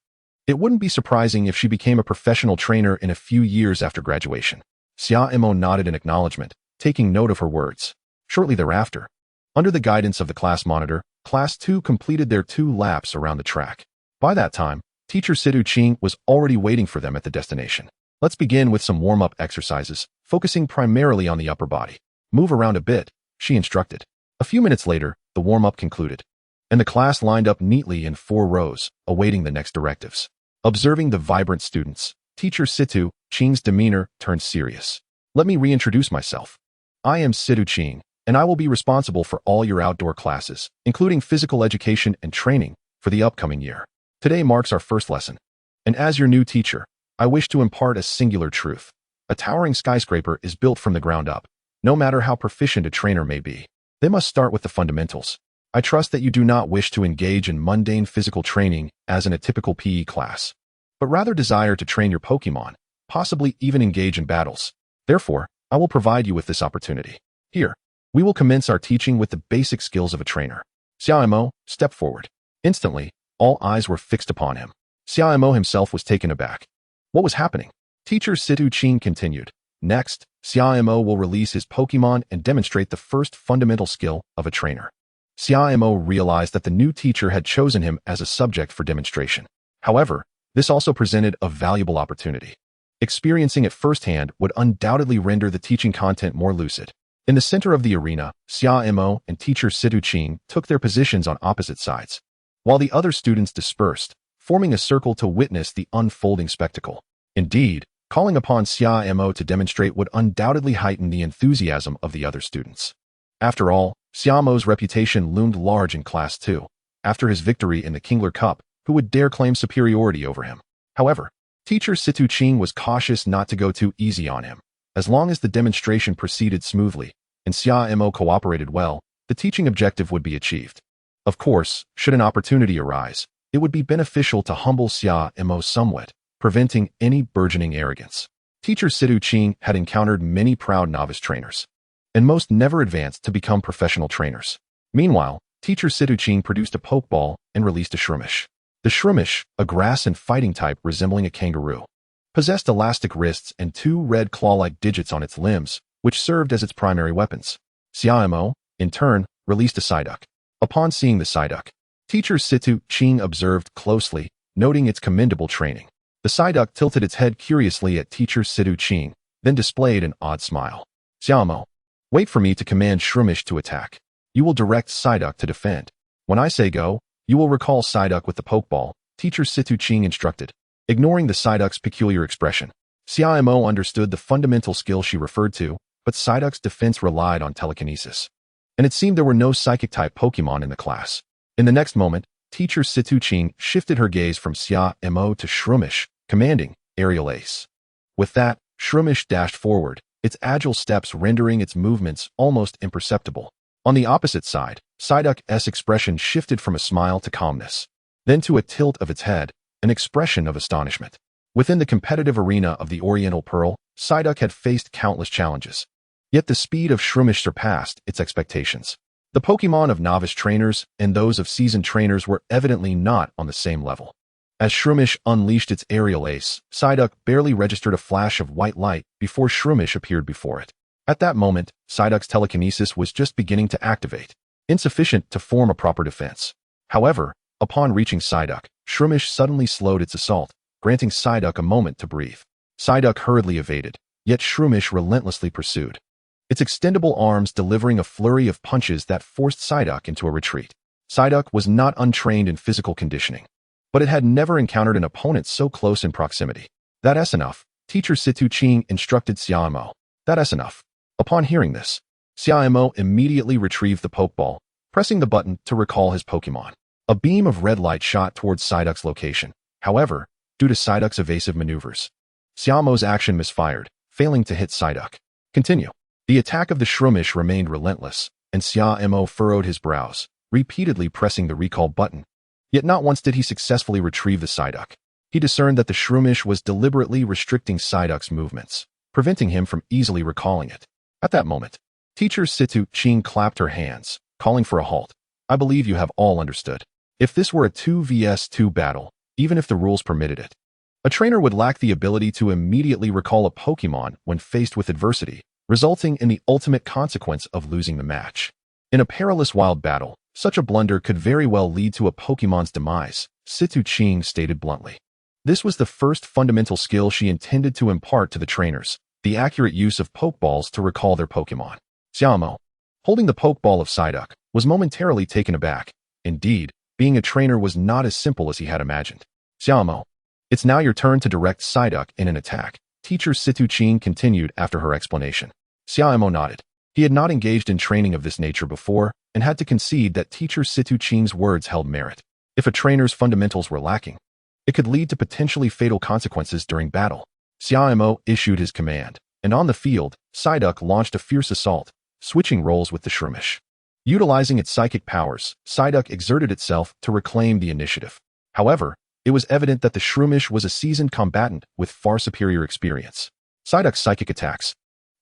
Speaker 1: It wouldn't be surprising if she became a professional trainer in a few years after graduation. Xia Mo nodded in acknowledgement, taking note of her words. Shortly thereafter, under the guidance of the class monitor, Class 2 completed their 2 laps around the track. By that time, Teacher Sidu Qing was already waiting for them at the destination. Let's begin with some warm-up exercises, focusing primarily on the upper body. Move around a bit, she instructed. A few minutes later, the warm-up concluded, and the class lined up neatly in 4 rows, awaiting the next directives. Observing the vibrant students, teacher Situ Qing's demeanor turned serious. Let me reintroduce myself. I am Situ Qing, and I will be responsible for all your outdoor classes, including physical education and training, for the upcoming year. Today marks our first lesson. And as your new teacher, I wish to impart a singular truth. A towering skyscraper is built from the ground up, no matter how proficient a trainer may be. They must start with the fundamentals. I trust that you do not wish to engage in mundane physical training as in a typical PE class, but rather desire to train your Pokémon, possibly even engage in battles. Therefore, I will provide you with this opportunity. Here, we will commence our teaching with the basic skills of a trainer. Xia Mo, step forward. Instantly, all eyes were fixed upon him. Xia Mo himself was taken aback. What was happening? Teacher Situ Qing continued. Next, Xia Mo will release his Pokémon and demonstrate the first fundamental skill of a trainer. Xia Mo realized that the new teacher had chosen him as a subject for demonstration. However, this also presented a valuable opportunity. Experiencing it firsthand would undoubtedly render the teaching content more lucid. In the center of the arena, Xia Mo and teacher Situ Qing took their positions on opposite sides, while the other students dispersed, forming a circle to witness the unfolding spectacle. Indeed, calling upon Xia Mo to demonstrate would undoubtedly heighten the enthusiasm of the other students. After all, Xia Mo's reputation loomed large in Class 2, after his victory in the Kingler Cup, who would dare claim superiority over him. However, teacher Situ Qing was cautious not to go too easy on him. As long as the demonstration proceeded smoothly, and Xia Mo cooperated well, the teaching objective would be achieved. Of course, should an opportunity arise, it would be beneficial to humble Xia Mo somewhat, preventing any burgeoning arrogance. Teacher Situ Qing had encountered many proud novice trainers, and most never advanced to become professional trainers. Meanwhile, teacher Situ Qing produced a Pokeball and released a Shroomish. The Shroomish, a grass and fighting type resembling a kangaroo, possessed elastic wrists and two red claw-like digits on its limbs, which served as its primary weapons. Xia Mo, in turn, released a Psyduck. Upon seeing the Psyduck, teacher Situ Qing observed closely, noting its commendable training. The Psyduck tilted its head curiously at teacher Situ Qing, then displayed an odd smile. Xia Mo, wait for me to command Shroomish to attack. You will direct Psyduck to defend. When I say go, you will recall Psyduck with the Pokeball, teacher Situ Qing instructed. Ignoring the Psyduck's peculiar expression, Xia Mo understood the fundamental skill she referred to, but Psyduck's defense relied on telekinesis. And it seemed there were no Psychic-type Pokémon in the class. In the next moment, teacher Situ Qing shifted her gaze from Xia Mo to Shroomish, commanding Aerial Ace. With that, Shroomish dashed forward, its agile steps rendering its movements almost imperceptible. On the opposite side, Psyduck's expression shifted from a smile to calmness, then to a tilt of its head, an expression of astonishment. Within the competitive arena of the Oriental Pearl, Psyduck had faced countless challenges. Yet the speed of Shroomish surpassed its expectations. The Pokémon of novice trainers and those of seasoned trainers were evidently not on the same level. As Shroomish unleashed its Aerial Ace, Psyduck barely registered a flash of white light before Shroomish appeared before it. At that moment, Psyduck's telekinesis was just beginning to activate, insufficient to form a proper defense. However, upon reaching Psyduck, Shroomish suddenly slowed its assault, granting Psyduck a moment to breathe. Psyduck hurriedly evaded, yet Shroomish relentlessly pursued, its extendable arms delivering a flurry of punches that forced Psyduck into a retreat. Psyduck was not untrained in physical conditioning, but it had never encountered an opponent so close in proximity. That's enough, teacher Situ Qing instructed Xia Mo. That's enough. Upon hearing this, Xia Mo immediately retrieved the Pokeball, pressing the button to recall his Pokémon. A beam of red light shot towards Psyduck's location. However, due to Psyduck's evasive maneuvers, Xia Mo's action misfired, failing to hit Psyduck. Continue. The attack of the Shroomish remained relentless, and Xia Mo furrowed his brows, repeatedly pressing the recall button. Yet not once did he successfully retrieve the Psyduck. He discerned that the Shroomish was deliberately restricting Psyduck's movements, preventing him from easily recalling it. At that moment, teacher Situ Qing clapped her hands, calling for a halt. I believe you have all understood. If this were a 2 vs 2 battle, even if the rules permitted it, a trainer would lack the ability to immediately recall a Pokémon when faced with adversity, resulting in the ultimate consequence of losing the match. In a perilous wild battle, such a blunder could very well lead to a Pokémon's demise, Situ Qing stated bluntly. This was the first fundamental skill she intended to impart to the trainers, the accurate use of Pokeballs to recall their Pokémon. Xia Mo, holding the Pokeball of Psyduck, was momentarily taken aback. Indeed, being a trainer was not as simple as he had imagined. Xia Mo, It's now your turn to direct Psyduck in an attack. Teacher Situ-Ching continued after her explanation. Xia Mo nodded. He had not engaged in training of this nature before and had to concede that Teacher Situ-Ching's words held merit. If a trainer's fundamentals were lacking, it could lead to potentially fatal consequences during battle. Xia Mo issued his command, and on the field, Psyduck launched a fierce assault, switching roles with the Shroomish. Utilizing its psychic powers, Psyduck exerted itself to reclaim the initiative. However, it was evident that the Shroomish was a seasoned combatant with far superior experience. Psyduck's psychic attacks,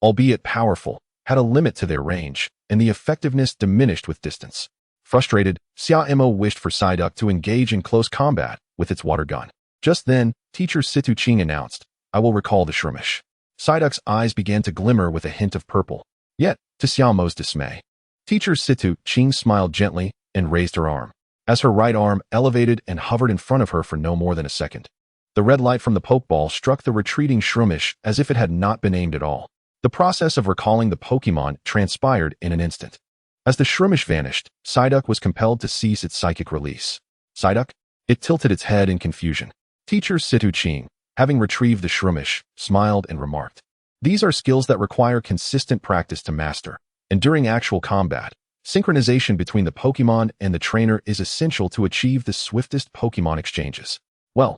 Speaker 1: albeit powerful, had a limit to their range, and the effectiveness diminished with distance. Frustrated, Xia Mo wished for Psyduck to engage in close combat with its water gun. Just then, Teacher Situ-Ching announced, "I will recall the Shroomish." Psyduck's eyes began to glimmer with a hint of purple. Yet, to Xia Mo's dismay, Teacher Situ-Ching smiled gently and raised her arm. As her right arm elevated and hovered in front of her for no more than a second, the red light from the Pokeball struck the retreating Shroomish as if it had not been aimed at all. The process of recalling the Pokemon transpired in an instant. As the Shroomish vanished, Psyduck was compelled to cease its psychic release. Psyduck? It tilted its head in confusion. Teacher Situ-Ching, having retrieved the Shroomish, smiled and remarked, "These are skills that require consistent practice to master, and during actual combat, synchronization between the Pokemon and the trainer is essential to achieve the swiftest Pokemon exchanges." Well,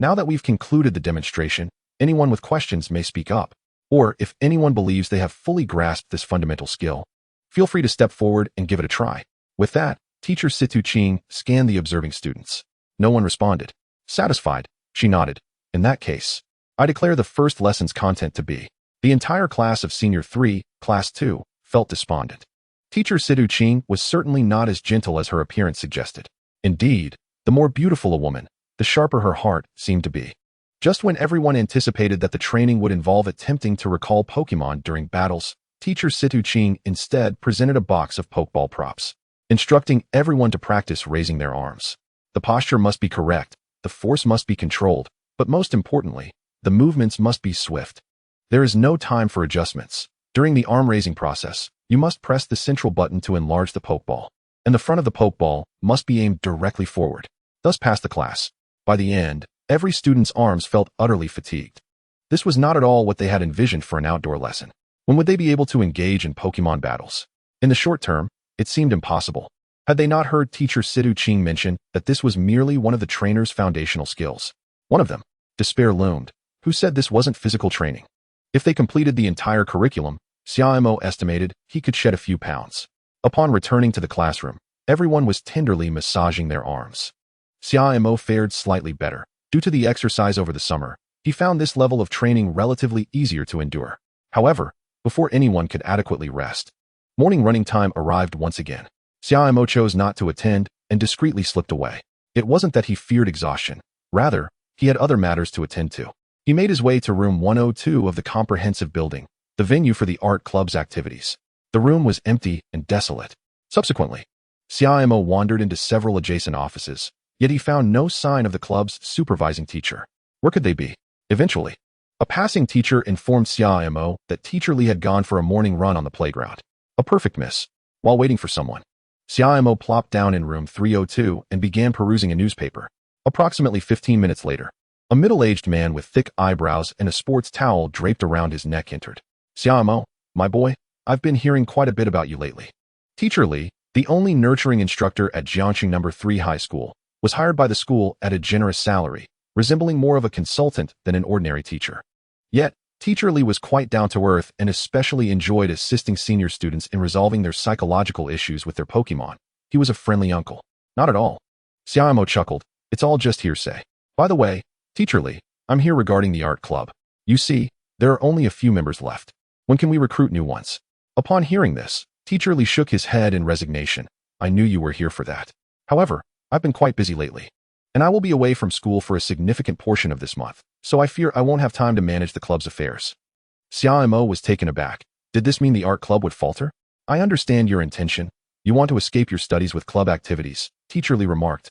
Speaker 1: now that we've concluded the demonstration, anyone with questions may speak up. Or, if anyone believes they have fully grasped this fundamental skill, feel free to step forward and give it a try. With that, Teacher Situ-Ching scanned the observing students. No one responded. Satisfied, she nodded. "In that case, I declare the first lesson's content to be." The entire class of Senior 3, Class 2, felt despondent. Teacher Situ-Ching was certainly not as gentle as her appearance suggested. Indeed, the more beautiful a woman, the sharper her heart seemed to be. Just when everyone anticipated that the training would involve attempting to recall Pokemon during battles, Teacher Situ-Ching instead presented a box of Pokeball props, instructing everyone to practice raising their arms. The posture must be correct, the force must be controlled, but most importantly, the movements must be swift. There is no time for adjustments. During the arm-raising process, you must press the central button to enlarge the Pokeball, and the front of the Pokeball must be aimed directly forward, thus past the class. By the end, every student's arms felt utterly fatigued. This was not at all what they had envisioned for an outdoor lesson. When would they be able to engage in Pokemon battles? In the short term, it seemed impossible. Had they not heard Teacher Situ-Ching mention that this was merely one of the trainer's foundational skills? One of them, despair loomed. Who said this wasn't physical training? If they completed the entire curriculum, Xia Mo estimated he could shed a few pounds. Upon returning to the classroom, everyone was tenderly massaging their arms. Xia Mo fared slightly better. Due to the exercise over the summer, he found this level of training relatively easier to endure. However, before anyone could adequately rest, morning running time arrived once again. Xia Mo chose not to attend and discreetly slipped away. It wasn't that he feared exhaustion. Rather, he had other matters to attend to. He made his way to room 102 of the comprehensive building, the venue for the art club's activities. The room was empty and desolate. Subsequently, Xia Mo wandered into several adjacent offices, yet he found no sign of the club's supervising teacher. Where could they be? Eventually, a passing teacher informed Xia Mo that Teacher Li had gone for a morning run on the playground. A perfect miss. While waiting for someone, Xia Mo plopped down in room 302 and began perusing a newspaper. Approximately 15 minutes later, a middle-aged man with thick eyebrows and a sports towel draped around his neck entered. "Xia Mo, my boy, I've been hearing quite a bit about you lately." Teacher Li, the only nurturing instructor at Jiangxing No. 3 High School, was hired by the school at a generous salary, resembling more of a consultant than an ordinary teacher. Yet, Teacher Li was quite down to earth and especially enjoyed assisting senior students in resolving their psychological issues with their Pokemon. He was a friendly uncle. Not at all. Xia Mo chuckled. "It's all just hearsay. By the way, Teacher Li, I'm here regarding the art club. You see, there are only a few members left. When can we recruit new ones?" Upon hearing this, Teacher Li shook his head in resignation. "I knew you were here for that. However, I've been quite busy lately, and I will be away from school for a significant portion of this month, so I fear I won't have time to manage the club's affairs." Xia Mo was taken aback. Did this mean the art club would falter? "I understand your intention. You want to escape your studies with club activities," Teacher Li remarked,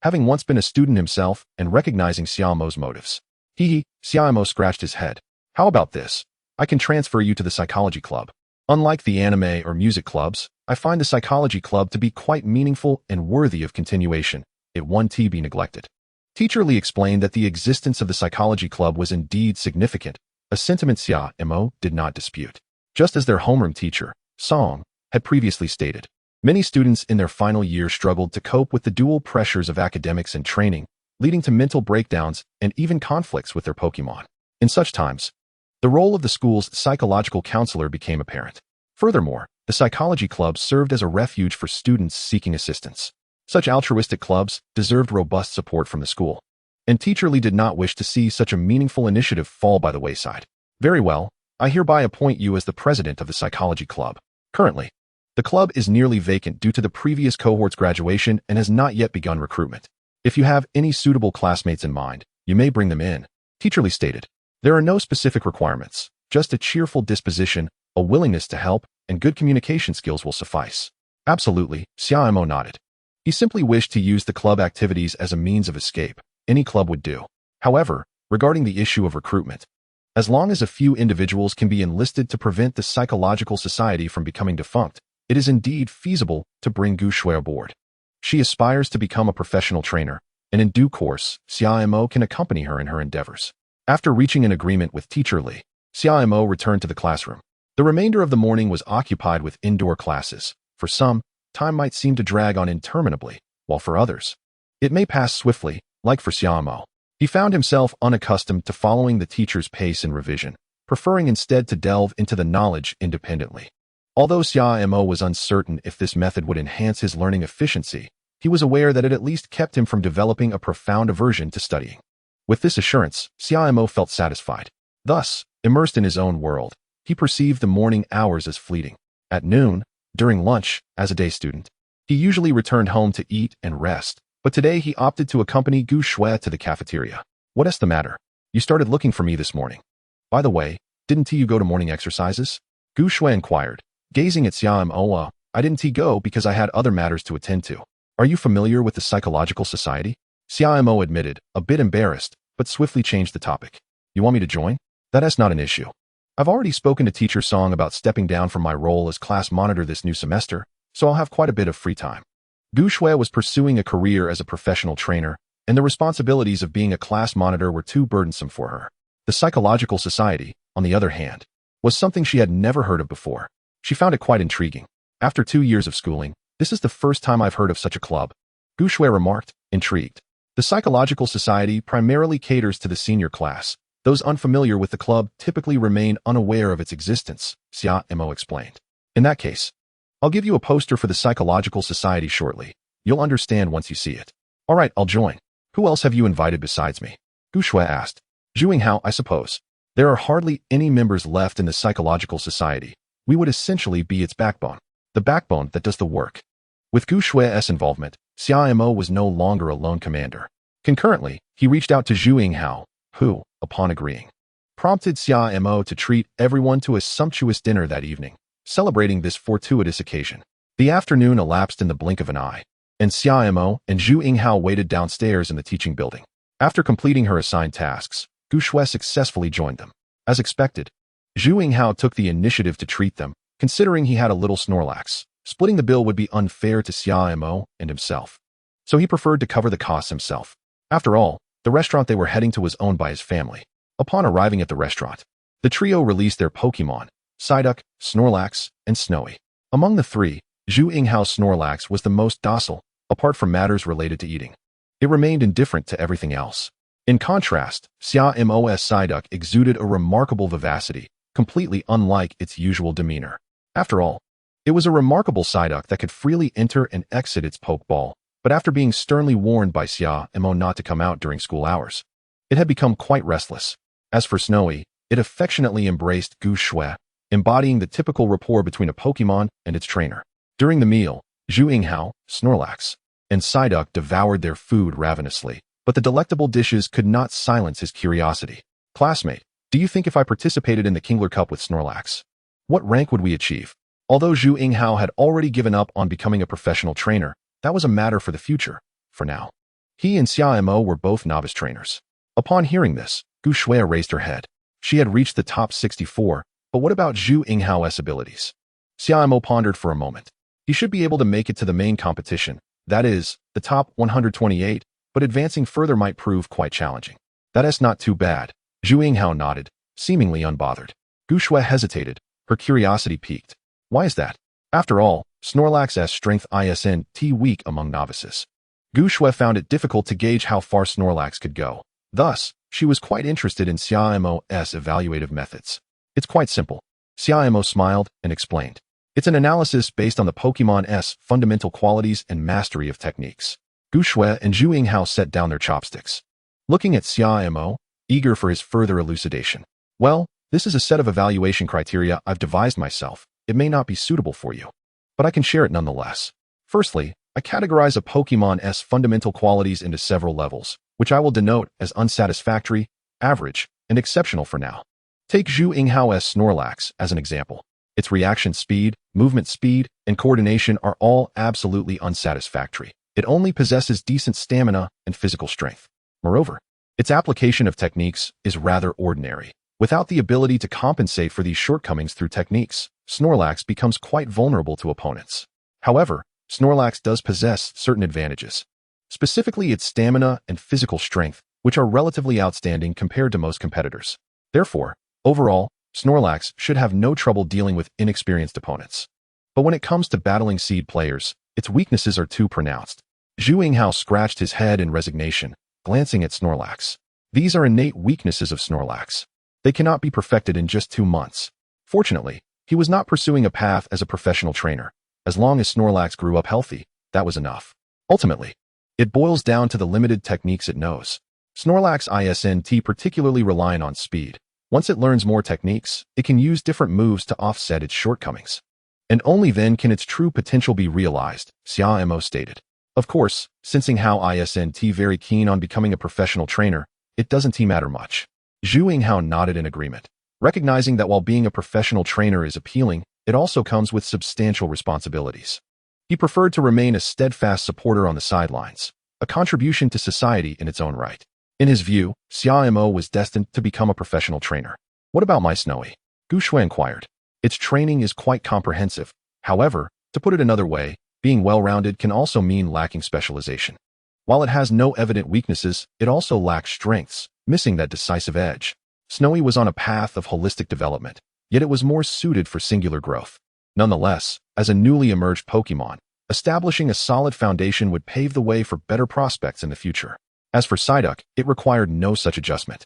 Speaker 1: having once been a student himself and recognizing Xia Mo's motives. Xia Mo scratched his head. "How about this? I can transfer you to the psychology club. Unlike the anime or music clubs, I find the psychology club to be quite meaningful and worthy of continuation. It won't be neglected." Teacher Li explained that the existence of the psychology club was indeed significant, a sentiment Xia Mo did not dispute. Just as their homeroom teacher, Song, had previously stated, many students in their final year struggled to cope with the dual pressures of academics and training, leading to mental breakdowns and even conflicts with their Pokémon. In such times, the role of the school's psychological counselor became apparent. Furthermore, the psychology club served as a refuge for students seeking assistance. Such altruistic clubs deserved robust support from the school, and Teacher Li did not wish to see such a meaningful initiative fall by the wayside. Very well, I hereby appoint you as the president of the psychology club. Currently, the club is nearly vacant due to the previous cohort's graduation and has not yet begun recruitment. If you have any suitable classmates in mind, you may bring them in, Teacher Li stated. There are no specific requirements, just a cheerful disposition, a willingness to help, and good communication skills will suffice. Absolutely, Xia Mo nodded. He simply wished to use the club activities as a means of escape. Any club would do. However, regarding the issue of recruitment, as long as a few individuals can be enlisted to prevent the psychological society from becoming defunct, it is indeed feasible to bring Gu Shui aboard. She aspires to become a professional trainer, and in due course, Xia Mo can accompany her in her endeavors. After reaching an agreement with Teacher Li, Xia Mo returned to the classroom. The remainder of the morning was occupied with indoor classes. For some, time might seem to drag on interminably, while for others, it may pass swiftly, like for Xia Mo. He found himself unaccustomed to following the teacher's pace in revision, preferring instead to delve into the knowledge independently. Although Xia Mo was uncertain if this method would enhance his learning efficiency, he was aware that it at least kept him from developing a profound aversion to studying. With this assurance, Xia Mo felt satisfied. Thus, immersed in his own world, he perceived the morning hours as fleeting. At noon, during lunch, as a day student, he usually returned home to eat and rest, but today he opted to accompany Gu Shui to the cafeteria. What's the matter? You started looking for me this morning. By the way, didn't you go to morning exercises? Gu Shui inquired, gazing at Xia Mo. I didn't go because I had other matters to attend to. Are you familiar with the psychological society? Xia Mo admitted, a bit embarrassed, but swiftly changed the topic. You want me to join? That's not an issue. I've already spoken to Teacher Song about stepping down from my role as class monitor this new semester, so I'll have quite a bit of free time. Gu Shui was pursuing a career as a professional trainer, and the responsibilities of being a class monitor were too burdensome for her. The psychological society, on the other hand, was something she had never heard of before. She found it quite intriguing. After 2 years of schooling, this is the first time I've heard of such a club, Gu Shui remarked, intrigued. The psychological society primarily caters to the senior class. Those unfamiliar with the club typically remain unaware of its existence, Xia Mo explained. In that case, I'll give you a poster for the psychological society shortly. You'll understand once you see it. All right, I'll join. Who else have you invited besides me? Gu Shui asked. Zhuinghao, I suppose. There are hardly any members left in the psychological society. We would essentially be its backbone. The backbone that does the work. With Gu Shui's involvement, Xia Mo was no longer a lone commander. Concurrently, he reached out to Zhuinghao, who, upon agreeing, prompted Xia Mo to treat everyone to a sumptuous dinner that evening, celebrating this fortuitous occasion. The afternoon elapsed in the blink of an eye, and Xia Mo and Zhuinghao waited downstairs in the teaching building. After completing her assigned tasks, Gu Shui successfully joined them. As expected, Zhuinghao took the initiative to treat them, considering he had a little Snorlax. Splitting the bill would be unfair to Xia Mo and himself, so he preferred to cover the costs himself. After all, the restaurant they were heading to was owned by his family. Upon arriving at the restaurant, the trio released their Pokémon, Psyduck, Snorlax, and Snowy. Among the three, Zhuinghao's Snorlax was the most docile, apart from matters related to eating. It remained indifferent to everything else. In contrast, Xia Mo's Psyduck exuded a remarkable vivacity, completely unlike its usual demeanor. After all, it was a remarkable Psyduck that could freely enter and exit its Pokeball, but after being sternly warned by Xia Mo not to come out during school hours, it had become quite restless. As for Snowy, it affectionately embraced Gu Shui, embodying the typical rapport between a Pokemon and its trainer. During the meal, Zhuinghao, Snorlax, and Psyduck devoured their food ravenously, but the delectable dishes could not silence his curiosity. Classmate, do you think if I participated in the Kingler Cup with Snorlax, what rank would we achieve? Although Zhuinghao had already given up on becoming a professional trainer, that was a matter for the future. For now, he and Xia Mo were both novice trainers. Upon hearing this, Gu Shui raised her head. She had reached the top 64, but what about Zhuinghao's abilities? Xia Mo pondered for a moment. He should be able to make it to the main competition, that is, the top 128, but advancing further might prove quite challenging. That's not too bad. Zhu Yinghao nodded, seemingly unbothered. Gu Shui hesitated, her curiosity piqued. Why is that? After all, Snorlax's strength isn't weak among novices. Gu Shui found it difficult to gauge how far Snorlax could go. Thus, she was quite interested in Xia Mo's evaluative methods. It's quite simple. Xia Mo smiled and explained. It's an analysis based on the Pokémon's fundamental qualities and mastery of techniques. Gu Shui and Zhu Yinghao set down their chopsticks, looking at Xia Mo, eager for his further elucidation. Well, this is a set of evaluation criteria I've devised myself. It may not be suitable for you, but I can share it nonetheless. Firstly, I categorize a Pokémon's fundamental qualities into several levels, which I will denote as unsatisfactory, average, and exceptional for now. Take Zhu Yinghao's Snorlax as an example. Its reaction speed, movement speed, and coordination are all absolutely unsatisfactory. It only possesses decent stamina and physical strength. Moreover, its application of techniques is rather ordinary. Without the ability to compensate for these shortcomings through techniques, Snorlax becomes quite vulnerable to opponents. However, Snorlax does possess certain advantages, specifically its stamina and physical strength, which are relatively outstanding compared to most competitors. Therefore, overall, Snorlax should have no trouble dealing with inexperienced opponents. But when it comes to battling seed players, its weaknesses are too pronounced. Zhu Yinghao scratched his head in resignation, glancing at Snorlax. These are innate weaknesses of Snorlax. They cannot be perfected in just 2 months. Fortunately, he was not pursuing a path as a professional trainer. As long as Snorlax grew up healthy, that was enough. Ultimately, it boils down to the limited techniques it knows. Snorlax isn't particularly relying on speed. Once it learns more techniques, it can use different moves to offset its shortcomings. And only then can its true potential be realized, Xia Mo stated. Of course, sensing how isn't very keen on becoming a professional trainer, it doesn't matter much. Zhu Yinghao nodded in agreement, recognizing that while being a professional trainer is appealing, it also comes with substantial responsibilities. He preferred to remain a steadfast supporter on the sidelines, a contribution to society in its own right. In his view, Xia Mo was destined to become a professional trainer. What about my Snowy? Gu Shui inquired. Its training is quite comprehensive. However, to put it another way, being well-rounded can also mean lacking specialization. While it has no evident weaknesses, it also lacks strengths, missing that decisive edge. Snowy was on a path of holistic development, yet it was more suited for singular growth. Nonetheless, as a newly emerged Pokémon, establishing a solid foundation would pave the way for better prospects in the future. As for Psyduck, it required no such adjustment.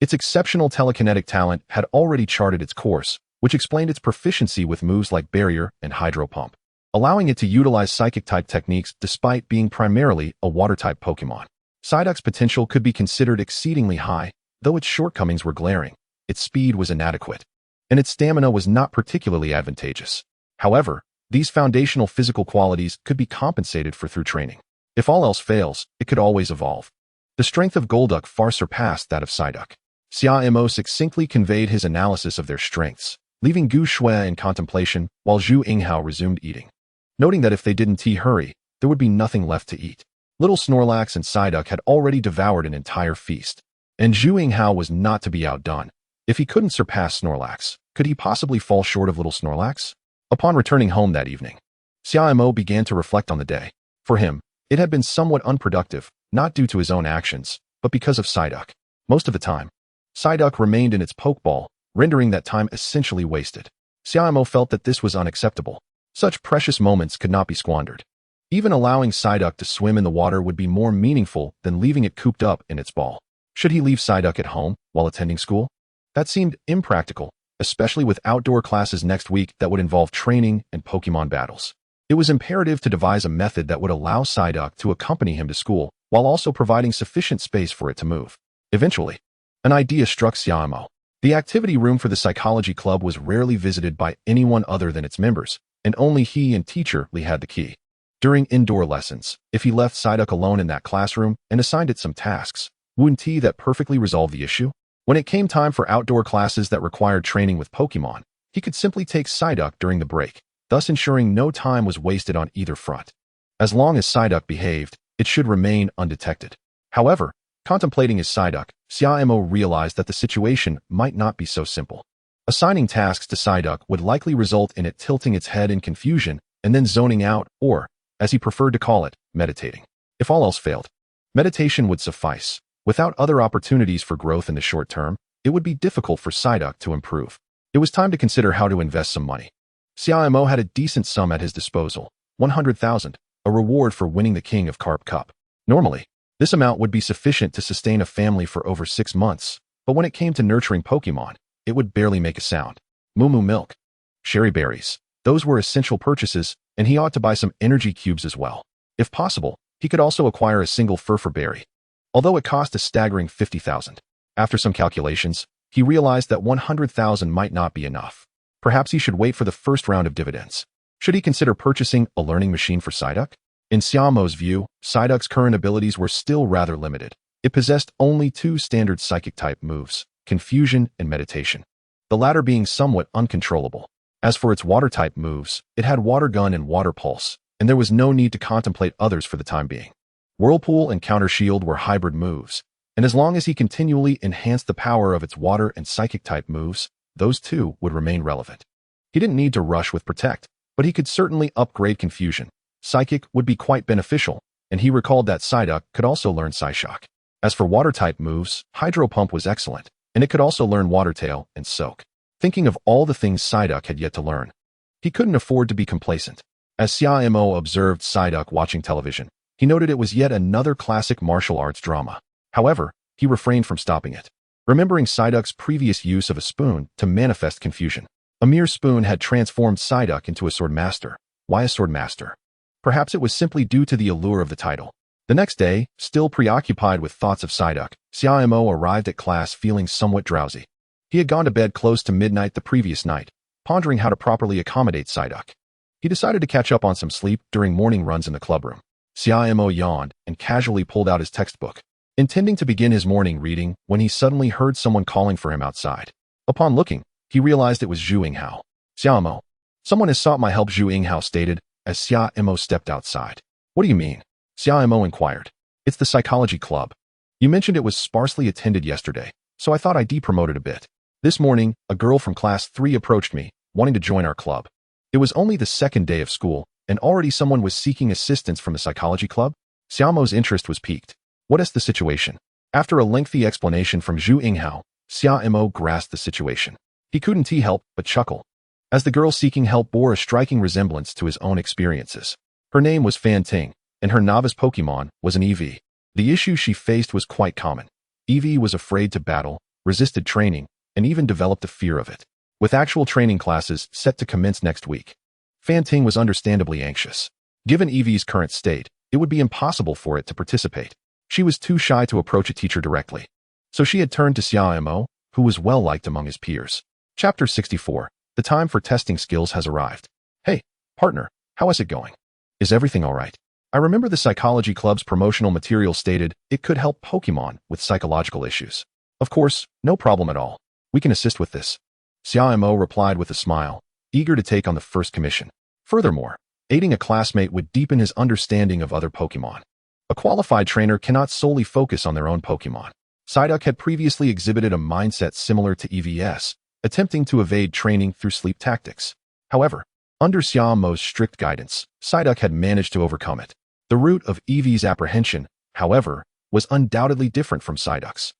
Speaker 1: Its exceptional telekinetic talent had already charted its course, which explained its proficiency with moves like Barrier and Hydro Pump, allowing it to utilize Psychic-type techniques despite being primarily a Water-type Pokémon. Psyduck's potential could be considered exceedingly high, though its shortcomings were glaring. Its speed was inadequate, and its stamina was not particularly advantageous. However, these foundational physical qualities could be compensated for through training. If all else fails, it could always evolve. The strength of Golduck far surpassed that of Psyduck. Xia Mo succinctly conveyed his analysis of their strengths, leaving Gu Shui in contemplation while Zhu Yinghao resumed eating. Noting that if they didn't hurry, there would be nothing left to eat. Little Snorlax and Psyduck had already devoured an entire feast, and Zhu Yinghao was not to be outdone. If he couldn't surpass Snorlax, could he possibly fall short of little Snorlax? Upon returning home that evening, Xia Mo began to reflect on the day. For him, it had been somewhat unproductive, not due to his own actions, but because of Psyduck. Most of the time, Psyduck remained in its Pokeball, rendering that time essentially wasted. Xia Mo felt that this was unacceptable. Such precious moments could not be squandered. Even allowing Psyduck to swim in the water would be more meaningful than leaving it cooped up in its ball. Should he leave Psyduck at home while attending school? That seemed impractical, especially with outdoor classes next week that would involve training and Pokemon battles. It was imperative to devise a method that would allow Psyduck to accompany him to school, while also providing sufficient space for it to move. Eventually, an idea struck Xia Mo. The activity room for the psychology club was rarely visited by anyone other than its members, and only he and Teacher Lee had the key. During indoor lessons, if he left Psyduck alone in that classroom and assigned it some tasks, wouldn't that perfectly resolve the issue? When it came time for outdoor classes that required training with Pokemon, he could simply take Psyduck during the break, thus ensuring no time was wasted on either front. As long as Psyduck behaved, it should remain undetected. However, contemplating his Psyduck, Xia Mo realized that the situation might not be so simple. Assigning tasks to Psyduck would likely result in it tilting its head in confusion and then zoning out or, as he preferred to call it, meditating. If all else failed, Meditation would suffice. Without other opportunities for growth in the short term, it would be difficult for Psyduck to improve. It was time to consider how to invest some money. Xia Mo had a decent sum at his disposal, 100,000, a reward for winning the King of Carp Cup. Normally, this amount would be sufficient to sustain a family for over 6 months, but when it came to nurturing Pokémon, it would barely make a sound. Moo milk, sherry berries, those were essential purchases, and he ought to buy some energy cubes as well. If possible, he could also acquire a single furfur berry, although it cost a staggering 50,000. After some calculations, he realized that 100,000 might not be enough. Perhaps he should wait for the first round of dividends. Should he consider purchasing a learning machine for Psyduck? In Xia Mo's view, Psyduck's current abilities were still rather limited. It possessed only 2 standard psychic-type moves, Confusion and Meditation, the latter being somewhat uncontrollable. As for its water-type moves, it had Water Gun and Water Pulse, and there was no need to contemplate others for the time being. Whirlpool and Counter Shield were hybrid moves, and as long as he continually enhanced the power of its water and psychic-type moves, those two would remain relevant. He didn't need to rush with Protect, but he could certainly upgrade Confusion. Psychic would be quite beneficial, and he recalled that Psyduck could also learn Psyshock. As for water-type moves, Hydro Pump was excellent, and it could also learn Water Tail and Soak. Thinking of all the things Psyduck had yet to learn, he couldn't afford to be complacent. As Xia Mo observed Psyduck watching television, he noted it was yet another classic martial arts drama. However, he refrained from stopping it, remembering Psyduck's previous use of a spoon to manifest confusion. A mere spoon had transformed Psyduck into a sword master. Why a sword master? Perhaps it was simply due to the allure of the title. The next day, still preoccupied with thoughts of Psyduck, Xia Mo arrived at class feeling somewhat drowsy. He had gone to bed close to midnight the previous night, pondering how to properly accommodate Psyduck. He decided to catch up on some sleep during morning runs in the clubroom. Xia Mo yawned and casually pulled out his textbook, intending to begin his morning reading when he suddenly heard someone calling for him outside. Upon looking, he realized it was Zhu Yinghao. Xia Mo, someone has sought my help, Zhu Yinghao stated as Xia Mo stepped outside. What do you mean? Xia Mo inquired. It's the psychology club. You mentioned it was sparsely attended yesterday, so I thought I'd depromote it a bit. This morning, a girl from class 3 approached me, wanting to join our club. It was only the second day of school, and already someone was seeking assistance from the psychology club. Xia Mo's interest was piqued. What is the situation? After a lengthy explanation from Zhu Yinghao, Xia Mo grasped the situation. He couldn't help but chuckle, as the girl seeking help bore a striking resemblance to his own experiences. Her name was Fanting, and her novice Pokémon was an EV. The issue she faced was quite common. EV was afraid to battle, resisted training, and even developed a fear of it. With actual training classes set to commence next week, Fanting was understandably anxious. Given EV's current state, it would be impossible for it to participate. She was too shy to approach a teacher directly. So she had turned to Xia Mo, who was well-liked among his peers. Chapter 64. The time for testing skills has arrived. Hey, partner, how is it going? Is everything alright? I remember the psychology club's promotional material stated it could help Pokémon with psychological issues. Of course, no problem at all. We can assist with this. Xia Mo replied with a smile, eager to take on the first commission. Furthermore, aiding a classmate would deepen his understanding of other Pokémon. A qualified trainer cannot solely focus on their own Pokémon. Psyduck had previously exhibited a mindset similar to EVS, attempting to evade training through sleep tactics. However, under Xia Mo's strict guidance, Psyduck had managed to overcome it. The root of EV's apprehension, however, was undoubtedly different from Psyduck's.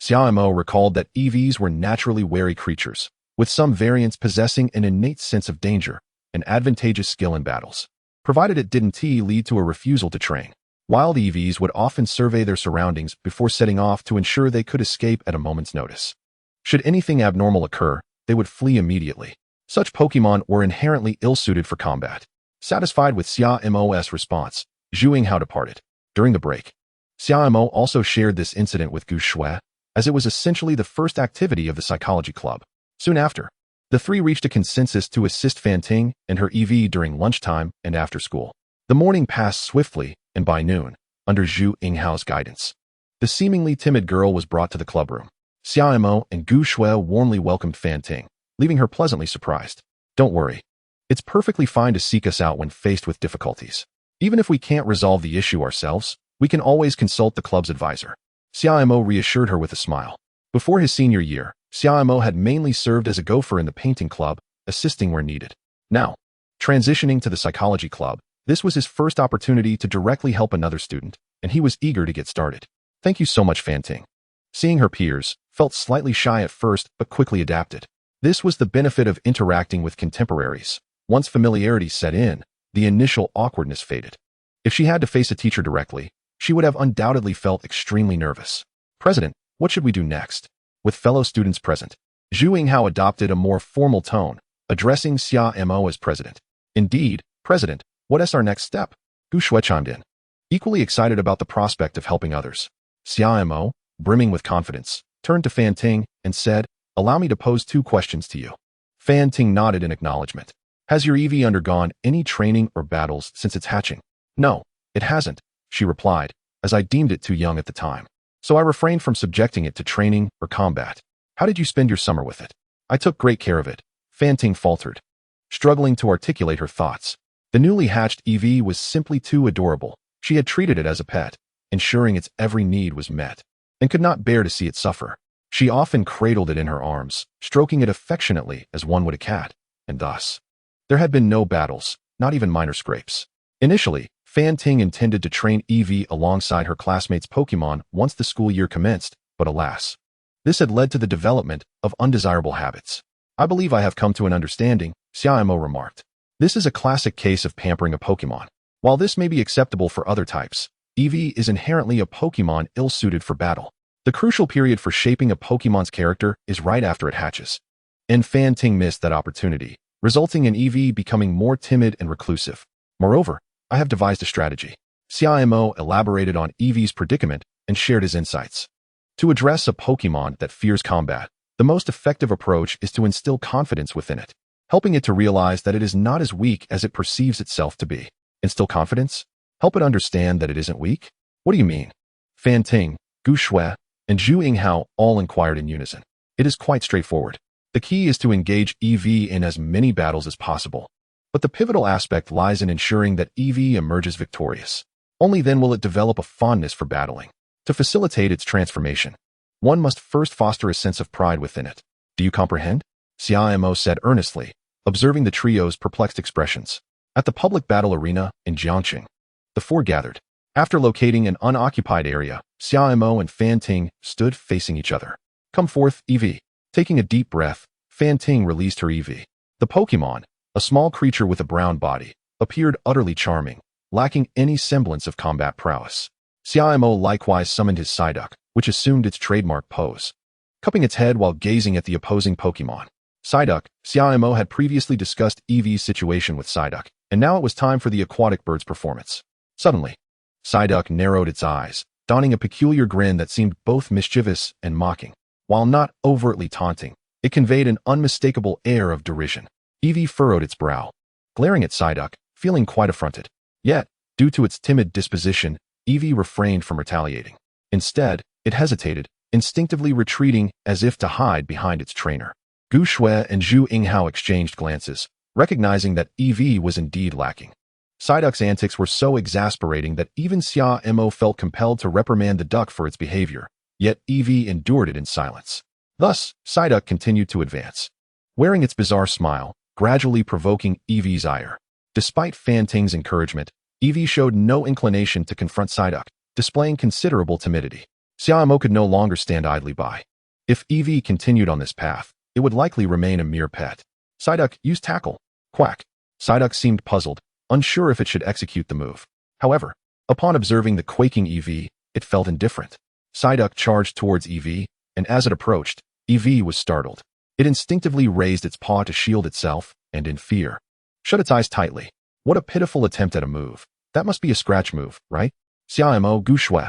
Speaker 1: Xia Mo recalled that EVs were naturally wary creatures, with some variants possessing an innate sense of danger and advantageous skill in battles, provided it didn't lead to a refusal to train. Wild EVs would often survey their surroundings before setting off to ensure they could escape at a moment's notice. Should anything abnormal occur, they would flee immediately. Such Pokémon were inherently ill-suited for combat. Satisfied with Xia Mo's response, Zhu Yinghao departed. During the break, Xia Mo also shared this incident with Gu Shui, as it was essentially the first activity of the psychology club. Soon after, the three reached a consensus to assist Fanting and her EV during lunchtime and after school. The morning passed swiftly, and by noon, under Zhu Yinghao's guidance, the seemingly timid girl was brought to the clubroom. Xia Mo and Gu Shui warmly welcomed Fanting, leaving her pleasantly surprised. Don't worry. It's perfectly fine to seek us out when faced with difficulties. Even if we can't resolve the issue ourselves, we can always consult the club's advisor. Xia Mo reassured her with a smile. Before his senior year, Xia Mo had mainly served as a gopher in the painting club, assisting where needed. Now, transitioning to the psychology club, this was his first opportunity to directly help another student, and he was eager to get started. Thank you so much, Fanting. Seeing her peers, felt slightly shy at first but quickly adapted. This was the benefit of interacting with contemporaries. Once familiarity set in, the initial awkwardness faded. If she had to face a teacher directly, she would have undoubtedly felt extremely nervous. President, what should we do next? With fellow students present, Zhu Yinghao adopted a more formal tone, addressing Xia Mo as president. Indeed, President, what is our next step? Gu Shui chimed in, equally excited about the prospect of helping others. Xia Mo, brimming with confidence, turned to Fan Ting and said, allow me to pose 2 questions to you. Fan Ting nodded in acknowledgement. Has your EV undergone any training or battles since its hatching? No, it hasn't, she replied, as I deemed it too young at the time. So I refrained from subjecting it to training or combat. How did you spend your summer with it? I took great care of it, Fan Ting faltered, struggling to articulate her thoughts. The newly hatched EV was simply too adorable. She had treated it as a pet, ensuring its every need was met, and could not bear to see it suffer. She often cradled it in her arms, stroking it affectionately as one would a cat, and thus. There had been no battles, not even minor scrapes. Initially, Fan Ting intended to train EV alongside her classmates' Pokémon once the school year commenced, but alas. This had led to the development of undesirable habits. I believe I have come to an understanding, Xia Mo remarked. This is a classic case of pampering a Pokémon. While this may be acceptable for other types, EV is inherently a Pokémon ill-suited for battle. The crucial period for shaping a Pokémon's character is right after it hatches. And Fan Ting missed that opportunity, resulting in EV becoming more timid and reclusive. Moreover, I have devised a strategy. Xia Mo elaborated on EV's predicament and shared his insights. To address a Pokémon that fears combat, the most effective approach is to instill confidence within it, helping it to realize that it is not as weak as it perceives itself to be. Instill confidence? Help it understand that it isn't weak? What do you mean? Fan Ting, Gu Shui, and Zhu Yinghao all inquired in unison. It is quite straightforward. The key is to engage EV in as many battles as possible. But the pivotal aspect lies in ensuring that EV emerges victorious. Only then will it develop a fondness for battling. To facilitate its transformation, one must first foster a sense of pride within it. Do you comprehend? Xia Mo said earnestly, observing the trio's perplexed expressions. At the public battle arena in Jiangqing, the 4 gathered. After locating an unoccupied area, Xia Mo and Fan Ting stood facing each other. Come forth, EV. Taking a deep breath, Fan Ting released her EV. The Pokémon, a small creature with a brown body, appeared utterly charming, lacking any semblance of combat prowess. Xia Mo likewise summoned his Psyduck, which assumed its trademark pose, cupping its head while gazing at the opposing Pokémon. Psyduck, Xia Mo had previously discussed EV's situation with Psyduck, and now it was time for the aquatic bird's performance. Suddenly, Psyduck narrowed its eyes, donning a peculiar grin that seemed both mischievous and mocking. While not overtly taunting, it conveyed an unmistakable air of derision. EV furrowed its brow, glaring at Psyduck, feeling quite affronted. Yet, due to its timid disposition, EV refrained from retaliating. Instead, it hesitated, instinctively retreating as if to hide behind its trainer. Gu Shui and Zhu Yinghao exchanged glances, recognizing that EV was indeed lacking. Psyduck's antics were so exasperating that even Xia Mo felt compelled to reprimand the duck for its behavior, yet EV endured it in silence. Thus, Psyduck continued to advance, wearing its bizarre smile, gradually provoking EV's ire. Despite Fan Ting's encouragement, EV showed no inclination to confront Psyduck, displaying considerable timidity. Xia Mo could no longer stand idly by. If EV continued on this path, it would likely remain a mere pet. Psyduck, use tackle. Quack. Psyduck seemed puzzled, unsure if it should execute the move. However, upon observing the quaking EV, it felt indifferent. Psyduck charged towards EV, and as it approached, EV was startled. It instinctively raised its paw to shield itself, and in fear, shut its eyes tightly. What a pitiful attempt at a move. That must be a scratch move, right? Xia Mo, Gu Shui,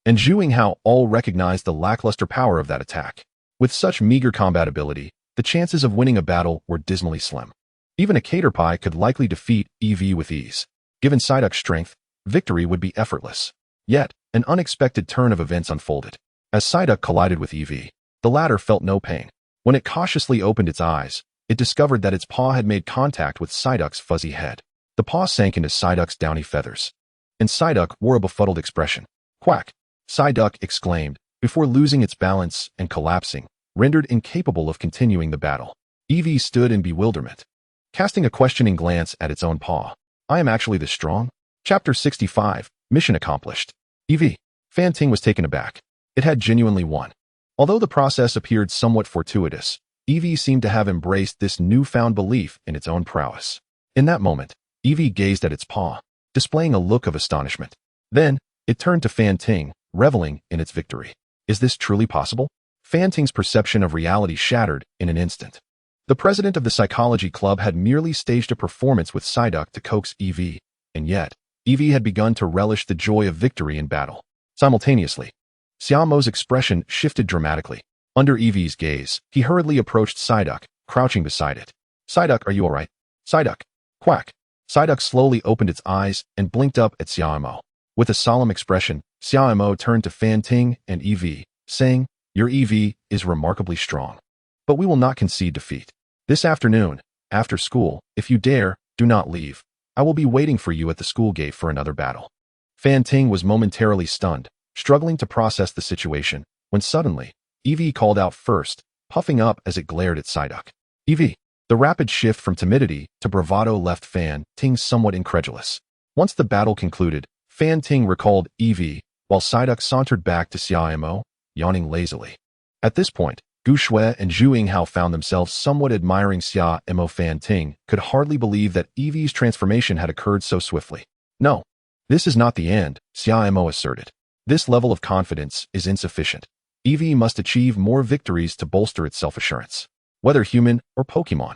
Speaker 1: and Zhu Yinghao all recognized the lackluster power of that attack. With such meager combat ability, the chances of winning a battle were dismally slim. Even a Caterpie could likely defeat EV with ease. Given Psyduck's strength, victory would be effortless. Yet, an unexpected turn of events unfolded. As Psyduck collided with EV, the latter felt no pain. When it cautiously opened its eyes, it discovered that its paw had made contact with Psyduck's fuzzy head. The paw sank into Psyduck's downy feathers, and Psyduck wore a befuddled expression. Quack! Psyduck exclaimed, before losing its balance and collapsing, rendered incapable of continuing the battle. EV stood in bewilderment, casting a questioning glance at its own paw. I am actually this strong? Chapter 65, Mission accomplished. EV. Fanting was taken aback. It had genuinely won. Although the process appeared somewhat fortuitous, EV seemed to have embraced this newfound belief in its own prowess. In that moment, EV gazed at its paw, displaying a look of astonishment. Then, it turned to Fanting, reveling in its victory. Is this truly possible? Fanting's perception of reality shattered in an instant. The president of the psychology club had merely staged a performance with Psyduck to coax EV, and yet, EV had begun to relish the joy of victory in battle. Simultaneously, Xia Mo's expression shifted dramatically. Under EV's gaze, he hurriedly approached Psyduck, crouching beside it. Psyduck, are you alright? Psyduck. Quack. Psyduck slowly opened its eyes and blinked up at Xia Mo. With a solemn expression, Xia Mo turned to Fanting and EV, saying, Your EV is remarkably strong. But we will not concede defeat. This afternoon, after school, if you dare, do not leave. I will be waiting for you at the school gate for another battle. Fanting was momentarily stunned, struggling to process the situation, when suddenly, EV called out first, puffing up as it glared at Psyduck. EV. The rapid shift from timidity to bravado left Fanting somewhat incredulous. Once the battle concluded, Fanting recalled EV, while Psyduck sauntered back to Xia Mo, yawning lazily. At this point, Gu Shui and Zhu Yinghao found themselves somewhat admiring Xia Mo. Fanting could hardly believe that EV's transformation had occurred so swiftly. No, this is not the end, Xia Mo asserted. This level of confidence is insufficient. EV must achieve more victories to bolster its self-assurance. Whether human or Pokémon.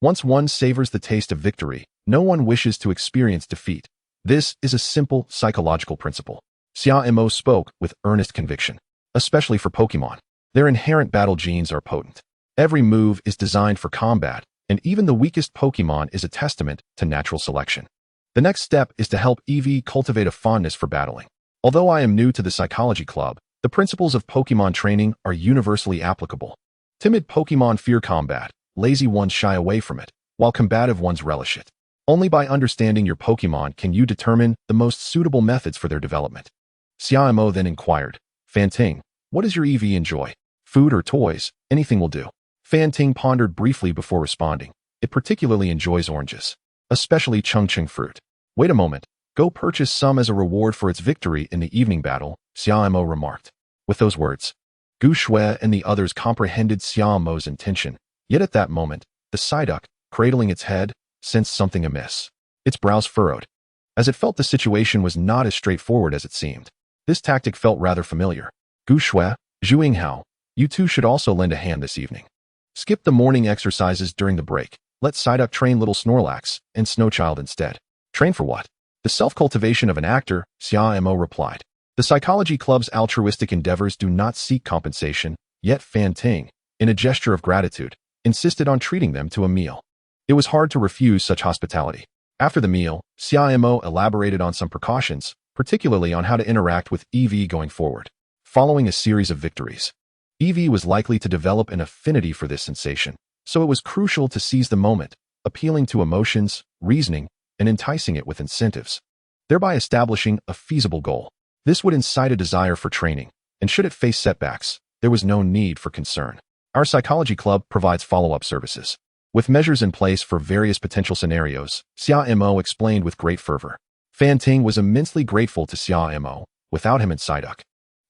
Speaker 1: Once one savors the taste of victory, no one wishes to experience defeat. This is a simple psychological principle. Xia Mo spoke with earnest conviction. Especially for Pokémon. Their inherent battle genes are potent. Every move is designed for combat, and even the weakest Pokémon is a testament to natural selection. The next step is to help EV cultivate a fondness for battling. Although I am new to the psychology club, the principles of Pokémon training are universally applicable. Timid Pokémon fear combat, lazy ones shy away from it, while combative ones relish it. Only by understanding your Pokémon can you determine the most suitable methods for their development. Xia Mo then inquired, Fanting, what does your EV enjoy? Food or toys? Anything will do. Fanting pondered briefly before responding. It particularly enjoys oranges, especially Chungcheng fruit. Wait a moment, go purchase some as a reward for its victory in the evening battle, Xia Mo remarked. With those words, Gu Shui and the others comprehended Xia Mo's intention, yet at that moment, the Psyduck, cradling its head, sensed something amiss. Its brows furrowed, as it felt the situation was not as straightforward as it seemed. This tactic felt rather familiar. Gu Shui, Zhu Yinghao, you two should also lend a hand this evening. Skip the morning exercises during the break. Let Psyduck train little Snorlax and Snowchild instead. Train for what? The self-cultivation of an actor, Xia Mo replied. The psychology club's altruistic endeavors do not seek compensation, yet Fanting, in a gesture of gratitude, insisted on treating them to a meal. It was hard to refuse such hospitality. After the meal, Xia Mo elaborated on some precautions, particularly on how to interact with EV going forward. Following a series of victories, EV was likely to develop an affinity for this sensation, so it was crucial to seize the moment, appealing to emotions, reasoning, and enticing it with incentives, thereby establishing a feasible goal. This would incite a desire for training, and should it face setbacks, there was no need for concern. Our psychology club provides follow-up services. With measures in place for various potential scenarios, Xia Mo explained with great fervor. Fanting was immensely grateful to Xia Mo. Without him and Psyduck,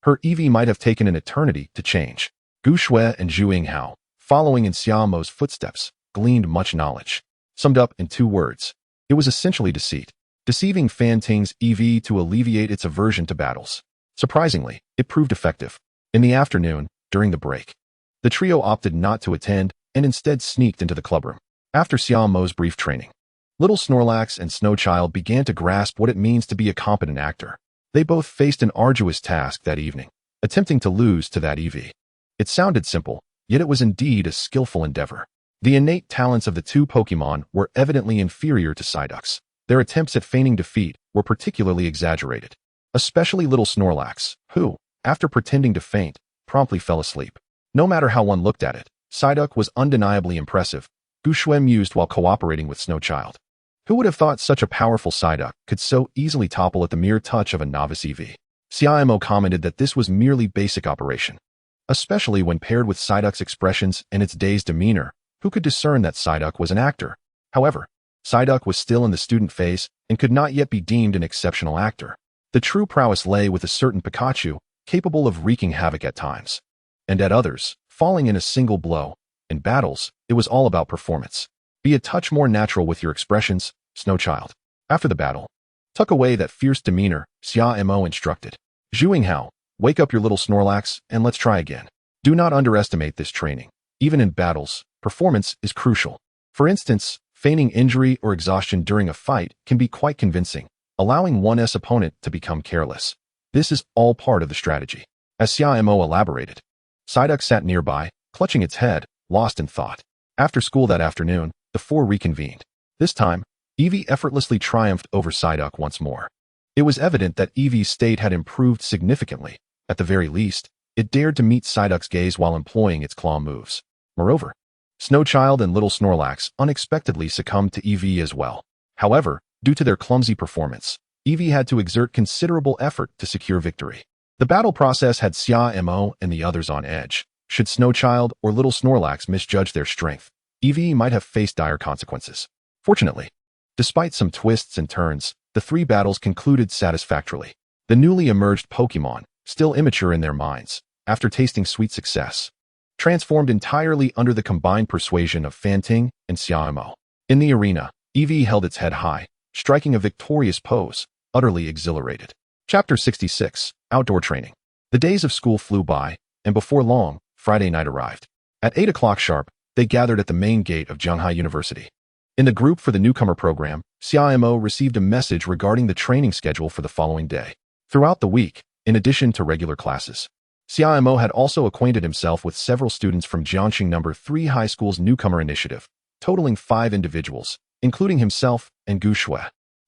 Speaker 1: her EV might have taken an eternity to change. Gu Shui and Zhu Yinghao, following in Xia Mo's footsteps, gleaned much knowledge. Summed up in 2 words, it was essentially deceit. Deceiving Fanting's EV to alleviate its aversion to battles. Surprisingly, it proved effective. In the afternoon, during the break, the trio opted not to attend and instead sneaked into the clubroom. After Xia Mo's brief training, little Snorlax and Snowchild began to grasp what it means to be a competent actor. They both faced an arduous task that evening, attempting to lose to that EV. It sounded simple, yet it was indeed a skillful endeavor. The innate talents of the 2 Pokémon were evidently inferior to Psyduck's. Their attempts at feigning defeat were particularly exaggerated, especially little Snorlax, who, after pretending to faint, promptly fell asleep. No matter how one looked at it, Psyduck was undeniably impressive, Gu Shui mused while cooperating with Snowchild. Who would have thought such a powerful Psyduck could so easily topple at the mere touch of a novice EV? Xia Mo commented that this was merely basic operation. Especially when paired with Psyduck's expressions and its dazed demeanor, who could discern that Psyduck was an actor? However, Psyduck was still in the student phase and could not yet be deemed an exceptional actor. The true prowess lay with a certain Pikachu, capable of wreaking havoc at times, and at others, falling in a single blow. In battles, it was all about performance. Be a touch more natural with your expressions, Snowchild. After the battle, tuck away that fierce demeanor, Xia Mo instructed. Zhuinghao, wake up your little Snorlax and let's try again. Do not underestimate this training. Even in battles, performance is crucial. For instance, feigning injury or exhaustion during a fight can be quite convincing, allowing one's opponent to become careless. This is all part of the strategy. As Xia Mo elaborated, Psyduck sat nearby, clutching its head, lost in thought. After school that afternoon, the four reconvened. This time, Eevee effortlessly triumphed over Psyduck once more. It was evident that Eevee's state had improved significantly. At the very least, it dared to meet Psyduck's gaze while employing its claw moves. Moreover, Snowchild and Little Snorlax unexpectedly succumbed to Eevee as well. However, due to their clumsy performance, Eevee had to exert considerable effort to secure victory. The battle process had Xia Mo and the others on edge. Should Snowchild or Little Snorlax misjudge their strength, Eevee might have faced dire consequences. Fortunately, despite some twists and turns, the three battles concluded satisfactorily. The newly emerged Pokémon, still immature in their minds, after tasting sweet success, transformed entirely under the combined persuasion of Fanting and Xia Mo. In the arena, Eevee held its head high, striking a victorious pose, utterly exhilarated. Chapter 66, Outdoor Training. The days of school flew by, and before long, Friday night arrived. At 8 o'clock sharp, they gathered at the main gate of Zhanghai University. In the group for the newcomer program, Xia Mo received a message regarding the training schedule for the following day. Throughout the week, in addition to regular classes, Xia Mo had also acquainted himself with several students from Jiangxing No. 3 High School's newcomer initiative, totaling 5 individuals, including himself and Gu Shui.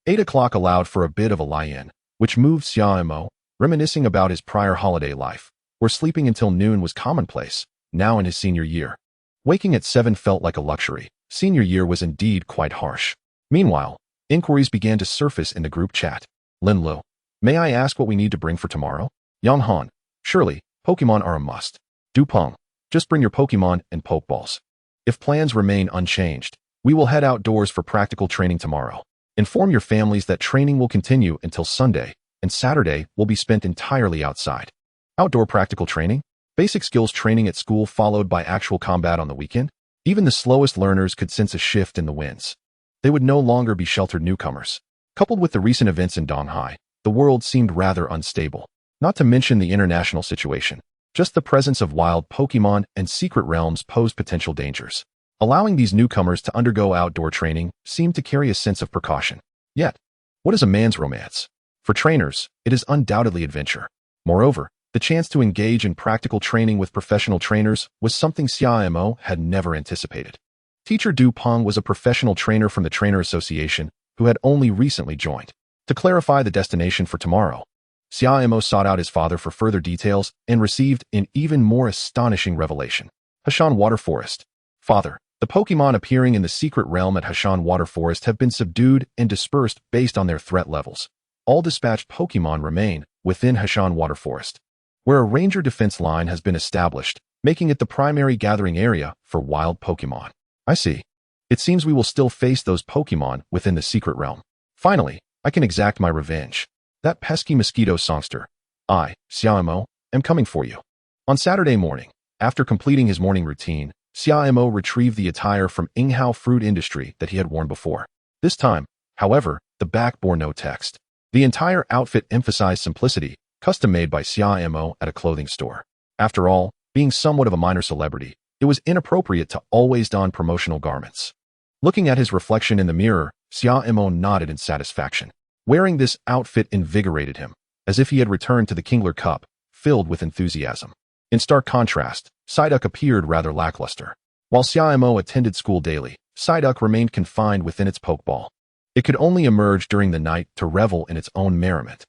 Speaker 1: 8 o'clock allowed for a bit of a lie-in, which moved Xia Mo, reminiscing about his prior holiday life, where sleeping until noon was commonplace, now in his senior year. Waking at 7 felt like a luxury. Senior year was indeed quite harsh. Meanwhile, inquiries began to surface in the group chat. Lin Lu, may I ask what we need to bring for tomorrow? Yang Han, surely, Pokemon are a must. Du Peng, just bring your Pokemon and Pokeballs. If plans remain unchanged, we will head outdoors for practical training tomorrow. Inform your families that training will continue until Sunday, and Saturday will be spent entirely outside. Outdoor practical training? Basic skills training at school followed by actual combat on the weekend? Even the slowest learners could sense a shift in the winds. They would no longer be sheltered newcomers. Coupled with the recent events in Donghai, the world seemed rather unstable. Not to mention the international situation. Just the presence of wild Pokemon and secret realms posed potential dangers. Allowing these newcomers to undergo outdoor training seemed to carry a sense of precaution. Yet, what is a man's romance? For trainers, it is undoubtedly adventure. Moreover, the chance to engage in practical training with professional trainers was something Xia Mo had never anticipated. Teacher Du Peng was a professional trainer from the Trainer Association who had only recently joined. To clarify the destination for tomorrow, Xia Mo sought out his father for further details and received an even more astonishing revelation. Hashan Water Forest. Father, the Pokemon appearing in the secret realm at Hashan Water Forest have been subdued and dispersed based on their threat levels. All dispatched Pokemon remain within Hashan Water Forest, where a ranger defense line has been established, making it the primary gathering area for wild Pokemon. I see. It seems we will still face those Pokemon within the secret realm. Finally, I can exact my revenge. That pesky mosquito songster. I, Xia Mo, am coming for you. On Saturday morning, after completing his morning routine, Xia Mo retrieved the attire from Yinghao Fruit Industry that he had worn before. This time, however, the back bore no text. The entire outfit emphasized simplicity, custom-made by Xia Mo at a clothing store. After all, being somewhat of a minor celebrity, it was inappropriate to always don promotional garments. Looking at his reflection in the mirror, Xia Mo nodded in satisfaction. Wearing this outfit invigorated him, as if he had returned to the Kingler Cup, filled with enthusiasm. In stark contrast, Psyduck appeared rather lackluster. While Xia Mo attended school daily, Psyduck remained confined within its Pokeball. It could only emerge during the night to revel in its own merriment,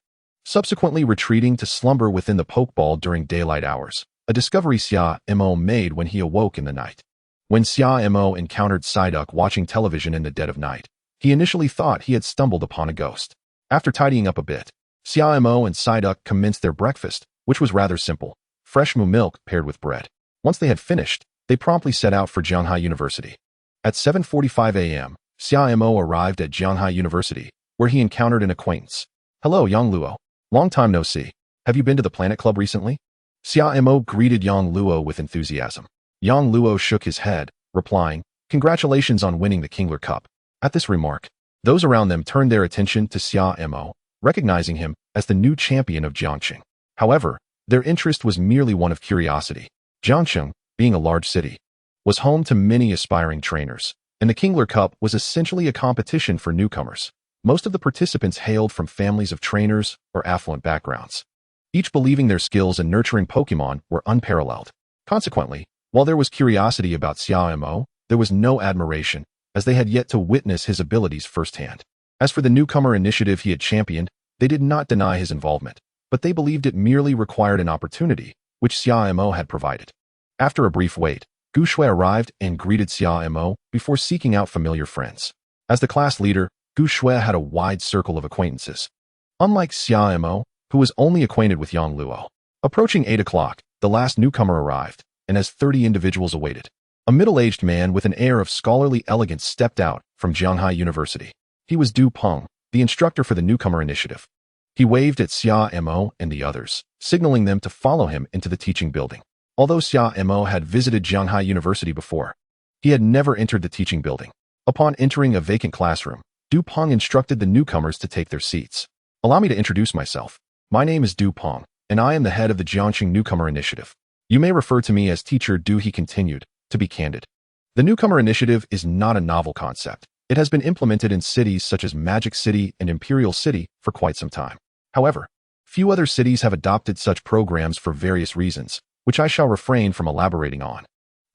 Speaker 1: subsequently retreating to slumber within the Pokeball during daylight hours, a discovery Xia Mo made when he awoke in the night. When Xia Mo encountered Psyduck watching television in the dead of night, he initially thought he had stumbled upon a ghost. After tidying up a bit, Xia Mo and Psyduck commenced their breakfast, which was rather simple: fresh moo milk paired with bread. Once they had finished, they promptly set out for Jianghai University. At 7:45 a.m., Xia Mo arrived at Jianghai University, where he encountered an acquaintance. Hello, Yang Luo. Long time no see. Have you been to the Planet Club recently? Xia Mo greeted Yang Luo with enthusiasm. Yang Luo shook his head, replying, "Congratulations on winning the Kingler Cup." At this remark, those around them turned their attention to Xia Mo, recognizing him as the new champion of Jiangxing. However, their interest was merely one of curiosity. Jiangxing, being a large city, was home to many aspiring trainers, and the Kingler Cup was essentially a competition for newcomers. Most of the participants hailed from families of trainers or affluent backgrounds, each believing their skills in nurturing Pokémon were unparalleled. Consequently, while there was curiosity about Xia Mo, there was no admiration, as they had yet to witness his abilities firsthand. As for the newcomer initiative he had championed, they did not deny his involvement, but they believed it merely required an opportunity, which Xia Mo had provided. After a brief wait, Gu Shui arrived and greeted Xia Mo before seeking out familiar friends. As the class leader, Gu Shui had a wide circle of acquaintances. Unlike Xia Mo, who was only acquainted with Yang Luo. Approaching 8 o'clock, the last newcomer arrived, and as 30 individuals awaited, a middle-aged man with an air of scholarly elegance stepped out from Jianghai University. He was Du Peng, the instructor for the newcomer initiative. He waved at Xia Mo and the others, signaling them to follow him into the teaching building. Although Xia Mo had visited Jianghai University before, he had never entered the teaching building. Upon entering a vacant classroom, Du Peng instructed the newcomers to take their seats. "Allow me to introduce myself. My name is Du Peng, and I am the head of the Jiangxing Newcomer Initiative. You may refer to me as Teacher Du," he continued, to be candid. The Newcomer Initiative is not a novel concept. It has been implemented in cities such as Magic City and Imperial City for quite some time. However, few other cities have adopted such programs for various reasons, which I shall refrain from elaborating on.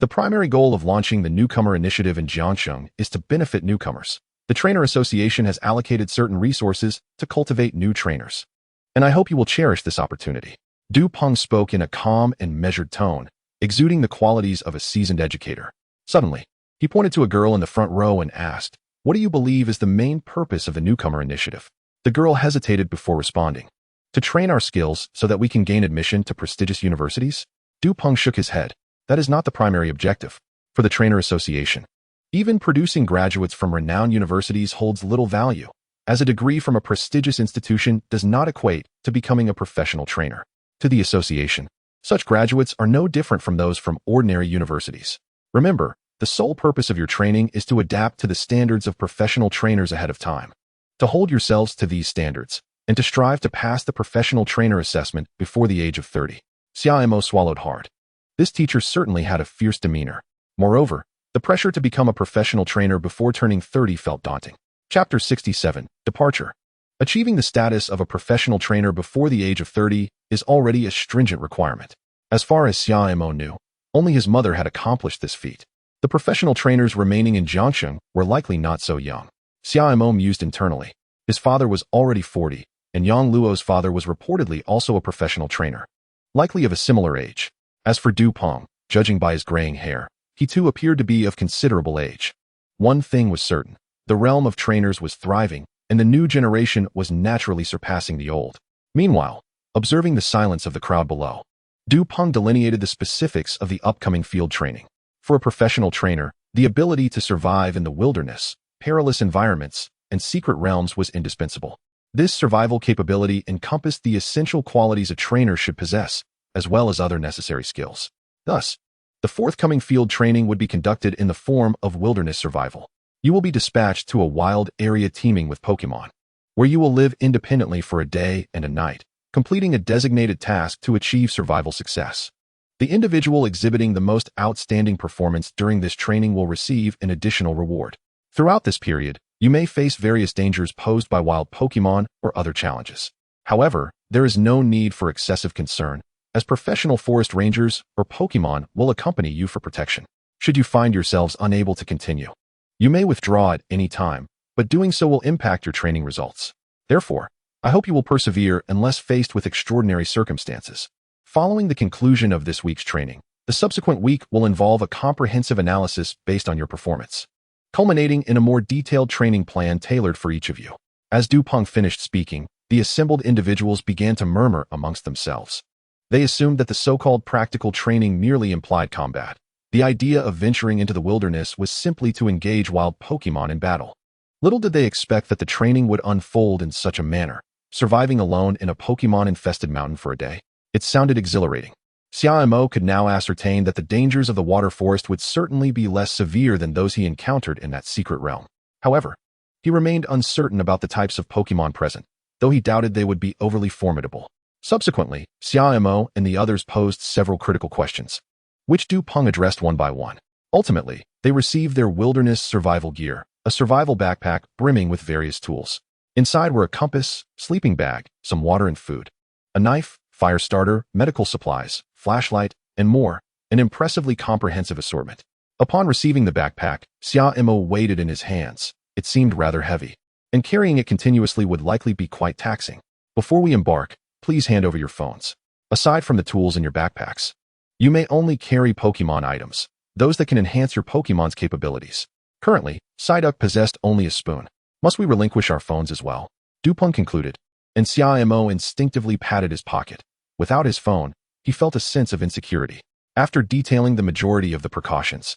Speaker 1: The primary goal of launching the Newcomer Initiative in Jiangxing is to benefit newcomers. The Trainer Association has allocated certain resources to cultivate new trainers, and I hope you will cherish this opportunity. Du Peng spoke in a calm and measured tone, exuding the qualities of a seasoned educator. Suddenly, he pointed to a girl in the front row and asked, "What do you believe is the main purpose of the Newcomer Initiative?" The girl hesitated before responding. "To train our skills so that we can gain admission to prestigious universities?" Du Peng shook his head. "That is not the primary objective. For the Trainer Association, even producing graduates from renowned universities holds little value, as a degree from a prestigious institution does not equate to becoming a professional trainer. To the association, such graduates are no different from those from ordinary universities. Remember, the sole purpose of your training is to adapt to the standards of professional trainers ahead of time, to hold yourselves to these standards, and to strive to pass the professional trainer assessment before the age of 30. Xia Mo swallowed hard. This teacher certainly had a fierce demeanor. Moreover, the pressure to become a professional trainer before turning 30 felt daunting. Chapter 67, Departure. Achieving the status of a professional trainer before the age of 30 is already a stringent requirement. As far as Xia Mo knew, only his mother had accomplished this feat. The professional trainers remaining in Jiangxing were likely not so young. Xia Mo mused internally. His father was already 40, and Yang Luo's father was reportedly also a professional trainer, likely of a similar age. As for Du Peng, judging by his graying hair, he too appeared to be of considerable age. One thing was certain. The realm of trainers was thriving, and the new generation was naturally surpassing the old. Meanwhile, observing the silence of the crowd below, Du Peng delineated the specifics of the upcoming field training. For a professional trainer, the ability to survive in the wilderness, perilous environments, and secret realms was indispensable. This survival capability encompassed the essential qualities a trainer should possess, as well as other necessary skills. Thus, the forthcoming field training would be conducted in the form of wilderness survival. You will be dispatched to a wild area teeming with Pokémon, where you will live independently for a day and a night, completing a designated task to achieve survival success. The individual exhibiting the most outstanding performance during this training will receive an additional reward. Throughout this period, you may face various dangers posed by wild Pokémon or other challenges. However, there is no need for excessive concern, as professional forest rangers or Pokémon will accompany you for protection. Should you find yourselves unable to continue, you may withdraw at any time, but doing so will impact your training results. Therefore, I hope you will persevere unless faced with extraordinary circumstances. Following the conclusion of this week's training, the subsequent week will involve a comprehensive analysis based on your performance, culminating in a more detailed training plan tailored for each of you. As Du Peng finished speaking, the assembled individuals began to murmur amongst themselves. They assumed that the so-called practical training merely implied combat. The idea of venturing into the wilderness was simply to engage wild Pokémon in battle. Little did they expect that the training would unfold in such a manner. surviving alone in a Pokemon-infested mountain for a day. It sounded exhilarating. Xia Mo could now ascertain that the dangers of the water forest would certainly be less severe than those he encountered in that secret realm. However, he remained uncertain about the types of Pokemon present, though he doubted they would be overly formidable. Subsequently, Xia Mo and the others posed several critical questions, which Du Peng addressed one by one. Ultimately, they received their wilderness survival gear, a survival backpack brimming with various tools. Inside were a compass, sleeping bag, some water and food, a knife, fire starter, medical supplies, flashlight, and more, an impressively comprehensive assortment. Upon receiving the backpack, Xia Mo weighed it in his hands. It seemed rather heavy, and carrying it continuously would likely be quite taxing. Before we embark, please hand over your phones. Aside from the tools in your backpacks, you may only carry Pokemon items, those that can enhance your Pokemon's capabilities. Currently, Psyduck possessed only a spoon. Must we relinquish our phones as well? Du Peng concluded, and Xia Mo instinctively patted his pocket. Without his phone, he felt a sense of insecurity. After detailing the majority of the precautions,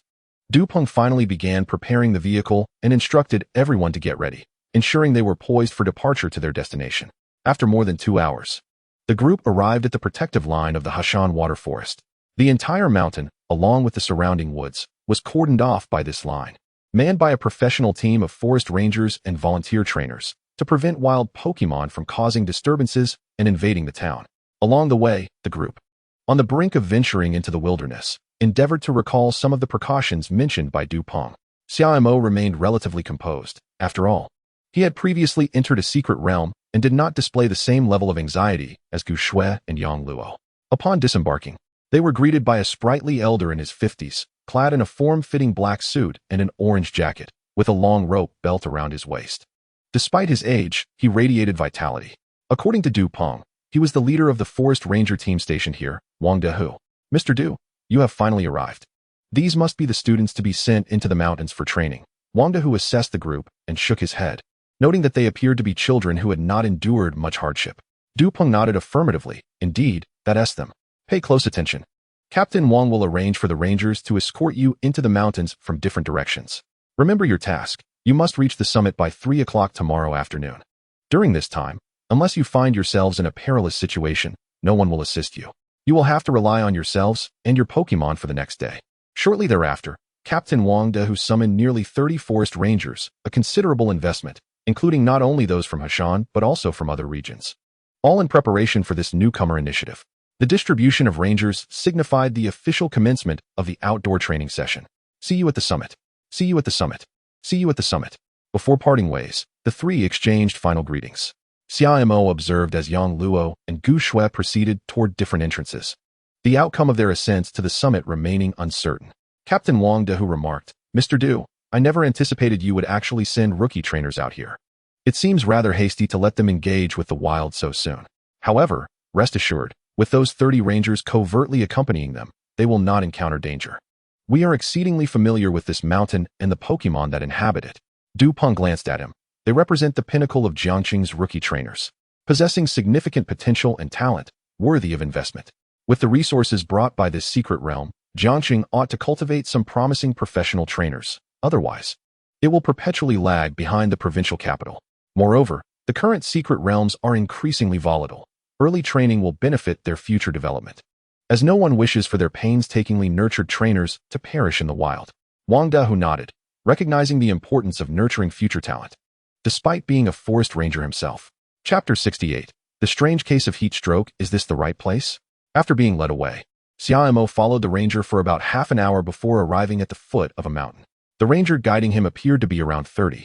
Speaker 1: Du Peng finally began preparing the vehicle and instructed everyone to get ready, ensuring they were poised for departure to their destination. After more than 2 hours, the group arrived at the protective line of the Hashan water forest. The entire mountain, along with the surrounding woods, was cordoned off by this line, manned by a professional team of forest rangers and volunteer trainers to prevent wild Pokemon from causing disturbances and invading the town. Along the way, the group, on the brink of venturing into the wilderness, endeavored to recall some of the precautions mentioned by Du Peng. Xia Mo remained relatively composed. After all, he had previously entered a secret realm and did not display the same level of anxiety as Gu Shui and Yang Luo. Upon disembarking, they were greeted by a sprightly elder in his 50s, clad in a form-fitting black suit and an orange jacket, with a long rope belt around his waist. Despite his age, he radiated vitality. According to Du Peng, he was the leader of the forest ranger team stationed here, Wang Dehu. Mr. Du, you have finally arrived. These must be the students to be sent into the mountains for training. Wang Dehu assessed the group and shook his head, noting that they appeared to be children who had not endured much hardship. Du Peng nodded affirmatively. Indeed, that's them. Pay close attention. Captain Wang will arrange for the rangers to escort you into the mountains from different directions. Remember your task. You must reach the summit by 3 o'clock tomorrow afternoon. During this time, unless you find yourselves in a perilous situation, no one will assist you. You will have to rely on yourselves and your Pokemon for the next day. Shortly thereafter, Captain Wang Dehu summoned nearly 30 forest rangers, a considerable investment, including not only those from Hashan but also from other regions. All in preparation for this newcomer initiative. The distribution of rangers signified the official commencement of the outdoor training session. See you at the summit. See you at the summit. See you at the summit. Before parting ways, the three exchanged final greetings. Xia Mo observed as Yang Luo and Gu Shui proceeded toward different entrances, the outcome of their ascents to the summit remaining uncertain. Captain Wang Dehu remarked, Mr. Du, I never anticipated you would actually send rookie trainers out here. It seems rather hasty to let them engage with the wild so soon. However, rest assured, with those 30 rangers covertly accompanying them, they will not encounter danger. We are exceedingly familiar with this mountain and the Pokemon that inhabit it. Du Peng glanced at him. They represent the pinnacle of Jiangqing's rookie trainers, possessing significant potential and talent, worthy of investment. With the resources brought by this secret realm, Jiangqing ought to cultivate some promising professional trainers. Otherwise, it will perpetually lag behind the provincial capital. Moreover, the current secret realms are increasingly volatile. Early training will benefit their future development, as no one wishes for their painstakingly nurtured trainers to perish in the wild. Wang Dehu nodded, recognizing the importance of nurturing future talent. Despite being a forest ranger himself. Chapter 68. The strange case of heat stroke. Is this the right place? After being led away, Xia Mo followed the ranger for about half an hour before arriving at the foot of a mountain. The ranger guiding him appeared to be around 30,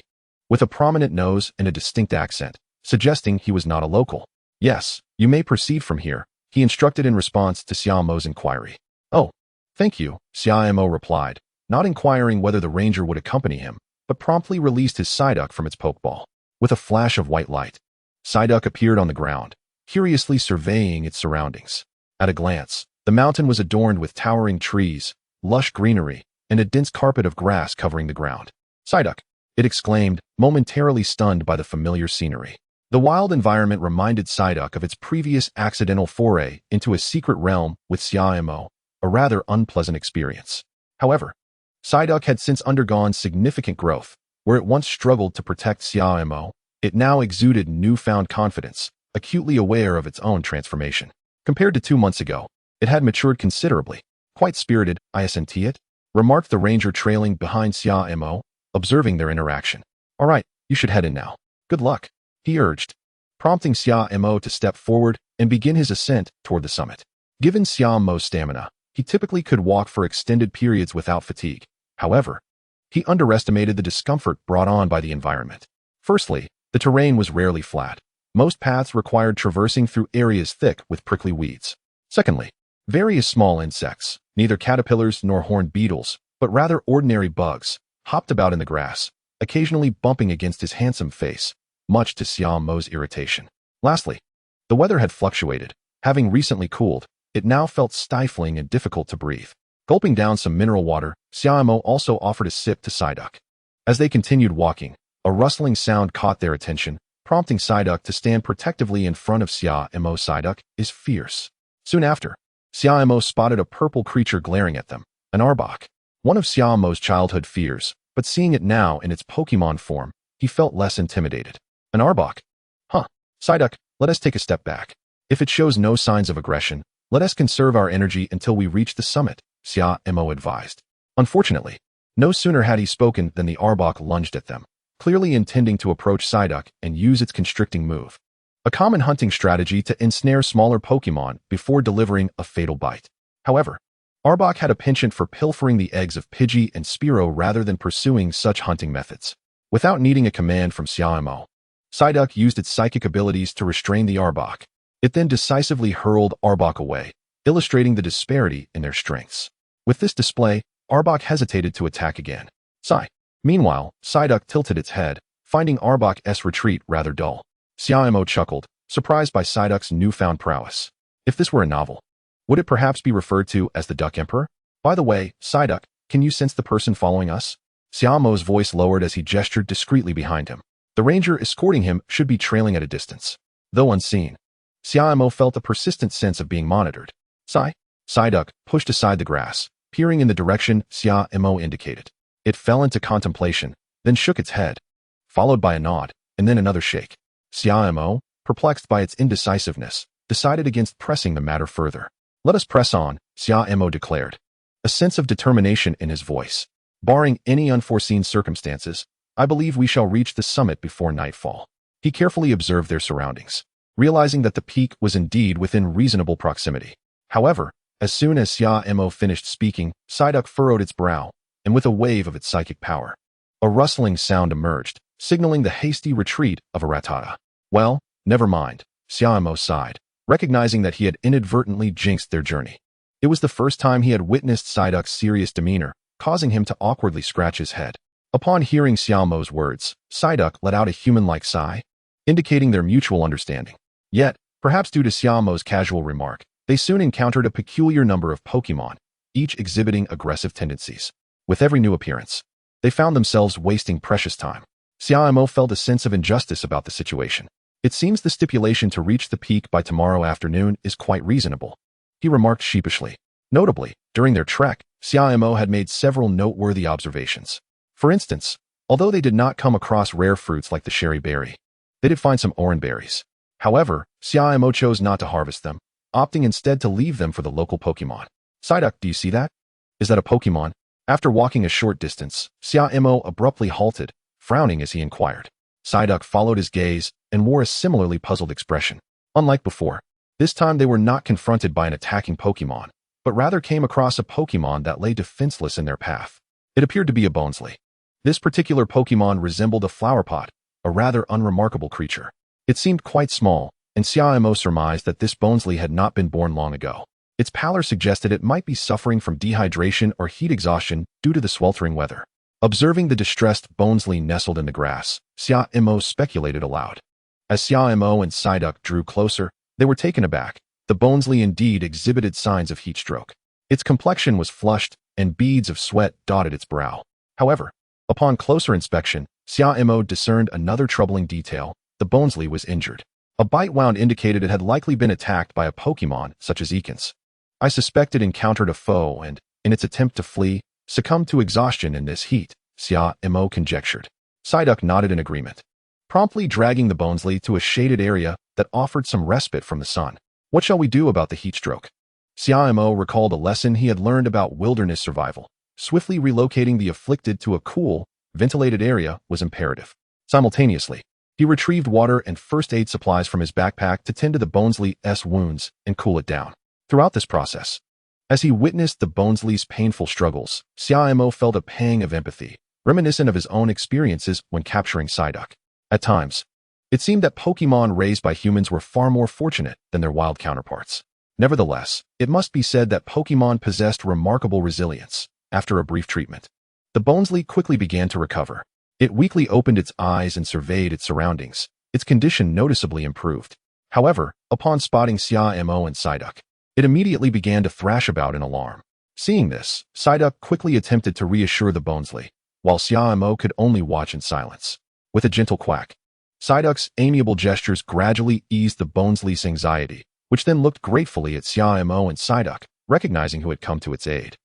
Speaker 1: with a prominent nose and a distinct accent, suggesting he was not a local. Yes, you may proceed from here, he instructed in response to Xia Mo's inquiry. Oh, thank you, Xia Mo replied, not inquiring whether the ranger would accompany him, but promptly released his Psyduck from its pokeball. With a flash of white light, Psyduck appeared on the ground, curiously surveying its surroundings. At a glance, the mountain was adorned with towering trees, lush greenery, and a dense carpet of grass covering the ground. Psyduck, it exclaimed, momentarily stunned by the familiar scenery. The wild environment reminded Psyduck of its previous accidental foray into a secret realm with Xia Mo, a rather unpleasant experience. However, Psyduck had since undergone significant growth. Where it once struggled to protect Xia Mo, it now exuded newfound confidence, acutely aware of its own transformation. Compared to 2 months ago, it had matured considerably. Quite spirited, isn't it? Remarked the ranger trailing behind Xia Mo, observing their interaction. All right, you should head in now. Good luck, he urged, prompting Xia Mo to step forward and begin his ascent toward the summit. Given Xia Mo's stamina, he typically could walk for extended periods without fatigue. However, he underestimated the discomfort brought on by the environment. Firstly, the terrain was rarely flat. Most paths required traversing through areas thick with prickly weeds. Secondly, various small insects, neither caterpillars nor horned beetles, but rather ordinary bugs, hopped about in the grass, occasionally bumping against his handsome face, much to Xia Mo's irritation. Lastly, the weather had fluctuated. Having recently cooled, it now felt stifling and difficult to breathe. Gulping down some mineral water, Xia Mo also offered a sip to Psyduck. As they continued walking, a rustling sound caught their attention, prompting Psyduck to stand protectively in front of Xia Mo. Psyduck is fierce. Soon after, Xia Mo spotted a purple creature glaring at them, an Arbok. One of Xia Mo's childhood fears, but seeing it now in its Pokémon form, he felt less intimidated. An Arbok? Huh. Psyduck, let us take a step back. If it shows no signs of aggression, let us conserve our energy until we reach the summit, Xia Mo advised. Unfortunately, no sooner had he spoken than the Arbok lunged at them, clearly intending to approach Psyduck and use its constricting move. A common hunting strategy to ensnare smaller Pokémon before delivering a fatal bite. However, Arbok had a penchant for pilfering the eggs of Pidgey and Spearow rather than pursuing such hunting methods. Without needing a command from Xia Mo, Psyduck used its psychic abilities to restrain the Arbok. It then decisively hurled Arbok away, illustrating the disparity in their strengths. With this display, Arbok hesitated to attack again. Meanwhile, Psyduck tilted its head, finding Arbok's retreat rather dull. Xia Mo chuckled, surprised by Psyduck's newfound prowess. If this were a novel, would it perhaps be referred to as the Duck Emperor? By the way, Psyduck, can you sense the person following us? Xia Mo's voice lowered as he gestured discreetly behind him. The ranger escorting him should be trailing at a distance. Though unseen, Xia Mo felt a persistent sense of being monitored. Psyduck pushed aside the grass, peering in the direction Xia Mo indicated. It fell into contemplation, then shook its head, followed by a nod, and then another shake. Xia Mo, perplexed by its indecisiveness, decided against pressing the matter further. Let us press on, Xia Mo declared, a sense of determination in his voice. Barring any unforeseen circumstances, I believe we shall reach the summit before nightfall. He carefully observed their surroundings, realizing that the peak was indeed within reasonable proximity. However, as soon as Xia Mo finished speaking, Psyduck furrowed its brow, and with a wave of its psychic power, a rustling sound emerged, signaling the hasty retreat of a Rattata. Well, never mind, Xia Mo sighed, recognizing that he had inadvertently jinxed their journey. It was the first time he had witnessed Psyduck's serious demeanor, causing him to awkwardly scratch his head. Upon hearing Xia Mo's words, Psyduck let out a human-like sigh, indicating their mutual understanding. Yet, perhaps due to Xia Mo's casual remark, they soon encountered a peculiar number of Pokémon, each exhibiting aggressive tendencies. With every new appearance, they found themselves wasting precious time. Xia Mo felt a sense of injustice about the situation. It seems the stipulation to reach the peak by tomorrow afternoon is quite reasonable, he remarked sheepishly. Notably, during their trek, Xia Mo had made several noteworthy observations. For instance, although they did not come across rare fruits like the cherry berry, they did find some orange berries. However, Xia Mo chose not to harvest them, opting instead to leave them for the local Pokémon. Psyduck, do you see that? Is that a Pokémon? After walking a short distance, Xia Mo abruptly halted, frowning as he inquired. Psyduck followed his gaze and wore a similarly puzzled expression. Unlike before, this time they were not confronted by an attacking Pokémon, but rather came across a Pokémon that lay defenseless in their path. It appeared to be a Bonesley. This particular Pokémon resembled a flowerpot, a rather unremarkable creature. It seemed quite small, and Xia Mo surmised that this Bonesley had not been born long ago. Its pallor suggested it might be suffering from dehydration or heat exhaustion due to the sweltering weather. Observing the distressed Bonesley nestled in the grass, Xia Mo speculated aloud. As Xia Mo and Psyduck drew closer, they were taken aback. The Bonesley indeed exhibited signs of heat stroke. Its complexion was flushed, and beads of sweat dotted its brow. However, upon closer inspection, Xia Mo discerned another troubling detail. The Bonesley was injured. A bite wound indicated it had likely been attacked by a Pokémon such as Ekans. I suspect it encountered a foe and, in its attempt to flee, succumbed to exhaustion in this heat, Xia Mo conjectured. Psyduck nodded in agreement. Promptly dragging the Bonesley to a shaded area, that offered some respite from the sun. What shall we do about the heat stroke? Xia Mo recalled a lesson he had learned about wilderness survival. Swiftly relocating the afflicted to a cool, ventilated area was imperative. Simultaneously, he retrieved water and first aid supplies from his backpack to tend to the Bonesley's wounds and cool it down. Throughout this process, as he witnessed the Bonesley's painful struggles, Xia Mo felt a pang of empathy, reminiscent of his own experiences when capturing Psyduck. At times, it seemed that Pokémon raised by humans were far more fortunate than their wild counterparts. Nevertheless, it must be said that Pokémon possessed remarkable resilience. After a brief treatment, the Bonesley quickly began to recover. It weakly opened its eyes and surveyed its surroundings. Its condition noticeably improved. However, upon spotting Xia Mo and Psyduck, it immediately began to thrash about in alarm. Seeing this, Psyduck quickly attempted to reassure the Bonesley, while Xia Mo could only watch in silence. With a gentle quack, Psyduck's amiable gestures gradually eased the Bonesley's anxiety, which then looked gratefully at Xia Mo and Psyduck, recognizing who had come to its aid.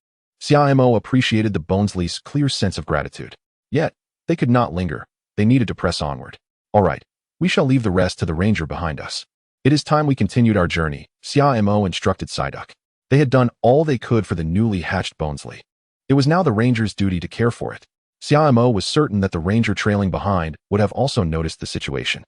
Speaker 1: Xia Mo appreciated the Bonesley's clear sense of gratitude. Yet, they could not linger. They needed to press onward. All right, we shall leave the rest to the ranger behind us. It is time we continued our journey, Xia Mo instructed Psyduck. They had done all they could for the newly hatched Bonesley. It was now the ranger's duty to care for it. Xia Mo was certain that the ranger trailing behind would have also noticed the situation.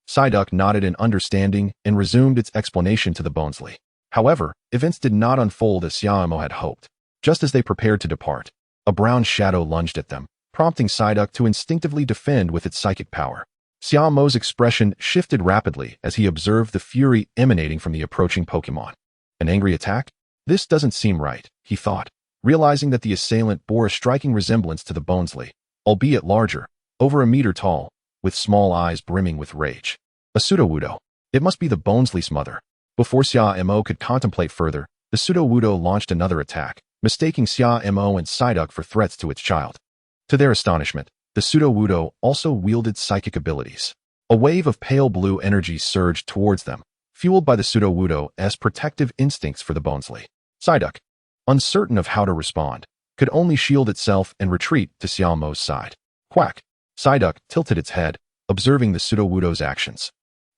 Speaker 1: Psyduck nodded in understanding and resumed its explanation to the Bonesley. However, events did not unfold as Xia Mo had hoped. Just as they prepared to depart, a brown shadow lunged at them, prompting Psyduck to instinctively defend with its psychic power. Xia Mo's expression shifted rapidly as he observed the fury emanating from the approaching Pokémon. An angry attack? This doesn't seem right, he thought, realizing that the assailant bore a striking resemblance to the Bonesley, albeit larger, over a meter tall, with small eyes brimming with rage. A Sudowoodo. It must be the Bonesley's mother. Before Xia Mo could contemplate further, the Sudowoodo launched another attack, mistaking Xia Mo and Psyduck for threats to its child. To their astonishment, the Sudowoodo also wielded psychic abilities. A wave of pale blue energy surged towards them, fueled by the Sudowoodo's protective instincts for the Bonesley. Psyduck, uncertain of how to respond, could only shield itself and retreat to Xia Mo's side. Quack! Psyduck tilted its head, observing the Sudowoodo's actions.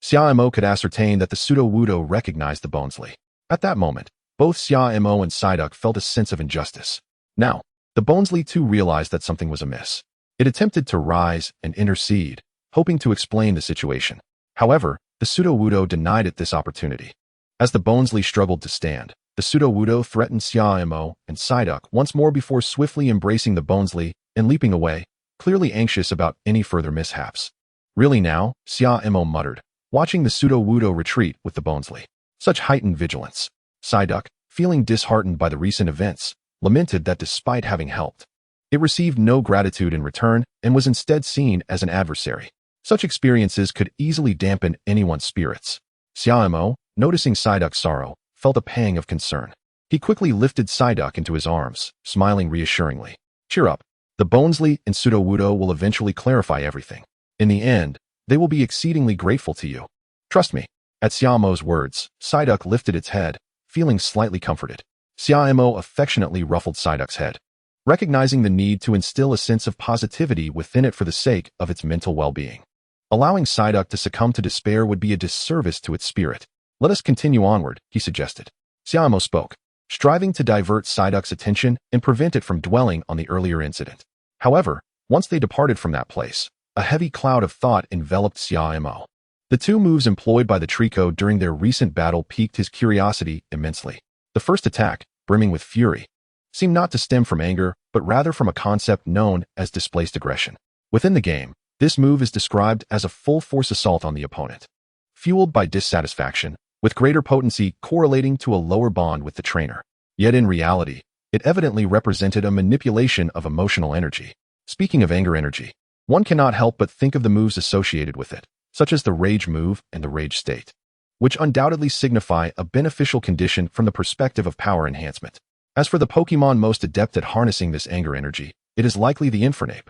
Speaker 1: Xia Mo could ascertain that the Sudowoodo recognized the Bonesley. At that moment, both Xia Mo and Psyduck felt a sense of injustice. Now, the Bonesley too realized that something was amiss. It attempted to rise and intercede, hoping to explain the situation. However, the Sudowoodo denied it this opportunity. As the Bonesley struggled to stand, the Sudowoodo threatened Xia Mo and Psyduck once more before swiftly embracing the Bonesley and leaping away, clearly anxious about any further mishaps. Really now? Xia Mo muttered, watching the Sudowoodo retreat with the Bonesley. Such heightened vigilance. Psyduck, feeling disheartened by the recent events, lamented that despite having helped, it received no gratitude in return and was instead seen as an adversary. Such experiences could easily dampen anyone's spirits. Xia Mo, noticing Psyduck's sorrow, felt a pang of concern. He quickly lifted Psyduck into his arms, smiling reassuringly. Cheer up. The Bonesley and Sudowoodo will eventually clarify everything. In the end, they will be exceedingly grateful to you. Trust me. At Xia Mo's words, Psyduck lifted its head, feeling slightly comforted. Xia Mo affectionately ruffled Psyduck's head, recognizing the need to instill a sense of positivity within it for the sake of its mental well-being. Allowing Psyduck to succumb to despair would be a disservice to its spirit. Let us continue onward, he suggested. Xia Mo spoke, striving to divert Psyduck's attention and prevent it from dwelling on the earlier incident. However, once they departed from that place, a heavy cloud of thought enveloped Xia Mo. The two moves employed by the Trico during their recent battle piqued his curiosity immensely. The first attack, brimming with fury, seemed not to stem from anger, but rather from a concept known as displaced aggression. Within the game, this move is described as a full-force assault on the opponent, fueled by dissatisfaction, with greater potency correlating to a lower bond with the trainer. Yet in reality, it evidently represented a manipulation of emotional energy. Speaking of anger energy, one cannot help but think of the moves associated with it, such as the rage move and the rage state, which undoubtedly signify a beneficial condition from the perspective of power enhancement. As for the Pokémon most adept at harnessing this anger energy, it is likely the Infernape,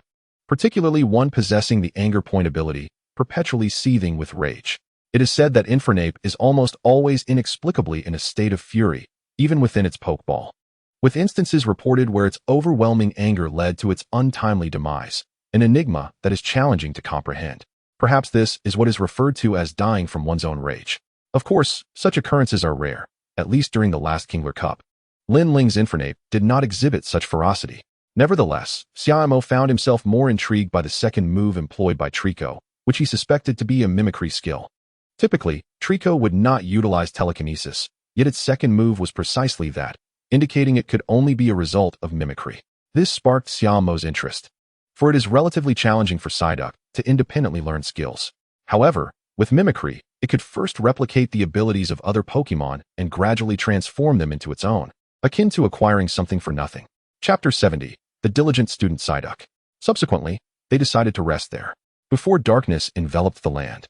Speaker 1: particularly one possessing the anger point ability, perpetually seething with rage. It is said that Infernape is almost always inexplicably in a state of fury, even within its Pokeball, with instances reported where its overwhelming anger led to its untimely demise, an enigma that is challenging to comprehend. Perhaps this is what is referred to as dying from one's own rage. Of course, such occurrences are rare, at least during the last Kingler Cup. Lin Ling's Infernape did not exhibit such ferocity. Nevertheless, Xia Mo found himself more intrigued by the second move employed by Trico, which he suspected to be a mimicry skill. Typically, Trico would not utilize telekinesis, yet its second move was precisely that, indicating it could only be a result of mimicry. This sparked Xia Mo's interest, for it is relatively challenging for Psyduck to independently learn skills. However, with mimicry, it could first replicate the abilities of other Pokémon and gradually transform them into its own, akin to acquiring something for nothing. Chapter 70. The Diligent Student Psyduck. Subsequently, they decided to rest there. Before darkness enveloped the land,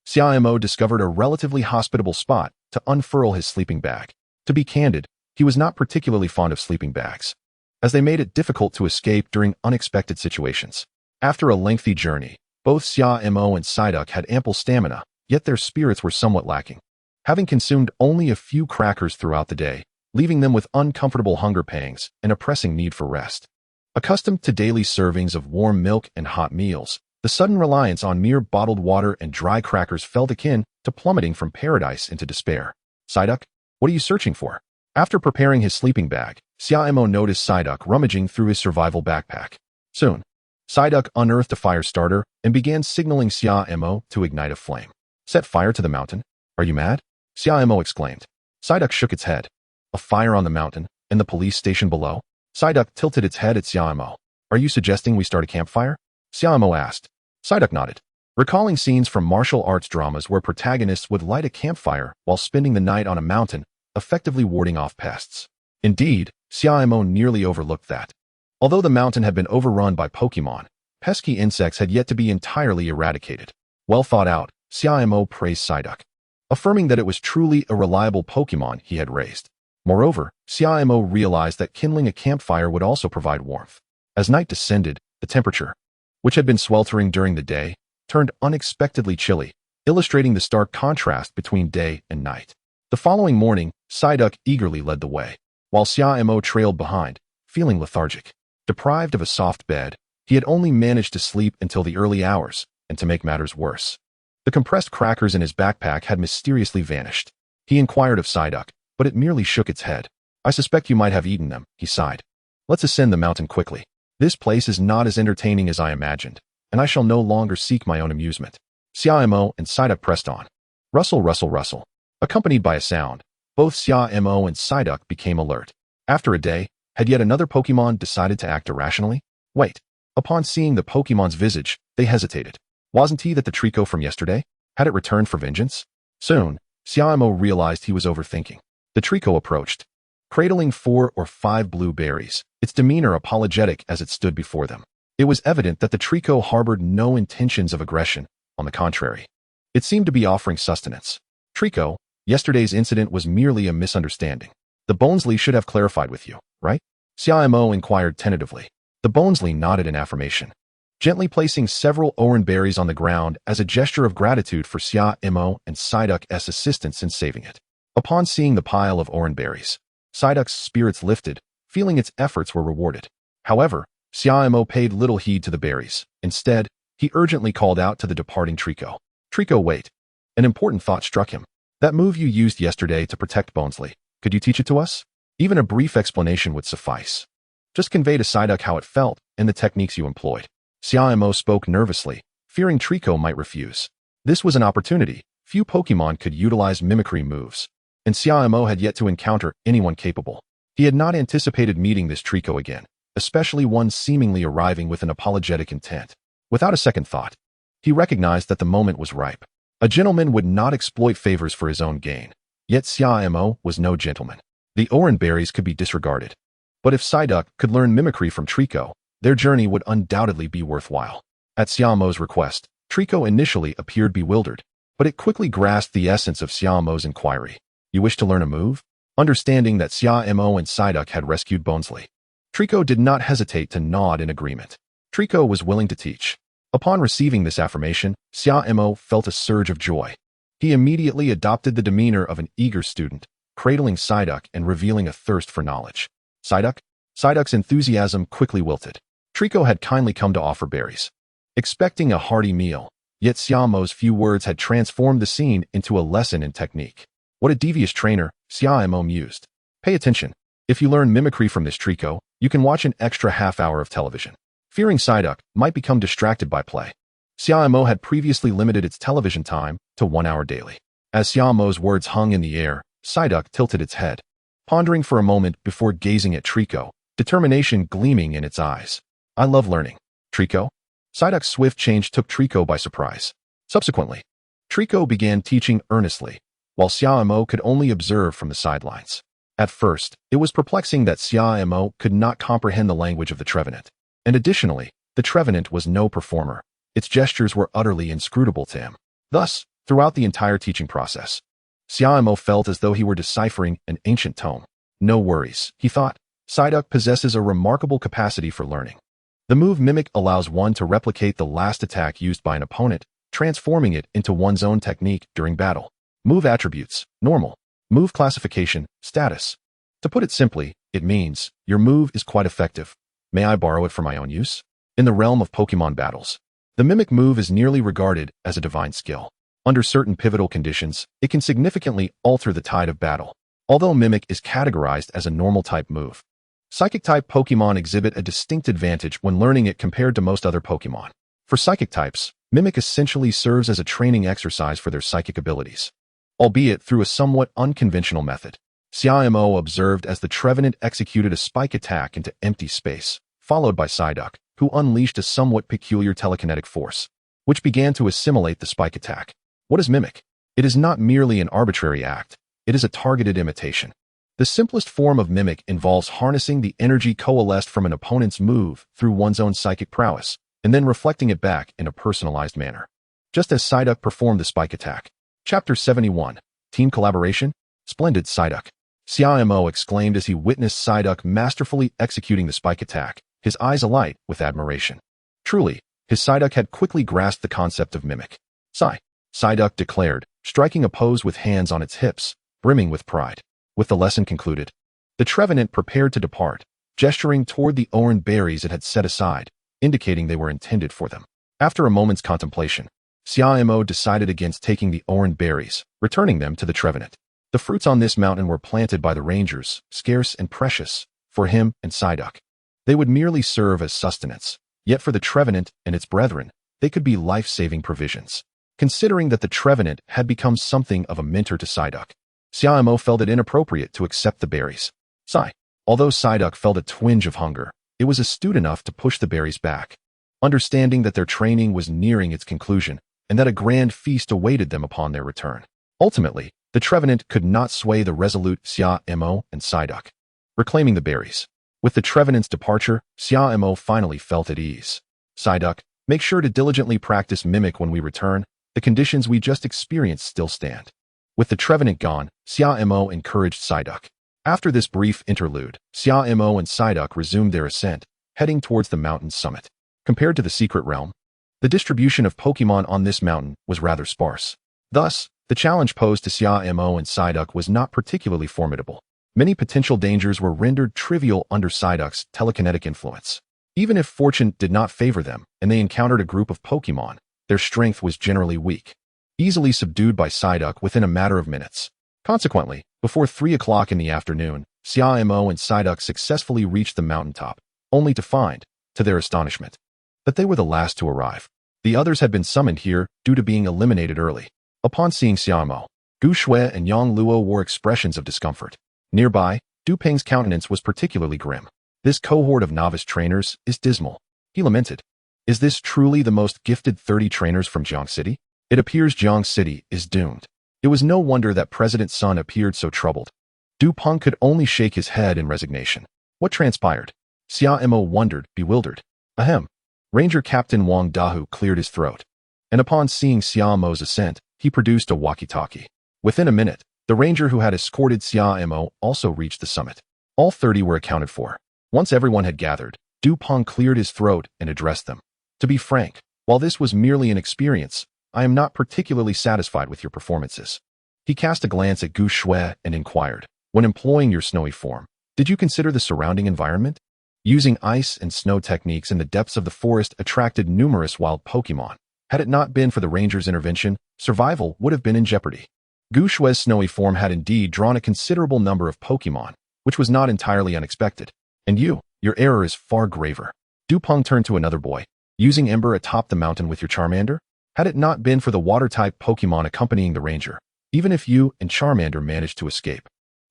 Speaker 1: Xia Mo discovered a relatively hospitable spot to unfurl his sleeping bag. To be candid, he was not particularly fond of sleeping bags, as they made it difficult to escape during unexpected situations. After a lengthy journey, both Xia Mo and Psyduck had ample stamina, yet their spirits were somewhat lacking, having consumed only a few crackers throughout the day, leaving them with uncomfortable hunger pangs and a pressing need for rest. Accustomed to daily servings of warm milk and hot meals, the sudden reliance on mere bottled water and dry crackers felt akin to plummeting from paradise into despair. Psyduck, what are you searching for? After preparing his sleeping bag, Xia Mo noticed Psyduck rummaging through his survival backpack. Soon, Psyduck unearthed a fire starter and began signaling Xia Mo to ignite a flame. Set fire to the mountain? Are you mad? Xia Mo exclaimed. Psyduck shook its head. A fire on the mountain and the police station below? Psyduck tilted its head at Xia Mo. Are you suggesting we start a campfire? Xia Mo asked. Psyduck nodded, recalling scenes from martial arts dramas where protagonists would light a campfire while spending the night on a mountain, effectively warding off pests. Indeed, Xia Mo nearly overlooked that. Although the mountain had been overrun by Pokémon, pesky insects had yet to be entirely eradicated. Well thought out, Xia Mo praised Psyduck, affirming that it was truly a reliable Pokémon he had raised. Moreover, Xia Mo realized that kindling a campfire would also provide warmth. As night descended, the temperature, which had been sweltering during the day, turned unexpectedly chilly, illustrating the stark contrast between day and night. The following morning, Psyduck eagerly led the way, while Xia Mo trailed behind, feeling lethargic. Deprived of a soft bed, he had only managed to sleep until the early hours, and to make matters worse, the compressed crackers in his backpack had mysteriously vanished. He inquired of Psyduck, but it merely shook its head. I suspect you might have eaten them, he sighed. Let's ascend the mountain quickly. This place is not as entertaining as I imagined, and I shall no longer seek my own amusement. Xia Mo and Psyduck pressed on. Rustle, rustle, rustle. Accompanied by a sound, both Xia Mo and Psyduck became alert. After a day, had yet another Pokémon decided to act irrationally? Wait. Upon seeing the Pokémon's visage, they hesitated. Wasn't he that the Trico from yesterday? Had it returned for vengeance? Soon, Xia Mo realized he was overthinking. The Trico approached, cradling 4 or 5 blue berries, its demeanor apologetic as it stood before them. It was evident that the Trico harbored no intentions of aggression. On the contrary, it seemed to be offering sustenance. Trico, yesterday's incident was merely a misunderstanding. The Bonesley should have clarified with you, right? Xia Mo inquired tentatively. The Bonesley nodded in affirmation, gently placing several oran berries on the ground as a gesture of gratitude for Xia Mo and Psyduck's assistance in saving it. Upon seeing the pile of oran berries, Psyduck's spirits lifted, feeling its efforts were rewarded. However, Xia Mo paid little heed to the berries. Instead, he urgently called out to the departing Trico. Trico, wait. An important thought struck him. That move you used yesterday to protect Bonesley, could you teach it to us? Even a brief explanation would suffice. Just convey to Psyduck how it felt and the techniques you employed. Xia Mo spoke nervously, fearing Trico might refuse. This was an opportunity. Few Pokémon could utilize mimicry moves, and Xia Mo had yet to encounter anyone capable. He had not anticipated meeting this Trico again, especially one seemingly arriving with an apologetic intent. Without a second thought, he recognized that the moment was ripe. A gentleman would not exploit favors for his own gain. Yet Xia Mo was no gentleman. The oran berries could be disregarded. But if Psyduck could learn mimicry from Trico, their journey would undoubtedly be worthwhile. At Xia Mo's request, Trico initially appeared bewildered, but it quickly grasped the essence of Xia Mo's inquiry. You wish to learn a move? Understanding that Xia Mo and Psyduck had rescued Bonesley, Trico did not hesitate to nod in agreement. Trico was willing to teach. Upon receiving this affirmation, Xia Mo felt a surge of joy. He immediately adopted the demeanor of an eager student, cradling Psyduck and revealing a thirst for knowledge. Psyduck's enthusiasm quickly wilted. Trico had kindly come to offer berries. Expecting a hearty meal, Yet Xia Mo's few words had transformed the scene into a lesson in technique. What a devious trainer, Xia Mo mused. Pay attention. If you learn mimicry from this Trico, you can watch an extra half-hour of television. Fearing Psyduck might become distracted by play. Xia Mo had previously limited its television time to 1 hour daily. As Xia Mo's words hung in the air, Psyduck tilted its head, pondering for a moment before gazing at Trico, determination gleaming in its eyes. I love learning. Trico? Psyduck's swift change took Trico by surprise. Subsequently, Trico began teaching earnestly, while Xia Mo could only observe from the sidelines. At first, it was perplexing that Xia Mo could not comprehend the language of the Trevenant. And additionally, the Trevenant was no performer. Its gestures were utterly inscrutable to him. Thus, throughout the entire teaching process, Xia Mo felt as though he were deciphering an ancient tome. No worries, he thought. Psyduck possesses a remarkable capacity for learning. The move Mimic allows one to replicate the last attack used by an opponent, transforming it into one's own technique during battle. Move attributes, normal. Move classification, status. To put it simply, it means, your move is quite effective. May I borrow it for my own use? In the realm of Pokémon battles, the Mimic move is nearly regarded as a divine skill. Under certain pivotal conditions, it can significantly alter the tide of battle. Although Mimic is categorized as a normal-type move, Psychic-type Pokémon exhibit a distinct advantage when learning it compared to most other Pokémon. For Psychic types, Mimic essentially serves as a training exercise for their psychic abilities, albeit through a somewhat unconventional method. Xia Mo observed as the Trevenant executed a spike attack into empty space, followed by Psyduck, who unleashed a somewhat peculiar telekinetic force, which began to assimilate the spike attack. What is Mimic? It is not merely an arbitrary act, it is a targeted imitation. The simplest form of Mimic involves harnessing the energy coalesced from an opponent's move through one's own psychic prowess, and then reflecting it back in a personalized manner. Just as Psyduck performed the spike attack. Chapter 71. Team Collaboration? Splendid, Psyduck. Xia Mo exclaimed as he witnessed Psyduck masterfully executing the spike attack, his eyes alight with admiration. Truly, his Psyduck had quickly grasped the concept of Mimic. Psyduck declared, striking a pose with hands on its hips, brimming with pride. With the lesson concluded, the Trevenant prepared to depart, gesturing toward the orange berries it had set aside, indicating they were intended for them. After a moment's contemplation, Xia Mo decided against taking the orange berries, returning them to the Trevenant. The fruits on this mountain were planted by the rangers, scarce and precious, for him and Psyduck. They would merely serve as sustenance, yet for the Trevenant and its brethren, they could be life-saving provisions. Considering that the Trevenant had become something of a mentor to Psyduck, Xia Mo felt it inappropriate to accept the berries. Although Psyduck felt a twinge of hunger, it was astute enough to push the berries back, understanding that their training was nearing its conclusion and that a grand feast awaited them upon their return. Ultimately, the Trevenant could not sway the resolute Xia Mo and Psyduck, reclaiming the berries. With the Trevenant's departure, Xia Mo finally felt at ease. Psyduck, make sure to diligently practice Mimic when we return. The conditions we just experienced still stand. With the Trevenant gone, Xia Mo encouraged Psyduck. After this brief interlude, Xia Mo and Psyduck resumed their ascent, heading towards the mountain's summit. Compared to the Secret Realm, the distribution of Pokémon on this mountain was rather sparse. Thus, the challenge posed to Xia Mo and Psyduck was not particularly formidable. Many potential dangers were rendered trivial under Psyduck's telekinetic influence. Even if fortune did not favor them and they encountered a group of Pokémon, their strength was generally weak, easily subdued by Psyduck within a matter of minutes. Consequently, before 3 o'clock in the afternoon, Xia Mo and Psyduck successfully reached the mountaintop, only to find, to their astonishment, that they were the last to arrive. The others had been summoned here due to being eliminated early. Upon seeing Xia Mo, Gu Shui and Yang Luo wore expressions of discomfort. Nearby, Du Peng's countenance was particularly grim. This cohort of novice trainers is dismal, he lamented. Is this truly the most gifted 30 trainers from Jiang City? It appears Jiang City is doomed. It was no wonder that President Sun appeared so troubled. Du Peng could only shake his head in resignation. What transpired? Xia Mo wondered, bewildered. Ahem. Ranger Captain Wang Dahu cleared his throat, and upon seeing Xia Mo's ascent, he produced a walkie-talkie. Within a minute, the ranger who had escorted Xia Mo also reached the summit. All 30 were accounted for. Once everyone had gathered, Du Peng cleared his throat and addressed them. To be frank, while this was merely an experience, I am not particularly satisfied with your performances. He cast a glance at Gu Shui and inquired, when employing your snowy form, did you consider the surrounding environment? Using ice and snow techniques in the depths of the forest attracted numerous wild Pokémon, Had it not been for the ranger's intervention, survival would have been in jeopardy. Gu Shue's snowy form had indeed drawn a considerable number of Pokémon, which was not entirely unexpected. And your error is far graver. Du Peng turned to another boy. Using Ember atop the mountain with your Charmander? Had it not been for the water-type Pokémon accompanying the ranger, even if you and Charmander managed to escape,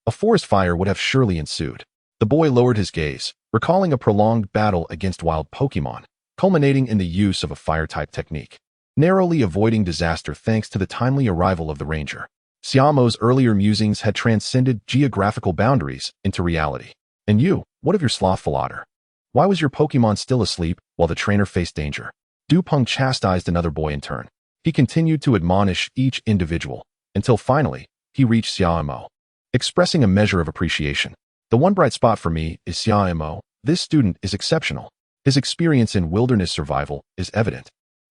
Speaker 1: a forest fire would have surely ensued. The boy lowered his gaze, recalling a prolonged battle against wild Pokémon, culminating in the use of a fire-type technique, narrowly avoiding disaster thanks to the timely arrival of the ranger. Xia Mo's earlier musings had transcended geographical boundaries into reality. And what of your slothful otter? Why was your Pokémon still asleep while the trainer faced danger? Du Peng chastised another boy in turn. He continued to admonish each individual, until finally, he reached Xia Mo, expressing a measure of appreciation. The one bright spot for me is Xia Mo. This student is exceptional. His experience in wilderness survival is evident,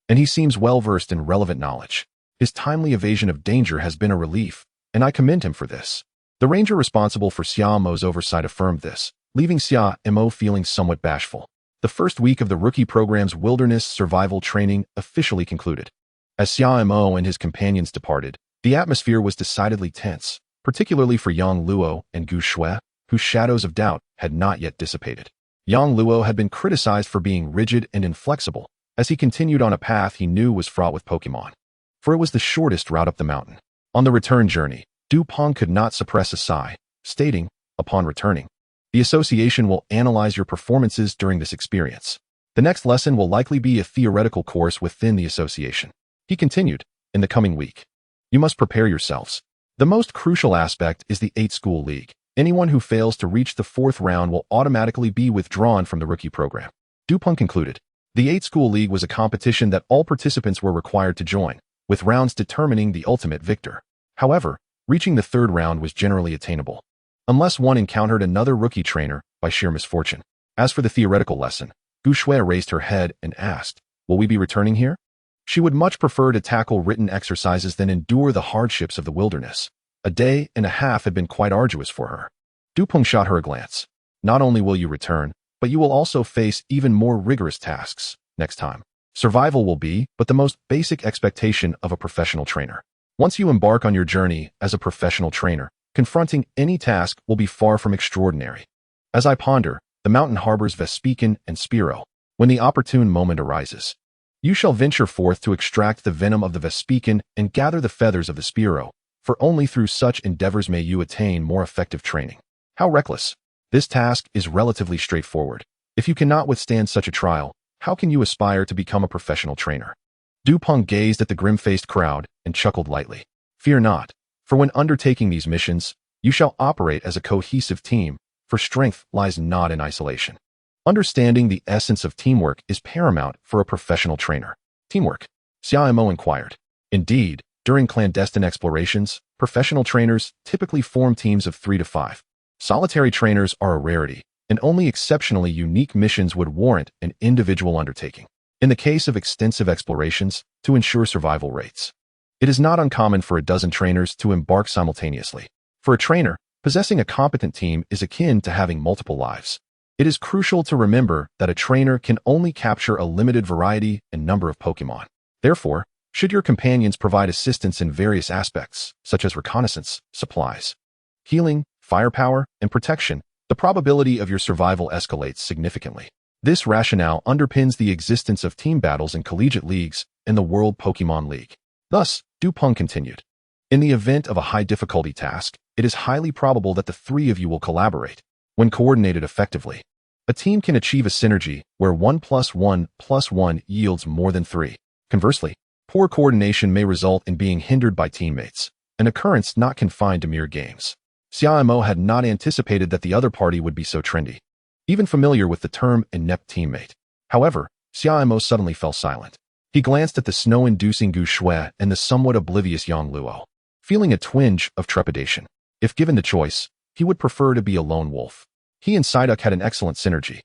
Speaker 1: and he seems well-versed in relevant knowledge. His timely evasion of danger has been a relief, and I commend him for this. The ranger responsible for Xia Mo's oversight affirmed this, leaving Xia Mo feeling somewhat bashful. The first week of the rookie program's wilderness survival training officially concluded. As Xia Mo and his companions departed, the atmosphere was decidedly tense, particularly for Yang Luo and Gu Shue, whose shadows of doubt had not yet dissipated. Yang Luo had been criticized for being rigid and inflexible, as he continued on a path he knew was fraught with Pokémon. For it was the shortest route up the mountain. On the return journey, Du Peng could not suppress a sigh, stating, upon returning, the association will analyze your performances during this experience. The next lesson will likely be a theoretical course within the association. He continued, in the coming week, you must prepare yourselves. The most crucial aspect is the 8-school league. Anyone who fails to reach the 4th round will automatically be withdrawn from the rookie program. Du Peng concluded. The 8-school league was a competition that all participants were required to join, with rounds determining the ultimate victor. However, reaching the 3rd round was generally attainable, unless one encountered another rookie trainer by sheer misfortune. As for the theoretical lesson, Gu Shui raised her head and asked, will we be returning here? She would much prefer to tackle written exercises than endure the hardships of the wilderness. A day and a half had been quite arduous for her. Du Peng shot her a glance. Not only will you return, but you will also face even more rigorous tasks next time. Survival will be but the most basic expectation of a professional trainer. Once you embark on your journey as a professional trainer, confronting any task will be far from extraordinary. As I ponder, the mountain harbors Vespiquen and Spearow. When the opportune moment arises, you shall venture forth to extract the venom of the Vespiquen and gather the feathers of the Spearow, for only through such endeavors may you attain more effective training. How reckless! This task is relatively straightforward. If you cannot withstand such a trial, how can you aspire to become a professional trainer? Du Peng gazed at the grim-faced crowd and chuckled lightly. Fear not, for when undertaking these missions, you shall operate as a cohesive team, for strength lies not in isolation. Understanding the essence of teamwork is paramount for a professional trainer. Teamwork? Xia Mo inquired. Indeed, during clandestine explorations, professional trainers typically form teams of 3 to 5. Solitary trainers are a rarity, and only exceptionally unique missions would warrant an individual undertaking. In the case of extensive explorations, to ensure survival rates, it is not uncommon for a dozen trainers to embark simultaneously. For a trainer, possessing a competent team is akin to having multiple lives. It is crucial to remember that a trainer can only capture a limited variety and number of Pokémon. Therefore, should your companions provide assistance in various aspects, such as reconnaissance, supplies, healing, firepower, and protection, the probability of your survival escalates significantly. This rationale underpins the existence of team battles in collegiate leagues and the World Pokémon League. Thus, Du Peng continued, in the event of a high-difficulty task, it is highly probable that the 3 of you will collaborate. When coordinated effectively, a team can achieve a synergy where 1 + 1 + 1 yields more than 3. Conversely, poor coordination may result in being hindered by teammates, an occurrence not confined to mere games. Xia Mo had not anticipated that the other party would be so trendy, even familiar with the term inept teammate. However, Xia Mo suddenly fell silent. He glanced at the snow-inducing Gu Shui and the somewhat oblivious Yang Luo, feeling a twinge of trepidation. If given the choice, he would prefer to be a lone wolf. He and Psyduck had an excellent synergy,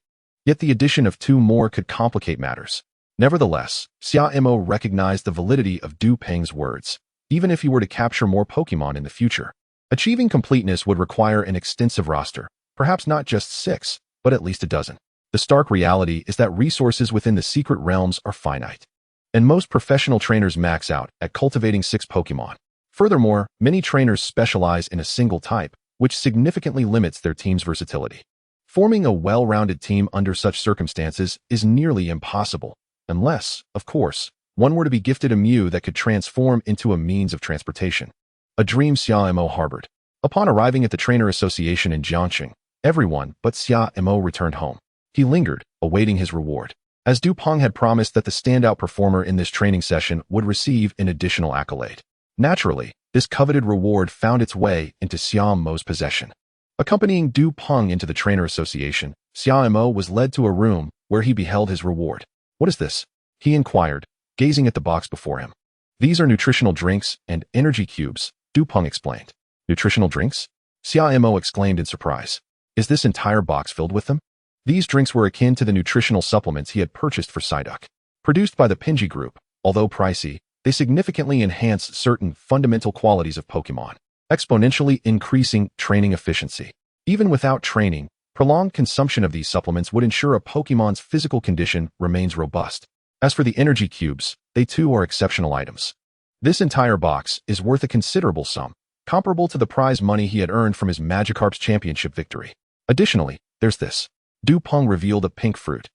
Speaker 1: yet the addition of 2 more could complicate matters. Nevertheless, Xia Mo recognized the validity of Du Peng's words. Even if he were to capture more Pokémon in the future, achieving completeness would require an extensive roster, perhaps not just 6, but at least a dozen. The stark reality is that resources within the secret realms are finite. and most professional trainers max out at cultivating 6 Pokémon. Furthermore, many trainers specialize in a single type, which significantly limits their team's versatility. Forming a well-rounded team under such circumstances is nearly impossible, unless, of course, one were to be gifted a Mew that could transform into a means of transportation. A dream Xia Mo harbored. Upon arriving at the Trainer Association in Jiangxing, everyone but Xia Mo returned home. He lingered, awaiting his reward, as Dupeng had promised that the standout performer in this training session would receive an additional accolade. Naturally, this coveted reward found its way into Xia Mo's possession. Accompanying Dupeng into the Trainer Association, Xia Mo was led to a room where he beheld his reward. "What is this?" he inquired, gazing at the box before him. "These are nutritional drinks and energy cubes," Dupeng explained. "Nutritional drinks?" Xia Mo exclaimed in surprise. "Is this entire box filled with them?" These drinks were akin to the nutritional supplements he had purchased for Psyduck. Produced by the Pinji Group, although pricey, they significantly enhance certain fundamental qualities of Pokémon, exponentially increasing training efficiency. Even without training, prolonged consumption of these supplements would ensure a Pokémon's physical condition remains robust. As for the energy cubes, they too are exceptional items. This entire box is worth a considerable sum, comparable to the prize money he had earned from his Magikarp's championship victory. Additionally, there's this. Dupeng revealed a pink fruit.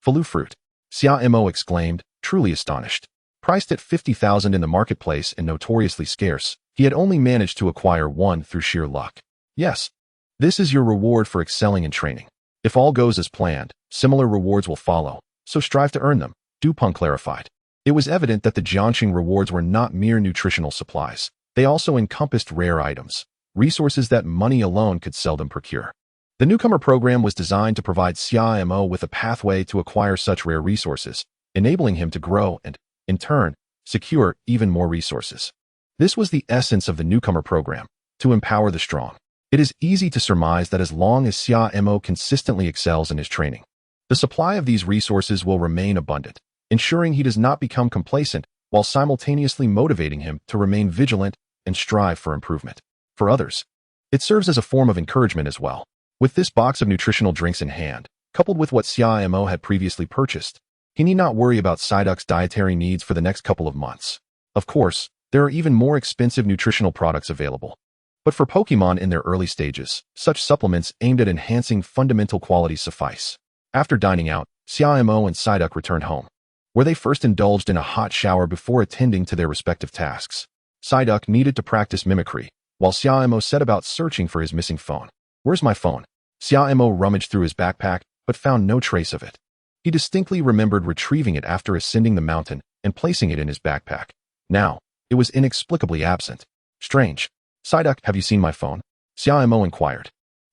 Speaker 1: Falu fruit. Xia Mo exclaimed, truly astonished. Priced at 50,000 in the marketplace and notoriously scarce, he had only managed to acquire one through sheer luck. Yes, this is your reward for excelling in training. If all goes as planned, similar rewards will follow, so strive to earn them, Dupeng clarified. It was evident that the Jiangxing rewards were not mere nutritional supplies. They also encompassed rare items, resources that money alone could seldom procure. The newcomer program was designed to provide Xia Mo with a pathway to acquire such rare resources, enabling him to grow and, in turn, secure even more resources. This was the essence of the newcomer program, to empower the strong. It is easy to surmise that as long as Xia Mo consistently excels in his training, the supply of these resources will remain abundant, ensuring he does not become complacent while simultaneously motivating him to remain vigilant and strive for improvement. For others, it serves as a form of encouragement as well. With this box of nutritional drinks in hand, coupled with what Xia Mo had previously purchased, he need not worry about Psyduck's dietary needs for the next couple of months. Of course, there are even more expensive nutritional products available. But for Pokémon in their early stages, such supplements aimed at enhancing fundamental qualities suffice. After dining out, Xia Mo and Psyduck returned home, where they first indulged in a hot shower before attending to their respective tasks. Psyduck needed to practice mimicry, while Xia Mo set about searching for his missing phone. "Where's my phone?" Xia Mo rummaged through his backpack, but found no trace of it. He distinctly remembered retrieving it after ascending the mountain and placing it in his backpack. Now, it was inexplicably absent. Strange. "Psyduck, have you seen my phone?" Xia Mo inquired.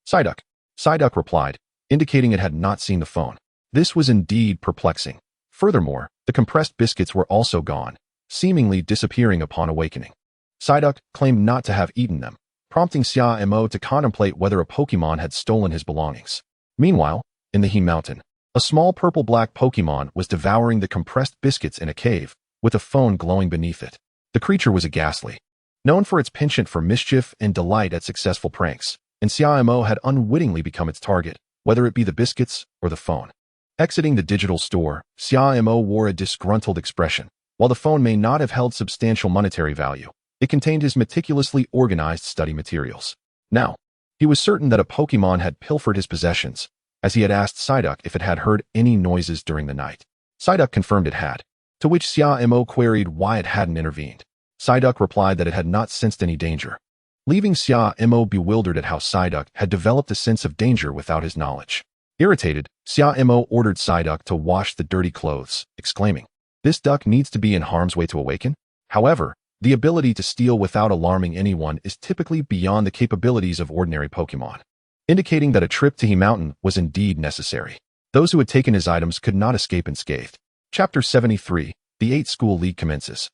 Speaker 1: Psyduck replied, indicating it had not seen the phone. This was indeed perplexing. Furthermore, the compressed biscuits were also gone, seemingly disappearing upon awakening. Psyduck claimed not to have eaten them, prompting Xia Mo to contemplate whether a Pokémon had stolen his belongings. Meanwhile, in the He Mountain, a small purple-black Pokémon was devouring the compressed biscuits in a cave, with a phone glowing beneath it. The creature was a ghastly, known for its penchant for mischief and delight at successful pranks, and Xia Mo had unwittingly become its target, whether it be the biscuits or the phone. Exiting the digital store, Xia Mo wore a disgruntled expression. While the phone may not have held substantial monetary value, it contained his meticulously organized study materials. Now, he was certain that a Pokémon had pilfered his possessions, as he had asked Psyduck if it had heard any noises during the night. Psyduck confirmed it had, to which Xia Mo queried why it hadn't intervened. Psyduck replied that it had not sensed any danger, leaving Xia Mo bewildered at how Psyduck had developed a sense of danger without his knowledge. Irritated, Xia Mo ordered Psyduck to wash the dirty clothes, exclaiming, "This duck needs to be in harm's way to awaken?" However, the ability to steal without alarming anyone is typically beyond the capabilities of ordinary Pokémon, indicating that a trip to He Mountain was indeed necessary. Those who had taken his items could not escape unscathed. Chapter 73, The 8th School League commences.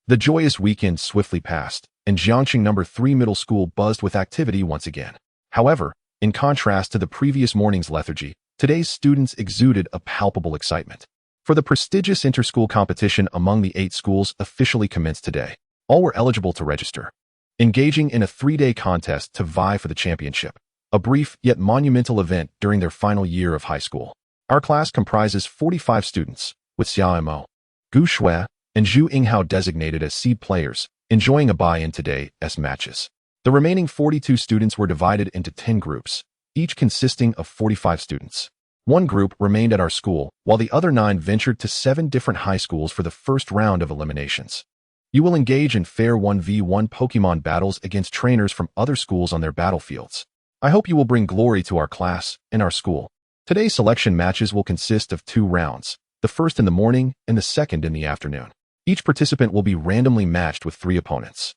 Speaker 1: The joyous weekend swiftly passed, and Jiangxing No. 3 Middle School buzzed with activity once again. However, in contrast to the previous morning's lethargy, today's students exuded a palpable excitement. For the prestigious inter-school competition among the 8 schools officially commenced today. All were eligible to register, engaging in a 3-day contest to vie for the championship, a brief yet monumental event during their final year of high school. Our class comprises 45 students, with Xia Mo, Gu Shui, and Zhu Yinghao designated as seed players, enjoying a bye in today's matches. The remaining 42 students were divided into 10 groups, each consisting of 45 students. One group remained at our school, while the other 9 ventured to 7 different high schools for the first round of eliminations. You will engage in fair 1v1 Pokémon battles against trainers from other schools on their battlefields. I hope you will bring glory to our class and our school. Today's selection matches will consist of 2 rounds, the first in the morning and the second in the afternoon. Each participant will be randomly matched with 3 opponents.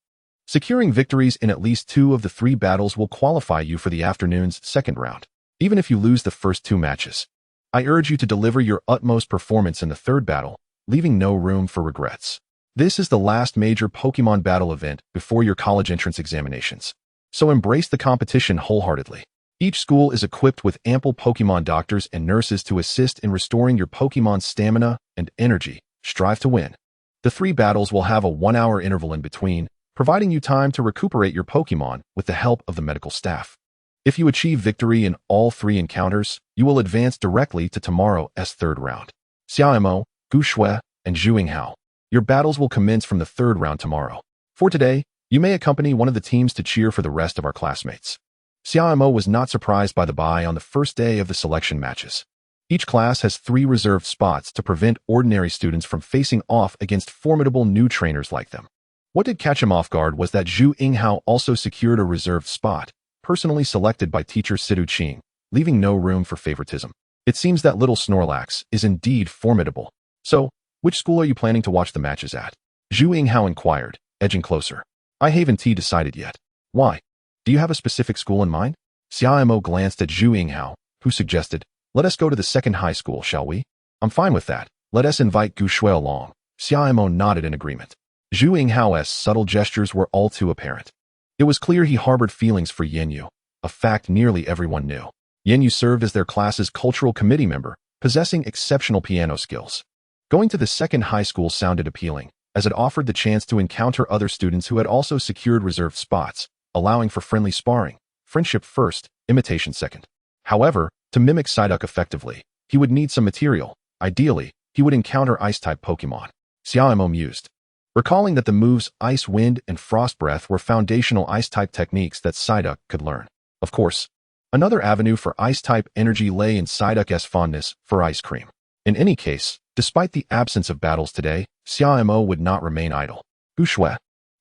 Speaker 1: Securing victories in at least 2 of the 3 battles will qualify you for the afternoon's second round, even if you lose the first 2 matches. I urge you to deliver your utmost performance in the third battle, leaving no room for regrets. This is the last major Pokémon battle event before your college entrance examinations, so embrace the competition wholeheartedly. Each school is equipped with ample Pokémon doctors and nurses to assist in restoring your Pokémon's stamina and energy. Strive to win. The 3 battles will have a 1-hour interval in between, providing you time to recuperate your Pokémon with the help of the medical staff. If you achieve victory in all 3 encounters, you will advance directly to tomorrow's third round. Xia Mo, Gu Shui, and Zhu Yinghao. Your battles will commence from the third round tomorrow. For today, you may accompany one of the teams to cheer for the rest of our classmates. Xia Mo was not surprised by the bye on the first day of the selection matches. Each class has 3 reserved spots to prevent ordinary students from facing off against formidable new trainers like them. What did catch him off guard was that Zhu Yinghao also secured a reserved spot, personally selected by teacher Sidu Qing, leaving no room for favoritism. It seems that little Snorlax is indeed formidable. So, which school are you planning to watch the matches at? Zhu Yinghao inquired, edging closer. I haven't decided yet. Why? Do you have a specific school in mind? Xia Mo glanced at Zhu Yinghao, who suggested, let us go to the second high school, shall we? I'm fine with that. Let us invite Gu Shui along. Xia Mo nodded in agreement. Zhu Yinghao's subtle gestures were all too apparent. It was clear he harbored feelings for Yanyu, a fact nearly everyone knew. Yanyu served as their class's cultural committee member, possessing exceptional piano skills. Going to the second high school sounded appealing, as it offered the chance to encounter other students who had also secured reserved spots, allowing for friendly sparring, friendship first, imitation second. However, to mimic Psyduck effectively, he would need some material. Ideally, he would encounter Ice-type Pokémon. Xia Mo mused, recalling that the moves Ice Wind and Frost Breath were foundational Ice-type techniques that Psyduck could learn. Of course, another avenue for Ice-type energy lay in Psyduck's fondness for ice cream. In any case, despite the absence of battles today, Xia Mo would not remain idle. Gu Shui,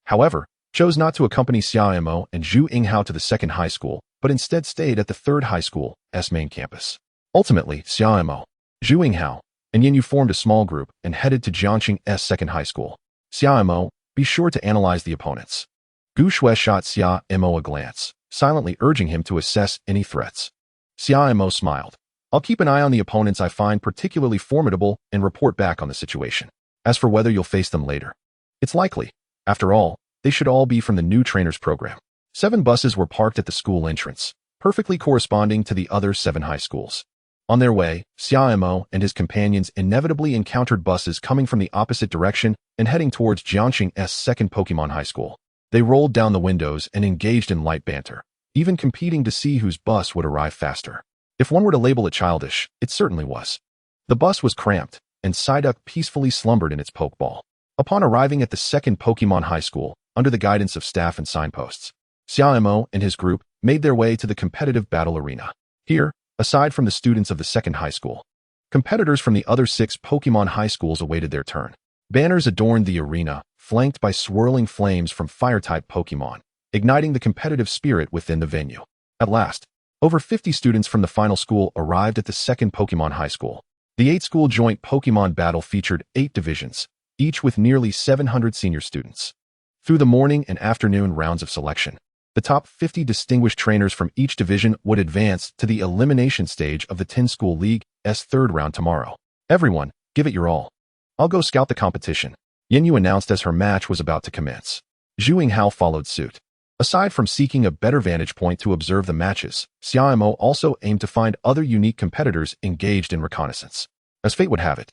Speaker 1: however, chose not to accompany Xia Mo and Zhu Yinghao to the second high school, but instead stayed at the third high school's main campus. Ultimately, Xia Mo, Zhu Yinghao, and Yanyu formed a small group and headed to Jiangqing's second high school. Xia Mo, be sure to analyze the opponents. Gu Shui shot Xia Mo a glance, silently urging him to assess any threats. Xia Mo smiled. I'll keep an eye on the opponents I find particularly formidable and report back on the situation. As for whether you'll face them later, it's likely. After all, they should all be from the new trainers program. 7 buses were parked at the school entrance, perfectly corresponding to the other 7 high schools. On their way, Xia Mo and his companions inevitably encountered buses coming from the opposite direction and heading towards Jiangqing's second Pokémon high school. They rolled down the windows and engaged in light banter, even competing to see whose bus would arrive faster. If one were to label it childish, it certainly was. The bus was cramped, and Psyduck peacefully slumbered in its Pokeball. Upon arriving at the second Pokémon high school, under the guidance of staff and signposts, Xia Mo and his group made their way to the competitive battle arena. Here, aside from the students of the second high school, competitors from the other 6 Pokémon high schools awaited their turn. Banners adorned the arena, flanked by swirling flames from fire-type Pokémon, igniting the competitive spirit within the venue. At last, over 50 students from the final school arrived at the second Pokémon high school. The 8-school joint Pokémon battle featured 8 divisions, each with nearly 700 senior students. Through the morning and afternoon rounds of selection, the top 50 distinguished trainers from each division would advance to the elimination stage of the 10-school league's third round tomorrow. Everyone, give it your all. I'll go scout the competition, Yanyu announced as her match was about to commence. Zhu Yinghao followed suit. Aside from seeking a better vantage point to observe the matches, Xia Mo also aimed to find other unique competitors engaged in reconnaissance. As fate would have it,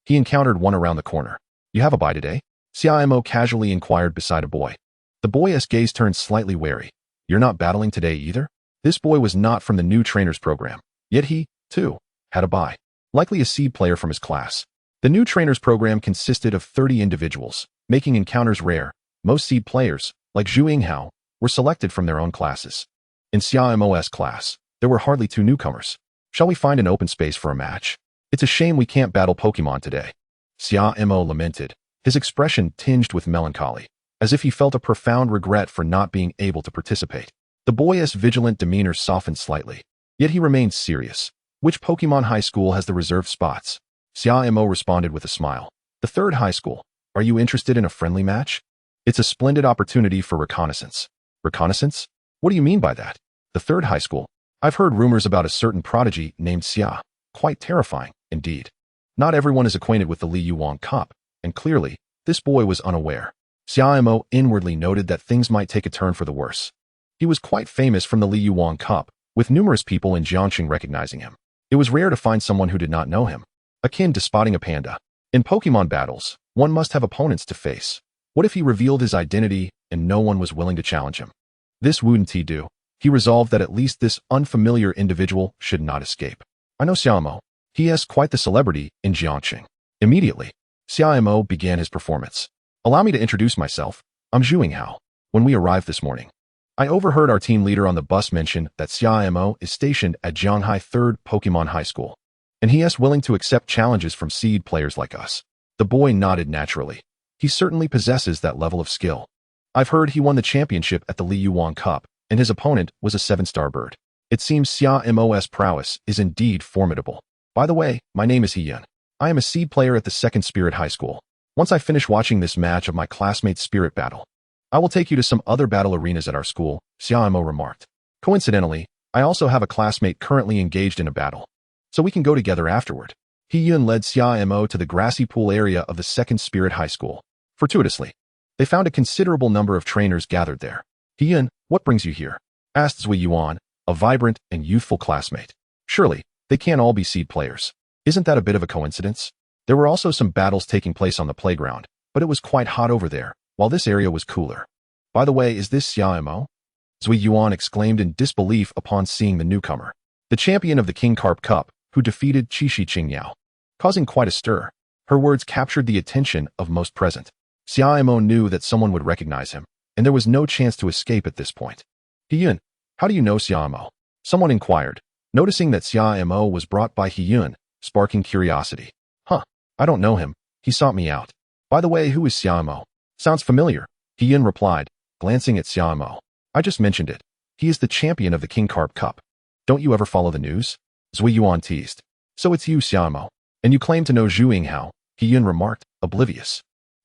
Speaker 1: he encountered one around the corner. You have a bye today? Xia Mo casually inquired beside a boy. The boy's gaze turned slightly wary. You're not battling today either? This boy was not from the new trainers program, yet he, too, had a bye. Likely a seed player from his class. The new trainers program consisted of 30 individuals, making encounters rare. Most seed players, like Zhu Yinghao, were selected from their own classes. In Xia Mo's class, there were hardly 2 newcomers. Shall we find an open space for a match? It's a shame we can't battle Pokémon today. Xia Mo lamented, his expression tinged with melancholy, as if he felt a profound regret for not being able to participate. The boy's vigilant demeanor softened slightly, yet he remained serious. Which Pokémon high school has the reserved spots? Xia Mo responded with a smile. The 3rd high school. Are you interested in a friendly match? It's a splendid opportunity for reconnaissance. Reconnaissance? What do you mean by that? The 3rd high school. I've heard rumors about a certain prodigy named Xia. Quite terrifying, indeed. Not everyone is acquainted with the Li Yuan Cup, and clearly, this boy was unaware. Xia Mo inwardly noted that things might take a turn for the worse. He was quite famous from the Li Yuan Cup, with numerous people in Jiangxing recognizing him. It was rare to find someone who did not know him, akin to spotting a panda. In Pokémon battles, one must have opponents to face. What if he revealed his identity and no one was willing to challenge him? This wouldn't he do. He resolved that at least this unfamiliar individual should not escape. I know Xia Mo. He is quite the celebrity in Jiangxing. Immediately, Xia Mo began his performance. Allow me to introduce myself. I'm Zhu Yinghao. When we arrived this morning, I overheard our team leader on the bus mention that Xia Mo is stationed at Jianghai 3rd Pokémon High School, and he is willing to accept challenges from seed players like us. The boy nodded naturally. He certainly possesses that level of skill. I've heard he won the championship at the Li Yuan Cup, and his opponent was a 7-star bird. It seems Xia Mo's prowess is indeed formidable. By the way, my name is Hiyun. I am a seed player at the 2nd Spirit High School. Once I finish watching this match of my classmates' spirit battle, I will take you to some other battle arenas at our school, Xia Mo remarked. Coincidentally, I also have a classmate currently engaged in a battle, so we can go together afterward. Hiyun led Xia Mo to the grassy pool area of the 2nd Spirit High School. Fortuitously, they found a considerable number of trainers gathered there. Hiyun, what brings you here? Asked Zui Yuan, a vibrant and youthful classmate. Surely, they can't all be seed players. Isn't that a bit of a coincidence? There were also some battles taking place on the playground, but it was quite hot over there, while this area was cooler. By the way, is this Xia Mo? Zui Yuan exclaimed in disbelief upon seeing the newcomer, the champion of the King Carp Cup, who defeated Qishi Qingyao, causing quite a stir. Her words captured the attention of most present. Xia Mo knew that someone would recognize him, and there was no chance to escape at this point. Hiyun, how do you know Xia Mo? Someone inquired, noticing that Xia Mo was brought by Hiyun, sparking curiosity. Huh, I don't know him. He sought me out. By the way, who is Xia Mo? Sounds familiar, Hiyun replied, glancing at Xia Mo. I just mentioned it. He is the champion of the King Carp Cup. Don't you ever follow the news? Zui Yuan teased. So it's you, Xia Mo, and you claim to know Zhu Yinghao, Hiyun remarked, oblivious.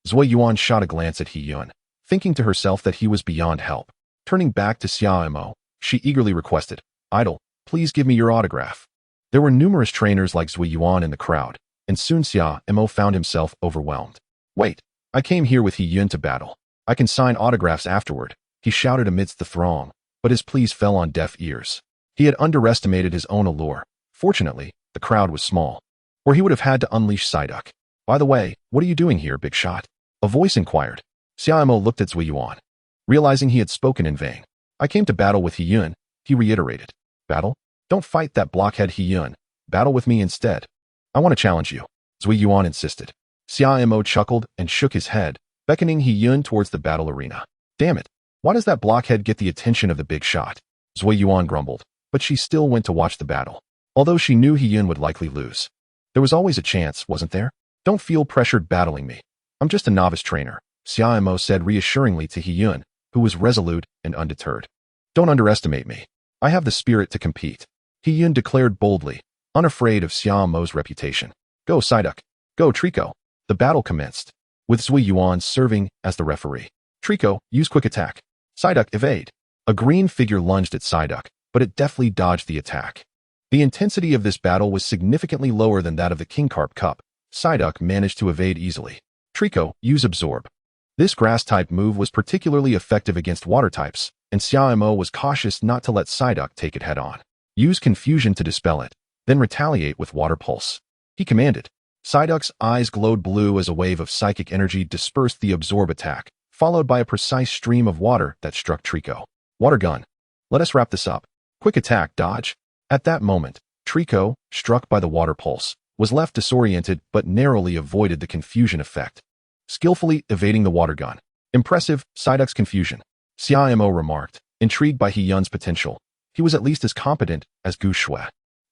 Speaker 1: Zui Yuan shot a glance at Hiyun, thinking to herself that he was beyond help. Turning back to Xia Mo, she eagerly requested, Idol, please give me your autograph. There were numerous trainers like Zui Yuan in the crowd, and soon Xia Mo found himself overwhelmed. Wait, I came here with Hiyun to battle. I can sign autographs afterward, he shouted amidst the throng, but his pleas fell on deaf ears. He had underestimated his own allure. Fortunately, the crowd was small, or he would have had to unleash Psyduck. By the way, what are you doing here, big shot? A voice inquired. Xia Mo looked at Zui Yuan, realizing he had spoken in vain. I came to battle with Hiyun, he reiterated. Battle? Don't fight that blockhead Hiyun. Battle with me instead. I want to challenge you, Zui Yuan insisted. Xia Mo chuckled and shook his head, beckoning Hiyun towards the battle arena. Damn it. Why does that blockhead get the attention of the big shot? Zui Yuan grumbled, but she still went to watch the battle, although she knew Hiyun would likely lose. There was always a chance, wasn't there? Don't feel pressured battling me. I'm just a novice trainer, Xia Mo said reassuringly to Hiyun, who was resolute and undeterred. Don't underestimate me. I have the spirit to compete, Hiyun declared boldly, unafraid of Xia Mo's reputation. Go Psyduck. Go Trico. The battle commenced, with Zui Yuan serving as the referee. Trico, use quick attack. Psyduck, evade. A green figure lunged at Psyduck, but it deftly dodged the attack. The intensity of this battle was significantly lower than that of the King Carp Cup. Psyduck managed to evade easily. Trico, use absorb. This grass-type move was particularly effective against water types, and Xia Mo was cautious not to let Psyduck take it head-on. Use confusion to dispel it, then retaliate with water pulse, he commanded. Psyduck's eyes glowed blue as a wave of psychic energy dispersed the absorb attack, followed by a precise stream of water that struck Trico. Water gun. Let us wrap this up. Quick attack, dodge. At that moment, Trico, struck by the water pulse, was left disoriented but narrowly avoided the confusion effect, skillfully evading the water gun. Impressive, Psyduck's confusion, Xia Mo remarked, intrigued by Hiyun's potential. He was at least as competent as Gu Shui.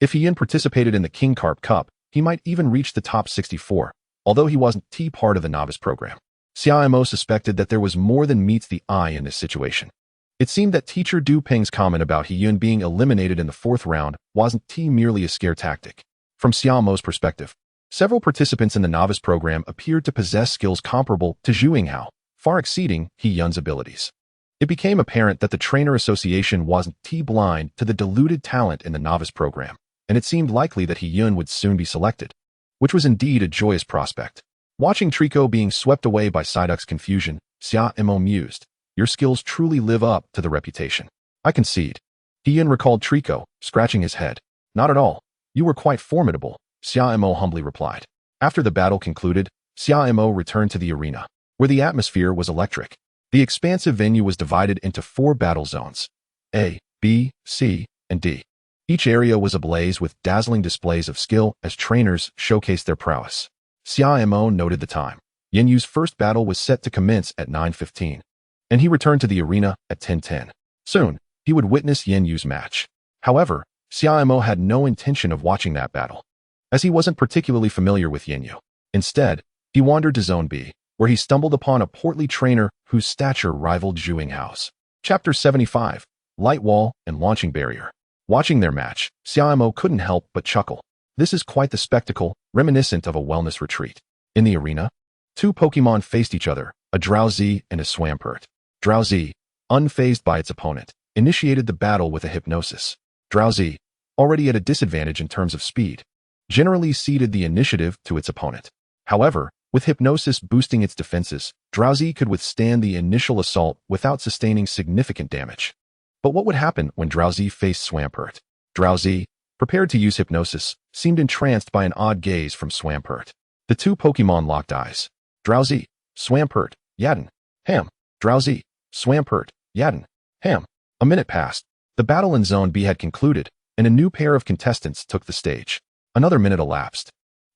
Speaker 1: If Hiyun participated in the King Carp Cup, he might even reach the top 64, although he wasn't part of the novice program. Xia Mo suspected that there was more than meets the eye in this situation. It seemed that teacher Du Ping's comment about Hiyun being eliminated in the 4th round wasn't merely a scare tactic. From Xia Mo's perspective, several participants in the novice program appeared to possess skills comparable to Zhu Yinghao, far exceeding Hiyun's abilities. It became apparent that the trainer association wasn't blind to the diluted talent in the novice program, and it seemed likely that Hiyun would soon be selected, which was indeed a joyous prospect. Watching Trico being swept away by Psyduck's confusion, Xia Mo mused, "Your skills truly live up to the reputation." "I concede." Hiyun recalled Trico, scratching his head. "Not at all. You were quite formidable," Xia Mo humbly replied. After the battle concluded, Xia Mo returned to the arena, where the atmosphere was electric. The expansive venue was divided into 4 battle zones, A, B, C, and D. Each area was ablaze with dazzling displays of skill as trainers showcased their prowess. Xia Mo noted the time. Yin Yu's first battle was set to commence at 9:15, and he returned to the arena at 10:10. Soon, he would witness Yin Yu's match. However, Xia Mo had no intention of watching that battle, as he wasn't particularly familiar with Yin Yu. Instead, he wandered to Zone B, where he stumbled upon a portly trainer whose stature rivaled Zhu Yinghao's. Chapter 75, Light Wall and Launching Barrier. Watching their match, Xia Mo couldn't help but chuckle. This is quite the spectacle, reminiscent of a wellness retreat. In the arena, 2 Pokémon faced each other, a Drowzee and a Swampert. Drowzee, unfazed by its opponent, initiated the battle with a hypnosis. Drowzee, already at a disadvantage in terms of speed, generally ceded the initiative to its opponent. However, with hypnosis boosting its defenses, Drowzee could withstand the initial assault without sustaining significant damage. But what would happen when Drowzee faced Swampert? Drowzee, prepared to use hypnosis, seemed entranced by an odd gaze from Swampert. The 2 Pokémon locked eyes. Drowzee, Swampert, Yaden, Ham. Drowzee, Swampert, Yaden, Ham. A minute passed. The battle in Zone B had concluded, and a new pair of contestants took the stage. Another minute elapsed,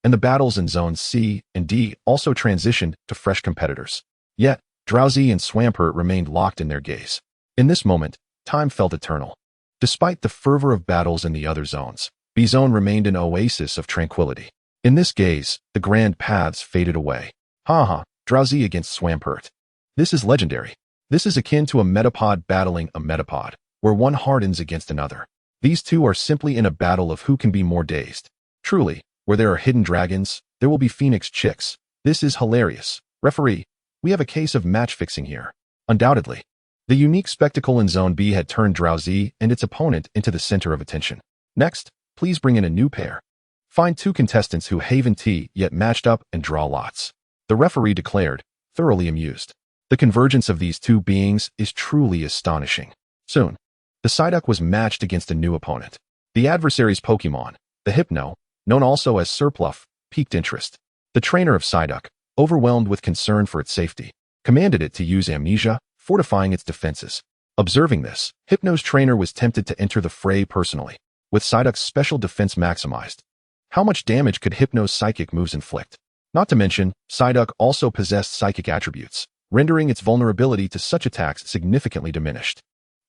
Speaker 1: and the battles in Zones C and D also transitioned to fresh competitors. Yet, Drowzee and Swampert remained locked in their gaze. In this moment, time felt eternal. Despite the fervor of battles in the other zones, B-Zone remained an oasis of tranquility. In this gaze, the grand paths faded away. Drowzee against Swampert. This is legendary. This is akin to a Metapod battling a Metapod, where one hardens against another. These 2 are simply in a battle of who can be more dazed. Truly, where there are hidden dragons, there will be phoenix chicks. This is hilarious. Referee, we have a case of match fixing here. Undoubtedly. The unique spectacle in Zone B had turned Drowzee and its opponent into the center of attention. Next, please bring in a new pair. Find 2 contestants who haven't yet matched up and draw lots. The referee declared, thoroughly amused. The convergence of these 2 beings is truly astonishing. Soon, the Psyduck was matched against a new opponent. The adversary's Pokémon, the Hypno, known also as Surpluff, piqued interest. The trainer of Psyduck, overwhelmed with concern for its safety, commanded it to use amnesia, fortifying its defenses. Observing this, Hypno's trainer was tempted to enter the fray personally, with Psyduck's special defense maximized. How much damage could Hypno's psychic moves inflict? Not to mention, Psyduck also possessed psychic attributes, rendering its vulnerability to such attacks significantly diminished.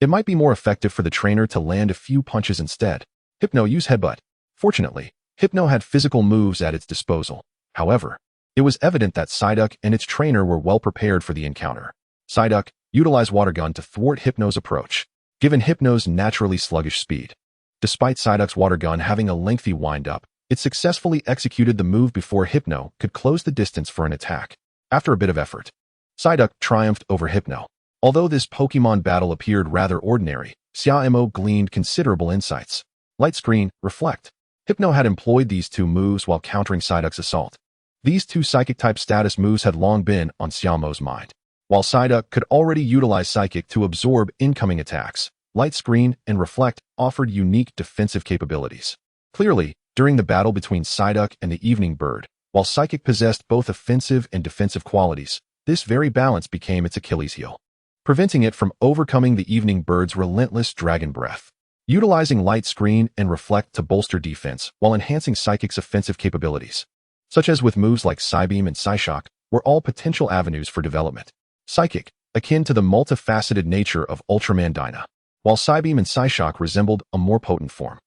Speaker 1: It might be more effective for the trainer to land a few punches instead. Hypno used Headbutt. Fortunately, Hypno had physical moves at its disposal. However, it was evident that Psyduck and its trainer were well prepared for the encounter. Psyduck utilized Water Gun to thwart Hypno's approach, given Hypno's naturally sluggish speed. Despite Psyduck's Water Gun having a lengthy wind-up, it successfully executed the move before Hypno could close the distance for an attack. After a bit of effort, Psyduck triumphed over Hypno. Although this Pokémon battle appeared rather ordinary, Xia Mo gleaned considerable insights. Light Screen, Reflect. Hypno had employed these 2 moves while countering Psyduck's assault. These 2 Psychic-type status moves had long been on Xia Mo's mind. While Psyduck could already utilize Psychic to absorb incoming attacks, Light Screen and Reflect offered unique defensive capabilities. Clearly, during the battle between Psyduck and the Evening Bird, while Psychic possessed both offensive and defensive qualities, this very balance became its Achilles heel, preventing it from overcoming the Evening Bird's relentless dragon breath. utilizing light screen and reflect to bolster defense while enhancing Psychic's offensive capabilities, such as with moves like Psybeam and Psyshock, were all potential avenues for development. Psychic, akin to the multifaceted nature of Ultraman Dyna, while Psybeam and Psyshock resembled a more potent form.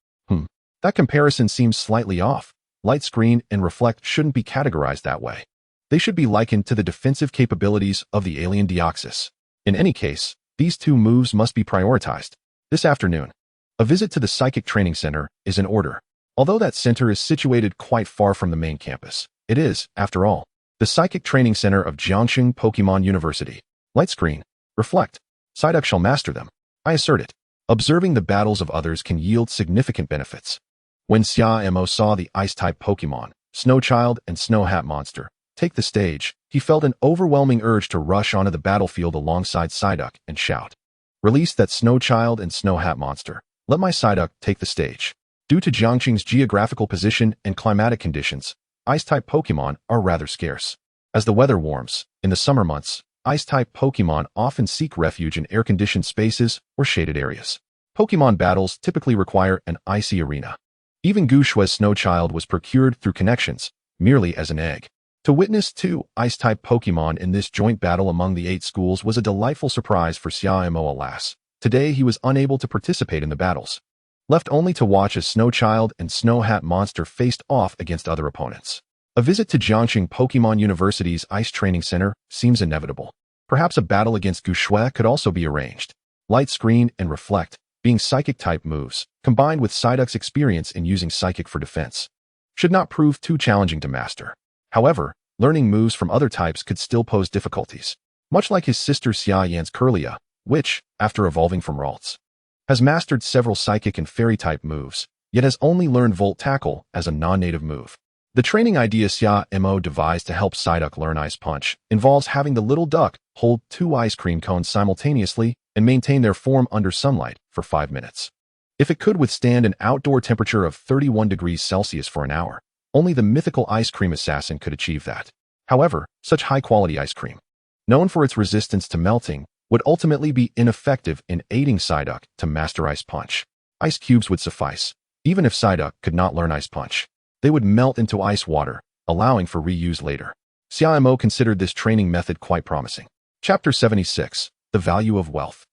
Speaker 1: That comparison seems slightly off. Light screen and reflect shouldn't be categorized that way. They should be likened to the defensive capabilities of the alien Deoxys. In any case, these two moves must be prioritized. This afternoon, a visit to the Psychic Training Center is in order. Although that center is situated quite far from the main campus, it is, after all, the Psychic Training Center of Jiangxing Pokémon University. Light screen, reflect, Psyduck shall master them. I assert it. Observing the battles of others can yield significant benefits. When Xia Mo saw the Ice-type Pokémon, Snowchild and Snow Hat Monster, take the stage, he felt an overwhelming urge to rush onto the battlefield alongside Psyduck and shout, "Release that Snowchild and Snow Hat Monster. Let my Psyduck take the stage." Due to Jiangxing's geographical position and climatic conditions, Ice-type Pokémon are rather scarce. As the weather warms, in the summer months, Ice-type Pokémon often seek refuge in air-conditioned spaces or shaded areas. Pokémon battles typically require an icy arena. Even Gushue's Snowchild was procured through connections, merely as an egg. To witness two Ice-type Pokémon in this joint battle among the 8 schools was a delightful surprise for Xia Mo. Alas, today he was unable to participate in the battles, left only to watch as Snowchild and Snow Hat Monster faced off against other opponents. A visit to Jiangxing Pokémon University's Ice Training Center seems inevitable. Perhaps a battle against Gushue could also be arranged. Light screen and reflect, being Psychic-type moves, combined with Psyduck's experience in using Psychic for defense, should not prove too challenging to master. However, learning moves from other types could still pose difficulties, much like his sister Xia Yan's Kirlia, which, after evolving from Ralts, has mastered several Psychic and Fairy-type moves, yet has only learned Volt Tackle as a non-native move. The training idea Xia Mo devised to help Psyduck learn Ice Punch involves having the little duck hold 2 ice cream cones simultaneously and maintain their form under sunlight for 5 minutes. If it could withstand an outdoor temperature of 31 degrees Celsius for an hour, only the mythical ice cream assassin could achieve that. However, such high-quality ice cream, known for its resistance to melting, would ultimately be ineffective in aiding Psyduck to master Ice Punch. Ice cubes would suffice. Even if Psyduck could not learn Ice Punch, they would melt into ice water, allowing for reuse later. Xia Mo considered this training method quite promising. Chapter 76. The Value of Wealth.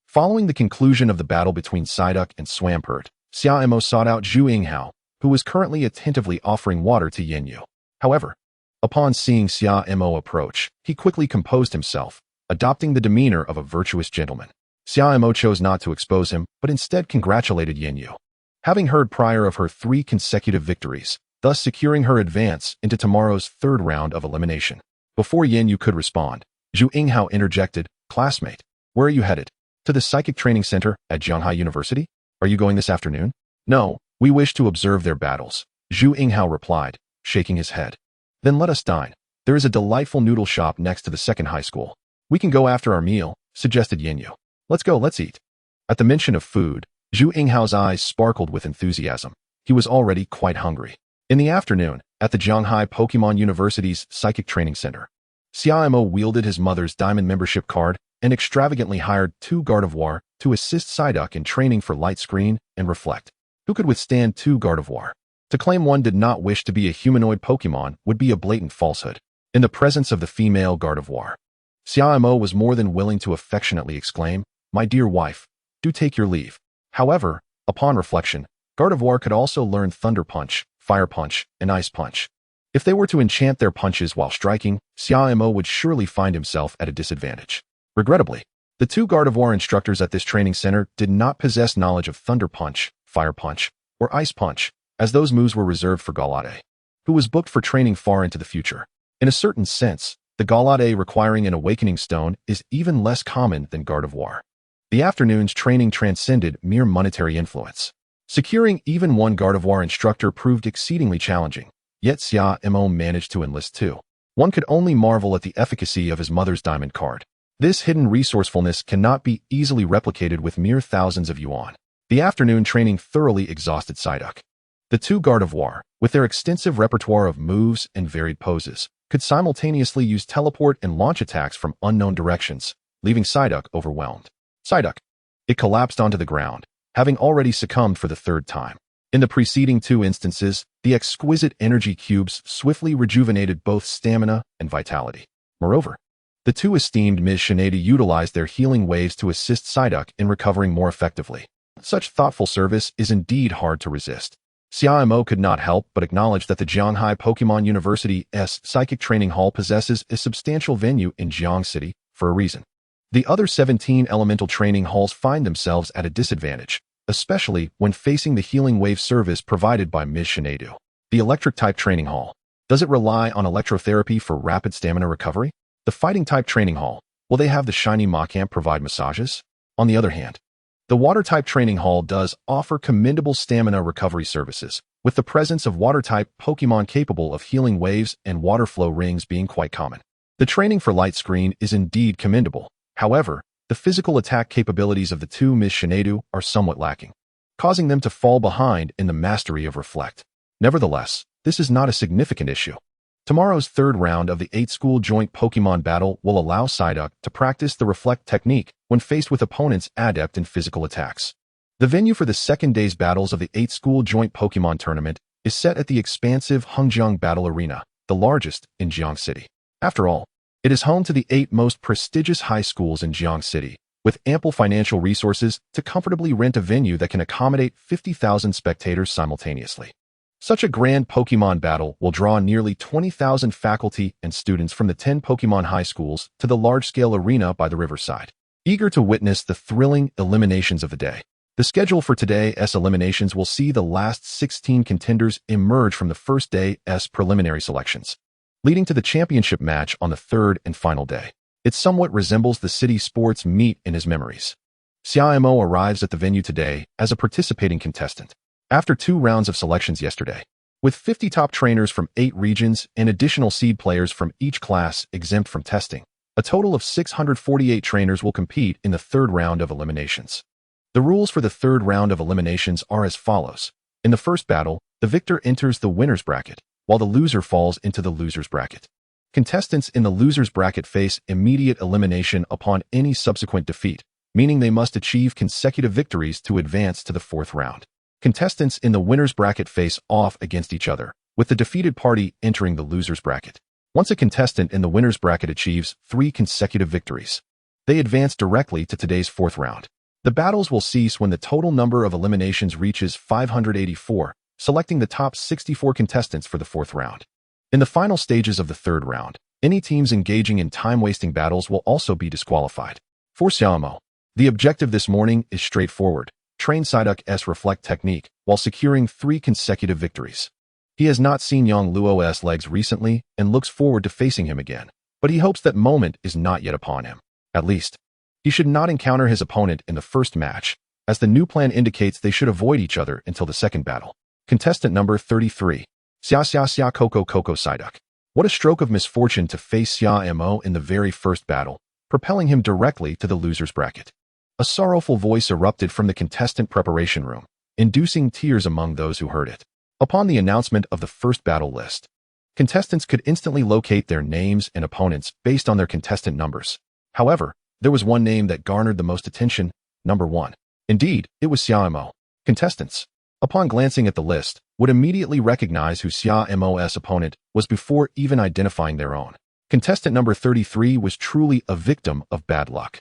Speaker 1: Following the conclusion of the battle between Psyduck and Swampert, Xia Mo sought out Zhu Yinghao, who was currently attentively offering water to Yanyu. However, upon seeing Xia Mo approach, he quickly composed himself, adopting the demeanor of a virtuous gentleman. Xia Mo chose not to expose him, but instead congratulated Yanyu, having heard prior of her 3 consecutive victories, thus securing her advance into tomorrow's 3rd round of elimination. Before Yanyu could respond, Zhu Yinghao interjected, "Classmate, where are you headed? To the Psychic Training Center at Zhanghai University? Are you going this afternoon?" "No, we wish to observe their battles," Zhu Yinghao replied, shaking his head. "Then let us dine. There is a delightful noodle shop next to the 2nd high school. We can go after our meal," suggested Yanyu. "Let's go, let's eat." At the mention of food, Zhu Yinghao's eyes sparkled with enthusiasm. He was already quite hungry. In the afternoon, at the Zhanghai Pokémon University's Psychic Training Center, Xia Mo wielded his mother's diamond membership card and extravagantly hired 2 Gardevoir to assist Psyduck in training for Light Screen and Reflect. Who could withstand 2 Gardevoir? To claim one did not wish to be a humanoid Pokémon would be a blatant falsehood. In the presence of the female Gardevoir, Xia Mo was more than willing to affectionately exclaim, "My dear wife, do take your leave." However, upon reflection, Gardevoir could also learn Thunder Punch, Fire Punch, and Ice Punch. If they were to enchant their punches while striking, Xia Mo would surely find himself at a disadvantage. Regrettably, the 2 Gardevoir instructors at this training center did not possess knowledge of Thunder Punch, Fire Punch, or Ice Punch, as those moves were reserved for Galade, who was booked for training far into the future. In a certain sense, the Galade requiring an Awakening Stone is even less common than Gardevoir. The afternoon's training transcended mere monetary influence. Securing even one Gardevoir instructor proved exceedingly challenging, yet Xia Mo managed to enlist 2. One could only marvel at the efficacy of his mother's diamond card. This hidden resourcefulness cannot be easily replicated with mere thousands of yuan. The afternoon training thoroughly exhausted Psyduck. The 2 Gardevoir, with their extensive repertoire of moves and varied poses, could simultaneously use teleport and launch attacks from unknown directions, leaving Psyduck overwhelmed. Psyduck. It collapsed onto the ground, having already succumbed for the third time. In the preceding two instances, the exquisite energy cubes swiftly rejuvenated both stamina and vitality. Moreover, the two esteemed Ms. Shineda utilized their healing waves to assist Psyduck in recovering more effectively. Such thoughtful service is indeed hard to resist. Xia Mo could not help but acknowledge that the Jianghai Pokemon University's Psychic Training Hall possesses a substantial venue in Jiang City for a reason. The other 17 elemental training halls find themselves at a disadvantage, especially when facing the healing wave service provided by Ms. Shineda. The electric-type training hall. Does it rely on electrotherapy for rapid stamina recovery? The fighting-type training hall. Will they have the shiny Macamp provide massages? On the other hand, the water-type training hall does offer commendable stamina recovery services, with the presence of water-type Pokemon capable of healing waves and water flow rings being quite common. The training for Light Screen is indeed commendable. However, the physical attack capabilities of the two Ms. Shineda are somewhat lacking, causing them to fall behind in the mastery of Reflect. Nevertheless, this is not a significant issue. Tomorrow's third round of the 8-school joint Pokemon battle will allow Psyduck to practice the Reflect technique when faced with opponents adept in physical attacks. The venue for the second day's battles of the 8-school joint Pokemon tournament is set at the expansive Hengjiang Battle Arena, the largest in Jiang City. After all, it is home to the 8 most prestigious high schools in Jiang City, with ample financial resources to comfortably rent a venue that can accommodate 50,000 spectators simultaneously. Such a grand Pokemon battle will draw nearly 20,000 faculty and students from the 10 Pokemon high schools to the large-scale arena by the riverside, eager to witness the thrilling eliminations of the day. The schedule for today's eliminations will see the last 16 contenders emerge from the first day's preliminary selections, leading to the championship match on the third and final day. It somewhat resembles the city sports meet in his memories. Xia Mo arrives at the venue today as a participating contestant, after 2 rounds of selections yesterday. With 50 top trainers from 8 regions and additional seed players from each class exempt from testing, a total of 648 trainers will compete in the third round of eliminations. The rules for the third round of eliminations are as follows. In the first battle, the victor enters the winner's bracket, while the loser falls into the loser's bracket. Contestants in the loser's bracket face immediate elimination upon any subsequent defeat, meaning they must achieve consecutive victories to advance to the fourth round. Contestants in the winner's bracket face off against each other, with the defeated party entering the loser's bracket. Once a contestant in the winner's bracket achieves 3 consecutive victories, they advance directly to today's fourth round. The battles will cease when the total number of eliminations reaches 584, selecting the top 64 contestants for the fourth round. In the final stages of the third round, any teams engaging in time-wasting battles will also be disqualified. For Xia Mo, the objective this morning is straightforward. Train Psyduck's Reflect technique while securing 3 consecutive victories. He has not seen Yang Luo's legs recently and looks forward to facing him again, but he hopes that moment is not yet upon him. At least, he should not encounter his opponent in the first match, as the new plan indicates they should avoid each other until the second battle. Contestant number 33. Xia Coco Psyduck. What a stroke of misfortune to face Xia Mo in the very first battle, propelling him directly to the loser's bracket. A sorrowful voice erupted from the contestant preparation room, inducing tears among those who heard it. Upon the announcement of the first battle list, contestants could instantly locate their names and opponents based on their contestant numbers. However, there was one name that garnered the most attention, number 1. Indeed, it was Xia Mo. Contestants, upon glancing at the list, would immediately recognize who Xia Mo's opponent was before even identifying their own. Contestant number 33 was truly a victim of bad luck.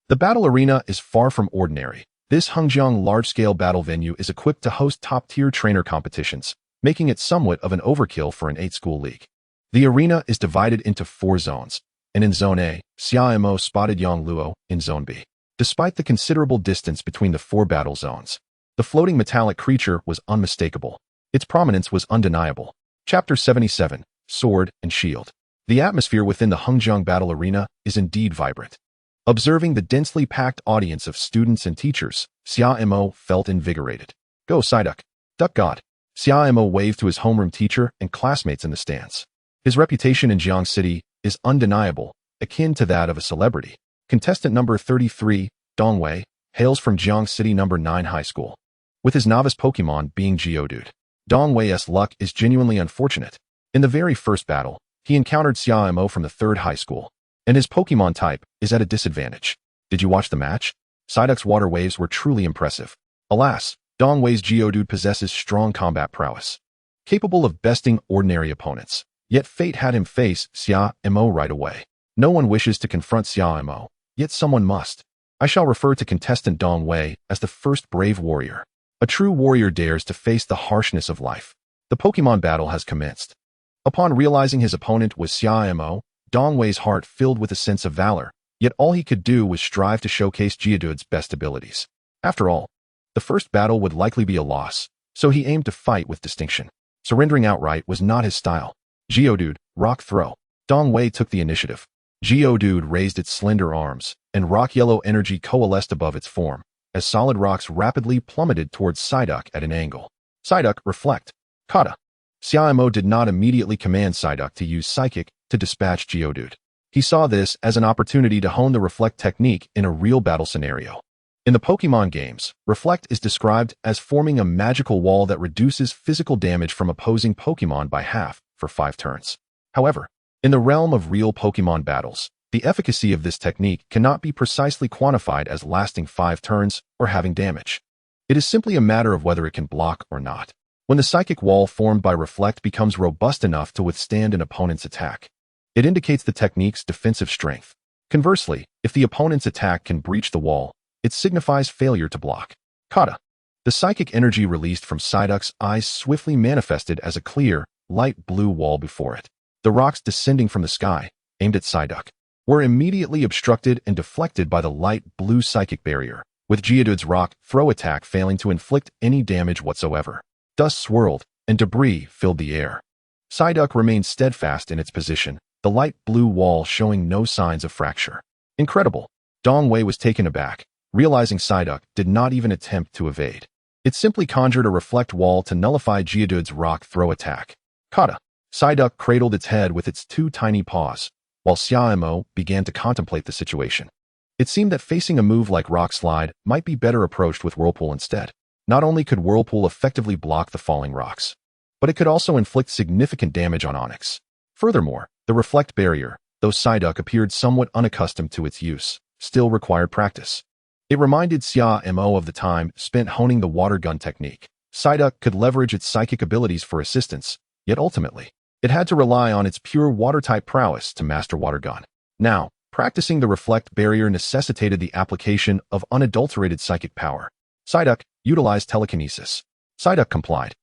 Speaker 1: The battle arena is far from ordinary. This Hengjiang large-scale battle venue is equipped to host top-tier trainer competitions, making it somewhat of an overkill for an 8-school league. The arena is divided into 4 zones, and in Zone A, Xia Mo spotted Yang Luo in Zone B. Despite the considerable distance between the 4 battle zones, the floating metallic creature was unmistakable. Its prominence was undeniable. Chapter 77, Sword and Shield. The atmosphere within the Hengjiang battle arena is indeed vibrant. Observing the densely packed audience of students and teachers, Xia Mo felt invigorated. Go Psyduck! Duck God! Xia Mo waved to his homeroom teacher and classmates in the stands. His reputation in Jiang City is undeniable, akin to that of a celebrity. Contestant number 33, Dongwei, hails from Jiang City number 9 High School, with his novice Pokemon being Geodude. Dongwei's luck is genuinely unfortunate. In the very first battle, he encountered Xia Mo from the 3rd High School, and his Pokemon type is at a disadvantage. Did you watch the match? Psyduck's water waves were truly impressive. Alas, Dong Wei's Geodude possesses strong combat prowess, capable of besting ordinary opponents. Yet fate had him face Xia Mo right away. No one wishes to confront Xia Mo, yet someone must. I shall refer to contestant Dong Wei as the first brave warrior. A true warrior dares to face the harshness of life. The Pokemon battle has commenced. Upon realizing his opponent was Xia Mo, Dong Wei's heart filled with a sense of valor, yet all he could do was strive to showcase Geodude's best abilities. After all, the first battle would likely be a loss, so he aimed to fight with distinction. Surrendering outright was not his style. Geodude, rock throw. Dong Wei took the initiative. Geodude raised its slender arms, and rock-yellow energy coalesced above its form, as solid rocks rapidly plummeted towards Psyduck at an angle. Psyduck, reflect. Kata. Xia Mo did not immediately command Psyduck to use Psychic to dispatch Geodude. He saw this as an opportunity to hone the Reflect technique in a real battle scenario. In the Pokemon games, Reflect is described as forming a magical wall that reduces physical damage from opposing Pokemon by half for 5 turns. However, in the realm of real Pokemon battles, the efficacy of this technique cannot be precisely quantified as lasting 5 turns or having damage. It is simply a matter of whether it can block or not. When the psychic wall formed by Reflect becomes robust enough to withstand an opponent's attack, it indicates the technique's defensive strength. Conversely, if the opponent's attack can breach the wall, it signifies failure to block. Kata. The psychic energy released from Psyduck's eyes swiftly manifested as a clear, light blue wall before it. The rocks descending from the sky, aimed at Psyduck, were immediately obstructed and deflected by the light blue psychic barrier, with Geodude's rock throw attack failing to inflict any damage whatsoever. Dust swirled, and debris filled the air. Psyduck remained steadfast in its position, the light blue wall showing no signs of fracture. Incredible. Dong Wei was taken aback, realizing Psyduck did not even attempt to evade. It simply conjured a reflect wall to nullify Geodude's rock throw attack. Kata. Psyduck cradled its head with its 2 tiny paws, while Xia Mo began to contemplate the situation. It seemed that facing a move like Rock Slide might be better approached with Whirlpool instead. Not only could Whirlpool effectively block the falling rocks, but it could also inflict significant damage on Onix. Furthermore, the Reflect barrier, though Psyduck appeared somewhat unaccustomed to its use, still required practice. It reminded Xia Mo of the time spent honing the water gun technique. Psyduck could leverage its psychic abilities for assistance, yet ultimately, it had to rely on its pure water-type prowess to master Water Gun. Now, practicing the Reflect barrier necessitated the application of unadulterated psychic power. Psyduck utilized telekinesis. Psyduck complied,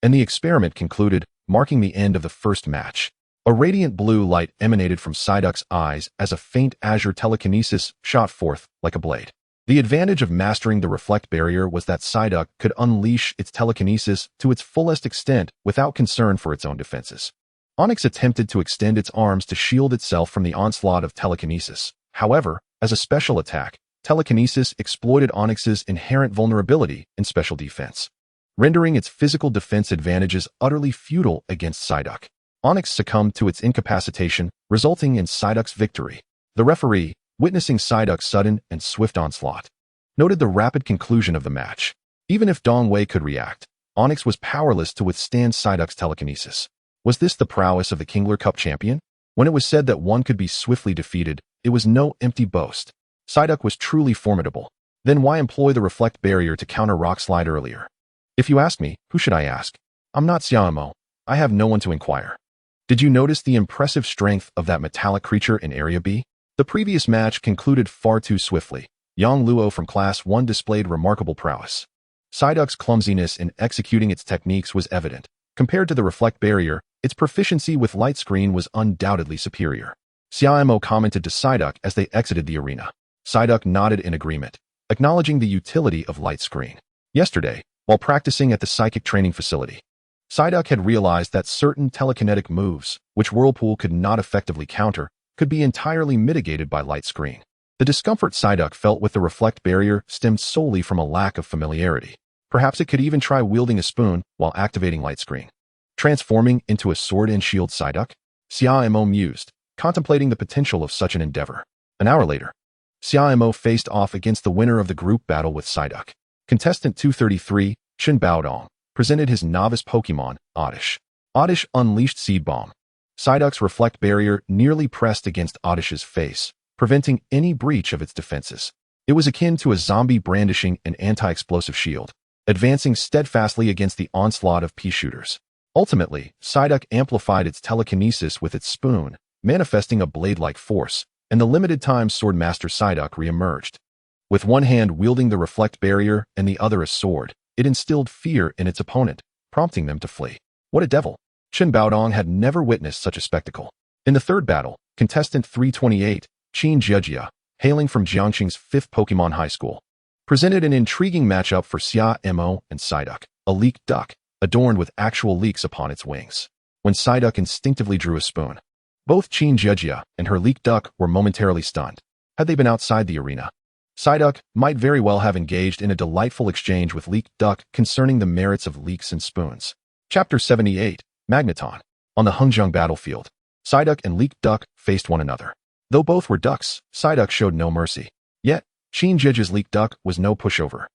Speaker 1: and the experiment concluded, marking the end of the first match. A radiant blue light emanated from Psyduck's eyes as a faint azure telekinesis shot forth like a blade. The advantage of mastering the Reflect barrier was that Psyduck could unleash its telekinesis to its fullest extent without concern for its own defenses. Onix attempted to extend its arms to shield itself from the onslaught of telekinesis. However, as a special attack, telekinesis exploited Onix's inherent vulnerability in special defense, rendering its physical defense advantages utterly futile against Psyduck. Onix succumbed to its incapacitation, resulting in Psyduck's victory. The referee, witnessing Psyduck's sudden and swift onslaught, noted the rapid conclusion of the match. Even if Dong Wei could react, Onix was powerless to withstand Psyduck's telekinesis. Was this the prowess of the Kingler Cup champion? When it was said that one could be swiftly defeated, it was no empty boast. Psyduck was truly formidable. Then why employ the Reflect barrier to counter Rock Slide earlier? If you ask me, who should I ask? I'm not Xia Mo. I have no one to inquire. Did you notice the impressive strength of that metallic creature in Area B? The previous match concluded far too swiftly. Yang Luo from Class 1 displayed remarkable prowess. Psyduck's clumsiness in executing its techniques was evident. Compared to the Reflect barrier, its proficiency with Light Screen was undoubtedly superior. Xia Mo commented to Psyduck as they exited the arena. Psyduck nodded in agreement, acknowledging the utility of Light Screen. Yesterday, while practicing at the psychic training facility, Psyduck had realized that certain telekinetic moves, which Whirlpool could not effectively counter, could be entirely mitigated by Light Screen. The discomfort Psyduck felt with the Reflect barrier stemmed solely from a lack of familiarity. Perhaps it could even try wielding a spoon while activating Light Screen. Transforming into a sword and shield Psyduck? Xia Mo mused, contemplating the potential of such an endeavor. An hour later, Xia Mo faced off against the winner of the group battle with Psyduck. Contestant 233, Chen Baodong, presented his novice Pokemon, Oddish. Oddish unleashed Seed Bomb. Psyduck's Reflect barrier nearly pressed against Oddish's face, preventing any breach of its defenses. It was akin to a zombie brandishing an anti-explosive shield. advancing steadfastly against the onslaught of pea shooters. Ultimately, Psyduck amplified its telekinesis with its spoon, manifesting a blade-like force, and the limited-time Swordmaster Psyduck re-emerged. With one hand wielding the reflect barrier and the other a sword, it instilled fear in its opponent, prompting them to flee. What a devil! Chen Baodong had never witnessed such a spectacle. In the third battle, contestant 328, Qin Jia, hailing from Jiangxing's 5th Pokemon High School, presented an intriguing matchup for Xia Mo and Psyduck, a leek duck, adorned with actual leeks upon its wings. When Psyduck instinctively drew a spoon, both Qin Jia and her leek duck were momentarily stunned. Had they been outside the arena, Psyduck might very well have engaged in a delightful exchange with leek duck concerning the merits of leeks and spoons. Chapter 78, Magneton. On the Hengzheng battlefield, Psyduck and leek duck faced one another. Though both were ducks, Psyduck showed no mercy. Yet, Qin Jia's leek duck was no pushover.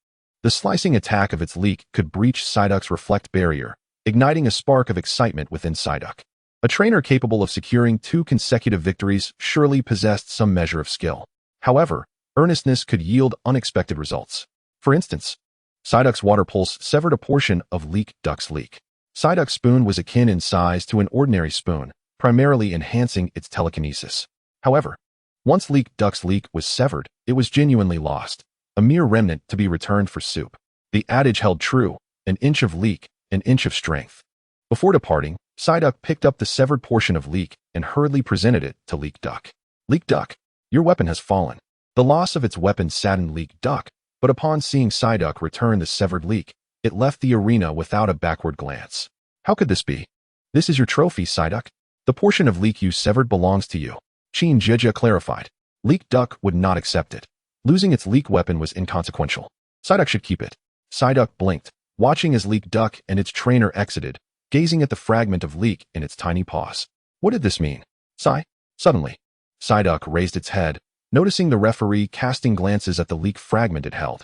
Speaker 1: The slicing attack of its leek could breach Psyduck's reflect barrier, igniting a spark of excitement within Psyduck. A trainer capable of securing 2 consecutive victories surely possessed some measure of skill. However, earnestness could yield unexpected results. For instance, Psyduck's water pulse severed a portion of leek duck's leek. Psyduck's spoon was akin in size to an ordinary spoon, primarily enhancing its telekinesis. However, once leek duck's leek was severed, it was genuinely lost, a mere remnant to be returned for soup. The adage held true: an inch of leek, an inch of strength. Before departing, Psyduck picked up the severed portion of leek and hurriedly presented it to leek duck. Leek duck, your weapon has fallen. The loss of its weapon saddened leek duck, but upon seeing Psyduck return the severed leek, it left the arena without a backward glance. How could this be? This is your trophy, Psyduck. The portion of leek you severed belongs to you. Qin Jia clarified. Leek duck would not accept it. Losing its leek weapon was inconsequential. Psyduck should keep it. Psyduck blinked, watching as leek duck and its trainer exited, gazing at the fragment of leek in its tiny paws. What did this mean? Suddenly, Psyduck raised its head, noticing the referee casting glances at the leek fragment it held.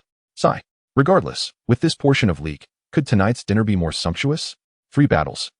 Speaker 1: Regardless, with this portion of leek, could tonight's dinner be more sumptuous? 3 battles,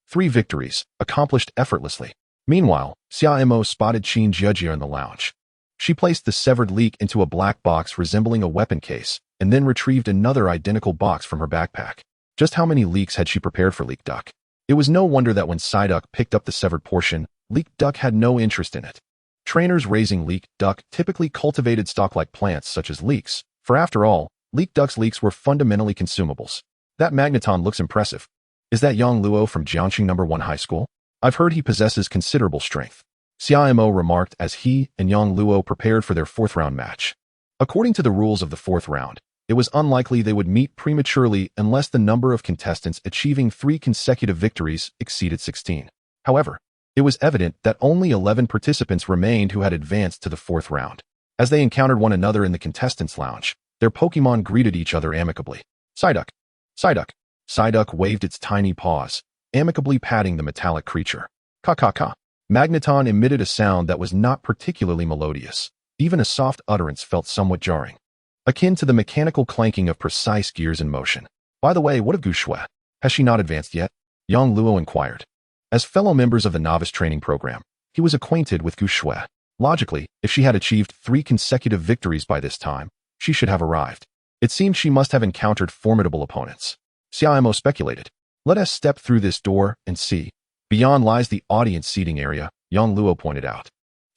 Speaker 1: 3 victories, accomplished effortlessly. Meanwhile, Xia Mo spotted Qin Jia in the lounge. She placed the severed leek into a black box resembling a weapon case, and then retrieved another identical box from her backpack. Just how many leeks had she prepared for leek duck? It was no wonder that when Psyduck picked up the severed portion, leek duck had no interest in it. Trainers raising leek duck typically cultivated stock-like plants such as leeks, for after all, leek duck's leeks were fundamentally consumables. That Magneton looks impressive. Is that Yang Luo from Jiangxing No. 1 High School? I've heard he possesses considerable strength. Xia Mo remarked as he and Yang Luo prepared for their 4th round match. According to the rules of the 4th round, it was unlikely they would meet prematurely unless the number of contestants achieving 3 consecutive victories exceeded 16. However, it was evident that only 11 participants remained who had advanced to the 4th round. As they encountered one another in the contestants' lounge, their Pokémon greeted each other amicably. Psyduck. Psyduck. Psyduck waved its tiny paws, amicably patting the metallic creature. Ka. Magneton emitted a sound that was not particularly melodious. Even a soft utterance felt somewhat jarring, akin to the mechanical clanking of precise gears in motion. By the way, what of Guxue? Has she not advanced yet? Yang Luo inquired. As fellow members of the novice training program, he was acquainted with Guxue. Logically, if she had achieved 3 consecutive victories by this time, she should have arrived. It seemed she must have encountered formidable opponents. Xia Mo speculated. Let us step through this door and see. Beyond lies the audience seating area, Yang Luo pointed out.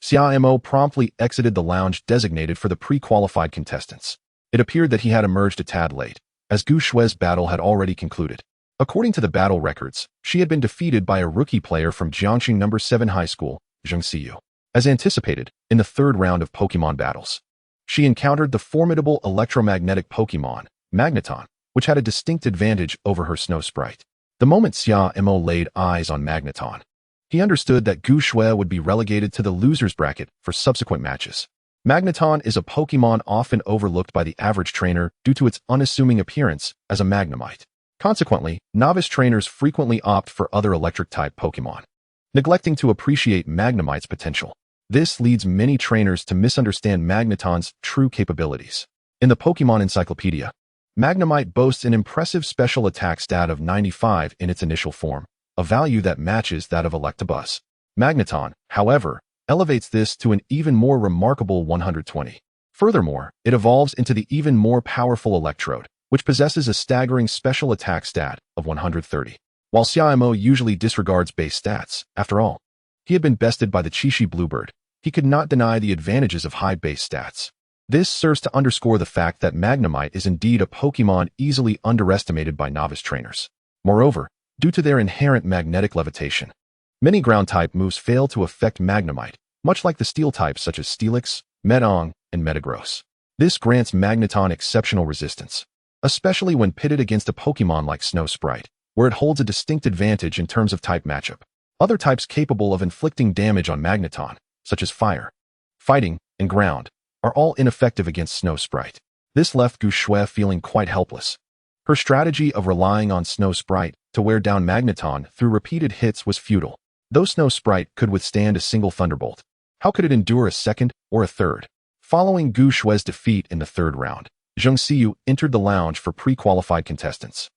Speaker 1: Xia Mo promptly exited the lounge designated for the pre-qualified contestants. It appeared that he had emerged a tad late, as Guxue's battle had already concluded. According to the battle records, she had been defeated by a rookie player from Jiangxing No. 7 High School, Zheng Xiyu. As anticipated, in the 3rd round of Pokemon battles, she encountered the formidable electromagnetic Pokemon, Magneton, which had a distinct advantage over her snow sprite. The moment Xia Mo laid eyes on Magneton, he understood that Guxue would be relegated to the loser's bracket for subsequent matches. Magneton is a Pokemon often overlooked by the average trainer due to its unassuming appearance as a Magnemite. Consequently, novice trainers frequently opt for other electric-type Pokemon, neglecting to appreciate Magnemite's potential. This leads many trainers to misunderstand Magneton's true capabilities. In the Pokemon Encyclopedia, Magnemite boasts an impressive special attack stat of 95 in its initial form, a value that matches that of Electabuzz. Magneton, however, elevates this to an even more remarkable 120. Furthermore, it evolves into the even more powerful Electrode, which possesses a staggering special attack stat of 130. While Xia Mo usually disregards base stats, after all, he had been bested by the Qishi Bluebird, he could not deny the advantages of high base stats. This serves to underscore the fact that Magnemite is indeed a Pokémon easily underestimated by novice trainers. Moreover, due to their inherent magnetic levitation, many ground-type moves fail to affect Magnemite, much like the steel types such as Steelix, Metong, and Metagross. This grants Magneton exceptional resistance, especially when pitted against a Pokémon like Snow Sprite, where it holds a distinct advantage in terms of type matchup. Other types capable of inflicting damage on Magneton, such as Fire, Fighting, and Ground, are all ineffective against Snow Sprite. This left Guxue feeling quite helpless. Her strategy of relying on Snow Sprite to wear down Magneton through repeated hits was futile. Though Snow Sprite could withstand a single Thunderbolt, how could it endure a second or a third? Following Guxue's defeat in the third round, Zheng Xiyu entered the lounge for pre-qualified contestants.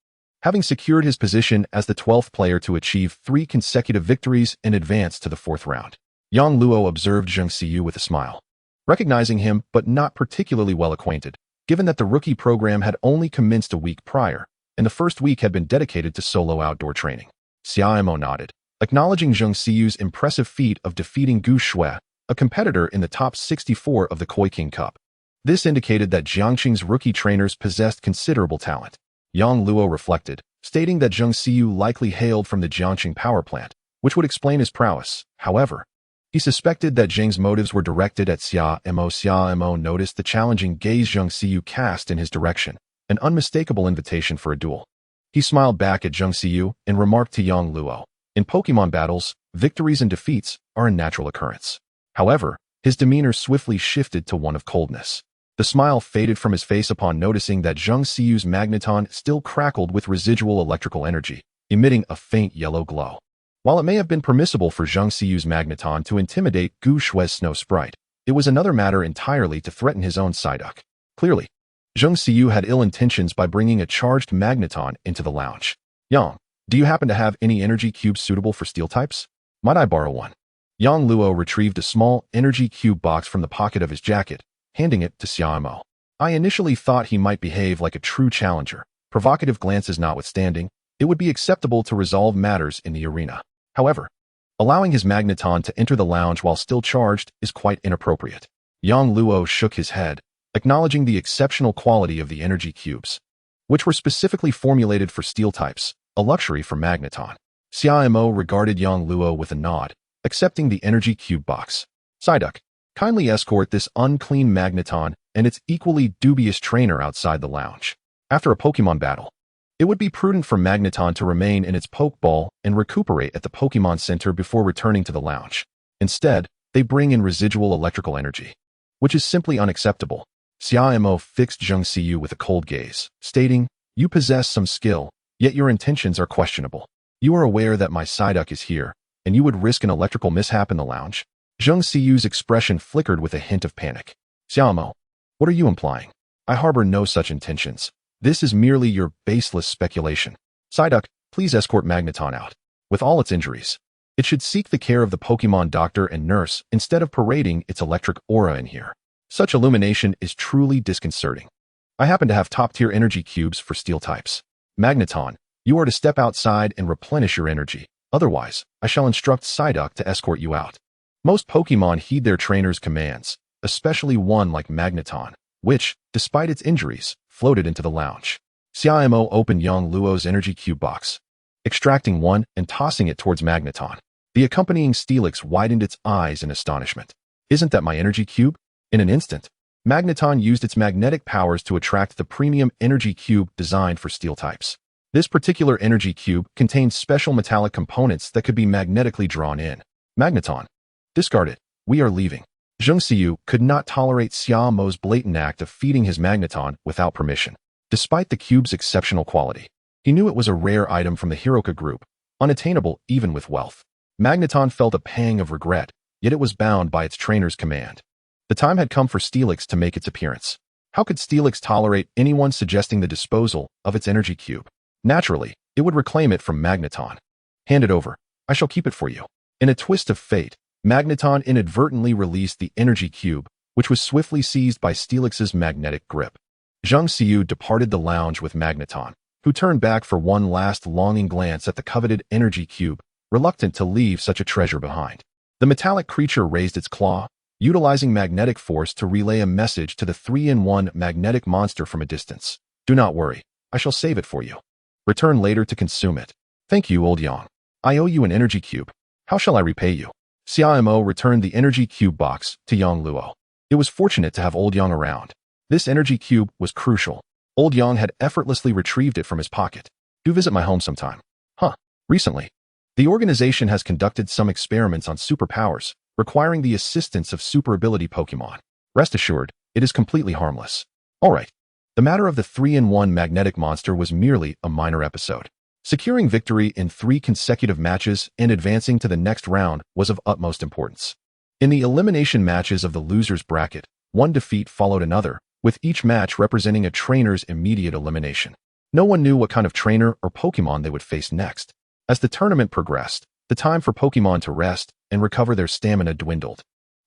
Speaker 1: Having secured his position as the 12th player to achieve 3 consecutive victories and advance to the 4th round, Yang Luo observed Zheng Xiyu with a smile. Recognizing him, but not particularly well acquainted, given that the rookie program had only commenced a week prior, and the first week had been dedicated to solo outdoor training. Xia Mo nodded, acknowledging Zheng Xiyu's impressive feat of defeating Guxue, a competitor in the top 64 of the Koi King Cup. This indicated that Jiangqing's rookie trainers possessed considerable talent. Yang Luo reflected, stating that Zheng Xiyu likely hailed from the Jiangqing power plant, which would explain his prowess. However, he suspected that Zheng's motives were directed at Xia Mo. Xia Mo noticed the challenging gaze Zheng Xiyu cast in his direction, an unmistakable invitation for a duel. He smiled back at Zheng Xiyu and remarked to Yang Luo, "In Pokemon battles, victories and defeats are a natural occurrence." However, his demeanor swiftly shifted to one of coldness. The smile faded from his face upon noticing that Zheng Xiyu's Magneton still crackled with residual electrical energy, emitting a faint yellow glow. While it may have been permissible for Zheng Xiyu's Magneton to intimidate Guxue's Snow Sprite, it was another matter entirely to threaten his own Psyduck. Clearly, Zheng Xiyu had ill intentions by bringing a charged Magneton into the lounge. "Yang, do you happen to have any energy cubes suitable for steel types? Might I borrow one?" Yang Luo retrieved a small energy cube box from the pocket of his jacket, handing it to Xia Mo. I initially thought he might behave like a true challenger, provocative glances notwithstanding, it would be acceptable to resolve matters in the arena. However, allowing his Magneton to enter the lounge while still charged is quite inappropriate. Yang Luo shook his head, acknowledging the exceptional quality of the energy cubes, which were specifically formulated for steel types, a luxury for Magneton. Xia Mo regarded Yang Luo with a nod, accepting the energy cube box. "Psyduck, kindly escort this unclean Magneton and its equally dubious trainer outside the lounge. After a Pokemon battle, it would be prudent for Magneton to remain in its Pokeball and recuperate at the Pokemon Center before returning to the lounge. Instead, they bring in residual electrical energy, which is simply unacceptable." Xia Mo fixed Zheng Xiyu with a cold gaze, stating, "You possess some skill, yet your intentions are questionable. You are aware that my Psyduck is here, and you would risk an electrical mishap in the lounge?" Zheng Xiyu's expression flickered with a hint of panic. "Xia Mo, what are you implying? I harbor no such intentions. This is merely your baseless speculation. Psyduck, please escort Magneton out. With all its injuries, it should seek the care of the Pokemon doctor and nurse instead of parading its electric aura in here. Such illumination is truly disconcerting. I happen to have top-tier energy cubes for steel types. Magneton, you are to step outside and replenish your energy. Otherwise, I shall instruct Psyduck to escort you out." Most Pokemon heed their trainer's commands, especially one like Magneton, which, despite its injuries, floated into the lounge. Xia Mo opened Yang Luo's energy cube box, extracting one and tossing it towards Magneton. The accompanying Steelix widened its eyes in astonishment. "Isn't that my energy cube?" In an instant, Magneton used its magnetic powers to attract the premium energy cube designed for steel types. This particular energy cube contained special metallic components that could be magnetically drawn in. "Magneton, discard it. We are leaving." Zheng Xiyu could not tolerate Xia Mo's blatant act of feeding his Magneton without permission. Despite the cube's exceptional quality, he knew it was a rare item from the Hiroka group, unattainable even with wealth. Magneton felt a pang of regret, yet it was bound by its trainer's command. The time had come for Steelix to make its appearance. How could Steelix tolerate anyone suggesting the disposal of its energy cube? Naturally, it would reclaim it from Magneton. "Hand it over. I shall keep it for you." In a twist of fate, Magneton inadvertently released the energy cube, which was swiftly seized by Steelix's magnetic grip. Zhang Xiu departed the lounge with Magneton, who turned back for one last longing glance at the coveted energy cube, reluctant to leave such a treasure behind. The metallic creature raised its claw, utilizing magnetic force to relay a message to the 3-in-1 magnetic monster from a distance. Do not worry, I shall save it for you. Return later to consume it. Thank you, Old Yang. I owe you an energy cube. How shall I repay you? Xia Mo returned the energy cube box to Yang Luo. It was fortunate to have Old Yang around. This energy cube was crucial. Old Yang had effortlessly retrieved it from his pocket. Do visit my home sometime. Recently, the organization has conducted some experiments on superpowers, requiring the assistance of super ability Pokémon. Rest assured, it is completely harmless. Alright. The matter of the 3-in-1 magnetic monster was merely a minor episode. Securing victory in 3 consecutive matches and advancing to the next round was of utmost importance. In the elimination matches of the losers bracket, one defeat followed another, with each match representing a trainer's immediate elimination. No one knew what kind of trainer or Pokémon they would face next. As the tournament progressed, the time for Pokémon to rest and recover their stamina dwindled,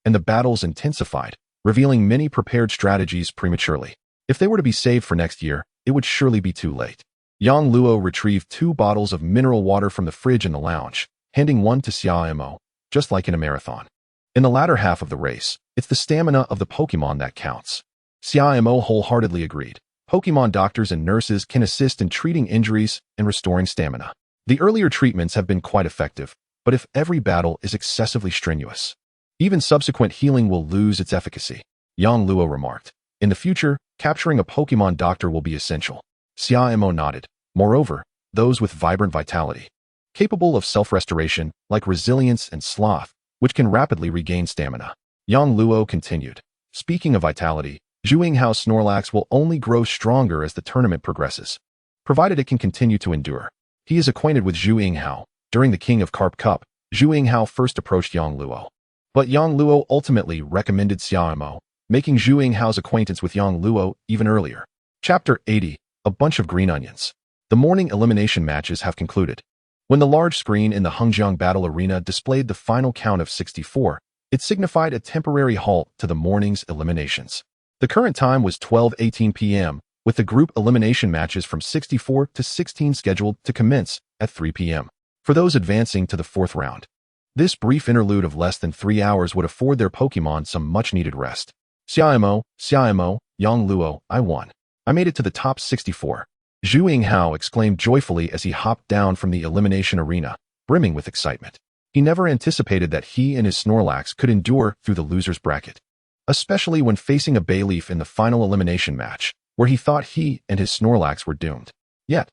Speaker 1: and the battles intensified, revealing many prepared strategies prematurely. If they were to be saved for next year, it would surely be too late. Yang Luo retrieved 2 bottles of mineral water from the fridge in the lounge, handing one to Xia Mo, just like in a marathon. In the latter half of the race, it's the stamina of the Pokémon that counts. Xia Mo wholeheartedly agreed. Pokémon doctors and nurses can assist in treating injuries and restoring stamina. The earlier treatments have been quite effective, but if every battle is excessively strenuous, even subsequent healing will lose its efficacy. Yang Luo remarked. In the future, capturing a Pokémon doctor will be essential. Xia Mo nodded. Moreover, those with vibrant vitality, capable of self-restoration, like resilience and sloth, which can rapidly regain stamina. Yang Luo continued. Speaking of vitality, Zhu Yinghao's Snorlax will only grow stronger as the tournament progresses, provided it can continue to endure. He is acquainted with Zhu Yinghao. During the King of Carp Cup, Zhu Yinghao first approached Yang Luo. But Yang Luo ultimately recommended Xia Mo, making Zhu Yinghao's acquaintance with Yang Luo even earlier. Chapter 80. A bunch of green onions. The morning elimination matches have concluded. When the large screen in the Hengjiang Battle Arena displayed the final count of 64, it signified a temporary halt to the morning's eliminations. The current time was 12:18 p.m., with the group elimination matches from 64 to 16 scheduled to commence at 3 p.m. for those advancing to the 4th round. This brief interlude of less than 3 hours would afford their Pokémon some much-needed rest. Xia Mo, Yang Luo, I won. I made it to the top 64. Zhu Yinghao exclaimed joyfully as he hopped down from the elimination arena, brimming with excitement. He never anticipated that he and his Snorlax could endure through the loser's bracket, especially when facing a Bayleaf in the final elimination match, where he thought he and his Snorlax were doomed. Yet,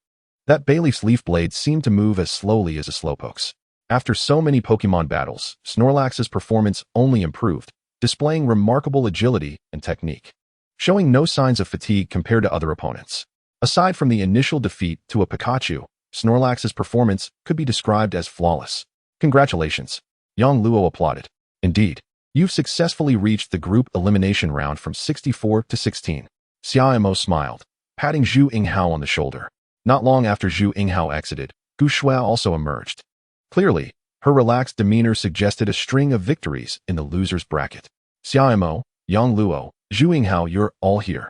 Speaker 1: that Bayleaf's leaf blade seemed to move as slowly as a Slowpoke's. After so many Pokémon battles, Snorlax's performance only improved, displaying remarkable agility and technique, showing no signs of fatigue compared to other opponents. Aside from the initial defeat to a Pikachu, Snorlax's performance could be described as flawless. Congratulations. Yang Luo applauded. Indeed, you've successfully reached the group elimination round from 64 to 16. Xia Mo smiled, patting Zhu Yinghao on the shoulder. Not long after Zhu Yinghao exited, Gu Shui also emerged. Clearly, her relaxed demeanor suggested a string of victories in the loser's bracket. Xia Mo, Yang Luo, Zhu Yinghao, you're all here.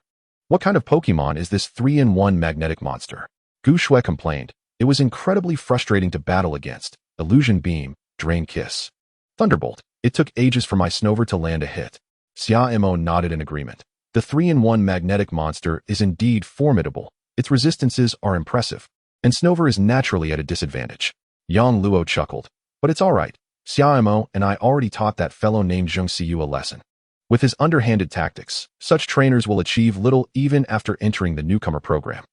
Speaker 1: What kind of Pokémon is this 3-in-1 magnetic monster? Gu Shui complained. It was incredibly frustrating to battle against. Illusion Beam, Drain Kiss, Thunderbolt. It took ages for my Snover to land a hit. Xia Mo nodded in agreement. The 3-in-1 magnetic monster is indeed formidable. Its resistances are impressive, and Snover is naturally at a disadvantage. Yang Luo chuckled. But it's alright. Xia Mo and I already taught that fellow named Zhang Xiu a lesson. With his underhanded tactics, such trainers will achieve little even after entering the newcomer program.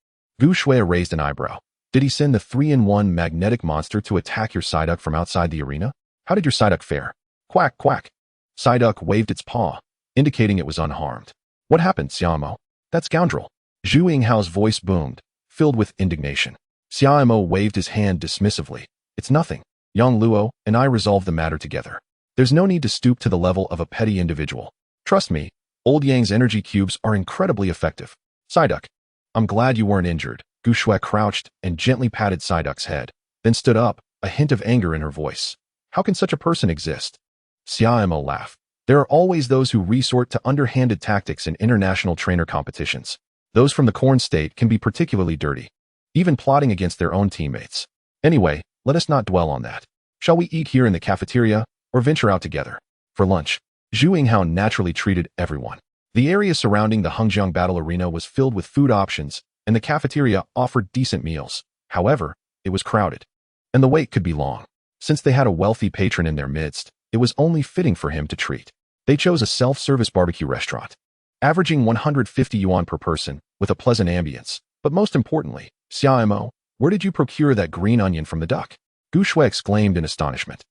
Speaker 1: Gu Shui raised an eyebrow. Did he send the 3-in-1 magnetic monster to attack your Psyduck from outside the arena? How did your Psyduck fare? Quack, quack. Psyduck waved its paw, indicating it was unharmed. What happened, Xia Mo? That scoundrel. Zhu Yinghao's voice boomed, filled with indignation. Xia Mo waved his hand dismissively. It's nothing. Yang Luo and I resolved the matter together. There's no need to stoop to the level of a petty individual. Trust me, Old Yang's energy cubes are incredibly effective. Psyduck, I'm glad you weren't injured. Gu Shui crouched and gently patted Psyduck's head, then stood up, a hint of anger in her voice. How can such a person exist? Xia Mo laughed. There are always those who resort to underhanded tactics in international trainer competitions. Those from the corn state can be particularly dirty, even plotting against their own teammates. Anyway, let us not dwell on that. Shall we eat here in the cafeteria, or venture out together? For lunch, Zhu Yinghao naturally treated everyone. The area surrounding the Hengjiang battle arena was filled with food options, and the cafeteria offered decent meals. However, it was crowded, and the wait could be long. Since they had a wealthy patron in their midst, it was only fitting for him to treat. They chose a self-service barbecue restaurant, averaging 150 yuan per person, with a pleasant ambience. But most importantly, Xia Mo, where did you procure that green onion from the duck? Gu Shui exclaimed in astonishment.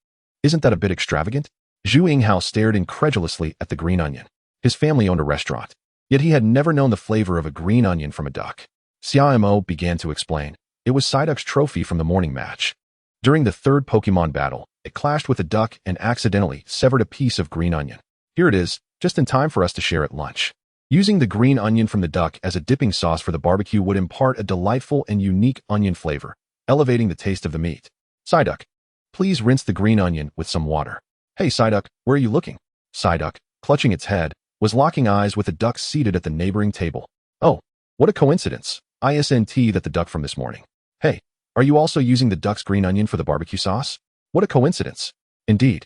Speaker 1: Isn't that a bit extravagant? Zhu Yinghao stared incredulously at the green onion. His family owned a restaurant, yet he had never known the flavor of a green onion from a duck. Xia Mo began to explain. It was Psyduck's trophy from the morning match. During the third Pokémon battle, it clashed with a duck and accidentally severed a piece of green onion. Here it is, just in time for us to share at lunch. Using the green onion from the duck as a dipping sauce for the barbecue would impart a delightful and unique onion flavor, elevating the taste of the meat. Psyduck, please rinse the green onion with some water. Hey Psyduck, where are you looking? Psyduck, clutching its head, was locking eyes with a duck seated at the neighboring table. Oh, what a coincidence. ISNT that the duck from this morning. Hey, are you also using the duck's green onion for the barbecue sauce? What a coincidence. Indeed.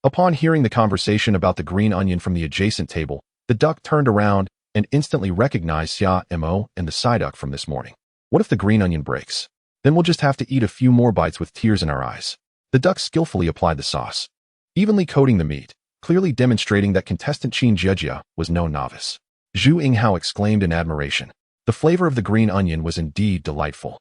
Speaker 1: Upon hearing the conversation about the green onion from the adjacent table, the duck turned around and instantly recognized Xia Mo and the Psyduck from this morning. What if the green onion breaks? Then we'll just have to eat a few more bites with tears in our eyes. The duck skillfully applied the sauce, evenly coating the meat, clearly demonstrating that contestant Qin Jiejia was no novice. Zhu Yinghao exclaimed in admiration. The flavor of the green onion was indeed delightful,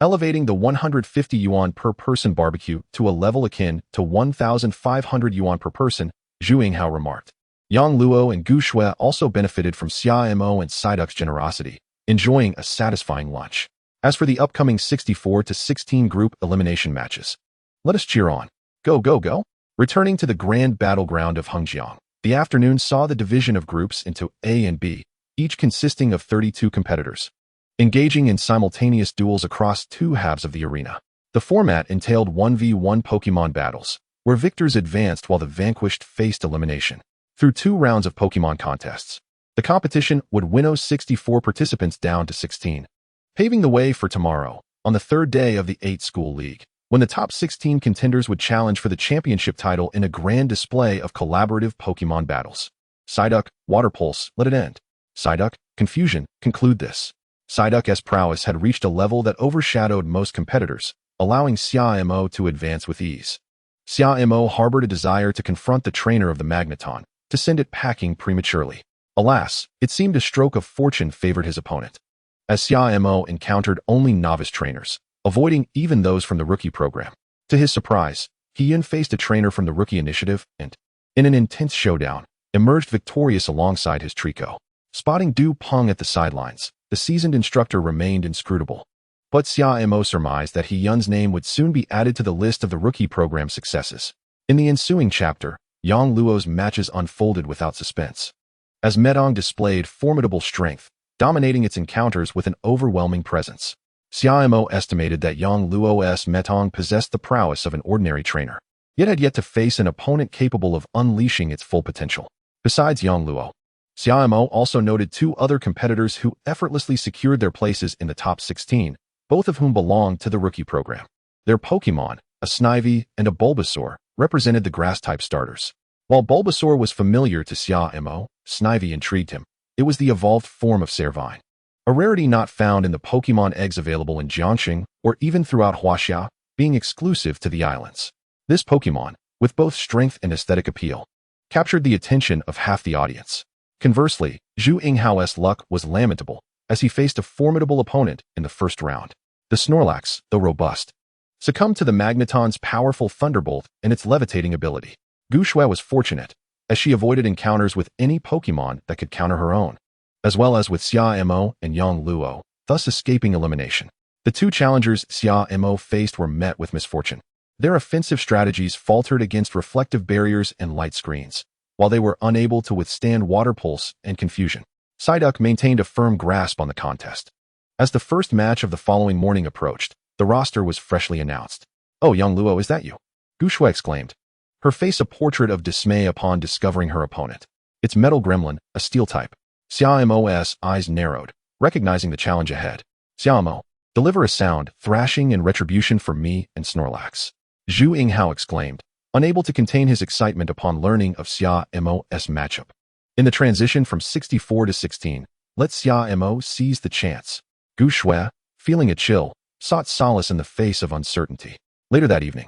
Speaker 1: elevating the 150 yuan per person barbecue to a level akin to 1,500 yuan per person, Zhu Yinghao remarked. Yang Luo and Gu Shui also benefited from Xia Mo and Psyduck's generosity, enjoying a satisfying lunch. As for the upcoming 64-16 group elimination matches, let us cheer on. Go, go, go! Returning to the grand battleground of Hengjiang, the afternoon saw the division of groups into A and B, each consisting of 32 competitors, engaging in simultaneous duels across two halves of the arena. The format entailed 1v1 Pokémon battles, where victors advanced while the vanquished faced elimination. Through 2 rounds of Pokémon contests, the competition would winnow 64 participants down to 16, paving the way for tomorrow, on the 3rd day of the 8-School League, when the top 16 contenders would challenge for the championship title in a grand display of collaborative Pokémon battles. Psyduck, Water Pulse, let it end. Psyduck, Confusion, conclude this. Psyduck's prowess had reached a level that overshadowed most competitors, allowing Xia Mo to advance with ease. Xia Mo harbored a desire to confront the trainer of the Magneton, to send it packing prematurely. Alas, it seemed a stroke of fortune favored his opponent, as Xia Mo encountered only novice trainers, avoiding even those from the rookie program. To his surprise, Heian faced a trainer from the rookie initiative and, in an intense showdown, emerged victorious alongside his Trico. Spotting Du Peng at the sidelines, the seasoned instructor remained inscrutable. But Xia Mo surmised that Heian's name would soon be added to the list of the rookie program successes. In the ensuing chapter, Yang Luo's matches unfolded without suspense, as Metong displayed formidable strength, dominating its encounters with an overwhelming presence. Xia Mo estimated that Yang Luo's Metong possessed the prowess of an ordinary trainer, yet had yet to face an opponent capable of unleashing its full potential. Besides Yang Luo, Xia Mo also noted 2 other competitors who effortlessly secured their places in the top 16, both of whom belonged to the rookie program. Their Pokémon, a Snivy and a Bulbasaur, represented the grass-type starters. While Bulbasaur was familiar to Xia Mo, Snivy intrigued him. It was the evolved form of Servine, a rarity not found in the Pokémon eggs available in Jiangxing or even throughout Huaxia, being exclusive to the islands. This Pokémon, with both strength and aesthetic appeal, captured the attention of half the audience. Conversely, Zhu Yinghao's luck was lamentable, as he faced a formidable opponent in the first round. The Snorlax, though robust, succumbed to the Magneton's powerful Thunderbolt and its levitating ability. Gu Shui was fortunate, as she avoided encounters with any Pokémon that could counter her own, as well as with Xia Mo and Yang Luo, thus escaping elimination. The 2 challengers Xia Mo faced were met with misfortune. Their offensive strategies faltered against reflective barriers and light screens, while they were unable to withstand Water Pulse and Confusion. Psyduck maintained a firm grasp on the contest. As the first match of the following morning approached, the roster was freshly announced. Oh, Yang Luo, is that you? Gu Shui exclaimed, her face a portrait of dismay upon discovering her opponent. It's Metal Gremlin, a steel type. Xia Mo's eyes narrowed, Recognizing the challenge ahead, Xia Mo, deliver a sound, thrashing in retribution for me and Snorlax. Zhu Yinghao exclaimed, unable to contain his excitement upon learning of Xia Mo's matchup. In the transition from 64 to 16, let Xia Mo seize the chance. Gu Shui, feeling a chill, sought solace in the face of uncertainty. Later that evening,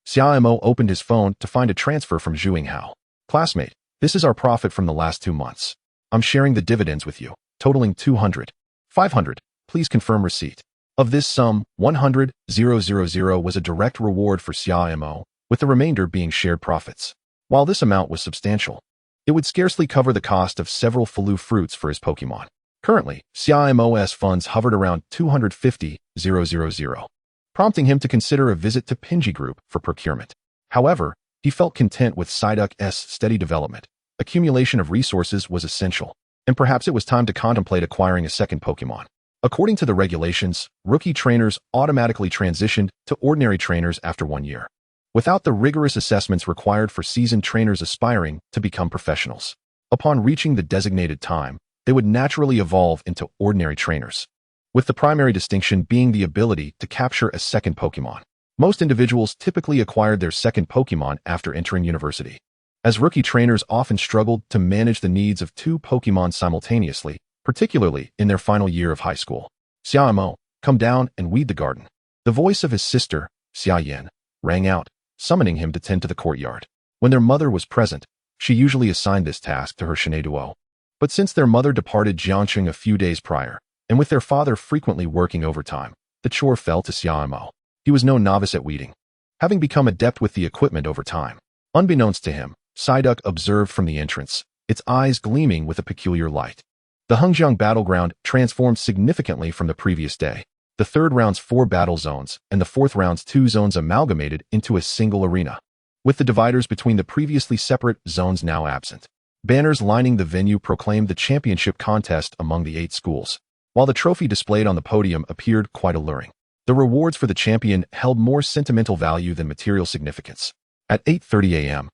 Speaker 1: Xia Mo opened his phone to find a transfer from Zhu Yinghao. Classmate, this is our profit from the last 2 months. I'm sharing the dividends with you, totaling 200. 500, please confirm receipt. Of this sum, 100,000 was a direct reward for Xia Mo, with the remainder being shared profits. While this amount was substantial, it would scarcely cover the cost of several Falu fruits for his Pokémon. Currently, Xia Mo's funds hovered around 250,000, prompting him to consider a visit to Pinji Group for procurement. However, he felt content with Psyduck's steady development. Accumulation of resources was essential, and perhaps it was time to contemplate acquiring a second Pokémon. According to the regulations, rookie trainers automatically transitioned to ordinary trainers after 1 year, without the rigorous assessments required for seasoned trainers aspiring to become professionals. Upon reaching the designated time, they would naturally evolve into ordinary trainers, with the primary distinction being the ability to capture a second Pokémon. Most individuals typically acquired their second Pokémon after entering university, as rookie trainers often struggled to manage the needs of 2 Pokémon simultaneously, particularly in their final year of high school. Xia Mo, come down and weed the garden. The voice of his sister, Xia Yan, rang out, summoning him to tend to the courtyard. When their mother was present, she usually assigned this task to her Shineduo. But since their mother departed Jiangxing a few days prior, and with their father frequently working overtime, the chore fell to Xia Mo. He was no novice at weeding, having become adept with the equipment over time. Unbeknownst to him, Psyduck observed from the entrance, its eyes gleaming with a peculiar light. The Hengjiang battleground transformed significantly from the previous day. The third round's 4 battle zones and the fourth round's 2 zones amalgamated into a single arena, with the dividers between the previously separate zones now absent. Banners lining the venue proclaimed the championship contest among the 8 schools, while the trophy displayed on the podium appeared quite alluring. The rewards for the champion held more sentimental value than material significance. At 8:30 a.m.,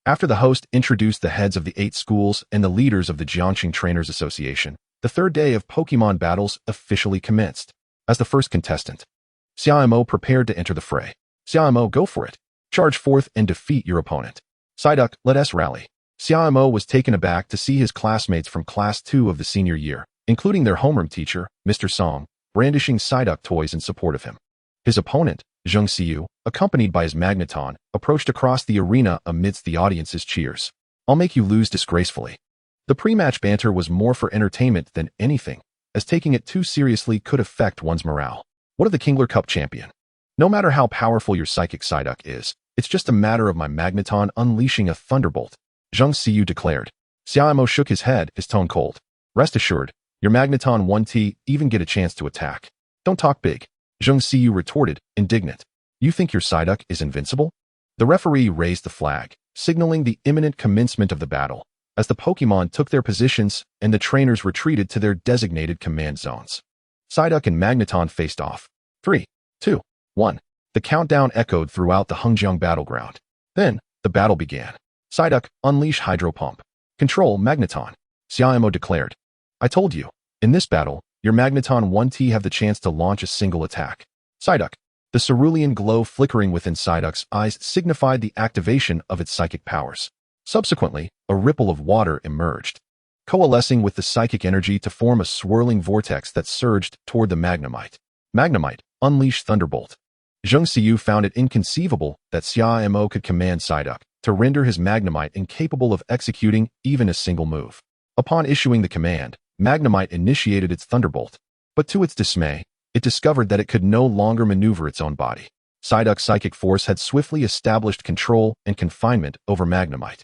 Speaker 1: after the host introduced the heads of the 8 schools and the leaders of the Jiangxing Trainers Association, the third day of Pokémon battles officially commenced. As the first contestant, Xia Mo prepared to enter the fray. Xia Mo, go for it. Charge forth and defeat your opponent. Psyduck, let us rally. Xia Mo was taken aback to see his classmates from Class 2 of the senior year, including their homeroom teacher, Mr. Song, brandishing Psyduck toys in support of him. His opponent, Zheng Xiu, accompanied by his Magneton, approached across the arena amidst the audience's cheers. I'll make you lose disgracefully. The pre-match banter was more for entertainment than anything, as taking it too seriously could affect one's morale. What of the Kingler Cup champion? No matter how powerful your psychic Psyduck is, it's just a matter of my Magneton unleashing a thunderbolt, Zheng Xiu declared. Xia Mo shook his head, his tone cold. Rest assured, your Magneton won't even get a chance to attack. Don't talk big, Zheng Xiu retorted, indignant. You think your Psyduck is invincible? The referee raised the flag, signaling the imminent commencement of the battle, as the Pokémon took their positions and the trainers retreated to their designated command zones. Psyduck and Magneton faced off. 3, 2, 1. The countdown echoed throughout the Hengjiang battleground. Then, the battle began. Psyduck, unleash Hydro Pump. Control Magneton, Xia Mo declared. I told you, in this battle, your Magneton won't have the chance to launch a single attack. Psyduck, the cerulean glow flickering within Psyduck's eyes signified the activation of its psychic powers. Subsequently, a ripple of water emerged, coalescing with the psychic energy to form a swirling vortex that surged toward the Magnemite. Magnemite, unleash Thunderbolt. Zheng Xiu found it inconceivable that Xia Mo could command Psyduck to render his Magnemite incapable of executing even a single move. Upon issuing the command, Magnemite initiated its Thunderbolt, but to its dismay, it discovered that it could no longer maneuver its own body. Psyduck's psychic force had swiftly established control and confinement over Magnemite.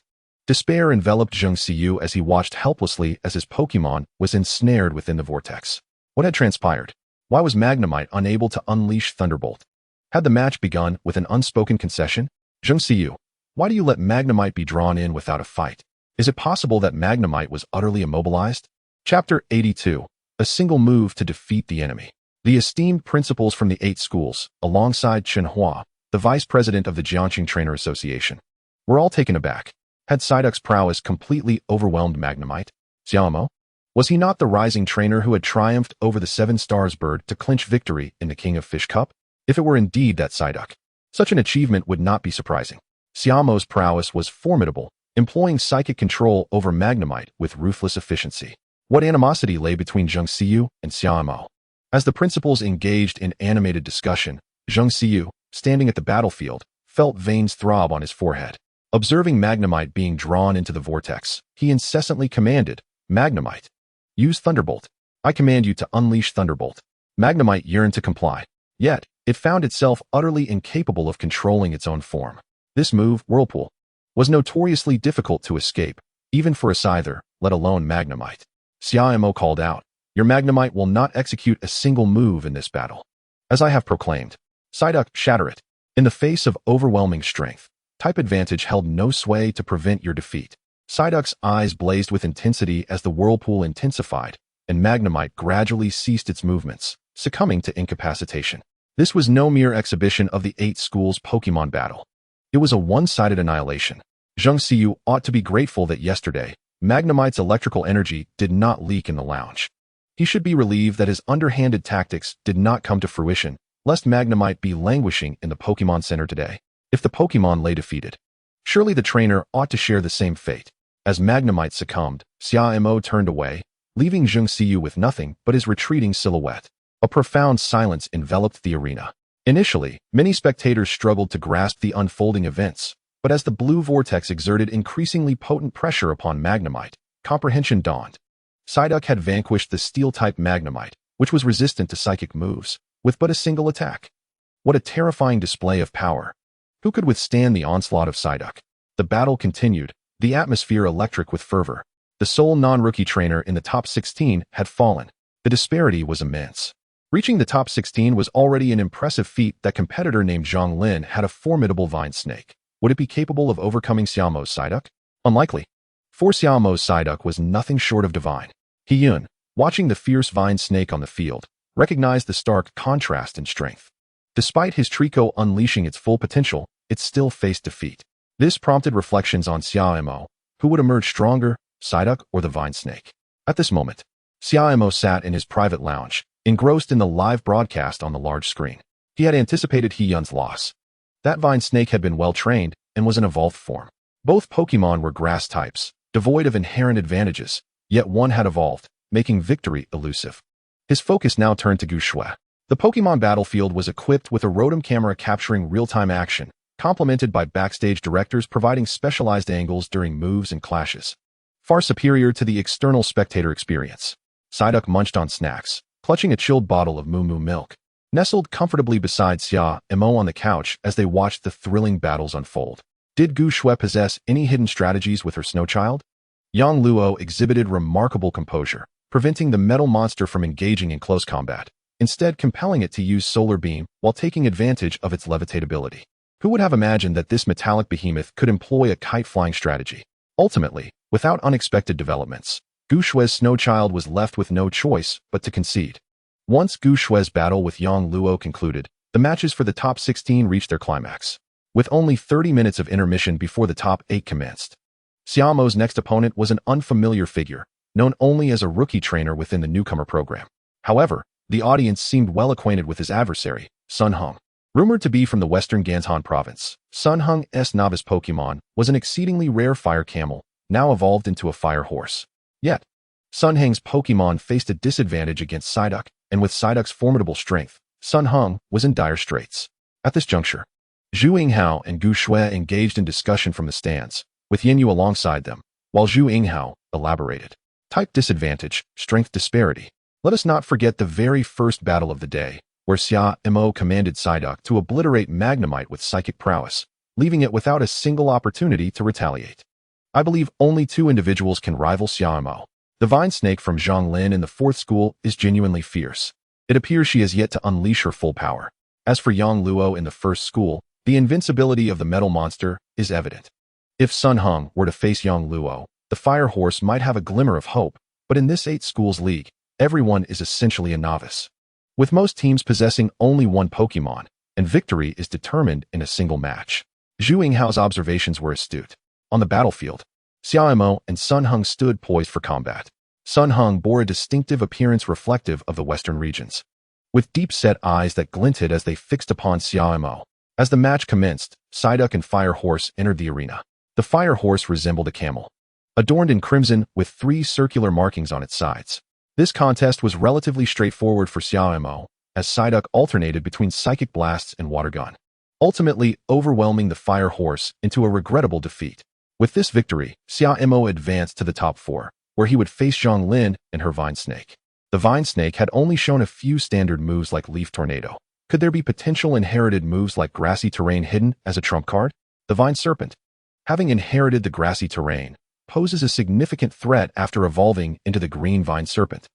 Speaker 1: Despair enveloped Zheng Xiu as he watched helplessly as his Pokémon was ensnared within the vortex. What had transpired? Why was Magnemite unable to unleash Thunderbolt? Had the match begun with an unspoken concession? Zheng Xiu, why do you let Magnemite be drawn in without a fight? Is it possible that Magnemite was utterly immobilized? Chapter 82. A single move to defeat the enemy. The esteemed principals from the 8 schools, alongside Chen Hua, the vice president of the Jiangxing Trainer Association, were all taken aback. Had Psyduck's prowess completely overwhelmed Magnemite? Xia Mo? Was he not the rising trainer who had triumphed over the Seven Stars bird to clinch victory in the King of Fish Cup? If it were indeed that Psyduck, such an achievement would not be surprising. Xia Mo's prowess was formidable, employing psychic control over Magnemite with ruthless efficiency. What animosity lay between Zheng Xiyu and Xia Mo? As the principals engaged in animated discussion, Zheng Xiyu, standing at the battlefield, felt veins throb on his forehead. Observing Magnemite being drawn into the vortex, he incessantly commanded, "Magnemite, use Thunderbolt. I command you to unleash Thunderbolt." Magnemite yearned to comply, yet it found itself utterly incapable of controlling its own form. This move, Whirlpool, was notoriously difficult to escape, even for a Scyther, let alone Magnemite. Xia Mo called out, "Your Magnemite will not execute a single move in this battle. As I have proclaimed, Psyduck, shatter it." In the face of overwhelming strength, type advantage held no sway to prevent your defeat. Psyduck's eyes blazed with intensity as the whirlpool intensified, and Magnemite gradually ceased its movements, succumbing to incapacitation. This was no mere exhibition of the 8 schools Pokémon battle. It was a one-sided annihilation. Zheng Xiyu ought to be grateful that yesterday, Magnemite's electrical energy did not leak in the lounge. He should be relieved that his underhanded tactics did not come to fruition, lest Magnemite be languishing in the Pokémon Center today. If the Pokémon lay defeated, surely the trainer ought to share the same fate. As Magnemite succumbed, Xia Mo turned away, leaving Zheng Xiyu with nothing but his retreating silhouette. A profound silence enveloped the arena. Initially, many spectators struggled to grasp the unfolding events, but as the blue vortex exerted increasingly potent pressure upon Magnemite, comprehension dawned. Psyduck had vanquished the Steel-type Magnemite, which was resistant to psychic moves, with but a single attack. What a terrifying display of power! Who could withstand the onslaught of Psyduck? The battle continued, the atmosphere electric with fervor. The sole non-rookie trainer in the top 16 had fallen. The disparity was immense. Reaching the top 16 was already an impressive feat. That competitor named Zhang Lin had a formidable vine snake. Would it be capable of overcoming Xia Mo's Psyduck? Unlikely. For Xia Mo's Psyduck was nothing short of divine. He Yun, watching the fierce vine snake on the field, recognized the stark contrast in strength. Despite his Trico unleashing its full potential, it still faced defeat. This prompted reflections on Xia Mo, who would emerge stronger, Psyduck or the vine snake. At this moment, Xia Mo sat in his private lounge, engrossed in the live broadcast on the large screen. He had anticipated He Yun's loss. That vine snake had been well-trained and was an evolved form. Both Pokémon were grass types, devoid of inherent advantages, yet one had evolved, making victory elusive. His focus now turned to Gu Shui. The Pokémon battlefield was equipped with a Rotom camera capturing real-time action, complemented by backstage directors providing specialized angles during moves and clashes. Far superior to the external spectator experience. Psyduck munched on snacks, clutching a chilled bottle of Moo Moo milk, nestled comfortably beside Xia Mo on the couch as they watched the thrilling battles unfold. Did Gu Shui possess any hidden strategies with her snow child? Yang Luo exhibited remarkable composure, preventing the metal monster from engaging in close combat, instead compelling it to use Solar Beam while taking advantage of its levitability. Who would have imagined that this metallic behemoth could employ a kite-flying strategy? Ultimately, without unexpected developments, Gu Shui's snow child was left with no choice but to concede. Once Gu Shui's battle with Yang Luo concluded, the matches for the top 16 reached their climax, with only 30 minutes of intermission before the top 8 commenced. Xia Mo's next opponent was an unfamiliar figure, known only as a rookie trainer within the newcomer program. However, the audience seemed well acquainted with his adversary, Sun Hung. Rumored to be from the western Ganzhan province, Sun Hung's novice Pokémon was an exceedingly rare fire camel, now evolved into a fire horse. Yet, Sun Hung's Pokémon faced a disadvantage against Psyduck, and with Psyduck's formidable strength, Sun Hung was in dire straits. At this juncture, Zhu Yinghao and Gu Shui engaged in discussion from the stands, with Yin Yu alongside them, while Zhu Yinghao elaborated. Type disadvantage, strength disparity. Let us not forget the very first battle of the day, where Xia Mo commanded Psyduck to obliterate Magnemite with psychic prowess, leaving it without a single opportunity to retaliate. I believe only 2 individuals can rival Xia Mo. The vine snake from Zhang Lin in the 4th school is genuinely fierce. It appears she has yet to unleash her full power. As for Yang Luo in the 1st school, the invincibility of the metal monster is evident. If Sun Hung were to face Yang Luo, the fire horse might have a glimmer of hope, but in this 8 schools league, everyone is essentially a novice, with most teams possessing only one Pokémon, and victory is determined in a single match. Zhu Yinghao's observations were astute. On the battlefield, Xia Mo and Sun Hung stood poised for combat. Sun Hung bore a distinctive appearance reflective of the western regions, with deep-set eyes that glinted as they fixed upon Xia Mo. As the match commenced, Psyduck and Fire Horse entered the arena. The Fire Horse resembled a camel, adorned in crimson with 3 circular markings on its sides. This contest was relatively straightforward for Xia Mo, as Psyduck alternated between Psychic Blasts and Water Gun, ultimately overwhelming the Fire Horse into a regrettable defeat. With this victory, Xia Mo advanced to the top 4, where he would face Zhang Lin and her Vine Snake. The Vine Snake had only shown a few standard moves like Leaf Tornado. Could there be potential inherited moves like Grassy Terrain hidden as a trump card? The Vine Serpent, having inherited the Grassy Terrain, poses a significant threat after evolving into the Green Vine Serpent.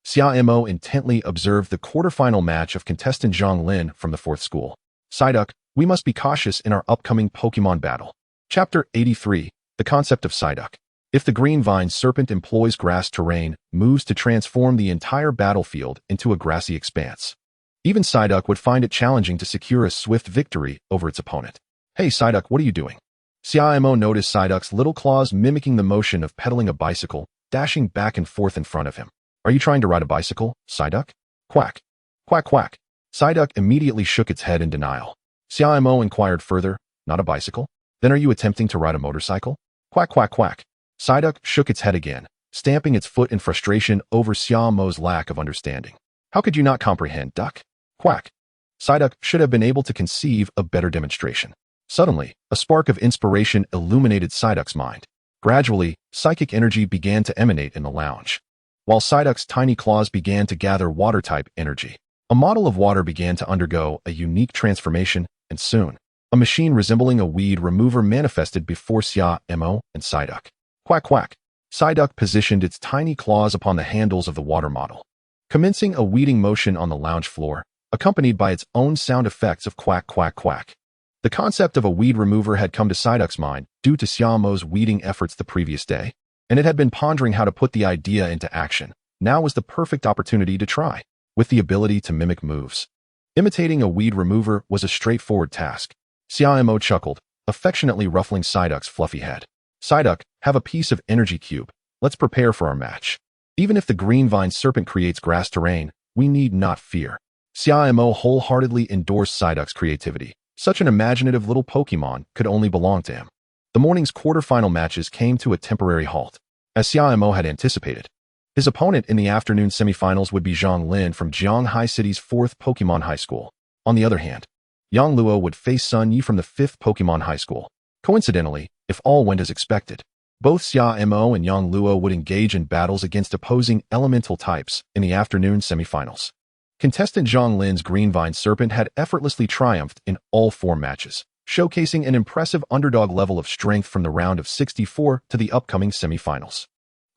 Speaker 1: Xia Mo intently observed the quarterfinal match of contestant Zhang Lin from the 4th school. Psyduck, we must be cautious in our upcoming Pokemon battle. Chapter 83, The Concept of Psyduck. If the Green Vine Serpent employs grass terrain moves to transform the entire battlefield into a grassy expanse, even Psyduck would find it challenging to secure a swift victory over its opponent. Hey Psyduck, what are you doing? Xia Mo noticed Psyduck's little claws mimicking the motion of pedaling a bicycle, dashing back and forth in front of him. Are you trying to ride a bicycle, Psyduck? Quack. Quack quack. Psyduck immediately shook its head in denial. Xia Mo inquired further, not a bicycle? Then are you attempting to ride a motorcycle? Quack quack quack. Psyduck shook its head again, stamping its foot in frustration over Xia Mo's lack of understanding. How could you not comprehend, Duck? Quack. Psyduck should have been able to conceive a better demonstration. Suddenly, a spark of inspiration illuminated Psyduck's mind. Gradually, psychic energy began to emanate in the lounge, while Psyduck's tiny claws began to gather water-type energy. A model of water began to undergo a unique transformation, and soon, a machine resembling a weed remover manifested before Xia Mo and Psyduck. Quack quack. Psyduck positioned its tiny claws upon the handles of the water model, commencing a weeding motion on the lounge floor, accompanied by its own sound effects of quack quack quack. The concept of a weed remover had come to Psyduck's mind due to Xia Mo's weeding efforts the previous day, and it had been pondering how to put the idea into action. Now was the perfect opportunity to try. With the ability to mimic moves, imitating a weed remover was a straightforward task. Xia Mo chuckled, affectionately ruffling Psyduck's fluffy head. Psyduck, have a piece of energy cube. Let's prepare for our match. Even if the Green Vine Serpent creates grass terrain, we need not fear. Xia Mo wholeheartedly endorsed Psyduck's creativity. Such an imaginative little Pokemon could only belong to him. The morning's quarterfinal matches came to a temporary halt. As Xia Mo had anticipated, his opponent in the afternoon semifinals would be Zhang Lin from Jianghai City's 4th Pokemon High School. On the other hand, Yang Luo would face Sun Yi from the 5th Pokemon High School. Coincidentally, if all went as expected, both Xia Mo and Yang Luo would engage in battles against opposing elemental types in the afternoon semifinals. Contestant Zhang Lin's Green Vine Serpent had effortlessly triumphed in all 4 matches, showcasing an impressive underdog level of strength from the round of 64 to the upcoming semifinals.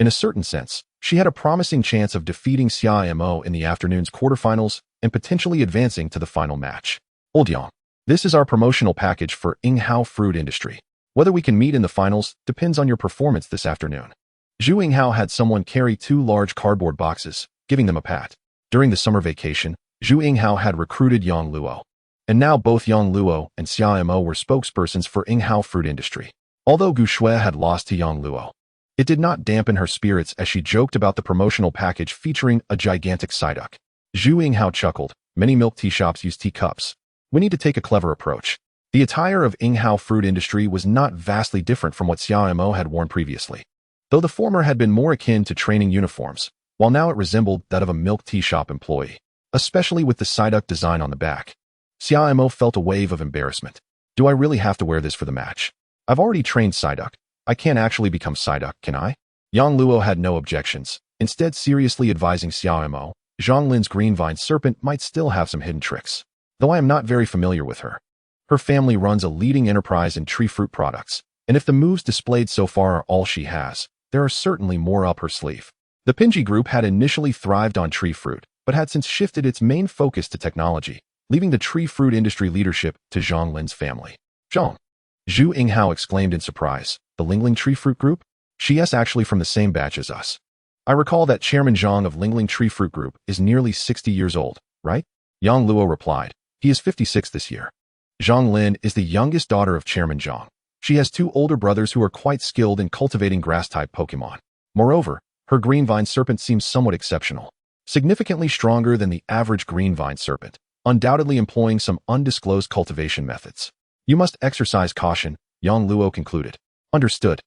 Speaker 1: In a certain sense, she had a promising chance of defeating Xia Mo in the afternoon's quarterfinals and potentially advancing to the final match. Old Yang, this is our promotional package for Yinghao Fruit Industry. Whether we can meet in the finals depends on your performance this afternoon. Zhu Yinghao had someone carry 2 large cardboard boxes, giving them a pat. During the summer vacation, Zhu Yinghao had recruited Yang Luo, and now both Yang Luo and Xia Mo were spokespersons for Yinghao Fruit Industry. Although Gu Shui had lost to Yang Luo, it did not dampen her spirits as she joked about the promotional package featuring a gigantic Psyduck. Zhu Yinghao chuckled, many milk tea shops use teacups. We need to take a clever approach. The attire of Yinghao Fruit Industry was not vastly different from what Xia Mo had worn previously, though the former had been more akin to training uniforms, while now it resembled that of a milk tea shop employee, especially with the Psyduck design on the back. Xia Mo felt a wave of embarrassment. Do I really have to wear this for the match? I've already trained Psyduck. I can't actually become Psyduck, can I? Yang Luo had no objections, instead seriously advising Xia Mo, Zhang Lin's Green Vine Serpent might still have some hidden tricks, though I am not very familiar with her. Her family runs a leading enterprise in tree fruit products, and if the moves displayed so far are all she has, there are certainly more up her sleeve. The Pinji Group had initially thrived on tree fruit, but had since shifted its main focus to technology, leaving the tree fruit industry leadership to Zhang Lin's family. Zhang. Zhu Yinghao exclaimed in surprise. The Lingling Tree Fruit Group? She is actually from the same batch as us. I recall that Chairman Zhang of Lingling Tree Fruit Group is nearly 60 years old, right? Yang Luo replied. He is 56 this year. Zhang Lin is the youngest daughter of Chairman Zhang. She has 2 older brothers who are quite skilled in cultivating grass-type Pokemon. Moreover, Her green vine serpent seems somewhat exceptional, significantly stronger than the average green vine serpent, undoubtedly employing some undisclosed cultivation methods. You must exercise caution, Yang Luo concluded. Understood.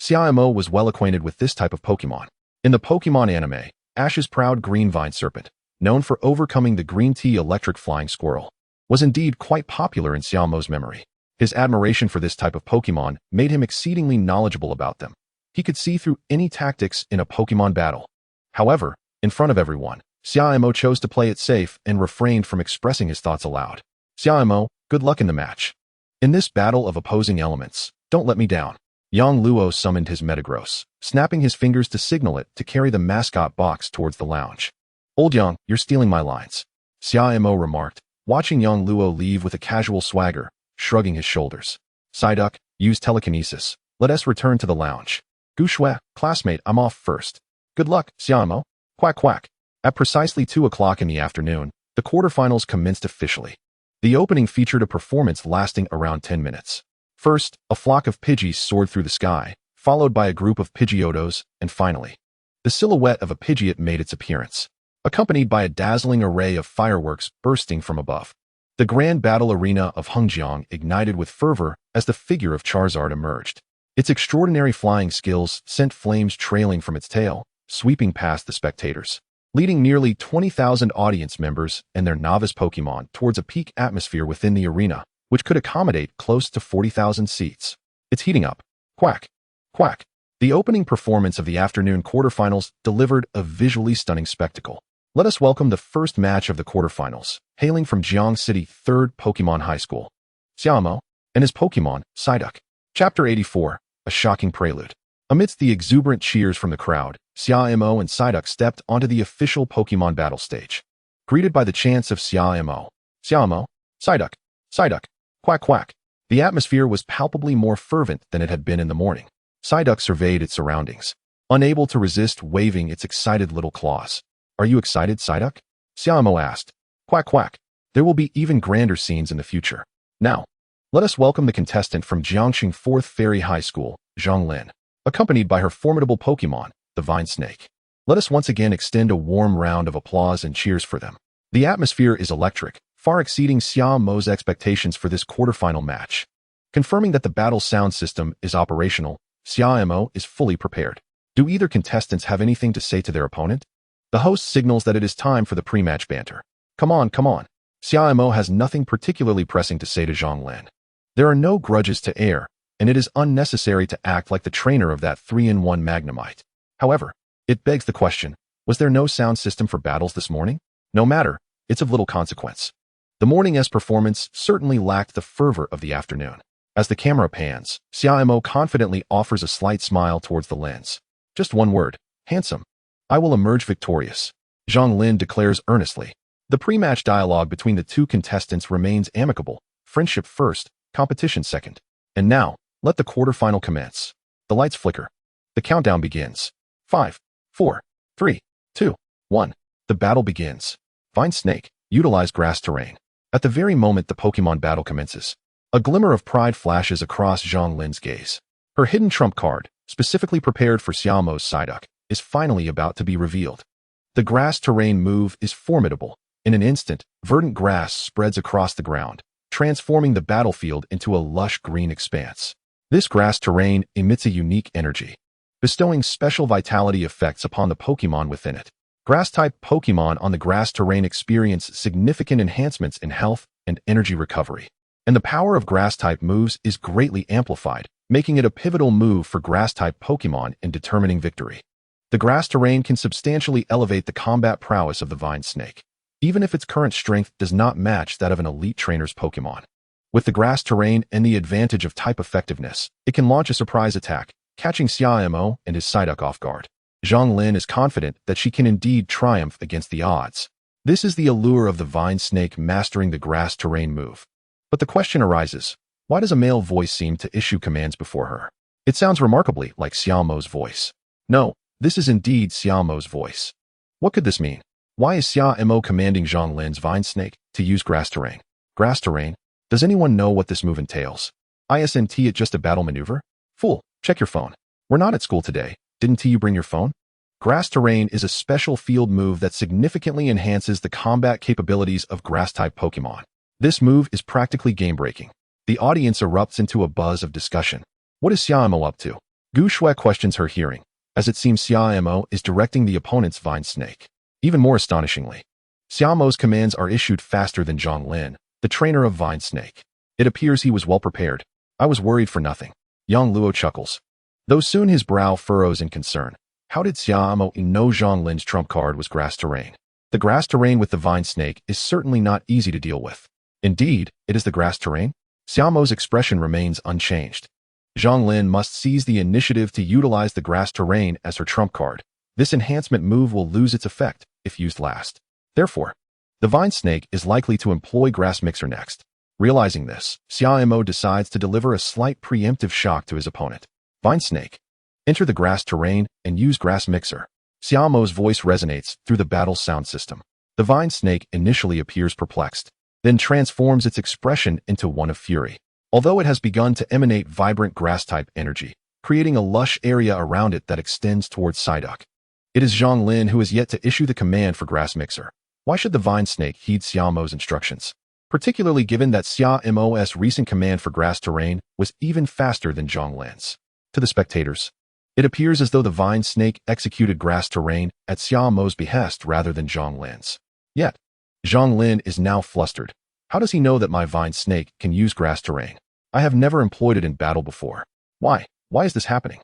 Speaker 1: Xia Mo was well acquainted with this type of Pokémon. In the Pokémon anime, Ash's proud green vine serpent, known for overcoming the green tea electric flying squirrel, was indeed quite popular in Xia Mo's memory. His admiration for this type of Pokémon made him exceedingly knowledgeable about them. He could see through any tactics in a Pokémon battle. However, in front of everyone, Xia Mo chose to play it safe and refrained from expressing his thoughts aloud. Xia Mo, good luck in the match. In this battle of opposing elements, don't let me down. Yang Luo summoned his Metagross, snapping his fingers to signal it to carry the mascot box towards the lounge. Old Yang, you're stealing my lines, Xia Mo remarked, watching Yang Luo leave with a casual swagger, shrugging his shoulders. Psyduck, use telekinesis. Let us return to the lounge. Gu Shui, classmate, I'm off first. Good luck, Xia Mo. Quack quack. At precisely 2 o'clock in the afternoon, the quarterfinals commenced officially. The opening featured a performance lasting around 10 minutes. First, a flock of Pidgeys soared through the sky, followed by a group of Pidgeotos, and finally, the silhouette of a Pidgeot made its appearance, accompanied by a dazzling array of fireworks bursting from above. The grand battle arena of Hengjiang ignited with fervor as the figure of Charizard emerged. Its extraordinary flying skills sent flames trailing from its tail, sweeping past the spectators, leading nearly 20,000 audience members and their novice Pokémon towards a peak atmosphere within the arena, which could accommodate close to 40,000 seats. It's heating up. Quack. Quack. The opening performance of the afternoon quarterfinals delivered a visually stunning spectacle. Let us welcome the first match of the quarterfinals, hailing from Jiang City 3rd Pokémon High School. Xia Mo and his Pokémon, Psyduck. Chapter 84, A Shocking Prelude. Amidst the exuberant cheers from the crowd, Xia Mo and Psyduck stepped onto the official Pokémon battle stage. Greeted by the chants of Xia Mo, Psyduck, Psyduck, quack quack, the atmosphere was palpably more fervent than it had been in the morning. Psyduck surveyed its surroundings, unable to resist waving its excited little claws. Are you excited, Psyduck? Xia Mo asked. Quack quack, there will be even grander scenes in the future. Now, let us welcome the contestant from Jiangxing 4th Fairy High School, Zhang Lin, accompanied by her formidable Pokémon, the Vine Snake. Let us once again extend a warm round of applause and cheers for them. The atmosphere is electric, far exceeding Xia Mo's expectations for this quarterfinal match. Confirming that the battle sound system is operational, Xia Mo is fully prepared. Do either contestants have anything to say to their opponent? The host signals that it is time for the pre-match banter. Come on, come on. Xia Mo has nothing particularly pressing to say to Zhang Lin. There are no grudges to air, and it is unnecessary to act like the trainer of that 3-in-1 Magnemite. However, it begs the question, was there no sound system for battles this morning? No matter, it's of little consequence. The morning's performance certainly lacked the fervor of the afternoon. As the camera pans, Xia Mo confidently offers a slight smile towards the lens. Just one word, handsome. I will emerge victorious, Zhang Lin declares earnestly. The pre-match dialogue between the two contestants remains amicable, friendship first, competition second. And now, let the quarterfinal commence. The lights flicker. The countdown begins. 5, 4, 3, 2, 1. The battle begins. Vine Snake, utilize grass terrain. At the very moment the Pokémon battle commences, a glimmer of pride flashes across Zhang Lin's gaze. Her hidden trump card, specifically prepared for Xia Mo's Psyduck, is finally about to be revealed. The grass terrain move is formidable. In an instant, verdant grass spreads across the ground, transforming the battlefield into a lush green expanse. This grass terrain emits a unique energy, bestowing special vitality effects upon the Pokémon within it. Grass-type Pokémon on the grass terrain experience significant enhancements in health and energy recovery, and the power of grass-type moves is greatly amplified, making it a pivotal move for grass-type Pokémon in determining victory. The grass terrain can substantially elevate the combat prowess of the Vine Snake, even if its current strength does not match that of an elite trainer's Pokémon. With the grass terrain and the advantage of type effectiveness, it can launch a surprise attack, catching Xia Mo and his Psyduck off guard. Zhang Lin is confident that she can indeed triumph against the odds. This is the allure of the Vine Snake mastering the grass terrain move. But the question arises, why does a male voice seem to issue commands before her? It sounds remarkably like Xia Mo's voice. No, this is indeed Xia Mo's voice. What could this mean? Why is Xia Mo commanding Zhang Lin's Vine Snake to use grass terrain? Grass terrain? Does anyone know what this move entails? Isn't it just a battle maneuver? Fool, check your phone. We're not at school today. Didn't you bring your phone? Grass Terrain is a special field move that significantly enhances the combat capabilities of Grass-type Pokémon. This move is practically game-breaking. The audience erupts into a buzz of discussion. What is Xia Mo up to? Gu Shui questions her hearing, as it seems Xia Mo is directing the opponent's Vine Snake. Even more astonishingly, Xia Mo's commands are issued faster than Zhang Lin, the trainer of Vine Snake. It appears he was well prepared. I was worried for nothing. Yang Luo chuckles, though soon his brow furrows in concern. How did Xia Mo know Zhang Lin's trump card was Grass Terrain? The Grass Terrain with the Vine Snake is certainly not easy to deal with. Indeed, it is the Grass Terrain? Xia Mo's expression remains unchanged. Zhang Lin must seize the initiative to utilize the Grass Terrain as her trump card. This enhancement move will lose its effect if used last. Therefore, the Vine Snake is likely to employ Grass Mixer next. Realizing this, Xia Mo decides to deliver a slight preemptive shock to his opponent. Vine Snake, enter the Grass Terrain and use Grass Mixer. Xia Mo's voice resonates through the battle sound system. The Vine Snake initially appears perplexed, then transforms its expression into one of fury. Although it has begun to emanate vibrant grass-type energy, creating a lush area around it that extends towards Psyduck. It is Zhang Lin who has yet to issue the command for Grass Mixer. Why should the Vine Snake heed Xia Mo's instructions? Particularly given that Xia Mo's recent command for Grass Terrain was even faster than Zhang Lin's. To the spectators, it appears as though the Vine Snake executed Grass Terrain at Xia Mo's behest rather than Zhang Lin's. Yet, Zhang Lin is now flustered. How does he know that my Vine Snake can use Grass Terrain? I have never employed it in battle before. Why? Why is this happening?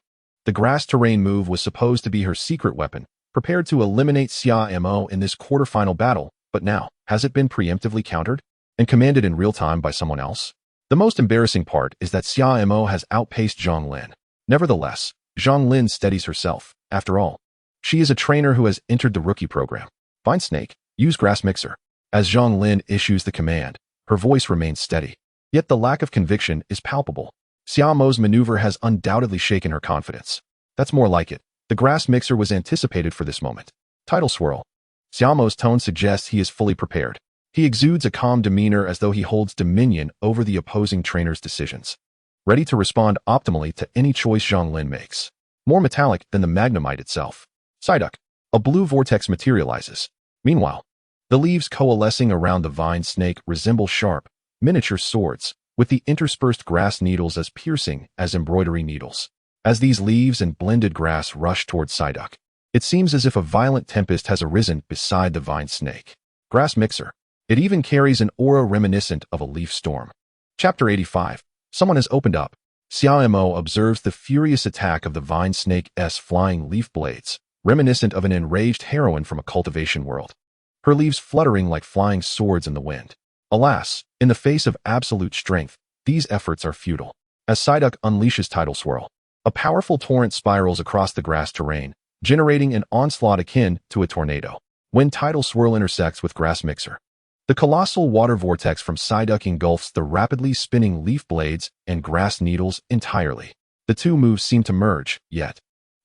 Speaker 1: The Grass Terrain move was supposed to be her secret weapon, prepared to eliminate Xia Mo in this quarterfinal battle, but now, has it been preemptively countered and commanded in real time by someone else? The most embarrassing part is that Xia Mo has outpaced Zhang Lin. Nevertheless, Zhang Lin steadies herself. After all, she is a trainer who has entered the rookie program. Vine Snake, use Grass Mixer. As Zhang Lin issues the command, her voice remains steady. Yet the lack of conviction is palpable. Xia Mo's maneuver has undoubtedly shaken her confidence. That's more like it. The Grass Mixer was anticipated for this moment. Tidal Swirl. Xia Mo's tone suggests he is fully prepared. He exudes a calm demeanor as though he holds dominion over the opposing trainer's decisions, ready to respond optimally to any choice Zhang Lin makes. More metallic than the Magnemite itself. Psyduck. A blue vortex materializes. Meanwhile, the leaves coalescing around the Vine Snake resemble sharp, miniature swords, with the interspersed grass needles as piercing as embroidery needles. As these leaves and blended grass rush towards Psyduck, it seems as if a violent tempest has arisen beside the Vine Snake. Grass Mixer. It even carries an aura reminiscent of a leaf storm. Chapter 85. Someone has opened up. Xia Mo observes the furious attack of the Vine Snake's flying leaf blades, reminiscent of an enraged heroine from a cultivation world. Her leaves fluttering like flying swords in the wind. Alas, in the face of absolute strength, these efforts are futile. As Psyduck unleashes Tidal Swirl, a powerful torrent spirals across the Grass Terrain, generating an onslaught akin to a tornado. When Tidal Swirl intersects with Grass Mixer, the colossal water vortex from Psyduck engulfs the rapidly spinning leaf blades and grass needles entirely. The two moves seem to merge, yet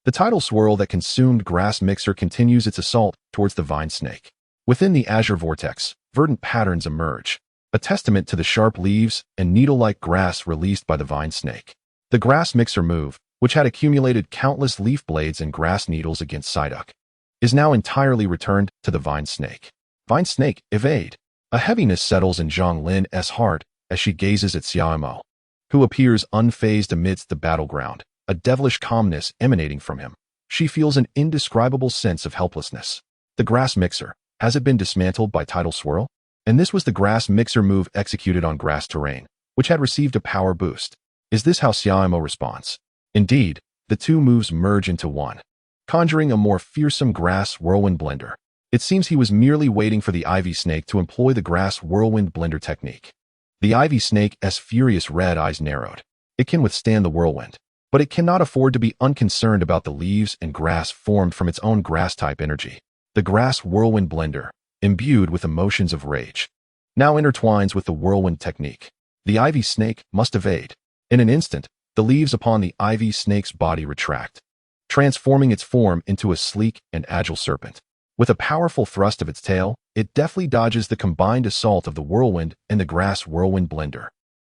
Speaker 1: the Tidal Swirl that consumed Grass Mixer continues its assault towards the Vine Snake. Within the azure vortex, verdant patterns emerge, a testament to the sharp leaves and needle-like grass released by the Vine Snake. The Grass Mixer move, which had accumulated countless leaf blades and grass needles against Psyduck, is now entirely returned to the Vine Snake. Vine Snake, evade. A heaviness settles in Zhang Lin's heart as she gazes at Xia Mo, who appears unfazed amidst the battleground, a devilish calmness emanating from him. She feels an indescribable sense of helplessness. The Grass Mixer, has it been dismantled by Tidal Swirl? And this was the Grass Mixer move executed on Grass Terrain, which had received a power boost. Is this how Xia Mo responds? Indeed, the two moves merge into one, conjuring a more fearsome Grass Whirlwind Blender. It seems he was merely waiting for the Ivy Snake to employ the Grass Whirlwind Blender technique. The Ivy Snake's furious red eyes narrowed. It can withstand the whirlwind, but it cannot afford to be unconcerned about the leaves and grass formed from its own grass-type energy. The Grass Whirlwind Blender, imbued with emotions of rage, now intertwines with the whirlwind technique. The Ivy Snake must evade. In an instant, the leaves upon the Ivy Snake's body retract, transforming its form into a sleek and agile serpent. With a powerful thrust of its tail, it deftly dodges the combined assault of the whirlwind and the Grass Whirlwind Blender.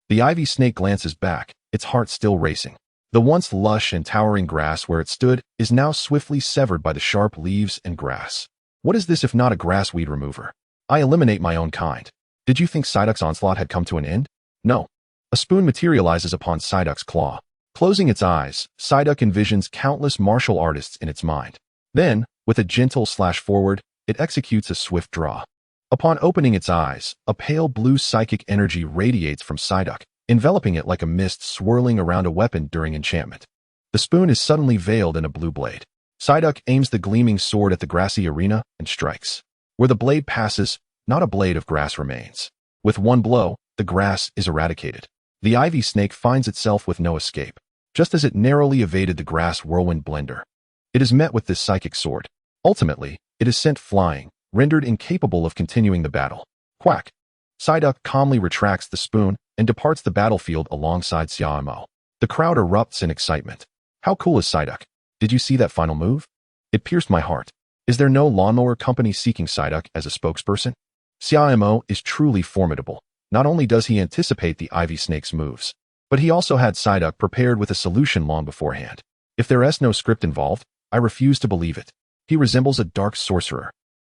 Speaker 1: The Ivy Snake glances back, its heart still racing. The once lush and towering grass where it stood is now swiftly severed by the sharp leaves and grass. What is this if not a grass weed remover? I eliminate my own kind. Did you think Psyduck's onslaught had come to an end? No. A spoon materializes upon Psyduck's claw. Closing its eyes, Psyduck envisions countless martial artists in its mind. Then, with a gentle slash forward, it executes a swift draw. Upon opening its eyes, a pale blue psychic energy radiates from Psyduck, enveloping it like a mist swirling around a weapon during enchantment. The spoon is suddenly veiled in a blue blade. Psyduck aims the gleaming sword at the grassy arena and strikes. Where the blade passes, not a blade of grass remains. With one blow, the grass is eradicated. The ivy snake finds itself with no escape, just as it narrowly evaded the grass whirlwind blender. It is met with this psychic sword. Ultimately, it is sent flying, rendered incapable of continuing the battle. Quack! Psyduck calmly retracts the spoon and departs the battlefield alongside Xia Mo. The crowd erupts in excitement. How cool is Psyduck? Did you see that final move? It pierced my heart. Is there no lawnmower company seeking Psyduck as a spokesperson? Xia Mo is truly formidable. Not only does he anticipate the ivy snake's moves, but he also had Psyduck prepared with a solution long beforehand. If there is no script involved, I refuse to believe it. He resembles a dark sorcerer.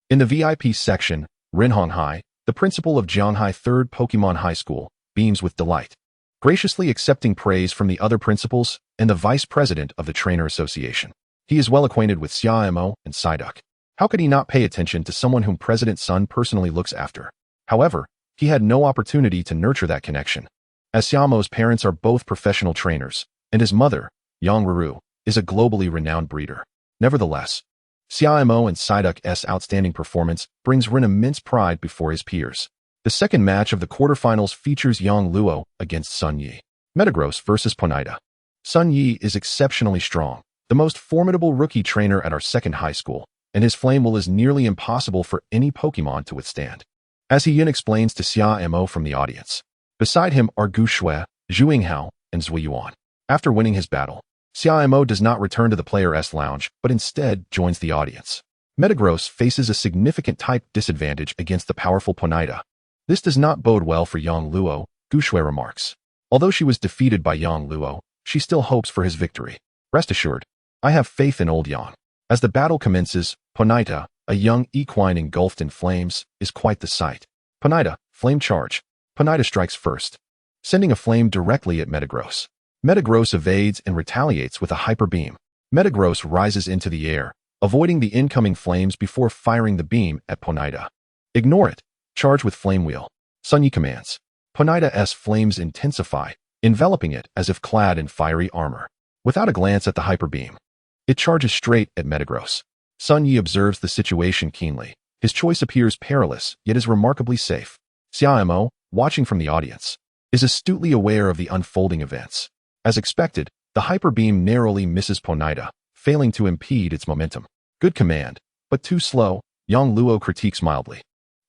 Speaker 1: In the VIP section, Rinhong Hai, the principal of Jianghai 3rd Pokemon High School, beams with delight, graciously accepting praise from the other principals and the vice president of the Trainer Association. He is well acquainted with Xia Mo and Psyduck. How could he not pay attention to someone whom President Sun personally looks after? However, he had no opportunity to nurture that connection, as Xia Mo's parents are both professional trainers, and his mother, Yang Ruru, is a globally renowned breeder. Nevertheless, Xia Mo and Psyduck's outstanding performance brings Rin immense pride before his peers. The second match of the quarterfinals features Yang Luo against Sun Yi. Metagross versus Ponyta. Sun Yi is exceptionally strong, the most formidable rookie trainer at our second high school, and his flame will is nearly impossible for any Pokemon to withstand. As Yin explains to Xia Mo from the audience. Beside him are Gu Shui, Zhu Hao, and Zui Yuan. After winning his battle, Xia Mo does not return to the player's lounge, but instead joins the audience. Metagross faces a significant type disadvantage against the powerful Ponyta. This does not bode well for Yang Luo, Gu Shui remarks. Although she was defeated by Yang Luo, she still hopes for his victory. Rest assured, I have faith in old Yang. As the battle commences, Ponyta, a young equine engulfed in flames, is quite the sight. Ponyta, flame charge. Ponyta strikes first, sending a flame directly at Metagross. Metagross evades and retaliates with a hyper beam. Metagross rises into the air, avoiding the incoming flames before firing the beam at Ponyta. Ignore it. Charge with Flame Wheel. Sun Yi commands. Ponyta's flames intensify, enveloping it as if clad in fiery armor. Without a glance at the hyper beam, it charges straight at Metagross. Sun Yi observes the situation keenly. His choice appears perilous, yet is remarkably safe. Xia Mo, watching from the audience, is astutely aware of the unfolding events. As expected, the hyper beam narrowly misses Ponyta, failing to impede its momentum. Good command, but too slow, Yang Luo critiques mildly.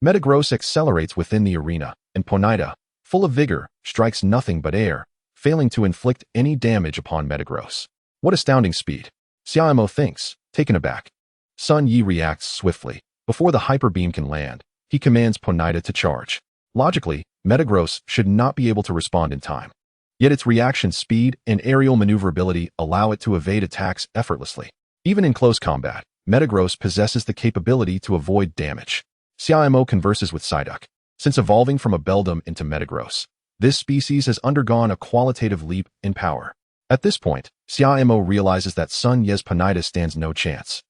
Speaker 1: Metagross accelerates within the arena, and Ponyta, full of vigor, strikes nothing but air, failing to inflict any damage upon Metagross. What astounding speed! Xia Mo thinks, taken aback. Sun Yi reacts swiftly. Before the hyper beam can land, he commands Ponyta to charge. Logically, Metagross should not be able to respond in time. Yet its reaction speed and aerial maneuverability allow it to evade attacks effortlessly. Even in close combat, Metagross possesses the capability to avoid damage. Xia Mo converses with Psyduck. Since evolving from a Beldum into Metagross, this species has undergone a qualitative leap in power. At this point, Xia Mo realizes that Sun Yi's Ponyta stands no chance.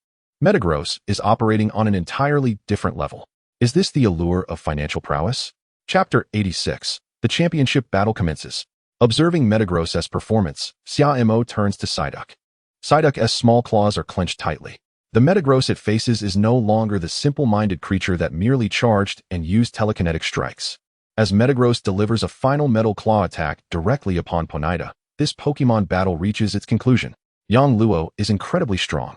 Speaker 1: Metagross is operating on an entirely different level. Is this the allure of financial prowess? Chapter 86. The championship battle commences. Observing Metagross's performance, Xia Mo turns to Psyduck. Psyduck's small claws are clenched tightly. The Metagross it faces is no longer the simple-minded creature that merely charged and used telekinetic strikes. As Metagross delivers a final metal claw attack directly upon Ponyta, this Pokemon battle reaches its conclusion. Yang Luo is incredibly strong.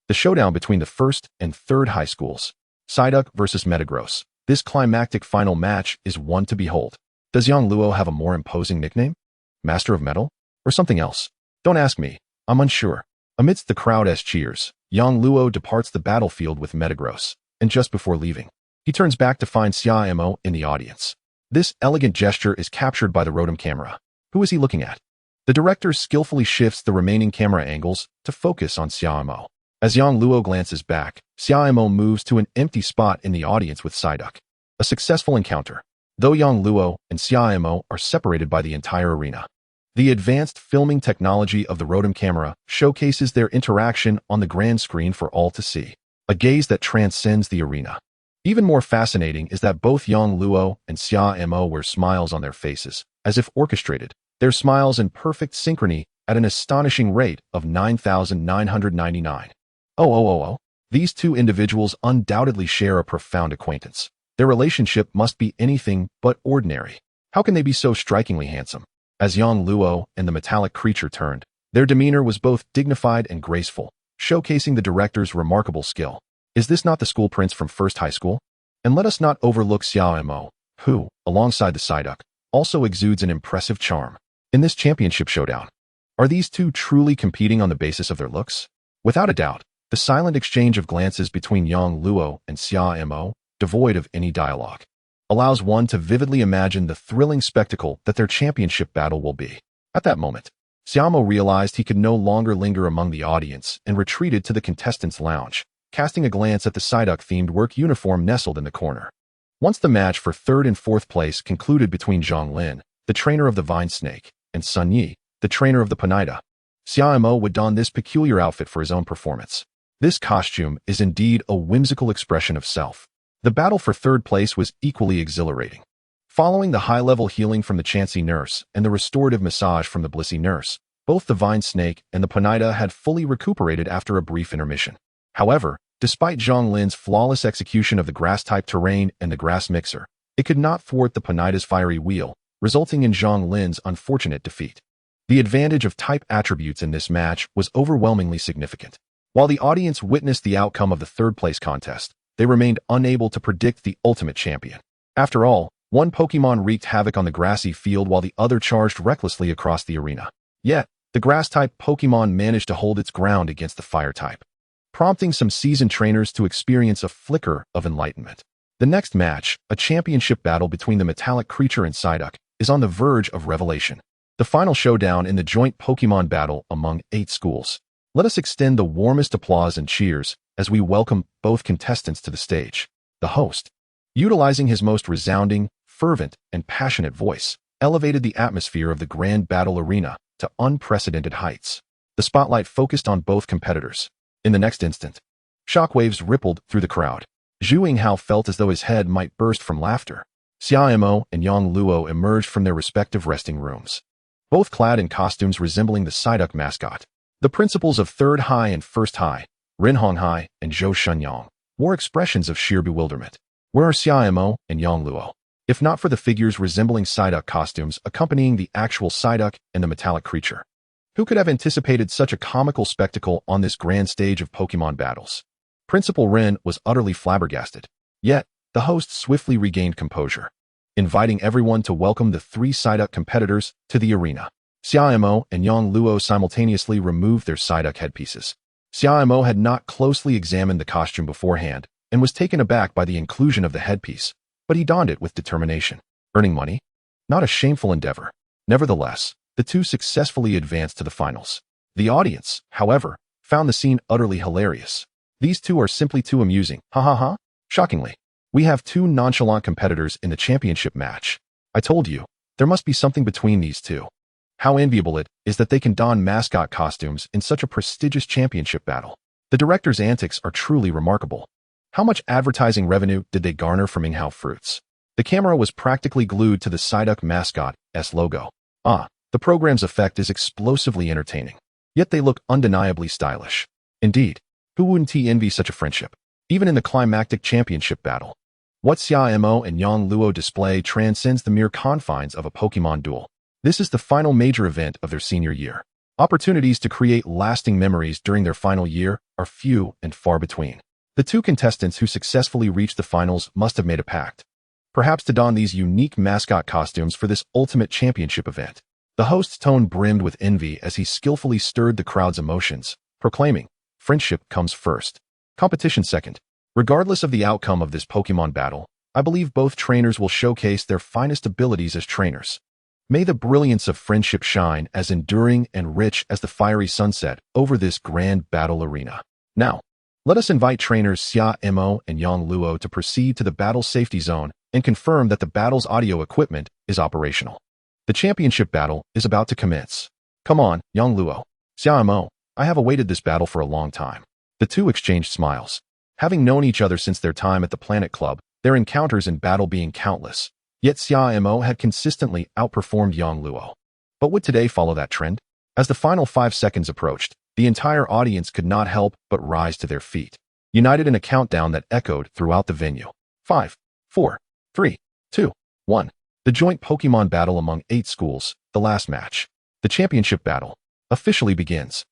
Speaker 1: The showdown between the first and third high schools. Psyduck versus Metagross. This climactic final match is one to behold. Does Yang Luo have a more imposing nickname? Master of Metal? Or something else? Don't ask me. I'm unsure. Amidst the crowd's cheers, Yang Luo departs the battlefield with Metagross, and just before leaving, he turns back to find Xia Mo in the audience. This elegant gesture is captured by the Rotom camera. Who is he looking at? The director skillfully shifts the remaining camera angles to focus on Xia Mo. As Yang Luo glances back, Xia Mo moves to an empty spot in the audience with Psyduck. A successful encounter, though Yang Luo and Xia Mo are separated by the entire arena. The advanced filming technology of the Rotom camera showcases their interaction on the grand screen for all to see, a gaze that transcends the arena. Even more fascinating is that both Yang Luo and Xia Mo wear smiles on their faces, as if orchestrated, their smiles in perfect synchrony at an astonishing rate of 9,999. Oh. These two individuals undoubtedly share a profound acquaintance. Their relationship must be anything but ordinary. How can they be so strikingly handsome? As Yang Luo and the metallic creature turned, their demeanor was both dignified and graceful, showcasing the director's remarkable skill. Is this not the school prince from First High School? And let us not overlook Xia Mo, who, alongside the Psyduck, also exudes an impressive charm. In this championship showdown, are these two truly competing on the basis of their looks? Without a doubt, the silent exchange of glances between Yang Luo and Xia Mo, devoid of any dialogue, allows one to vividly imagine the thrilling spectacle that their championship battle will be. At that moment, Xia Mo realized he could no longer linger among the audience and retreated to the contestants' lounge, casting a glance at the Psyduck-themed work uniform nestled in the corner. Once the match for third and fourth place concluded between Zhang Lin, the trainer of the Vine Snake, and Sun Yi, the trainer of the Pinida, Xia Mo would don this peculiar outfit for his own performance. This costume is indeed a whimsical expression of self. The battle for third place was equally exhilarating. Following the high-level healing from the Chansey nurse and the restorative massage from the Blissey nurse, both the Vine Snake and the Pinida had fully recuperated after a brief intermission. However, despite Zhang Lin's flawless execution of the grass-type terrain and the grass mixer, it could not thwart the Pinida's fiery wheel, resulting in Zhang Lin's unfortunate defeat. The advantage of type attributes in this match was overwhelmingly significant. While the audience witnessed the outcome of the third-place contest, they remained unable to predict the ultimate champion. After all, one Pokémon wreaked havoc on the grassy field while the other charged recklessly across the arena. Yet, the grass-type Pokémon managed to hold its ground against the fire-type, prompting some seasoned trainers to experience a flicker of enlightenment. The next match, a championship battle between the metallic creature and Psyduck, is on the verge of revelation. The final showdown in the joint Pokémon battle among 8 schools. Let us extend the warmest applause and cheers as we welcome both contestants to the stage. The host, utilizing his most resounding, fervent, and passionate voice, elevated the atmosphere of the grand battle arena to unprecedented heights. The spotlight focused on both competitors. In the next instant, shockwaves rippled through the crowd. Zhu Yinghao felt as though his head might burst from laughter. Xia Mo and Yang Luo emerged from their respective resting rooms, both clad in costumes resembling the Psyduck mascot. The principals of Third High and First High, Rin Honghai and Zhou Shenyang, wore expressions of sheer bewilderment. Where are Xia Mo and Yang Luo? If not for the figures resembling Psyduck costumes accompanying the actual Psyduck and the metallic creature. Who could have anticipated such a comical spectacle on this grand stage of Pokémon battles? Principal Rin was utterly flabbergasted. Yet, the host swiftly regained composure, inviting everyone to welcome the 3 Psyduck competitors to the arena. Xia Mo and Yang Luo simultaneously removed their Psyduck headpieces. Xia Mo had not closely examined the costume beforehand and was taken aback by the inclusion of the headpiece, but he donned it with determination. Earning money? Not a shameful endeavor. Nevertheless, the two successfully advanced to the finals. The audience, however, found the scene utterly hilarious. These two are simply too amusing. Ha ha ha. Shockingly, we have 2 nonchalant competitors in the championship match. I told you, there must be something between these two. How enviable it is that they can don mascot costumes in such a prestigious championship battle. The director's antics are truly remarkable. How much advertising revenue did they garner from Yinghao Fruits? The camera was practically glued to the Psyduck mascot's logo. The program's effect is explosively entertaining. Yet they look undeniably stylish. Indeed, who wouldn't envy such a friendship? Even in the climactic championship battle, what Xia Mo and Yang Luo display transcends the mere confines of a Pokémon duel. This is the final major event of their senior year. Opportunities to create lasting memories during their final year are few and far between. The 2 contestants who successfully reached the finals must have made a pact, perhaps to don these unique mascot costumes for this ultimate championship event. The host's tone brimmed with envy as he skillfully stirred the crowd's emotions, proclaiming, "Friendship comes first, competition second." Regardless of the outcome of this Pokémon battle, I believe both trainers will showcase their finest abilities as trainers. May the brilliance of friendship shine as enduring and rich as the fiery sunset over this grand battle arena. Now, let us invite trainers Xia Mo and Yang Luo to proceed to the battle safety zone and confirm that the battle's audio equipment is operational. The championship battle is about to commence. Come on, Yang Luo. Xia Mo, I have awaited this battle for a long time. The two exchanged smiles. Having known each other since their time at the Planet Club, their encounters in battle being countless, yet Xia Mo had consistently outperformed Yang Luo. But would today follow that trend? As the final 5 seconds approached, the entire audience could not help but rise to their feet, united in a countdown that echoed throughout the venue. 5, 4, 3, 2, 1. The joint Pokémon battle among 8 schools, the last match. The championship battle officially begins.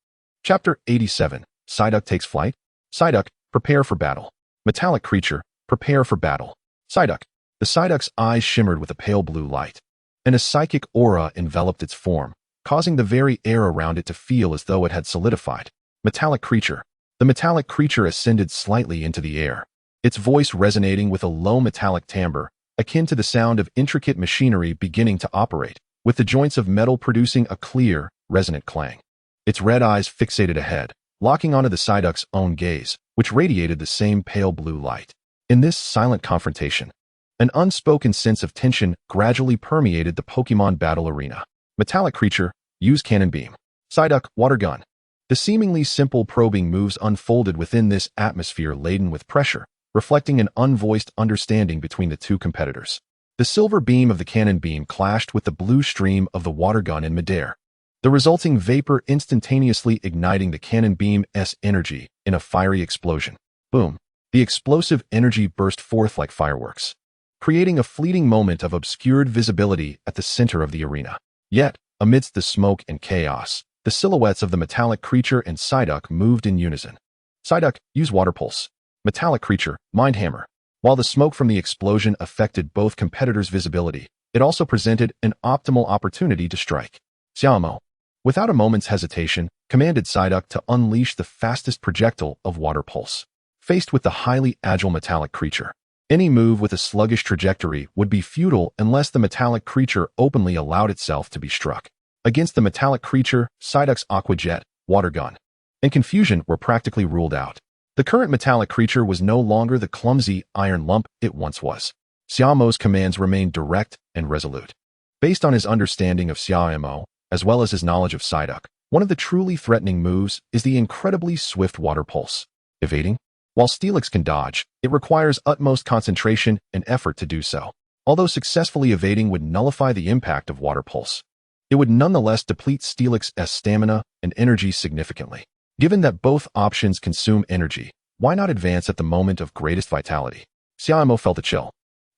Speaker 1: Chapter 87. Psyduck takes flight. Psyduck, prepare for battle. Metallic creature, prepare for battle. Psyduck. The Psyduck's eyes shimmered with a pale blue light, and a psychic aura enveloped its form, causing the very air around it to feel as though it had solidified. Metallic creature. The metallic creature ascended slightly into the air, its voice resonating with a low metallic timbre, akin to the sound of intricate machinery beginning to operate, with the joints of metal producing a clear, resonant clang. Its red eyes fixated ahead, locking onto the Psyduck's own gaze, which radiated the same pale blue light. In this silent confrontation, an unspoken sense of tension gradually permeated the Pokémon battle arena. Metallic creature, use cannon beam. Psyduck, water gun. The seemingly simple probing moves unfolded within this atmosphere laden with pressure, reflecting an unvoiced understanding between the two competitors. The silver beam of the cannon beam clashed with the blue stream of the water gun in midair, the resulting vapor instantaneously igniting the cannon beam's energy in a fiery explosion. Boom! The explosive energy burst forth like fireworks, creating a fleeting moment of obscured visibility at the center of the arena. Yet, amidst the smoke and chaos, the silhouettes of the metallic creature and Psyduck moved in unison. Psyduck, use water pulse. Metallic creature, mind hammer. While the smoke from the explosion affected both competitors' visibility, it also presented an optimal opportunity to strike. Xia Mo, without a moment's hesitation, commanded Psyduck to unleash the fastest projectile of water pulse. Faced with the highly agile metallic creature, any move with a sluggish trajectory would be futile unless the metallic creature openly allowed itself to be struck. Against the metallic creature, Psyduck's Aqua Jet, water gun, and confusion were practically ruled out. The current metallic creature was no longer the clumsy iron lump it once was. Xia Mo's commands remained direct and resolute. Based on his understanding of Xia Mo, as well as his knowledge of Psyduck, one of the truly threatening moves is the incredibly swift water pulse. Evading? While Steelix can dodge, it requires utmost concentration and effort to do so. Although successfully evading would nullify the impact of water pulse, it would nonetheless deplete Steelix's stamina and energy significantly. Given that both options consume energy, why not advance at the moment of greatest vitality? Xia Mo felt a chill.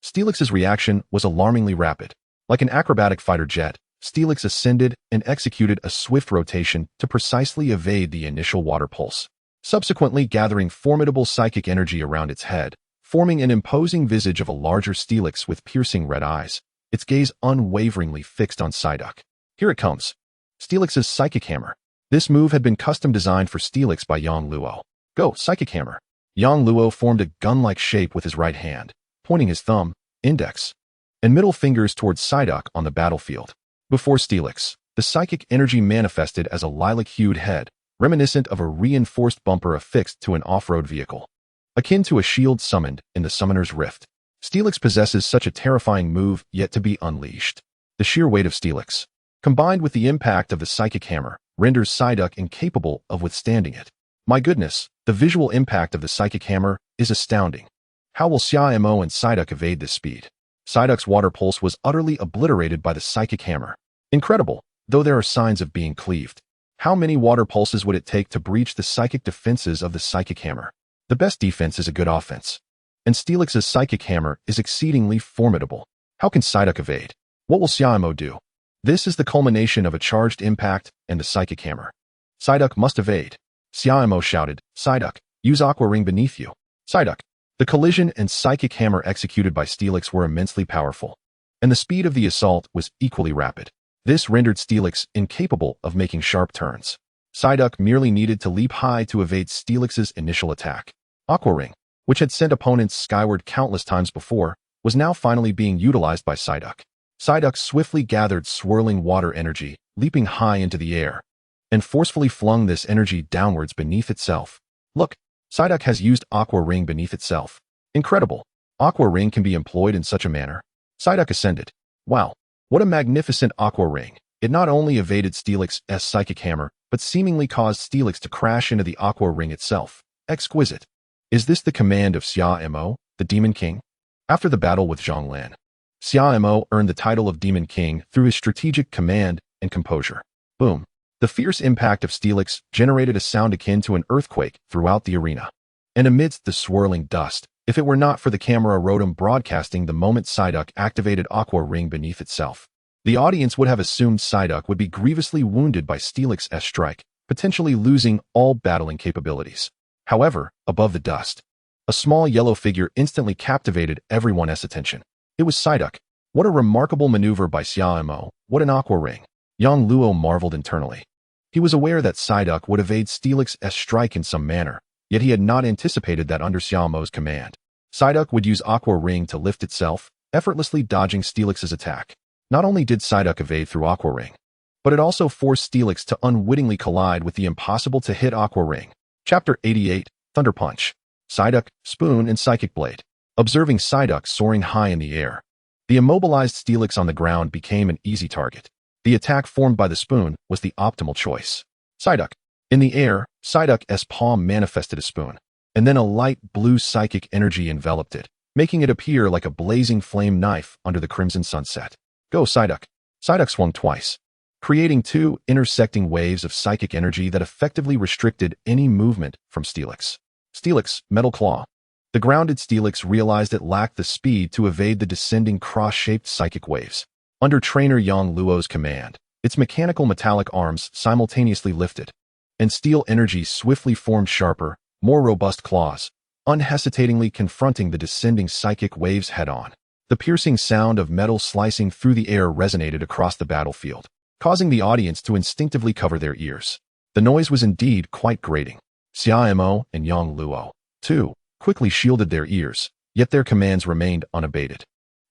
Speaker 1: Steelix's reaction was alarmingly rapid. Like an acrobatic fighter jet, Steelix ascended and executed a swift rotation to precisely evade the initial water pulse, subsequently gathering formidable psychic energy around its head, forming an imposing visage of a larger Steelix with piercing red eyes, its gaze unwaveringly fixed on Psyduck. Here it comes. Steelix's Psychic Hammer. This move had been custom designed for Steelix by Yang Luo. Go, Psychic Hammer. Yang Luo formed a gun-like shape with his right hand, pointing his thumb, index, and middle fingers towards Psyduck on the battlefield. Before Steelix, the psychic energy manifested as a lilac-hued head, reminiscent of a reinforced bumper affixed to an off-road vehicle, akin to a shield summoned in the Summoner's Rift. Steelix possesses such a terrifying move yet to be unleashed. The sheer weight of Steelix, combined with the impact of the Psychic Hammer, renders Psyduck incapable of withstanding it. My goodness, the visual impact of the Psychic Hammer is astounding. How will Xia Mo and Psyduck evade this speed? Psyduck's water pulse was utterly obliterated by the Psychic Hammer. Incredible, though there are signs of being cleaved. How many water pulses would it take to breach the psychic defenses of the Psychic Hammer? The best defense is a good offense, and Steelix's Psychic Hammer is exceedingly formidable. How can Psyduck evade? What will Xia Mo do? This is the culmination of a charged impact and the Psychic Hammer. Psyduck must evade. Xia Mo shouted, Psyduck, use Aqua Ring beneath you. Psyduck. The collision and Psychic Hammer executed by Steelix were immensely powerful, and the speed of the assault was equally rapid. This rendered Steelix incapable of making sharp turns. Psyduck merely needed to leap high to evade Steelix's initial attack. Aqua Ring, which had sent opponents skyward countless times before, was now finally being utilized by Psyduck. Psyduck swiftly gathered swirling water energy, leaping high into the air, and forcefully flung this energy downwards beneath itself. Look, Psyduck has used Aqua Ring beneath itself. Incredible. Aqua Ring can be employed in such a manner. Psyduck ascended. Wow, what a magnificent Aqua Ring. It not only evaded Steelix's psychic hammer, but seemingly caused Steelix to crash into the Aqua Ring itself. Exquisite. Is this the command of Xia Mo, the Demon King? After the battle with Zhonglin, Xia Mo earned the title of Demon King through his strategic command and composure. Boom. The fierce impact of Steelix generated a sound akin to an earthquake throughout the arena. And amidst the swirling dust, if it were not for the camera Rotom broadcasting the moment Psyduck activated Aqua Ring beneath itself, the audience would have assumed Psyduck would be grievously wounded by Steelix's strike, potentially losing all battling capabilities. However, above the dust, a small yellow figure instantly captivated everyone's attention. It was Psyduck. What a remarkable maneuver by Xia Mo. What an Aqua Ring. Yang Luo marveled internally. He was aware that Psyduck would evade Steelix's strike in some manner, yet he had not anticipated that under Xia Mo's command, Psyduck would use Aqua Ring to lift itself, effortlessly dodging Steelix's attack. Not only did Psyduck evade through Aqua Ring, but it also forced Steelix to unwittingly collide with the impossible-to-hit Aqua Ring. Chapter 88, Thunder Punch. Psyduck, Spoon, and Psychic Blade. Observing Psyduck soaring high in the air, the immobilized Steelix on the ground became an easy target. The attack formed by the Spoon was the optimal choice. Psyduck. In the air, Psyduck's palm manifested a spoon, and then a light blue psychic energy enveloped it, making it appear like a blazing flame knife under the crimson sunset. Go, Psyduck. Psyduck swung twice, creating two intersecting waves of psychic energy that effectively restricted any movement from Steelix. Steelix, Metal Claw. The grounded Steelix realized it lacked the speed to evade the descending cross-shaped psychic waves. Under trainer Yang Luo's command, its mechanical metallic arms simultaneously lifted, and steel energy swiftly formed sharper, more robust claws, unhesitatingly confronting the descending psychic waves head-on. The piercing sound of metal slicing through the air resonated across the battlefield, causing the audience to instinctively cover their ears. The noise was indeed quite grating. Xia Mo and Yang Luo, too, quickly shielded their ears, yet their commands remained unabated.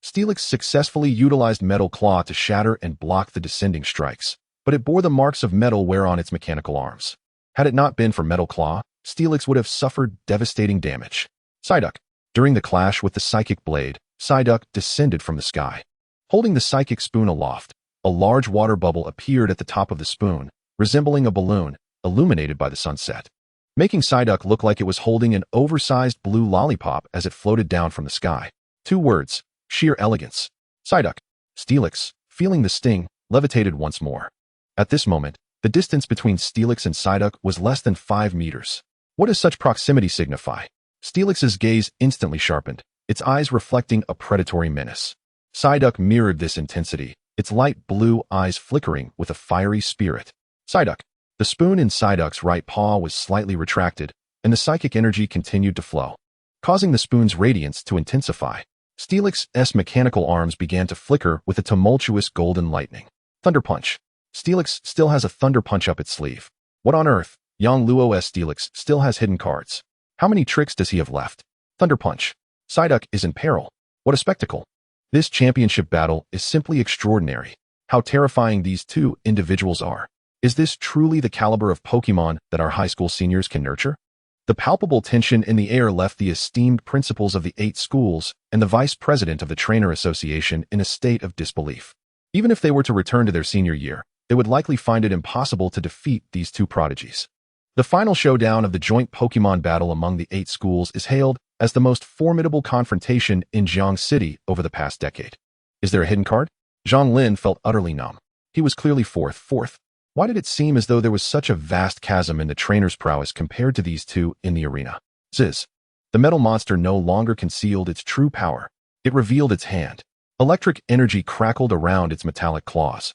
Speaker 1: Steelix successfully utilized Metal Claw to shatter and block the descending strikes, but it bore the marks of metal wear on its mechanical arms. Had it not been for Metal Claw, Steelix would have suffered devastating damage. Psyduck. During the clash with the Psychic Blade, Psyduck descended from the sky. Holding the Psychic Spoon aloft, a large water bubble appeared at the top of the spoon, resembling a balloon, illuminated by the sunset, making Psyduck look like it was holding an oversized blue lollipop as it floated down from the sky. 2 words. Sheer elegance. Psyduck. Steelix, feeling the sting, levitated once more. At this moment, the distance between Steelix and Psyduck was less than 5 meters. What does such proximity signify? Steelix's gaze instantly sharpened, its eyes reflecting a predatory menace. Psyduck mirrored this intensity, its light blue eyes flickering with a fiery spirit. Psyduck. The spoon in Psyduck's right paw was slightly retracted, and the psychic energy continued to flow, causing the spoon's radiance to intensify. Steelix's mechanical arms began to flicker with a tumultuous golden lightning. Thunder Punch. Steelix still has a Thunder Punch up its sleeve. What on earth? Yang Luo's Steelix still has hidden cards. How many tricks does he have left? Thunder Punch. Psyduck is in peril. What a spectacle. This championship battle is simply extraordinary. How terrifying these two individuals are. Is this truly the caliber of Pokémon that our high school seniors can nurture? The palpable tension in the air left the esteemed principals of the 8 schools and the vice president of the Trainer Association in a state of disbelief. Even if they were to return to their senior year, they would likely find it impossible to defeat these two prodigies. The final showdown of the joint Pokémon battle among the 8 schools is hailed as the most formidable confrontation in Jiang City over the past decade. Is there a hidden card? Zhonglin felt utterly numb. He was clearly fourth. Why did it seem as though there was such a vast chasm in the trainer's prowess compared to these two in the arena? Ziz. The metal monster no longer concealed its true power. It revealed its hand. Electric energy crackled around its metallic claws.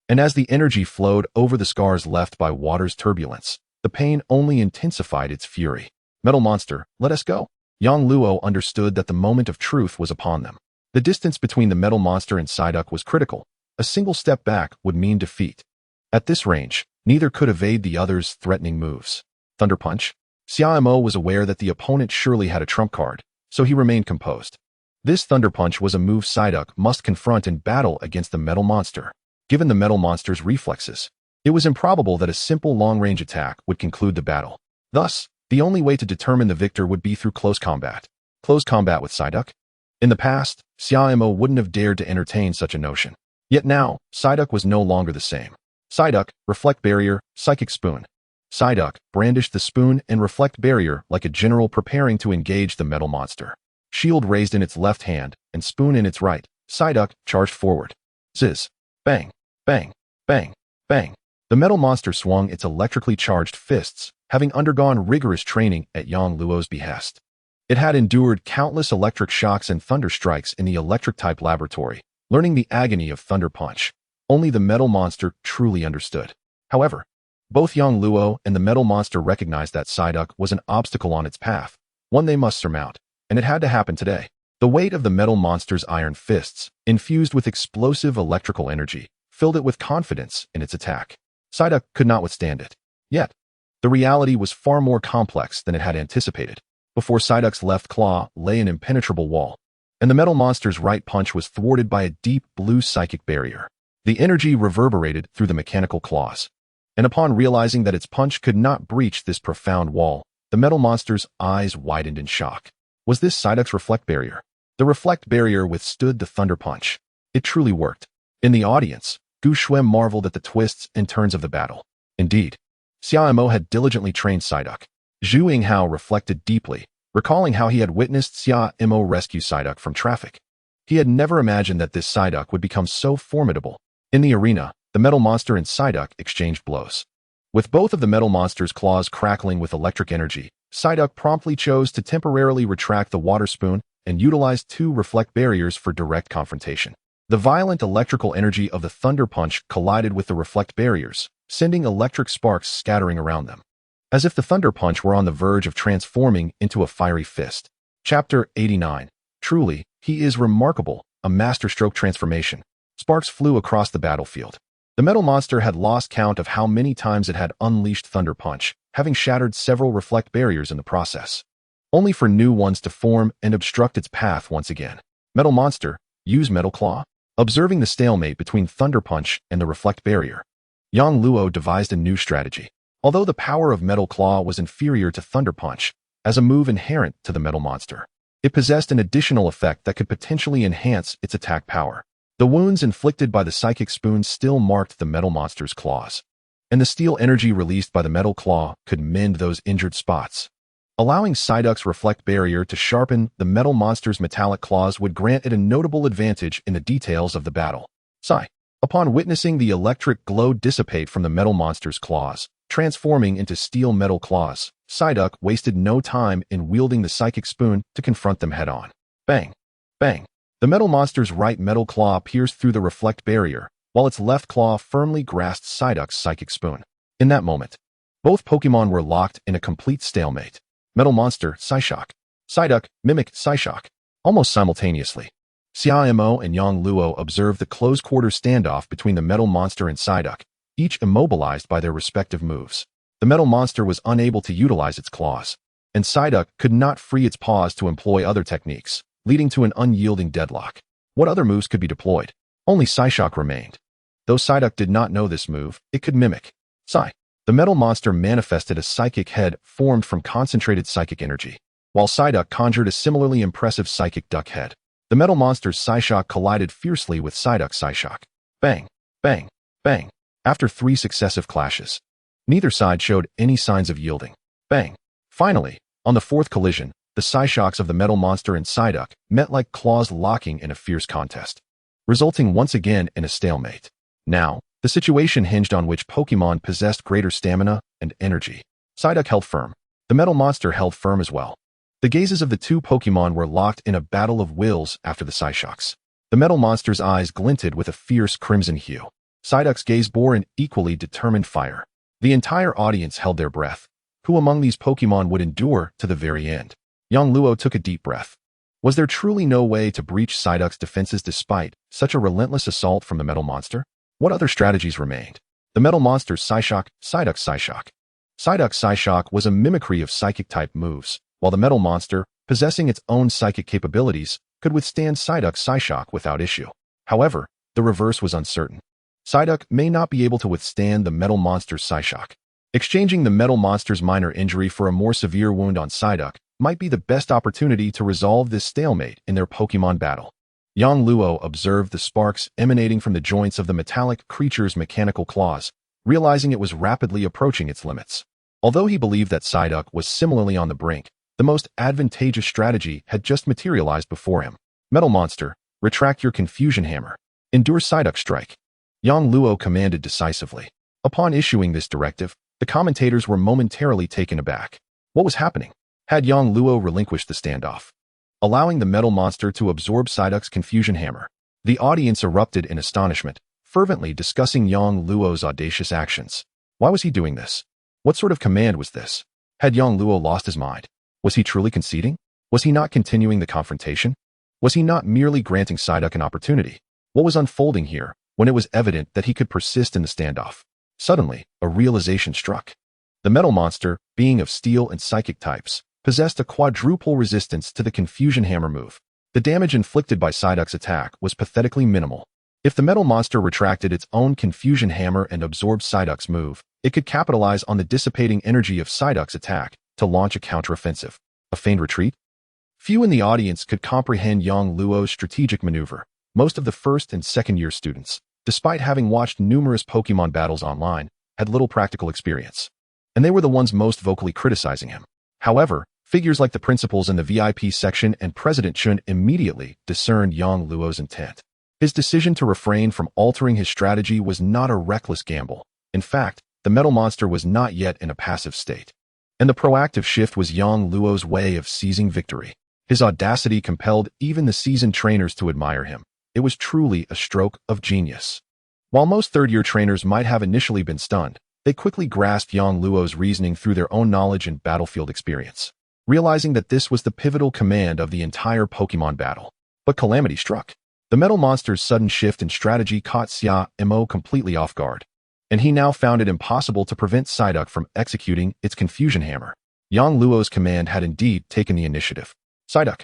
Speaker 1: And as the energy flowed over the scars left by water's turbulence, the pain only intensified its fury. Metal monster, let us go. Yang Luo understood that the moment of truth was upon them. The distance between the metal monster and Psyduck was critical. A single step back would mean defeat. At this range, neither could evade the other's threatening moves. Thunder Punch. Xia Mo was aware that the opponent surely had a trump card, so he remained composed. This Thunder Punch was a move Psyduck must confront in battle against the metal monster. Given the metal monster's reflexes, it was improbable that a simple long-range attack would conclude the battle. Thus, the only way to determine the victor would be through close combat. Close combat with Psyduck? In the past, Xia Mo wouldn't have dared to entertain such a notion. Yet now, Psyduck was no longer the same. Psyduck, Reflect Barrier, Psychic Spoon. Psyduck brandished the spoon and Reflect Barrier like a general preparing to engage the metal monster. Shield raised in its left hand and spoon in its right, Psyduck charged forward. Ziz. Bang. Bang. Bang. Bang. The metal monster swung its electrically charged fists, having undergone rigorous training at Yang Luo's behest. It had endured countless electric shocks and thunder strikes in the electric-type laboratory, learning the agony of Thunder Punch. Only the metal monster truly understood. However, both Yang Luo and the metal monster recognized that Psyduck was an obstacle on its path, one they must surmount, and it had to happen today. The weight of the metal monster's iron fists, infused with explosive electrical energy, filled it with confidence in its attack. Psyduck could not withstand it. Yet, the reality was far more complex than it had anticipated. Before Psyduck's left claw lay an impenetrable wall, and the metal monster's right punch was thwarted by a deep blue psychic barrier. The energy reverberated through the mechanical claws, and upon realizing that its punch could not breach this profound wall, the metal monster's eyes widened in shock. Was this Psyduck's Reflect Barrier? The Reflect Barrier withstood the Thunder Punch. It truly worked. In the audience, Gu Shuem marveled at the twists and turns of the battle. Indeed, Xia Mo had diligently trained Psyduck. Zhu Yinghao reflected deeply, recalling how he had witnessed Xia Mo rescue Psyduck from traffic. He had never imagined that this Psyduck would become so formidable. In the arena, the metal monster and Psyduck exchanged blows. With both of the metal monster's claws crackling with electric energy, Psyduck promptly chose to temporarily retract the water spoon and utilized two Reflect Barriers for direct confrontation. The violent electrical energy of the Thunder Punch collided with the Reflect Barriers, sending electric sparks scattering around them, as if the Thunder Punch were on the verge of transforming into a fiery fist. Chapter 89. Truly, he is remarkable, a masterstroke transformation. Sparks flew across the battlefield. The metal monster had lost count of how many times it had unleashed Thunder Punch, having shattered several Reflect Barriers in the process, only for new ones to form and obstruct its path once again. Metal Monster, use Metal Claw. Observing the stalemate between Thunder Punch and the Reflect Barrier, Yang Luo devised a new strategy. Although the power of Metal Claw was inferior to Thunder Punch, as a move inherent to the metal monster, it possessed an additional effect that could potentially enhance its attack power. The wounds inflicted by the Psychic Spoon still marked the metal monster's claws, and the steel energy released by the Metal Claw could mend those injured spots. Allowing Psyduck's Reflect Barrier to sharpen the metal monster's metallic claws would grant it a notable advantage in the details of the battle. Upon witnessing the electric glow dissipate from the metal monster's claws, transforming into steel metal claws, Psyduck wasted no time in wielding the Psychic Spoon to confront them head-on. Bang! Bang! The metal monster's right metal claw pierced through the Reflect Barrier, while its left claw firmly grasped Psyduck's Psychic Spoon. In that moment, both Pokémon were locked in a complete stalemate. Metal Monster, Psyshock. Psyduck, Mimic, Psyshock. Almost simultaneously, Xia Mo and Yang Luo observed the close-quarter standoff between the metal monster and Psyduck, each immobilized by their respective moves. The metal monster was unable to utilize its claws, and Psyduck could not free its paws to employ other techniques, leading to an unyielding deadlock. What other moves could be deployed? Only Psyshock remained. Though Psyduck did not know this move, it could mimic. The metal monster manifested a psychic head formed from concentrated psychic energy, while Psyduck conjured a similarly impressive psychic duck head. The metal monster's Psyshock collided fiercely with Psyduck's Psyshock. Bang! Bang! Bang! After 3 successive clashes, neither side showed any signs of yielding. Bang! Finally, on the 4th collision, the Psyshocks of the metal monster and Psyduck met like claws locking in a fierce contest, resulting once again in a stalemate. Now, the situation hinged on which Pokémon possessed greater stamina and energy. Psyduck held firm. The metal monster held firm as well. The gazes of the two Pokémon were locked in a battle of wills after the Psyshocks. The metal monster's eyes glinted with a fierce crimson hue. Psyduck's gaze bore an equally determined fire. The entire audience held their breath. Who among these Pokémon would endure to the very end? Yang Luo took a deep breath. Was there truly no way to breach Psyduck's defenses despite such a relentless assault from the metal monster? What other strategies remained? The metal monster's Psyshock, Psyduck's Psyshock. Psyduck's Psyshock was a mimicry of psychic-type moves, while the metal monster, possessing its own psychic capabilities, could withstand Psyduck's Psyshock without issue. However, the reverse was uncertain. Psyduck may not be able to withstand the metal monster's Psyshock. Exchanging the metal monster's minor injury for a more severe wound on Psyduck might be the best opportunity to resolve this stalemate in their Pokémon battle. Yang Luo observed the sparks emanating from the joints of the metallic creature's mechanical claws, realizing it was rapidly approaching its limits. Although he believed that Psyduck was similarly on the brink, the most advantageous strategy had just materialized before him. Metal Monster, retract your Confusion Hammer. Endure Psyduck Strike. Yang Luo commanded decisively. Upon issuing this directive, the commentators were momentarily taken aback. What was happening? Had Yang Luo relinquished the standoff, allowing the metal monster to absorb Psyduck's Confusion Hammer? The audience erupted in astonishment, fervently discussing Yang Luo's audacious actions. Why was he doing this? What sort of command was this? Had Yang Luo lost his mind? Was he truly conceding? Was he not continuing the confrontation? Was he not merely granting Psyduck an opportunity? What was unfolding here when it was evident that he could persist in the standoff? Suddenly, a realization struck. The metal monster, being of steel and psychic types, possessed a quadruple resistance to the Confusion Hammer move. The damage inflicted by Psyduck's attack was pathetically minimal. If the metal monster retracted its own Confusion Hammer and absorbed Psyduck's move, it could capitalize on the dissipating energy of Psyduck's attack to launch a counteroffensive. A feigned retreat? Few in the audience could comprehend Yang Luo's strategic maneuver. Most of the first and second-year students, despite having watched numerous Pokémon battles online, had little practical experience. And they were the ones most vocally criticizing him. However, figures like the principals in the VIP section and President Chun immediately discerned Yang Luo's intent. His decision to refrain from altering his strategy was not a reckless gamble. In fact, the metal monster was not yet in a passive state. And the proactive shift was Yang Luo's way of seizing victory. His audacity compelled even the seasoned trainers to admire him. It was truly a stroke of genius. While most third-year trainers might have initially been stunned, they quickly grasped Yang Luo's reasoning through their own knowledge and battlefield experience, realizing that this was the pivotal command of the entire Pokémon battle. But calamity struck. The metal monster's sudden shift in strategy caught Xia Mo completely off guard, and he now found it impossible to prevent Psyduck from executing its Confusion Hammer. Yang Luo's command had indeed taken the initiative. Psyduck.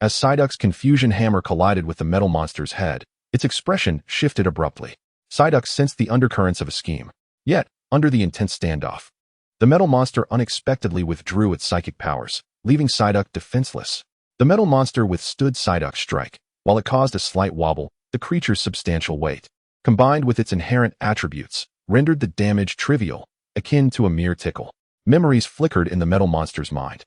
Speaker 1: As Psyduck's Confusion Hammer collided with the metal monster's head, its expression shifted abruptly. Psyduck sensed the undercurrents of a scheme. Yet, under the intense standoff, the metal monster unexpectedly withdrew its psychic powers, leaving Psyduck defenseless. The metal monster withstood Psyduck's strike. While it caused a slight wobble, the creature's substantial weight, combined with its inherent attributes, rendered the damage trivial, akin to a mere tickle. Memories flickered in the metal monster's mind,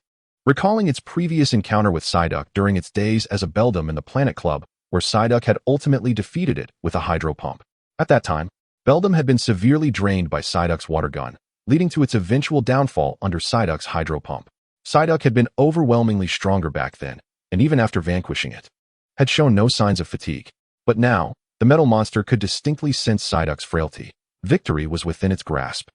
Speaker 1: recalling its previous encounter with Psyduck during its days as a beldam in the Planet Club, where Psyduck had ultimately defeated it with a hydro pump. At that time, Beldam had been severely drained by Psyduck's water gun, leading to its eventual downfall under Psyduck's hydro pump. Psyduck had been overwhelmingly stronger back then, and even after vanquishing it, had shown no signs of fatigue. But now, the metal monster could distinctly sense Psyduck's frailty. Victory was within its grasp.